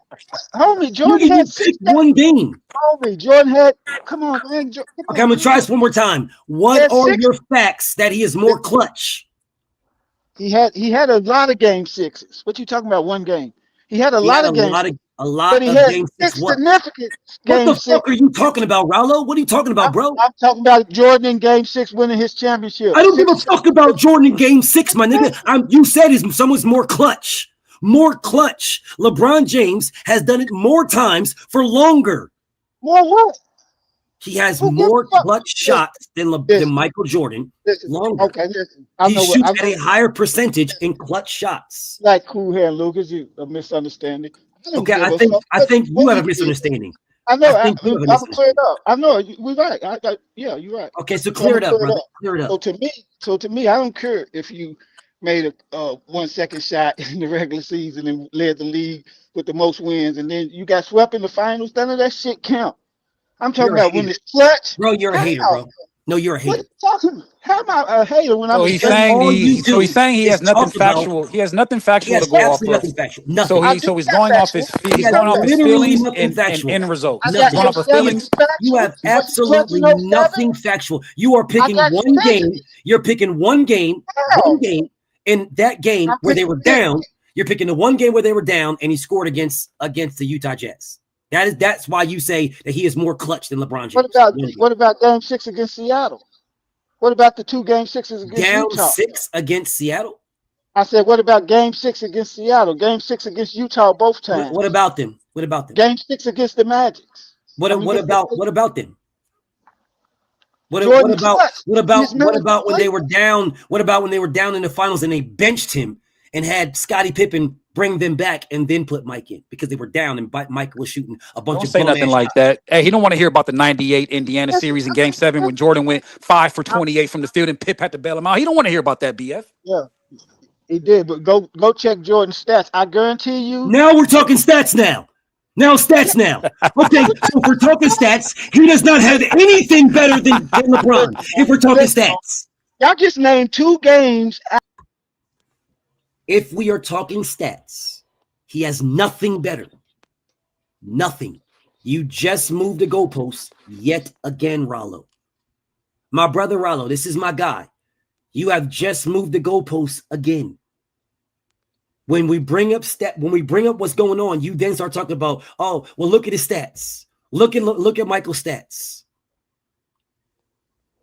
Homie, Jordan Nigga, had you picked one game. Homie, Jordan had. Come on, man. Okay, I'm gonna try this one more time. What are your facts that he is more clutch? He had a lot of game 6s. What you talking about? One game. He had a lot of games. A lot of game 6. What? Significant What game the 6. fuck are you talking about, Rallo? What are you talking about, bro? I'm talking about Jordan in game 6 winning his championship. I don't give a fuck about Jordan in game 6, my nigga. You said someone's more clutch. More clutch. LeBron James has done it more times for longer. More what? He has more clutch shots than Michael Jordan. Longer. Okay, listen. He shoots at a higher percentage in clutch shots. Like cool hair, Lucas. You a misunderstanding. Okay, I think you have a misunderstanding. I know. I'm clear it up. I know. We're right. Yeah, you're right. Okay, so clear it up, brother. Clear it up. So to me, I don't care if you made a 1 second shot in the regular season and led the league with the most wins, and then you got swept in the finals. None of that shit count. I'm talking about when it's clutch. Bro, you're a hater, bro. No, you're a hater. How am I a hater when I'm he's saying he has nothing factual. He has nothing factual to go off of. So he's going off his he's going off his feelings and end result. He's going off his feelings. You have absolutely nothing factual. You are picking one game. You're picking one game, in that game where they were down. You're picking the one game where they were down, and he scored against the Utah Jazz. That's why you say that he is more clutch than LeBron James. What about game 6 against Seattle? What about the 2 game 6s against Utah? Utah? 6 against Seattle? I said, what about game 6 against Seattle? Game 6 against Utah both times. What about them? Game 6 against the Magic. What about them? What about when they were down? What about when they were down in the finals and they benched him and had Scottie Pippen bring them back and then put Mike in because they were down and Mike was shooting a bunch Don't of say nothing like that. Hey, he don't want to hear about the 98 Indiana series in game 7 when Jordan went 5 for 28 from the field and Pip had to bail him out. He don't want to hear about that, BF. Yeah, he did, but go check Jordan's stats. I guarantee you. Now we're talking stats now. Stats now. Okay, so if we're talking stats, he does not have anything better than LeBron. If we're talking stats. Y'all just named 2 games. If we are talking stats, he has nothing better. Nothing. You just moved the goalpost yet again, Rollo. My brother Rollo, this is my guy. You have just moved the goalpost again. When we bring up what's going on, you then start talking about, oh, well, look at his stats. Look at Michael's stats.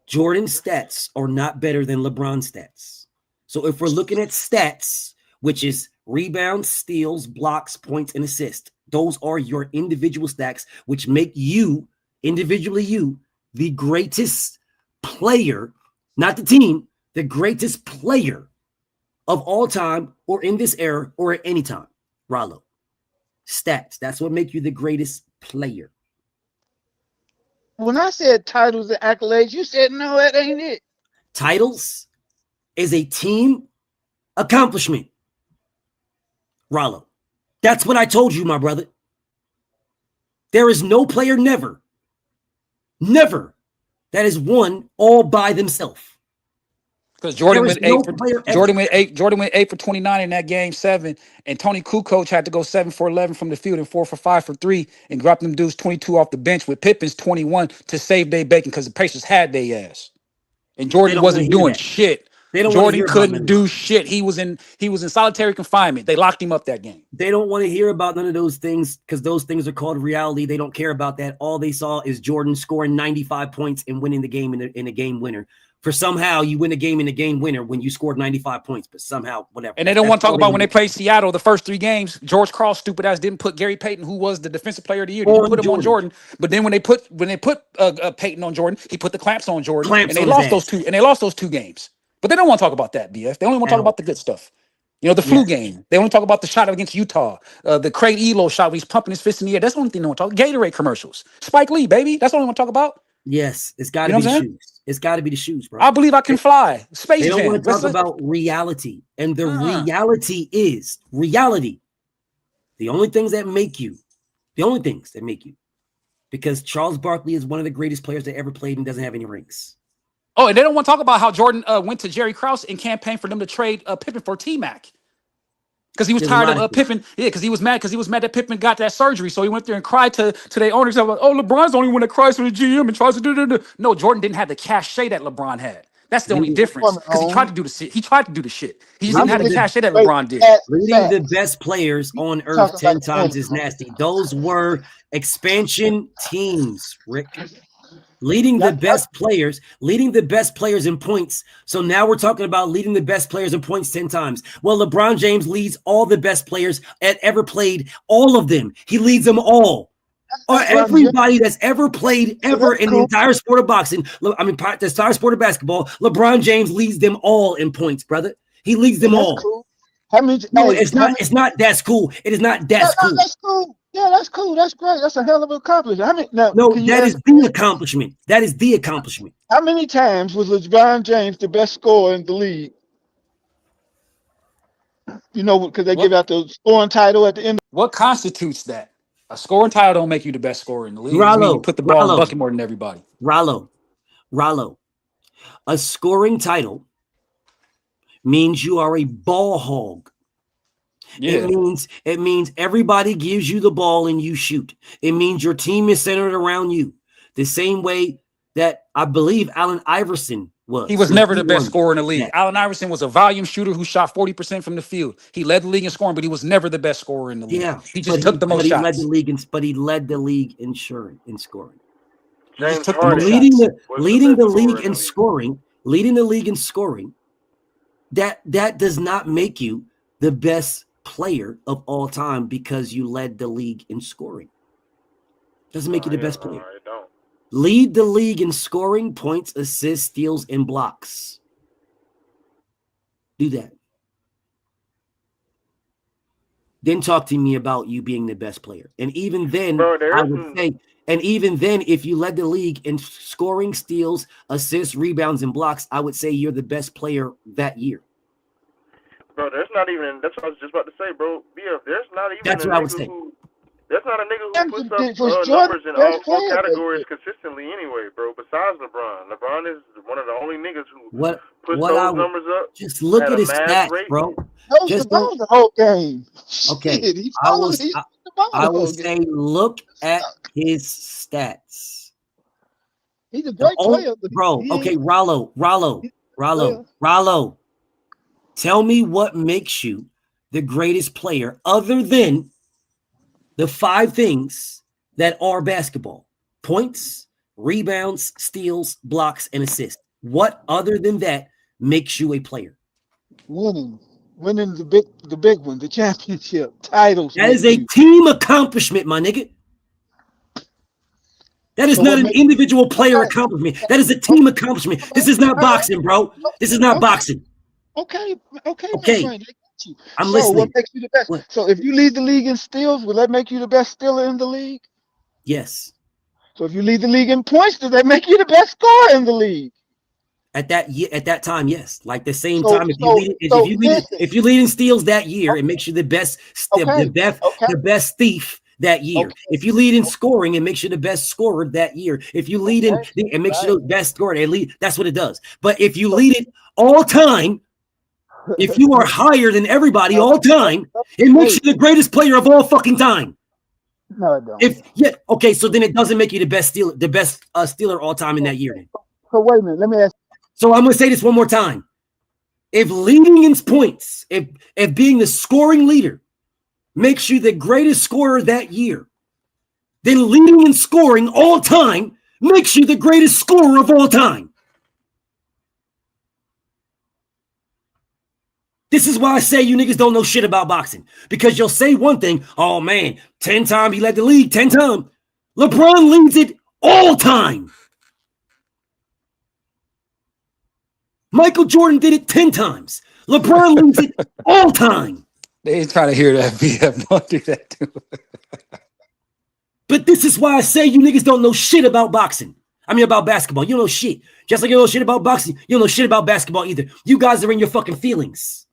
Jordan's stats are not better than LeBron's stats. So if we're looking at stats, which is rebounds, steals, blocks, points, and assists, those are your individual stats, which make you, individually you, the greatest player, not the team, the greatest player of all time or in this era or at any time. Rollo. Stats. That's what make you the greatest player. When I said titles and accolades, you said, no, that ain't it. Titles is a team accomplishment. Rollo. That's what I told you, my brother. There is no player never that has won all by themselves. Because Jordan went 8 for 29 in that game 7, and Tony Kukoc had to go 7 for 11 from the field and 4 for 5 for 3 and drop them dudes 22 off the bench with Pippen's 21 to save their bacon because the Pacers had their ass. And Jordan wasn't doing shit. They don't want to Jordan hear about couldn't do shit. He was in solitary confinement. They locked him up that game. They don't want to hear about none of those things because those things are called reality. They don't care about that. All they saw is Jordan scoring 95 points and winning the game in a game winner. For somehow you win a game in a game winner when you scored 95 points, but somehow whatever. And they don't want to talk about when they played Seattle the first 3 games. George Karl, stupid ass, didn't put Gary Payton, who was the defensive player of the year. He put him on Jordan. But then when they put Payton on Jordan, he put the clamps on Jordan, and they lost those 2. And they lost those 2 games. But they don't want to talk about that, BF. They only want to talk about the good stuff. You know, the flu game. They only talk about the shot against Utah, the Craig Elo shot where he's pumping his fist in the air. That's the only thing they want to talk about. Gatorade commercials. Spike Lee, baby. That's what they want to talk about. Yes, it's got to be the shoes. It's got to be the shoes, bro. I believe I can fly. Space They don't Jam. want to talk about reality. And the reality is reality. The only things that make you, because Charles Barkley is one of the greatest players that ever played and doesn't have any rings. Oh, and they don't want to talk about how Jordan went to Jerry Krause and campaigned for them to trade Pippen for T-Mac. Because he was tired of Pippen. Yeah, because he was mad that Pippen got that surgery. So he went there and cried to their owners. Like, oh, LeBron's the only one that cries for the GM and tries to do. No, Jordan didn't have the cachet that LeBron had. That's the only difference. Because he tried to do the shit. He just didn't have the cachet that LeBron did. Leading the best players on earth 10 times is nasty. Those were expansion teams, Rick. Leading the best players in points. So now we're talking about leading the best players in points 10 times. Well, LeBron James leads all the best players that ever played, all of them. He leads them all. Or everybody that's ever played ever in the entire sport of boxing. The entire sport of basketball. LeBron James leads them all in points, brother. He leads them all. Cool. How many? No, it's not that's cool. It is not that's cool. That's cool. Yeah, that's cool. That's great. That's a hell of an accomplishment. That is the accomplishment. That is the accomplishment. How many times was LeBron James the best scorer in the league? You know, because they give out the scoring title at the end. What constitutes that? A scoring title don't make you the best scorer in the league. You put the ball in the bucket more than everybody. Rollo. A scoring title means you are a ball hog. Yeah. It means everybody gives you the ball and you shoot. It means your team is centered around you. The same way that I believe Allen Iverson was. He was never the best scorer in the league. Yeah. Allen Iverson was a volume shooter who shot 40% from the field. He led the league in scoring, but he was never the best scorer in the league. Yeah, he just took the most shots. He led the league in scoring. James leading the league in scoring. That does not make you the best player of all time because you led the league in scoring. Doesn't make you the best player. Lead the league in scoring, points, assists, steals, and blocks. Do that. Then talk to me about you being the best player. And even then, I would say, if you led the league in scoring, steals, assists, rebounds, and blocks, I would say you're the best player that year. Bro, that's what I was just about to say, bro. There's not even that's what I would say. There's not a nigga who puts up numbers in all 4 categories consistently anyway, bro, besides LeBron. LeBron is one of the only niggas who puts those numbers up. Just look at his stats, bro. Just the whole game. Okay. I will say look at his stats. He's a great player. Bro, okay, Rollo. Tell me what makes you the greatest player other than the 5 things that are basketball: points, rebounds, steals, blocks, and assists. What other than that makes you a player? Winning the big one, the championship, titles. That is a team accomplishment, my nigga. That is not an individual player accomplishment. That is a team accomplishment. This is not boxing, bro. This is not boxing. Okay. I'm listening. What makes you the best? So if you lead the league in steals, will that make you the best stealer in the league? Yes. So if you lead the league in points, does that make you the best scorer in the league? At that time, yes. Like the same time, if you lead in steals that year, it makes you the best, the best thief that year. Okay. If you lead in scoring, it makes you the best scorer that year. If you lead in, it makes you the best scorer. That's what it does. But if you lead it all time, if you are higher than everybody all time, it makes you the greatest player of all fucking time. No, it don't. So then it doesn't make you the best stealer all time in that year. Then. So wait a minute, let me ask. So I'm gonna say this one more time. If leading in points, if being the scoring leader makes you the greatest scorer that year, then leading in scoring all time makes you the greatest scorer of all time. This is why I say you niggas don't know shit about boxing. Because you'll say one thing, oh man, 10 times he led the league, 10 times. LeBron leads it all time. Michael Jordan did it 10 times. LeBron leads it all time. They ain't trying to hear that, BF. Don't do that too. But this is why I say you niggas don't know shit about boxing. I mean, about basketball. You don't know shit. Just like you don't know shit about boxing, you don't know shit about basketball either. You guys are in your fucking feelings.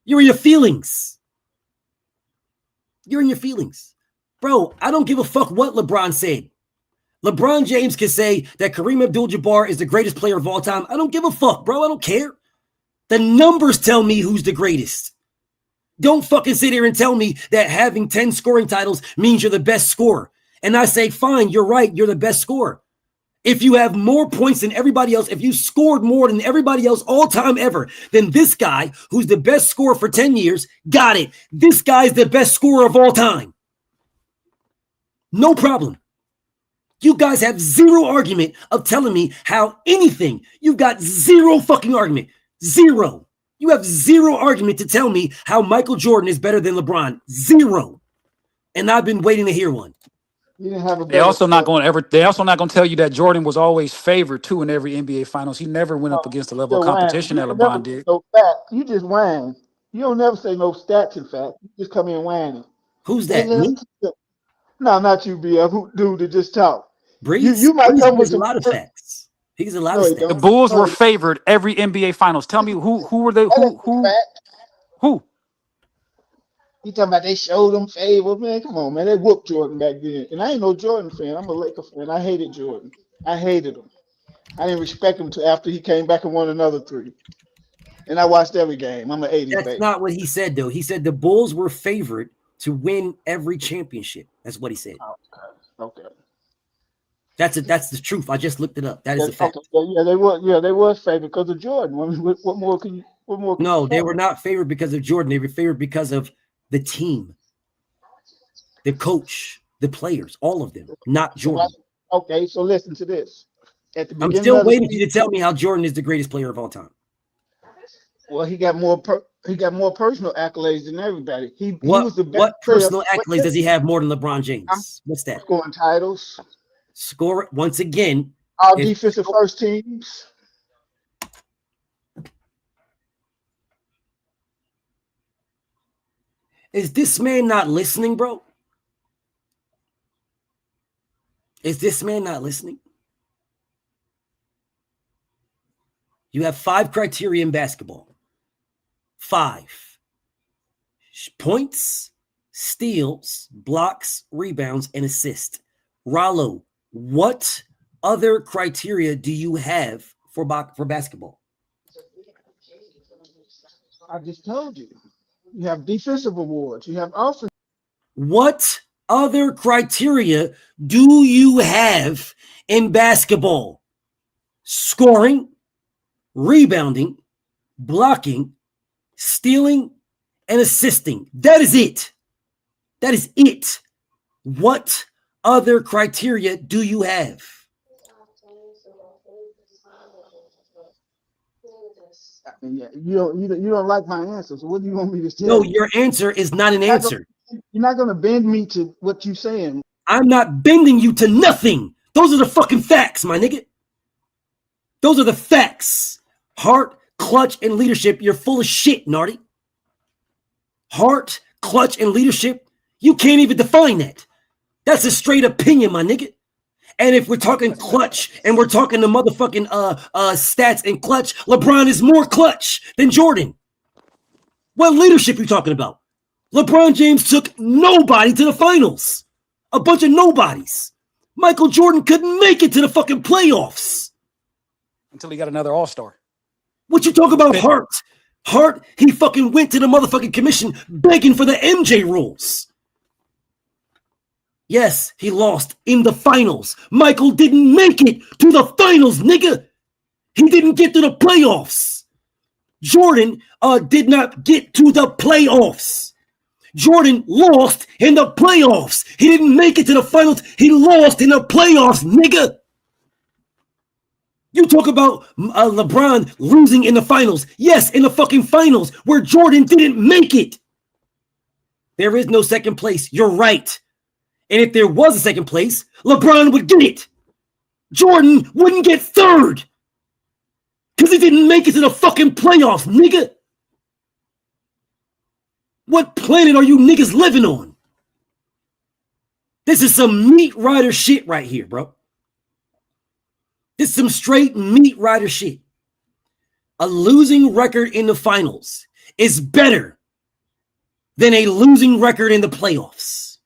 You're in your feelings. You're in your feelings. Bro, I don't give a fuck what LeBron said. LeBron James can say that Kareem Abdul-Jabbar is the greatest player of all time. I don't give a fuck, bro. I don't care. The numbers tell me who's the greatest. Don't fucking sit here and tell me that having 10 scoring titles means you're the best scorer. And I say, fine, you're right. You're the best scorer. If you have more points than everybody else, if you scored more than everybody else all time ever, then this guy, who's the best scorer for 10 years, got it. This guy's the best scorer of all time. No problem. You guys have zero argument of telling me how anything. You've got zero fucking argument. Zero. You have zero argument to tell me how Michael Jordan is better than LeBron. Zero. And I've been waiting to hear one. You didn't have a They also not going to tell you that Jordan was always favored too in every NBA Finals. He never went up against the level of competition that LeBron did. No facts. You just whine. You don't never say no stats and facts. You just come in whining. Who's that? No, not you, BF. Who dude that just talk? Breeze. You might come with a lot of facts. He's a lot of stats. The Bulls were favored every NBA Finals. Tell me who were they? Who? You talking about they showed them favor, man? Come on, man. They whooped Jordan back then. And I ain't no Jordan fan. I'm a Laker fan. I hated Jordan. I hated him. I didn't respect him until after he came back and won another 3. And I watched every game. I'm an 80s fan. That's not what he said, though. He said the Bulls were favored to win every championship. That's what he said. Okay. That's the truth. I just looked it up. That is a fact. Okay. Yeah, they were favored because of Jordan. What more can you? No, they were not favored because of Jordan. They were favored because of the team, the coach, the players, all of them, not Jordan. Okay, so listen to this. At the I'm still waiting for you to tell me how Jordan is the greatest player of all time. Well, he got more personal accolades than everybody. He was the best. What personal accolades does he have more than LeBron James? What's that? Scoring titles. Score once again. All defensive first teams. Is this man not listening, bro? Is this man not listening? You have 5 criteria in basketball. 5. Points, steals, blocks, rebounds, and assists. Rollo, what other criteria do you have for basketball? I just told you. You have defensive awards. You have offensive. What other criteria do you have in basketball? Scoring, rebounding, blocking, stealing, and assisting. That is it. That is it. What other criteria do you have? Yeah, you don't like my answer. So what do you want me to say? No, your answer is not an answer. You're not gonna bend me to what you're saying. I'm not bending you to nothing. Those are the fucking facts, my nigga. Those are the facts. Heart, clutch, and leadership. You're full of shit, Nardi. Heart, clutch, and leadership. You can't even define that. That's a straight opinion, my nigga. And if we're talking clutch and we're talking the motherfucking stats and clutch, LeBron is more clutch than Jordan. What leadership you talking about? LeBron James took nobody to the finals. A bunch of nobodies. Michael Jordan couldn't make it to the fucking playoffs. Until he got another All-Star. What you talk about, Hart? Hart, he fucking went to the motherfucking commission begging for the MJ rules. Yes, he lost in the finals. Michael didn't make it to the finals, nigga. He didn't get to the playoffs. Jordan did not get to the playoffs. Jordan lost in the playoffs. He didn't make it to the finals. He lost in the playoffs, nigga. You talk about LeBron losing in the finals. Yes, in the fucking finals where Jordan didn't make it. There is no second place. You're right. And if there was a second place, LeBron would get it. Jordan wouldn't get third. Because he didn't make it to the fucking playoffs, nigga. What planet are you niggas living on? This is some meat rider shit right here, bro. This is some straight meat rider shit. A losing record in the finals is better than a losing record in the playoffs.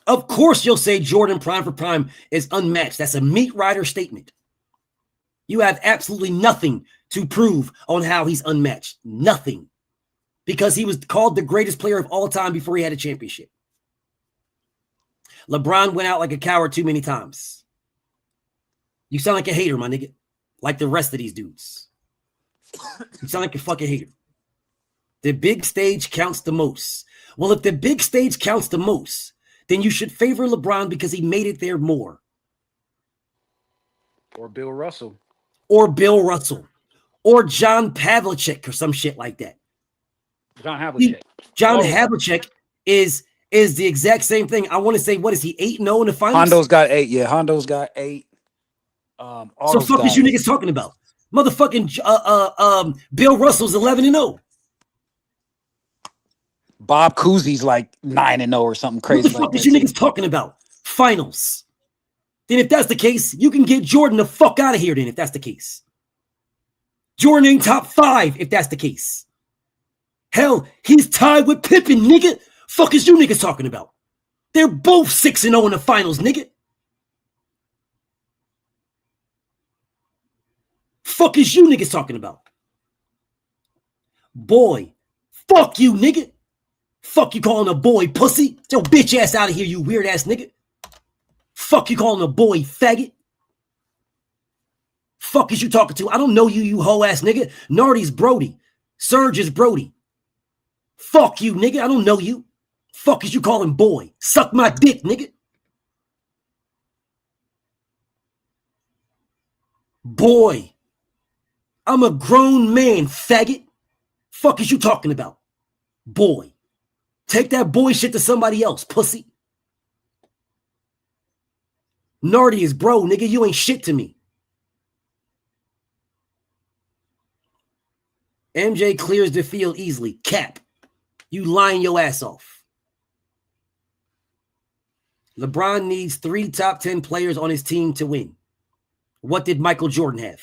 Of course you'll say Jordan prime for prime is unmatched. That's a meat rider statement. You have absolutely nothing to prove on how he's unmatched. Nothing. Because he was called the greatest player of all time before he had a championship. LeBron went out like a coward too many times. You sound like a hater, my nigga. Like the rest of these dudes. You sound like a fucking hater. The big stage counts the most. Well, if the big stage counts the most, then you should favor LeBron because he made it there more. Or Bill Russell. Or Bill Russell. Or John Pavlicek or some shit like that. John Havlicek. John Havlicek is the exact same thing. I want to say, what is he, 8-0 in the finals? Hondo's got 8. Yeah, Hondo's got 8. So fuck is you niggas talking about? Motherfucking Bill Russell's 11-0. Bob Cousy's like 9-0 or something crazy. What the fuck is you niggas talking about? Finals. Then if that's the case, you can get Jordan the fuck out of here then if that's the case. Jordan ain't top 5 if that's the case. Hell, he's tied with Pippen, nigga. Fuck is you niggas talking about? They're both 6-0 in the finals, nigga. Fuck is you niggas talking about? Boy, fuck you, nigga. Fuck you calling a boy pussy. Get your bitch ass out of here, you weird ass nigga. Fuck you calling a boy faggot. Fuck is you talking to? I don't know you, you hoe ass nigga. Nardy's Brody. Serge is Brody. Fuck you, nigga. I don't know you. Fuck is you calling boy? Suck my dick, nigga. Boy. I'm a grown man, faggot. Fuck is you talking about? Boy. Take that boy shit to somebody else, pussy. Nardy is bro, nigga. You ain't shit to me. MJ clears the field easily. Cap. You lying your ass off. LeBron needs 3 top 10 players on his team to win. What did Michael Jordan have?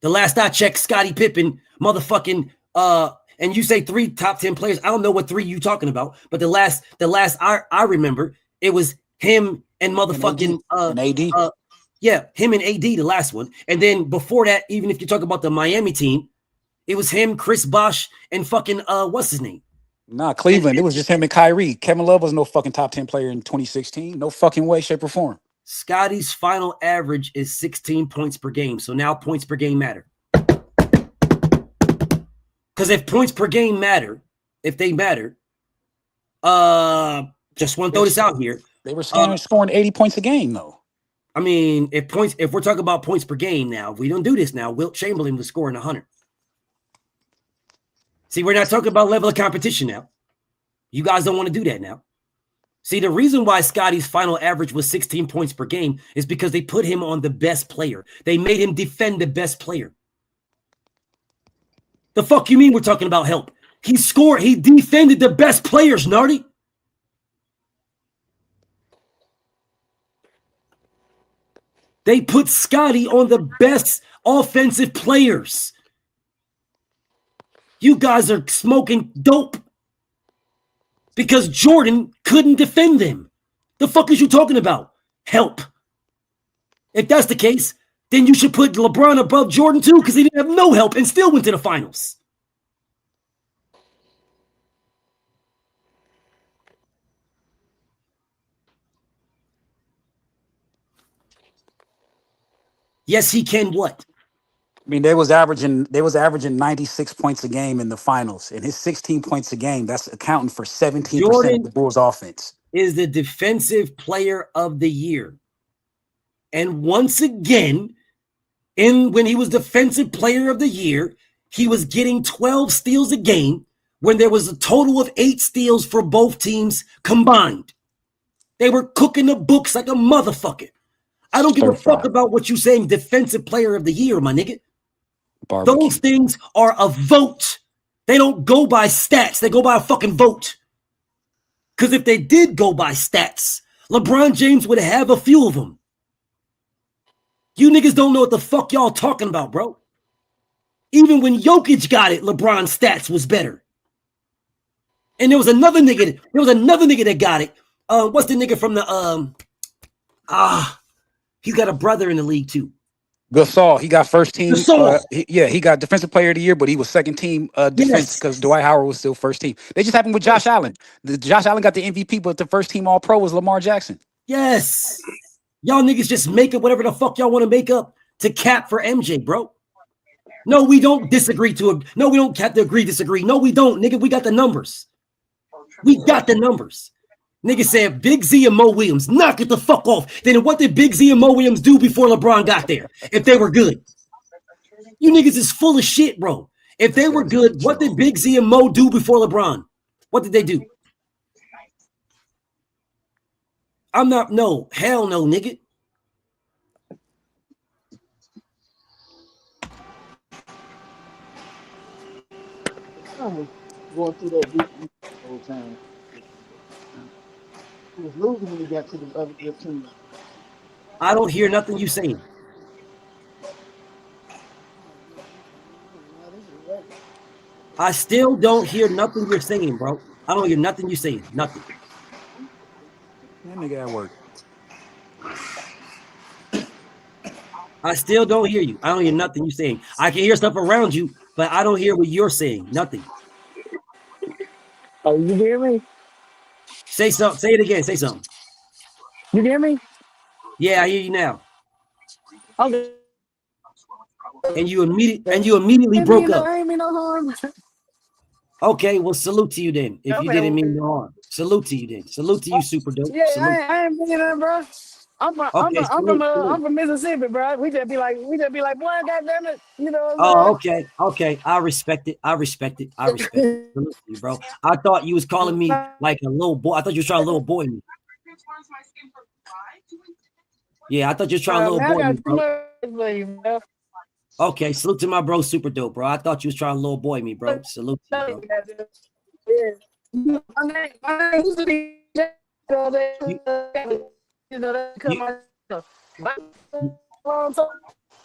The last I checked, Scottie Pippen, motherfucking, and you say 3 top 10 players. I don't know what 3 you talking about, but the last I remember, it was him and motherfucking and AD. Yeah, him and AD, the last one. And then before that, even if you talk about the Miami team, it was him, Chris Bosh, and fucking what's his name? Nah, Cleveland. It was just him and Kyrie. Kevin Love was no fucking top 10 player in 2016. No fucking way, shape, or form. Scottie's final average is 16 points per game. So now points per game matter. Because if points per game matter, if they matter, just want to throw this out here. They were scoring 80 points a game, though. I mean, if we're talking about points per game now, if we don't do this now, Wilt Chamberlain was scoring 100. See, we're not talking about level of competition now. You guys don't want to do that now. See, the reason why Scottie's final average was 16 points per game is because they put him on the best player. They made him defend the best player. The fuck you mean we're talking about help? He defended the best players, Nardi. They put Scottie on the best offensive players. You guys are smoking dope because Jordan couldn't defend them. The fuck is you talking about? Help. If that's the case, then you should put LeBron above Jordan too because he didn't have no help and still went to the finals. Yes, he can what? I mean, they was averaging 96 points a game in the finals, and his 16 points a game, that's accounting for 17% of the Bulls' offense. Is the defensive player of the year. And once again, when he was defensive player of the year, he was getting 12 steals a game when there was a total of 8 steals for both teams combined. They were cooking the books like a motherfucker. I don't give a fuck about what you saying defensive player of the year, my nigga. Barbecue. Those things are a vote. They don't go by stats. They go by a fucking vote. Because if they did go by stats, LeBron James would have a few of them. You niggas don't know what the fuck y'all talking about, bro. Even when Jokic got it, LeBron's stats was better. And there was another nigga that got it. What's the nigga from the he's got a brother in the league too. Gasol, he got first team. He got defensive player of the year, but he was second team defense because Dwight Howard was still first team. They just happened with Josh Allen. Josh Allen got the MVP, but the first team All Pro was Lamar Jackson. Yes. Y'all niggas just make up whatever the fuck y'all want to make up to cap for MJ, bro. No, we don't disagree no, we don't have to disagree. No, we don't, nigga. We got the numbers. We got the numbers. Nigga said Big Z and Mo Williams. Knock it the fuck off. Then what did Big Z and Mo Williams do before LeBron got there? If they were good. You niggas is full of shit, bro. If they were good, what did Big Z and Mo do before LeBron? What did they do? Hell no, nigga. I was going through that deep the whole time. He was losing when he got to the other good team. I don't hear nothing you saying. I still don't hear nothing you're saying, bro. I don't hear nothing you're saying. Nothing. That nigga at work. I still don't hear you. I don't hear nothing you're saying. I can hear stuff around you, but I don't hear what you're saying. Nothing. Oh, you hear me? Say something. Say it again. Say something. You hear me? Yeah, I hear you now. Okay. And you immediately broke up. I ain't mean no harm. Okay, well, salute to you then. If you didn't mean no harm, salute to you then. Salute to you, super dope. Yeah, Salute. I ain't mean that, bro. I'm from Mississippi, bro. We just be like, boy, goddamn it, you know what I'm saying? Okay. I respect it. Salute to you, bro. I thought you was calling me like a little boy. I thought you was trying to little boy me. Yeah, I thought you was trying to little boy me, bro. Okay, salute to my bro, super dope, bro. I thought you was trying to little boy me, bro. Salute to you, bro.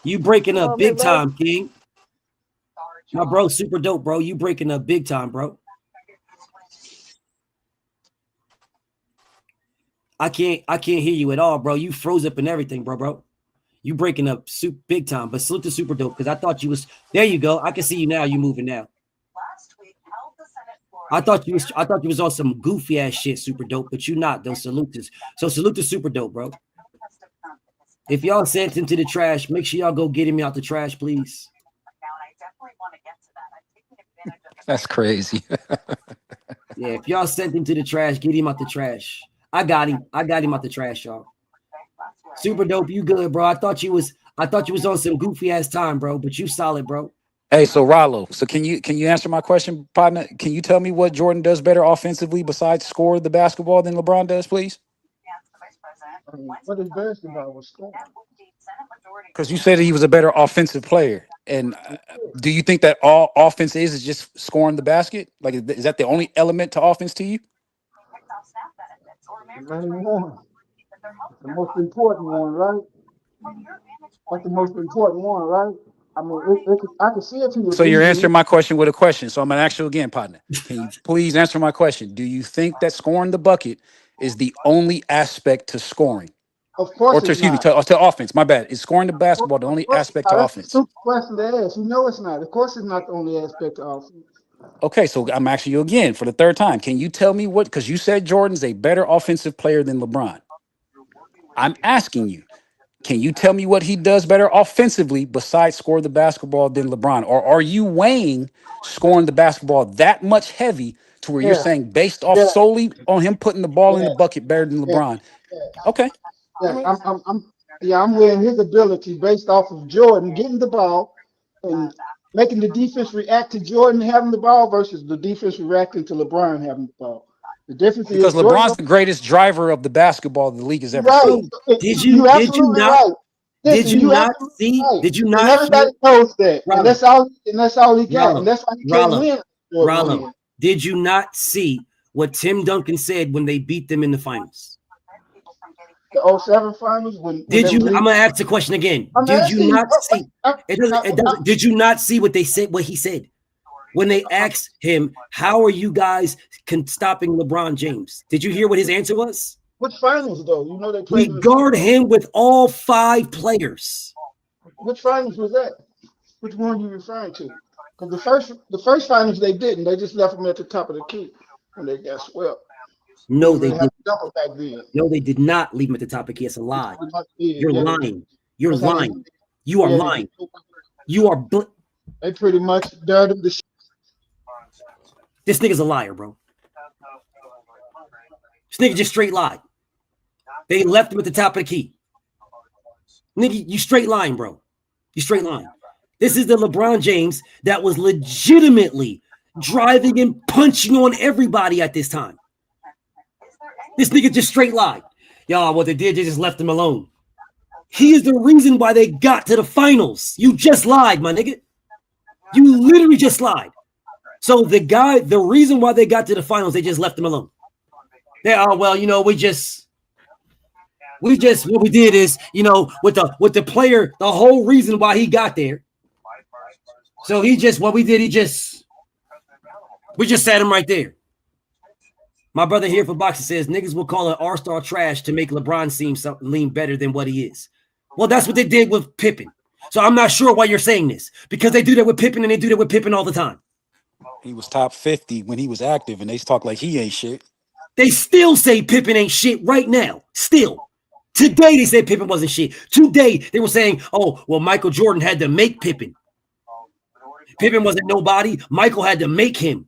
You breaking up big time, King. My bro, super dope, bro. You breaking up big time, bro. I can't hear you at all, bro. You froze up and everything, bro. You breaking up big time, but salute to super dope because I thought you was. There you go. I can see you now. You moving now. I thought you was on some goofy ass shit, super dope, but you not. Though salute to super dope, bro. If y'all sent him to the trash, make sure y'all go get him out the trash, please. That's crazy. Yeah, if y'all sent him to the trash, get him out the trash. I got him out the trash, y'all. Super dope, you good, bro. I thought you was on some goofy ass time, bro, but you solid, bro. Hey, so Rollo, so can you answer my question, partner? Can you tell me what Jordan does better offensively besides score the basketball than LeBron does, please? What is basketball was scoring? Because you said he was a better offensive player, and do you think that all offense is just scoring the basket? Like, is that the only element to offense to you? The main one. The most important one, right? That's the most important one, right? I mean, I can see if he was. So you're answering my question with a question. So I'm gonna ask you again, partner. Can you please answer my question? Do you think that scoring the bucket is the only aspect to scoring? Of course, to offense. My bad. Is scoring the basketball the only aspect to offense? That's a question to ask. You know it's not. Of course, it's not the only aspect to offense. Okay, so I'm asking you again for the third time. Can you tell me what? Because you said Jordan's a better offensive player than LeBron. I'm asking you, Can you tell me what he does better offensively besides score the basketball than LeBron? Or are you weighing scoring the basketball that much heavy to where you're Yeah, saying based off solely on him putting the ball in yeah, the bucket better than yeah, LeBron? Okay. I yeah. mean, I'm weighing his ability based off of Jordan getting the ball and making the defense react to Jordan having the ball versus the defense reacting to LeBron having the ball. The difference is because Jordan. LeBron's the greatest driver of the basketball the league has ever Right. seen. So did you You did you absolutely not right. did Listen, you you not absolutely see right. did you And not hear everybody knows that. And Rollo, that's all he got. And Rollo, that's why he can't Rollo, win. Jordan Rollo? win. Did you not see what Tim Duncan said when they beat them in the finals? The '07 finals when Did they you? was I'm leading. gonna ask the question again. I'm Did you asking you. not see? It doesn't. It doesn't. Did you not see what they said? What he said when they asked him, "How are you guys stopping LeBron James?" Did you hear what his answer was? Which finals though? You know they We played in the guard him with all 5 players. which finals was that? Which one are you referring to? Because the first finals they didn't. They just left them at the top of the key when they got swept. They No, didn't they really have did. a double back then. No, they did not leave him at the topic. Yes, a lie. You're Yeah, they did. lying. You're That's how they. lying. You are Yeah, they did. lying. You are. They pretty much dared them to. This nigga's a liar, bro. This nigga just straight lied. They left him at the top of the key. Nigga, you straight lying, bro. You straight lying. This is the LeBron James that was legitimately driving and punching on everybody at this time. This nigga just straight lied. Y'all, what they did, they just left him alone. He is the reason why they got to the finals. You just lied, my nigga. You literally just lied. So the reason why they got to the finals, they just left him alone. They are, well, you know, we just what we did is, you know, with the player, the whole reason why he got there. So we just sat him right there. My brother here for boxing says niggas will call an R-star trash to make LeBron seem better than what he is. Well, that's what they did with Pippen. So I'm not sure why you're saying this, because they do that with Pippen and they do that with Pippen all the time. He was top 50 when he was active, and they talk like he ain't shit. They still say Pippen ain't shit right now. Still. Today they said Pippen wasn't shit. Today they were saying, oh, well, Michael Jordan had to make Pippen. Pippen wasn't nobody. Michael had to make him.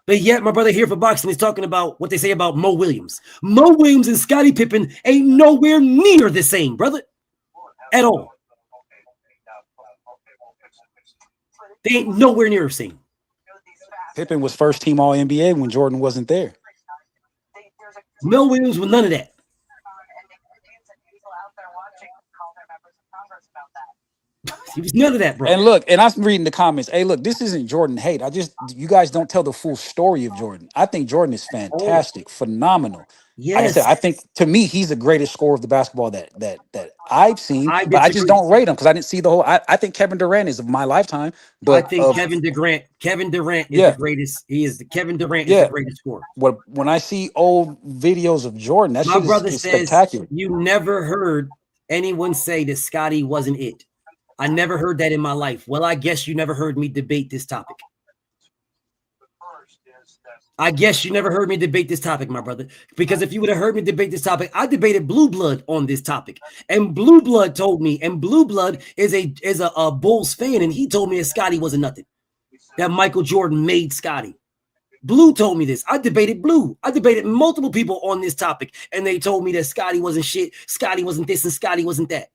But yet my brother here for boxing is talking about what they say about Mo Williams. Mo Williams and Scottie Pippen ain't nowhere near the same, brother. At all. They ain't nowhere near the same. Pippen was first team All NBA when Jordan wasn't there. Mo Williams was none of that. He was none of that, bro. And look, and I'm reading the comments. Hey, look, this isn't Jordan hate. You guys don't tell the full story of Jordan. I think Jordan is fantastic, phenomenal. Yes. Like I said, I think to me, he's the greatest scorer of the basketball that I've seen. But I just don't rate him because I didn't see the whole. I think Kevin Durant is of my lifetime. But I think Kevin Durant is the greatest. Kevin Durant is the greatest scorer. When I see old videos of Jordan, that my shit brother is says spectacular. You never heard anyone say that Scottie wasn't it. I never heard that in my life. Well, I guess you never heard me debate this topic. I guess you never heard me debate this topic, my brother. Because if you would have heard me debate this topic, I debated Blue Blood on this topic. And Blue Blood told me, and Blue Blood is a Bulls fan, and he told me that Scottie wasn't nothing. That Michael Jordan made Scottie. Blue told me this. I debated Blue. I debated multiple people on this topic, and they told me that Scottie wasn't shit, Scottie wasn't this, and Scottie wasn't that.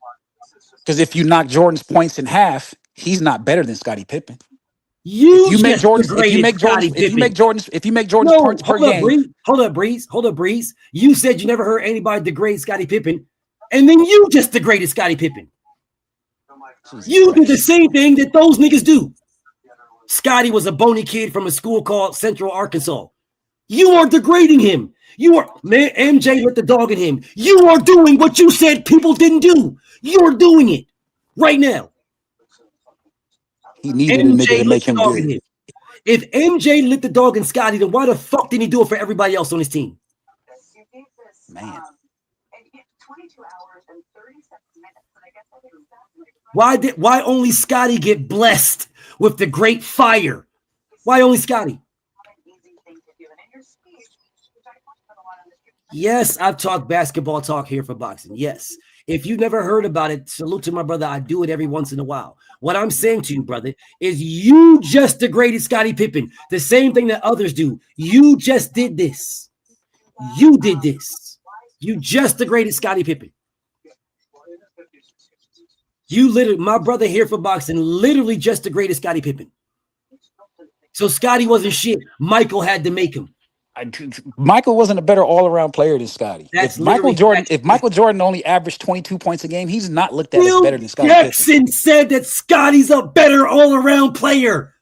Because if you knock Jordan's points in half, he's not better than Scottie Pippen. If you make Jordan's points per game. Hold up, Breeze. You said you never heard anybody degrade Scottie Pippen, and then you just degraded Scottie Pippen. You do the same thing that those niggas do. Scottie was a bony kid from a school called Central Arkansas. You are degrading him. MJ let the dog in him. You are doing what you said people didn't do. You're doing it right now. He needed a nigga to make him good. If MJ lit the dog in Scottie, then why the fuck didn't he do it for everybody else on his team? Man. Why only Scottie get blessed with the great fire? Why only Scottie? Yes, I've talked basketball talk here for boxing. Yes. If you've never heard about it, salute to my brother. I do it every once in a while. What I'm saying to you, brother, is you just degraded Scottie Pippen. The same thing that others do. You just did this. You did this. You just degraded Scottie Pippen. You literally, my brother here for boxing, literally just degraded Scottie Pippen. So Scottie wasn't shit. Michael had to make him. Michael wasn't a better all-around player than Scottie. That's If Michael Jordan only averaged 22 points a game, he's not looked at as better than Scottie Jackson Pippen. said that Scottie's a better all-around player.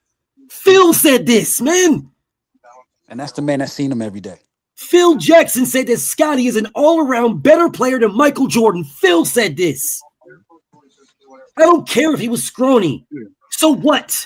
Phil said this, man. And that's the man that's seen him every day. Phil Jackson said that Scottie is an all-around better player than Michael Jordan. Phil said this. I don't care if he was scrawny. So what?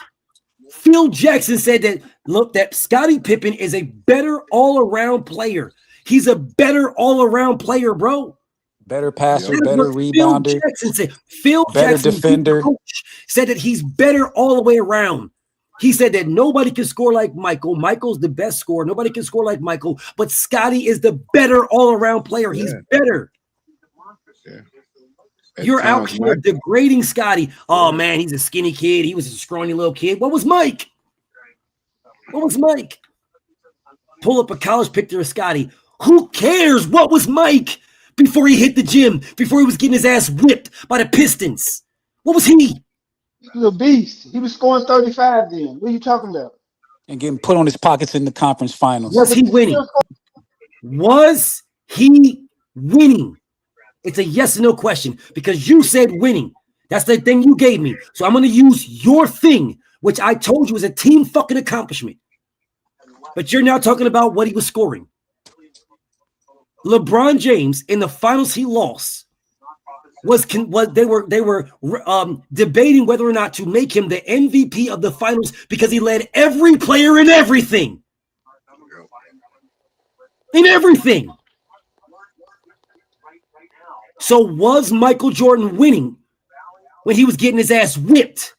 Phil Jackson said that, look, that Scottie Pippen is a better all-around player. He's a better all-around player, bro. Better passer, better rebounder. Phil Jackson said. Phil better Jackson, defender. Coach, said that he's better all the way around. He said that nobody can score like Michael. Michael's the best scorer. Nobody can score like Michael, but Scottie is the better all-around player. He's better. Yeah. You're out here degrading Scottie. Oh, man, he's a skinny kid. He was a scrawny little kid. What was Mike? What was Mike? Pull up a college picture of Scottie. Who cares? What was Mike before he hit the gym, before he was getting his ass whipped by the Pistons? What was he? He was a beast. He was scoring 35 then. What are you talking about? And getting put on his pockets in the conference finals. Was he winning? Was he winning? It's a yes or no question because you said winning. That's the thing you gave me. So I'm going to use your thing, which I told you was a team fucking accomplishment. But you're now talking about what he was scoring. LeBron James in the finals he lost they were debating whether or not to make him the MVP of the finals because he led every player in everything. In everything. So was Michael Jordan winning when he was getting his ass whipped?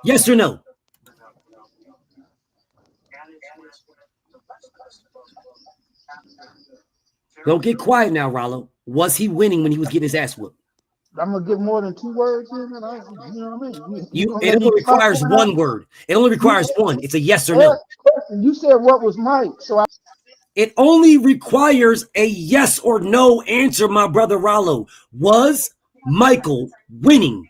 Yes or no? Don't get quiet now, Rollo. Was he winning when he was getting his ass whipped? I'm gonna get more than 2 words in, you know what I mean? It only requires one word. It only requires one. It's a yes or no. You said what was Mike, so it only requires a yes or no answer, my brother Rollo. Was Michael winning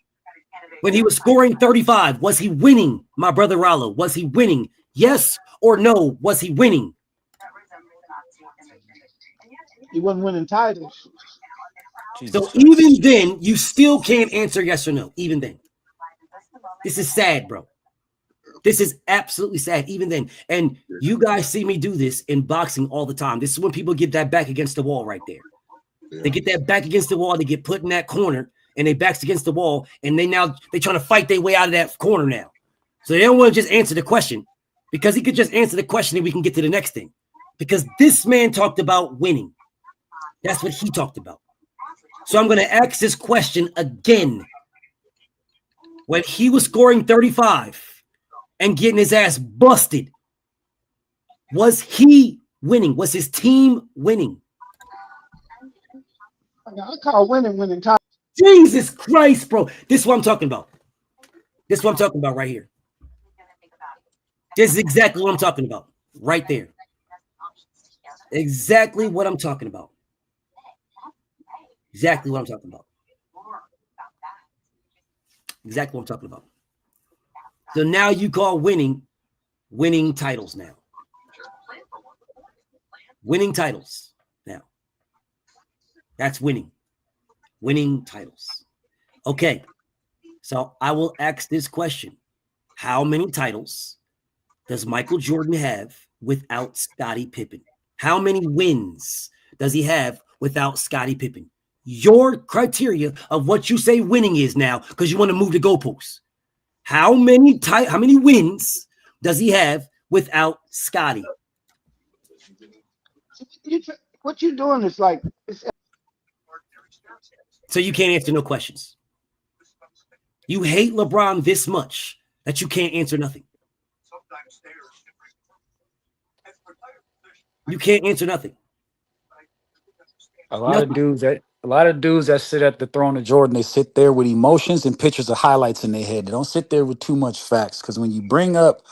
when he was scoring 35? Was he winning, my brother Rollo? Was he winning? Yes or no? Was he winning? He wasn't winning titles. So even then, you still can't answer yes or no. Even then. This is sad, bro. This is absolutely sad, even then. And you guys see me do this in boxing all the time. This is when people get that back against the wall right there. Yeah. They get that back against the wall. They get put in that corner, and they backs against the wall, and they trying to fight their way out of that corner now. So they don't want to just answer the question because he could just answer the question and we can get to the next thing. Because this man talked about winning. That's what he talked about. So I'm going to ask this question again. When he was scoring 35 and getting his ass busted, was he winning? Was his team winning? I call winning time. Jesus Christ, bro. This is what I'm talking about. This is what I'm talking about right here. This is exactly what I'm talking about. Right there. Exactly what I'm talking about. Exactly what I'm talking about. Exactly what I'm talking about. So now you call winning titles now. Winning titles now. That's winning. Winning titles. Okay. So I will ask this question. How many titles does Michael Jordan have without Scottie Pippen? How many wins does he have without Scottie Pippen? Your criteria of what you say winning is now, because you want to move the goalposts. How many wins does he have without Scottie? What you doing is like. So you can't answer no questions. You hate LeBron this much that you can't answer nothing. You can't answer nothing. A lot of dudes that A lot of dudes that sit at the throne of Jordan, they sit there with emotions and pictures of highlights in their head. They don't sit there with too much facts. Because when you bring up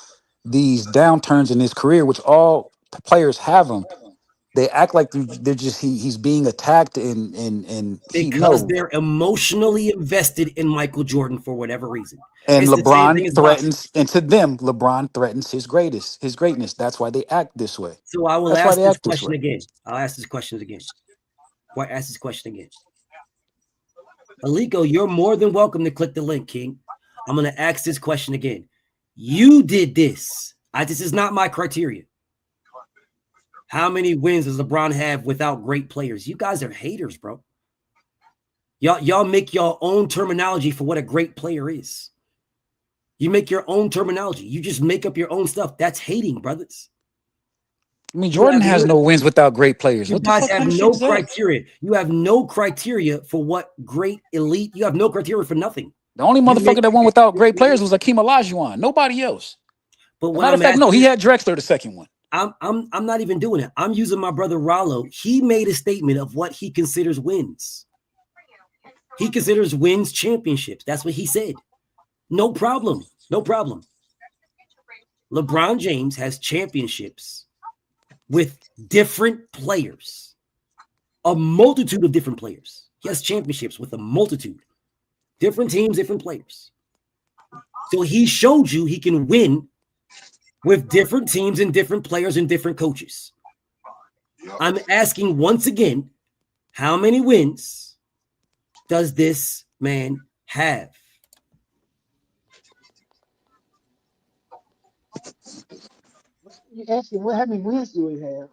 these downturns in his career, which all players have them, they act like they're just he's being attacked and he because no. they're emotionally invested in Michael Jordan for whatever reason. And It's the same thing LeBron as boxing. threatens, and to them, LeBron threatens his greatness. That's why they act this way. So I will That's why ask they this act this question way. again. I'll ask this question again. Why ask this question again? Aliko, you're more than welcome to click the link, King. I'm going to ask this question again. You did this. This is not my criteria. How many wins does LeBron have without great players? You guys are haters, bro. Y'all make your own terminology for what a great player is. You make your own terminology. You just make up your own stuff. That's hating, brothers. I mean, Jordan has no wins without great players. You What the guys fuck have kind of shit no is that? criteria. You have no criteria for what great elite. You have no criteria for nothing. The only You make- motherfucker that won without great players was Akeem Olajuwon. Nobody else. But As a what matter of I'm fact, no, he asking, had Drexler the second one. I'm not even doing it. I'm using my brother Rollo. He made a statement of what he considers wins. He considers wins championships. That's what he said. No problem. No problem. LeBron James has championships with different players, a multitude of different players. He has championships with a multitude, different teams, different players. So he showed you he can win with different teams and different players and different coaches. I'm asking once again, how many wins does this man have? You asking how many wins do he have?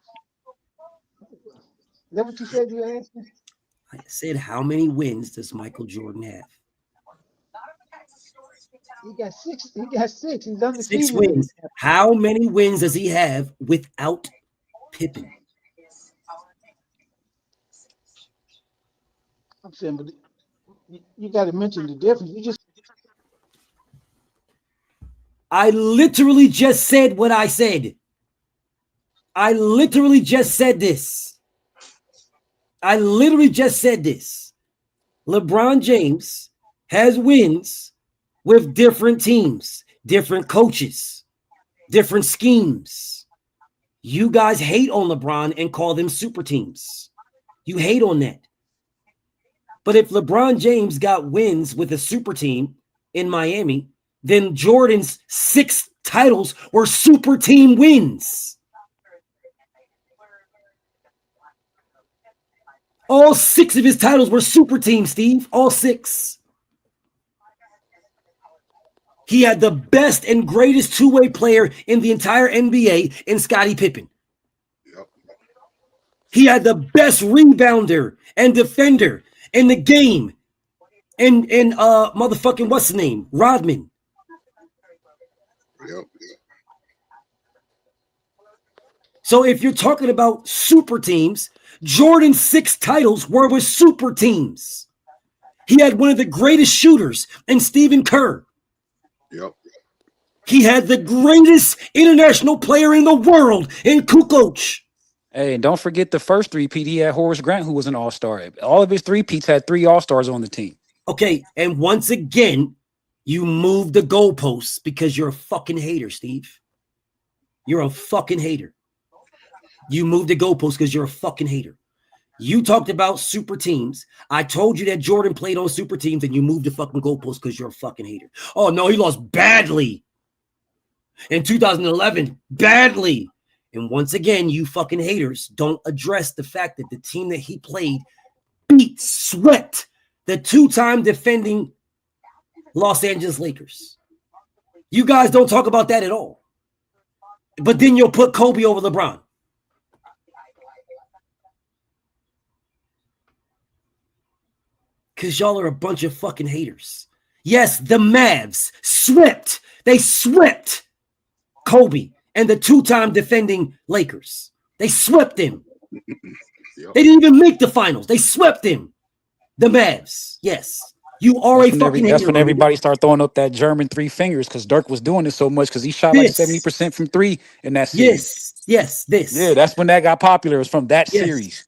Is that what you said you were asking? I said, how many wins does Michael Jordan have? He got six. He got six. He's undefeated. 6 wins. How many wins does he have without Pippen? I'm saying, but you got to mention the difference. You just I literally just said what I said. I literally just said this. I literally just said this. LeBron James has wins with different teams, different coaches, different schemes. You guys hate on LeBron and call them super teams. You hate on that. But if LeBron James got wins with a super team in Miami, then Jordan's 6 titles were super team wins. All 6 of his titles were super team, Steve. All 6. He had the best and greatest two-way player in the entire NBA in Scottie Pippen. He had the best rebounder and defender in the game. And motherfucking what's his name? Rodman. So if you're talking about super teams, Jordan's 6 titles were with super teams. He had one of the greatest shooters in Stephen Kerr. He had the greatest international player in the world in Kukoc. Hey, and don't forget the first 3-peat. He had Horace Grant, who was an all-star. All of his 3-peats had 3 all-stars on the team. Okay, and once again, you move the goalposts because you're a fucking hater, Steve. You're a fucking hater. You moved the goalposts because you're a fucking hater. You talked about super teams. I told you that Jordan played on super teams, and you moved the fucking goalposts because you're a fucking hater. Oh, no, he lost badly. In 2011, badly. And once again, you fucking haters don't address the fact that the team that he played swept the 2-time defending Los Angeles Lakers. You guys don't talk about that at all. But then you'll put Kobe over LeBron. Because y'all are a bunch of fucking haters. Yes, the Mavs swept. They swept Kobe and the 2-time defending Lakers. They swept them. They didn't even make the finals. They swept them. The Mavs. Yes. You are a fucking hater. That's when everybody started throwing up that German 3 fingers because Dirk was doing it so much because he shot like 70% from 3 in that series. Yes. Yeah, that's when that got popular. It was from that series.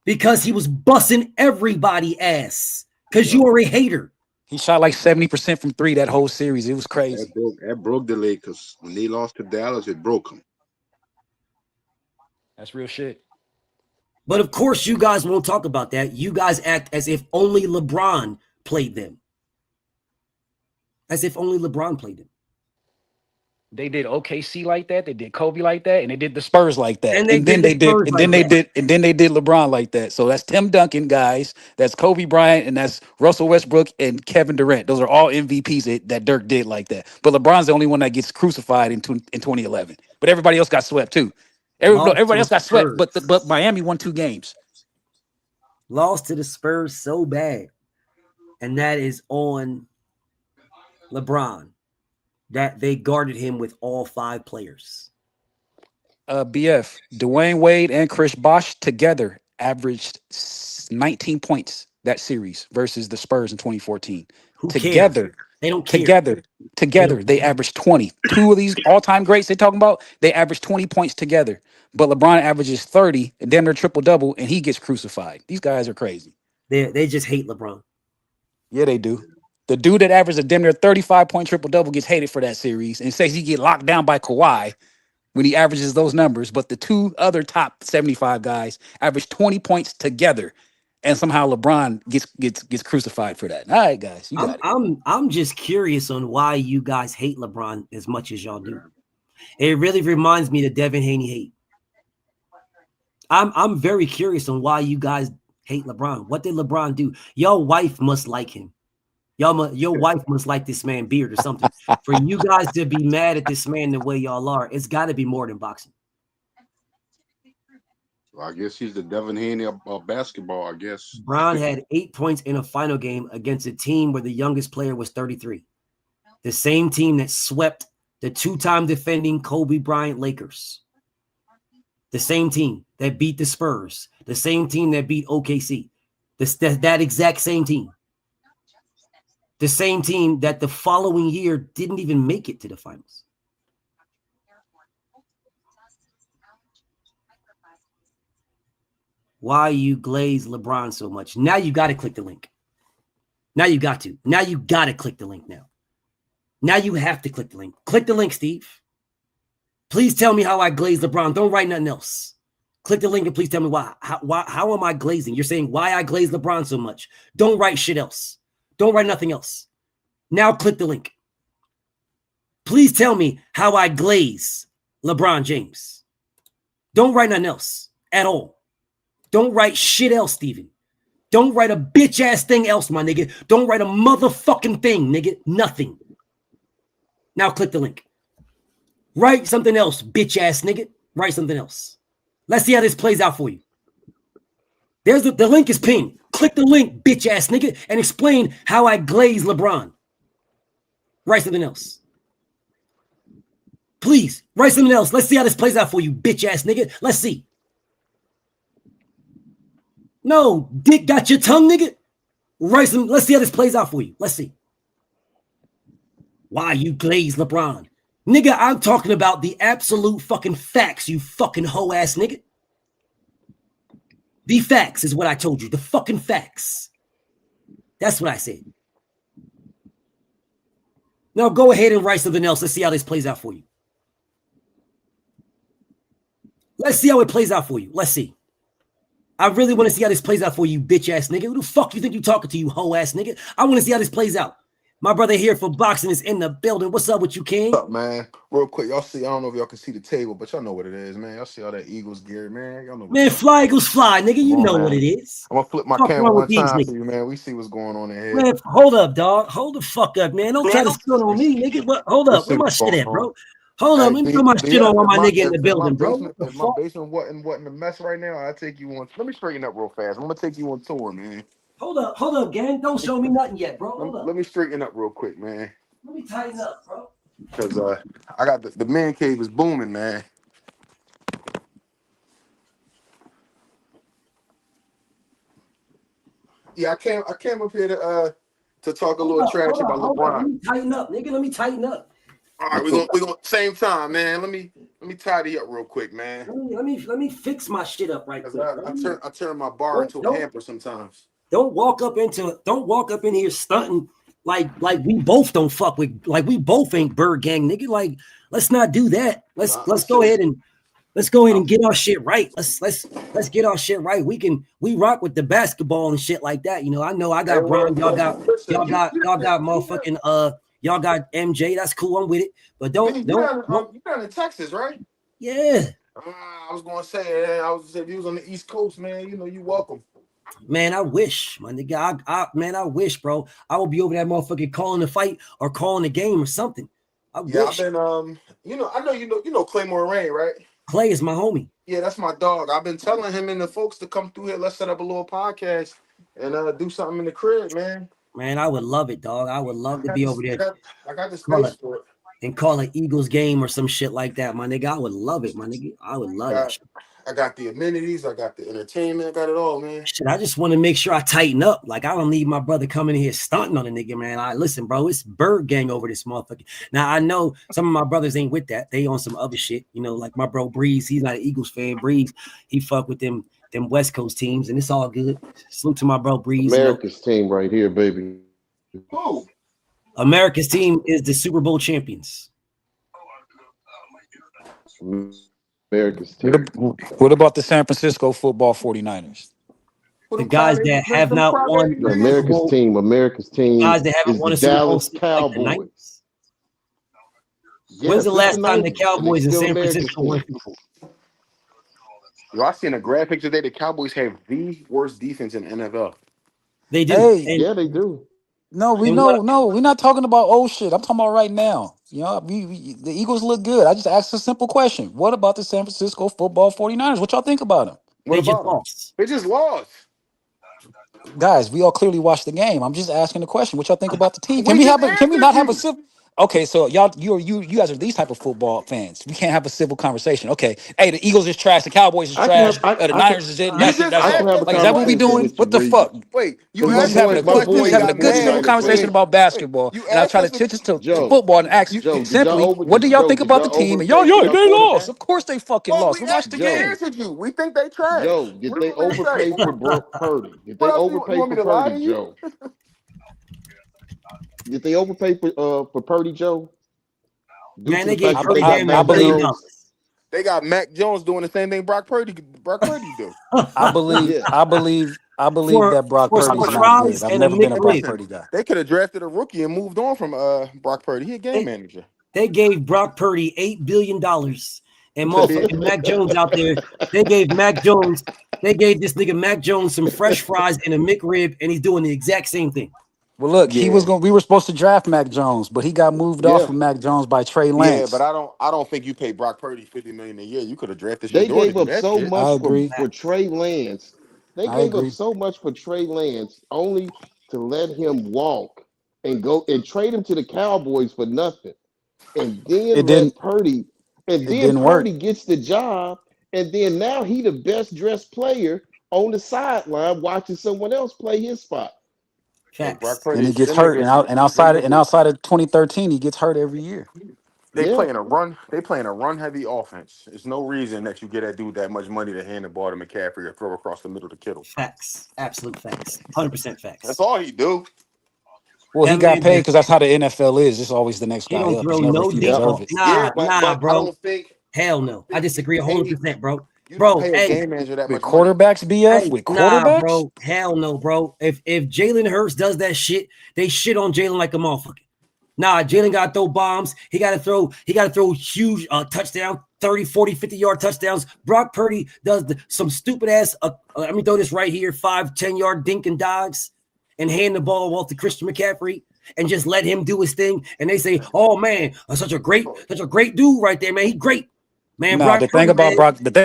Because he was busting everybody ass. Because you are a hater. He shot like 70% from 3 that whole series. It was crazy. That broke the Lakers. When they lost to Dallas, it broke them. That's real shit. But of course, you guys won't talk about that. You guys act as if only LeBron played them. As if only LeBron played them. They did OKC like that. They did Kobe like that, and they did the Spurs like that. And then they did LeBron like that. So that's Tim Duncan, guys. That's Kobe Bryant, and that's Russell Westbrook and Kevin Durant. Those are all MVPs that Dirk did like that. But LeBron's the only one that gets crucified in 2011. But everybody else got swept too. Everybody else got swept, but Miami won 2 games. Lost to the Spurs so bad, and that is on LeBron. That they guarded him with all 5 players. BF, Dwayne Wade and Chris Bosh together averaged 19 points that series versus the Spurs in 2014. Who together, cares? They don't care. Together, they averaged 20. 2 of these all-time greats they're talking about, they averaged 20 points together. But LeBron averages 30, and damn near triple-double, and he gets crucified. These guys are crazy. They just hate LeBron. Yeah, they do. The dude that averaged a damn near 35-point triple-double gets hated for that series and says he get locked down by Kawhi when he averages those numbers. But the 2 other top 75 guys average 20 points together, and somehow LeBron gets crucified for that. All right, guys, you got it. I'm just curious on why you guys hate LeBron as much as y'all do. It really reminds me of Devin Haney hate. I'm very curious on why you guys hate LeBron. What did LeBron do? Your wife must like him. Your wife must like this man beard or something. For you guys to be mad at this man the way y'all are, it's got to be more than boxing. Well, I guess he's the Devin Haney of basketball, I guess. Brown had 8 points in a final game against a team where the youngest player was 33. The same team that swept the 2-time defending Kobe Bryant Lakers. The same team that beat the Spurs. The same team that beat OKC. That exact same team. The same team that the following year didn't even make it to the finals. Why you glaze LeBron so much? Now you got to click the link. Now you got to. Now you got to click the link now. Now you have to click the link. Click the link, Steve. Please tell me how I glaze LeBron. Don't write nothing else. Click the link and please tell me why. How am I glazing? You're saying why I glaze LeBron so much. Don't write shit else. Don't write nothing else. Now click the link. Please tell me how I glaze LeBron James. Don't write nothing else at all. Don't write shit else, Steven. Don't write a bitch ass thing else, my nigga. Don't write a motherfucking thing, nigga. Nothing. Now click the link. Write something else, bitch ass nigga. Write something else. Let's see how this plays out for you. There's the link is pinned. Click the link, bitch ass nigga, and explain how I glaze LeBron. Write something else. Please, write something else. Let's see how this plays out for you, bitch ass nigga. Let's see. No, dick got your tongue, nigga. Write some. Let's see how this plays out for you. Let's see. Why you glaze LeBron? Nigga, I'm talking about the absolute fucking facts, you fucking hoe ass nigga. The facts is what I told you. The fucking facts. That's what I said. Now go ahead and write something else. Let's see how this plays out for you. Let's see how it plays out for you. Let's see. I really want to see how this plays out for you, bitch ass nigga. Who the fuck you think you talking to, you hoe ass nigga? I want to see how this plays out. My brother here for boxing is in the building. What's up with you, King? What's up, man? Real quick, y'all see, I don't know if y'all can see the table, but y'all know what it is, man. Y'all see all that Eagles gear, man. Y'all know what man, fly Eagles fly, nigga. You know what it is. I'm gonna flip my camera one time for you, man. We see what's going on in here. Man, hold up, dog. Hold the fuck up, man. Don't try to spill on me, nigga. What? Hold up. Where my shit at, bro? Hold up. Let me put my shit on while my nigga in the building, bro. If my basement wasn't a mess right now, I'd take you on. Let me straighten up real fast. I'm gonna take you on tour, man. Hold up, gang. Don't show me nothing yet, bro. Hold up. Let me straighten up real quick, man. Let me tighten up, bro. Because I got the man cave is booming, man. Yeah, I came up here to talk a little trash about LeBron. Let me tighten up, nigga. Let me tighten up. All right, we're gonna same time, man. Let me me tidy up real quick, man. Let me fix my shit up right quick. I turn my bar into a hamper sometimes. Don't walk up in here stunting like we both don't fuck with, like we both ain't Bird Gang, nigga. Like, let's not do that. Let's go ahead and get our shit right. Let's get our shit right. We rock with the basketball and shit like that. You know I got Brian, y'all got motherfucking y'all got MJ. That's cool. I'm with it. But don't You're down in Texas, right? Yeah. I was gonna say, if you was on the East Coast, man, you know, you welcome. Man, I wish, my nigga. I wish, bro. I would be over that motherfucker calling the fight or calling the game or something. I wish. I've been I know you know Claymore Rain, right? Clay is my homie. Yeah, that's my dog. I've been telling him and the folks to come through here. Let's set up a little podcast and do something in the crib, man. Man, I would love it, dog. I would love to be over there. I got the space for it. And call it Eagles game or some shit like that, my nigga. I would love it, my nigga. I would love it. I got the amenities, I got the entertainment, I got it all, man. Shit, I just want to make sure I tighten up. Like, I don't need my brother coming in here stunting on a nigga, man. Listen, bro, it's Bird Gang over this motherfucker. Now, I know some of my brothers ain't with that. They on some other shit, you know, like my bro Breeze. He's not an Eagles fan. Breeze, he fuck with them West Coast teams, and it's all good. Salute to my bro Breeze. America's team right here, baby. Who? America's team is the Super Bowl champions. America's team. What about the San Francisco football 49ers? The guys that have not won America's team. Guys that haven't won a Super Bowl. Dallas Cowboys. When's the last time the Cowboys in San Francisco won? Yo, I seen a graphic picture today. The Cowboys have the worst defense in the NFL. They do. Hey, yeah, they do. No, we're not talking about old shit. I'm talking about right now. You know, the Eagles look good. I just asked a simple question. What about the San Francisco football 49ers? What y'all think about them? They just lost. Guys, we all clearly watched the game. I'm just asking the question. What y'all think about the team? Can we not have a civil? Okay, so y'all, you guys are these type of football fans. We can't have a civil conversation. Okay, hey, the Eagles is trash. The Cowboys is trash. The Niners is it. That's it. That's all. Like, is that what we doing? What the fuck? Wait, we just having a good civil conversation about basketball, and I try to teach us to football and ask you simply, what do y'all think about the team? And y'all, they lost. Of course they fucking lost. We watched the game. We think they trash. Joe, did they overpay for Brock Purdy? Did they overpay for Purdy, Joe? Did they overpay for Purdy, Joe? Man, they gave I believe they got Mac Jones doing the same thing Brock Purdy do. I believe that Brock Purdy's not good. I've never been a Brock Purdy guy. They could have drafted a rookie and moved on from Brock Purdy. He a game manager. They gave Brock Purdy $8 billion and motherfucking Mac Jones out there. They gave this nigga Mac Jones some fresh fries and a McRib, and he's doing the exact same thing. Well, look, we were supposed to draft Mac Jones, but he got moved off from Mac Jones by Trey Lance. Yeah, but I don't think you pay Brock Purdy $50 million a year. You could have drafted. They gave up so much for Trey Lance. They gave up so much for Trey Lance only to let him walk and go and trade him to the Cowboys for nothing. And then Purdy gets the job, and then now he the best dressed player on the sideline watching someone else play his spot. And he gets hurt, and outside of 2013, he gets hurt every year. They playing a run heavy offense. There's no reason that you get that dude that much money to hand the ball to McCaffrey or throw across the middle to Kittle. Facts, absolute facts, 100% facts. That's all he do. Well, he got paid because that's how the NFL is. It's always the next guy up. He don't throw no deep. Nah, bro. Hell no. I disagree 100%, bro. Bro, hey, with quarterbacks, BF, with quarterbacks, nah, bro, hell no, bro. If Jalen Hurts does that shit, they shit on Jalen like a motherfucker. Nah, Jalen got to throw bombs. He got to throw huge touchdown, 30, 40, 50-yard touchdowns. Brock Purdy does some stupid ass. Let me throw this right here: 5, 10-yard dink and dogs, and hand the ball off to Christian McCaffrey and just let him do his thing. And they say, "Oh man, such a great dude right there, man. He's great." Man, the thing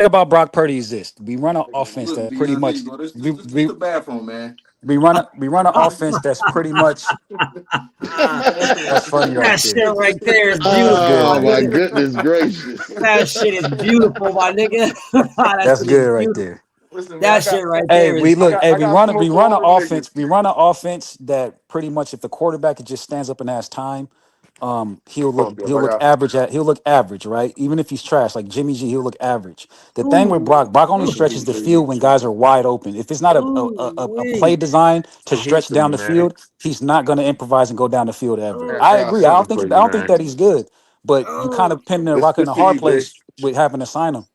about Brock Purdy is this: we run an offense that pretty much the bathroom, man. We run an offense that's pretty much that's funny right that shit right there is beautiful. Oh my goodness gracious! That shit is beautiful, my nigga. That's good right there. Listen, that shit right there. We run an offense. We run an offense that pretty much, if the quarterback just stands up and has time, he'll Hold up, I look got. average he'll look average, right? Even if he's trash, like Jimmy G, he'll look average. The thing with Ooh, Brock only ooh, stretches the field when guys are wide open. If it's not a play wait. designed to Some heat stretch to me, down the man. field, he's not going to improvise and go down the field ever. I I got agree. I something don't for think you, man. that he's good, but you kind of pinning a rock in This a for you, hard Jay. place with having to sign him.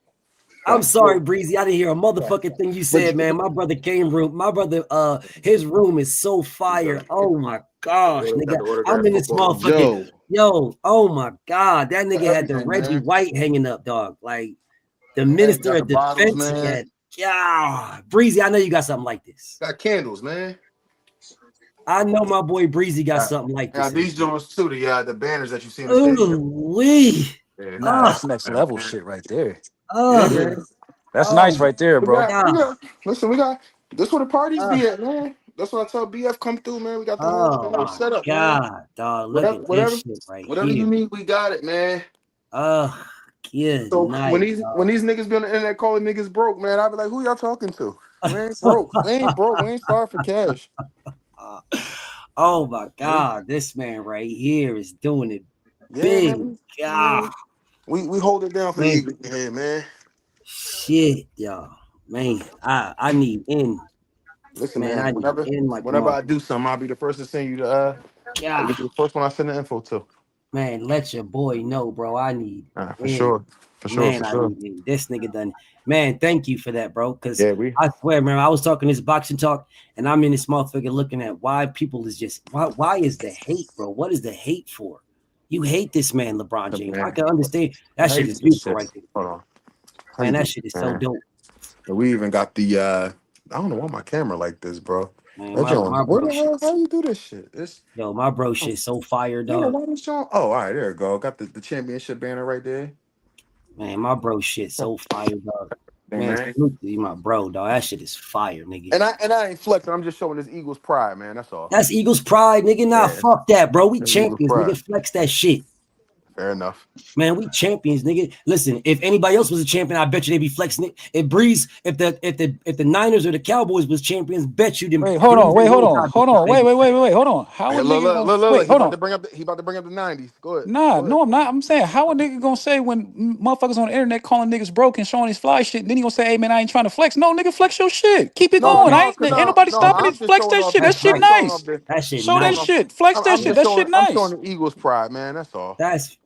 I'm sorry, Breezy. I didn't hear a motherfucking thing you said, man. My brother my brother, his room is so fire. Oh my gosh, Got nigga. the I'm autograph in this football. motherfucking Joe, oh my god. That nigga had the Everything, Reggie man. White hanging up, dog. Like the Hey, minister got the of bottles, defense. He man. had, yeah. Breezy, I know you got something like this. Got candles, man. I know my boy Breezy got Got, something like this got in his these room. joints too. The banners that you see in the stadium. Ooh, wee. Yeah, Nah, Oh, that's next level shit right there. yeah, oh, man. That's oh nice my right there, bro. We god. got. Listen, we got. This where the parties Oh, be at, man. That's what I tell BF come through, man. We got the oh whole my setup, man. god, dog. Look Whatever, at this whatever, shit right whatever you here. need, we got it, man. Oh, good So night, when dog. these niggas be on the internet calling niggas broke, man, I be like, who y'all talking to? We ain't broke. We ain't broke. We ain't starved for cash. Oh my Yeah, god, this man right here is doing it yeah, big. man. God, We hold it down for the man, Eagles, yeah, man. shit, y'all. Man, I need in. Listen, Man, man. I need in like a Whenever mother. I do something, I'll be the first to send you I'll God, be the first one I send the info to. man, let your boy know, bro. I need For in. sure, for sure, Man, for I sure. need in. This nigga done. Man, thank you for that, bro. Cause Yeah, we. I swear, man, I was talking this boxing talk, and I'm in this motherfucker looking at why people is just why is the hate, bro? What is the hate for? You hate this man, LeBron James. I Man, can understand. That how shit you is do this beautiful shit? right there. Hold on. How you Man, do that this, shit is so man? dope. And we even got the I don't know why my camera like this, bro. Man, That my joint. Where bro the shit. hell? How you do this shit? It's Yo, my bro oh, shit so fire, yeah. dog. Why this joint? Oh, all right. There you go. Got the championship banner right there. Man, my bro shit so fire, dog. Hey, Man, man. salute to you, my bro, dog. That shit is fire, nigga. And I ain't flexing. I'm just showing this Eagles pride, man. That's all. That's Eagles pride, nigga. Nah, Yeah, fuck that, bro. We that's Eagles champions, pride. nigga. Flex that shit. Fair enough. Man, we champions, nigga. Listen, if anybody else was a champion, I bet you they'd be flexing it. If Breeze, if the Niners or the Cowboys was champions, bet you them Wait, Breeze and hold on. Wait, hold on. How Hey, a look, nigga look, gonna look, look, look. wait? He Hold about on. to bring up. He about to bring up the '90s. Go ahead. Nah, Go ahead. no, I'm not. I'm saying how a nigga gonna say when motherfuckers on the internet calling niggas broke and showing his fly shit, then he gonna say, "Hey man, I ain't trying to flex." No, nigga, flex your shit. Keep it No, going. no, cause Ain't no, nobody no. stopping I'm it. just Flex showing that off shit. the. That that's shit I'm nice. showing off nice. the. That shit Show I'm, that nice. I'm, shit. Flex that I'm shit. just That showing. shit I'm showing nice. the Eagles pride, man. That's all. That's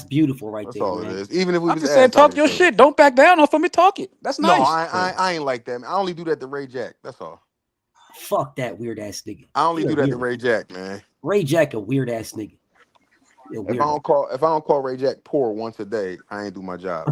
beautiful right That's there, all it man. is. Even if we I'm was just saying, ass, I talk would your say it. shit. Don't back down off of me. Talk it. That's No, nice. I ain't like that. Man. I only do that to Ray Jack. That's all. Fuck that weird ass nigga. I only He a do that to weird. Ray Jack, man. Ray Jack a weird ass nigga. He a weirdo. If I don't call Ray Jack poor once a day, I ain't do my job.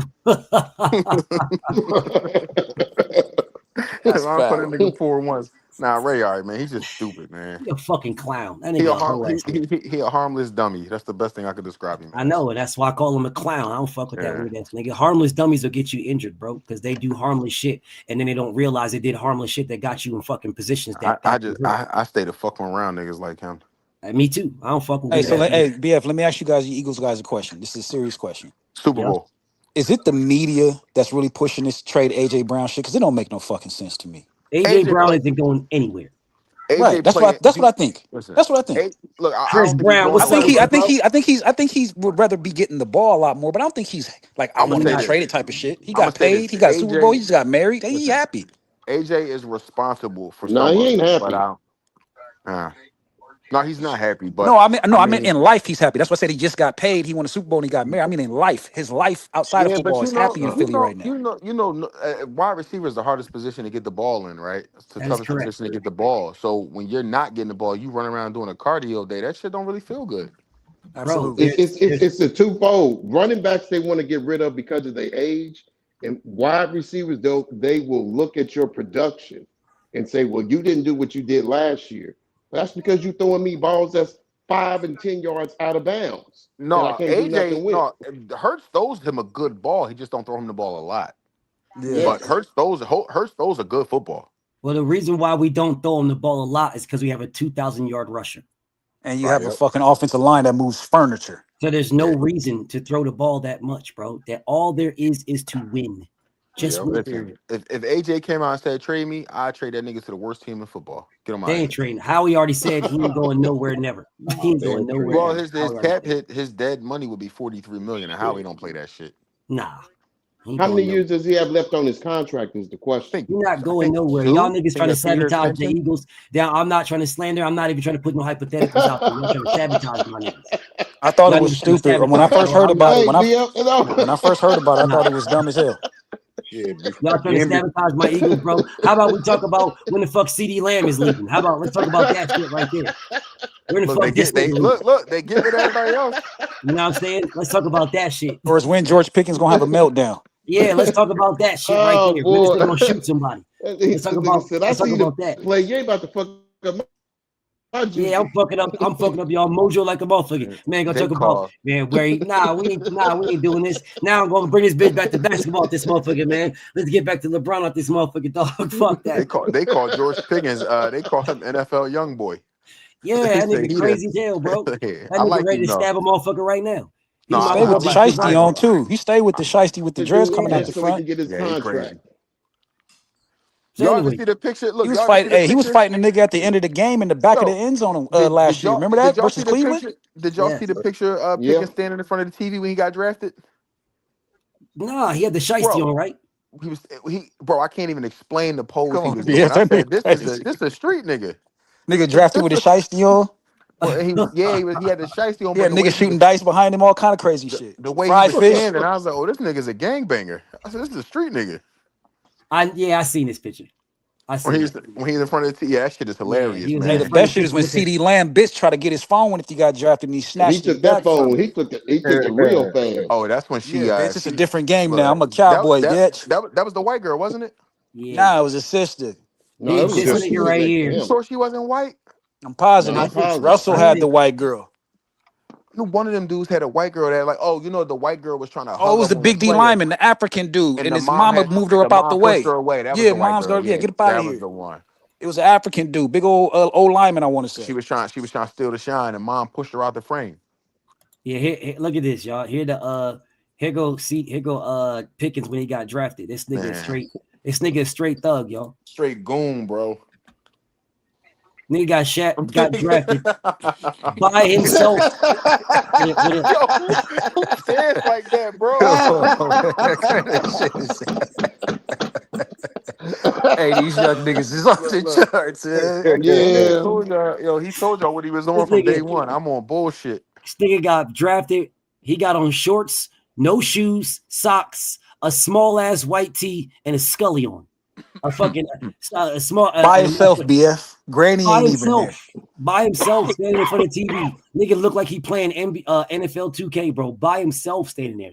If That's I don't call that foul. nigga poor once, nah, Ray, all right, man. He's just stupid, man. He a fucking clown. That He a nigga a harm whole ass nigga. he a harmless dummy. That's the best thing I could describe him I as. know, and that's why I call him a clown. I don't fuck with that Yeah. weird ass nigga. Harmless dummies will get you injured, bro, because they do harmless shit, and then they don't realize they did harmless shit that got you in fucking positions that got you hurt. I stay the fucking around niggas like him. Me too. I don't fuck with Hey, weird so ass niggas. hey, BF, let me ask you guys, you Eagles guys, a question. This is a serious question. Super Yeah. Bowl. Is it the media that's really pushing this trade AJ Brown shit? Because it don't make no fucking sense to me. AJ AJ Brown play isn't going anywhere. Right. AJ playing. That's what I think. Listen, That's what I think. look, I Chris don't think he's Brown, going I what's up think nowhere. with he I you, think bro? he I think he's I think he's would rather be getting the ball a lot more, but I don't think he's like I I'm want gonna to say be this. traded type of shit. He I'm gonna got say this. paid, he got a Super Bowl, he AJ, just got married. He listen, happy. AJ is responsible for nah, some he of ain't it, but happy. no, he's not happy. No, But I meant mean, in life he's happy. That's why I said he just got paid. He won a Super Bowl and he got married. I mean in life, his life outside of yeah, but football is happy in Philly right now. wide receiver is the hardest position to get the ball in, right? It's the That is toughest correct. position to get the ball. So when you're not getting the ball, you run around doing a cardio day. That shit don't really feel good. Bro, Absolutely. It's a twofold. Running backs they want to get rid of because of their age, and wide receivers though they will look at your production and say, "Well, you didn't do what you did last year. That's because you throwing me balls that's 5 and 10 yards out of bounds that I No, can't do AJ, nothing with." no, Hurts throws him a good ball. He just don't throw him the ball a lot. Yeah. But Yes. Hurts throws a good football. well, the reason why we don't throw him the ball a lot is because we have a 2,000-yard rusher. And you Right. have a Yep. fucking offensive line that moves furniture. So there's no Yeah. reason to throw the ball that much, bro. That all there is to win. Just wait. Listen, if AJ came out and said trade me, I'd trade that nigga to the worst team in football. Get on my They ain't ass. trading. Howie already said he ain't going nowhere, never. He ain't going nowhere. Well, Never. his cap hit, his dead money would be $43 million, and Howie don't play that shit. Nah. How many years does he have left on his contract? Is the question. You're not going nowhere. Y'all niggas trying to sabotage the Eagles. Now, I'm not trying to slander. I'm not even trying to put no hypotheticals out there. Y'all trying to sabotage my niggas. I thought it was stupid when I first heard about it. When I first heard about it, I thought it was dumb as hell. Yeah, y'all trying to sabotage my Eagles, bro. How about we talk about when the fuck CD Lamb is leaving? How about let's talk about that shit right there? Where the fuck this nigga look, they get rid of everybody else. You know what I'm saying? Let's talk about that shit. Or is when George Pickens gonna have a meltdown? Yeah, let's talk about that shit right there. When this nigga gonna shoot somebody. Let's talk about that. Play, you ain't about to fuck up my yeah, I'm fucking up y'all mojo like a motherfucker. Man, gonna talk about man where we ain't doing this. Now I'm gonna bring this bitch back to basketball with this motherfucker, man. Let's get back to LeBron out this motherfucker, dog. Fuck that. They call George Pickens, they call him NFL young boy. Yeah, that nigga crazy as hell, bro. That nigga ready to stab a motherfucker right now. He stay with the shiesty on too. He stay with the shiesty with the dress coming out the front. He get his contract. Y'all see the picture? Look, he was fighting. Hey, he was fighting a nigga at the end of the game in the back of the end zone last year. Remember that versus Cleveland? Did y'all see the picture of Pickens standing in front of the TV when he got drafted? Nah, he had the shiesty on, right? Bro, I can't even explain the pose he was doing. I said, this is a street nigga. Nigga drafted with a shiesty on. Well, he had the shiesty on. Yeah, nigga shooting dice behind him, all kind of crazy shit. The way he was standing, I was like, oh, this nigga's a gangbanger. I said, this is a street nigga. I seen this picture. When he's in front of the TV, that shit is hilarious, man. Hey, the best shit is when CD Lamb bitch try to get his phone if he got drafted and he snatched it. He took that phone. He took it real fast. Oh, that's when she. Bitch, it's a different game now. I'm a cowboy, bitch. That was the white girl, wasn't it? Yeah. Nah, it was a sister. No, it was this nigga right here. You sure she wasn't white? I'm positive. Russell had the white girl. One of them dudes had a white girl that, like, oh, you know, the white girl was trying to. Oh, it was the big D lineman, the African dude, and his mama moved her up out the way. Yeah, mom's girl. Yeah, get up out of here. That was the one. It was an African dude, big old lineman. I want to say she was trying to steal the shine, and mom pushed her out the frame. Yeah, here look at this, y'all. Here go Pickens when he got drafted. This nigga is straight thug, y'all. Straight goon, bro. Nigga got drafted by himself. Stands like that, bro. Hey, these young niggas is off the charts, man. Yeah. He told y'all what he was on from day one. I'm on bullshit. This nigga got drafted. He got on shorts, no shoes, socks, a small ass white tee, and a Scully on. A fucking small by himself, BF. Granny ain't even there. By himself, standing in front of TV. Nigga look like he playing NFL 2K, bro. By himself, standing there.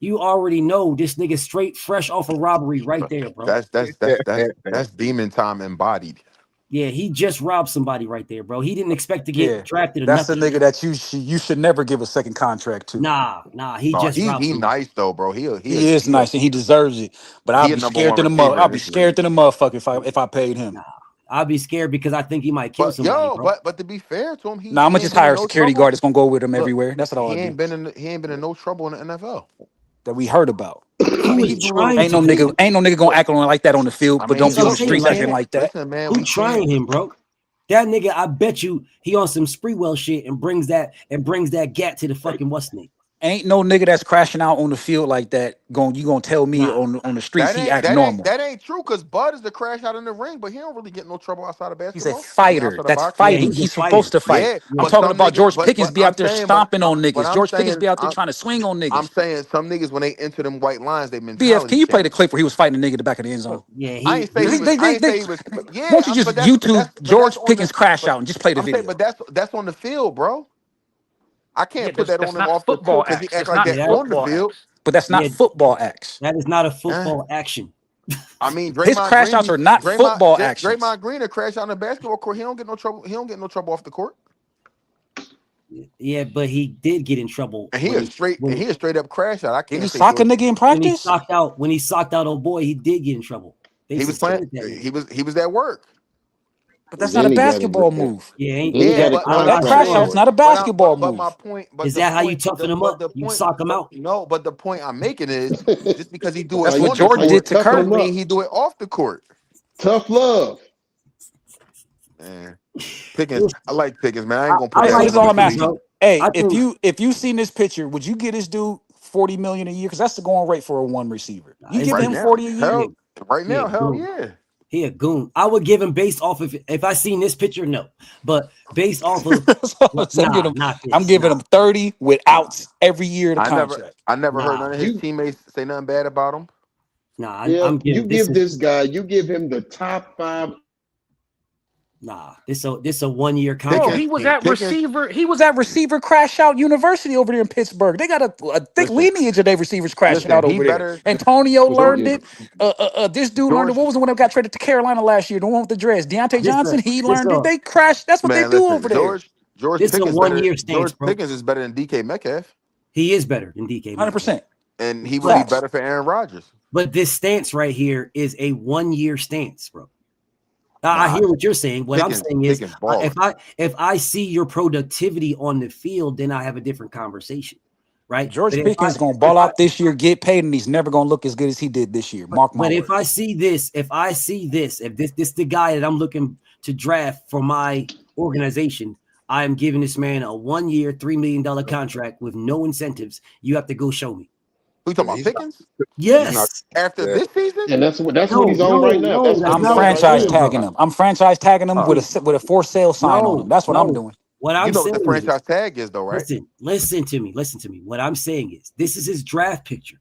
You already know this nigga straight fresh off a robbery right there, bro. That's demon time embodied. Yeah, he just robbed somebody right there, bro. He didn't expect to get drafted. That's a nigga that you should never give a second contract to. Nah. He nice though, bro. He is nice and he deserves it. But I'll be scared to the motherfucker if I paid him. Nah, I'll be scared because I think he might kill somebody. Bro. But to be fair to him, I'm gonna just hire a security guard that's gonna go with him everywhere. That's what I do. He ain't been in no trouble in the NFL that we heard about. Ain't no nigga gonna act on like that on the field, but don't be on the streets acting like that. Listen, man, who trying him, bro? That nigga, I bet you he on some Spreewell shit and brings that gat to the fucking what's name. Ain't no nigga that's crashing out on the field like that. You gonna tell me on the streets he act normal? That ain't true because Bud is the crash out in the ring, but he don't really get no trouble outside of basketball. He's a fighter. That's fighting. He's supposed to fight. Yeah, I'm talking about George Pickens be out there stomping on niggas. George Pickens be out there trying to swing on niggas. I'm saying some niggas when they enter them white lines, they mentality. BF, can you play the clip where he was fighting a nigga at the back of the end zone? Yeah, I ain't say he was. Yeah, won't you just YouTube George Pickens crash out and just play the video? But that's on the field, bro. I can't put that on him off football because he act like that on the field. But that's not football acts. That is not a football action. I mean, his crash outs are not football actions. Draymond Green a crash out on the basketball court. He don't get no trouble. He don't get no trouble off the court. Yeah, but he did get in trouble. And he a straight up crash out. I can't. Did he sock a nigga in practice? When he socked out old boy, he did get in trouble. He was playing. He was at work. But that's not a Then he got basketball to move. Yeah, then he got to That contract crash for out's it. not a basketball But my move. point, but is the that how you point, toughen them but up? the You point, sock them but out? no, but the point I'm making is just because he do it That's what on the Jordan How you did court, to toughen Curry. him don't mean up? he do it off the court. Tough love. Man, Pickens, I like Pickens, man. I ain't gonna put I Hey, so that this like is all number I'm Pickens, three. asking. bro. Hey, I think if you seen this picture, would you get this dude 40 million a year? Because that's the going rate for a one receiver. You it's give Right him now, 40 a year? hell, right he a now, hell goon. yeah. He a goon. I would give him based off of if I seen this picture, no. But based off of what? So Nah, not I'm this. giving Nah, him 30 with nah, outs every year of the contract. I never heard nah, none of his You teammates say nothing bad about him. nah. yeah, I'm you giving this give is this guy, you give him the top 5. nah. This a 1 year Bro, Pickens, contract he was here. at Pickens. receiver. He was at receiver crash out university over there in Pittsburgh. They got a thick Listen, lineage of their receivers crashing listen. out He over there. better. Antonio What you learned give it. him? This dude learned it. George, What was the one that got traded to Carolina last year? The one with the dress. Deontay This a Johnson. He this learned it. a They crashed. That's what they man, do over listen. there. George this a Pickens 1 better. year stance, George bro. Pickens is better than DK Metcalf, He is better than DK Metcalf. 100%. and he would be But Facts. better for Aaron Rodgers. but this stance right here is a 1 year stance, bro. I Nah, hear what you're saying. What I'm saying is, Pickens balling. if I see your productivity on the field, then I have a different conversation, right? George But Pickens gonna ball out this year, get paid, and he's never gonna look as good as he did this year. Mark my if words. I see this, if this the guy that I'm looking to draft for my organization, I am giving this man a 1 year, $3 million contract with no incentives. You have to go show me. Who you talking about? Pickens? He's not. Yes. After Yeah. this season? And that's what No, he's on right now. That's what that's I'm he's not on what I'm right franchise now. saying, bro. tagging him. I'm franchise tagging him with a for sale sign on him. No, That's what I'm no. doing. What You I'm know what the saying is, franchise tag is, though, right? listen to me. What I'm saying is, this is his draft picture.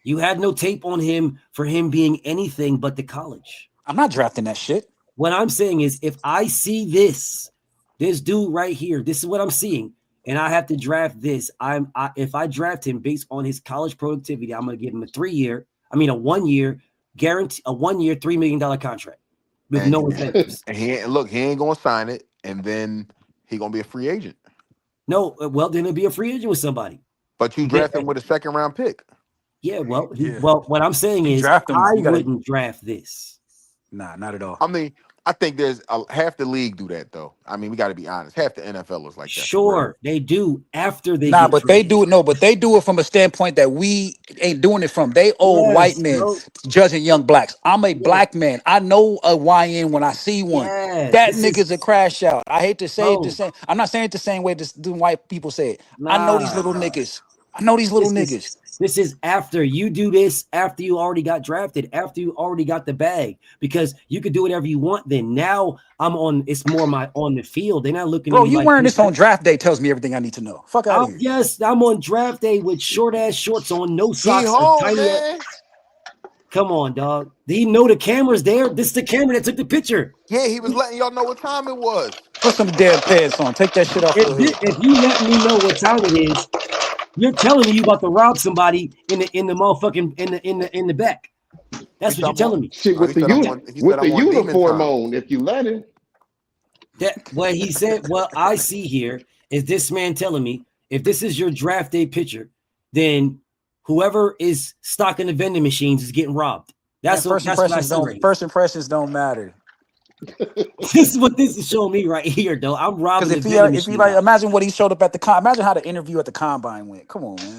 You had no tape on him for him being anything but the college. I'm not drafting that shit. What I'm saying is, if I see this dude right here, this is what I'm seeing, and I have to draft this. If I draft him based on his college productivity, I'm going to give him a 1 year guarantee, a 1 year, $3 million contract with And no incentives. and he ain't gonna sign it, and then he gonna be a free agent. No, well, then he'll be a free agent with somebody. But you draft him with a second round pick. Yeah, well, Yeah. what I'm saying You is, draft him, I you gotta wouldn't draft this. Nah, not at all. I mean, I think there's half the league do that though. I mean, we got to be honest. Half the NFL is like that. Sure, they do after they Nah, get but they traded. do it. No, but they do it from a standpoint that we ain't doing it from. They old white Yes, men bro. judging young blacks. I'm a Yeah. black man. I know a YN when I see one. Yes, That this is nigga's a crash out. I hate to say it the bro. same. I'm not saying it the same way the white people say it. I know these Nah, little nah. niggas. I know these little niggas. This is after you do this, after you already got drafted, after you already got the bag, because you could do whatever you want. Then now it's more my on the field. They're not looking at Bro, me you like wearing this on draft day tells me everything I need to know. Fuck out of here. Yes, I'm on draft day with short ass shorts on, no socks, home, tiny man. Come on, dog. Do you know the camera's there? This is the camera that took the picture. Yeah, he was letting y'all know what time it was. Put some damn pants on. Take that shit off your head. If you let me know what time it is, you're telling me you about to rob somebody in the motherfucking in the back. That's what you're telling me. Shit, with the uniform on, if you let him. That what he said. What I see here is this man telling me if this is your draft day picture, then whoever is stocking the vending machines is getting robbed. That's Man, what I see right here. first impressions don't matter. This is what this is showing me right here, though. I'm robbing the vending machine. If you like, imagine what he showed up at the imagine how the interview at the combine went. Come on, man.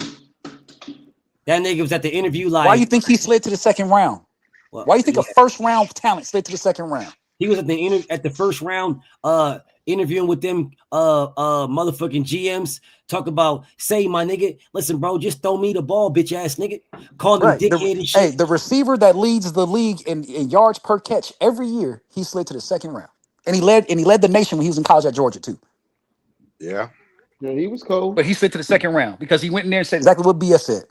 That nigga was at the interview like. Why you think he slid to the second round? Well, why you think a first round talent slid to the second round? He was at the first round, interviewing with them motherfucking GMs. Talk about, say, my nigga, listen, bro, just throw me the ball, bitch ass nigga. Call them dickhead and shit. Hey, the receiver that leads the league in yards per catch every year, he slid to the second round, and he led the nation when he was in college at Georgia too. Yeah, he was cold, but he slid to the second round because he went in there and said exactly what BS said.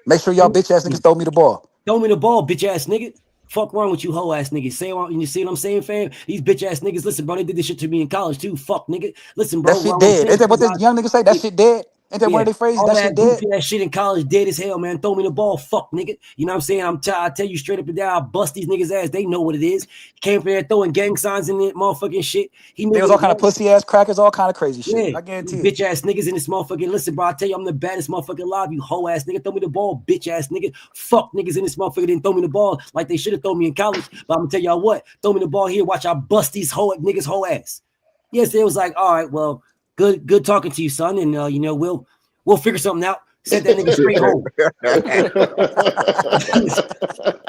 Make sure y'all bitch ass niggas throw me the ball. Throw me the ball, bitch ass nigga. Fuck wrong with you hoe ass niggas. You see what I'm saying, fam? These bitch ass niggas. Listen, bro, they did this shit to me in college too. Fuck, nigga. Listen, bro. That shit dead. Is that what this young nigga say? That shit dead. Ain't that one of their phrases? All That that shit dead. goofy ass shit in college, dead as hell, man. Throw me the ball, fuck, nigga. You know what I'm saying? I tell you straight up and down, I'll bust these niggas' ass. They know what it is. Came from there throwing gang signs in that motherfucking shit. He knew They was what all it kind of was. pussy ass crackers, all kind of crazy shit. Yeah, I guarantee you it. bitch ass niggas in this motherfucking. Listen, bro, I tell you, I'm the baddest motherfucker alive. You hoe ass nigga, throw me the ball, bitch ass nigga. Fuck niggas in this motherfucker didn't throw me the ball like they should have thrown me in college. But I'm gonna tell y'all what, throw me the ball here. Watch I bust these hoe niggas hoe ass. Yes, it was like, all right, well, good talking to you, son, and you know we'll figure something out. Sent that nigga straight home.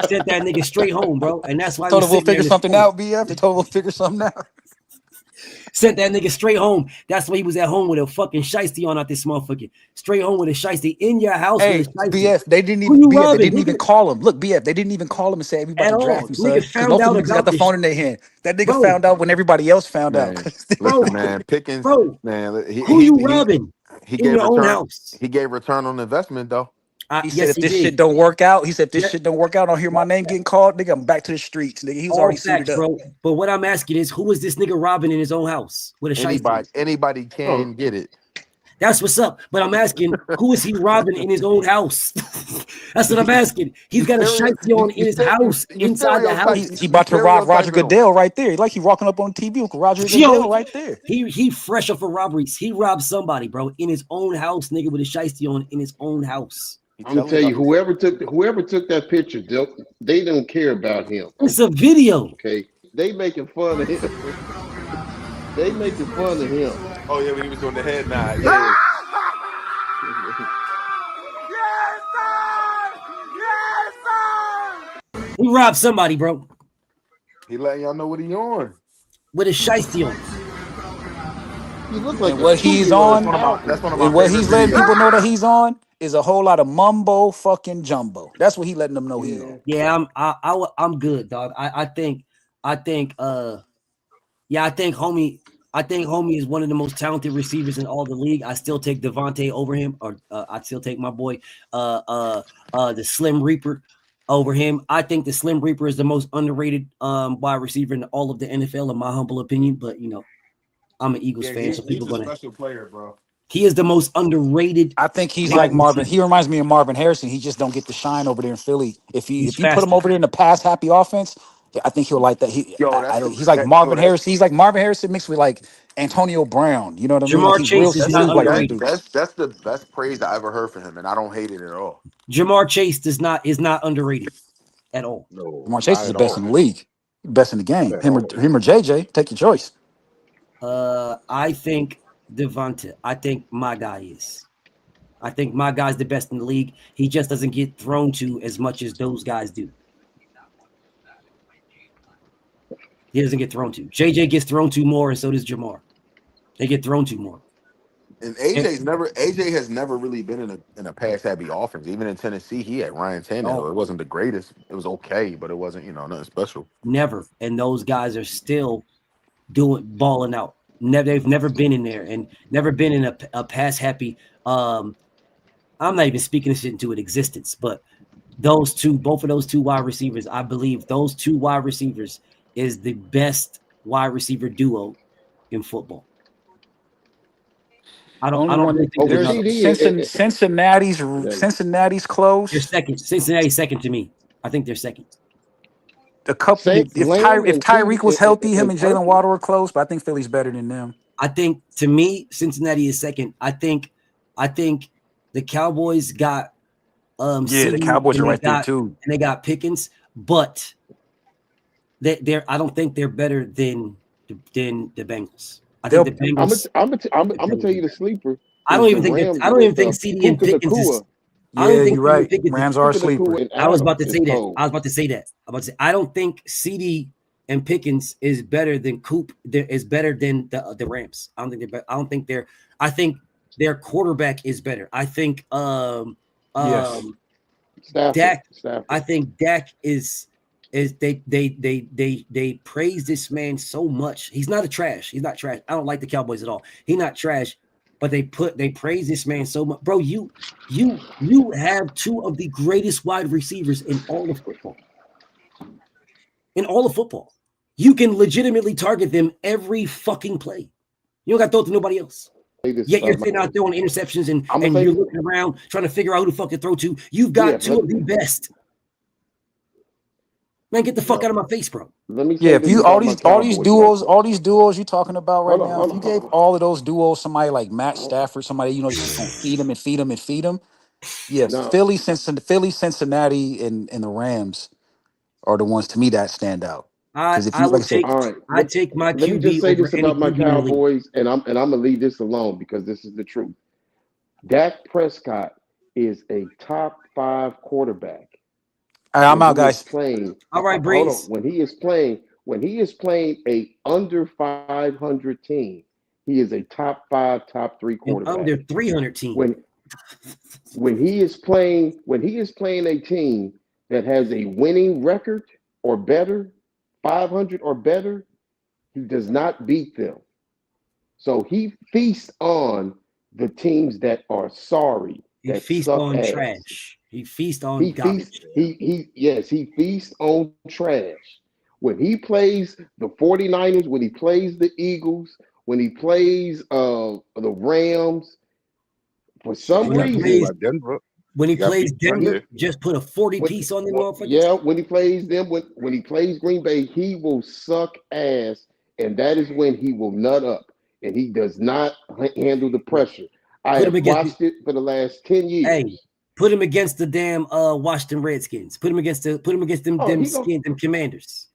Sent that nigga straight home, bro. And that's why Told we him we'll sitting there figure in the something school. out, BF. They told him we'll figure something out. Sent that nigga straight home. That's why he was at home with a fucking shiesty on out this motherfucker. Straight home with a shiesty in your house Hey, with a shiesty. BF, they didn't Who even you BF, they robbing, didn't even nigga? call him. Look, BF, they didn't even call him and say we about At to all. draft him, Nigga son. Because found most of out them niggas got about the this phone shit. in their hand. That nigga Bro, found out when everybody else found out. Man, bro, listen, man. Pickens, bro. man. Who you robbing He in gave your own return. house? He gave return on investment though. He said Yes, if he this shit did. don't work out, he said if this Yeah, shit don't work out, I don't hear my name getting called, nigga, I'm back to the streets, nigga. He was all already facts, suited up. bro. But what I'm asking is, who is this nigga robbing in his own house with a shiesty? Anybody can get it. That's what's up. But I'm asking, who is he robbing in his own house? That's what I'm asking. He's got a shiesty on in his house, inside the house. He about to rob Roger Goodell right there. Like he walking up on TV with Roger Yo, Goodell right there. he fresh up for robberies. He robbed somebody, bro, in his own house, nigga, with a shiesty on in his own house. I'm gonna tell you, whoever took that picture, they don't care about him. It's a video. Okay, they making fun of him. They making fun of him. Oh yeah, when he was doing the head nod. Yeah. He robbed somebody, bro. He letting y'all know what he on. With a shiesty on. He looks like And what he's on, That's one of my and what favorite he's letting videos. people know that he's on is a whole lot of mumbo fucking jumbo. That's what he letting them know he on. Yeah, I'm good, dog. I think homie is one of the most talented receivers in all the league. I still take Devontae over him, or I still take my boy the Slim Reaper over him. I think the Slim Reaper is the most underrated wide receiver in all of the NFL, in my humble opinion. But you know, I'm an Eagles fan, so people He's a gonna. special player, bro. He is the most underrated. I think he's like Marvin. He reminds me of Marvin Harrison. He just don't get the shine over there in Philly. If you put him over there in the pass happy offense, I think he'll like that. He's like Marvin Harrison. He's like Marvin Harrison mixed with like Antonio Brown. You know what I mean? Like he's real smooth like that dude. That's the best praise I ever heard from him, and I don't hate it at all. Jamar Chase is not underrated at all. No, Jamar Chase is the best in the league, best in the game. Him or JJ, take your choice. I think Devonta. I think my guy is. I think my guy's the best in the league. He just doesn't get thrown to as much as those guys do. He doesn't get thrown to. JJ gets thrown to more, and so does Jamar. They get thrown to more. And AJ has never really been in a pass happy offense. Even in Tennessee, he had Ryan Tannehill. It wasn't the greatest. It was okay, but it wasn't, nothing special. Never. And those guys are still balling out. They've never been in there and never been in a pass happy. I'm not even speaking this shit into existence, but both of those two wide receivers, I believe those two wide receivers is the best wide receiver duo in football. I don't think Cincinnati's close. They're second. Cincinnati's second to me. I think they're second. A couple. If Tyreek was healthy, him and Jalen Waddle were close, but I think Philly's better than them. I think to me, Cincinnati is second. I think the Cowboys got the Cowboys are right there too, and they got Pickens, but I don't think they're better than the Bengals. I think the Bengals. I'm gonna tell you the sleeper. I don't even think CD and Pickens is. You're right. Rams are a sleeper. I was about to say that. I don't think CD and Pickens is better than Coop. Is better than the Rams. I don't think they're. I don't think they're. I think their quarterback is better. I think Dak. I think Dak is they praise this man so much. He's not trash. He's not trash. I don't like the Cowboys at all. He's not trash. But they praise this man so much, bro. You have two of the greatest wide receivers in all of football. In all of football, you can legitimately target them every fucking play. You don't got to throw it to nobody else. Yet you're sitting out there on interceptions and you're looking around trying to figure out who the fuck to throw to. You've got two of the best. Man, get the fuck out of my face, bro. Let me Yeah, say if this you about my Cowboys. all these duos you talking about right now, if you gave Hold on. all of those duos somebody like Matt Stafford, somebody you know you're just gonna feed them and feed them and feed them. Yeah, No, Philly, Cincinnati, and the Rams are the ones to me that stand out. Because if I you like will I said, take all right. I take my Let me just QB say over this any about my QB in the league. Cowboys, and I'm gonna leave this alone because this is the truth. Dak Prescott is a top 5 quarterback all right, I'm when out, he is guys. playing. All right, Hold on. Breeze. When he is playing a under 500 team, he is a top 5, top 3 An quarterback. under 300 team. When he is playing a team that has a winning record or better, 500 or better, he does not beat them. So he feasts on the teams that are sorry, He that feasts suck on ass. trash. He feasts on garbage. He feasts on trash. When he plays the 49ers, when he plays the Eagles, when he plays the Rams, for some He got to beat reason, by Denver. When he He got plays beat Denver, Sunday. just put a 40 piece on them motherfuckers. yeah, when he plays them, when he plays Green Bay, he will suck ass, and that is when he will nut up, and he does not handle the pressure. I Put him have against watched it for the last 10 hey, years. put him against the damn Washington Redskins. Put him against them Oh, them Commanders.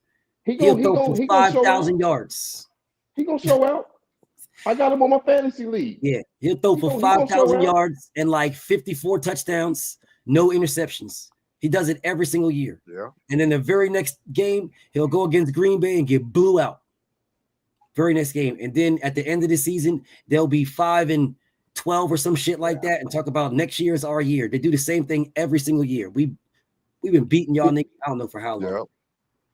he He'll gonna throw for show out. 5,000 yards. He gonna show out. I got him on my fantasy league. Yeah, he'll throw for He gonna show 5,000 out. yards and like 54 touchdowns, no interceptions. He does it every single year. Yeah. And then the very next game, he'll go against Green Bay and get blew out. Very next game. And then at the end of the season, they'll be 5-12 or some shit like that and talk about next year is our year. They do the same thing every single year. We've been beating y'all niggas, I don't know for how long. Yeah.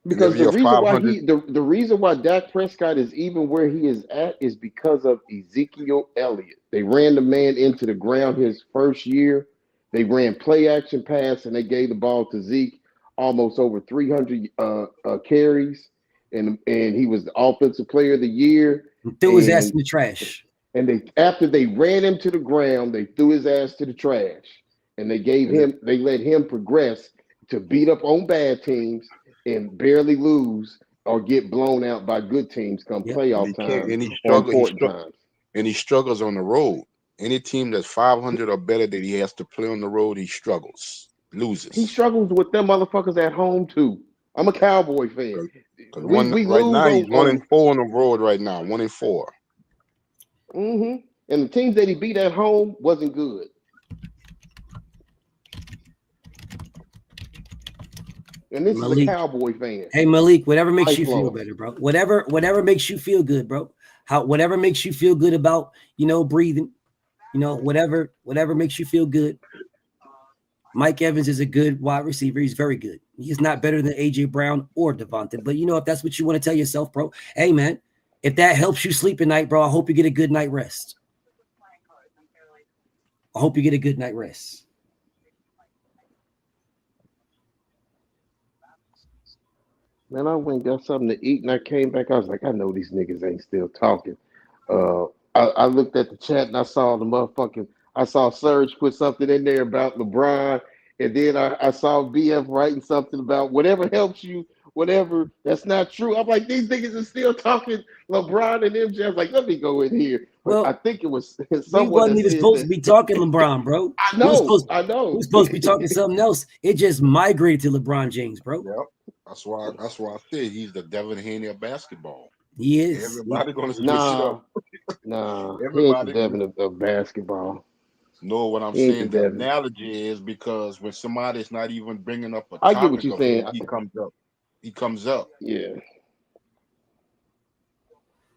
Because the Maybe a reason why 500. the reason why Dak Prescott is even where he is at is because of Ezekiel Elliott. They ran the man into the ground his first year. They ran play action pass and they gave the ball to Zeke almost over 300 carries, and he was the offensive player of the year. Threw his ass in the trash. And after they ran him to the ground, they threw his ass to the trash, and they let him progress to beat up on bad teams and barely lose or get blown out by good teams come playoff time or important times. And he struggles on the road. Any team that's 500 or better that he has to play on the road, he struggles, loses. He struggles with them motherfuckers at home too. I'm a Cowboy fan. We right now he's 1-4 on the road right now, 1-4. And the teams that he beat at home wasn't good. And this Malik, is a Cowboy fan. Hey Malik, whatever makes you feel better, bro. Whatever makes you feel good, bro. Whatever makes you feel good about, breathing, whatever makes you feel good. Mike Evans is a good wide receiver. He's very good. He's not better than AJ Brown or Devontae. But if that's what you want to tell yourself, bro, hey man, if that helps you sleep at night, bro, I hope you get a good night rest. I hope you get a good night rest. Man, I went and got something to eat, and I came back. I was like, I know these niggas ain't still talking. I looked at the chat, and I saw I saw Serge put something in there about LeBron, and then I saw BF writing something about whatever helps you, whatever. That's not true. I'm like, these niggas are still talking LeBron and MJ. I was like, let me go in here. But well, I think it was we wasn't even supposed to be talking LeBron, bro. I know. We're supposed to be talking something else. It just migrated to LeBron James, bro. Yep. That's why I said he's the Devin Haney of basketball. He is. Everybody gonna switch it up. Nah, Everybody, he ain't the Devin of basketball. No, what I'm saying, the analogy is because when somebody's not even bringing up a topic, I get what you're saying. He comes up. Yeah.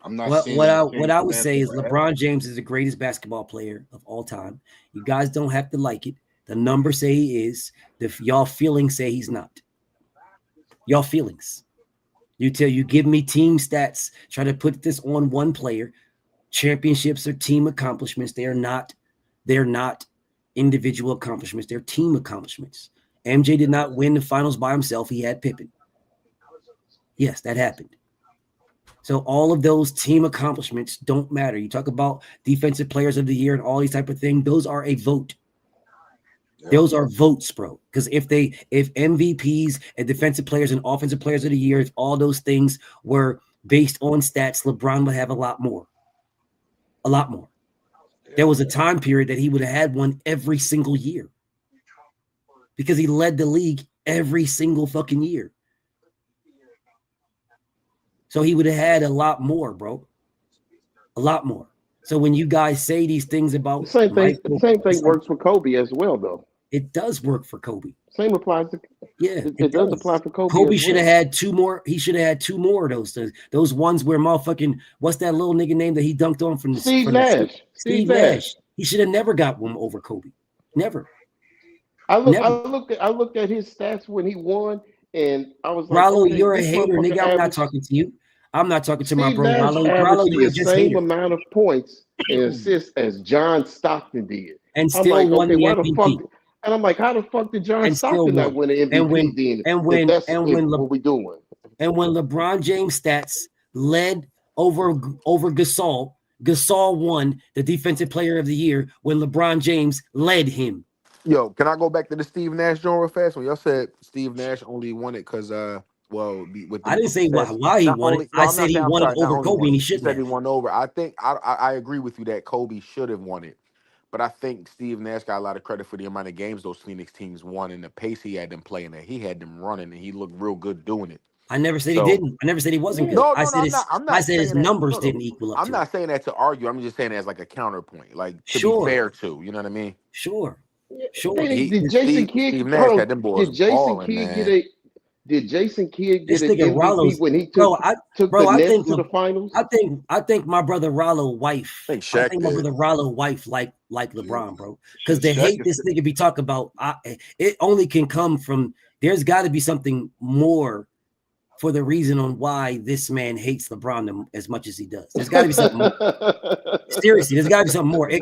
I'm not saying what I would say is LeBron James is the greatest basketball player of all time. You guys don't have to like it. The numbers say he is. Y'all feelings say he's not. Y'all feelings. You give me team stats, try to put this on one player. Championships are team accomplishments. They're not individual accomplishments. They're team accomplishments. MJ did not win the finals by himself. He had Pippen. Yes, that happened. So all of those team accomplishments don't matter. You talk about defensive players of the year and all these type of things. Those are a vote. Yep. Those are votes, bro. Because if MVPs and defensive players and offensive players of the year, if all those things were based on stats, LeBron would have a lot more. A lot more. There was a time period that he would have had one every single year because he led the league every single fucking year. So he would have had a lot more, bro. A lot more. So when you guys say these things about the same thing, works for Kobe as well, though. It does work for Kobe. Same applies to it does apply for Kobe. Kobe should have had two more. He should have had two more of those. Those ones where motherfucking what's that little nigga name that he dunked on from the Steve Nash. Steve Nash. He should have never got one over Kobe. Never. I looked at his stats when he won, and I was like, Rollo, you're a hater, nigga. I'm not talking to you. I'm not talking to my bro Rollo. You're the same amount of points and assists as John Stockton did, and still won the MVP. And I'm like, how the fuck did John Stockton not win an MVP? And when LeBron James stats led over Gasol, Gasol won the Defensive Player of the Year when LeBron James led him. Yo, can I go back to the Steve Nash joint real fast? When y'all said Steve Nash only won it because I didn't say why he won it. I said he won it over Kobe, and he shouldn't have. He won over. I think I agree with you that Kobe should have won it, but I think Steve Nash got a lot of credit for the amount of games those Phoenix teams won and the pace he had them playing. That he had them running, and he looked real good doing it. I never said he didn't. I never said he wasn't good. I said his numbers didn't equal up. I'm not saying that to argue. I'm just saying it as like a counterpoint, like to be fair to. You know what I mean? Sure. Did Jason Kidd get an MVP when he took the Nets to the finals? I think my brother Rollo wife. I think my brother Rollo wife like LeBron, bro. Because the hate this nigga be talking about, it only can come from. There's got to be something more for the reason on why this man hates LeBron as much as he does. There's got to be something more. Seriously, there's got to be something more.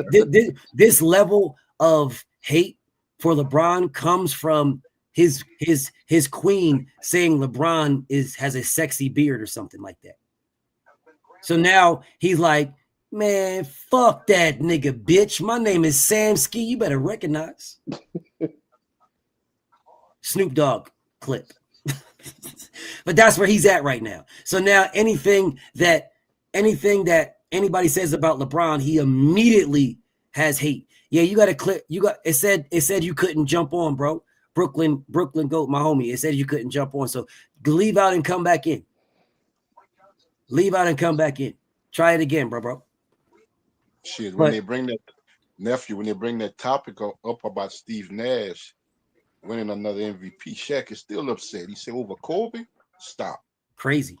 This level of hate for LeBron comes from his queen saying LeBron has a sexy beard or something like that. So now he's like, man, fuck that nigga, bitch. My name is Sam Ski. You better recognize. Snoop Dogg clip. But that's where he's at right now. So now anything that anybody says about LeBron, he immediately has hate. Yeah, you got a clip. It said you couldn't jump on, bro. Brooklyn Goat, my homie. It said you couldn't jump on. So leave out and come back in. Leave out and come back in. Try it again, bro. Shit, when they bring that topic up about Steve Nash winning another MVP, Shaq is still upset. He said over Kobe, stop. Crazy.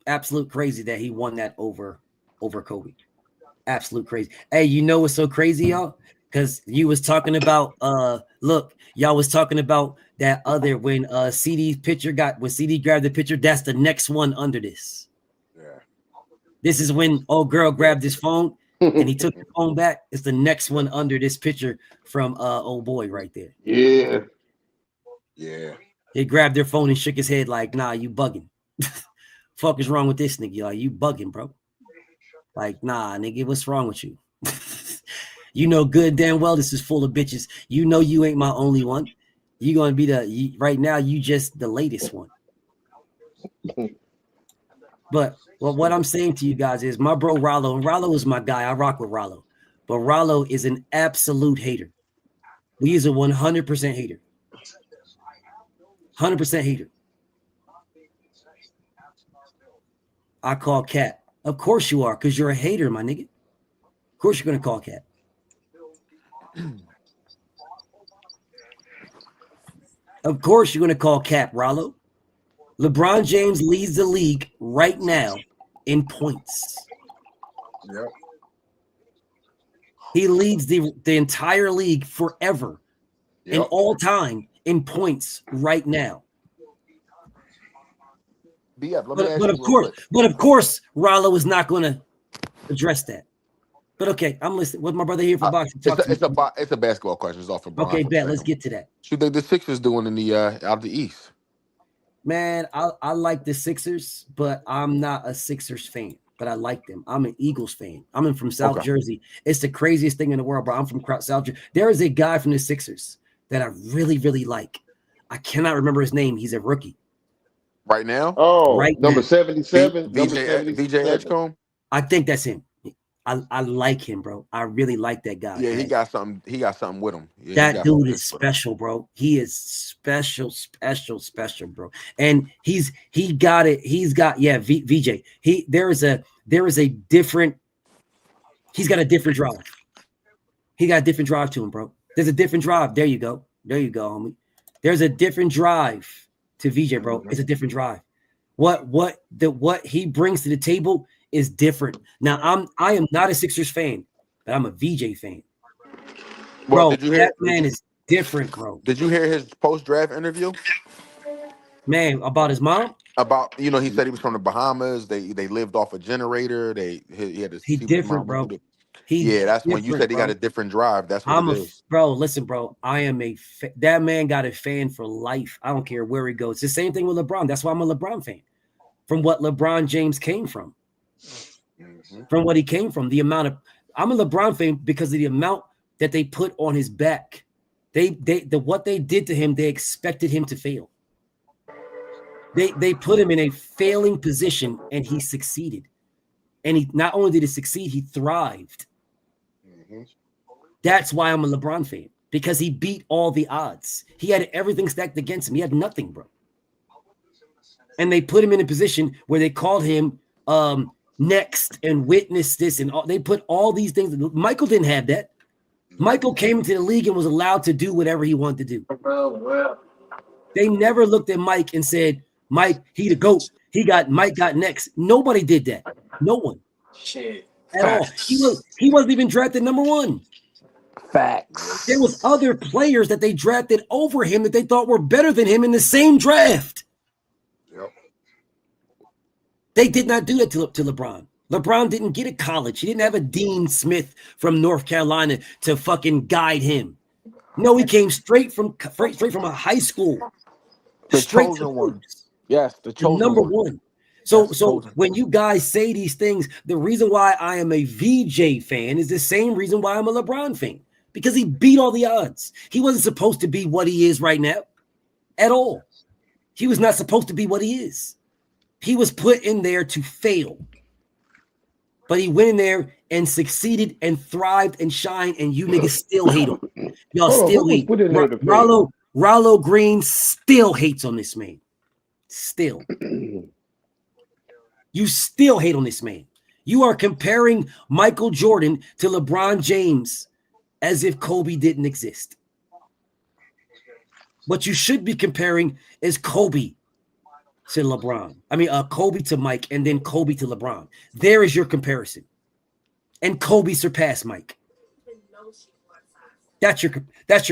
Absolute crazy that he won that over Kobe. Absolute crazy. Hey, you know what's so crazy, y'all? Because you was talking about y'all was talking about that other when CD grabbed the picture, that's the next one under this. Yeah. This is when old girl grabbed his phone and he took the phone back. It's the next one under this picture from old boy right there. Yeah. Yeah. He grabbed their phone and shook his head like, nah, you bugging. Fuck is wrong with this nigga? Like, you bugging, bro. Like, nah, nigga, what's wrong with you? You know good damn well this is full of bitches. You know you ain't my only one. You gonna be right now, you just the latest one. But what I'm saying to you guys is my bro Rollo, and Rollo is my guy. I rock with Rollo. But Rollo is an absolute hater. He is a 100% hater. 100% hater. I call Cat. Of course you are, because you're a hater, my nigga. Of course you're going to call Cat. Of course you're going to call Cap, Rollo. LeBron James leads the league right now in points. Yep. He leads the entire league forever in all time in points right now. But of course, Rollo is not going to address that. But okay, I'm listening. What's my brother here for boxing? It's a basketball question. It's off for Brian. Okay, bet. Let's get to that. What you think the Sixers doing in the out of the East? Man, I like the Sixers, but I'm not a Sixers fan. But I like them. I'm an Eagles fan. I'm from South Jersey. It's the craziest thing in the world, bro. I'm from South Jersey. There is a guy from the Sixers that I really, really like. I cannot remember his name. He's a rookie. Right now? Oh, right number now. 77. VJ Number 77. Edgecombe? I think that's him. I like him, bro. I really like that guy. Yeah, man. he got something. He got something with him. Yeah, that dude is special, bro. He is special, bro. And he got it. He's got VJ. There is a different. He's got a different drive. He got a different drive to him, bro. There's a different drive. There you go, homie. There's a different drive to VJ, bro. It's a different drive. What he brings to the table is different. Now I am not a Sixers fan, but I'm a VJ fan. Bro, that man is different, bro. Did you hear his post-draft interview? Man, about his mom? About, he said he was from the Bahamas. They lived off a generator. He had to see different, bro. That's when you said he got a different drive. That's what it is. Bro, listen, bro. I am that man got a fan for life. I don't care where he goes. It's the same thing with LeBron. That's why I'm a LeBron fan. From what LeBron James came from. From what he came from. I'm a LeBron fan because of the amount that they put on his back. What they did to him, they expected him to fail. They put him in a failing position and he succeeded. And he not only did he succeed, he thrived. That's why I'm a LeBron fan, because he beat all the odds. He had everything stacked against him. He had nothing, bro. And they put him in a position where they called him next and witness this and all. They put all these things. Michael didn't have that. Michael came into the league and was allowed to do whatever he wanted to do. They never looked at Mike and said, Mike, he the GOAT. Mike got next. Nobody did that. No one. Shit. At all. He wasn't even drafted number one. Facts. There was other players that they drafted over him that they thought were better than him in the same draft. Yep. They did not do that to LeBron. LeBron didn't get a college. He didn't have a Dean Smith from North Carolina to fucking guide him. No, he came straight from a high school. The chosen one. Yes, the chosen number one. So when you guys say these things, the reason why I am a VJ fan is the same reason why I'm a LeBron fan. Because he beat all the odds. He wasn't supposed to be what he is right now at all. He was not supposed to be what he is. He was put in there to fail. But he went in there and succeeded and thrived and shined, and you niggas still hate him. Y'all still hate. Rollo Green still hates on this man. Still. You still hate on this man. You are comparing Michael Jordan to LeBron James as if Kobe didn't exist. What you should be comparing is Kobe to LeBron. I mean, Kobe to Mike and then Kobe to LeBron. There is your comparison. And Kobe surpassed Mike. That's your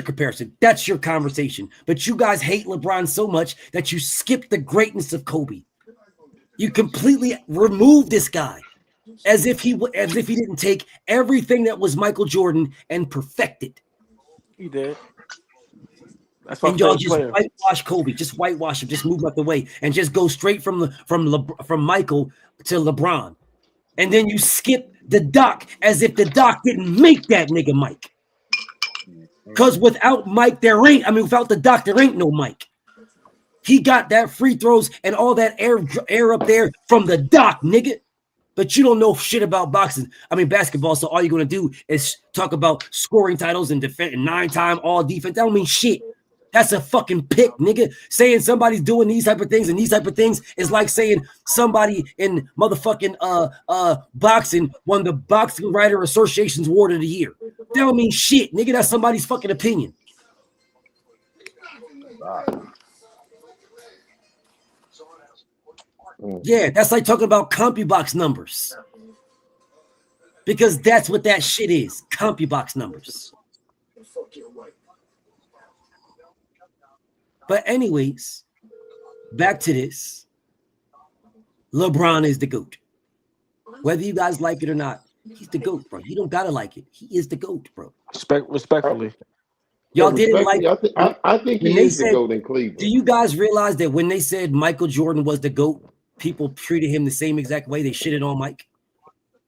comparison. That's your conversation. But you guys hate LeBron so much that you skip the greatness of Kobe. You completely remove this guy as if he didn't take everything that was Michael Jordan and perfect it. He did. That's and y'all just whitewash Kobe, just whitewash him, just move out the way, and just go straight from Michael to LeBron, and then you skip the Doc as if the Doc didn't make that nigga Mike. Because without the Doc, there ain't no Mike. He got that free throws and all that air up there from the Doc, nigga. But you don't know shit about basketball. So all you're gonna do is talk about scoring titles and defense, 9-time all defense. That don't mean shit. That's a fucking pick, nigga. Saying somebody's doing these type of things and these type of things is like saying somebody in motherfucking boxing won the Boxing Writer Association's Award of the Year. That don't mean shit, nigga. That's somebody's fucking opinion. Yeah, that's like talking about CompuBox numbers. Because that's what that shit is. CompuBox numbers. But anyways, back to this. LeBron is the GOAT. Whether you guys like it or not, he's the GOAT, bro. You don't gotta like it. He is the GOAT, bro. Respectfully. Y'all didn't like. I think he is the GOAT in Cleveland. Do you guys realize that when they said Michael Jordan was the GOAT, people treated him the same exact way? They shitted on Mike.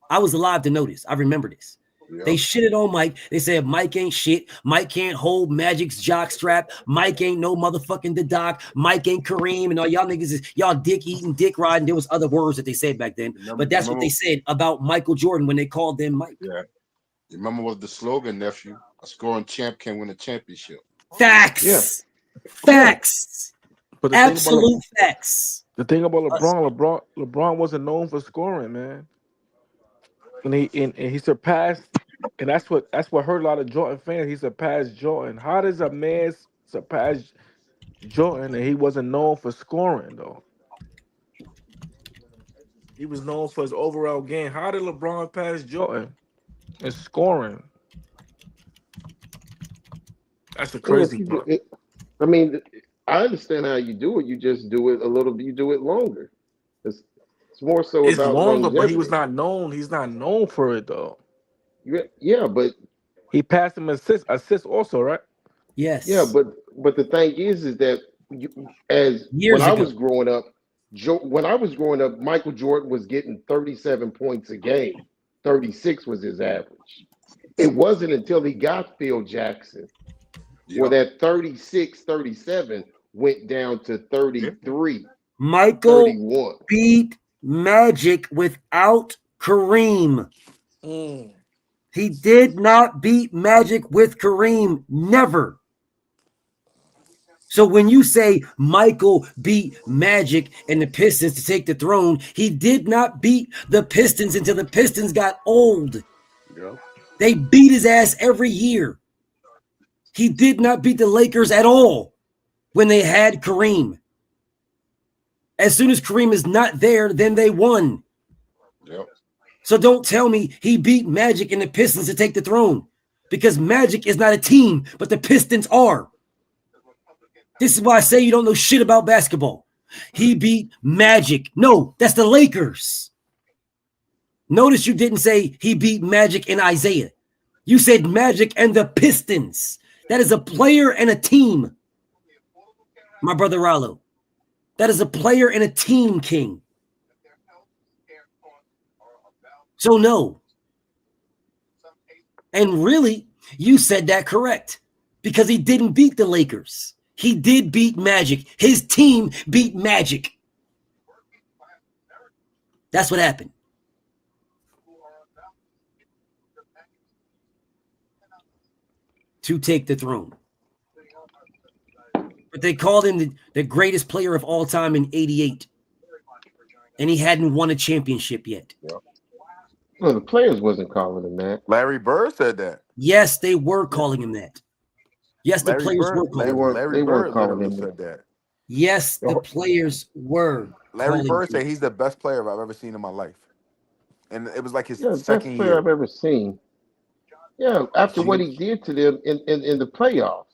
I was alive to know this. I remember this. Yep. They shitted on Mike. They said Mike ain't shit. Mike can't hold Magic's jock strap. Mike ain't no motherfucking the doc. Mike ain't Kareem. And all y'all niggas is y'all dick eating, dick riding. There was other words that they said back then. But that's what they said about Michael Jordan when they called him Mike. Yeah. You remember what the slogan, nephew? A scoring champ can win a championship. Facts. Yeah. Facts. But absolute facts. The thing about LeBron wasn't known for scoring, man. And he surpassed, and that's what hurt a lot of Jordan fans. He surpassed Jordan. How does a man surpass Jordan and he wasn't known for scoring though? He was known for his overall game. How did LeBron pass Jordan in scoring? That's the crazy part. I mean, I understand how you do it. You just do it a little bit. You do it longer. It's more so it's about longer, longevity. but he was not known. He's not known for it though. Yeah, but he passed him assist also, right? Yes. Yeah, but the thing is that when I was growing up, Michael Jordan was getting 37 points a game. 36 was his average. It wasn't until he got Phil Jackson where that 36, 37 went down to 33. Michael 31. Beat Magic without Kareem. He did not beat Magic with Kareem. Never. So when you say Michael beat Magic and the Pistons to take the throne, he did not beat the Pistons until the Pistons got old. Yeah. They beat his ass every year. He did not beat the Lakers at all when they had Kareem. As soon as Kareem is not there, then they won. Yep. So don't tell me he beat Magic and the Pistons to take the throne, because Magic is not a team, but the Pistons are. This is why I say you don't know shit about basketball. He beat Magic. No, that's the Lakers. Notice you didn't say he beat Magic and Isaiah. You said Magic and the Pistons. That is a player and a team. My brother Rollo. That is a player and a team, King. So no. And really, you said that correct, because he didn't beat the Lakers. He did beat Magic. His team beat Magic. That's what happened. To take the throne. But they called him the greatest player of all time in 88. And he hadn't won a championship yet. Yeah. No, the players wasn't calling him that. Larry Bird said that. Yes, they were calling him that. Yes, the players were calling him. Larry Bird literally said that. Yes, the players were. Larry Bird said he's the best player I've ever seen in my life. And it was like his second best player year. I've ever seen. Yeah, after what he did to them in the playoffs.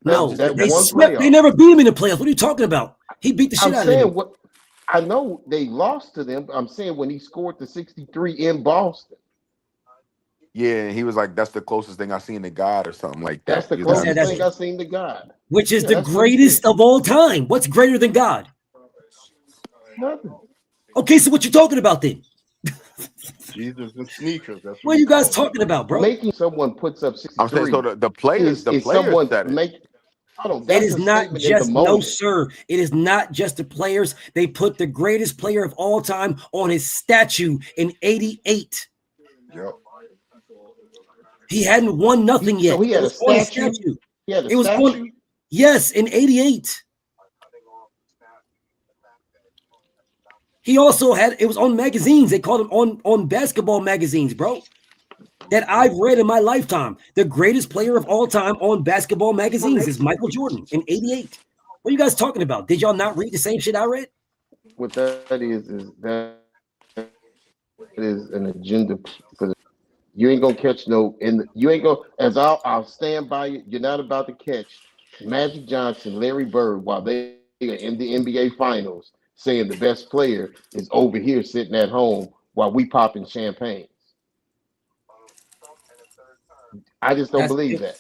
No, they never beat him in the playoffs. What are you talking about? He beat the shit out of them. I know they lost to them. I'm saying when he scored the 63 in Boston. Yeah, he was like, that's the closest thing I've seen to God or something like that. That's the closest thing I've seen to God. Which is the greatest of all time. What's greater than God? Nothing. Okay, so what you talking about then? Jesus and sneakers. That's what are you guys talking about, bro? Making someone puts up 63. I'm saying so the players said it. It is not just no, sir. It is not just the players. They put the greatest player of all time on his statue in 88. Yep. He hadn't won nothing yet. So he had a statue. He had a statue? Yes, in 88. He also had, it was on magazines. They called him on basketball magazines, bro. That I've read in my lifetime. The greatest player of all time on basketball magazines is Michael Jordan in 88. What are you guys talking about? Did y'all not read the same shit I read? What that is an agenda for the, you ain't gonna catch you ain't gonna, as I'll stand by you, you're not about to catch Magic Johnson, Larry Bird while they are in the NBA finals saying the best player is over here sitting at home while we popping champagne. I just don't believe that.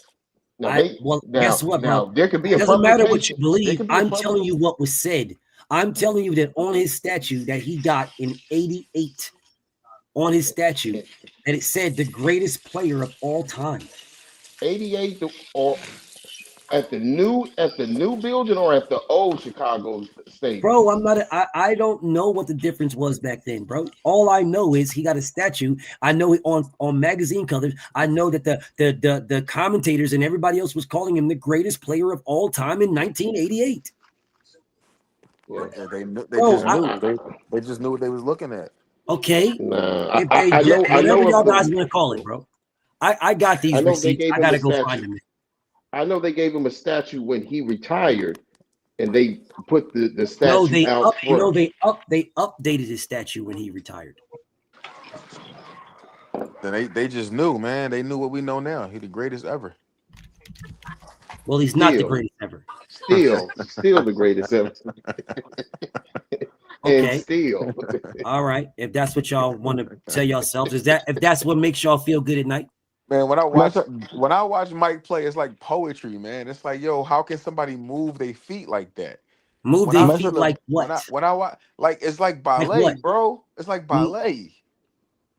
Guess what, bro? There could be It a doesn't matter what you publication. believe. I'm telling you what was said. I'm telling you that on his statue that he got in 88, on his statue, that it said the greatest player of all time. 88 or at the new building or at the old Chicago Stadium? Bro, I don't know what the difference was back then, bro. All I know is he got a statue. I know it on magazine covers. I know that the commentators and everybody else was calling him the greatest player of all time in 1988. Yeah, they just knew what they was looking at. Okay. Nah, whatever y'all guys want to call it, bro. I got these receipts. I gotta go find them. I know they gave him a statue when he retired, and they put the statue out front. No, they updated his statue when he retired. Then they just knew, man. They knew what we know now. He's the greatest ever. Well, he's not the greatest ever. Still the greatest ever. Okay. And still. All right. If that's what y'all want to tell yourselves, if that's what makes y'all feel good at night. Man, when I watch Mike play, it's like poetry, man. It's like, yo, how can somebody move their feet like that? Move their feet like what? When I watch, like, it's like ballet, like bro. It's like ballet.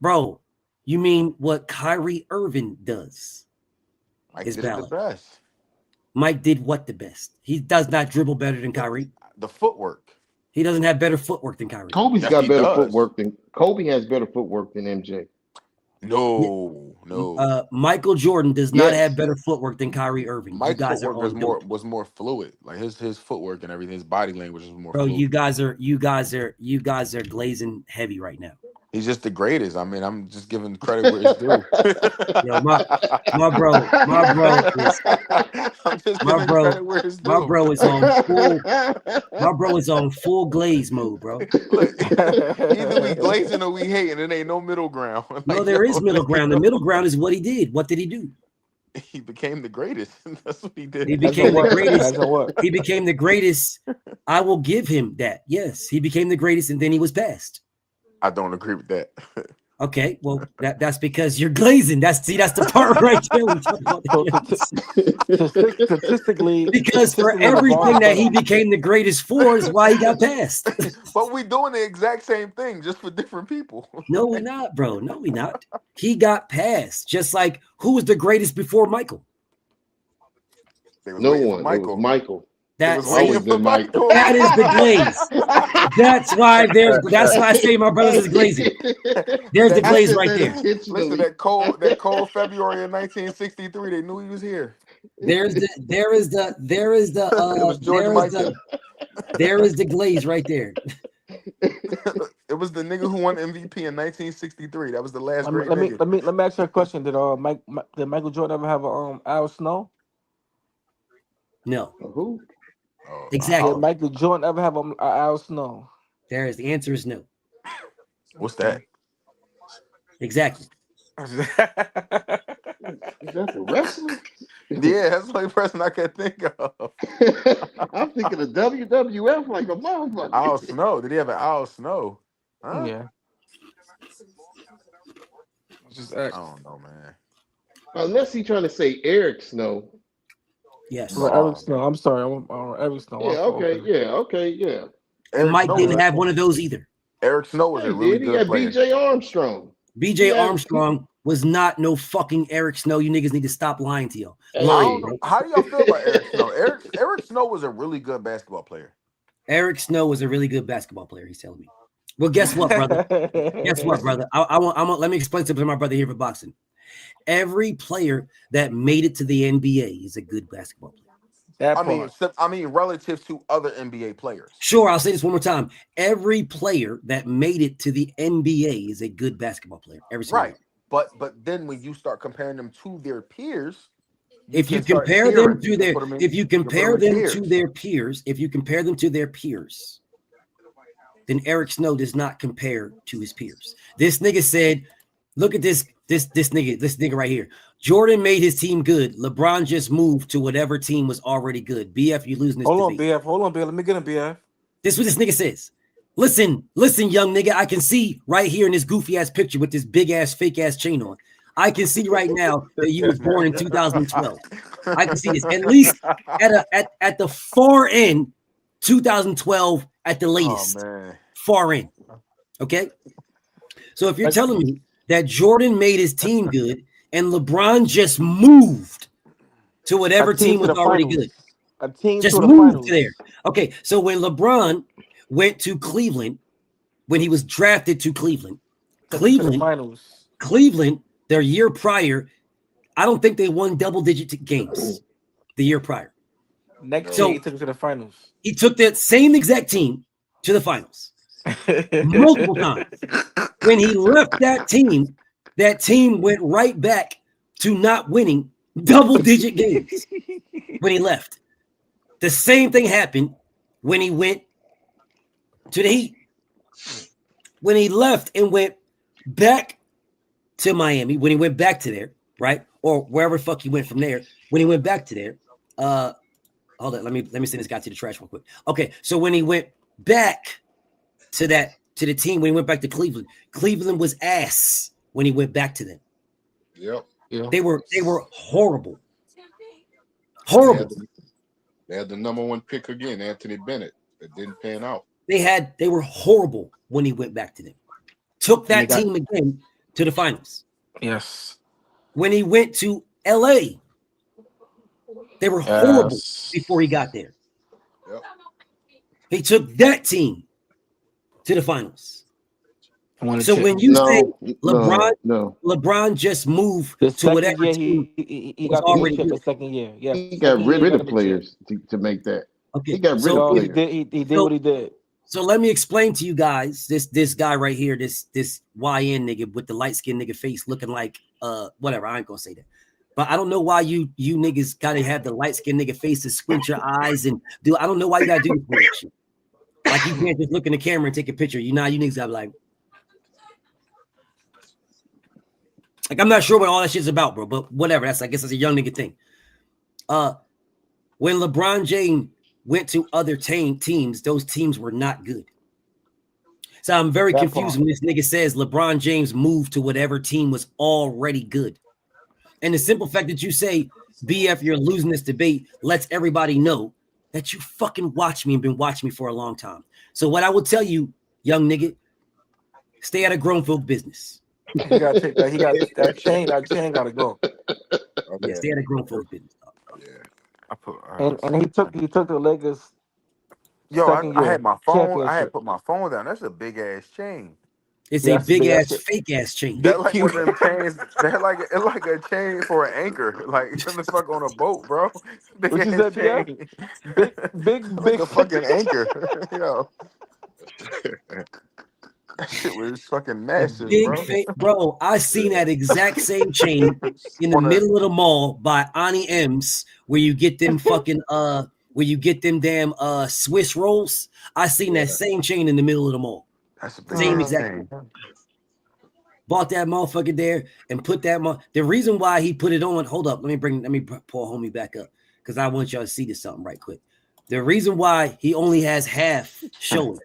Bro, you mean what Kyrie Irving does? Mike did the best. Mike did what the best? He does not dribble better than Kyrie. The footwork. He doesn't have better footwork than Kyrie. Kobe has better footwork than MJ. No. Michael Jordan does not have better footwork than Kyrie Irving. Mike's footwork was more fluid. Like his footwork and everything, his body language was more fluid. Bro, you guys are glazing heavy right now. He's just the greatest. I mean, I'm just giving credit where it's due. Yo, my bro is on full glaze mode, bro. Look, either we glazing or we hating. It ain't no middle ground. No, there is middle ground. The middle ground is what he did. What did he do? He became the greatest. That's what he did. He became the greatest. He became the greatest. I will give him that. Yes, he became the greatest, and then he was passed. I don't agree with that. Okay, well, that's because you're glazing. That's the part right there. Statistically, because for everything that he became the greatest for is why he got passed. But we doing the exact same thing, just for different people. No, we're not, bro. No, we're not. He got passed. Just like who was the greatest before Michael? No one. Michael. It was Michael. That's always been Michael. That is the glaze. That's why I say my brothers is glazing. There's the glaze right there. Listen, that cold February of 1963, they knew he was here. There is the glaze right there. It was the nigga who won MVP in 1963. That was the last great nigga. Let me ask you a question. Did Michael Jordan ever have a Al Snow? No. Who? Exactly. Did Michael Jordan ever have a Al Snow? The answer is no. What's that? Exactly. Is that the wrestler? Yeah, that's the only person I can think of. I'm thinking of WWF like a motherfucker. Al Snow. Did he have an Al Snow? Huh? Yeah. I don't know, man. Unless he's trying to say Eric Snow. Yes. Eric Snow. I'm sorry. Eric Snow. Yeah. Okay. And Mike didn't have one of those either. Eric Snow was a really good player. BJ Armstrong. BJ Armstrong was not no fucking Eric Snow. You niggas need to stop lying to y'all. How do y'all feel about Eric Snow? Eric Snow was a really good basketball player. Eric Snow was a really good basketball player. He's telling me. Well, guess what, brother? Let me explain something to my brother here for boxing. Every player that made it to the NBA is a good basketball player. I mean, relative to other NBA players. Sure, I'll say this one more time. Every player that made it to the NBA is a good basketball player. Every single right. But then when you start comparing them to their peers, if you compare them to their peers, then Eric Snow does not compare to his peers. This nigga said, look at this nigga right here. Jordan made his team good. LeBron just moved to whatever team was already good. BF, you losing this debate. Hold on, BF. Let me get him, BF. This is what this nigga says. Listen, young nigga. I can see right here in this goofy ass picture with this big ass fake ass chain on. I can see right now that you was born in 2012. I can see this at least at the far end, 2012 at the latest. Oh man, far end. Okay, so if you're telling me that Jordan made his team good and LeBron just moved to whatever team was already good, a team just to the moved finals. to there. Okay, so when LeBron went to Cleveland, when he was drafted to Cleveland, To the finals. their year prior, I don't think they won double-digit games the year prior. Next So year, he took it to the finals. he took that same exact team to the finals multiple times. When he left that team went right back to not winning double-digit games when he left. The same thing happened when he went to the Heat. When he left and went back to Miami, when he went back to there, right? Or wherever the fuck he went from there, when he went back to there, hold on, let me send this guy to the trash real quick. Okay, so when he went back to the team, when he went back to Cleveland, Cleveland was ass when he went back to them. Yep. They were horrible. Horrible. They had the number 1 pick again, Anthony Bennett. It didn't pan out. They were horrible when he went back to them. Took that team again to the finals. Yes. When he went to LA, they were horrible before he got there. Yep. He took that team to the finals. So when you say LeBron just moved to whatever team he got the chip the second year. Yes. He got rid of players to make that. Okay. He got rid of players. He did what he did. So let me explain to you guys this guy right here, this YN nigga with the light skinned nigga face looking like whatever. I ain't gonna say that. But I don't know why you niggas gotta have the light skinned nigga face to squint your eyes and do. I don't know why you gotta do this weird shit. Like you can't just look in the camera and take a picture. You niggas gotta be like I'm not sure what all that shit's about, bro. But whatever. I guess that's a young nigga thing. When LeBron James went to other teams, those teams were not good. So I'm very confused when this nigga says LeBron James moved to whatever team was already good. And the simple fact that you say, BF, you're losing this debate lets everybody know that you fucking watch me and been watching me for a long time. So what I will tell you, young nigga, stay out of grown folk business. He got that chain gotta go. Yeah, stay out of grown folk business. Yeah. And he took the Lakers. Yo, I had my phone. I had put my phone down. That's a big ass chain. It's a big ass fake ass chain. That like one of them chains. That like a chain for an anchor. Like the fuck on a boat, bro. Big what ass you said, chain. Big like a fucking anchor. Yo. That shit was fucking massive, bro. I seen that exact same chain in the middle of the mall by Ani M's, where you get them fucking damn Swiss rolls. I seen that same chain in the middle of the mall. That's a same exact chain. Bought that motherfucker there and put that the reason why he put it on. Hold up, let me pull homie back up because I want y'all to see this something right quick. The reason why he only has half showing.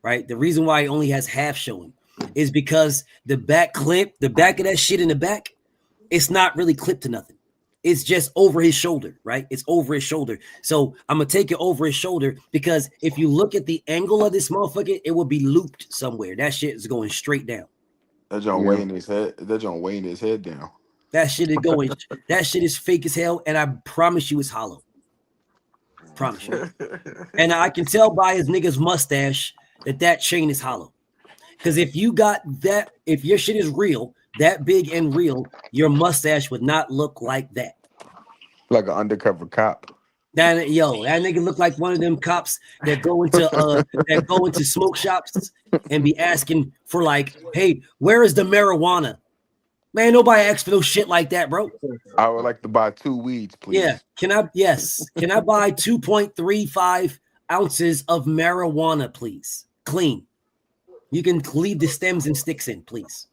Right, the reason why he only has half showing is because the back of that shit in the back, it's not really clipped to nothing. It's just over his shoulder, right? It's over his shoulder. So I'm gonna take it over his shoulder because if you look at the angle of this motherfucker, it will be looped somewhere. That shit is going straight down. That John weighing his head. That John weighing his head down. That shit is going. That shit is fake as hell, and I promise you, it's hollow. Promise you. And I can tell by his nigga's mustache that chain is hollow. Because if you got that, if your shit is real, that big and real, your mustache would not look like that. Like an undercover cop. That nigga look like one of them cops that go into smoke shops and be asking for like, hey, where is the marijuana? Man, nobody asks for no shit like that, bro. I would like to buy 2 weeds, please. Yeah, can I buy 2.35 ounces of marijuana, please? Clean. You can leave the stems and sticks in, please.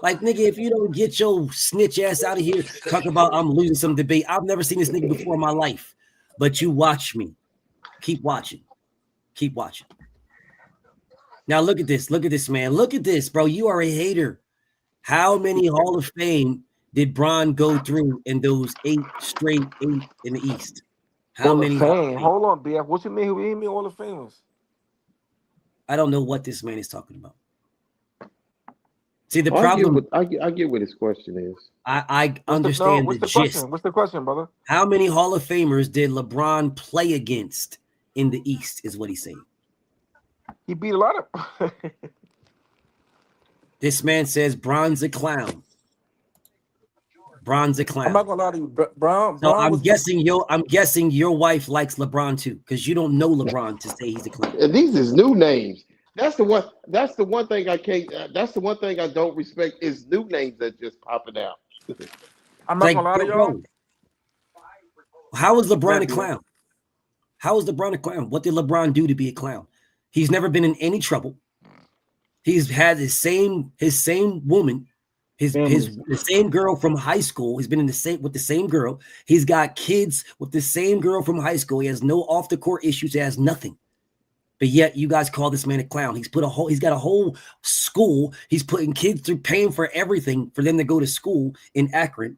Like, nigga, if you don't get your snitch ass out of here, talk about I'm losing some debate. I've never seen this nigga before in my life. But you watch me. Keep watching. Keep watching. Now look at this. Look at this, man. Look at this, bro. You are a hater. How many Hall of Fame did Bron go through in those 8 in the East? How Hall of many Hall of Fame. Fame? Hold on, BF. What you mean? Who mean Hall of Famers? I don't know what this man is talking about. See, the I problem. I get what his question is. I understand What's the the gist. question? What's the question, brother? How many Hall of Famers did LeBron play against in the East? Is what he's saying. He beat a lot of. This man says Bron's a clown. Bron's a clown. I'm not gonna lie to you, Bron. So I'm guessing your wife likes LeBron too, because you don't know LeBron to say he's a clown. And these is new names. That's the one. That's the one thing I can't. That's the one thing I don't respect is new names that just popping out. I'm not gonna lie to y'all. How is LeBron a clown? How is LeBron a clown? What did LeBron do to be a clown? He's never been in any trouble. He's had his same woman, the same girl from high school. He's been with the same girl. He's got kids with the same girl from high school. He has no off the court issues. He has nothing. But yet you guys call this man a clown. He's got a whole school. He's putting kids through, paying for everything for them to go to school in Akron.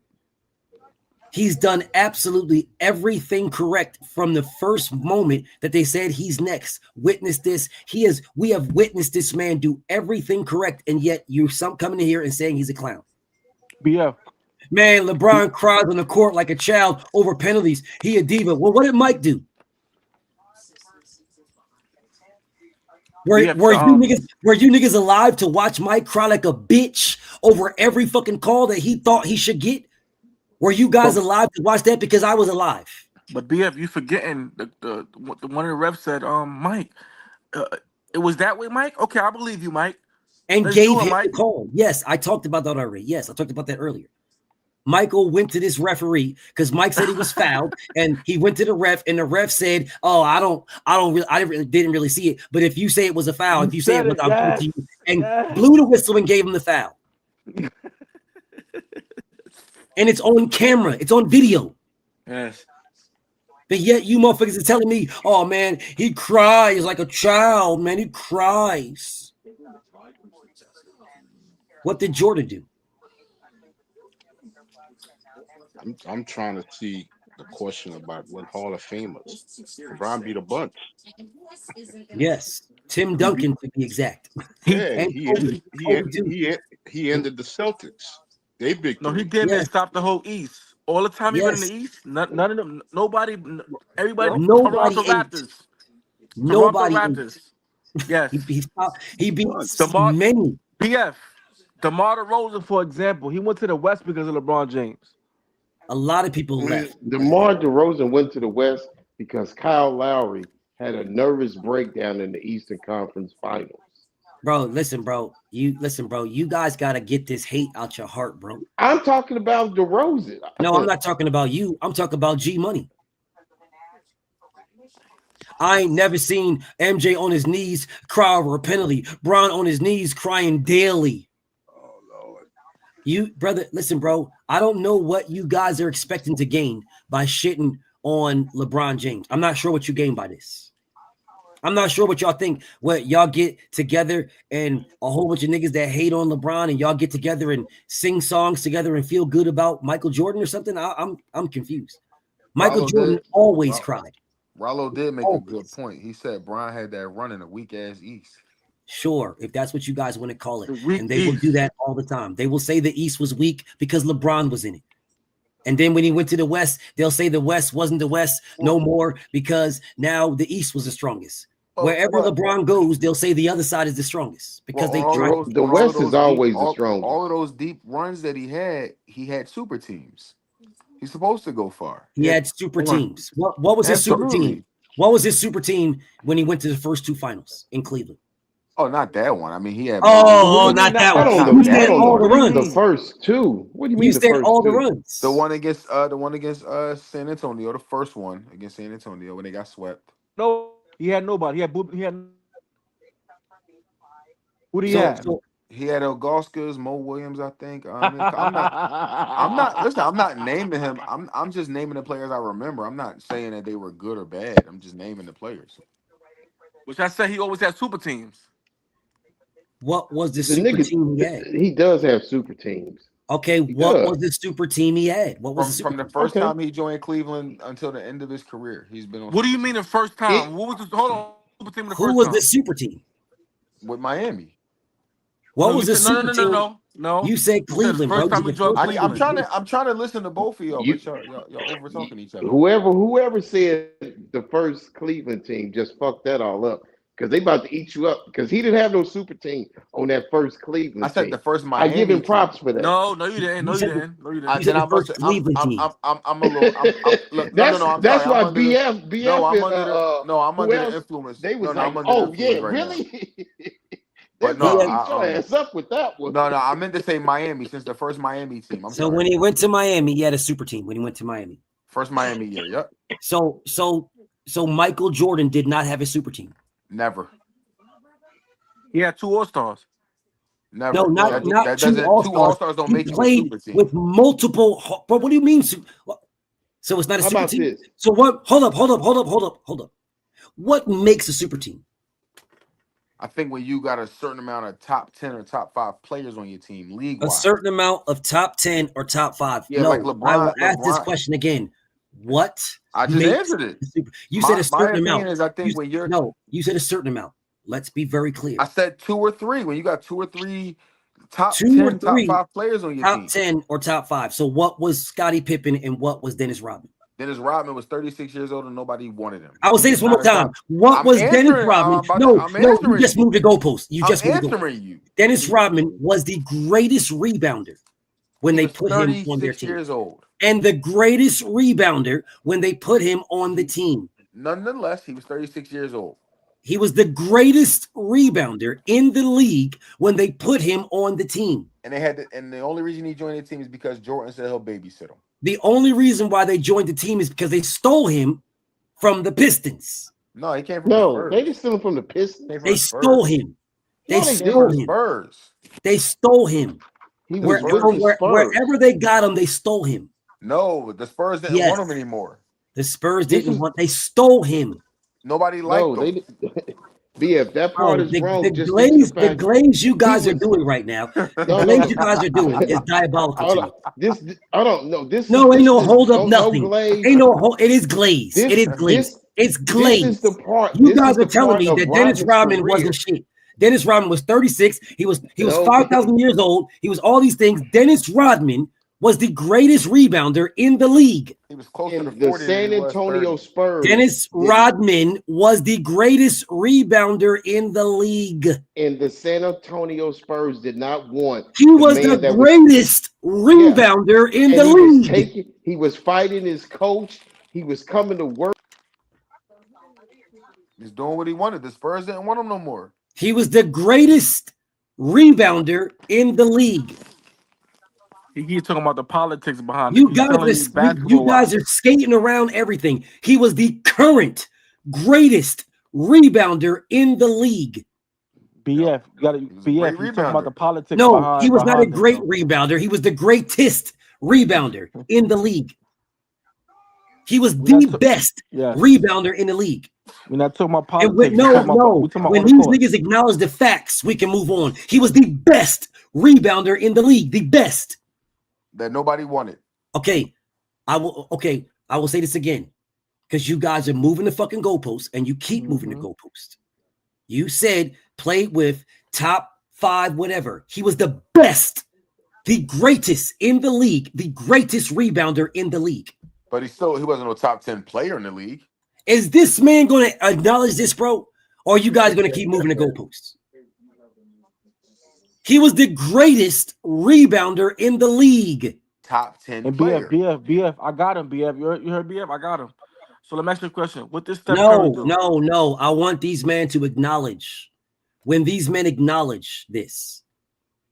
He's done absolutely everything correct from the first moment that they said he's next. Witness this. We have witnessed this man do everything correct, and yet you're coming in here and saying he's a clown. BF. Man, LeBron cries on the court like a child over penalties. He a diva. Well, what did Mike do? Were you niggas alive to watch Mike cry like a bitch over every fucking call that he thought he should get? Were you guys alive to watch that? Because I was alive. But BF, you forgetting the one of the refs said, Mike, it was that way, Mike? Okay, I believe you, Mike. And gave him the call. Yes, I talked about that already. Yes, I talked about that earlier. Michael went to this referee because Mike said he was fouled, and he went to the ref, and the ref said, "Oh, I didn't really see it. But if you say it was a foul, if you say it was, I'll give it to you," and blew the whistle and gave him the foul. And it's on camera. It's on video. Yes. But yet you motherfuckers are telling me, "Oh man, he cries like a child. Man, he cries." What did Jordan do? I'm trying to see the question about what Hall of Famers. LeBron beat a bunch. Yes, Tim Duncan to be exact. Yeah, he ended the Celtics. They big. No, he didn't. Yes. Stop the whole East. All the time he been in the East. None of them. Nobody. Everybody. Toronto Raptors. Nobody. Raptors. Yes. He beat many. BF. DeMar DeRozan, for example, he went to the West because of LeBron James. A lot of people left. DeMar DeRozan went to the West because Kyle Lowry had a nervous breakdown in the Eastern Conference Finals. Bro, listen, bro. You guys got to get this hate out your heart, bro. I'm talking about DeRozan. No, I'm not talking about you. I'm talking about G Money. I ain't never seen MJ on his knees cry over a penalty. Bron on his knees crying daily. Oh, Lord. You, brother, listen, bro. I don't know what you guys are expecting to gain by shitting on LeBron James. I'm not sure what you gain by this. I'm not sure what y'all think. What y'all get together and a whole bunch of niggas that hate on LeBron and y'all get together and sing songs together and feel good about Michael Jordan or something. I'm confused. Michael Jordan always cried. Rollo did make a good point. He said Bron had that run in a weak ass East. Sure, if that's what you guys want to call it, and they will do that all the time. They will say the East was weak because LeBron was in it. And then when he went to the West, they'll say the West wasn't the West no more because now the East was the strongest. Wherever LeBron goes, they'll say the other side is the strongest because the West is always the strongest. All of those deep runs that he had super teams. He's supposed to go far. He had super teams. What was his super team? What was his super team when he went to the first two finals in Cleveland? Oh, not that one. I mean, he had. Not that one. You said all the runs. The first two. What do you mean? You said all the runs. The one against San Antonio, the first one against San Antonio when they got swept. No, he had nobody. Who did he have? He had Ilgauskas, Mo Williams, I think. I'm not naming him. I'm just naming the players I remember. I'm not saying that they were good or bad. I'm just naming the players. Which I said he always had super teams. What was the The super nigga, team he had? he does have super teams. Okay, what was the super team he had? What was the super From the team? first time he joined Cleveland until the end of his career, he's been on. What do you super mean teams. the first time? What was the hold on super team the Who first was time? the super team? With Miami. What No, was you the said no, super no, no, team? no, no. You said You said the Cleveland, bro. first You said time the he joined first I'm Cleveland. trying to listen to both of y'all, You, but y'all over talking each other. whoever said the first Cleveland team just fucked that all up because they about to eat you up because he didn't have no super team on that first I Cleveland said the team. first I give Miami him team. props for that. No, no, you didn't. No, You you said didn't. No, you didn't. you said Then the I must. first Cleveland team. I'm a little. Look. No. I'm That's sorry. I'm why under the. BF No, I'm and under the. No, I'm who under the else influence. they No, was I'm like, under the oh yeah, influence right now. really? They But no, about to BF. eat your ass up with that one. no. I meant to say Miami since the first Miami team. I'm So sorry. when he went to Miami, he had a super team. When he went to Miami, First Miami year. Yep. so Michael Jordan did not have a super team. Never. He had 2 All-Stars. Never. No, not That two doesn't. All Two Stars. All Stars don't He make you a played super team. with multiple. But what do you mean? So it's not a How super about team. this? So what? Hold up. What makes a super team? I think when you got a certain amount of top 10 or top 5 players on your team, league A wise. certain amount of top 10 or top 5. Yeah, No, like I will LeBron. ask this question again. What I just makes answered it. a super? You said a My certain opinion amount. is I think when you're You said a certain amount. Let's be very clear. I said 2 or 3. When you got 2 or 3 top 2 or 10, top 3 5 players on your top team. 10 or top 5. So what was Scottie Pippen and what was Dennis Rodman? Dennis Rodman was 36 years old and nobody wanted him. I will say this one more time. What I'm was Dennis answering. Rodman? I'm No, you answering just you. moved the goalpost. You I'm just moved the goalpost. answering you. Dennis Rodman was the greatest rebounder when they was put him on their 36 team. years old. And the greatest rebounder when they put him on the team. Nonetheless, he was 36 years old. He was the greatest rebounder in the league when they put him on the team. And and the only reason he joined the team is because Jordan said he'll babysit him. The only reason why they joined the team is because they stole him from the Pistons. No, he came from the Spurs. They didn't steal him from the Pistons. They stole him. They stole him. Spurs. They stole him. He was with the Spurs. Wherever they got him, they stole him. No, the Spurs didn't want him anymore. The Spurs didn't want. They stole him. Nobody liked him. BF, that part is wrong. The glaze you guys are doing right now, the glaze you guys are doing is diabolical to me. I don't know. This no, ain't no is, hold up nothing. Ain't no hold. It is glaze. It is glaze. It's glaze. This is the part. You guys are telling me that Dennis Rodman wasn't shit. Dennis Rodman was 36. He was 5,000 years old. He was all these things. Dennis Rodman was the greatest rebounder in the league. He was closer to 40 the San Antonio Spurs. Dennis Rodman was the greatest rebounder in the league. And the San Antonio Spurs did not want. He was the greatest rebounder in the league. He was fighting his coach. He was coming to work. He's doing what he wanted. The Spurs didn't want him no more. He was the greatest rebounder in the league. He keeps talking about the politics behind You it. guys are skating around everything. He was the current greatest rebounder in the league. BF, you talking about the politics. No, he was not a great rebounder. He was the greatest rebounder in the league. He was the best rebounder in the league. We're not talking about politics. When these niggas acknowledge the facts, we can move on. He was the best rebounder in the league. The best. That nobody wanted. Okay. I will say this again. Because you guys are moving the fucking goalposts and you keep moving the goalpost. You said play with top 5, whatever. He was the best, the greatest in the league, the greatest rebounder in the league. But he wasn't a top 10 player in the league. Is this man going to acknowledge this, bro? Or are you guys going to keep moving the goalposts? He was the greatest rebounder in the league. Top 10 and player. BF, I got him, BF. You heard BF? I got him. So let me ask you a question. What this Steph Curry do? No. I want these men to acknowledge. When these men acknowledge this.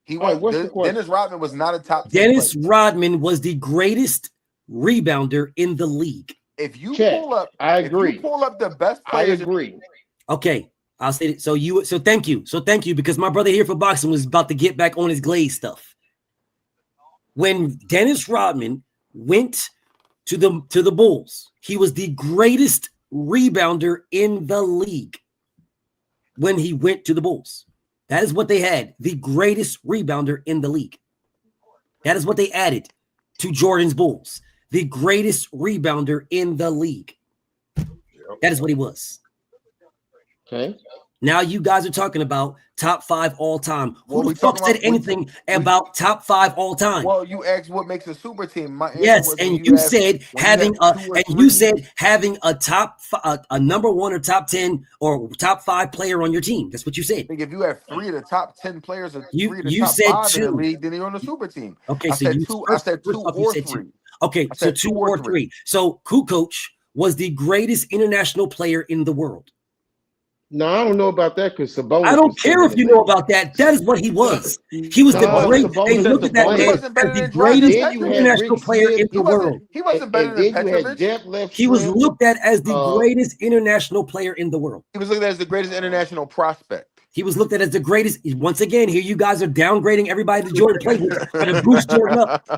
Dennis Rodman was not a top 10 Dennis player. Rodman was the greatest rebounder in the league. If you pull up, if you pull up the best players, I agree. Okay, I'll say it. So thank you. So thank you, because my brother here for boxing was about to get back on his glaze stuff. When Dennis Rodman went to the Bulls, he was the greatest rebounder in the league. When he went to the Bulls, That is what they had. The greatest rebounder in the league. That is what they added to Jordan's Bulls. The greatest rebounder in the league. That is what he was. Okay. Now you guys are talking about top 5 all time. Who the fuck said anything about top 5 all time? Well, you asked what makes a super team. My answer Yes, was and you said having a top a number 1 or top 10 or top 5 player on your team. That's what you said. I think if you have 3 of the top 10 players or 3 of the you top said 5 in the 2. league, then you're on a super team. Okay, I so said you 2. first, I said 2 off, you or said 3. 2. Okay, so 2 or 3. So Kukoc was the greatest international player in the world. No, I don't know about that because Sabonis. I don't care if you know about that. That is what he was. He was the great. They looked at that man as the greatest international player in the world. He wasn't better than Petrovic. He was looked at as the greatest international player in the world. He was looked at as the greatest international prospect. He was looked at as the greatest. Once again, here you guys are downgrading everybody that Jordan played with, trying to boost Jordan up.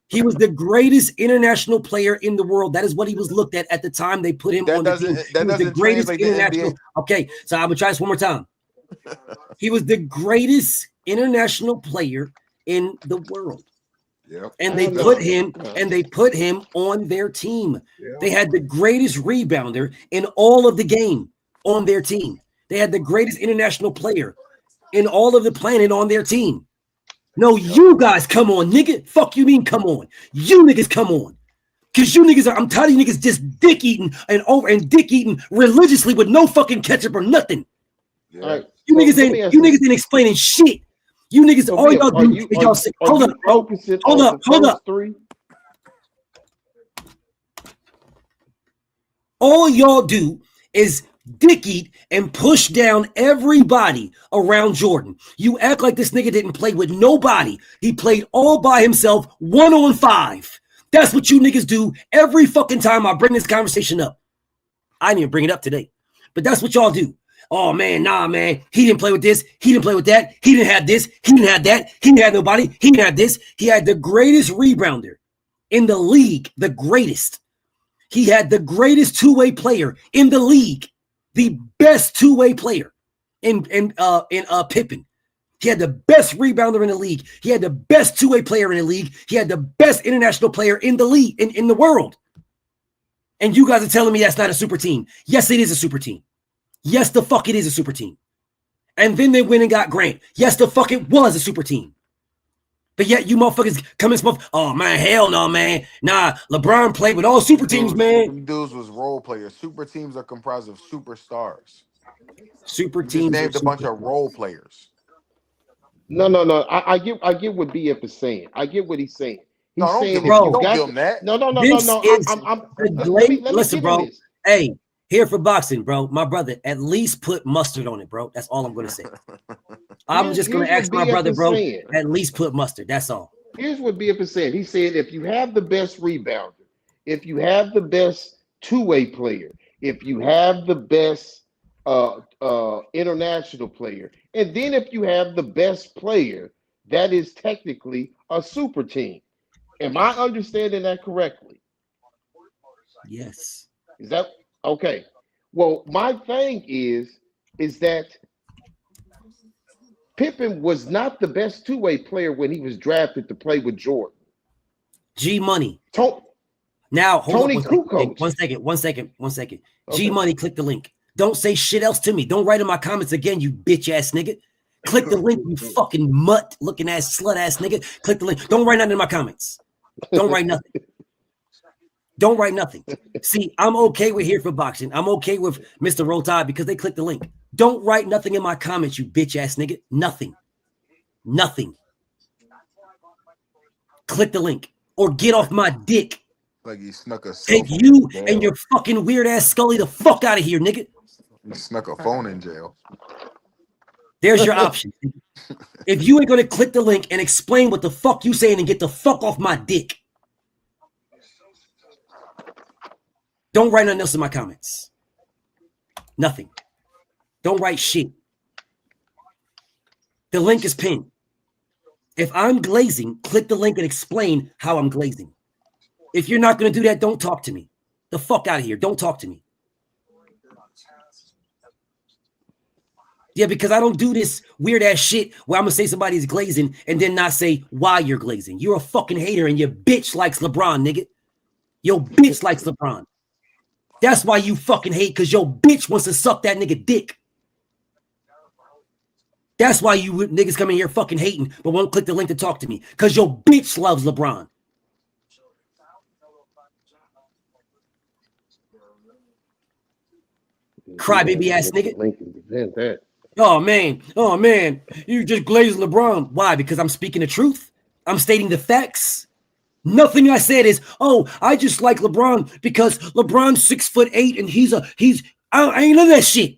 He was the greatest international player in the world. That is what he was looked at the time they put him on the team. He was the greatest international. Okay, so I'm gonna try this one more time. He was the greatest international player in the world. Yep. And they put him on their team. Yep. They had the greatest rebounder in all of the game on their team. They had the greatest international player in all of the planet on their team. No, you guys come on, nigga. Fuck you mean come on. You niggas come on. Cause you niggas I'm tired of you niggas just dick eating and dick eating religiously with no fucking ketchup or nothing. Yeah. Right. You niggas ain't explaining shit. You niggas all y'all do is y'all say, hold up. All y'all do is dick eat and push down everybody around Jordan. You act like this nigga didn't play with nobody. He played all by himself, 1-on-5. That's what you niggas do every fucking time I bring this conversation up. I didn't even bring it up today, but that's what y'all do. Oh man, nah, man. He didn't play with this. He didn't play with that. He didn't have this. He didn't have that. He didn't have nobody. He didn't have this. He had the greatest rebounder in the league, the greatest. He had the greatest two-way player in the league, the best two-way player in Pippen. He had the best rebounder in the league. He had the best two-way player in the league. He had the best international player in the league, in the world. And you guys are telling me that's not a super team. Yes, it is a super team. Yes, the fuck it is a super team. And then they went and got Grant. Yes, the fuck it was a super team. But yet you motherfuckers come and smoke. Oh man, hell no, man. Nah, LeBron played with all super teams, man. Them dudes was role players. Super teams are comprised of superstars. Super you teams just named a bunch of role players. No. I get what BF is saying. I get what he's saying. He's saying if don't you give him that. No. Listen, bro. Hey, here for boxing, bro. My brother, at least put mustard on it, bro. That's all I'm gonna say. I'm just gonna ask my brother, bro. At least put mustard. That's all. Here's what BF is saying. He said if you have the best rebounder, if you have the best two-way player, if you have the best international player, and then if you have the best player, that is technically a super team. Am I understanding that correctly? Yes. Is that okay? Well, my thing is that Pippen was not the best two-way player when he was drafted to play with Jordan. G Money. Now, Tony Kukoc. One second. Okay. G Money, click the link. Don't say shit else to me. Don't write in my comments again, you bitch ass nigga. Click the link, you fucking mutt looking ass, slut ass nigga. Click the link. Don't write nothing in my comments. Don't write nothing. Don't write nothing. See, I'm okay with Here for Boxing. I'm okay with Mr. Roll Tide because they clicked the link. Don't write nothing in my comments, you bitch ass nigga. Nothing. Click the link or get off my dick. Like you snuck a Take you and your fucking weird ass Scully the fuck out of here, nigga. You snuck a phone in jail. There's your option. If you ain't gonna click the link and explain what the fuck you saying and get the fuck off my dick. Don't write nothing else in my comments. Nothing. Don't write shit. The link is pinned. If I'm glazing, click the link and explain how I'm glazing. If you're not going to do that, don't talk to me. The fuck out of here. Don't talk to me. Yeah, because I don't do this weird ass shit where I'm gonna say somebody's glazing and then not say why you're glazing. You're a fucking hater and your bitch likes LeBron, nigga. Your bitch likes LeBron. That's why you fucking hate, because your bitch wants to suck that nigga dick. That's why you niggas come in here fucking hating, but won't click the link to talk to me. Because your bitch loves LeBron. Crybaby ass nigga. Oh man, you just glazed LeBron. Why? Because I'm speaking the truth. I'm stating the facts. Nothing I said is, oh, I just like LeBron because LeBron's 6'8" and I ain't none of that shit.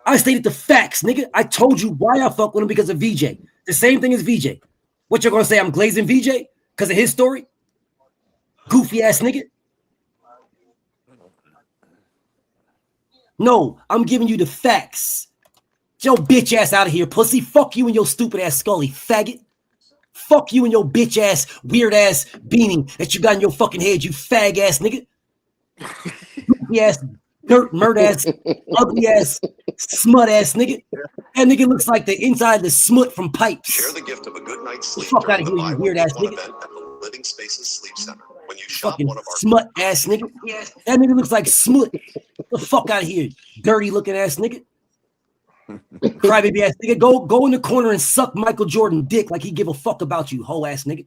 I stated the facts, nigga. I told you why I fuck with him because of VJ. The same thing as VJ. What you're gonna say? I'm glazing VJ because of his story? Goofy ass nigga. No, I'm giving you the facts. Get your bitch ass out of here, pussy. Fuck you and your stupid ass Scully, faggot. Fuck you and your bitch ass, weird ass beanie that you got in your fucking head, you fag ass nigga. Goofy ass, dirt, murder ass, ugly ass, smut ass nigga. That nigga looks like the inside of the smut from pipes. Share the gift of a good night's sleep. Fuck out of here, you weird ass nigga. At the Living Spaces Sleep Center. When you fucking smut ass nigga. That nigga looks like smut. Get the fuck out of here, dirty looking ass nigga. Crybaby ass nigga. Go in the corner and suck Michael Jordan dick like he give a fuck about you, hoe ass nigga.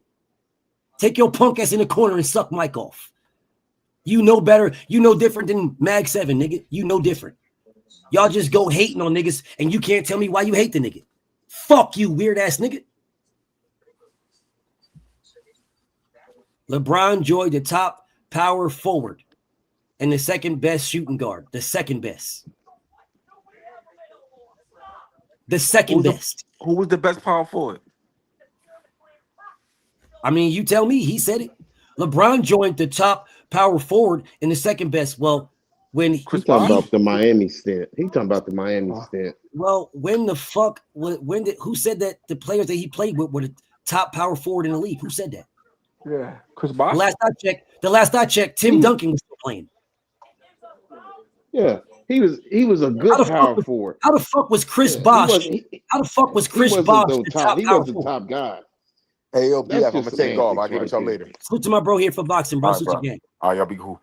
Take your punk ass in the corner and suck Mike off. You know better. You know different than Mag 7, nigga. You know different. Y'all just go hating on niggas and you can't tell me why you hate the nigga. Fuck you, weird ass nigga. LeBron joined the top power forward and the second best shooting guard. The second best. The second best. Who was the best power forward? I mean, you tell me. He said it. LeBron joined the top power forward and the second best. Well, when he's talking about the Miami stint. He's talking about the Miami stint. Well, when the fuck? Who said that the players that he played with were the top power forward in the league? Who said that? Yeah, Chris Bosh. The last I checked, Tim Duncan was still playing. Yeah, he was a good power forward. How the fuck was Chris Bosh? How the fuck was Chris Bosh the top He wasn't the top guy. Hey, yo, BF, I'm gonna take off. I'll give it y'all later. Salute to my bro here for boxing, bro. Salute again. All right, y'all be cool.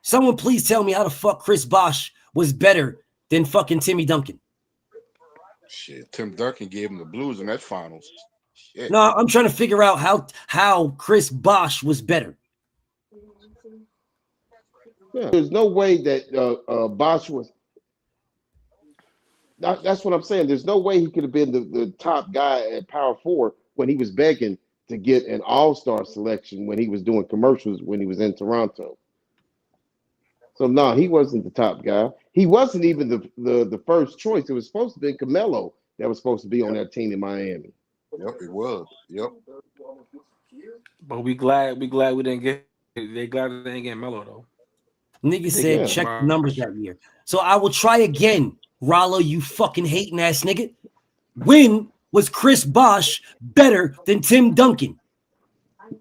Someone please tell me how the fuck Chris Bosh was better than fucking Timmy Duncan. Shit, Tim Duncan gave him the blues in that finals. Shit. No, I'm trying to figure out how Chris Bosh was better. Yeah, there's no way that Bosh was. That's what I'm saying. There's no way he could have been the top guy at power forward when he was begging to get an all-star selection when he was doing commercials when he was in Toronto. So no, he wasn't the top guy. He wasn't even the first choice. It was supposed to be Carmelo that was supposed to be on that team in Miami. Yep, it was. Yep. But we glad we didn't get. They glad they didn't get Melo though. Nigga said check the numbers that year. So I will try again, Rollo. You fucking hating ass nigga. When was Chris Bosh better than Tim Duncan?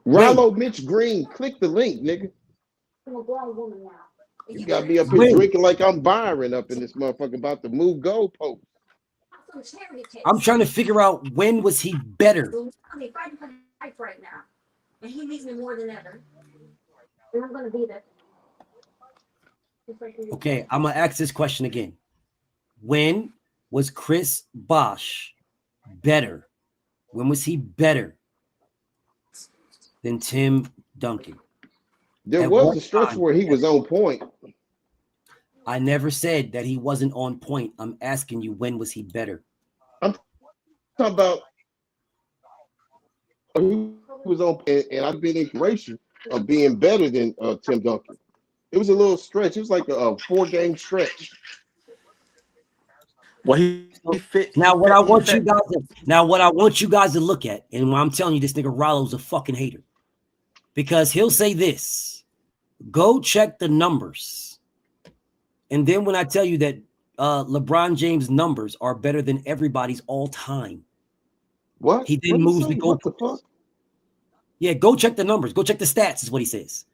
Rollo, Mitch Green, click the link, nigga. You gotta be up here drinking like I'm Byron up in this motherfucker about to move goalposts. I'm trying to figure out when was he better. Right now, and he needs me more than ever. And I'm gonna be there. Okay, I'm gonna ask this question again. When was Chris Bosh better? When was he better than Tim Duncan? There was a stretch where he was on point. I never said that he wasn't on point. I'm asking you, when was he better? I'm talking about he was on, and I've been in creation of being better than Tim Duncan. It was a little stretch. It was like a 4-game stretch. Well, he fit. Now, what I want you guys to look at, and I'm telling you, this nigga Rollo's a fucking hater, because he'll say this: go check the numbers, and then when I tell you that LeBron James' numbers are better than everybody's all time, what he then moves the goalpost. Yeah, go check the numbers. Go check the stats, is what he says.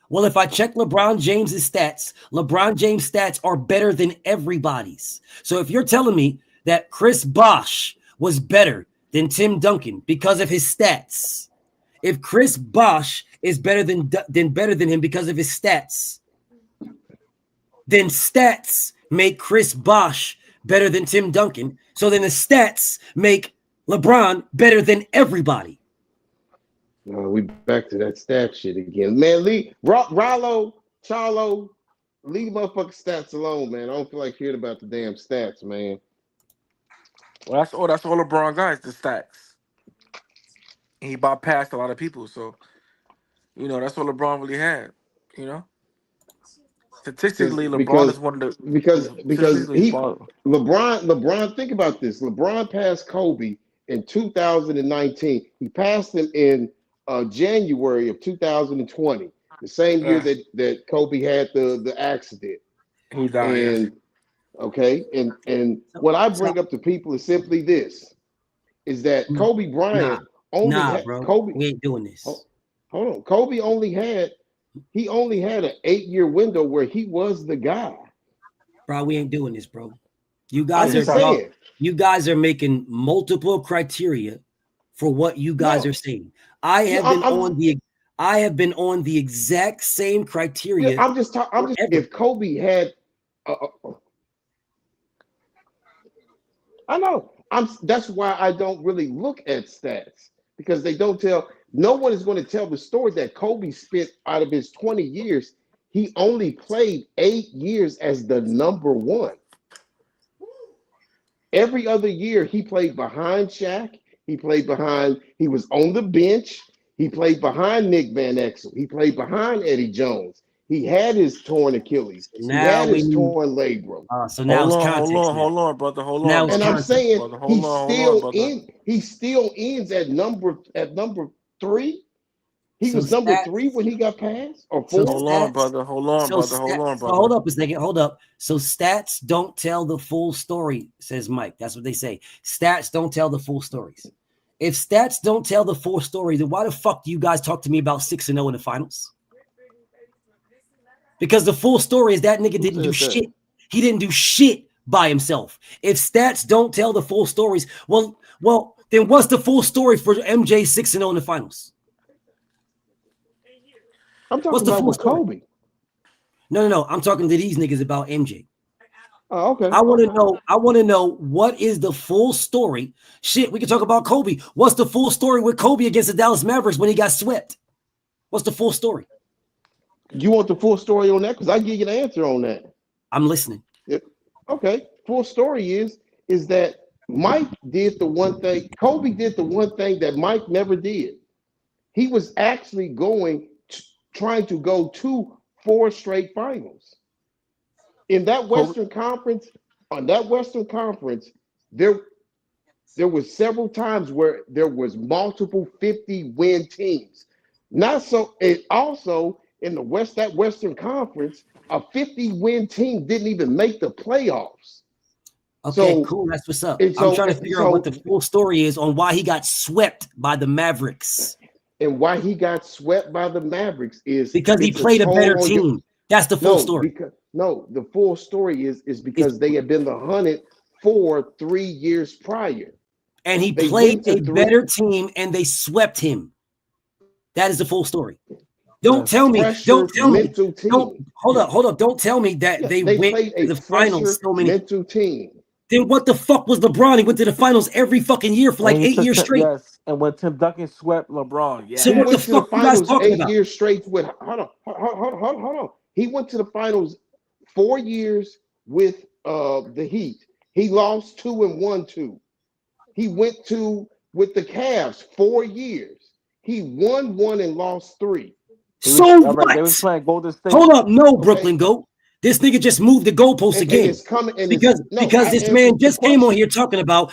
Well, if I check LeBron James's stats, LeBron James' stats are better than everybody's. So if you're telling me that Chris Bosh was better than Tim Duncan because of his stats, if Chris Bosh is better than him because of his stats, then stats make Chris Bosh better than Tim Duncan. So then the stats make LeBron better than everybody. We back to that stat shit again. Man, Charlo, leave motherfucking stats alone, man. I don't feel like hearing about the damn stats, man. Well, that's all LeBron got is the stats. And he bypassed a lot of people, so that's what LeBron really had. Statistically, LeBron is one of the because LeBron. Think about this. LeBron passed Kobe in 2019. He passed him in January of 2020, the same year that Kobe had the accident. He died. And okay, and what I bring up to people is simply this: is that Kobe Bryant bro, we ain't doing this. Hold on, Kobe only had an 8-year window where he was the guy. Bro, we ain't doing this, bro. You guys are making multiple criteria for what you guys are saying. I have been on the exact same criteria. Yeah, I'm just if Kobe had I know. That's why I don't really look at stats, because they don't tell. No one is going to tell the story that Kobe spent out of his 20 years. He only played 8 years as the number one. Every other year, he played behind Shaq. He was on the bench. He played behind Nick Van Exel. He played behind Eddie Jones. He had his torn Achilles. He had his torn labrum. So now it's context. Hold on, brother. Hold on. And I'm saying he still ends at number 3. He was number 3 when he got passed, or 4. Hold on, brother. Hold on, brother. Hold up a second. Hold up. So stats don't tell the full story, says Mike. That's what they say. Stats don't tell the full stories. If stats don't tell the full story, then why the fuck do you guys talk to me about 6-0 in the finals? Because the full story is that nigga didn't do shit. He didn't do shit by himself. If stats don't tell the full stories, well, then what's the full story for MJ 6-0 in the finals? I'm talking about Kobe. No. I'm talking to these niggas about MJ. Oh, okay. I want to know what is the full story. Shit, we can talk about Kobe. What's the full story with Kobe against the Dallas Mavericks when he got swept? What's the full story? You want the full story on that? Because I give you the answer on that. I'm listening. Yeah. Okay. Full story is that Mike did the one thing. Kobe did the one thing that Mike never did. He was actually trying to go to 4 straight finals. In that Western Conference, there was several times where there was multiple 50-win teams. Not so. It also in the Western Conference, a 50-win team didn't even make the playoffs. Okay, cool. That's what's up. I'm trying to figure out what the full story is on why he got swept by the Mavericks. And why he got swept by the Mavericks is because he played a better team. That's the full story. The full story is because they had been the hunted for 3 years prior. And he played a better team and they swept him. That is the full story. Don't tell me. Hold up. Don't tell me that they went to the finals so many. Mental team. Then what the fuck was LeBron? He went to the finals every fucking year for like 8 years straight. Yes, and when Tim Duncan swept LeBron, yeah. So what the fuck you guys talking about? 8 years straight with hold on. He went to the finals 4 years with the Heat. He lost 2 and won 2. He went with the Cavs 4 years. He won 1 and lost 3. So what? They was playing Golden State. Hold up, no, Brooklyn Goat. This nigga just moved the goalposts again. Because this man just came on here talking about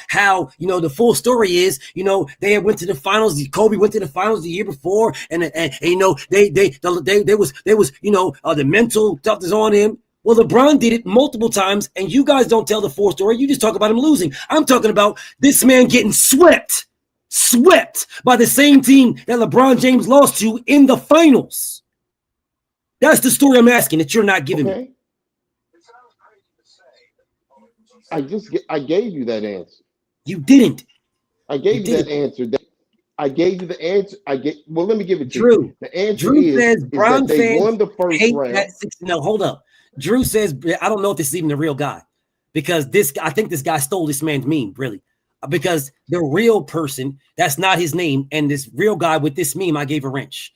how the full story is they went to the finals. Kobe went to the finals the year before, and they was the mental stuff is on him. Well, LeBron did it multiple times, and you guys don't tell the full story. You just talk about him losing. I'm talking about this man getting swept by the same team that LeBron James lost to in the finals. That's the story I'm asking that you're not giving me. I gave you that answer. You didn't. I gave you that answer. I gave you the answer. Well, let me give it to you. Drew. The answer Drew says is that Brown they fans won the first hate round. that 6-0. Hold up. Drew says, I don't know if this is even the real guy, because I think this guy stole this man's meme, really. Because the real person, that's not his name, and this real guy with this meme, I gave a wrench.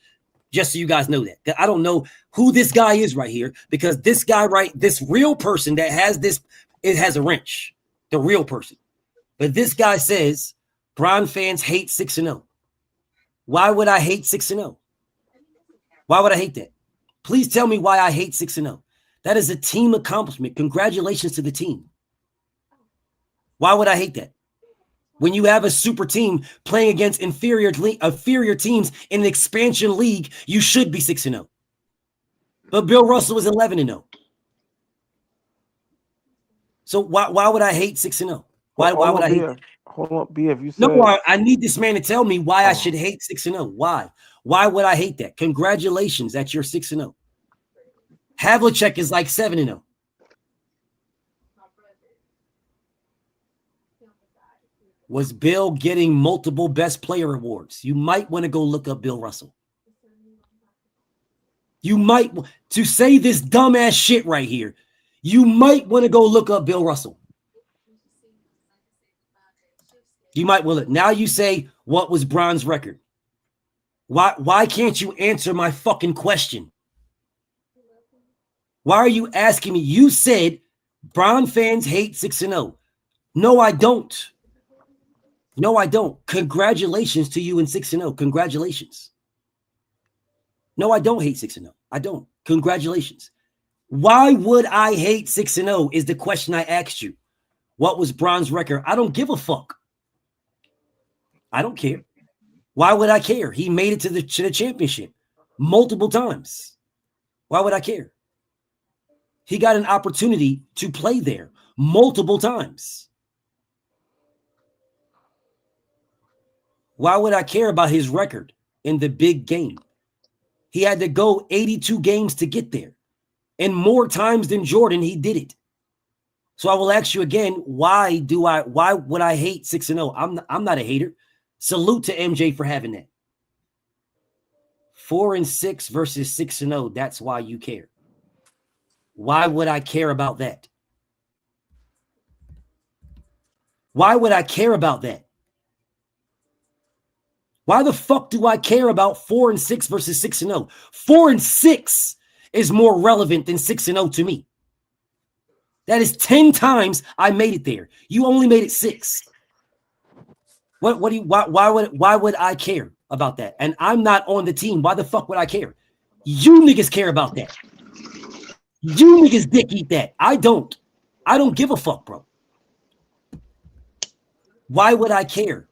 Just so you guys know that. I don't know who this guy is right here, because this guy, this real person that has this, it has a wrench. The real person. But this guy says, Brown fans hate 6-0. Why would I hate 6-0? Why would I hate that? Please tell me why I hate 6-0. That is a team accomplishment. Congratulations to the team. Why would I hate that? When you have a super team playing against inferior teams in an expansion league, you should be 6-0. But Bill Russell was 11-0. So why would I hate 6-0? Why would I hate that? Hold on, BF. You said no. I need this man to tell me why I should hate 6-0. Why? Why would I hate that? Congratulations that you're 6-0. Havlicek is like 7-0. Was Bill getting multiple best player awards? You might want to go look up Bill Russell. You might, to say this dumbass shit right here, you might want to go look up Bill Russell. You might will it. Now you say, what was Bron's record? Why can't you answer my fucking question? Why are you asking me? You said Bron fans hate 6-0. No, I don't. No, I don't. Congratulations to you in 6-0. Congratulations. No, I don't hate 6-0. I don't. Congratulations. Why would I hate 6-0 is the question I asked you. What was Bron's record? I don't give a fuck. I don't care. Why would I care? He made it to the championship multiple times. Why would I care? He got an opportunity to play there multiple times. Why would I care about his record in the big game? He had to go 82 games to get there. And more times than Jordan, he did it. So I will ask you again, why would I hate 6-0? I'm not a hater. Salute to MJ for having that. 4-6 versus 6-0. That's why you care. Why would I care about that? Why would I care about that? Why the fuck do I care about 4-6 versus 6-0? 4-6 is more relevant than 6-0 to me. That is 10 times I made it there. You only made it 6. Why would I care about that? And I'm not on the team. Why the fuck would I care? You niggas care about that. You niggas dick eat that. I don't. I don't give a fuck, bro. Why would I care?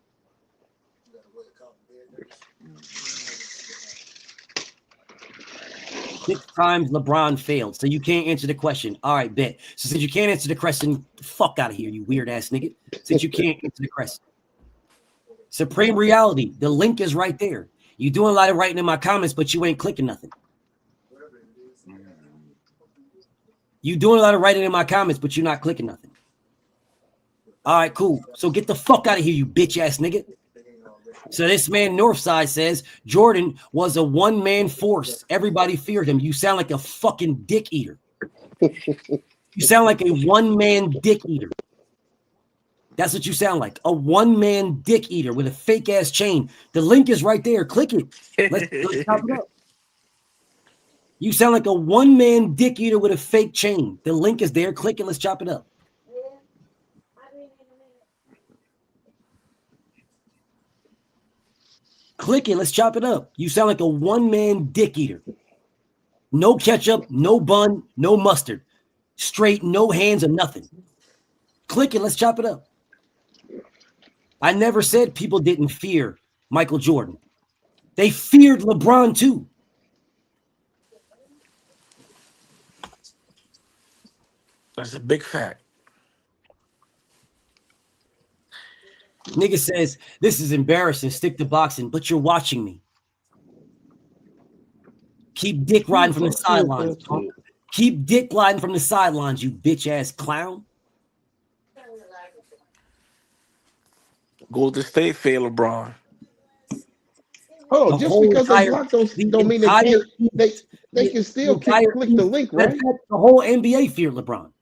Six times LeBron failed. So you can't answer the question. All right, bet. So since you can't answer the question, fuck out of here, you weird ass nigga. Since you can't answer the question. Supreme Reality. The link is right there. You doing a lot of writing in my comments, but you ain't clicking nothing. You doing a lot of writing in my comments, but you're not clicking nothing. All right, cool. So get the fuck out of here, you bitch ass nigga. So this man Northside says Jordan was a one-man force. Everybody feared him. You sound like a fucking dick eater. You sound like a one-man dick eater. That's what you sound like. A one-man dick eater with a fake-ass chain. The link is right there. Click it. Let's chop it up. You sound like a one-man dick eater with a fake chain. The link is there. Click it. Let's chop it up. Click it. Let's chop it up. You sound like a one-man dick eater. No ketchup, no bun, no mustard. Straight, no hands or nothing. Click it. Let's chop it up. I never said people didn't fear Michael Jordan. They feared LeBron too. That's a big fact. Nigga says, this is embarrassing. Stick to boxing, but you're watching me. Keep dick riding from the sidelines. Keep dick riding from the sidelines, you bitch ass clown. Golden State failed LeBron. Hold on, The just whole because they entire, block the don't mean they entire, can't. They the can still entire, click the link, matter of right? fact, the whole NBA feared LeBron.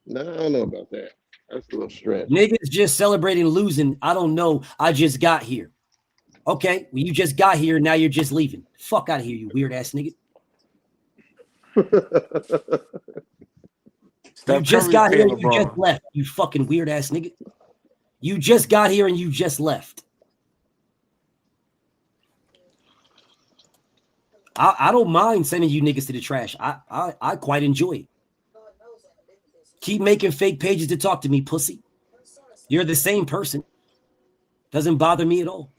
No, I don't know about that. That's a little stretch. Niggas just celebrating losing. I don't know. I just got here. Okay, well, you just got here. Now you're just leaving. Fuck out of here, you weird ass nigga. You Steph just Curry got here failed and you just LeBron. left. You fucking weird ass nigga. You just got here and you just left. I don't mind sending you niggas to the trash. I quite enjoy it. Keep making fake pages to talk to me, pussy. You're the same person. Doesn't bother me at all.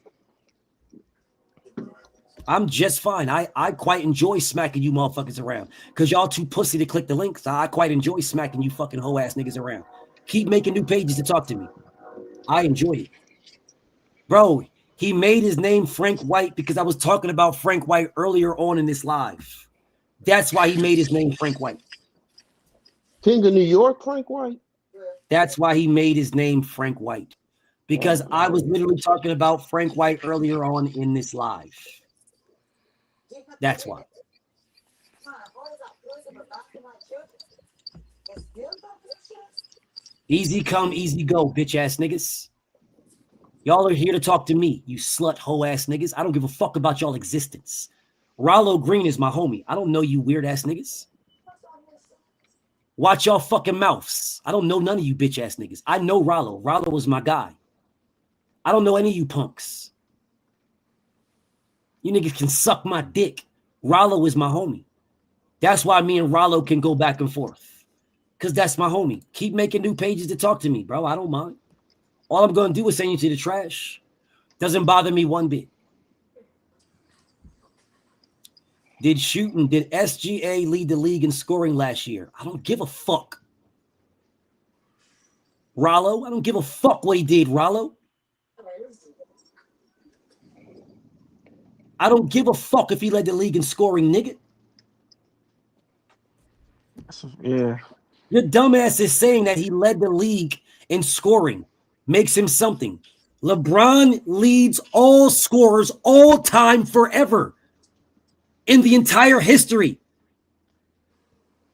I'm just fine. I quite enjoy smacking you motherfuckers around because y'all too pussy to click the links. I quite enjoy smacking you fucking hoe ass niggas around. Keep making new pages to talk to me. I enjoy it. Bro, he made his name Frank White because I was talking about Frank White earlier on in this live. That's why he made his name Frank White. King of New York, Frank White? That's why he made his name Frank White. Because I was literally talking about Frank White earlier on in this live. That's why. Easy come, easy go, bitch ass niggas. Y'all are here to talk to me, you slut hoe ass niggas. I don't give a fuck about y'all existence. Rollo Green is my homie. I don't know you weird ass niggas. Watch y'all fucking mouths. I don't know none of you bitch ass niggas. I know Rollo. Rollo is my guy. I don't know any of you punks. You niggas can suck my dick. Rollo is my homie. That's why me and Rollo can go back and forth. Because that's my homie. Keep making new pages to talk to me, bro. I don't mind. All I'm going to do is send you to the trash. Doesn't bother me one bit. Did SGA lead the league in scoring last year? I don't give a fuck. Rollo, I don't give a fuck what he did, Rollo. I don't give a fuck if he led the league in scoring, nigga. Yeah. Your dumbass is saying that he led the league in scoring. Makes him something. LeBron leads all scorers all time forever. In the entire history.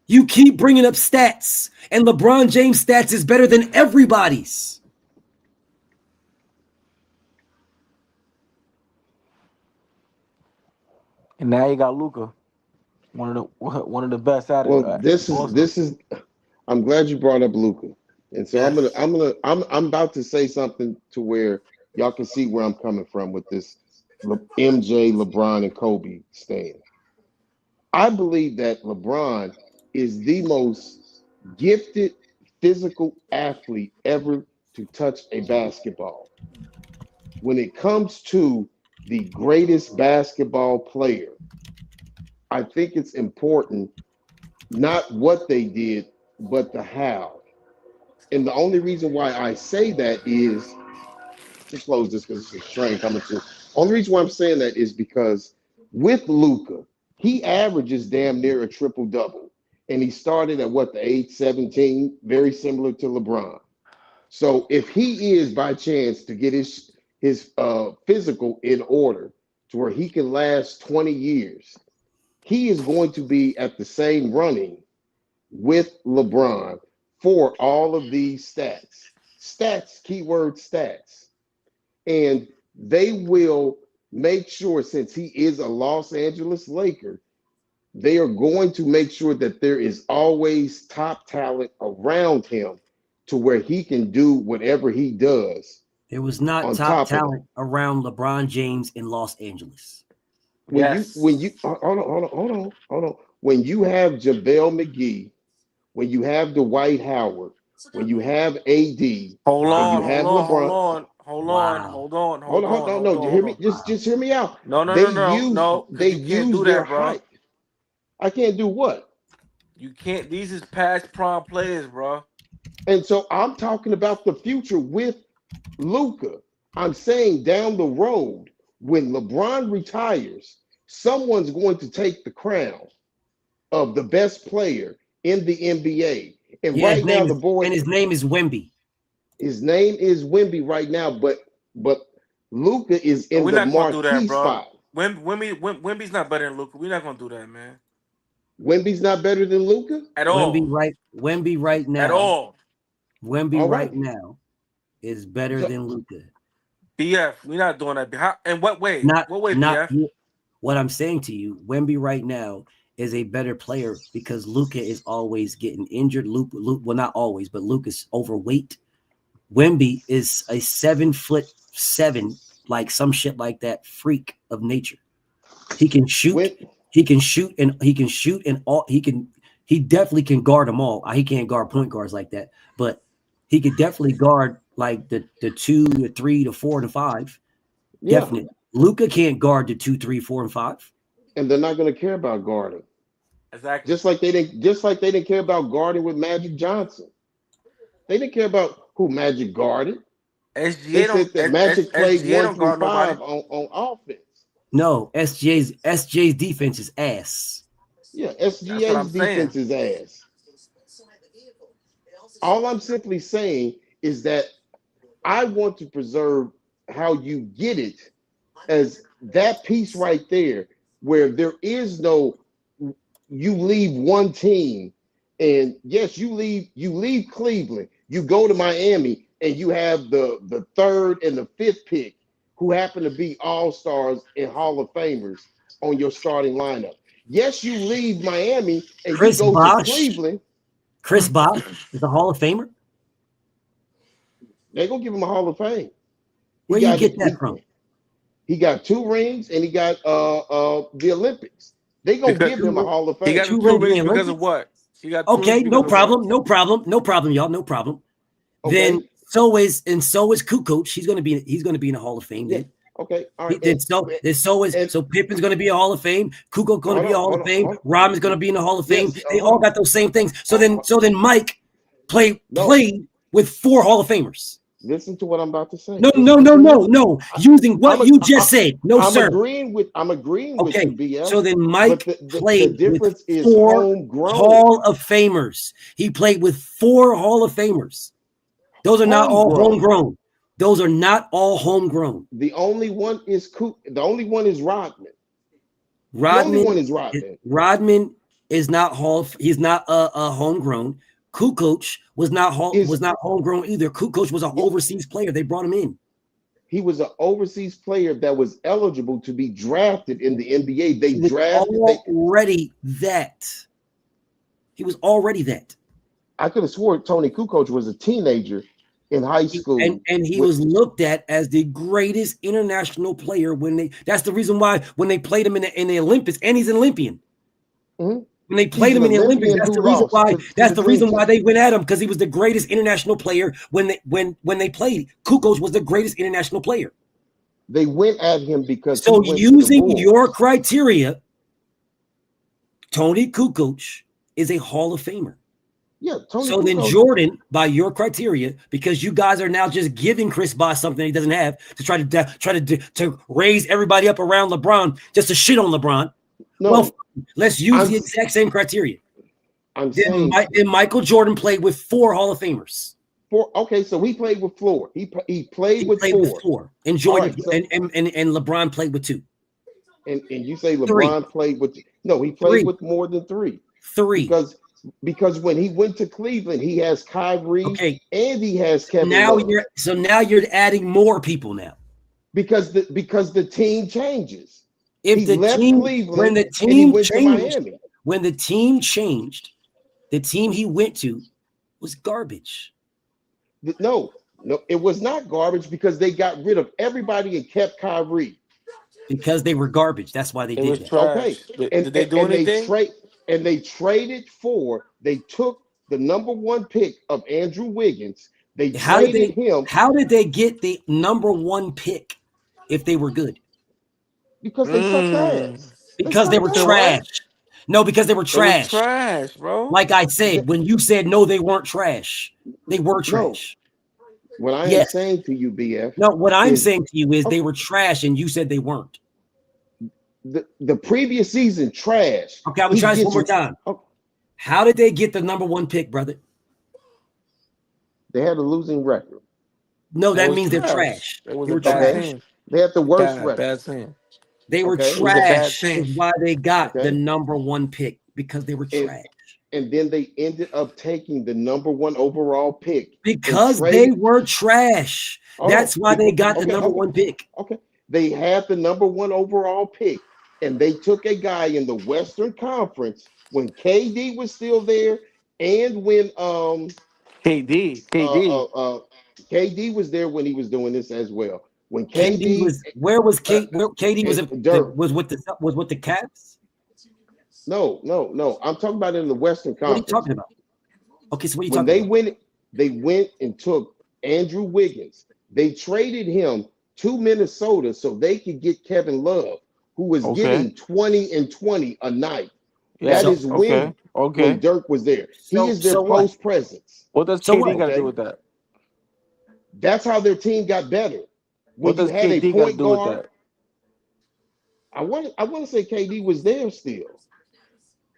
You keep bringing up stats. And LeBron James' stats is better than everybody's. And now you got Luka, one of the best at it. Well, this is. I'm glad you brought up Luka, and so Yes. I'm about to say something to where y'all can see where I'm coming from with this MJ, LeBron, and Kobe stand. I believe that LeBron is the most gifted physical athlete ever to touch a basketball. When it comes to the greatest basketball player, I think it's important not what they did, but the how. And the only reason why I say that is to close this because it's a train coming through. Only reason why I'm saying that is because with Luka, he averages damn near a triple double. And he started at what, the age 17, very similar to LeBron. So if he is by chance to get his physical in order to where he can last 20 years, he is going to be at the same running with LeBron for all of these stats. Stats, keyword stats. And they will make sure, since he is a Los Angeles Laker, they are going to make sure that there is always top talent around him to where he can do whatever he does. There was not top talent around LeBron James in Los Angeles. When you hold on. When you have JaVale McGee, when you have Dwight Howard, when you have AD, Hold on. Hear me. Just hear me out. No. They You can't use do their that, bro. height. I can't do what? You can't. These is past prime players, bro. And so I'm talking about the future with Luka. I'm saying down the road, when LeBron retires, someone's going to take the crown of the best player in the NBA. And right now, the boy, and his name is Wemby. His name is Wemby right now, but Luka is in We're the not gonna do that, marquee bro. spot. Wemby's not better than Luka. We're not gonna do that, man. Wemby's not better than Luka at all. Wemby right now. At all. Wemby all right now is better So, than Luka. BF, we're not doing that. How, in what way? Not What way, not BF? what I'm saying to you. Wemby right now is a better player because Luka is always getting injured. Luka, well, not always, but Luka's overweight. Wemby is a 7'7", like some shit like that, freak of nature. He can shoot. He definitely can guard them all. He can't guard point guards like that, but he could definitely guard like the 2, the 3, the 4, and 5. yeah. Definitely. Luka can't guard the 2, 3, 4, and 5. And they're not going to care about guarding. Exactly. Just like they didn't care about guarding with Magic Johnson. They didn't care about who Magic guarded. SGA they said that Magic played SGA 1 through 5 on offense. No, SJ's defense is ass. Yeah, SGA's defense is ass. All I'm simply saying is that I want to preserve how you get it as that piece right there, where there is no, you leave one team, and yes, you leave Cleveland, you go to Miami, and you have the 3rd and the 5th pick, who happen to be all-stars and Hall of Famers on your starting lineup. Yes, you leave Miami and you go to Cleveland. Chris Bosh is a Hall of Famer. They're gonna give him a Hall of Fame. Where you get that from? He got 2 rings and he got the Olympics. They gonna give him a Hall of Fame. He got 2 rings because of what? He got okay, no problem, y'all, no problem. Okay. Then so is Kukoc. He's gonna be in the Hall of Fame. Yeah. Then. Okay, all right. So Pippen's going to be a Hall of Fame. Kukoc going to be a Hall of Fame. Rodman's going to be in the Hall of Fame. They all got those same things. So then Mike played with 4 Hall of Famers. Listen to what I'm about to say. No. Using what you just said. No, I'm sir. Agreeing with you, BS. So then Mike played with 4 homegrown Hall of Famers. He played with 4 Hall of Famers. Those are not all homegrown. Those are not all homegrown. The only one is Rodman. Rodman is not he's not a homegrown. Kukoc was not homegrown either. Kukoc was an overseas player. They brought him in. He was an overseas player that was eligible to be drafted in the NBA. He was already that. I could have sworn Tony Kukoc was a teenager in high school, and he was looked at as the greatest international player that's the reason why when they played him in the Olympics, and he's an Olympian. Mm-hmm. When they played him in the Olympics, that's the reason why they went at him, because he was the greatest international player when they played. Kukoc was the greatest international player. They went at him because using your criteria, Tony Kukoc is a Hall of Famer. Yeah. So then Jordan, by your criteria, because you guys are now just giving Chris Bosh something he doesn't have to try to raise everybody up around LeBron just to shit on LeBron. No, well, let's use the exact same criteria. Then Michael Jordan played with 4 Hall of Famers. Okay, so he played with 4. He played with 4. And Jordan and LeBron played with 2. And you say LeBron played with he played with more than 3. 3. Because when he went to Cleveland, he has Kyrie and he has Kevin. Now you're adding more people now. Because the team changes. If the team when the team changed, the team he went to was garbage. No, it was not garbage because they got rid of everybody and kept Kyrie. Because they were garbage. That's why they did that. Okay. Did they do anything? They took the number 1 pick of Andrew Wiggins. How did they get the number 1 pick if they were good? Because they sucked ass. Because they were trash. No, because they were trash. Trash, bro. Like I said, when you said no, they weren't trash. They were trash. No. What I am saying to you, BF. No, what I'm saying to you is they were trash, and you said they weren't. The previous season, trash. Okay, I'm gonna try this one more time. How did they get the number 1 pick, brother? They had a losing record. No, They that was means they're trash. trash. It was They a were bad trash. team. They had the worst Bad record. team. They were Okay. It was a bad trash. team. Is why they got the Okay. #1 pick, because they were trash. And then they ended up taking the #1 overall pick because they were trash. That's why they got the #1 pick. Okay. They had the #1 overall pick, and they took a guy in the Western Conference when KD was still there, and when KD was there when he was doing this as well. When KD was where was KD was with the Cavs? No. I'm talking about in the Western Conference. What are you talking about? Okay, so what are you when talking about? They went and took Andrew Wiggins. They traded him to Minnesota so they could get Kevin Love, who was getting 20 and 20 a night. Yeah, that is when Dirk was there. He is their post presence. What does KD got to do with that? That's how their team got better. When What does KD got to do with that? I want to say KD was there still.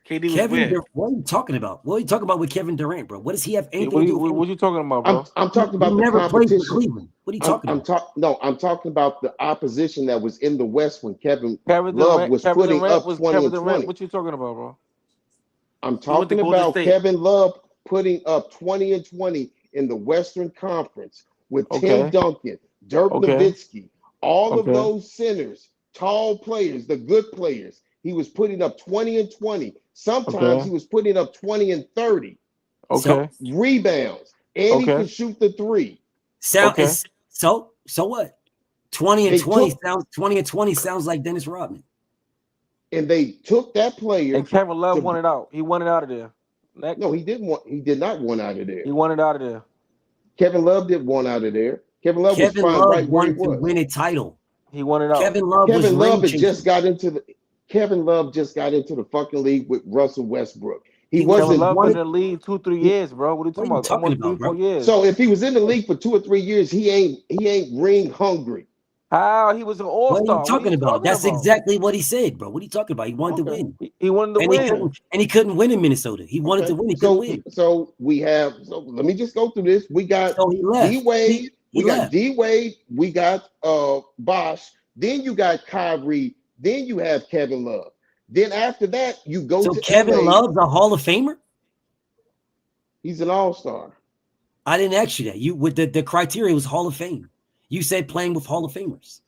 KD was where? What are you talking about? What are you talking about with Kevin Durant, bro? What does he have anything to do with? What are you talking about, bro? I'm talking about the never competition. played for Cleveland. What are you talking about? I'm talking about the opposition that was in the West when Kevin Love was putting up 20 and 20. What you talking about, bro? I'm talking about Kevin Love putting up 20 and 20 in the Western Conference with Tim Duncan, Dirk Nowitzki, all of those centers, tall players, the good players. He was putting up 20 and 20. Sometimes he was putting up 20 and 30. Rebounds. And he could shoot the three. So what? 20 and 20 sounds like Dennis Rodman. And they took that player. And Kevin Love wanted out. He wanted out of there. Next. No, he did not want out of there. He wanted out of there. Kevin Love did want out of there. Kevin Love was fine right where he was. To win a title. He wanted out. Kevin Love just got into the fucking league with Russell Westbrook. He wasn't in the league 2-3 years, bro. What are you talking about? 3-4 years. So if he was in the league for 2 or 3 years, he ain't ring hungry. How? He was an all-star. What are you talking about? That's exactly what he said, bro. What are you talking about? He wanted to win. He wanted to win. And he couldn't win in Minnesota. He wanted to win. He couldn't win. So let me just go through this. We got D-Wade. D-Wade. We got Bosh. Then you got Kyrie. Then you have Kevin Love. Then after that, you go to Kevin Love's a Hall of Famer? He's an all-star. I didn't ask you that. You with the criteria was Hall of Fame. You said playing with Hall of Famers.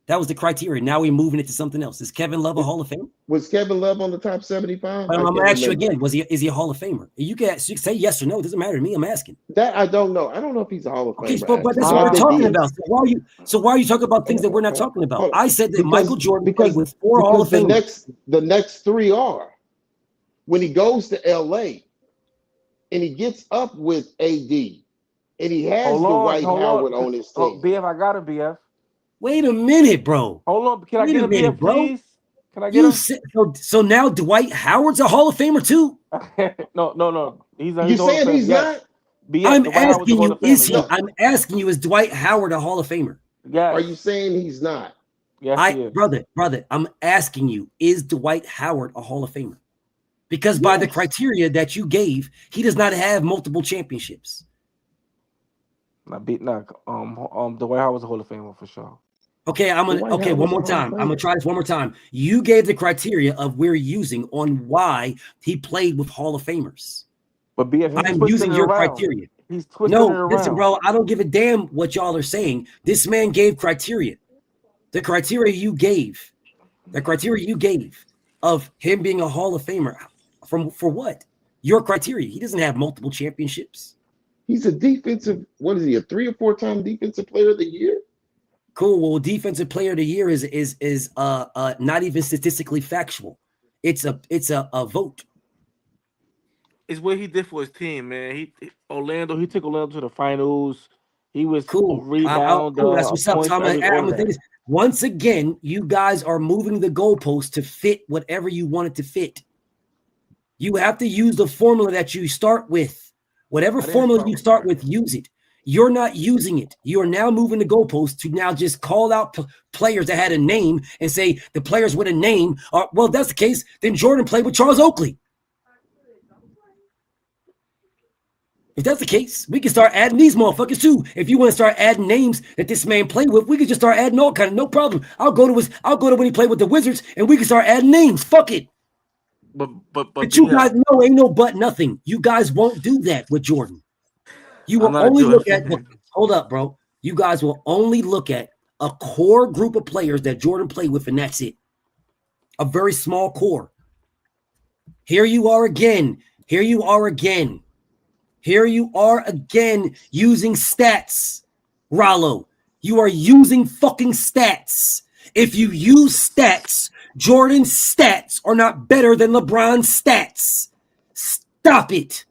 That was the criteria. Now we're moving it to something else. Is Kevin Love a Hall of Fame? Was Kevin Love on the top 75? I'm gonna ask you again. Is he a Hall of Famer? You can say yes or no. It doesn't matter to me. I'm asking. That I don't know. I don't know if he's a Hall of Famer. Okay, but that's what we're talking about. So why are you talking about things that we're not talking about? I said that Michael Jordan played with 4 Hall of Famers. The next 3 are when he goes to LA and he gets up with AD. And he has Dwight Howard on his team. BF, I got him, BF. Wait a minute, bro. Hold on. Can I get a BF, please? Can I get him? So now Dwight Howard's a Hall of Famer too? No. He's saying he's not? BF, I'm asking you, is he? I'm asking you, is Dwight Howard a Hall of Famer? Yeah. Are you saying he's not? Yes, he is. Brother, I'm asking you, is Dwight Howard a Hall of Famer? Because by the criteria that you gave, he does not have multiple championships. Dwight Howard's a Hall of Famer for sure. Okay, one more time. I'm gonna try this one more time. You gave the criteria of we're using on why he played with Hall of Famers. But BF, I'm using your criteria. He's twisting it around. Listen, bro, I don't give a damn what y'all are saying. This man gave criteria. The criteria you gave of him being a Hall of Famer for what? Your criteria. He doesn't have multiple championships. He's a defensive, what is he, a 3 or 4 time defensive player of the year? Cool. Well, defensive player of the year is not even statistically factual. It's a vote. It's what he did for his team, man. He took Orlando to the finals. He was cool. Rebound. Cool. That's what's up. Once again, you guys are moving the goalpost to fit whatever you want it to fit. You have to use the formula that you start with. Whatever formula you start with, use it. You're not using it. You are now moving the goalposts to now just call out players that had a name and say the players with a name are, well, if that's the case, then Jordan played with Charles Oakley. If that's the case, we can start adding these motherfuckers too. If you want to start adding names that this man played with, we can just start adding all kind of no problem. I'll go to when he played with the Wizards, and we can start adding names. Fuck it. But you guys know ain't no but nothing. You guys won't do that with Jordan. You will only look at hold up, bro. You guys will only look at a core group of players that Jordan played with, and that's it. A very small core. Here you are again. Here you are again using stats. Rollo, you are using fucking stats. If you use stats, Jordan's stats are not better than LeBron's stats. Stop it.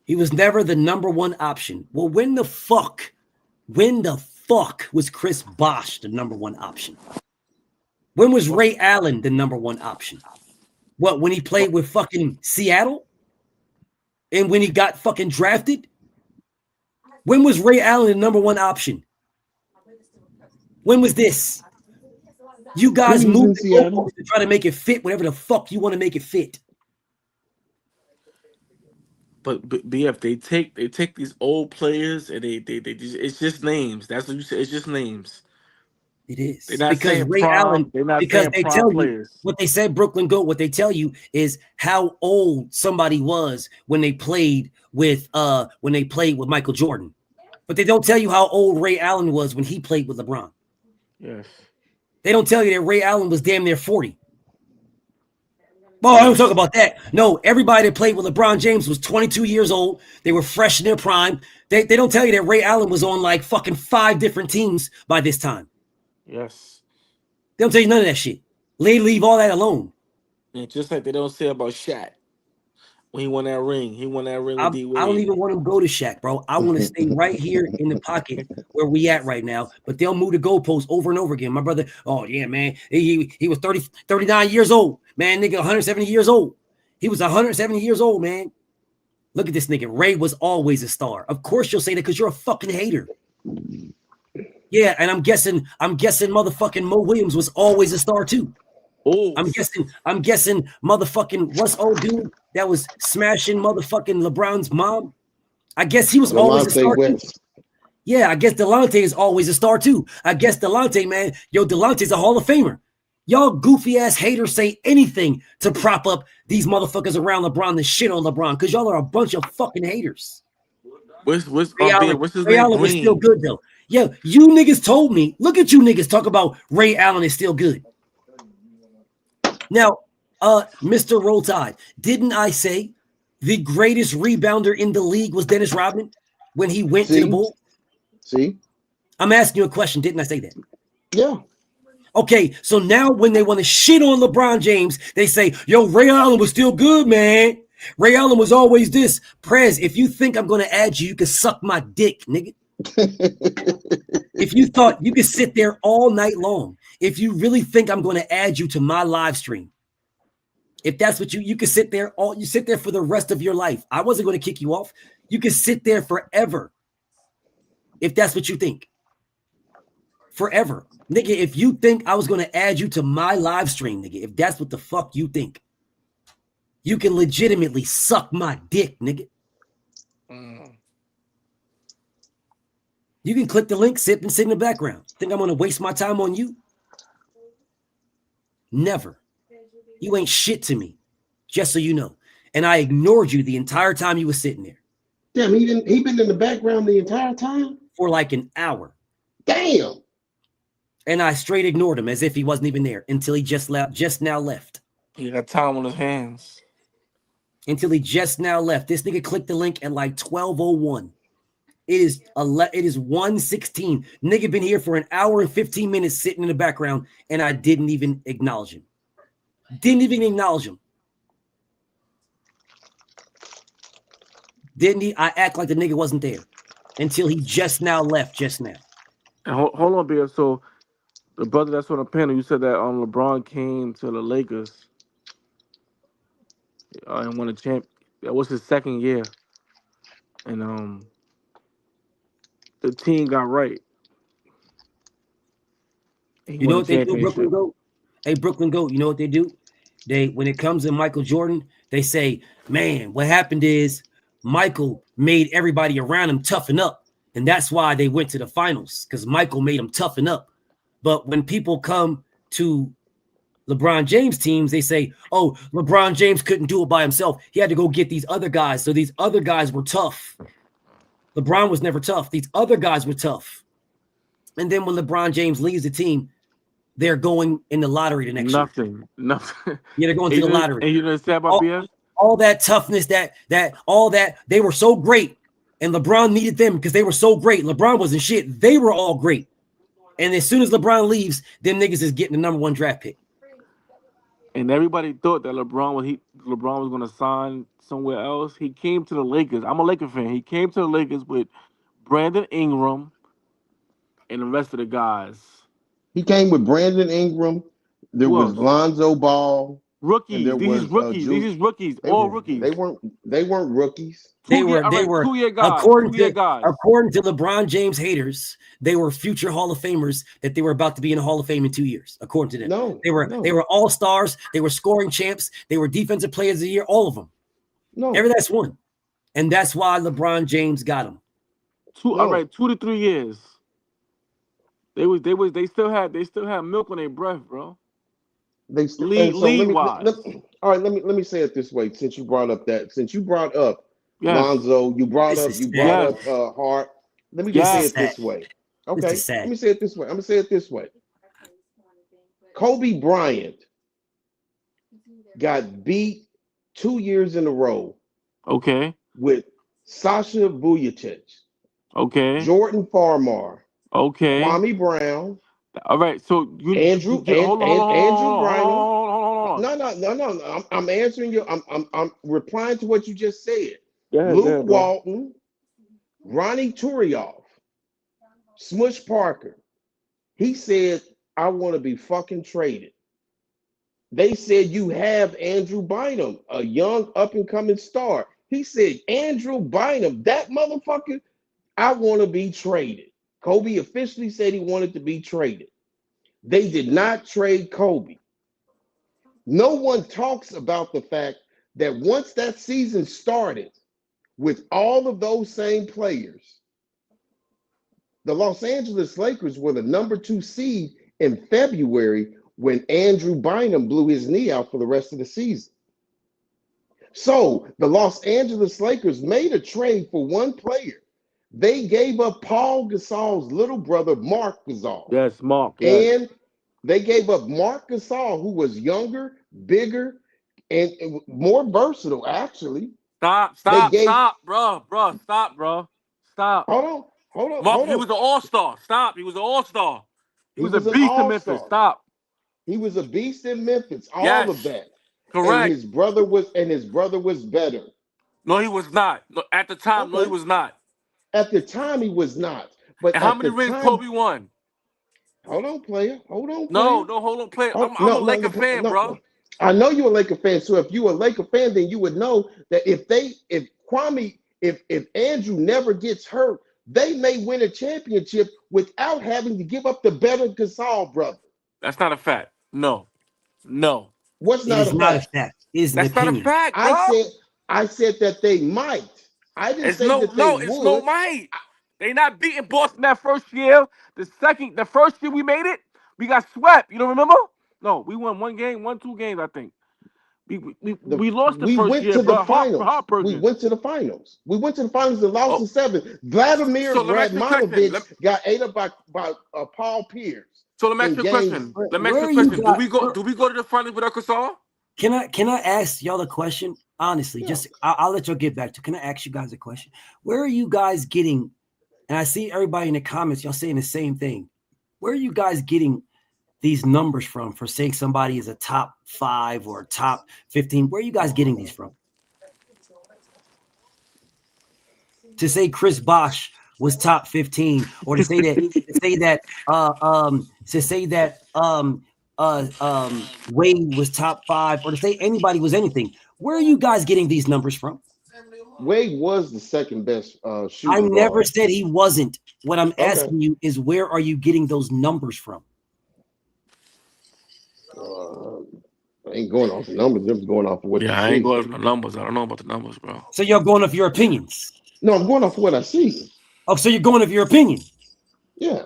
He was never the number one option. Well, when the fuck was Chris Bosh the number one option? When was Ray Allen the number one option? What, when he played with fucking Seattle? And when he got fucking drafted? When was Ray Allen the number one option? When was this? You guys moved the goalposts to try to make it fit whatever the fuck you want to make it fit. But BF, they take these old players and they just, it's just names. That's what you said. It's just names. It is. They're not because saying Ray prom. Allen, They're not because saying they prom tell players. you what they said, Brooklyn Goat. What they tell you is how old somebody was when they played with Michael Jordan. But they don't tell you how old Ray Allen was when he played with LeBron. Yes. They don't tell you that Ray Allen was damn near 40. Well, I don't talk about that. No, everybody that played with LeBron James was 22 years old. They were fresh in their prime. They don't tell you that Ray Allen was on like fucking 5 different teams by this time. Yes. They don't tell you none of that shit. Leave all that alone. Yeah, just like they don't say about Shaq. When he won that ring. He won that ring with D Wade. I don't even want to go to Shaq, bro. I want to stay right here in the pocket where we at right now. But they'll move the goalposts over and over again. My brother, oh yeah, man. He was 39 years old. Man, nigga, 170 years old. He was 170 years old, man. Look at this nigga. Ray was always a star. Of course you'll say that because you're a fucking hater. Yeah, and I'm guessing motherfucking Mo Williams was always a star too. Oh, I'm guessing motherfucking what's old dude that was smashing motherfucking LeBron's mom. I guess he was always a star too. Yeah, I guess Delonte is always a star too. I guess Delonte, man, Delonte's a Hall of Famer. Y'all goofy ass haters say anything to prop up these motherfuckers around LeBron and shit on LeBron because y'all are a bunch of fucking haters. What's his Ray name? Allen was still good though. Yeah, you niggas told me. Look at you niggas talk about Ray Allen is still good. Now, Mr. Roll Tide, didn't I say the greatest rebounder in the league was Dennis Rodman when he went to the Bulls? See? I'm asking you a question. Didn't I say that? Yeah. Okay, so now when they want to shit on LeBron James, they say, yo, Ray Allen was still good, man. Ray Allen was always this. Prez, if you think I'm going to add you, you can suck my dick, nigga. If you thought you could sit there all night long, if you really think I'm going to add you to my live stream, if that's what you could sit there for the rest of your life. I wasn't going to kick you off. You could sit there forever. If that's what you think. Forever. Nigga, if you think I was going to add you to my live stream, nigga, if that's what the fuck you think, you can legitimately suck my dick, nigga. You can click the link, sit in the background. Think I'm going to waste my time on you? Never. You ain't shit to me, just so you know. And I ignored you the entire time you were sitting there. Damn, he been in the background the entire time? For like an hour. Damn. And I straight ignored him as if he wasn't even there until he just now left. He got time on his hands. Until he just now left. This nigga clicked the link at like 12:01. It is 1:16. Nigga been here for an hour and 15 minutes sitting in the background, and I didn't even acknowledge him. Didn't even acknowledge him. Didn't he? I act like the nigga wasn't there until he just now left just now. And hold on, BF. So the brother that's on the panel, you said that LeBron came to the Lakers and won a champ. That was his second year, and the team got right. You know what they do, Brooklyn Goat? Hey, Brooklyn Goat, you know what they do? when it comes to Michael Jordan, they say, man, what happened is Michael made everybody around him toughen up. And that's why they went to the finals, because Michael made them toughen up. But when people come to LeBron James teams, they say, oh, LeBron James couldn't do it by himself. He had to go get these other guys. So these other guys were tough. LeBron was never tough. These other guys were tough. And then when LeBron James leaves the team, they're going in the lottery the next year. Nothing. Yeah, they're going to the lottery. And you know what I'm saying about BS? All that toughness, all that, they were so great. And LeBron needed them because they were so great. LeBron wasn't shit. They were all great. And as soon as LeBron leaves, them niggas is getting the number 1 draft pick. And everybody thought that LeBron was going to sign somewhere else. He came to the Lakers. I'm a Laker fan. He came to the Lakers with Brandon Ingram and the rest of the guys. He came with Brandon Ingram. There was Lonzo Ball. Rookies. These is rookies. All rookies. They weren't rookies. They were 2-year guys. According to LeBron James haters, they were future Hall of Famers that they were about to be in the Hall of Fame in 2 years. According to them, they were all stars. They were scoring champs. They were defensive players of the year. All of them. Every last one, and that's why LeBron James got them. 2 to 3 years. They still had milk on their breath, bro. All right, let me say it this way. Since you brought up Lonzo, you brought up Hart. Let me just say it this way. Okay, let me say it this way. I'm gonna say it this way. Kobe Bryant got beat 2 years in a row. Okay. With Sasha Vujacic. Okay. Jordan Farmar. Okay. Kwame Brown. All right. So Andrew Bynum. No. I'm answering you. I'm replying to what you just said. Luke Walton, Ronnie Turioff, Smush Parker. He said, I want to be fucking traded. They said you have Andrew Bynum, a young up-and-coming star. He said, Andrew Bynum, that motherfucker, I want to be traded. Kobe officially said he wanted to be traded. They did not trade Kobe. No one talks about the fact that once that season started with all of those same players, the Los Angeles Lakers were the number 2 seed in February when Andrew Bynum blew his knee out for the rest of the season. So the Los Angeles Lakers made a trade for one player. They gave up Paul Gasol's little brother, Mark Gasol. Yes, Mark. Yes. And they gave up Mark Gasol, who was younger, bigger, and more versatile, actually. Stop, bro. Stop. Hold on. Mark, he was an all-star. Stop. He was an all-star. He was a beast in Memphis. Stop. He was a beast in Memphis. All of that. Correct. And his brother was better. No, he was not. No, at the time, no, he was not. At the time, he was not. But and how many rings Kobe won? Hold on, player. No, hold on, player. I'm a Laker fan, bro. I know you're a Laker fan. So if you were a Laker fan, then you would know that if Andrew never gets hurt, they may win a championship without having to give up the better Gasol brother. That's not a fact. No. What's not a fact? That's not a fact, bro. I said that they might. I didn't say that they would. It's no might. They not beating Boston that first year. The first year we made it, we got swept. You don't remember? No, we won 2 games, I think. We lost the first year, bro. We went to the finals. And lost in 7. Vladimir Radmanovich got ate up by Paul Pierce. So let me ask you a question. Do we go to the finals with Gasol? Can I ask y'all a question? Honestly, just I'll let y'all get back to. Can I ask you guys a question? Where are you guys getting? And I see everybody in the comments, y'all saying the same thing. Where are you guys getting these numbers from for saying somebody is a top 5 or a top 15? Where are you guys getting these from? To say Chris Bosh was top 15, or to say that Wade was top 5, or to say anybody was anything. Where are you guys getting these numbers from? Wade was the second best shooter. I never said he wasn't. What I'm asking you is, where are you getting those numbers from? I ain't going off the numbers. I'm just going off of what you I ain't see. going off the numbers. I don't know about the numbers, bro. So you're going off your opinions? No, I'm going off what I see. Oh, so you're going off your opinion? Yeah.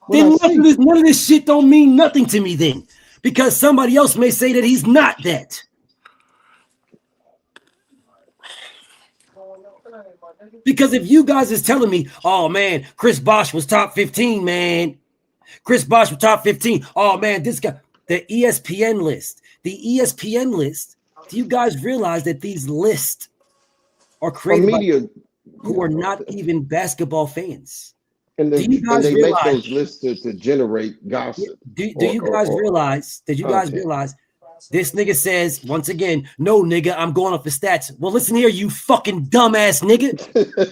Then none of this shit don't mean nothing to me then, because somebody else may say that he's not that. Because if you guys is telling me, oh man, Chris Bosh was top 15, man. Chris Bosh was top 15. Oh man, this guy, the ESPN list. The ESPN list. Do you guys realize that these lists are created by people who are not even basketball fans? And, do you guys they realize, make those lists to generate gossip. Do you guys realize? Did you guys realize? This nigga says, once again, no, nigga, I'm going off the stats. Well, listen here, you fucking dumbass nigga.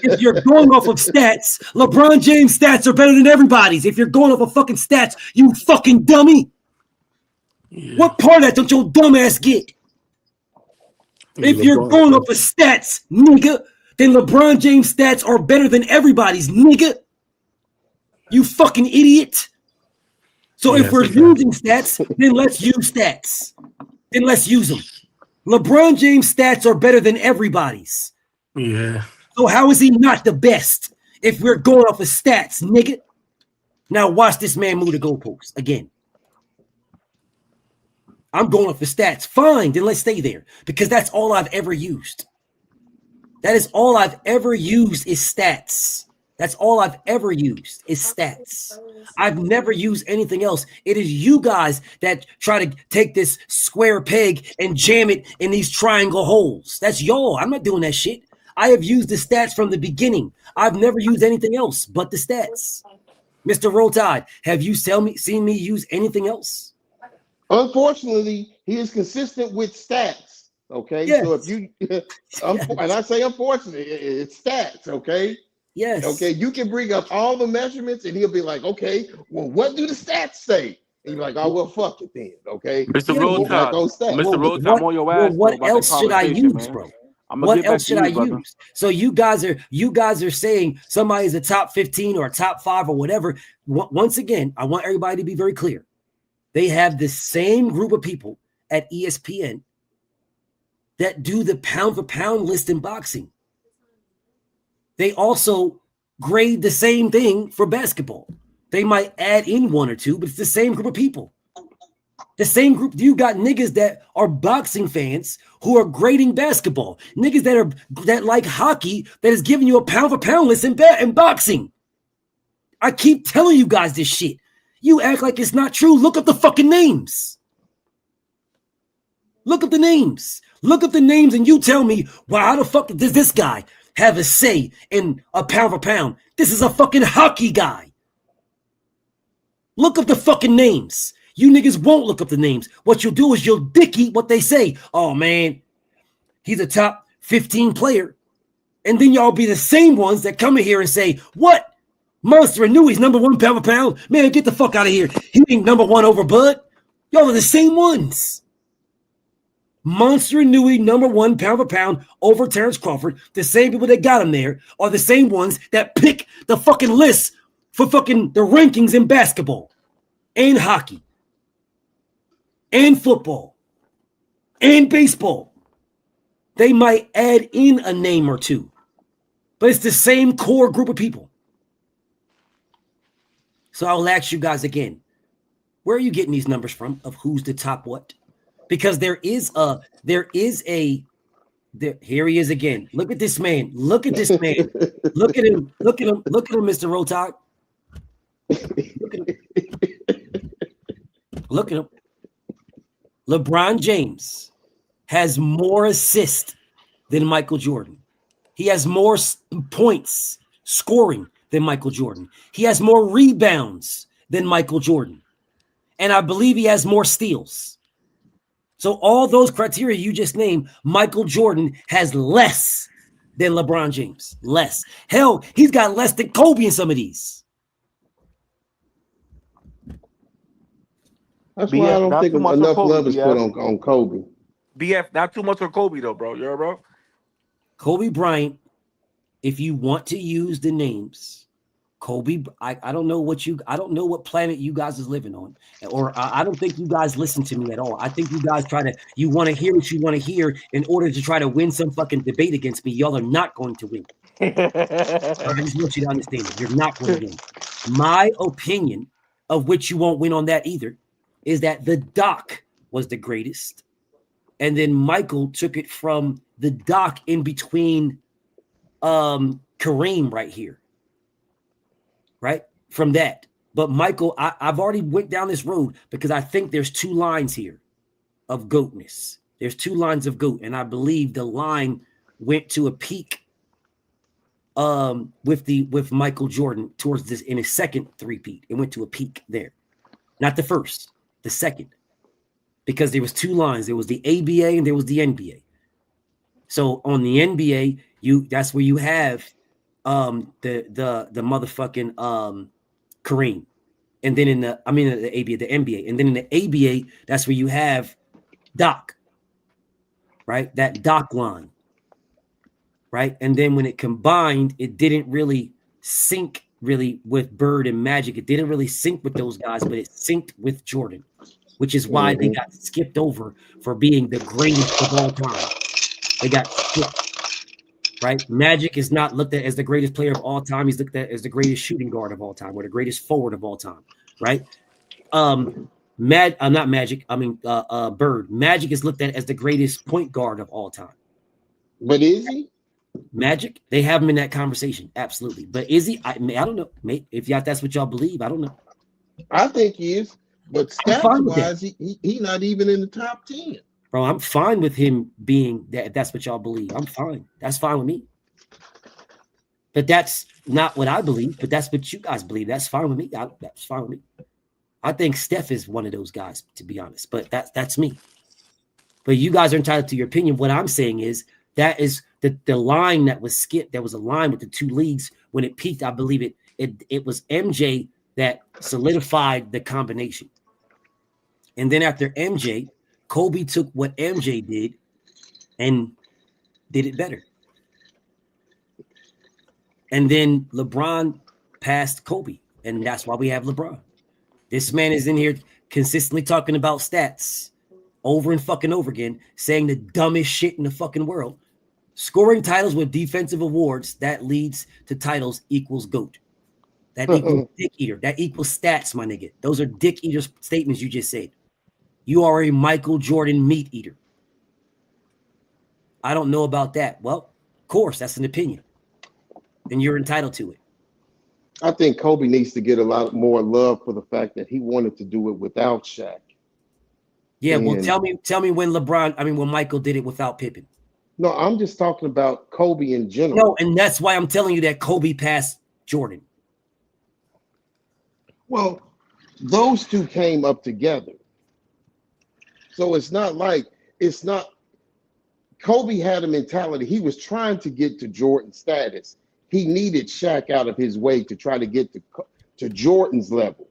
If you're going off of stats, LeBron James' stats are better than everybody's. If you're going off of fucking stats, you fucking dummy. Yeah. What part of that don't your dumbass get? If you're going off of stats, nigga, then LeBron James' stats are better than everybody's, nigga. You fucking idiot. So if we're using stats, then let's use stats. Then let's use them. LeBron James' stats are better than everybody's. Yeah. So how is he not the best if we're going off of stats, nigga? Now watch this man move the goalposts again. I'm going off the stats. Fine, then let's stay there because that's all I've ever used. That is all I've ever used is stats. That's all I've ever used is stats. I've never used anything else. It is you guys that try to take this square peg and jam it in these triangle holes. That's y'all. I'm not doing that shit. I have used the stats from the beginning. I've never used anything else but the stats. Mr. Roll Tide, have you seen me use anything else? Unfortunately, he is consistent with stats. Okay, yes. So if you, and I say unfortunately, it's stats. Okay. Yes. Okay, you can bring up all the measurements, and he'll be like, "Okay, well, what do the stats say?" And you're like, "Oh, well, fuck it then." Okay, Mr. Rotard, Mr. Rotard, I'm on your ass. Well, what else should I use, bro? What else should I use? So you guys are saying somebody's a top 15 or a top 5 or whatever. Once again, I want everybody to be very clear. They have the same group of people at ESPN that do the pound for pound list in boxing. They also grade the same thing for basketball. They might add in one or two, but it's the same group of people. The same group. You got niggas that are boxing fans who are grading basketball. Niggas that like hockey that is giving you a pound for pound list in boxing. I keep telling you guys this shit. You act like it's not true. Look up the fucking names. Look up the names. Look up the names and you tell me, why how the fuck does this guy have a say in a pound for pound? This is a fucking hockey guy. Look up the fucking names. You niggas won't look up the names. What you'll do is you'll dick eat what they say. Oh, man, he's a top 15 player. And then y'all be the same ones that come in here and say, what? Monster knew he's number 1 pound for pound? Man, get the fuck out of here. He ain't number 1 over Bud. Y'all are the same ones. Monster Nui, number 1 pound for pound over Terrence Crawford. The same people that got him there are the same ones that pick the fucking list for fucking the rankings in basketball and hockey and football and baseball. They might add in a name or two, but it's the same core group of people. So I'll ask you guys again, where are you getting these numbers from of who's the top what? Because here he is again. Look at this man. Look at this man. Look at him. Look at him. Look at him, Mr. Rotard. Look at him. Look at him. LeBron James has more assists than Michael Jordan. He has more points scoring than Michael Jordan. He has more rebounds than Michael Jordan. And I believe he has more steals. So all those criteria you just named, Michael Jordan has less than LeBron James. Less. Hell, he's got less than Kobe in some of these. That's why I don't think enough love is put on Kobe. BF, not too much on Kobe though, bro. You know, bro? Kobe Bryant, if you want to use the names, Kobe, I don't know what planet you guys is living on, or I don't think you guys listen to me at all. I think you guys you want to hear what you want to hear in order to try to win some fucking debate against me. Y'all are not going to win. I just want you to understand it. You're not going to win. My opinion, of which you won't win on that either, is that the Doc was the greatest. And then Michael took it from the Doc in between Kareem right here. Right? From that. But Michael, I've already went down this road because I think there's two lines here of GOATness. There's two lines of GOAT. And I believe the line went to a peak with Michael Jordan towards this in his second three-peat. It went to a peak there. Not the first, the second. Because there was two lines. There was the ABA and there was the NBA. So on the NBA, that's where you have the motherfucking Kareem. And then the ABA, the NBA. And then in the ABA, that's where you have Doc. Right? That Doc line. Right? And then when it combined, it didn't really sync really with Bird and Magic. It didn't really sync with those guys, but it synced with Jordan, which is why they got skipped over for being the greatest of all time. They got skipped. Right? Magic is not looked at as the greatest player of all time. He's looked at as the greatest shooting guard of all time or the greatest forward of all time. Right? Not Magic. Bird. Magic is looked at as the greatest point guard of all time. But is he? Magic? They have him in that conversation. Absolutely. But is he? I don't know. If that's what y'all believe, I don't know. I think he is. But stats-wise, he's not even in the top 10. Bro, I'm fine with him being that. If that's what y'all believe, I'm fine. That's fine with me. But that's not what I believe. But that's what you guys believe. That's fine with me. That's fine with me. I think Steph is one of those guys, to be honest. But that's me. But you guys are entitled to your opinion. What I'm saying is that is the line that was skipped. There was a line with the two leagues when it peaked. I believe it was MJ that solidified the combination. And then after MJ, Kobe took what MJ did and did it better. And then LeBron passed Kobe, and that's why we have LeBron. This man is in here consistently talking about stats over and fucking over again, saying the dumbest shit in the fucking world. Scoring titles with defensive awards, that leads to titles equals GOAT. That equals dick eater. That equals stats, my nigga. Those are dick eater statements you just said. You are a Michael Jordan meat eater. I don't know about that. Well, of course, that's an opinion. And you're entitled to it. I think Kobe needs to get a lot more love for the fact that he wanted to do it without Shaq. Yeah, well, tell me when Michael did it without Pippen. No, I'm just talking about Kobe in general. No, and that's why I'm telling you that Kobe passed Jordan. Well, those two came up together. So it's not Kobe had a mentality. He was trying to get to Jordan's status. He needed Shaq out of his way to try to get to Jordan's level.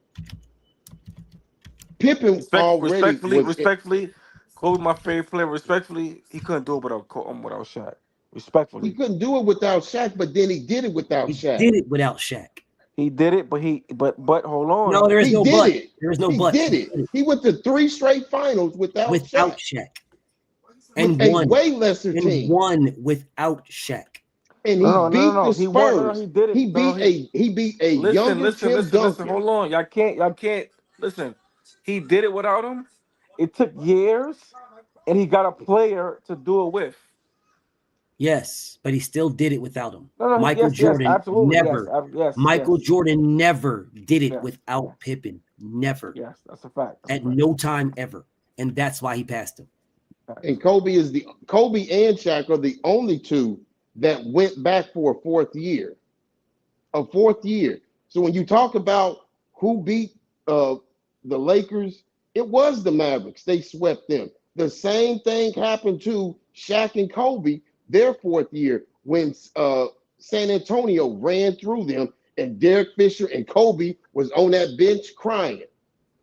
Pippen respectfully, Kobe, my favorite player. Respectfully, he couldn't do it without Shaq. Respectfully, he couldn't do it without Shaq, but then he did it without Shaq. He did it without Shaq. He did it, but hold on. No, there is no but. There is no but. He did it. He went to 3 straight finals without Shaq. And won. Way lesser team. Won without Shaq. And he beat the Spurs. He beat a younger Tim Duncan. Listen, hold on. Y'all can't listen. He did it without him. It took years, and he got a player to do it with. Yes, but he still did it without him. Michael Jordan never. Michael Jordan never did it without Pippen. Never. Yes, that's a fact. At no time ever, and that's why he passed him. And Kobe and Shaq are the only two that went back for a fourth year. So when you talk about who beat the Lakers, it was the Mavericks. They swept them. The same thing happened to Shaq and Kobe their fourth year when San Antonio ran through them and Derek Fisher and Kobe was on that bench crying.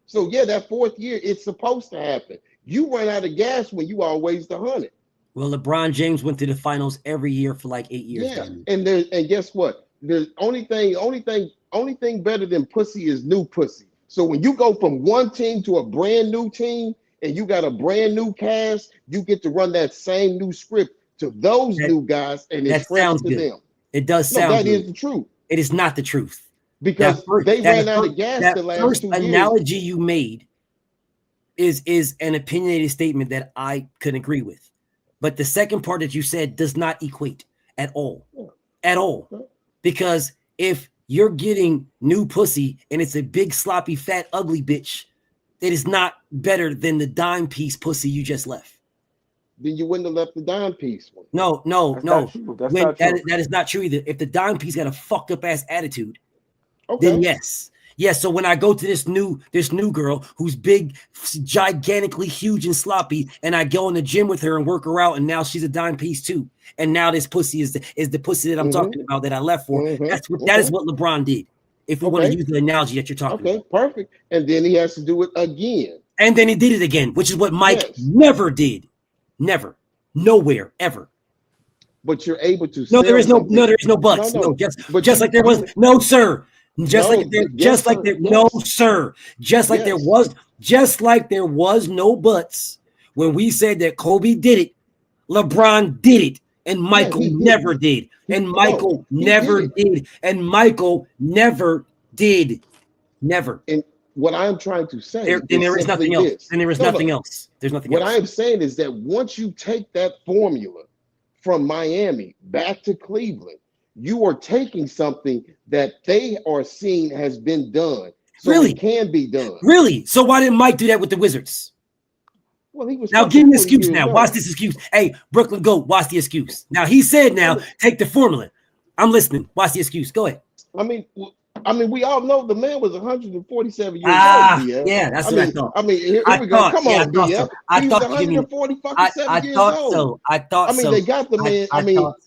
So yeah, that fourth year, it's supposed to happen. You run out of gas when you always the 100. Well, LeBron James went to the finals every year for like 8 years. Yeah, and guess what? The only thing only thing better than pussy is new pussy. So when you go from one team to a brand new team and you got a brand new cast, you get to run that same new script to those new guys, and it's fresh sounds to good. them. It does sound that good. is the truth. It is not the truth. Because they ran out of gas that the last first 2 years. analogy you made is an opinionated statement that I could agree with. But the second part that you said does not equate at all. At all. Because if you're getting new pussy and it's a big, sloppy, fat, ugly bitch, it is not better than the dime piece pussy you just left. Then you wouldn't have left the dime piece one. No. That's not true. That's not true. That is not true either. If the dime piece got a fucked up ass attitude, okay, then yes. Yes, so when I go to this new girl who's big, gigantically huge and sloppy, and I go in the gym with her and work her out, and now she's a dime piece too. And now this pussy is the pussy that I'm talking about that I left for. That is what LeBron did. If we want to use the analogy that you're talking about. Okay, perfect. And then he has to do it again. And then he did it again, which is what Mike never did. Never. Nowhere, ever. But you're able to there is no buts. No, just like there was no sir. Just like there was no buts when we said that Kobe did it, LeBron did it, and Michael never did. And Michael never did. And Michael never did. Never. And what I'm trying to say there is nothing else. And there is nothing else. There's nothing else. What I'm saying is that once you take that formula from Miami back to Cleveland, you are taking something that they are seeing has been done. So it can be done. Really? So why didn't Mike do that with the Wizards? Well, he was now give me an excuse now. Watch this excuse. Hey, Brooklyn, go. Watch the excuse. Now he said take the formula. I'm listening. Watch the excuse. Go ahead. I mean, we all know the man was 147 years old. Yeah, that's what I thought. I mean, here we go. Come on, BF. He was 147 years old. I thought so. They got the man.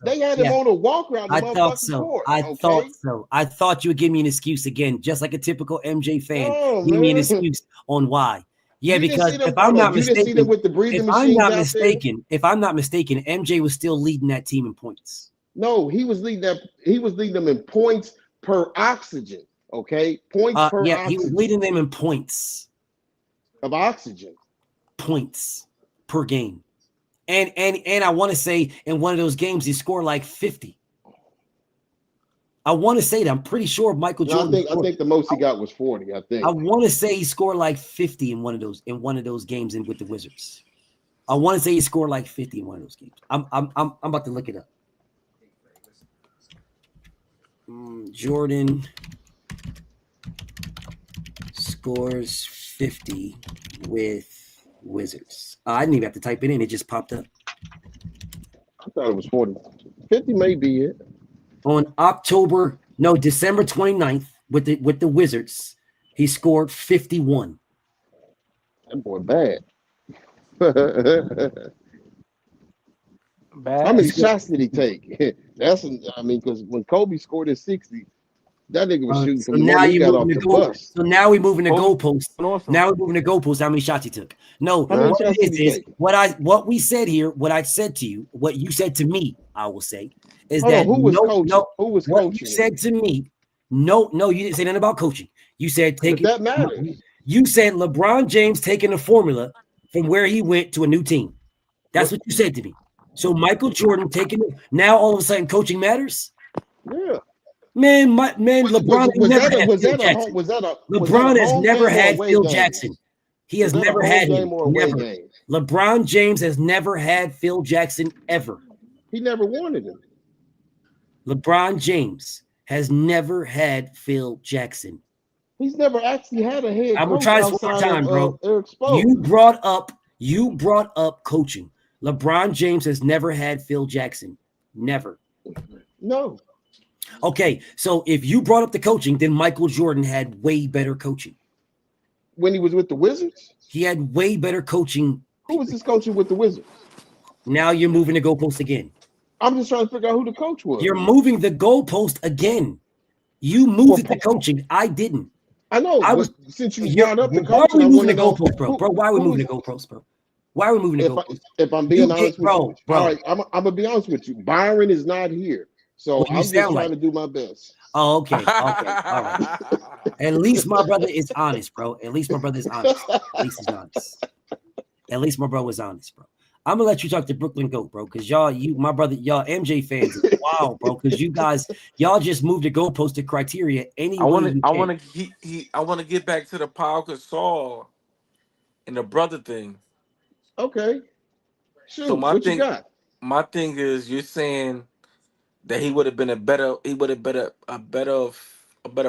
They had him on a walk around the motherfucking court. I thought you would give me an excuse again, just like a typical MJ fan. Give me an excuse on why. Yeah, because if I'm not mistaken, MJ was still leading that team in points. No, he was leading that. He was leading them in points per oxygen, okay? Points per oxygen. He was leading them in points of oxygen. Points per game. And I want to say in one of those games he scored like 50. I want to say that. I'm pretty sure Michael Jordan. I think the most he got was 40, I think. I want to say he scored like 50 in one of those games with the Wizards. I want to say he scored like 50 in one of those games. I'm about to look it up. Jordan scores 50 with Wizards. I didn't even have to type it in. It just popped up. I thought it was 40. 50 may be it. On December 29th with the Wizards, he scored 51. That boy bad. Bad. How many shots did he take? Because when Kobe scored his 60, that nigga was shooting from now he got off the bus. So now we're moving the goalpost. Now we're moving the goalpost. How many shots he took? No, what we said here, what I said to you, what you said to me, I will say, is that who was coaching? Who was what coaching? You said to me, no, you didn't say nothing about coaching. You said that matters. You said LeBron James taking the formula from where he went to a new team. That's what you said to me. So Michael Jordan taking it now, all of a sudden, coaching matters. Yeah, man, LeBron has never had Phil Jackson. He has never had him. Never. LeBron James has never had Phil Jackson ever. He never wanted him. LeBron James has never had Phil Jackson. He's never actually had a head coach. I'm gonna try this one more time, bro. You brought up coaching. LeBron James has never had Phil Jackson. Never. No. Okay, so if you brought up the coaching, then Michael Jordan had way better coaching. When he was with the Wizards? He had way better coaching. Who was his coaching with the Wizards? Now you're moving the goalpost again. I'm just trying to figure out who the coach was. You're moving the goalpost again. You moved the coaching. I didn't. I know. Since you brought up the coaching, why are we moving the goalpost, bro? Why are we moving the goalpost, bro? Why are we moving the goalpost? If I'm being honest with you, all right, I'm gonna be honest with you. Byron is not here, So you I'm just sound trying like. to do my best. Oh, okay. Okay. All right. At least my brother is honest, bro. At least my brother is honest. At least he's honest. At least my brother was honest, bro. I'm gonna let you talk to Brooklyn Goat, bro, because my brother, y'all MJ fans, wow, bro, because y'all just moved the goalpost to criteria any way you can. I want to get back to the Pau Gasol and the brother thing. Okay. Shoot, So what you got? my thing is, you're saying that he would have been a better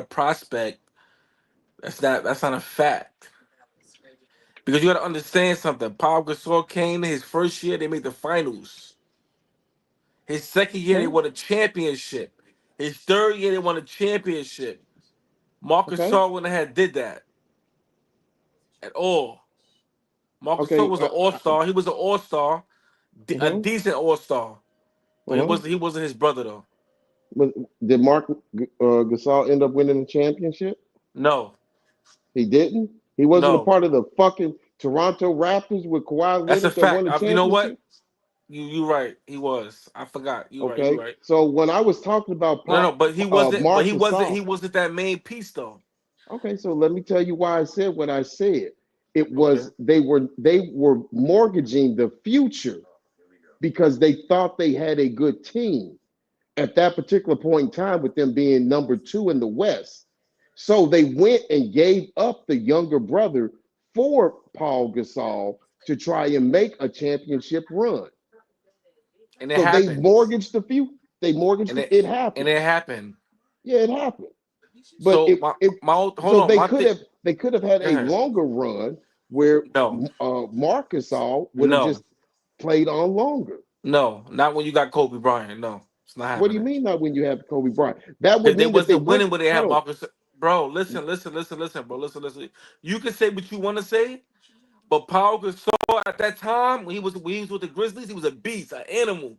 prospect. That's not a fact. Because you got to understand something. Pau Gasol came in his first year, they made the finals. His second year, they Okay. won a championship. His third year, they won a championship. Marcus Okay. Gasol wouldn't have did that at all. Marcus Gasol Okay. was an all-star. He was an all-star, a Uh-huh. decent all-star. But Uh-huh. he wasn't his brother, though. But did Mark Gasol end up winning the championship? No. He didn't. He wasn't a No. part of the fucking Toronto Raptors with Kawhi That's a Leonard that won fact. the You know what? championship. You right. He was. I forgot. You right. You Okay. right. So when I was talking about No, but he wasn't. But Mark he Gasol, wasn't that main piece, though. okay, so let me tell you why I said what I said. It Okay. was they were mortgaging the future because they thought they had a good team at that particular point in time with them being number 2 in the West. So they went and gave up the younger brother for Paul Gasol to try and make a championship run. And it So they happened. mortgaged the few. They mortgaged And it. It and happened. it happened. Yeah, it happened. But So hold so on. they could have had Go a ahead. longer run where No. Marcus All would have No. just played on longer. No. Not when you got Kobe Bryant. No, it's not What do you happening. mean not when you have Kobe Bryant? That would Because they mean that they wasn't went. winning when they had Hold Marcus. Bro, listen, bro. Listen. You can say what you want to say, but Paul Gasol at that time when he was with the Grizzlies, he was a beast, an animal.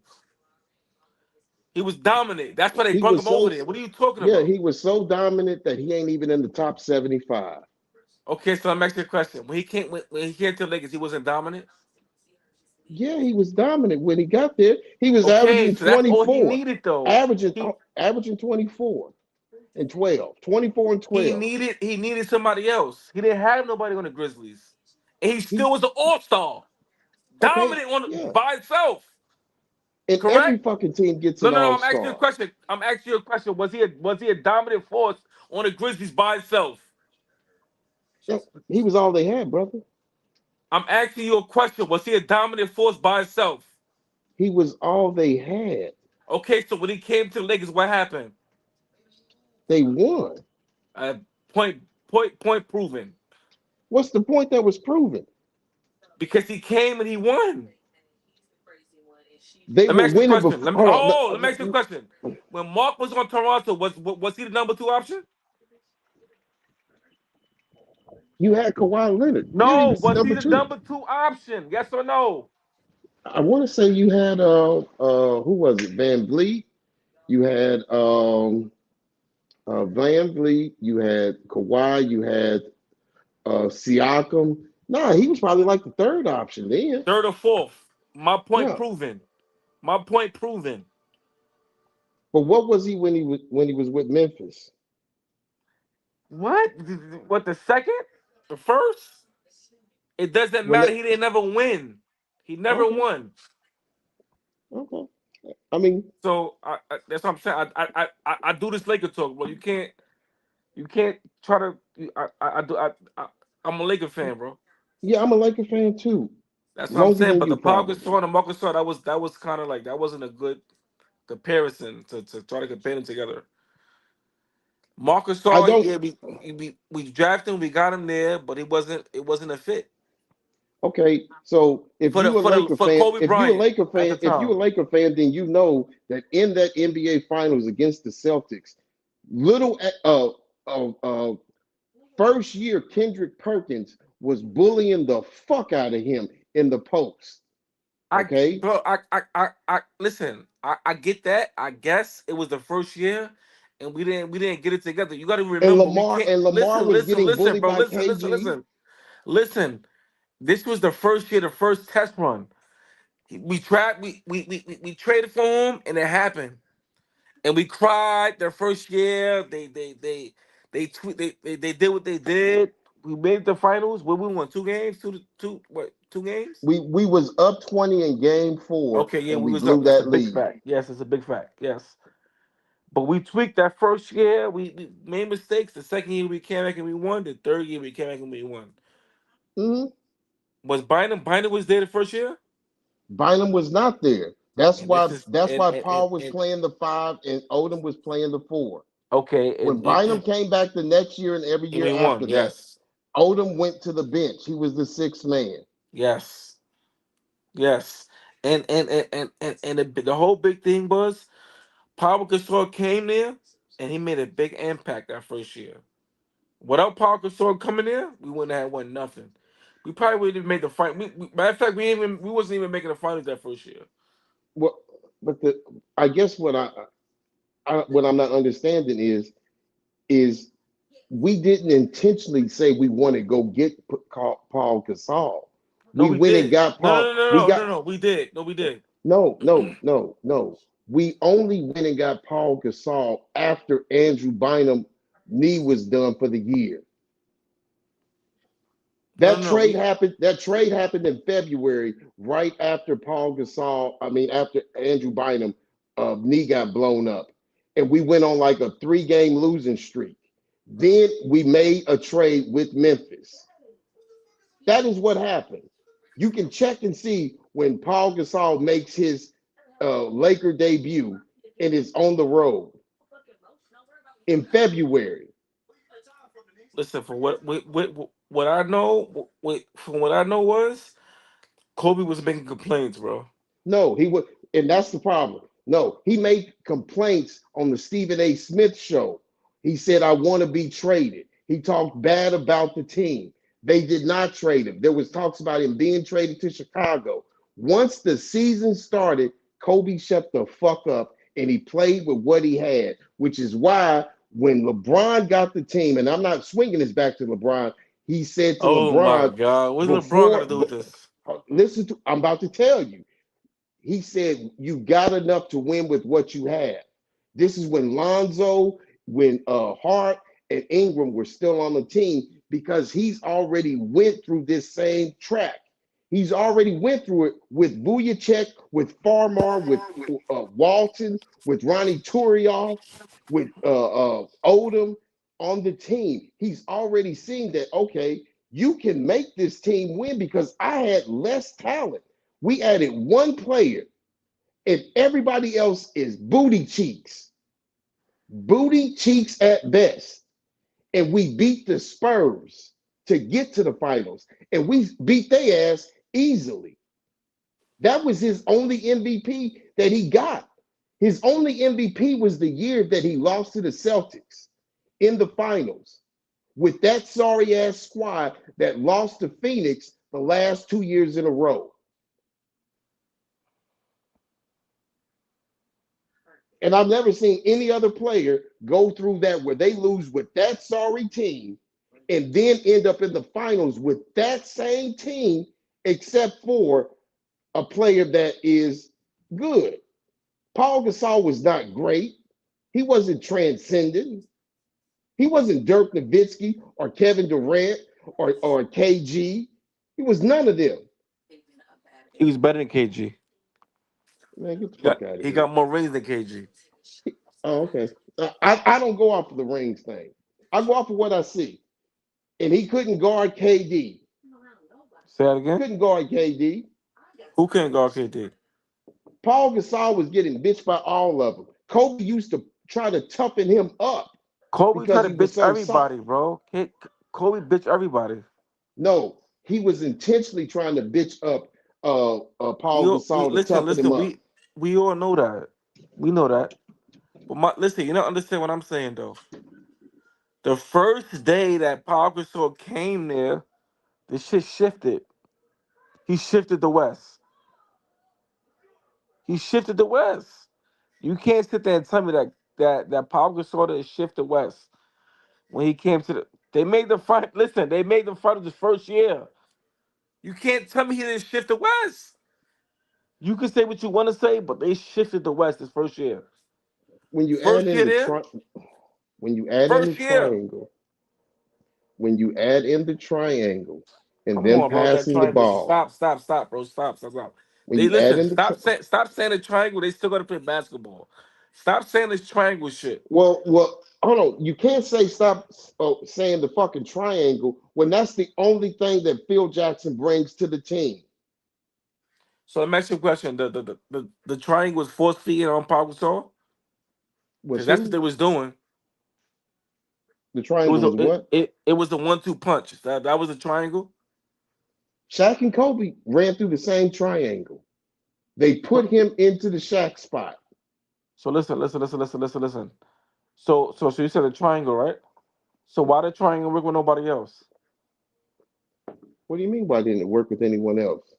He was dominant. That's why they he brought was him over so there. What are you talking yeah, about? he was so dominant that he ain't even in the top 75. Okay, so I'm asking you a question. When he came to the Lakers, he wasn't dominant. Yeah, he was dominant when he got there. He was Okay, averaging so that's all he 24, needed though. averaging He averaging 24 and 12, 24 and he 12. needed he needed somebody else. He didn't have nobody on the Grizzlies, and he He still was an All Star, okay, dominant yeah. by itself. And every Correct? fucking team gets No, an no, no. I'm asking you a all-star. question. Was he a dominant force on the Grizzlies by himself? Yeah, he was all they had, brother. I'm asking you a question. Was he a dominant force by himself? He was all they had. Okay, so when he came to the Lakers, what happened? They won. Uh, point proven. What's the point that was proven? Because he came and he won. They Let me were ask you a winning question. before. Hold Let me ask you a on. question. When Mark was on Toronto, was he the number 2 option? You had Kawhi Leonard. Yeah, he No, was was he number the 2. number 2 option? Yes or no? I want to say you had who was it? Van Vliet. You had Van Vliet. You had Kawhi. You had Siakam. Nah, he was probably like the 3rd option then. Third or fourth. My point Yeah. proven. My point proven. But what was he when he was with Memphis? What? What, the second? The first? It doesn't When matter. they He didn't never win. He never okay, won. okay. I mean, So that's what I'm saying. I do this Laker talk, bro. You can't try to. I'm a Laker fan, bro. yeah, I'm a Laker fan too. That's what I'm Longer saying. than But you the Pau probably. Gasol and Marcus Gasol, that was kind of like, that wasn't a good comparison to try to compare them together. Marcus I Gasol, don't yeah, we drafted him, we got him there, but it wasn't a fit okay, so if you a Laker for fan, Kobe Bryant at the if you a time. Laker fan, then you know that in that NBA finals against the Celtics, little first year Kendrick Perkins was bullying the fuck out of him in the post. I Okay. bro, I listen. I get that. I guess it was the first year, and we didn't get it together. You got to And remember, we Lamar can't and Lamar listen, was listen, getting listen, bullied bro, by listen, listen, KG. listen, listen. This was the first year, the first test run. We tried, we traded for him, and it happened. And we cried their first year. They did what they did. We made the finals. Where we won 2 games, two games. We was up 20 in game 4, Okay, yeah, and we we was up. blew That's a that big lead. fact. Yes, it's a big fact. Yes, but we tweaked that first year. We made mistakes. The second year we came back and we won. The third year we came back and we won. Mm-hmm. Was Bynum? Bynum was there the first year. Bynum was not there. That's And why. this is That's why Paul was playing the 5 and Odom was playing the 4. okay. When Bynum came back the next year and every And year we after won. that, Yes. Odom went to the bench. He was the 6th man. Yes. Yes. And the whole big thing was Paul Gasol came there and he made a big impact that first year. Without Paul Gasol coming there, we wouldn't have won nothing. We probably wouldn't have made the final. Matter of fact, we wasn't even making the finals that first year. Well, but I guess what what I'm not understanding is we didn't intentionally say we want to go get Paul Gasol. No, We we went and did. got No, no, Paul. no, no, We no, got no, no. We did. No, we did. no. We only went and got Paul Gasol after Andrew Bynum knee was done for the year. No, That no, no. trade happened. That trade happened in February, right after Paul Gasol. I mean, after Andrew Bynum knee got blown up, and we went on like a 3-game losing streak. Then we made a trade with Memphis. That is what happened. You can check and see when Paul Gasol makes his Laker debut and is on the road in February. Listen, from what I know, from what I know was Kobe was making complaints, bro. No, he would, and that's the problem. No, he made complaints on the Stephen A. Smith show. He said, I want to be traded. He talked bad about the team. They did not trade him. There was talks about him being traded to Chicago. Once the season started, Kobe shut the fuck up and he played with what he had, which is why when LeBron got the team, and I'm not swinging this back to LeBron, he said to Oh my LeBron God, what's LeBron got to before, do with this? listen to, I'm about to tell you. He said, you got enough to win with what you have. This is when Lonzo, when Hart and Ingram were still on the team because he's already went through this same track. He's already went through it with Vujicic, with Farmar, with Walton, with Ronnie Turioff, with Odom on the team. He's already seen that, okay, you can make this team win because I had less talent. We added one player, and everybody else is booty cheeks at best. And we beat the Spurs to get to the finals, and we beat their ass easily. That was his only MVP that he got. His only MVP was the year that he lost to the Celtics in the finals with that sorry ass squad that lost to Phoenix the last 2 years in a row. And I've never seen any other player go through that where they lose with that sorry team and then end up in the finals with that same team, except for a player that is good. Paul Gasol was not great. He wasn't transcendent. He wasn't Dirk Nowitzki or Kevin Durant or KG. He was none of them. He was better than KG. Man, get the fuck out of He here. got more rings than KG. Oh, okay. I don't go off of the rings thing. I go off of what I see. And he couldn't guard KD. Say that again. Couldn't guard KD. Who couldn't guard KD? Paul Gasol was getting bitched by all of them. Kobe used to try to toughen him up Kobe tried because to he was bitch so soft. everybody, bro. Kobe bitch everybody. No, he was intentionally trying to bitch up Paul Gasol to toughen him Listen. up. We all know that. We know that. But listen, you don't understand what I'm saying though. The first day that Paul Gasol came there, the shit shifted. He shifted the West. He shifted the West. You can't sit there and tell me that Paul Gasol didn't shift the West when he came to the. They made the fight. Listen, they made the finals the first year. You can't tell me he didn't shift the West. You can say what you want to say, but they shifted the West this first year. when you First add in year the there. when you add in the First year. triangle, when you add in the triangle, and Come them on, bro. That passing the triangle. ball, Stop, bro. Stop. when They you add listen. in the Stop saying the triangle. They still got to play basketball. Stop saying this triangle shit. well, hold on. You can't stop saying the fucking triangle when that's the only thing that Phil Jackson brings to the team. So let me ask you a question. The triangle was force feeding on Pau Gasol? Was Because that's what who? they was doing. The It was triangle was what? it was the 1-2 punch. That was a triangle. Shaq and Kobe ran through the same triangle. They put him into the Shaq spot. So listen. So you said a triangle, right? So why the triangle work with nobody else? What do you mean? Why didn't it work with anyone else?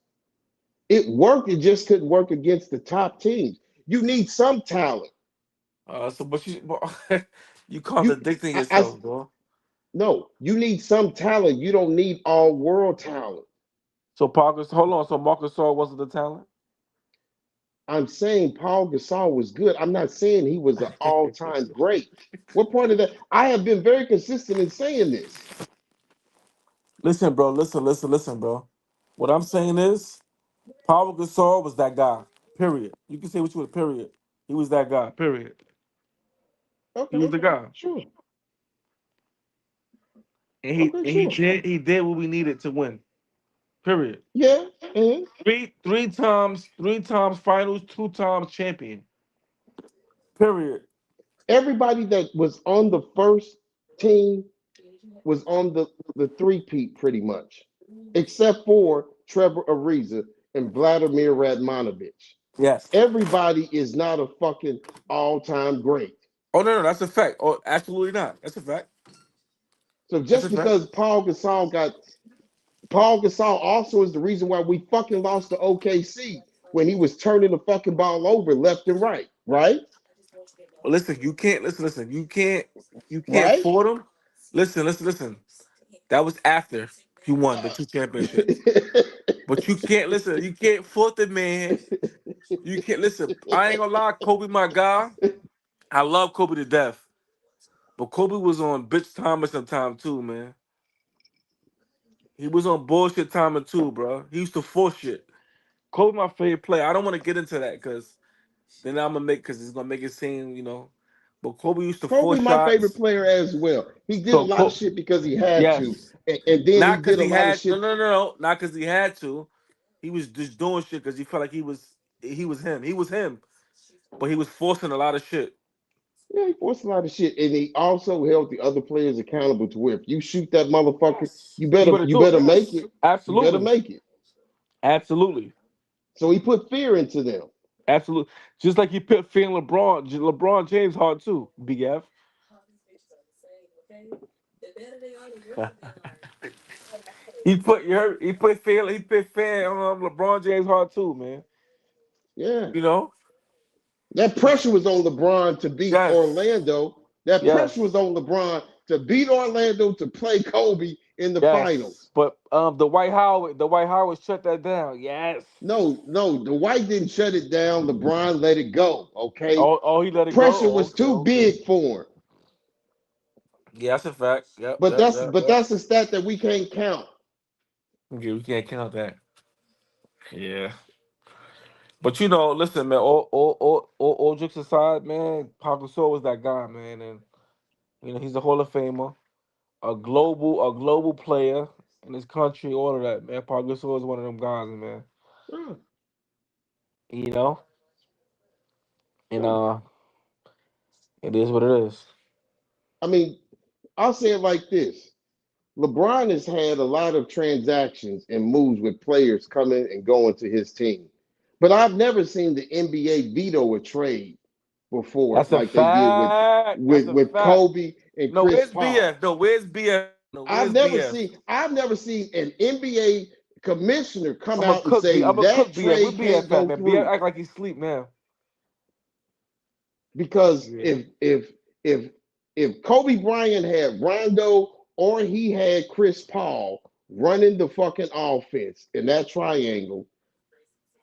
It worked. It just couldn't work against the top teams. You need some talent. But you You, contradicting yourself, bro. no. You need some talent. You don't need all world talent. So hold on. So Marcus Gasol wasn't the talent. I'm saying Paul Gasol was good. I'm not saying he was an all-time great. What part of that? I have been very consistent in saying this. Listen, bro. Listen, bro. What I'm saying is, Pau Gasol was that guy. Period. You can say what you want. Period. He was that guy. Period. He was Okay, the guy, sure. and Okay, sure. he did what we needed to win. Period. Yeah. Mm-hmm. Three times finals, 2 times champion. Period. Everybody that was on the first team was on the three-peat pretty much, except for Trevor Ariza and Vladimir Radmanovich. Yes. Everybody is not a fucking all-time great. Oh no, that's a fact. Oh, absolutely not. That's a fact. So That's just a fact. because Paul Gasol also is the reason why we fucking lost to OKC when he was turning the fucking ball over left and right, right? Well, listen, you can't listen. You can't Right? afford him. Listen. That was after he won the 2 championships. But you can't listen. You can't fault the man. You can't listen. I ain't gonna lie, Kobe, my guy. I love Kobe to death. But Kobe was on bitch timing sometime too, man. He was on bullshit timing too, bro. He used to force shit. Kobe, my favorite player. I don't want to get into that because then I'm gonna because it's gonna make it seem, But Kobe used to Kobe, force my favorite shots. player as well. He did a So lot of shit because he had to, yes, and then he not because did a he lot of had shit. no, not because he had to. He was just doing shit because he felt like he was him. He was him, but he was forcing a lot of shit. Yeah, he forced a lot of shit, and he also held the other players accountable to where if you shoot that motherfucker, Yes, you better you do it. better make Yes, it. You better absolutely, make it. absolutely, So he put fear into them. absolutely. Just like he put fear in LeBron James hard too. BF. He put fear on LeBron James hard too, man. Yeah. You know. That pressure was on LeBron to beat Yes, Orlando. That pressure was yes, on LeBron to beat Orlando to play Kobe in the yes. finals. But the White Howard shut that down. Yes. No, the White didn't shut it down. LeBron let it go. Okay. Oh, he let it go. Pressure Oh, was okay, too okay. big for him. Yeah, that's a fact. Yep, But yep, that's yep, but yep. that's a stat that we can't count. Okay, we can't count that. Yeah. But listen, man. All jokes aside, man. Pau Gasol was that guy, man, and he's a Hall of Famer, a global player in his country. All of that, man. Pau Gasol is one of them guys, man. Sure, You know, and sure. it is what it is. I mean, I'll say it like this. LeBron has had a lot of transactions and moves with players coming and going to his team. But I've never seen the NBA veto a trade before That's a like they did fact. That's a with fact. Kobe and No, Chris where's Paul. BF? No, where's BF? No, I've where's never BF? seen I've never seen an NBA commissioner come I'm a out and cook. say I'm a cook. that BF. Where trade can't BF at, go man? BF through. act like he's asleep, man. Because Yeah. if Kobe Bryant had Rondo or he had Chris Paul running the fucking offense in that triangle,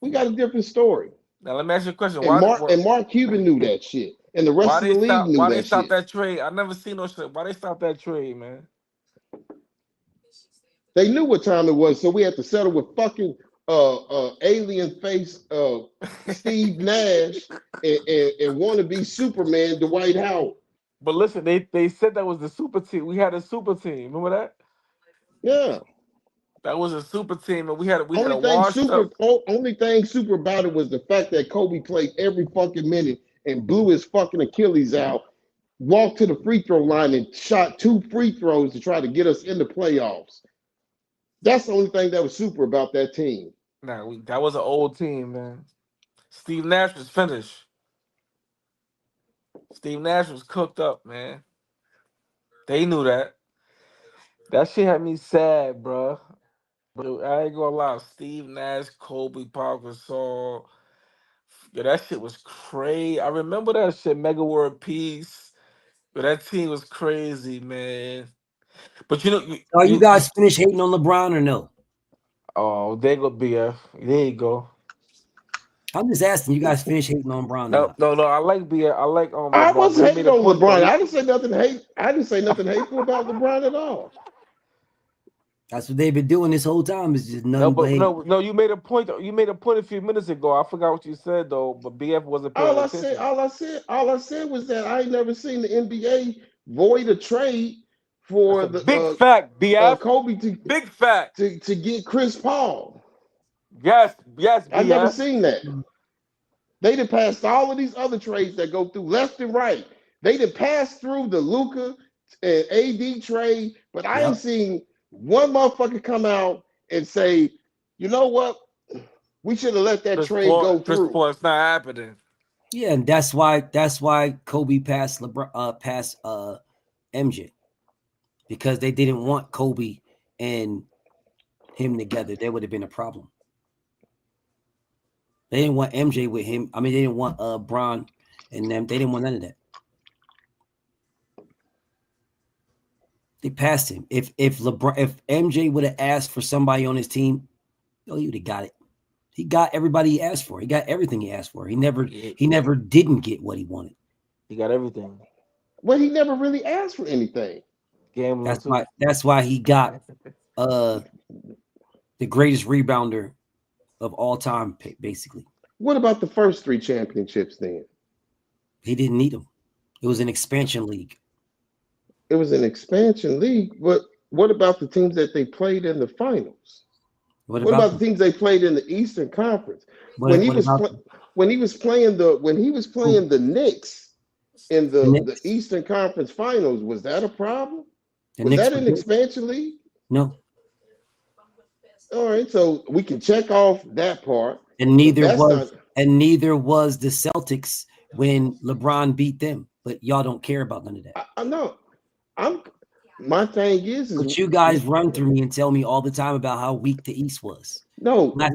we got a different story. Now let me ask you a question. And Why? Mark Cuban knew that shit. and the rest of the league knew Why they that stop shit. that trade? I never seen no shit. Why they stop that trade, man? They knew what time it was, so we had to settle with fucking alien face Steve Nash and wannabe Superman Dwight Howard. But listen, they said that was the super team. We had a super team. Remember that? Yeah. That was a super team, and we had a Only washed up. thing super about it was the fact that Kobe played every fucking minute and blew his fucking Achilles out, walked to the free throw line and shot 2 free throws to try to get us in the playoffs. That's the only thing that was super about that team. Nah, that was an old team, man. Steve Nash was finished. Steve Nash was cooked up, man. They knew that. That shit had me sad, bro. But I ain't gonna lie. Steve Nash, Kobe, Pau Gasol. Yeah, that shit was crazy. I remember that shit. Mega World Peace. But that team was crazy, man. But you know, are you guys finished hating on LeBron or no? Oh, there go BF. There you go. I'm just asking you guys finished hating on LeBron. No. I like BF. I like LeBron. I wasn't hating on LeBron. I didn't say nothing hateful about LeBron at all. That's what they've been doing this whole time. Is just nothing. No. You made a point. You made a point a few minutes ago. I forgot what you said though. But BF wasn't paying attention. All I said was that I ain't never seen the NBA void a trade for the big fact. BF Kobe big fact to get Chris Paul. Yes. BF. I never seen that. They done passed all of these other trades that go through left and right. They done passed through the Luka and AD trade, but I ain't seen one motherfucker come out and say, you know what? We should have let that trade go through. It's not happening. Yeah, and that's why Kobe passed LeBron, passed MJ, because they didn't want Kobe and him together. There would have been a problem. They didn't want MJ with him. I mean, they didn't want Bron and them. They didn't want none of that. They passed him. If MJ would have asked for somebody on his team, he would have got it. He got everybody he asked for. He got everything he asked for. He never didn't get what he wanted. He got everything. Well, he never really asked for anything. That's why he got the greatest rebounder of all time, basically. What about the first 3 championships then? He didn't need them. It was an expansion league. It was an expansion league, but what about the teams that they played in the finals? What about the teams they played in the Eastern Conference? When he was playing the Knicks in the Eastern Conference Finals, was that a problem? Was that an expansion league? No. All right, so we can check off that part. And neither was the Celtics when LeBron beat them. But y'all don't care about none of that. I know. My thing is but you guys run through me and tell me all the time about how weak the East was. No, the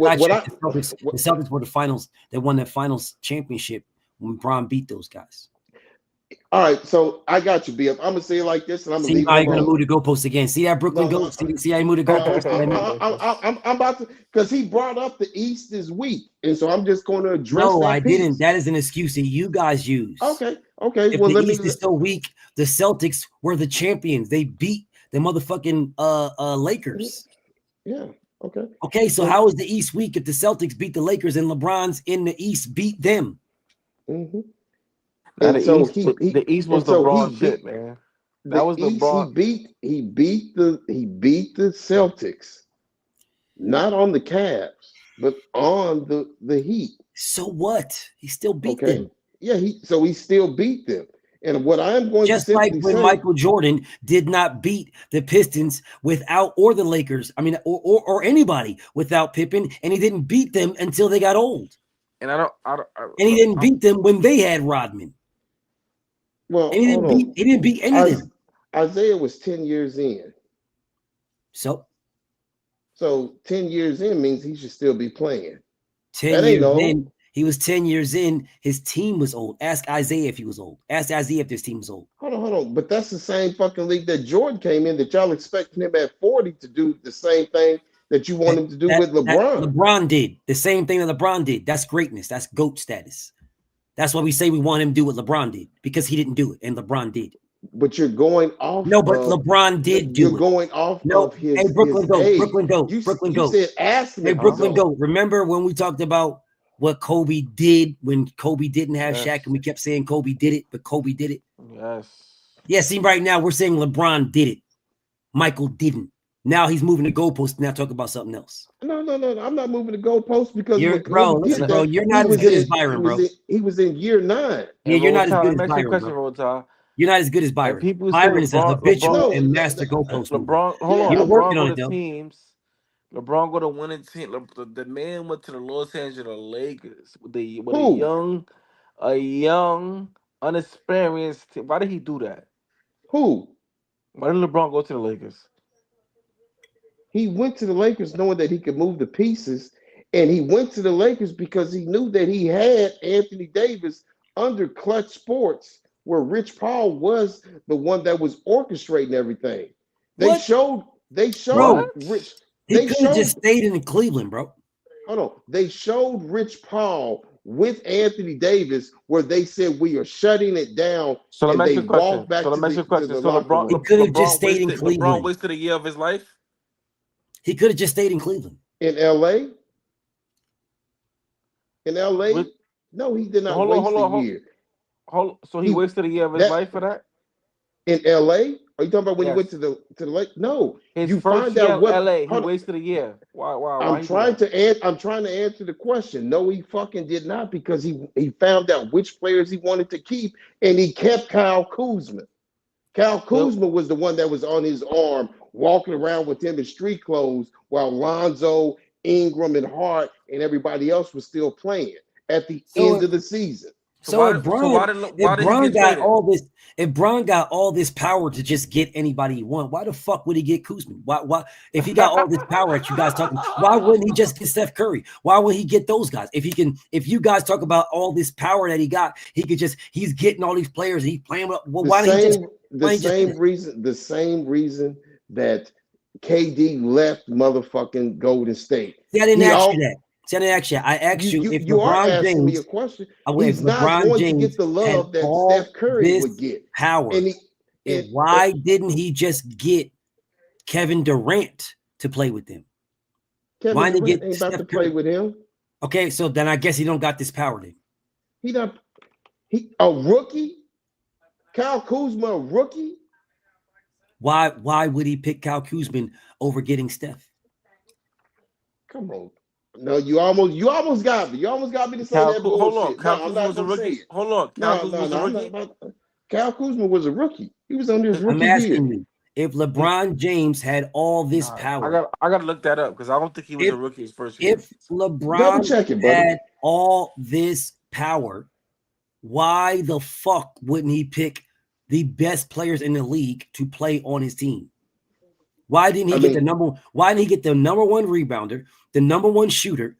Celtics were the finals. They won the finals championship when LeBron beat those guys. All right, so I got you, BF. I'm gonna say it like this, and I'm gonna leave. How you gonna move the goalpost again? See that Brooklyn goal? See how you move the goalpost? I'm about to, because he brought up the East is weak, and so I'm just going to address. No, I didn't. That is an excuse that you guys use. Okay. If the East is so weak, the Celtics were the champions. They beat the motherfucking Lakers. Yeah. Okay. Okay. So how is the East weak if the Celtics beat the Lakers and LeBron's in the East beat them? Mm-hmm. And so the East was the wrong shit, man. That was the wrong. He beat the Celtics, not on the Cavs, but on the Heat. So what? He still beat them. Yeah, he still beat them. And what I'm going just to like when Michael Jordan did not beat the Pistons or the Lakers, I mean, or anybody without Pippen, and he didn't beat them until they got old. And he didn't beat them when they had Rodman. Well, and he didn't beat any of them. Isaiah was 10 years in. So 10 years in means he should still be playing. 10 years in. He was 10 years in. His team was old. Ask Isaiah if he was old. Ask Isaiah if this team was old. Hold on. But that's the same fucking league that Jordan came in, that y'all expecting him at 40 to do the same thing that you want him to do with LeBron. LeBron did the same thing that LeBron did. That's greatness. That's GOAT status. That's why we say we want him to do what LeBron did, because he didn't do it, and LeBron did. But you're going off. No, but LeBron did do it. You're going off of his. Hey, Brooklyn, his go. age. Brooklyn, go. You, Brooklyn, you go. said ask him. Hey, Brooklyn, go. Remember when we talked about what Kobe did when Kobe didn't have Shaq, and we kept saying Kobe did it, but Kobe did it? Yes. Yeah, see, right now we're saying LeBron did it. Michael didn't. Now he's moving the goalpost. Now talk about something else. No. I'm not moving the goalpost because you're not as good as Byron, bro. He was in year 9. Yeah, you're not as good as Byron, bro. You're not as good as Byron. Byron is a habitual and master goalpost mover. You're working on it, though. LeBron go to winning team. The man went to the Los Angeles Lakers with a young, unexperienced team. Why did he do that? Who? Why did LeBron go to the Lakers? He went to the Lakers knowing that he could move the pieces, and he went to the Lakers because he knew that he had Anthony Davis under Clutch Sports, where Rich Paul was the one that was orchestrating everything. They showed Rich. He could have just stayed in Cleveland, bro. Hold on. They showed Rich Paul with Anthony Davis where they said we are shutting it down. So let me ask you a question. He could have just stayed in Cleveland. LeBron wasted a year of his life? He could have just stayed in Cleveland. In LA? In LA? No, he did not waste a year. So he wasted a year of his life for that? In LA? Are you talking about when he went to the lake? No. His first year in LA, he wasted a year. Why I'm trying to answer the question. No, he fucking did not, because he found out which players he wanted to keep, and he kept Kyle Kuzma. Kyle Kuzma was the one that was on his arm, walking around with him in street clothes, while Lonzo, Ingram, and Hart and everybody else was still playing at the end of the season. If Bron got all this power to just get anybody he want, why the fuck would he get Kuzma? Why if he got all this power that you guys talking, why wouldn't he just get Steph Curry? Why would he get those guys? If you guys talk about all this power that he got, he's getting all these players and he's playing with. Well, the same reason that KD left motherfucking Golden State. See, I didn't ask you that. I asked you if LeBron James. Me a question. He's not going to get the love that Steph Curry would get. Power. Why didn't he just get Kevin Durant to play with him? Kevin Durant ain't about to play with him. Okay, so then I guess he don't got this power then. He a rookie? Kyle Kuzma a rookie? Why would he pick Kyle Kuzma over getting Steph? Come on. No, you almost got me. You almost got me to say that bullshit. Hold on, Kyle Kuzma was a rookie. Hold on, Kyle Kuzma was a rookie. Kyle Kuzma was a rookie. He was on his rookie year. I'm asking you, if LeBron James had all this power, I got to look that up because I don't think he was a rookie his first year. If LeBron had all this power, why the fuck wouldn't he pick the best players in the league to play on his team? Why didn't he get the number one rebounder, the number one shooter,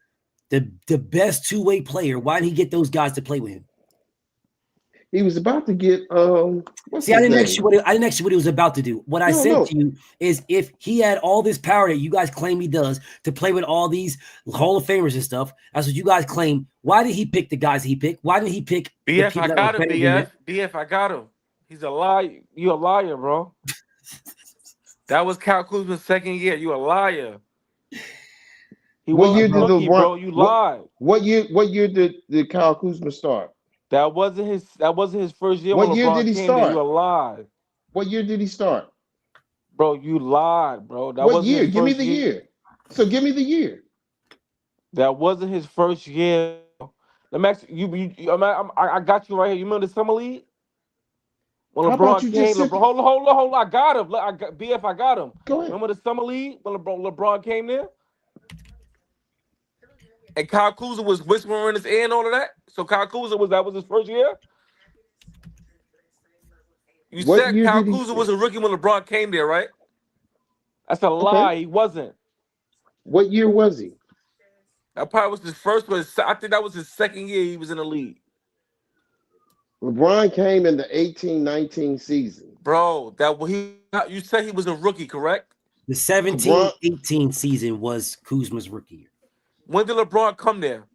the best two-way player? Why didn't he get those guys to play with him? He was about to get I didn't ask you what he was about to do. What I said to you is, if he had all this power that you guys claim he does to play with all these Hall of Famers and stuff, that's what you guys claim. Why did he pick the guys he picked? Why didn't he pick BF? I got him, BF. I got him. He's a liar. You a liar, bro. That was Kyle Kuzma's second year. You a liar. What year did rookie, bro? You lied. What year did Kyle Kuzma start? That wasn't his first year. What year did he start? You a lie. What year did he start? Bro, you lied, bro. What year? Give me the year. So give me the year. That wasn't his first year. Let me ask you. I got you right here. You remember the summer league? When LeBron came, hold on. I got him. BF, I got him. Go ahead. Remember the summer league when LeBron came there? And Kyle Kuzma was whispering in his ear and all of that. So Kyle Kuzma was his first year? You said Kyle Kuzma was a rookie when LeBron came there, right? That's a lie. He wasn't. What year was he? That probably was his first one. I think that was his second year he was in the league. LeBron came in the 18-19 season. Bro, you said he was a rookie, correct? The 17-18 season was Kuzma's rookie year. When did LeBron come there?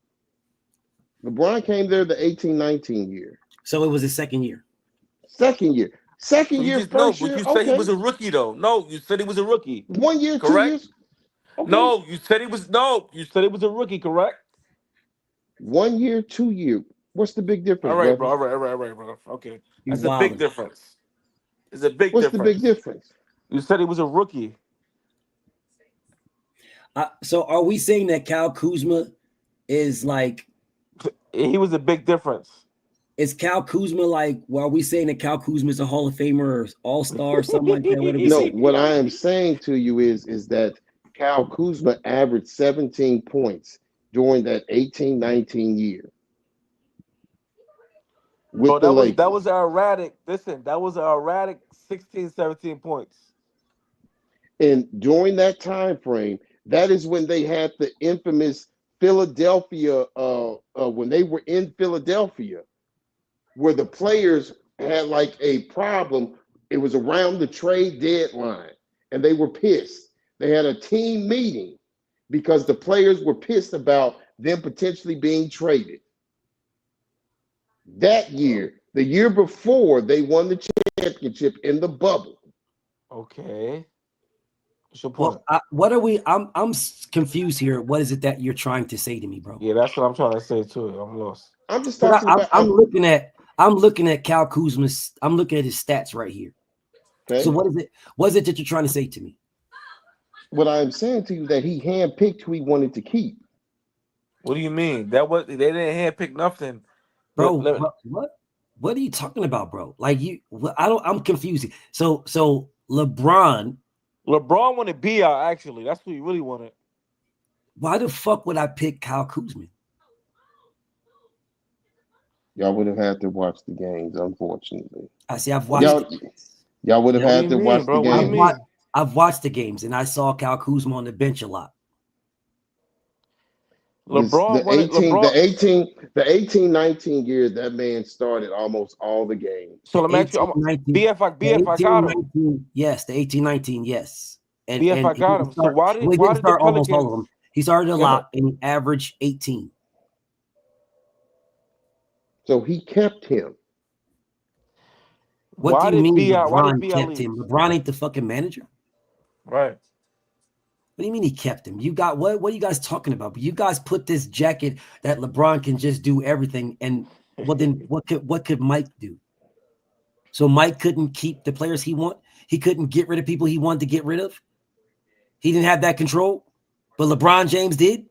LeBron came there the 18-19 year. So it was his second year. Second year. Second So you year, just no, first but year. you said he Okay. was a rookie though. No, you said he was a rookie. 1 year, 2 Correct? years. Okay. No, you said he was a rookie, correct? 1 year, 2 year. What's the big difference, All right, brother? bro. All right, bro. Okay. You That's a big wildin'. difference. It's a big What's the big difference. difference? You said he was a rookie. So are we saying that Kyle Kuzma is like? He was a big difference. Is Kyle Kuzma like? Well, are we saying that Kyle Kuzma is a Hall of Famer or All-Star or something like that? What are we No, saying? what I am saying to you is that Kyle Kuzma averaged 17 points during that 18-19 year. With the Lakers. That was erratic. Listen, that was an erratic 16, 17 points. And during that time frame, that is when they had the infamous Philadelphia, when they were in Philadelphia, where the players had like a problem. It was around the trade deadline, and they were pissed. They had a team meeting because the players were pissed about them potentially being traded. That year, the year before, they won the championship in the bubble. Okay. What's your point? Well, what are we? I'm confused here. What is it that you're trying to say to me, bro? Yeah, that's what I'm trying to say too. I'm lost. I'm just talking about. I'm looking at Kyle Kuzma's. I'm looking at his stats right here. Okay. So what is it? What is it that you're trying to say to me? What I'm saying to you that he handpicked who he wanted to keep. What do you mean? They didn't handpick nothing, bro. What are you talking about, bro? Like I'm confused. So LeBron wanted B out. Actually, that's what he really wanted. Why the fuck would I pick Kyle Kuzma? Y'all would have had to watch the games, unfortunately. I see. I've watched. Y'all would have had to watch the games. I've watched the games, and I saw Kyle Kuzma on the bench a lot. The 18-19 years, that man started almost all the games. So let me ask you, BF, I got him. Yes, the 18-19, yes. And BF, I got him. So why did start almost all of them? He started a lot, and he averaged 18. So he kept him. What do you mean LeBron kept him? LeBron ain't the fucking manager? Right. What do you mean he kept him? You got what are you guys talking about? But you guys put this jacket that LeBron can just do everything. And well, then what could Mike do? So Mike couldn't keep the players he want. He couldn't get rid of people he wanted to get rid of. He didn't have that control, but LeBron James did.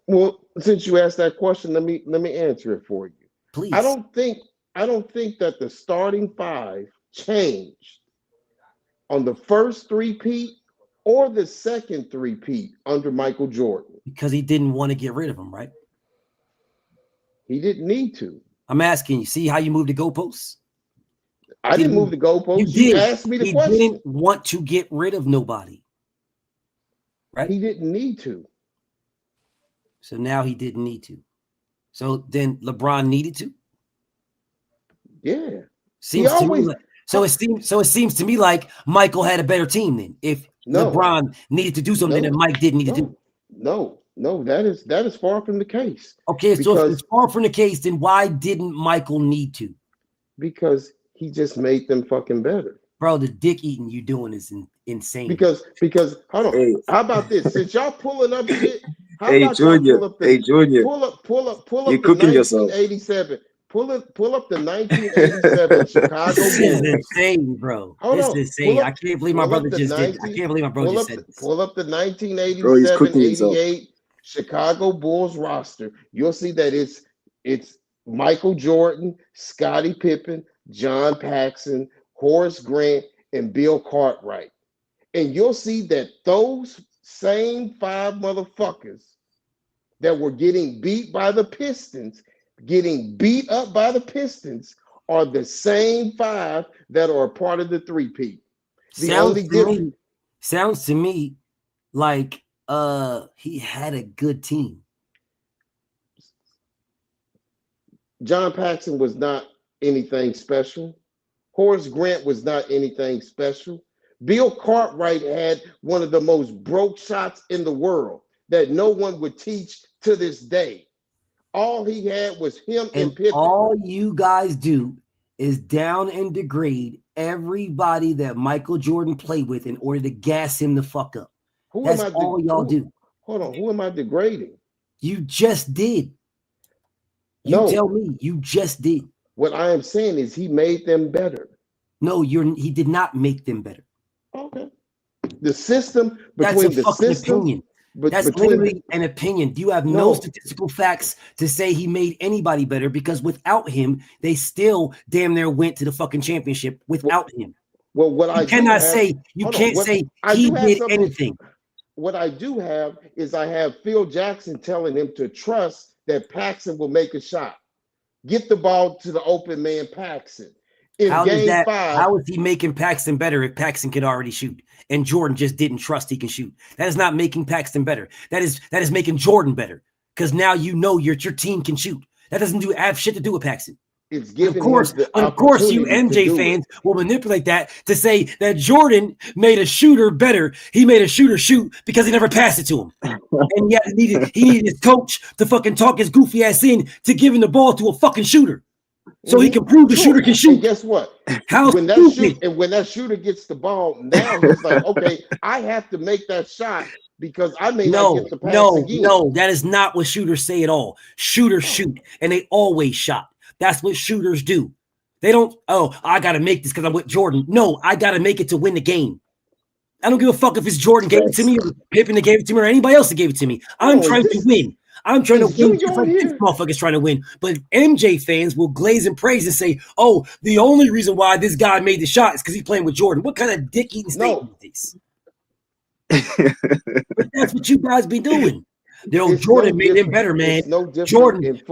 Well, since you asked that question, let me answer it for you. Please. I don't think that the starting five changed on the first three-peat or the second three-peat under Michael Jordan. Because he didn't want to get rid of him, right? He didn't need to. I'm asking you, see how you moved the goalposts? I didn't move the goalposts. You asked me the question. He didn't want to get rid of nobody. Right? He didn't need to. So now he didn't need to. So then LeBron needed to? Yeah. So it seems to me like Michael had a better team then. If LeBron needed to do something that Mike didn't need to do. No, that is far from the case. Okay, so if it's far from the case, then why didn't Michael need to? Because he just made them fucking better. Bro, the dick eating you doing is insane. Because hold on. Hey. How about this? Since y'all pulling up shit, Junior. Junior. Pull up You're cooking yourself. 1987. Pull up the 1987 Chicago Bulls. This is insane, bro. This is insane. I can't believe my brother just did. I can't believe my brother just said this. Pull up the 1987-88 Chicago Bulls roster. You'll see that it's Michael Jordan, Scottie Pippen, John Paxson, Horace Grant, and Bill Cartwright. And you'll see that those same five motherfuckers that were getting beat by the Pistons, getting beat up by the Pistons, are the same five that are a part of the three-peat. Sounds to me like he had a good team. John Paxson was not anything special. Horace Grant was not anything special. Bill Cartwright had one of the most broke shots in the world that no one would teach to this day. All he had was him And and Pippen. all you guys do is down and degrade everybody that Michael Jordan played with in order to gas him the fuck up. That's all y'all do. Hold on. Who am I degrading? You just did. You tell me. You just did. What I am saying is he made them better. No, he did not make them better. Okay. The system between the system. Opinion. That's literally an opinion. You have no statistical facts to say he made anybody better, because without him, they still damn near went to the fucking championship without him. Well, what you cannot say he did anything. What I do have is I have Phil Jackson telling him to trust that Paxson will make a shot. Get the ball to the open man, Paxson. How is he making Paxson better if Paxson could already shoot and Jordan just didn't trust he can shoot? That is not making Paxson better. That is making Jordan better, because now you know your team can shoot. That doesn't have shit to do with Paxson. It's giving of course you MJ fans will manipulate that to say that Jordan made a shooter better. He made a shooter shoot because he never passed it to him. And he needed his coach to fucking talk his goofy ass in to give him the ball to a fucking shooter, so he can prove the shooter can shoot. And guess what? When that shooter gets the ball, now he's like, okay, I have to make that shot because I may not get the pass again. No, that is not what shooters say at all. Shooters shoot, and they always shot. That's what shooters do. They don't, I got to make this because I'm with Jordan. No, I got to make it to win the game. I don't give a fuck if it's Jordan gave it to me or Pippen that gave it to me or anybody else that gave it to me. I'm trying to win. I'm trying to win just like this motherfucker's trying to win. But MJ fans will glaze and praise and say, oh, the only reason why this guy made the shot is because he's playing with Jordan. What kind of dick-eating statement is this? But that's what you guys be doing. Jordan made them better, man. Jordan made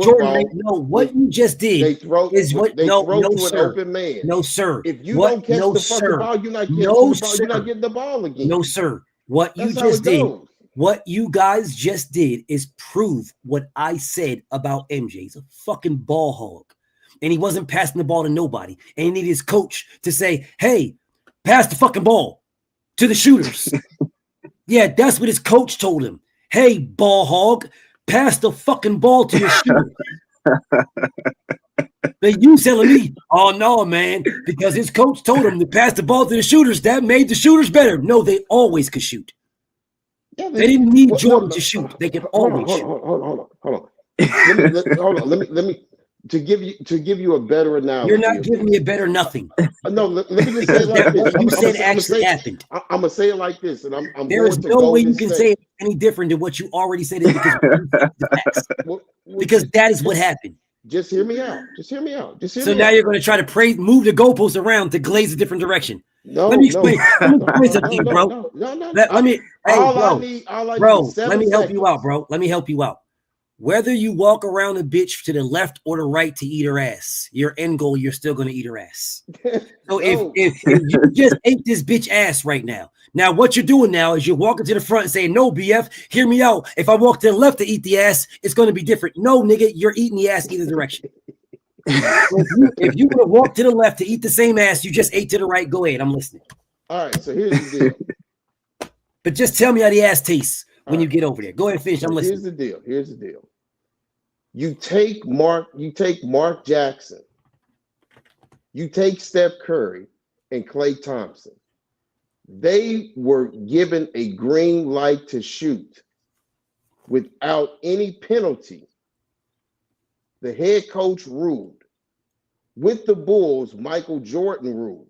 what you just did is what sir. Open man. No, sir. If you don't catch the fucking ball, you're not getting the ball again. No, sir. What you just did, what you guys just did is prove what I said about MJ. He's a fucking ball hog. And he wasn't passing the ball to nobody. And he needed his coach to say, hey, pass the fucking ball to the shooters. Yeah, that's what his coach told him. Hey, ball hog, pass the fucking ball to your shooter. But you telling me, oh no, man, because his coach told him to pass the ball to the shooters. That made the shooters better. No, they always could shoot. Yeah, they didn't need Jordan to shoot. They could always shoot. Hold on. Let me to give you a better analogy. You're not giving me a better nothing. No, let me just say it like this. You said actually happened. I'm gonna say it like this, and I'm there is no way you can say it any different than what you already said it because that is what happened. Just hear me out. So now you're going to try to move the goalposts around to glaze a different direction. Let me explain. Let me explain something, bro. Let me help you out, bro. Let me help you out. Whether you walk around a bitch to the left or the right to eat her ass, your end goal, you're still going to eat her ass. So if you just ate this bitch ass right now, what you're doing now is you're walking to the front and saying, no, BF, hear me out. If I walk to the left to eat the ass, it's going to be different. No, nigga, you're eating the ass either direction. if you would walk to the left to eat the same ass you just ate to the right, go ahead. I'm listening. All right, so here's the deal. But just tell me how the ass tastes when you get over there. Go ahead and finish. I'm listening. Here's the deal. You take Mark Jackson, you take Steph Curry and Klay Thompson. They were given a green light to shoot without any penalty. The head coach ruled. With the Bulls, Michael Jordan ruled.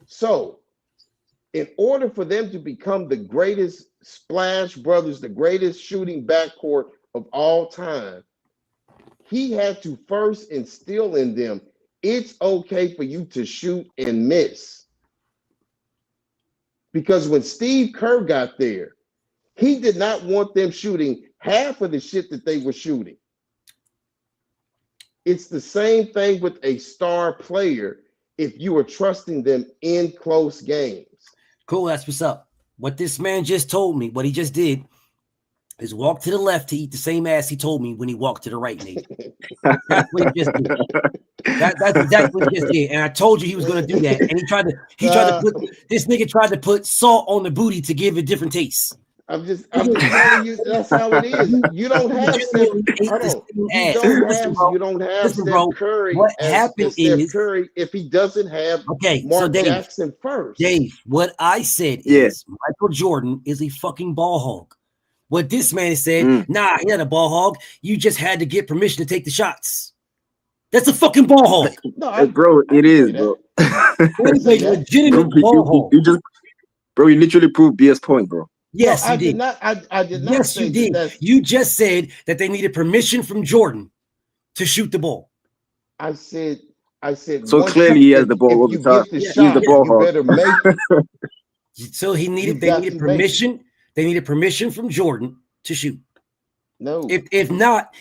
So, in order for them to become the greatest Splash Brothers, the greatest shooting backcourt of all time, he had to first instill in them, it's okay for you to shoot and miss. Because when Steve Kerr got there, he did not want them shooting half of the shit that they were shooting. It's the same thing with a star player if you are trusting them in close games. Cool, that's what's up. What this man just told me, what he just did, is walk to the left to eat the same ass he told me when he walked to the right, Nate. That's what he just did. That's exactly what he just did. And I told you he was going to do that. And this nigga tried to put salt on the booty to give it different taste. I'm just telling you that's how it is. You don't have Steph. Hold on. You don't have Steph Curry what as happened Steph is Curry if he doesn't have so Mark Dave, Jackson first. Dave, what I said is Michael Jordan is a fucking ball hog. What this man said, nah, he had a ball hog. You just had to get permission to take the shots. That's a fucking ball hog. No, bro, it is, bro. It's a legitimate ball hog. You just, bro, you literally proved BS point, bro. Yes, no, you did. I did not Yes, say you did. that. You just said that they needed permission from Jordan to shoot the ball. I said. So clearly he has the ball all the time. He's the ball hog. Better make it. So they needed permission. They needed permission from Jordan to shoot. No. If not,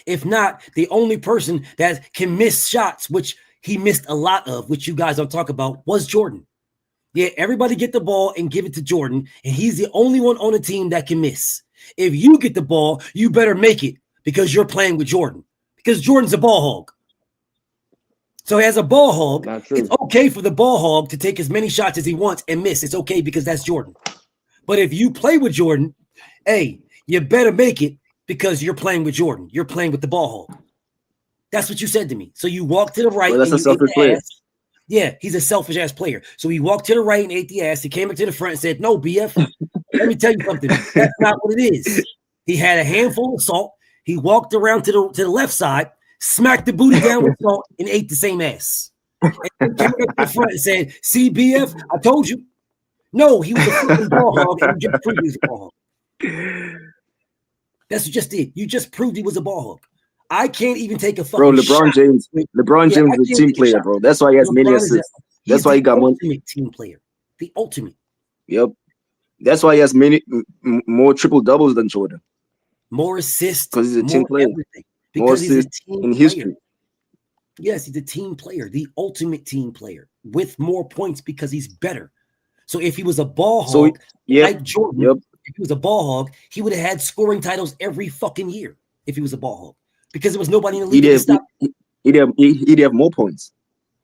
the only person that can miss shots, which he missed a lot of, which you guys don't talk about, was Jordan. Yeah, everybody get the ball and give it to Jordan, and he's the only one on the team that can miss. If you get the ball, you better make it because you're playing with Jordan. Because Jordan's a ball hog. So as a ball hog, it's okay for the ball hog to take as many shots as he wants and miss. It's okay because that's Jordan. But if you play with Jordan, hey, you better make it because you're playing with Jordan. You're playing with the ball hog. That's what you said to me. So you walk to the right. Well, that's and a selfish player. Yeah, he's a selfish ass player. So he walked to the right and ate the ass. He came up to the front and said, "No, BF, let me tell you something. That's not what it is." He had a handful of salt. He walked around to the left side, smacked the booty down with salt, and ate the same ass. And he came up to the front and said, "See, BF, I told you." No, he was a fucking ball hog, and you just proved he was a ball hog. That's what you just did. You just proved he was a ball hog. I can't even take a fucking shot. James is a team player, bro. That's why he has many assists. That's why he got one team player. The ultimate. Yep. That's why he has more triple doubles than Jordan. More assists because he's a team player. Because he's a team in history. Yes, he's a team player, the ultimate team player with more points because he's better. So if he was a ball hog like Jordan, if he was a ball hog, he would have had scoring titles every fucking year if he was a ball hog. Because there was nobody in the league to stop. He'd have more points.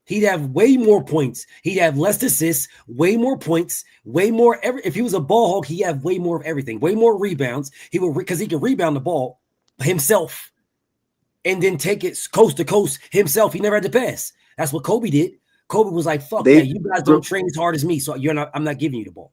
He'd have way more points. He'd have less assists, way more points, way more. If he was a ball hog, he'd have way more of everything, way more rebounds. He would because he could rebound the ball himself and then take it coast to coast himself. He never had to pass. That's what Kobe did. Kobe was like, "Fuck that! You guys don't train as hard as me, so I'm not giving you the ball."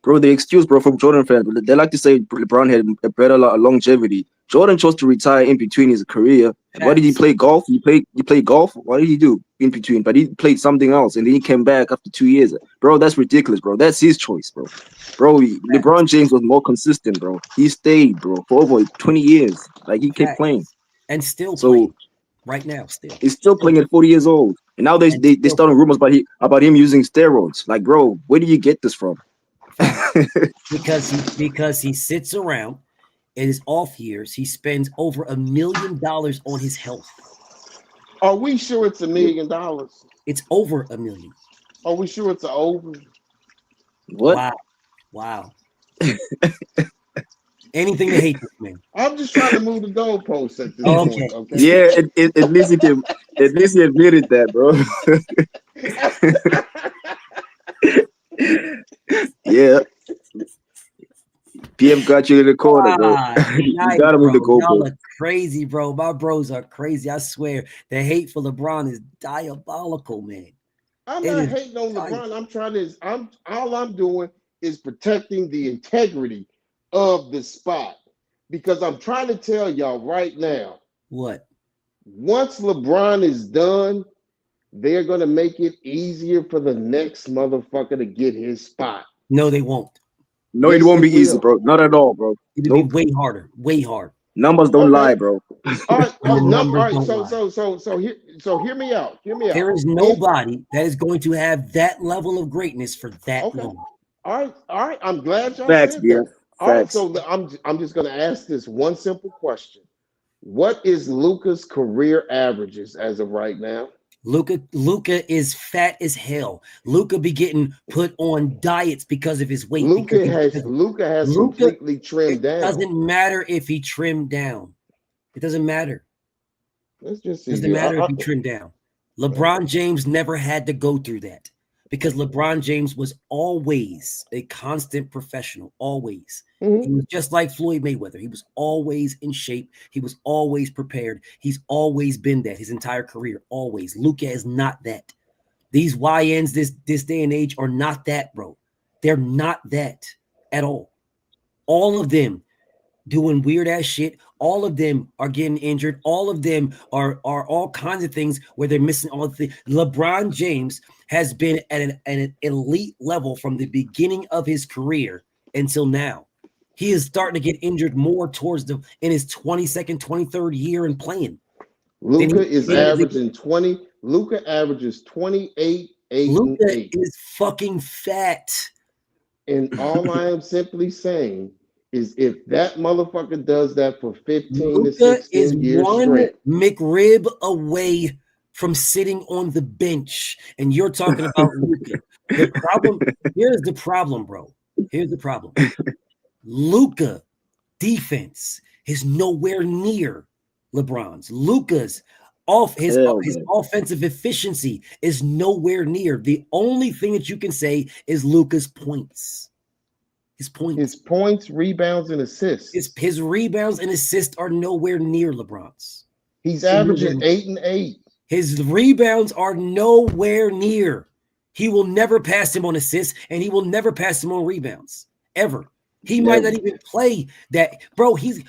Bro, the excuse, bro, from Jordan fans, they like to say LeBron had a better longevity. Jordan chose to retire in between his career. Why did he play golf? He played golf. What did he do in between? But he played something else, and then he came back after 2 years. Bro, that's ridiculous, bro. That's his choice, bro. Bro, LeBron James was more consistent, bro. He stayed, bro, for over 20 years. Like, he kept playing. And still playing. Right now, still. He's still playing at 40 years old. And now they started rumors about him using steroids. Like, bro, where do you get this from? because he sits around in his off years, he spends over $1 million on his health. Are we sure it's $1 million? It's over $1 million. Are we sure it's over? What? Wow. Anything to hate this man. I'm just trying to move the goalposts at this point. Okay. Yeah, at least he admitted that, bro. Yeah. PM got you in the corner, bro. You gotta move the goalpost. Y'all are crazy, bro. My bros are crazy. I swear. The hate for LeBron is diabolical, man. I'm not hating on LeBron. All I'm doing is protecting the integrity of the spot. Because I'm trying to tell y'all right now. What? Once LeBron is done, they're going to make it easier for the next motherfucker to get his spot. No, they won't. No, it won't be easy, bro. Not at all, bro. It'll be way harder. Way hard. Numbers don't lie, bro. All right. So hear me out. There is nobody that is going to have that level of greatness for that long. All right. I'm glad y'all Facts, said that. All right, so I'm just going to ask this one simple question. What is Luka's career averages as of right now? Luka is fat as hell. Luka be getting put on diets because of his weight. Luka has completely trimmed down. It doesn't matter if he trimmed down. It doesn't matter. Let's just see. It doesn't matter if he trimmed down. LeBron James never had to go through that. because LeBron James was always a constant professional, always. Mm-hmm. He was just like Floyd Mayweather. He was always in shape. He was always prepared. He's always been that his entire career, always. Luka is not that. These YNs this day and age are not that, bro. They're not that at all. All of them doing weird ass shit. All of them are getting injured. All of them are all kinds of things where they're missing all the things. LeBron James has been at an elite level from the beginning of his career until now. He is starting to get injured more in his 22nd, 23rd year in playing. Luka is averaging 20. Luka averages 28, 8, Luka and 8. is fucking fat. And all I am simply saying is if that motherfucker does that for 15 to 16 years straight. McRib away from sitting on the bench. And you're talking about Luka. The problem, here's the problem, bro. Here's the problem. Luka defense is nowhere near LeBron's. Luka's his offensive efficiency is nowhere near. The only thing that you can say is Luka's points. His points, rebounds, and assists. His rebounds and assists are nowhere near LeBron's. He's averaging 8 and 8. His rebounds are nowhere near. He will never pass him on assists, and he will never pass him on rebounds ever. He might not even play that, bro. Do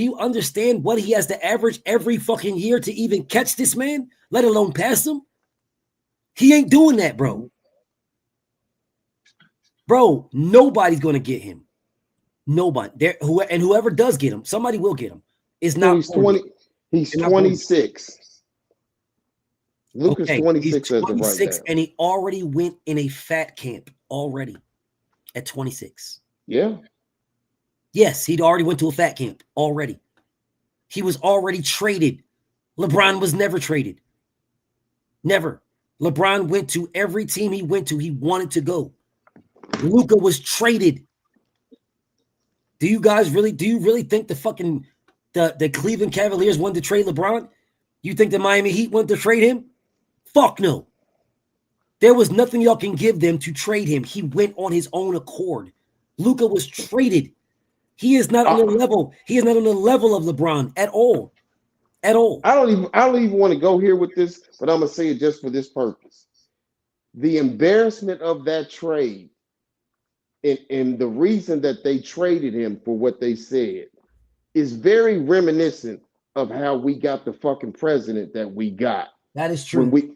you understand what he has to average every fucking year to even catch this man, let alone pass him? He ain't doing that, bro. Bro, nobody's going to get him. Nobody. Whoever does get him, somebody will get him. It's not. He's 20. He's 26. Luka's 26 he's 26 as of right now. And he already went in a fat camp already at 26. Yeah. Yes, he'd already went to a fat camp already. He was already traded. LeBron was never traded. Never. LeBron went to every team he went to, he wanted to go. Luka was traded. Do you really think the Cleveland Cavaliers wanted to trade LeBron? You think the Miami Heat wanted to trade him? Fuck no. There was nothing y'all can give them to trade him. He went on his own accord. Luka was traded. He is not on the level. He is not on the level of LeBron at all. At all. I don't even want to go here with this, but I'm gonna say it just for this purpose. The embarrassment of that trade and the reason that they traded him for what they said is very reminiscent of how we got the fucking president that we got. That is true.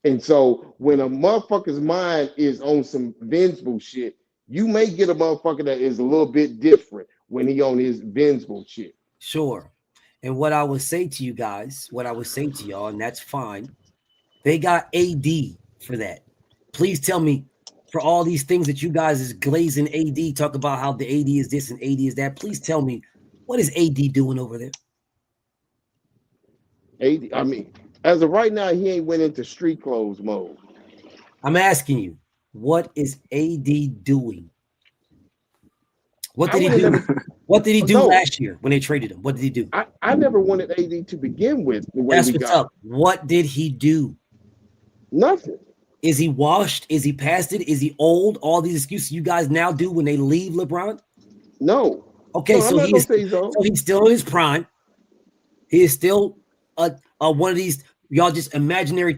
And so when a motherfucker's mind is on some vengeful shit, you may get a motherfucker that is a little bit different when he on his vengeful shit. Sure. And what I would say to you guys, y'all, and that's fine, they got AD for that. Please tell me, for all these things that you guys is glazing AD, talk about how the AD is this and AD is that. Please tell me, what is AD doing over there? AD, I mean, as of right now, he ain't went into street clothes mode. I'm asking you, what is AD doing? What did he do? What did he do last year when they traded him? What did he do? I never wanted AD to begin with. That's what's up. What did he do? Nothing. Is he washed? Is he past it? Is he old? All these excuses you guys now do when they leave LeBron? No. Okay, so he's still in his prime. He is still one of these y'all just imaginary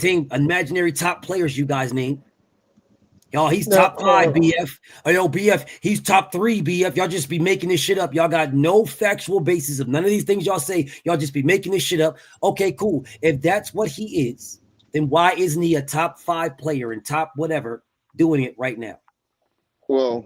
top players you guys name. Y'all, he's top 5, BF. Yo, BF, he's top 3, BF. Y'all just be making this shit up. Y'all got no factual basis of none of these things y'all say. Y'all just be making this shit up. Okay, cool. If that's what he is, then why isn't he a top 5 player and top whatever doing it right now? Well,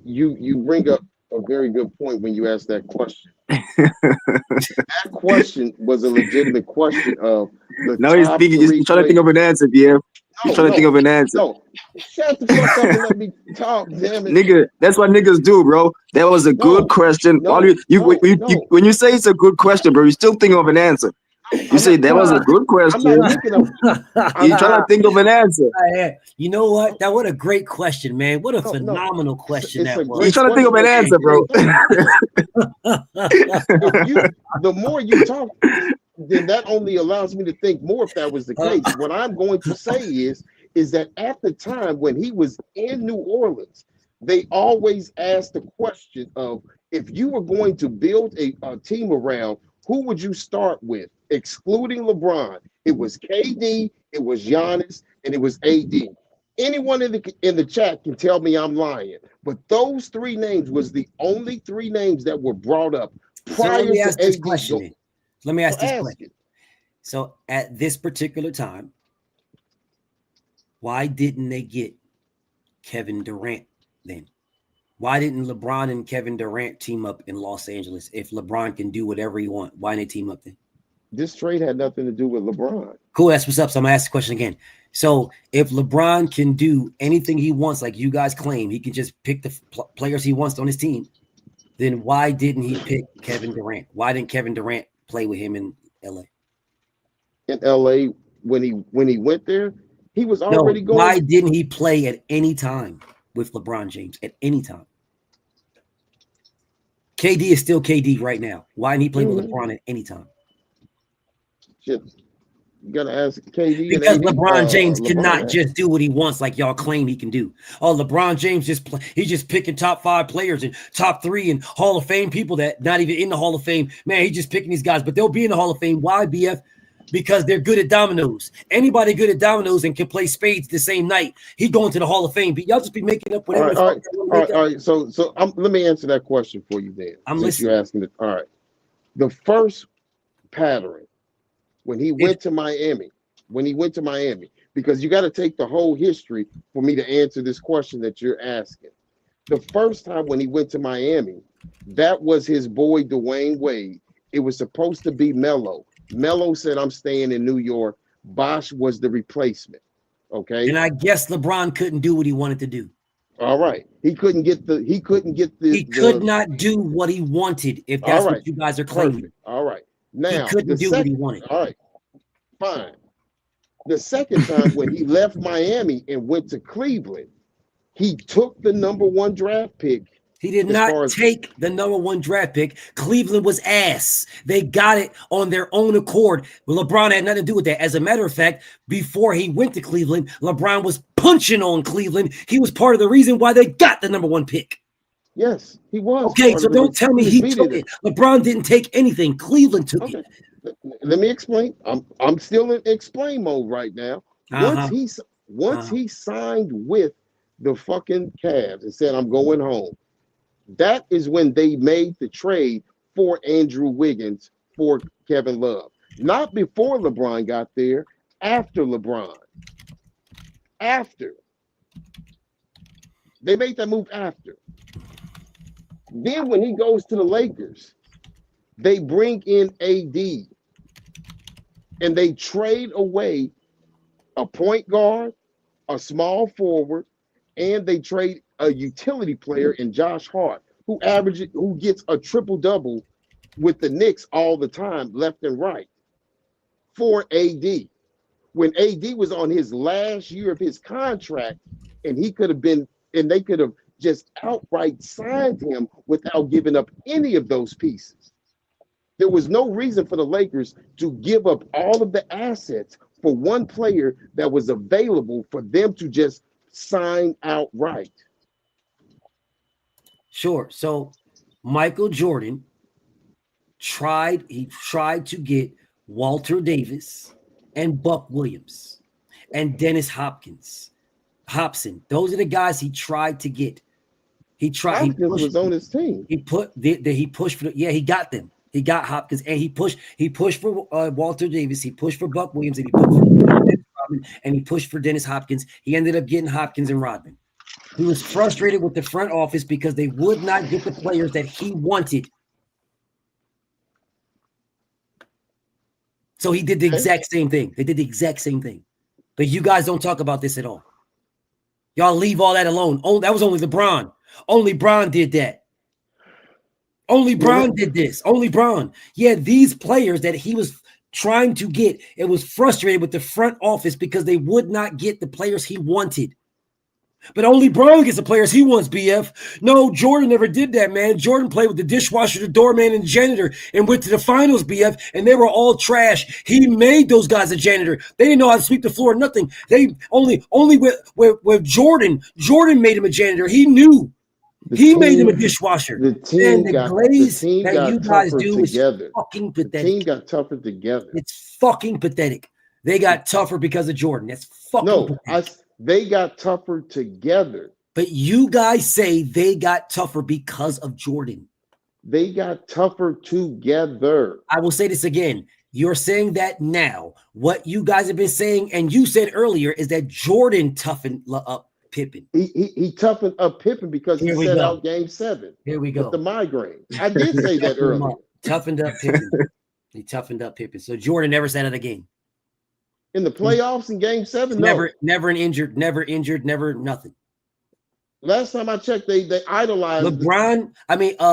you bring up a very good point when you ask that question. That question was a legitimate question of the now he's thinking, he's trying to think of an answer, BF. He's trying to think of an answer. No, shut the fuck up and let me talk, damn it. Nigga, that's what niggas do, bro. That was a good question. When you say it's a good question, bro, you still think of an answer. You say that was a good question. You're trying to think of an answer. You know what? That what a great question, man. What a phenomenal question that was. You're trying to think of an answer, bro. The more you talk, then that only allows me to think more if that was the case. What I'm going to say is that at the time when he was in New Orleans, they always asked the question of if you were going to build a team around, who would you start with? Excluding LeBron, it was KD, it was Giannis, and it was AD. Anyone in the chat can tell me I'm lying, but those three names was the only three names that were brought up prior to AD. Let me ask this question. So at this particular time, why didn't they get Kevin Durant then? Why didn't LeBron and Kevin Durant team up in Los Angeles? If LeBron can do whatever he wants, why didn't they team up then? This trade had nothing to do with LeBron. Cool, that's what's up. So I'm gonna ask the question again. So if LeBron can do anything he wants, like you guys claim, he can just pick the players he wants on his team, then why didn't he pick Kevin Durant? Why didn't Kevin Durant play with him in LA? In LA, when he went there, he was already going. Why didn't he play at any time with LeBron James at any time? KD is still KD right now. Why didn't he play with LeBron at any time? Shit. You gotta ask KD. Because LeBron James cannot just do what he wants like y'all claim he can do. Oh, LeBron James he's just picking top 5 players and top 3 and Hall of Fame people that not even in the Hall of Fame. Man, he's just picking these guys, but they'll be in the Hall of Fame. Why, BF? Because they're good at dominoes. Anybody good at dominoes and can play spades the same night, he going to the Hall of Fame. But y'all just be making up whatever. All right. So let me answer that question for you then. I'm listening. You're asking it. All right. The first pattern when he went to Miami, because you got to take the whole history for me to answer this question that you're asking. The first time when he went to Miami, that was his boy Dwayne Wade. It was supposed to be Melo. Melo said, "I'm staying in New York." Bosh was the replacement. Okay. And I guess LeBron couldn't do what he wanted to do. All right. He could not do what he wanted, if that's what you guys are claiming. Perfect. All right. Now he couldn't do what he wanted. All right. Fine. The second time when he left Miami and went to Cleveland, he took the #1 draft pick. He did not take the #1 draft pick. Cleveland was ass. They got it on their own accord. LeBron had nothing to do with that. As a matter of fact, before he went to Cleveland, LeBron was punching on Cleveland. He was part of the reason why they got the #1 pick. Yes, he was. Okay, so don't tell me he took it. LeBron didn't take anything. Cleveland took it. Let me explain. I'm still in explain mode right now. Once he signed with the fucking Cavs and said, "I'm going home," that is when they made the trade for Andrew Wiggins for Kevin Love. Not before LeBron got there, after LeBron. After. They made that move after. Then when he goes to the Lakers, they bring in AD and they trade away a point guard, a small forward, and they trade a utility player in Josh Hart, who gets a triple-double with the Knicks all the time, left and right, for AD. When AD was on his last year of his contract, and they could have just outright signed him without giving up any of those pieces. There was no reason for the Lakers to give up all of the assets for one player that was available for them to just sign outright. Sure. So Michael Jordan tried to get Walter Davis and Buck Williams and Dennis Hobson. Those are the guys he tried to get. Hopkins was on his team. He pushed for he got them. He got Hopkins and he pushed for Walter Davis. He pushed for Buck Williams and he pushed for Rodman, and he pushed for Dennis Hopkins. He ended up getting Hopkins and Rodman. He was frustrated with the front office because they would not get the players that he wanted. So he did the exact same thing. They did the exact same thing. But you guys don't talk about this at all. Y'all leave all that alone. Oh, that was only LeBron. Only Bron did that. Only Bron did this. Only Bron. Yeah, these players that he was trying to get, it was frustrated with the front office because they would not get the players he wanted. But only Bron gets the players he wants, BF. No, Jordan never did that, man. Jordan played with the dishwasher, the doorman, and the janitor and went to the finals, BF, and they were all trash. He made those guys a janitor. They didn't know how to sweep the floor, nothing. They only with Jordan. Jordan made him a janitor. He knew. He made him a dishwasher. The team and got glaze the team that got you guys tougher do together. is fucking pathetic. The team got tougher together. It's fucking pathetic. They got tougher because of Jordan. That's fucking pathetic. They got tougher together. But you guys say they got tougher because of Jordan. They got tougher together. I will say this again. You're saying that now. What you guys have been saying, and you said earlier, is that Jordan toughened up Pippen. He toughened up Pippen because he set out Game 7. Here we go. With the migraine. I did say that earlier. Toughened up Pippen. He toughened up Pippen. So Jordan never sat out a game. In the playoffs in Game 7, no. Never injured, never nothing. Last time I checked, they idolized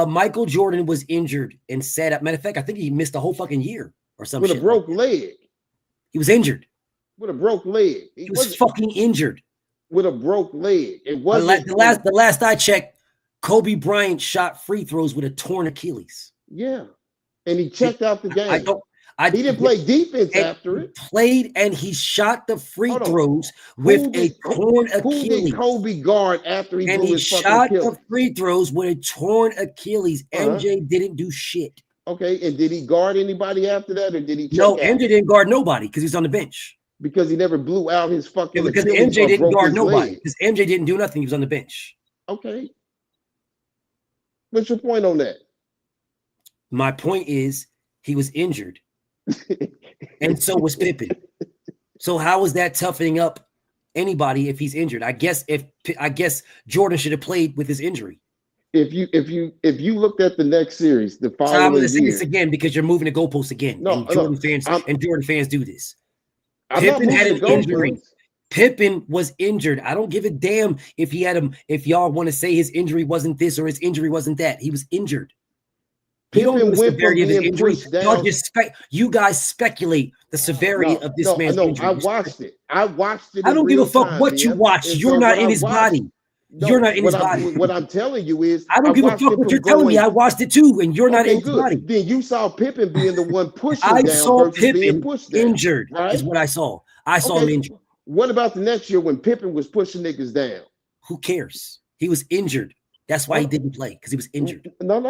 Michael Jordan was injured and sat out. Matter of fact, I think he missed the whole fucking year or something. With a broke leg. He was injured. With a broke leg. He was fucking injured. With a broke leg. It wasn't the last I checked, Kobe Bryant shot free throws with a torn Achilles. Yeah. And he checked out the game. He didn't play defense after it. Played and he shot the free throws with a torn Achilles. Who did Kobe guard after he blew his fucking shot Achilles? the free throws with a torn Achilles. MJ didn't do shit. Okay, and did he guard anybody after that, or did he check No, out? MJ didn't guard nobody because he's on the bench. Because he never blew out his fucking because Achilles MJ or didn't broke guard his nobody. leg. Because MJ didn't do nothing. He was on the bench. Okay. What's your point on that? My point is he was injured. And so was Pippen. So how is that toughening up anybody if he's injured? I guess Jordan should have played with his injury. If you looked at the next series, the following I'm going to say year, this again because you're moving the goalposts again. No, Jordan fans do this. I'm Pippen not had an moving the injury. goalposts. Pippen was injured. I don't give a damn if he had him. If y'all want to say his injury wasn't this or his injury wasn't that, he was injured. You don't know the severity of his injury. You guys speculate the severity of this man's injury. I watched it. I don't give a fuck what you watched. You're not in his body. You're not in his body. What I'm telling you is, I don't give a fuck what you're telling me. I watched it too, and you're not in his body. Then you saw Pippen being the one pushing I down saw versus being Pippen pushed down. injured. Right? Is what I saw. I saw him injured. What about the next year when Pippen was pushing niggas down? Who cares? He was injured. That's why he didn't play, because he was injured. No.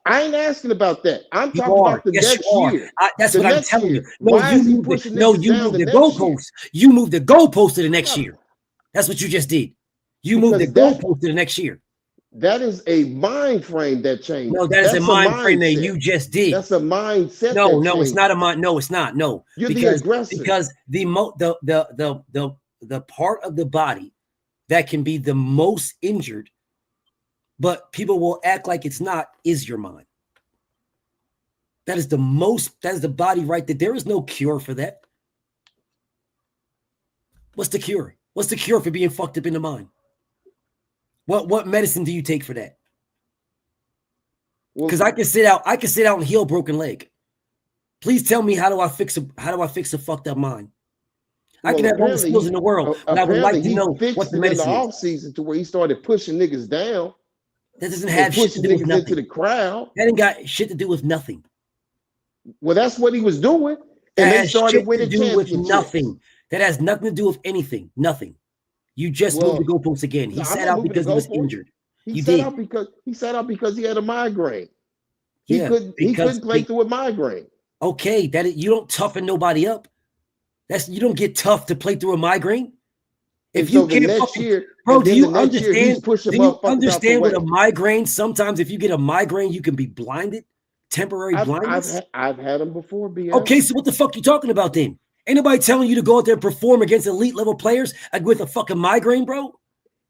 I ain't asking about that. I'm talking about the next year. That's what I'm telling you. You moved the goalpost. You moved the goalpost to the next year. That's what you just did. You moved the goalpost to the next year. That is a mind frame that changed. No, that's a mind frame that you just did. That's a mindset. No, it's not a mind. No, it's not. No, you're the aggressor. Because the part of the body that can be the most injured, but people will act like it's not, is your mind. That is the body right there. There is no cure for that. What's the cure? What's the cure for being fucked up in the mind? What medicine do you take for that? Because I can sit out and heal a broken leg. Please tell me how do I fix a fucked up mind? I can have all the skills in the world, but I would like to know what the medicine in the offseason to where he started pushing niggas down. That doesn't have shit to do with nothing. Into the crowd. That ain't got shit to do with nothing. Well, that's what he was doing. And they started winning championships. Nothing. That has nothing to do with anything. Nothing. You just moved the goalposts again. He sat out because he was injured. He sat out because he had a migraine. He couldn't play through a migraine. Okay, you don't toughen nobody up. You don't get tough to play through a migraine. If you can't do you understand? Do you understand what a migraine? Sometimes, if you get a migraine, you can be blinded, temporary blindness. I've had them before. BS. Okay, so what the fuck you talking about then? Ain't nobody telling you to go out there and perform against elite level players with a fucking migraine, bro.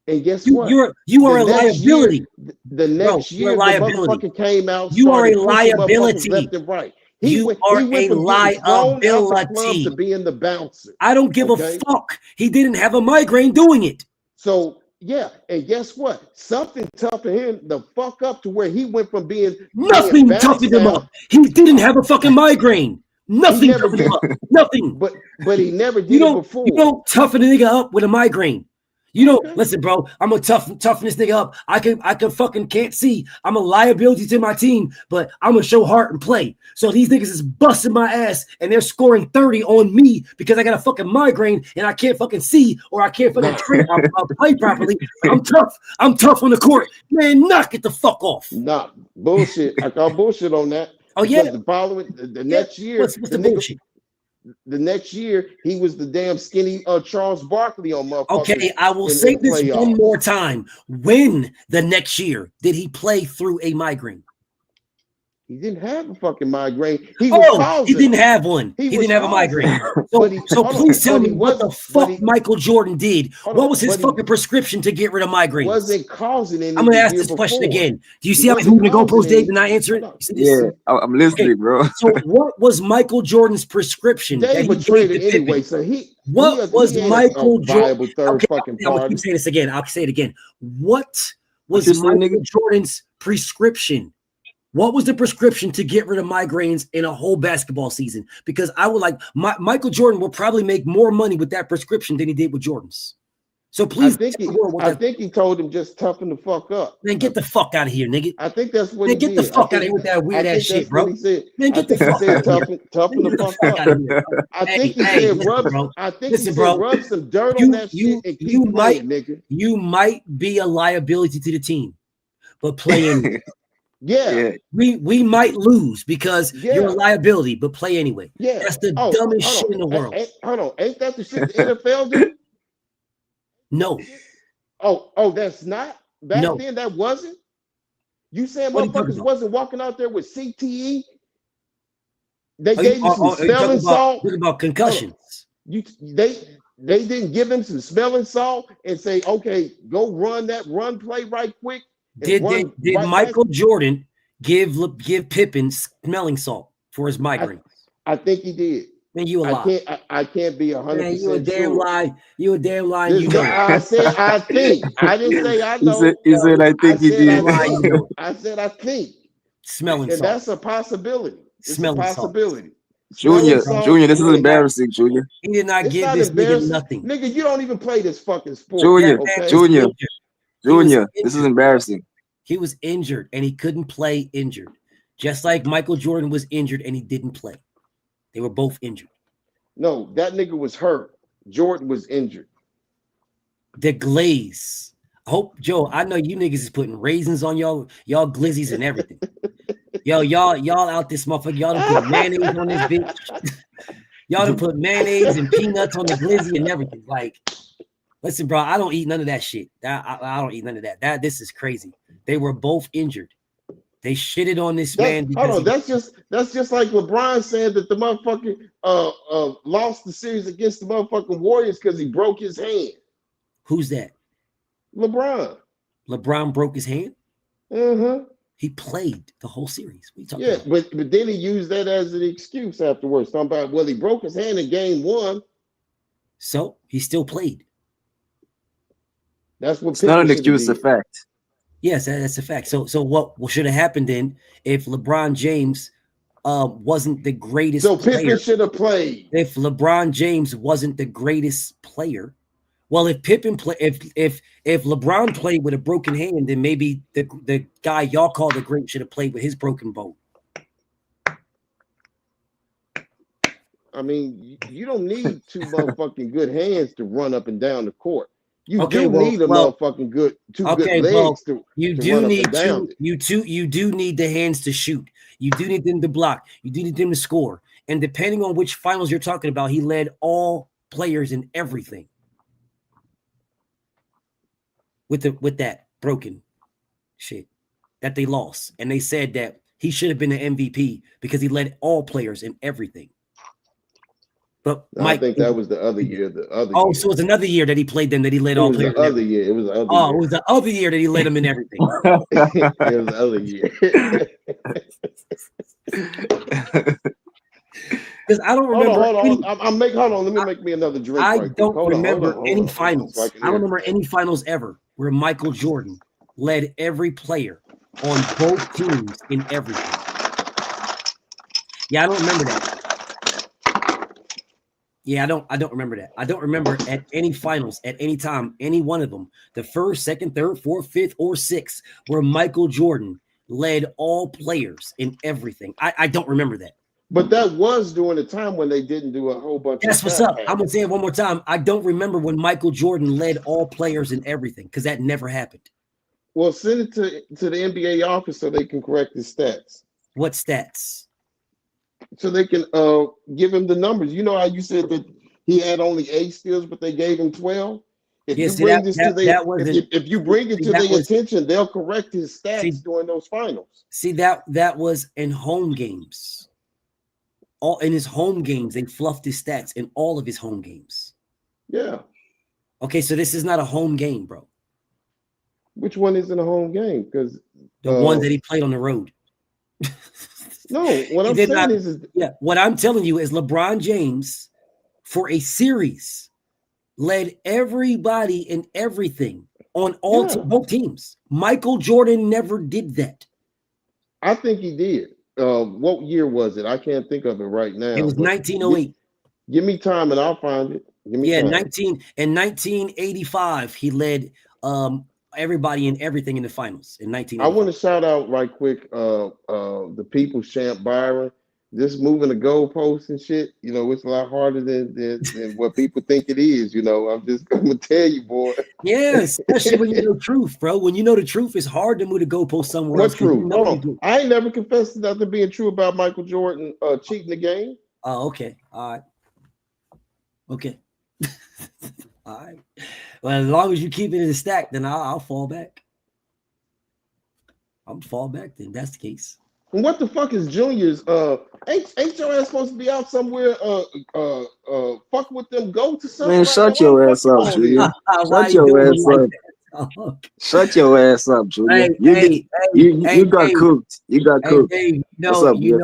And guess what? You are a liability. The next year, the motherfucker came out. You are a liability. Left and right. You are a liability to being the bouncer. I don't give a fuck. He didn't have a migraine doing it. So yeah, and guess what? Something toughened him the fuck up to where he went from being nothing toughened him up. He didn't have a fucking migraine. Nothing toughened him up. Nothing. But he never did it before. You don't toughen a nigga up with a migraine. You know, listen, bro. I'm a toughen this nigga up. I can fucking can't see. I'm a liability to my team, but I'm gonna show heart and play. So these niggas is busting my ass and they're scoring 30 on me because I got a fucking migraine and I can't fucking see or I can't fucking play properly. I'm tough. I'm tough on the court. Man, knock it the fuck off. Nah, bullshit. I call bullshit on that. Oh yeah. The next year, what's the bullshit? The next year, he was the damn skinny Charles Barkley on motherfuckers. Okay, I will say this one more time. When the next year did he play through a migraine? He didn't have a fucking migraine. He didn't have one. He didn't have a migraine. So please tell me what the fuck Michael Jordan did. What was his fucking prescription to get rid of migraines? Wasn't causing anything. I'm gonna ask this question again. Do you see how he's moving the goalpost, Dave, and not answer it? Yeah, I'm listening, bro. So what was Michael Jordan's prescription? Dave was traded anyway, so what was Michael Jordan? I'll keep saying this again. I'll say it again. What was Michael Jordan's prescription? What was the prescription to get rid of migraines in a whole basketball season? Because I would like Michael Jordan will probably make more money with that prescription than he did with Jordan's. So please, I think he told him just toughen the fuck up. Man, get the fuck out of here, nigga. I think that's what he did. Get the fuck out of here with that weird ass shit, bro. Man, get the fuck out of here. Toughen the fuck up. I think he said rub. I think he said rub some dirt on that shit and keep playing, nigga. You might be a liability to the team, but play anyway. Yeah. We might lose because you're a liability, but play anyway. Yeah, that's the dumbest shit in the world. Hold on, ain't that the shit the NFL do? No. Oh, that's not back then. That wasn't. You saying motherfuckers wasn't walking out there with CTE? They gave you some smelling salt. What about concussions? They didn't give him some smelling salt and say, okay, go run that run play right quick. Did Michael Jordan give Pippen smelling salt for his migraine? I think he did. Man, you a lie. I can't be 100%. You a damn lie. You a damn lie. I said I think. I didn't say I know. He said I think he did. I said I think. Smelling salt. And that's a possibility. It's a possibility. Junior, this is embarrassing, Junior. He did not give this nigga nothing. Nigga, you don't even play this fucking sport. Junior, this is embarrassing. He was injured and he couldn't play injured. Just like Michael Jordan was injured and he didn't play. They were both injured. No, that nigga was hurt. Jordan was injured. The glaze. Joe, I know you niggas is putting raisins on y'all glizzies and everything. y'all out this motherfucker. Y'all done put mayonnaise on this bitch. Y'all done put mayonnaise and peanuts on the glizzy and everything. Like, listen, bro, I don't eat none of that shit. I don't eat none of that. This is crazy. They were both injured. They shitted on this man. Hold on, that's just like LeBron said that the motherfucking lost the series against the motherfucking Warriors because he broke his hand. Who's that? LeBron. LeBron broke his hand? Mm-hmm. He played the whole series. What are you talking about? But then he used that as an excuse afterwards. Talking about, well, he broke his hand in game 1. So he still played. That's what it's not an excuse, it's a fact. Yes, that's a fact. So what should have happened then if LeBron James wasn't the greatest player? So Pippen should have played. If LeBron James wasn't the greatest player, well, if LeBron played with a broken hand, then maybe the guy y'all call the great should have played with his broken bone. I mean, you don't need two motherfucking good hands to run up and down the court. You need a motherfucking good good legs to run up and down. You do need the hands to shoot. You do need them to block. You do need them to score. And depending on which finals you're talking about, he led all players in everything. With that broken shit that they lost. And they said that he should have been an MVP because he led all players in everything. But I think that was the other year. So it's another year that he played them that he led all players. It was the other year that he led them in everything. It was the other year. Because I don't remember. Hold on. Let me make me another drink. I don't remember any finals. I don't remember any finals ever where Michael Jordan led every player on both teams in everything. Yeah, I don't remember that. Yeah, I don't remember that. I don't remember at any finals, at any time, any one of them, the first, second, third, fourth, fifth, or sixth, where Michael Jordan led all players in everything. I don't remember that. But that was during the time when they didn't do a whole bunch That's of what's stat up. I'm pads. gonna say it one more time. I don't remember when Michael Jordan led all players in everything because that never happened. Well, send it to the NBA office so they can correct his stats. What stats? So they can give him the numbers. You know how you said that he had only 8 steals, but they gave him 12. If Yeah, you see, bring this to their wasn't. if you bring it See, to that their was. attention, they'll correct his stats See, during those finals. See that was in home games. All in his home games, they fluffed his stats in all of his home games. Yeah. Okay, so this is not a home game, bro. Which one isn't a home game? Because the one that he played on the road. No, what I'm saying is what I'm telling you is LeBron James for a series led everybody in everything on all both teams. Michael Jordan never did that. I think he did. What year was it? I can't think of it right now. It was 1908. Give me time and I'll find it. Give me time. 1985, he led everybody in everything in the finals in 1985. I want to shout out right quick the People's Champ Byron. Just moving the goalposts and shit, you know, it's a lot harder than what people think it is. You know, I'm just gonna tell you, boy. Yeah, especially when you know the truth, bro. When you know the truth, it's hard to move the goalpost somewhere What else. truth? Hold on. I ain't never confessed to nothing being true about Michael Jordan cheating the game. Oh, okay. All right. Okay. All right. Well, as long as you keep it in the stack, then I'll fall back. I'll fall back then. That's the case. And what the fuck is Junior's? Ain't your ass supposed to be out somewhere? Fuck with them. Go to something. Man, shut your ass up, Junior. Shut your ass up. Shut your ass up, Junior. You got cooked. You got cooked. Dave, What's up, you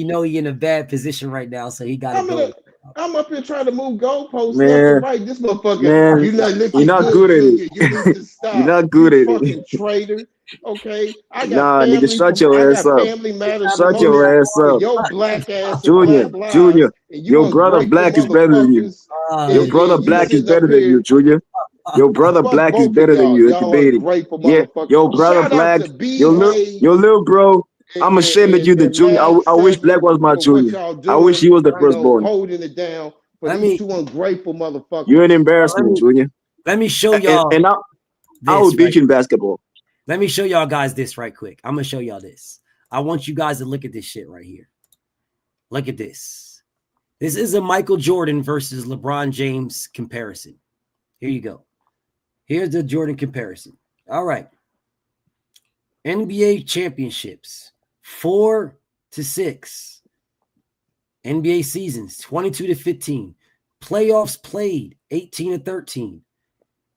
know you're in a bad position right now, so he got to go. I'm up here trying to move goalposts Man, left and right. This motherfucker, man, you're not good at it. You need to stop. You're not good at fucking it. traitor. Okay, I got Nah, family. nigga, shut your ass up. Family matters. Shut your ass up. Your black ass, Junior. Black Junior, lives, your brother Black is better than you. Your brother Black is better than you, Junior. Your brother Black is better than you at debating. Yeah, your brother Black, your little bro. I'm ashamed of you, the Junior. I wish Black was my Junior. I wish he was the firstborn. Holding it down for these two ungrateful motherfuckers. You're an embarrassment, Junior. Let me show y'all. And I will beat you in basketball. Let me show y'all guys this right quick. I'm gonna show y'all this. I want you guys to look at this shit right here. Look at this. This is a Michael Jordan versus LeBron James comparison. Here you go. Here's the Jordan comparison. All right. NBA championships 4 to 6. NBA seasons 22 to 15. Playoffs played 18 to 13.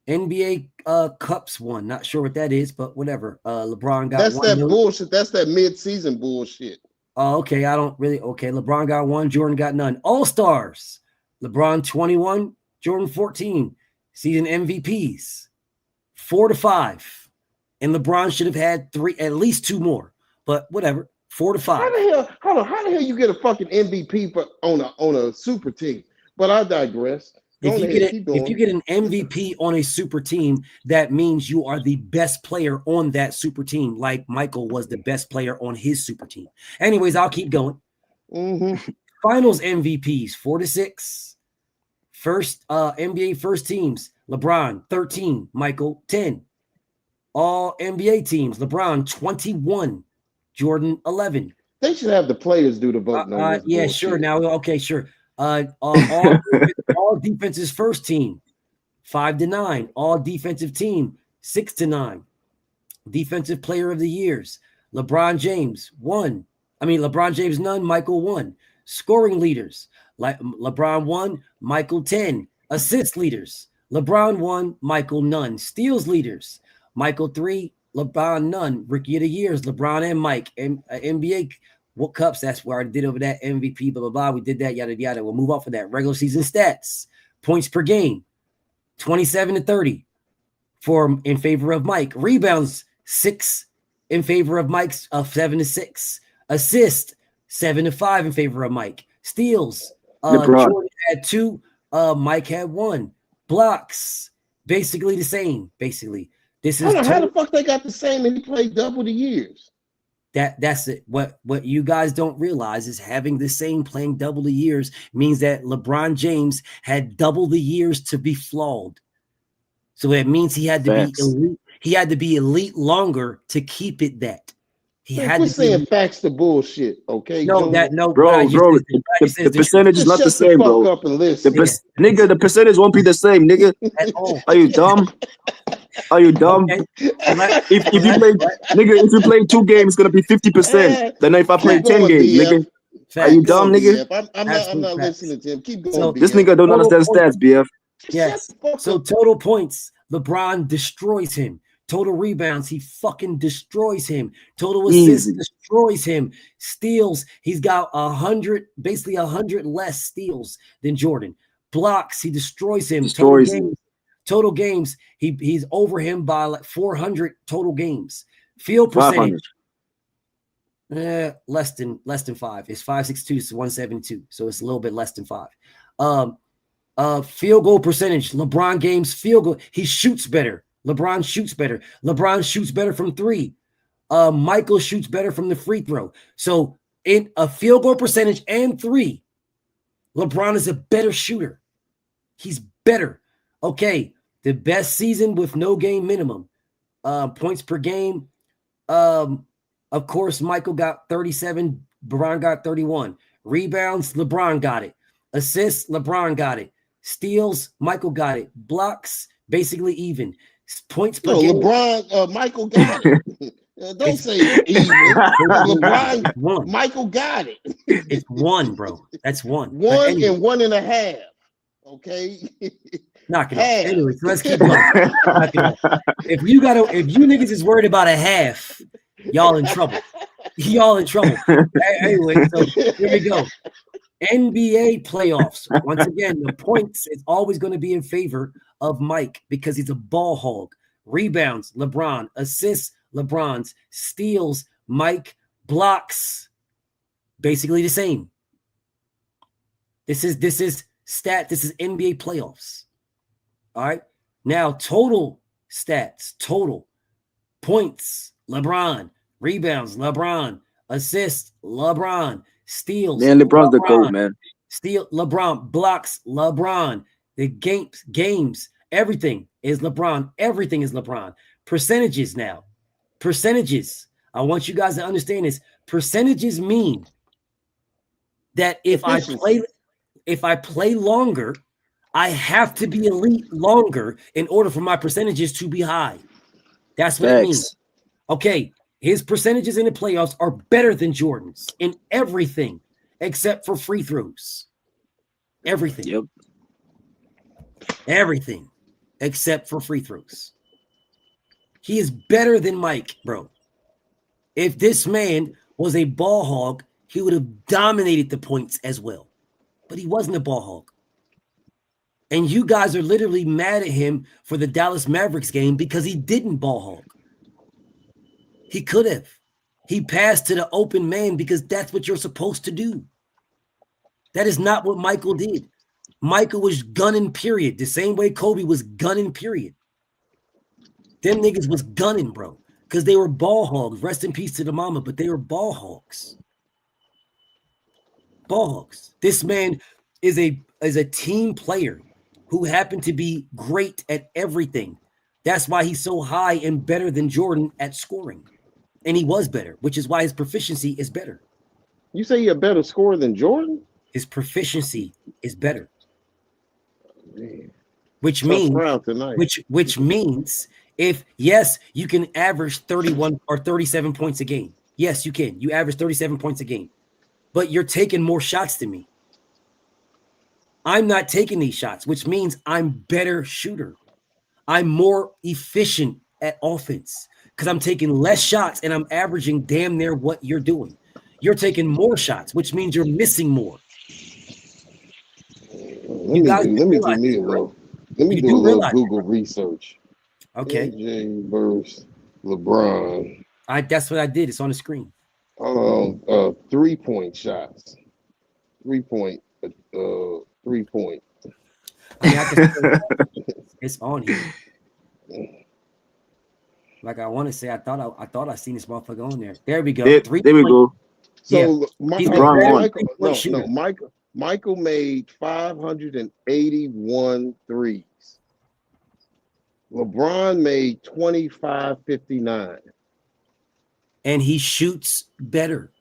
NBA cups won. Not sure what that is, but whatever. LeBron got That's one. That bullshit. That's that mid-season bullshit. Oh, okay. I don't really. Okay. LeBron got one. Jordan got none. All-Stars. LeBron 21. Jordan 14. Season MVPs 4 to 5. And LeBron should have had at least 2 more. But whatever. 4 to 5. How the hell? Hold on. How the hell you get a fucking MVP on a super team? But I digress. If you get an MVP on a super team, that means you are the best player on that super team, like Michael was the best player on his super team. Anyways, I'll keep going. Finals MVPs 4 to 6. First NBA first teams, LeBron 13, Michael 10. All NBA teams, LeBron 21, Jordan 11. They should have the players do the voting. Yeah, sure. Now, okay, sure. All defenses first team 5 to 9. All defensive team 6 to 9. Defensive player of the years LeBron James 1. LeBron James none. Michael 1. Scoring leaders like LeBron 1, Michael 10. Assist leaders LeBron 1, Michael none. Steals leaders Michael 3, LeBron none. Rookie of the years LeBron and Mike. NBA what cups? That's where I did over that MVP, blah, blah, blah. We did that, yada, yada. We'll move off of that. Regular season stats. Points per game, 27 to 30 in favor of Mike. Rebounds, 6 in favor of Mike's 7 to 6. Assist, 7 to 5 in favor of Mike. Steals, Jordan had 2. Mike had 1. Blocks, basically the same. Basically, this is how the fuck they got the same and he played double the years? That's it. What you guys don't realize is having the same playing double the years means that LeBron James had double the years to be flawed. So that means he had to be elite. He had to be elite longer to keep it that. He had to saying facts to bullshit, okay? Bro, the percentage is not the same, bro. Up and listen. Nigga, the percentage won't be the same, nigga. At all. Are you dumb? Are you dumb? Okay. If you play 2 games, it's gonna be 50%. Then if I play 10 games, nigga. Are you dumb, nigga? I'm not listening to him. Keep going. This nigga don't understand stats, BF. Yes. So total points, LeBron destroys him. Total rebounds, he fucking destroys him. Total assists, destroys him. Steals, he's got 100, basically 100 less steals than Jordan. Blocks, he destroys him. Total games, he's over him by like 400 total games. Field percentage, less than 5. It's 562, it's 172, so it's a little bit less than 5. Field goal percentage, LeBron James field goal, he shoots better. LeBron shoots better. LeBron shoots better from 3. Michael shoots better from the free throw. So in a field goal percentage and 3, LeBron is a better shooter. He's better. Okay, the best season with no game minimum. Points per game. Of course, Michael got 37. LeBron got 31. Rebounds, LeBron got it. Assists, LeBron got it. Steals, Michael got it. Blocks, basically even. Points per game. LeBron, Michael got it. Don't say even. LeBron, Michael got it. It's 1, bro. That's 1. 1 and 1.5. Okay. Knock it off. Anyway, so let's keep going. If you niggas is worried about a half, y'all in trouble. Y'all in trouble. Anyway, so here we go. NBA playoffs. Once again, the points is always going to be in favor of Mike because he's a ball hog. Rebounds, LeBron. Assists, LeBron's. Steals, Mike. Blocks, basically the same. This is stat. This is NBA playoffs. All right. Now total stats. Total points. LeBron. Rebounds. LeBron. Assists. LeBron. Steals. Man, LeBron's the GOAT, man. Steal. LeBron. Blocks. LeBron. The games. Everything is LeBron. Everything is LeBron. Percentages now. Percentages. I want you guys to understand this. Percentages mean that if I play longer, I have to be elite longer in order for my percentages to be high. That's what it means. Okay, his percentages in the playoffs are better than Jordan's in everything except for free throws. Everything. Yep. Everything except for free throws. He is better than Mike, bro. If this man was a ball hog, he would have dominated the points as well. But he wasn't a ball hog. And you guys are literally mad at him for the Dallas Mavericks game because he didn't ball hog. He could have. He passed to the open man because that's what you're supposed to do. That is not what Michael did. Michael was gunning, period. The same way Kobe was gunning, period. Them niggas was gunning, bro. Because they were ball hogs. Rest in peace to the mama, but they were ball hogs. Ball hogs. This man is a team player who happened to be great at everything. That's why he's so high and better than Jordan at scoring. And he was better, which is why his proficiency is better. You say you're a better scorer than Jordan? His proficiency is better. Man. Which means if, yes, you can average 31 or 37 points a game. Yes, you can. You average 37 points a game. But you're taking more shots than me. I'm not taking these shots, which means I'm better shooter. I'm more efficient at offense because I'm taking less shots and I'm averaging damn near what you're doing. You're taking more shots, which means you're missing more. Let me do a little Google research. Okay. MJ versus LeBron. That's what I did. It's on the screen. 3-point shots. 3-point 3-point. I mean, I can it's on here. Like I want to say, I thought I seen this motherfucker on there. There we go. There we go. So yeah, Michael made 581 threes. LeBron made 2559. And he shoots better.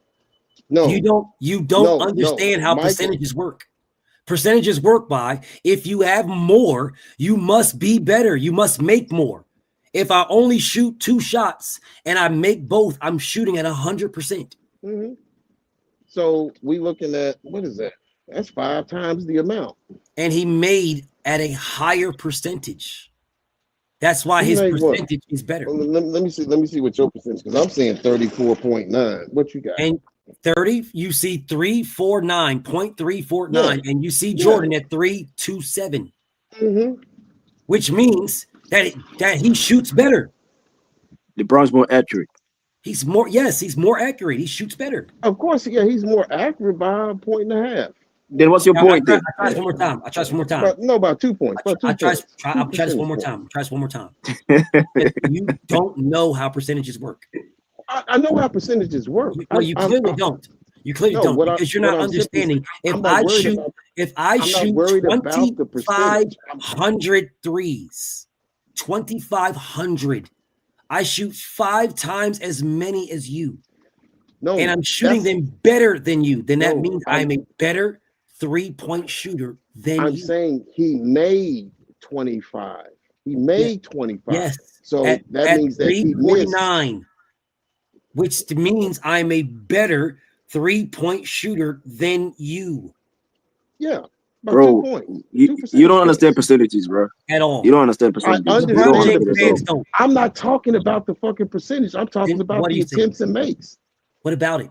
No, you don't understand how percentages work. Percentages work by if you have more, you must be better. You must make more. If I only shoot 2 shots and I make both, I'm shooting at 100%. Mm-hmm. So we looking at, what is that? That's 5 times the amount. And he made at a higher percentage. That's why his percentage is better. Well, let me see what your percentage, because I'm saying 34.9. What you got? And 30, you see 349.349, and you see Jordan at 327. Mm-hmm. Which means that he shoots better. LeBron's more accurate. He's more accurate. He shoots better. Of course, yeah, he's more accurate by 1.5 points. Then what's your point? I try this one more time. About 2 points. I'll try this one more time. You don't know how percentages work. I know how percentages work. You clearly don't. You clearly don't, because you're not understanding. If I shoot 2,500 threes, 2,500, I shoot 5 times as many as you. No, and I'm shooting them better than you. Then that means I'm a better 3-point shooter than you. I'm saying he made 25. He made 25. Yes. So that means that he missed 349, which means I'm a better 3-point shooter than you. Yeah. Bro, you don't understand percentages, bro. At all. You don't understand percentages. I'm not talking about the fucking percentage. I'm talking about the attempts and makes. What about it?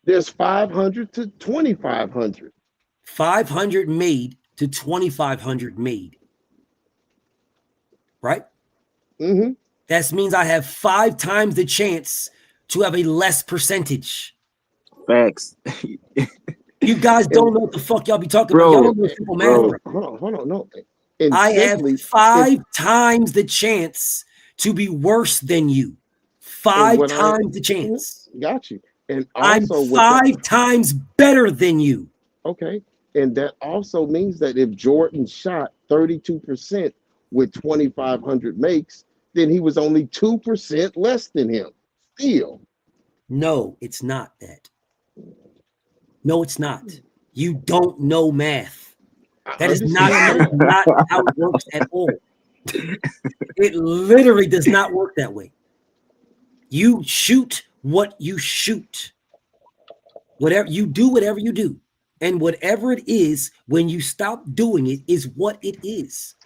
There's 500 to 2,500. 500 made to 2,500 made. Right? Mm-hmm. That means I have 5 times the chance to have a less percentage. Facts. You guys don't know what the fuck y'all be talking about. Y'all don't know simple math. Hold on, no. I have 5 times the chance to be worse than you. 5 times the chance. Got you. And also I'm 5 times better than you. Okay. And that also means that if Jordan shot 32% with 2,500 makes, then he was only 2% less than him. Still. No, it's not that. No, it's not. You don't know math. That is not how it works at all. It literally does not work that way. You shoot what you shoot. Whatever you do. And whatever it is, when you stop doing it, is what it is.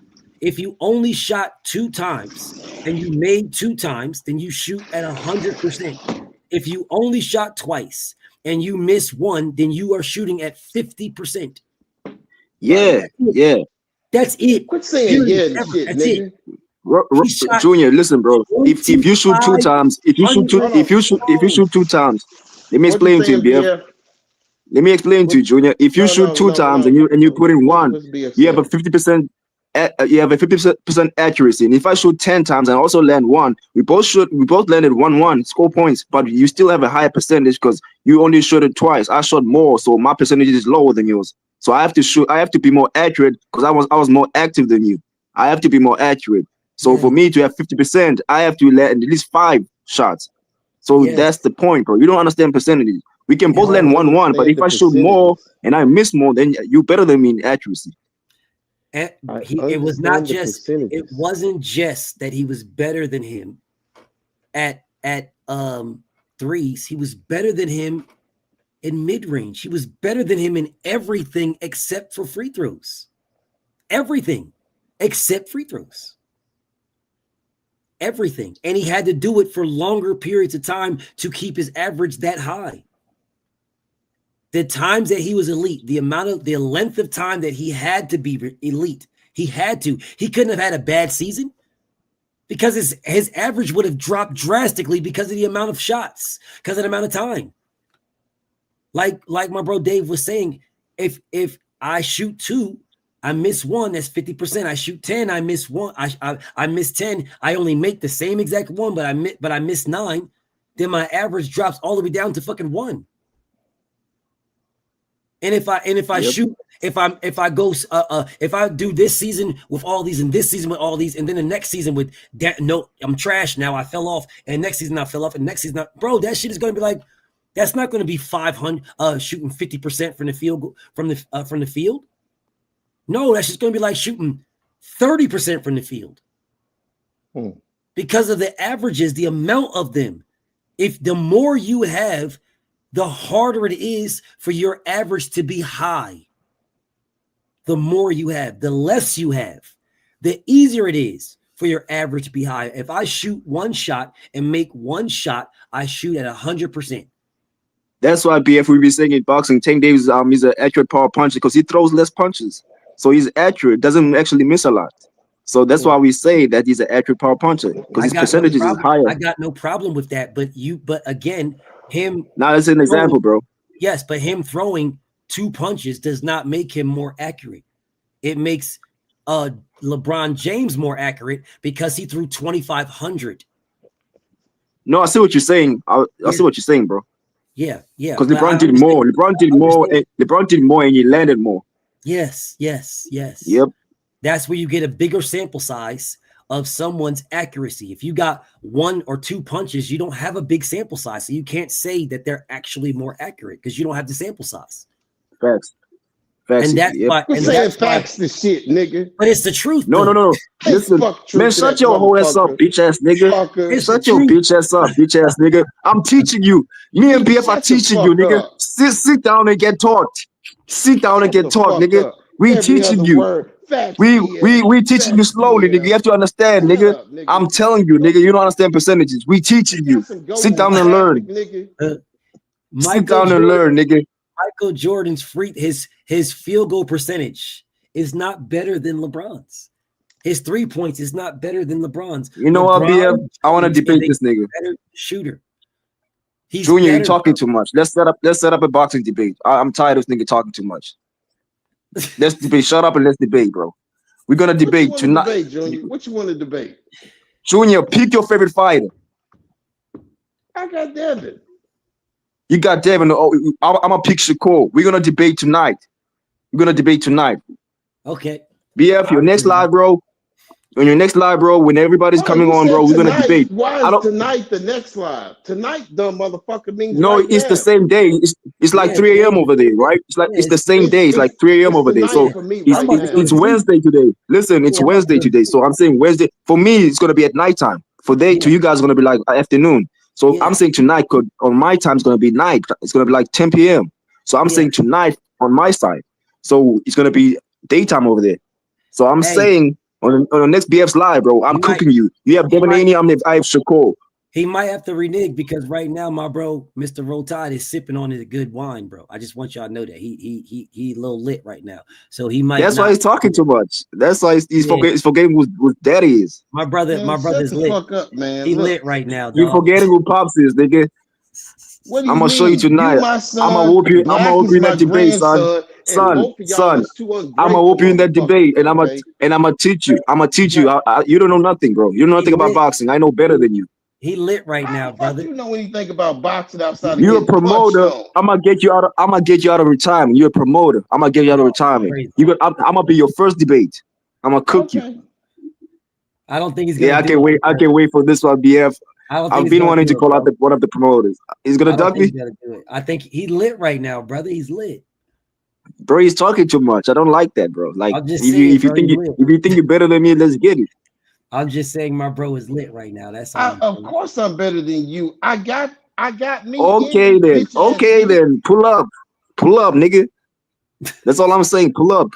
If you only shot 2 times and you made 2 times, then you shoot at 100%. If you only shot twice and you miss 1, then you are shooting at 50%. Yeah. That's it. Quit saying shit, that's nigga. it. Junior, listen, bro. If you shoot 2 times, if you shoot 2 times, let me explain to you, BF. Let me explain to you, Junior. If you shoot 2 times and you put in 1, you have a 50%. You have a 50% accuracy, and if I shoot 10 times and also land 1, we both landed 1-1, score points, but you still have a higher percentage because you only shot it twice. I shot more, so my percentage is lower than yours. So I have to be more accurate because I was more active than you. I have to be more accurate. So for me to have 50%, I have to land at least 5 shots. So that's the point, bro. You don't understand percentages. We can both land 1-1, but if I shoot more and I miss more, then you better than me in accuracy. And it wasn't just that he was better than him at threes. He was better than him in mid-range. He was better than him in everything except for free throws. Everything except free throws. Everything. And he had to do it for longer periods of time to keep his average that high. The times that he was elite, the length of time that he had to be elite, he couldn't have had a bad season because his average would have dropped drastically because of the amount of shots, because of the amount of time. Like my bro Dave was saying, if I shoot 2, I miss 1, that's 50%. I shoot 10, I miss 1. I miss 10, I only make the same exact one, but I miss 9. Then my average drops all the way down to fucking 1. And if I shoot, if I go if I do this season with all these and this season with all these, and then the next season with that, no, I'm trash now, I fell off, and next season I fell off, and next season bro, that shit is gonna be like, that's not gonna be 500 shooting 50% from the field from the field. No, that's just gonna be like shooting 30% from the field. Because of the averages, the amount of them. If the more you have, the harder it is for your average to be high. The more you have, the less you have, the easier it is for your average to be high. If I shoot 1 shot and make 1 shot, I shoot at 100%. That's why BF we be saying in boxing, Tank Davis is an accurate power puncher because he throws less punches. So he's accurate, doesn't actually miss a lot. So that's why we say that he's an accurate power puncher because his percentages is higher. I got no problem with that, but again, him. Now that's an example, bro. Yes, but him throwing 2 punches does not make him more accurate. It makes LeBron James more accurate because he threw 2,500. No, I see what you're saying. I see what you're saying, bro. Yeah. Because LeBron did more. LeBron did more, and he landed more. Yes. Yep. That's where you get a bigger sample size of someone's accuracy. If you got 1 or 2 punches, you don't have a big sample size. So you can't say that they're actually more accurate because you don't have the sample size. Facts. And that's why. And saying facts the shit, nigga. But it's the truth. No. Listen, man, shut your whole ass up, bitch ass nigga. Shut your bitch ass up, bitch ass nigga. I'm teaching you. Me and BF are teaching you, nigga. Sit down and get taught. Sit down and get taught, nigga. We teaching you. We teaching you slowly, nigga. You have to understand, nigga. I'm telling you, nigga. You don't understand percentages. We teaching you. Sit down and learn. Sit down and learn, nigga. Michael Jordan's his field goal percentage is not better than LeBron's. His 3 points is not better than LeBron's. You know what, BF? I want to debate this nigga. Better shooter. Junior, you're talking too much. Let's set up a boxing debate. I'm tired of this nigga talking too much. Let's debate. Shut up and let's debate, bro. We're gonna debate tonight. Debate, Junior? What you want to debate? Junior, pick your favorite fighter. I got Devin. You got Devin. Oh, I'm gonna pick Shakur. We're gonna debate tonight. Okay. BF, your next live, bro. On your next live, bro, when everybody's coming on, bro, we're gonna debate. Why is tonight the next live? Tonight, dumb motherfucker, means no, it's the same day. It's like 3 a.m. over there, right? It's the same day. It's like 3 a.m. over there. So it's Wednesday today. Listen, it's Wednesday today. So I'm saying Wednesday. For me, it's gonna be at nighttime. To you guys, it's gonna be like afternoon. So I'm saying tonight, on my time, it's gonna be night. It's gonna be like 10 p.m. So I'm saying tonight on my side. So it's gonna be daytime over there. So I'm saying on the next BF's live, bro, I'm cooking you. You have Devin Haney, I have Shakur. He might have to renege because right now, my bro, Mr. Roll Tide, is sipping on his good wine, bro. I just want y'all to know that he a little lit right now. So he might. That's why he's talking too much. That's why he's forgetting who daddy is. My brother's lit. Fuck up, man. He lit right now. You're forgetting who Pops is, nigga. I'm gonna show you tonight. I'm gonna whoop you. I'm gonna whoop you in that debate, son. I'm gonna whoop you in that debate, and I'm gonna teach you. You don't know nothing, bro. You don't know nothing about boxing. I know better than you. He lit right now, brother. You know anything about boxing outside? You're a promoter. I'm gonna get you out of retirement. You're a promoter. I'm gonna get you out of retirement. I'm gonna be your first debate. I'm gonna cook you. I don't think he's gonna. Yeah, I can't wait for this one, BF. I've been wanting to call out one of the promoters. He's gonna duck me. I think he lit right now, brother. He's lit. Bro, he's talking too much. I don't like that, bro. Like, if you think you're better than me, let's get it. I'm just saying my bro is lit right now. That's all. Of course I'm better than you. I got me. Okay then. Pull up, nigga. That's all I'm saying. Pull up.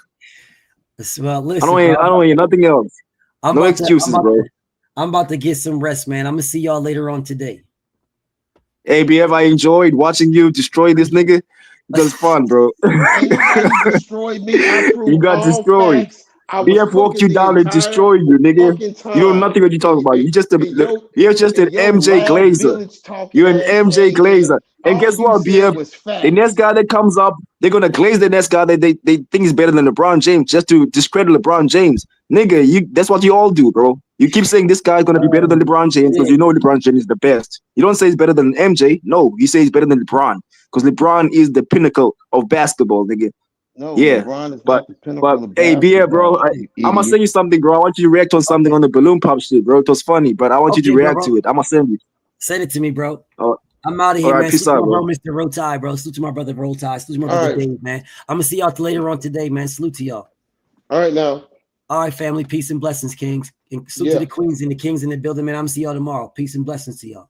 Well, listen. I don't hear nothing else. No excuses, bro. I'm about to get some rest, man. I'm gonna see y'all later on today. Hey, BF, I enjoyed watching you destroy this nigga. It was fun, bro. You destroyed me. You got destroyed. I was BF walked cooking you the down and entire destroyed you, nigga. fucking You know time. nothing what you talking about. You're just an And your MJ loud Glazer. village talking You're an ass MJ came in. Glazer. And All guess you what, said BF? was The next facts. guy that comes up, they're gonna glaze the next guy that they think is better than LeBron James just to discredit LeBron James. Nigga, that's what you all do, bro. You keep saying this guy's gonna be better than LeBron James because you know LeBron James is the best. You don't say he's better than MJ. No, you say he's better than LeBron because LeBron is the pinnacle of basketball, nigga. No, Yeah, LeBron is but not the pinnacle of hey, BF, bro, basketball, you I'm gonna idiot. send you something, bro. I want you to react on something on the balloon pop shit, bro. It was funny, but I want you to Okay, react to bro. it. I'm gonna send you. Send it to me, bro. Oh, I'm out of all here, right, man. peace Salute to out, my bro, bro. Mr. Roll Tide, bro. Salute to my brother Roll Tide. Salute to my All brother right. Dave, man. I'm gonna see y'all later on today, man. Salute to y'all. All right, now. All right, family. Peace and blessings, kings. And salute to the queens and the kings in the building, man. I'm gonna see y'all tomorrow. Peace and blessings to y'all.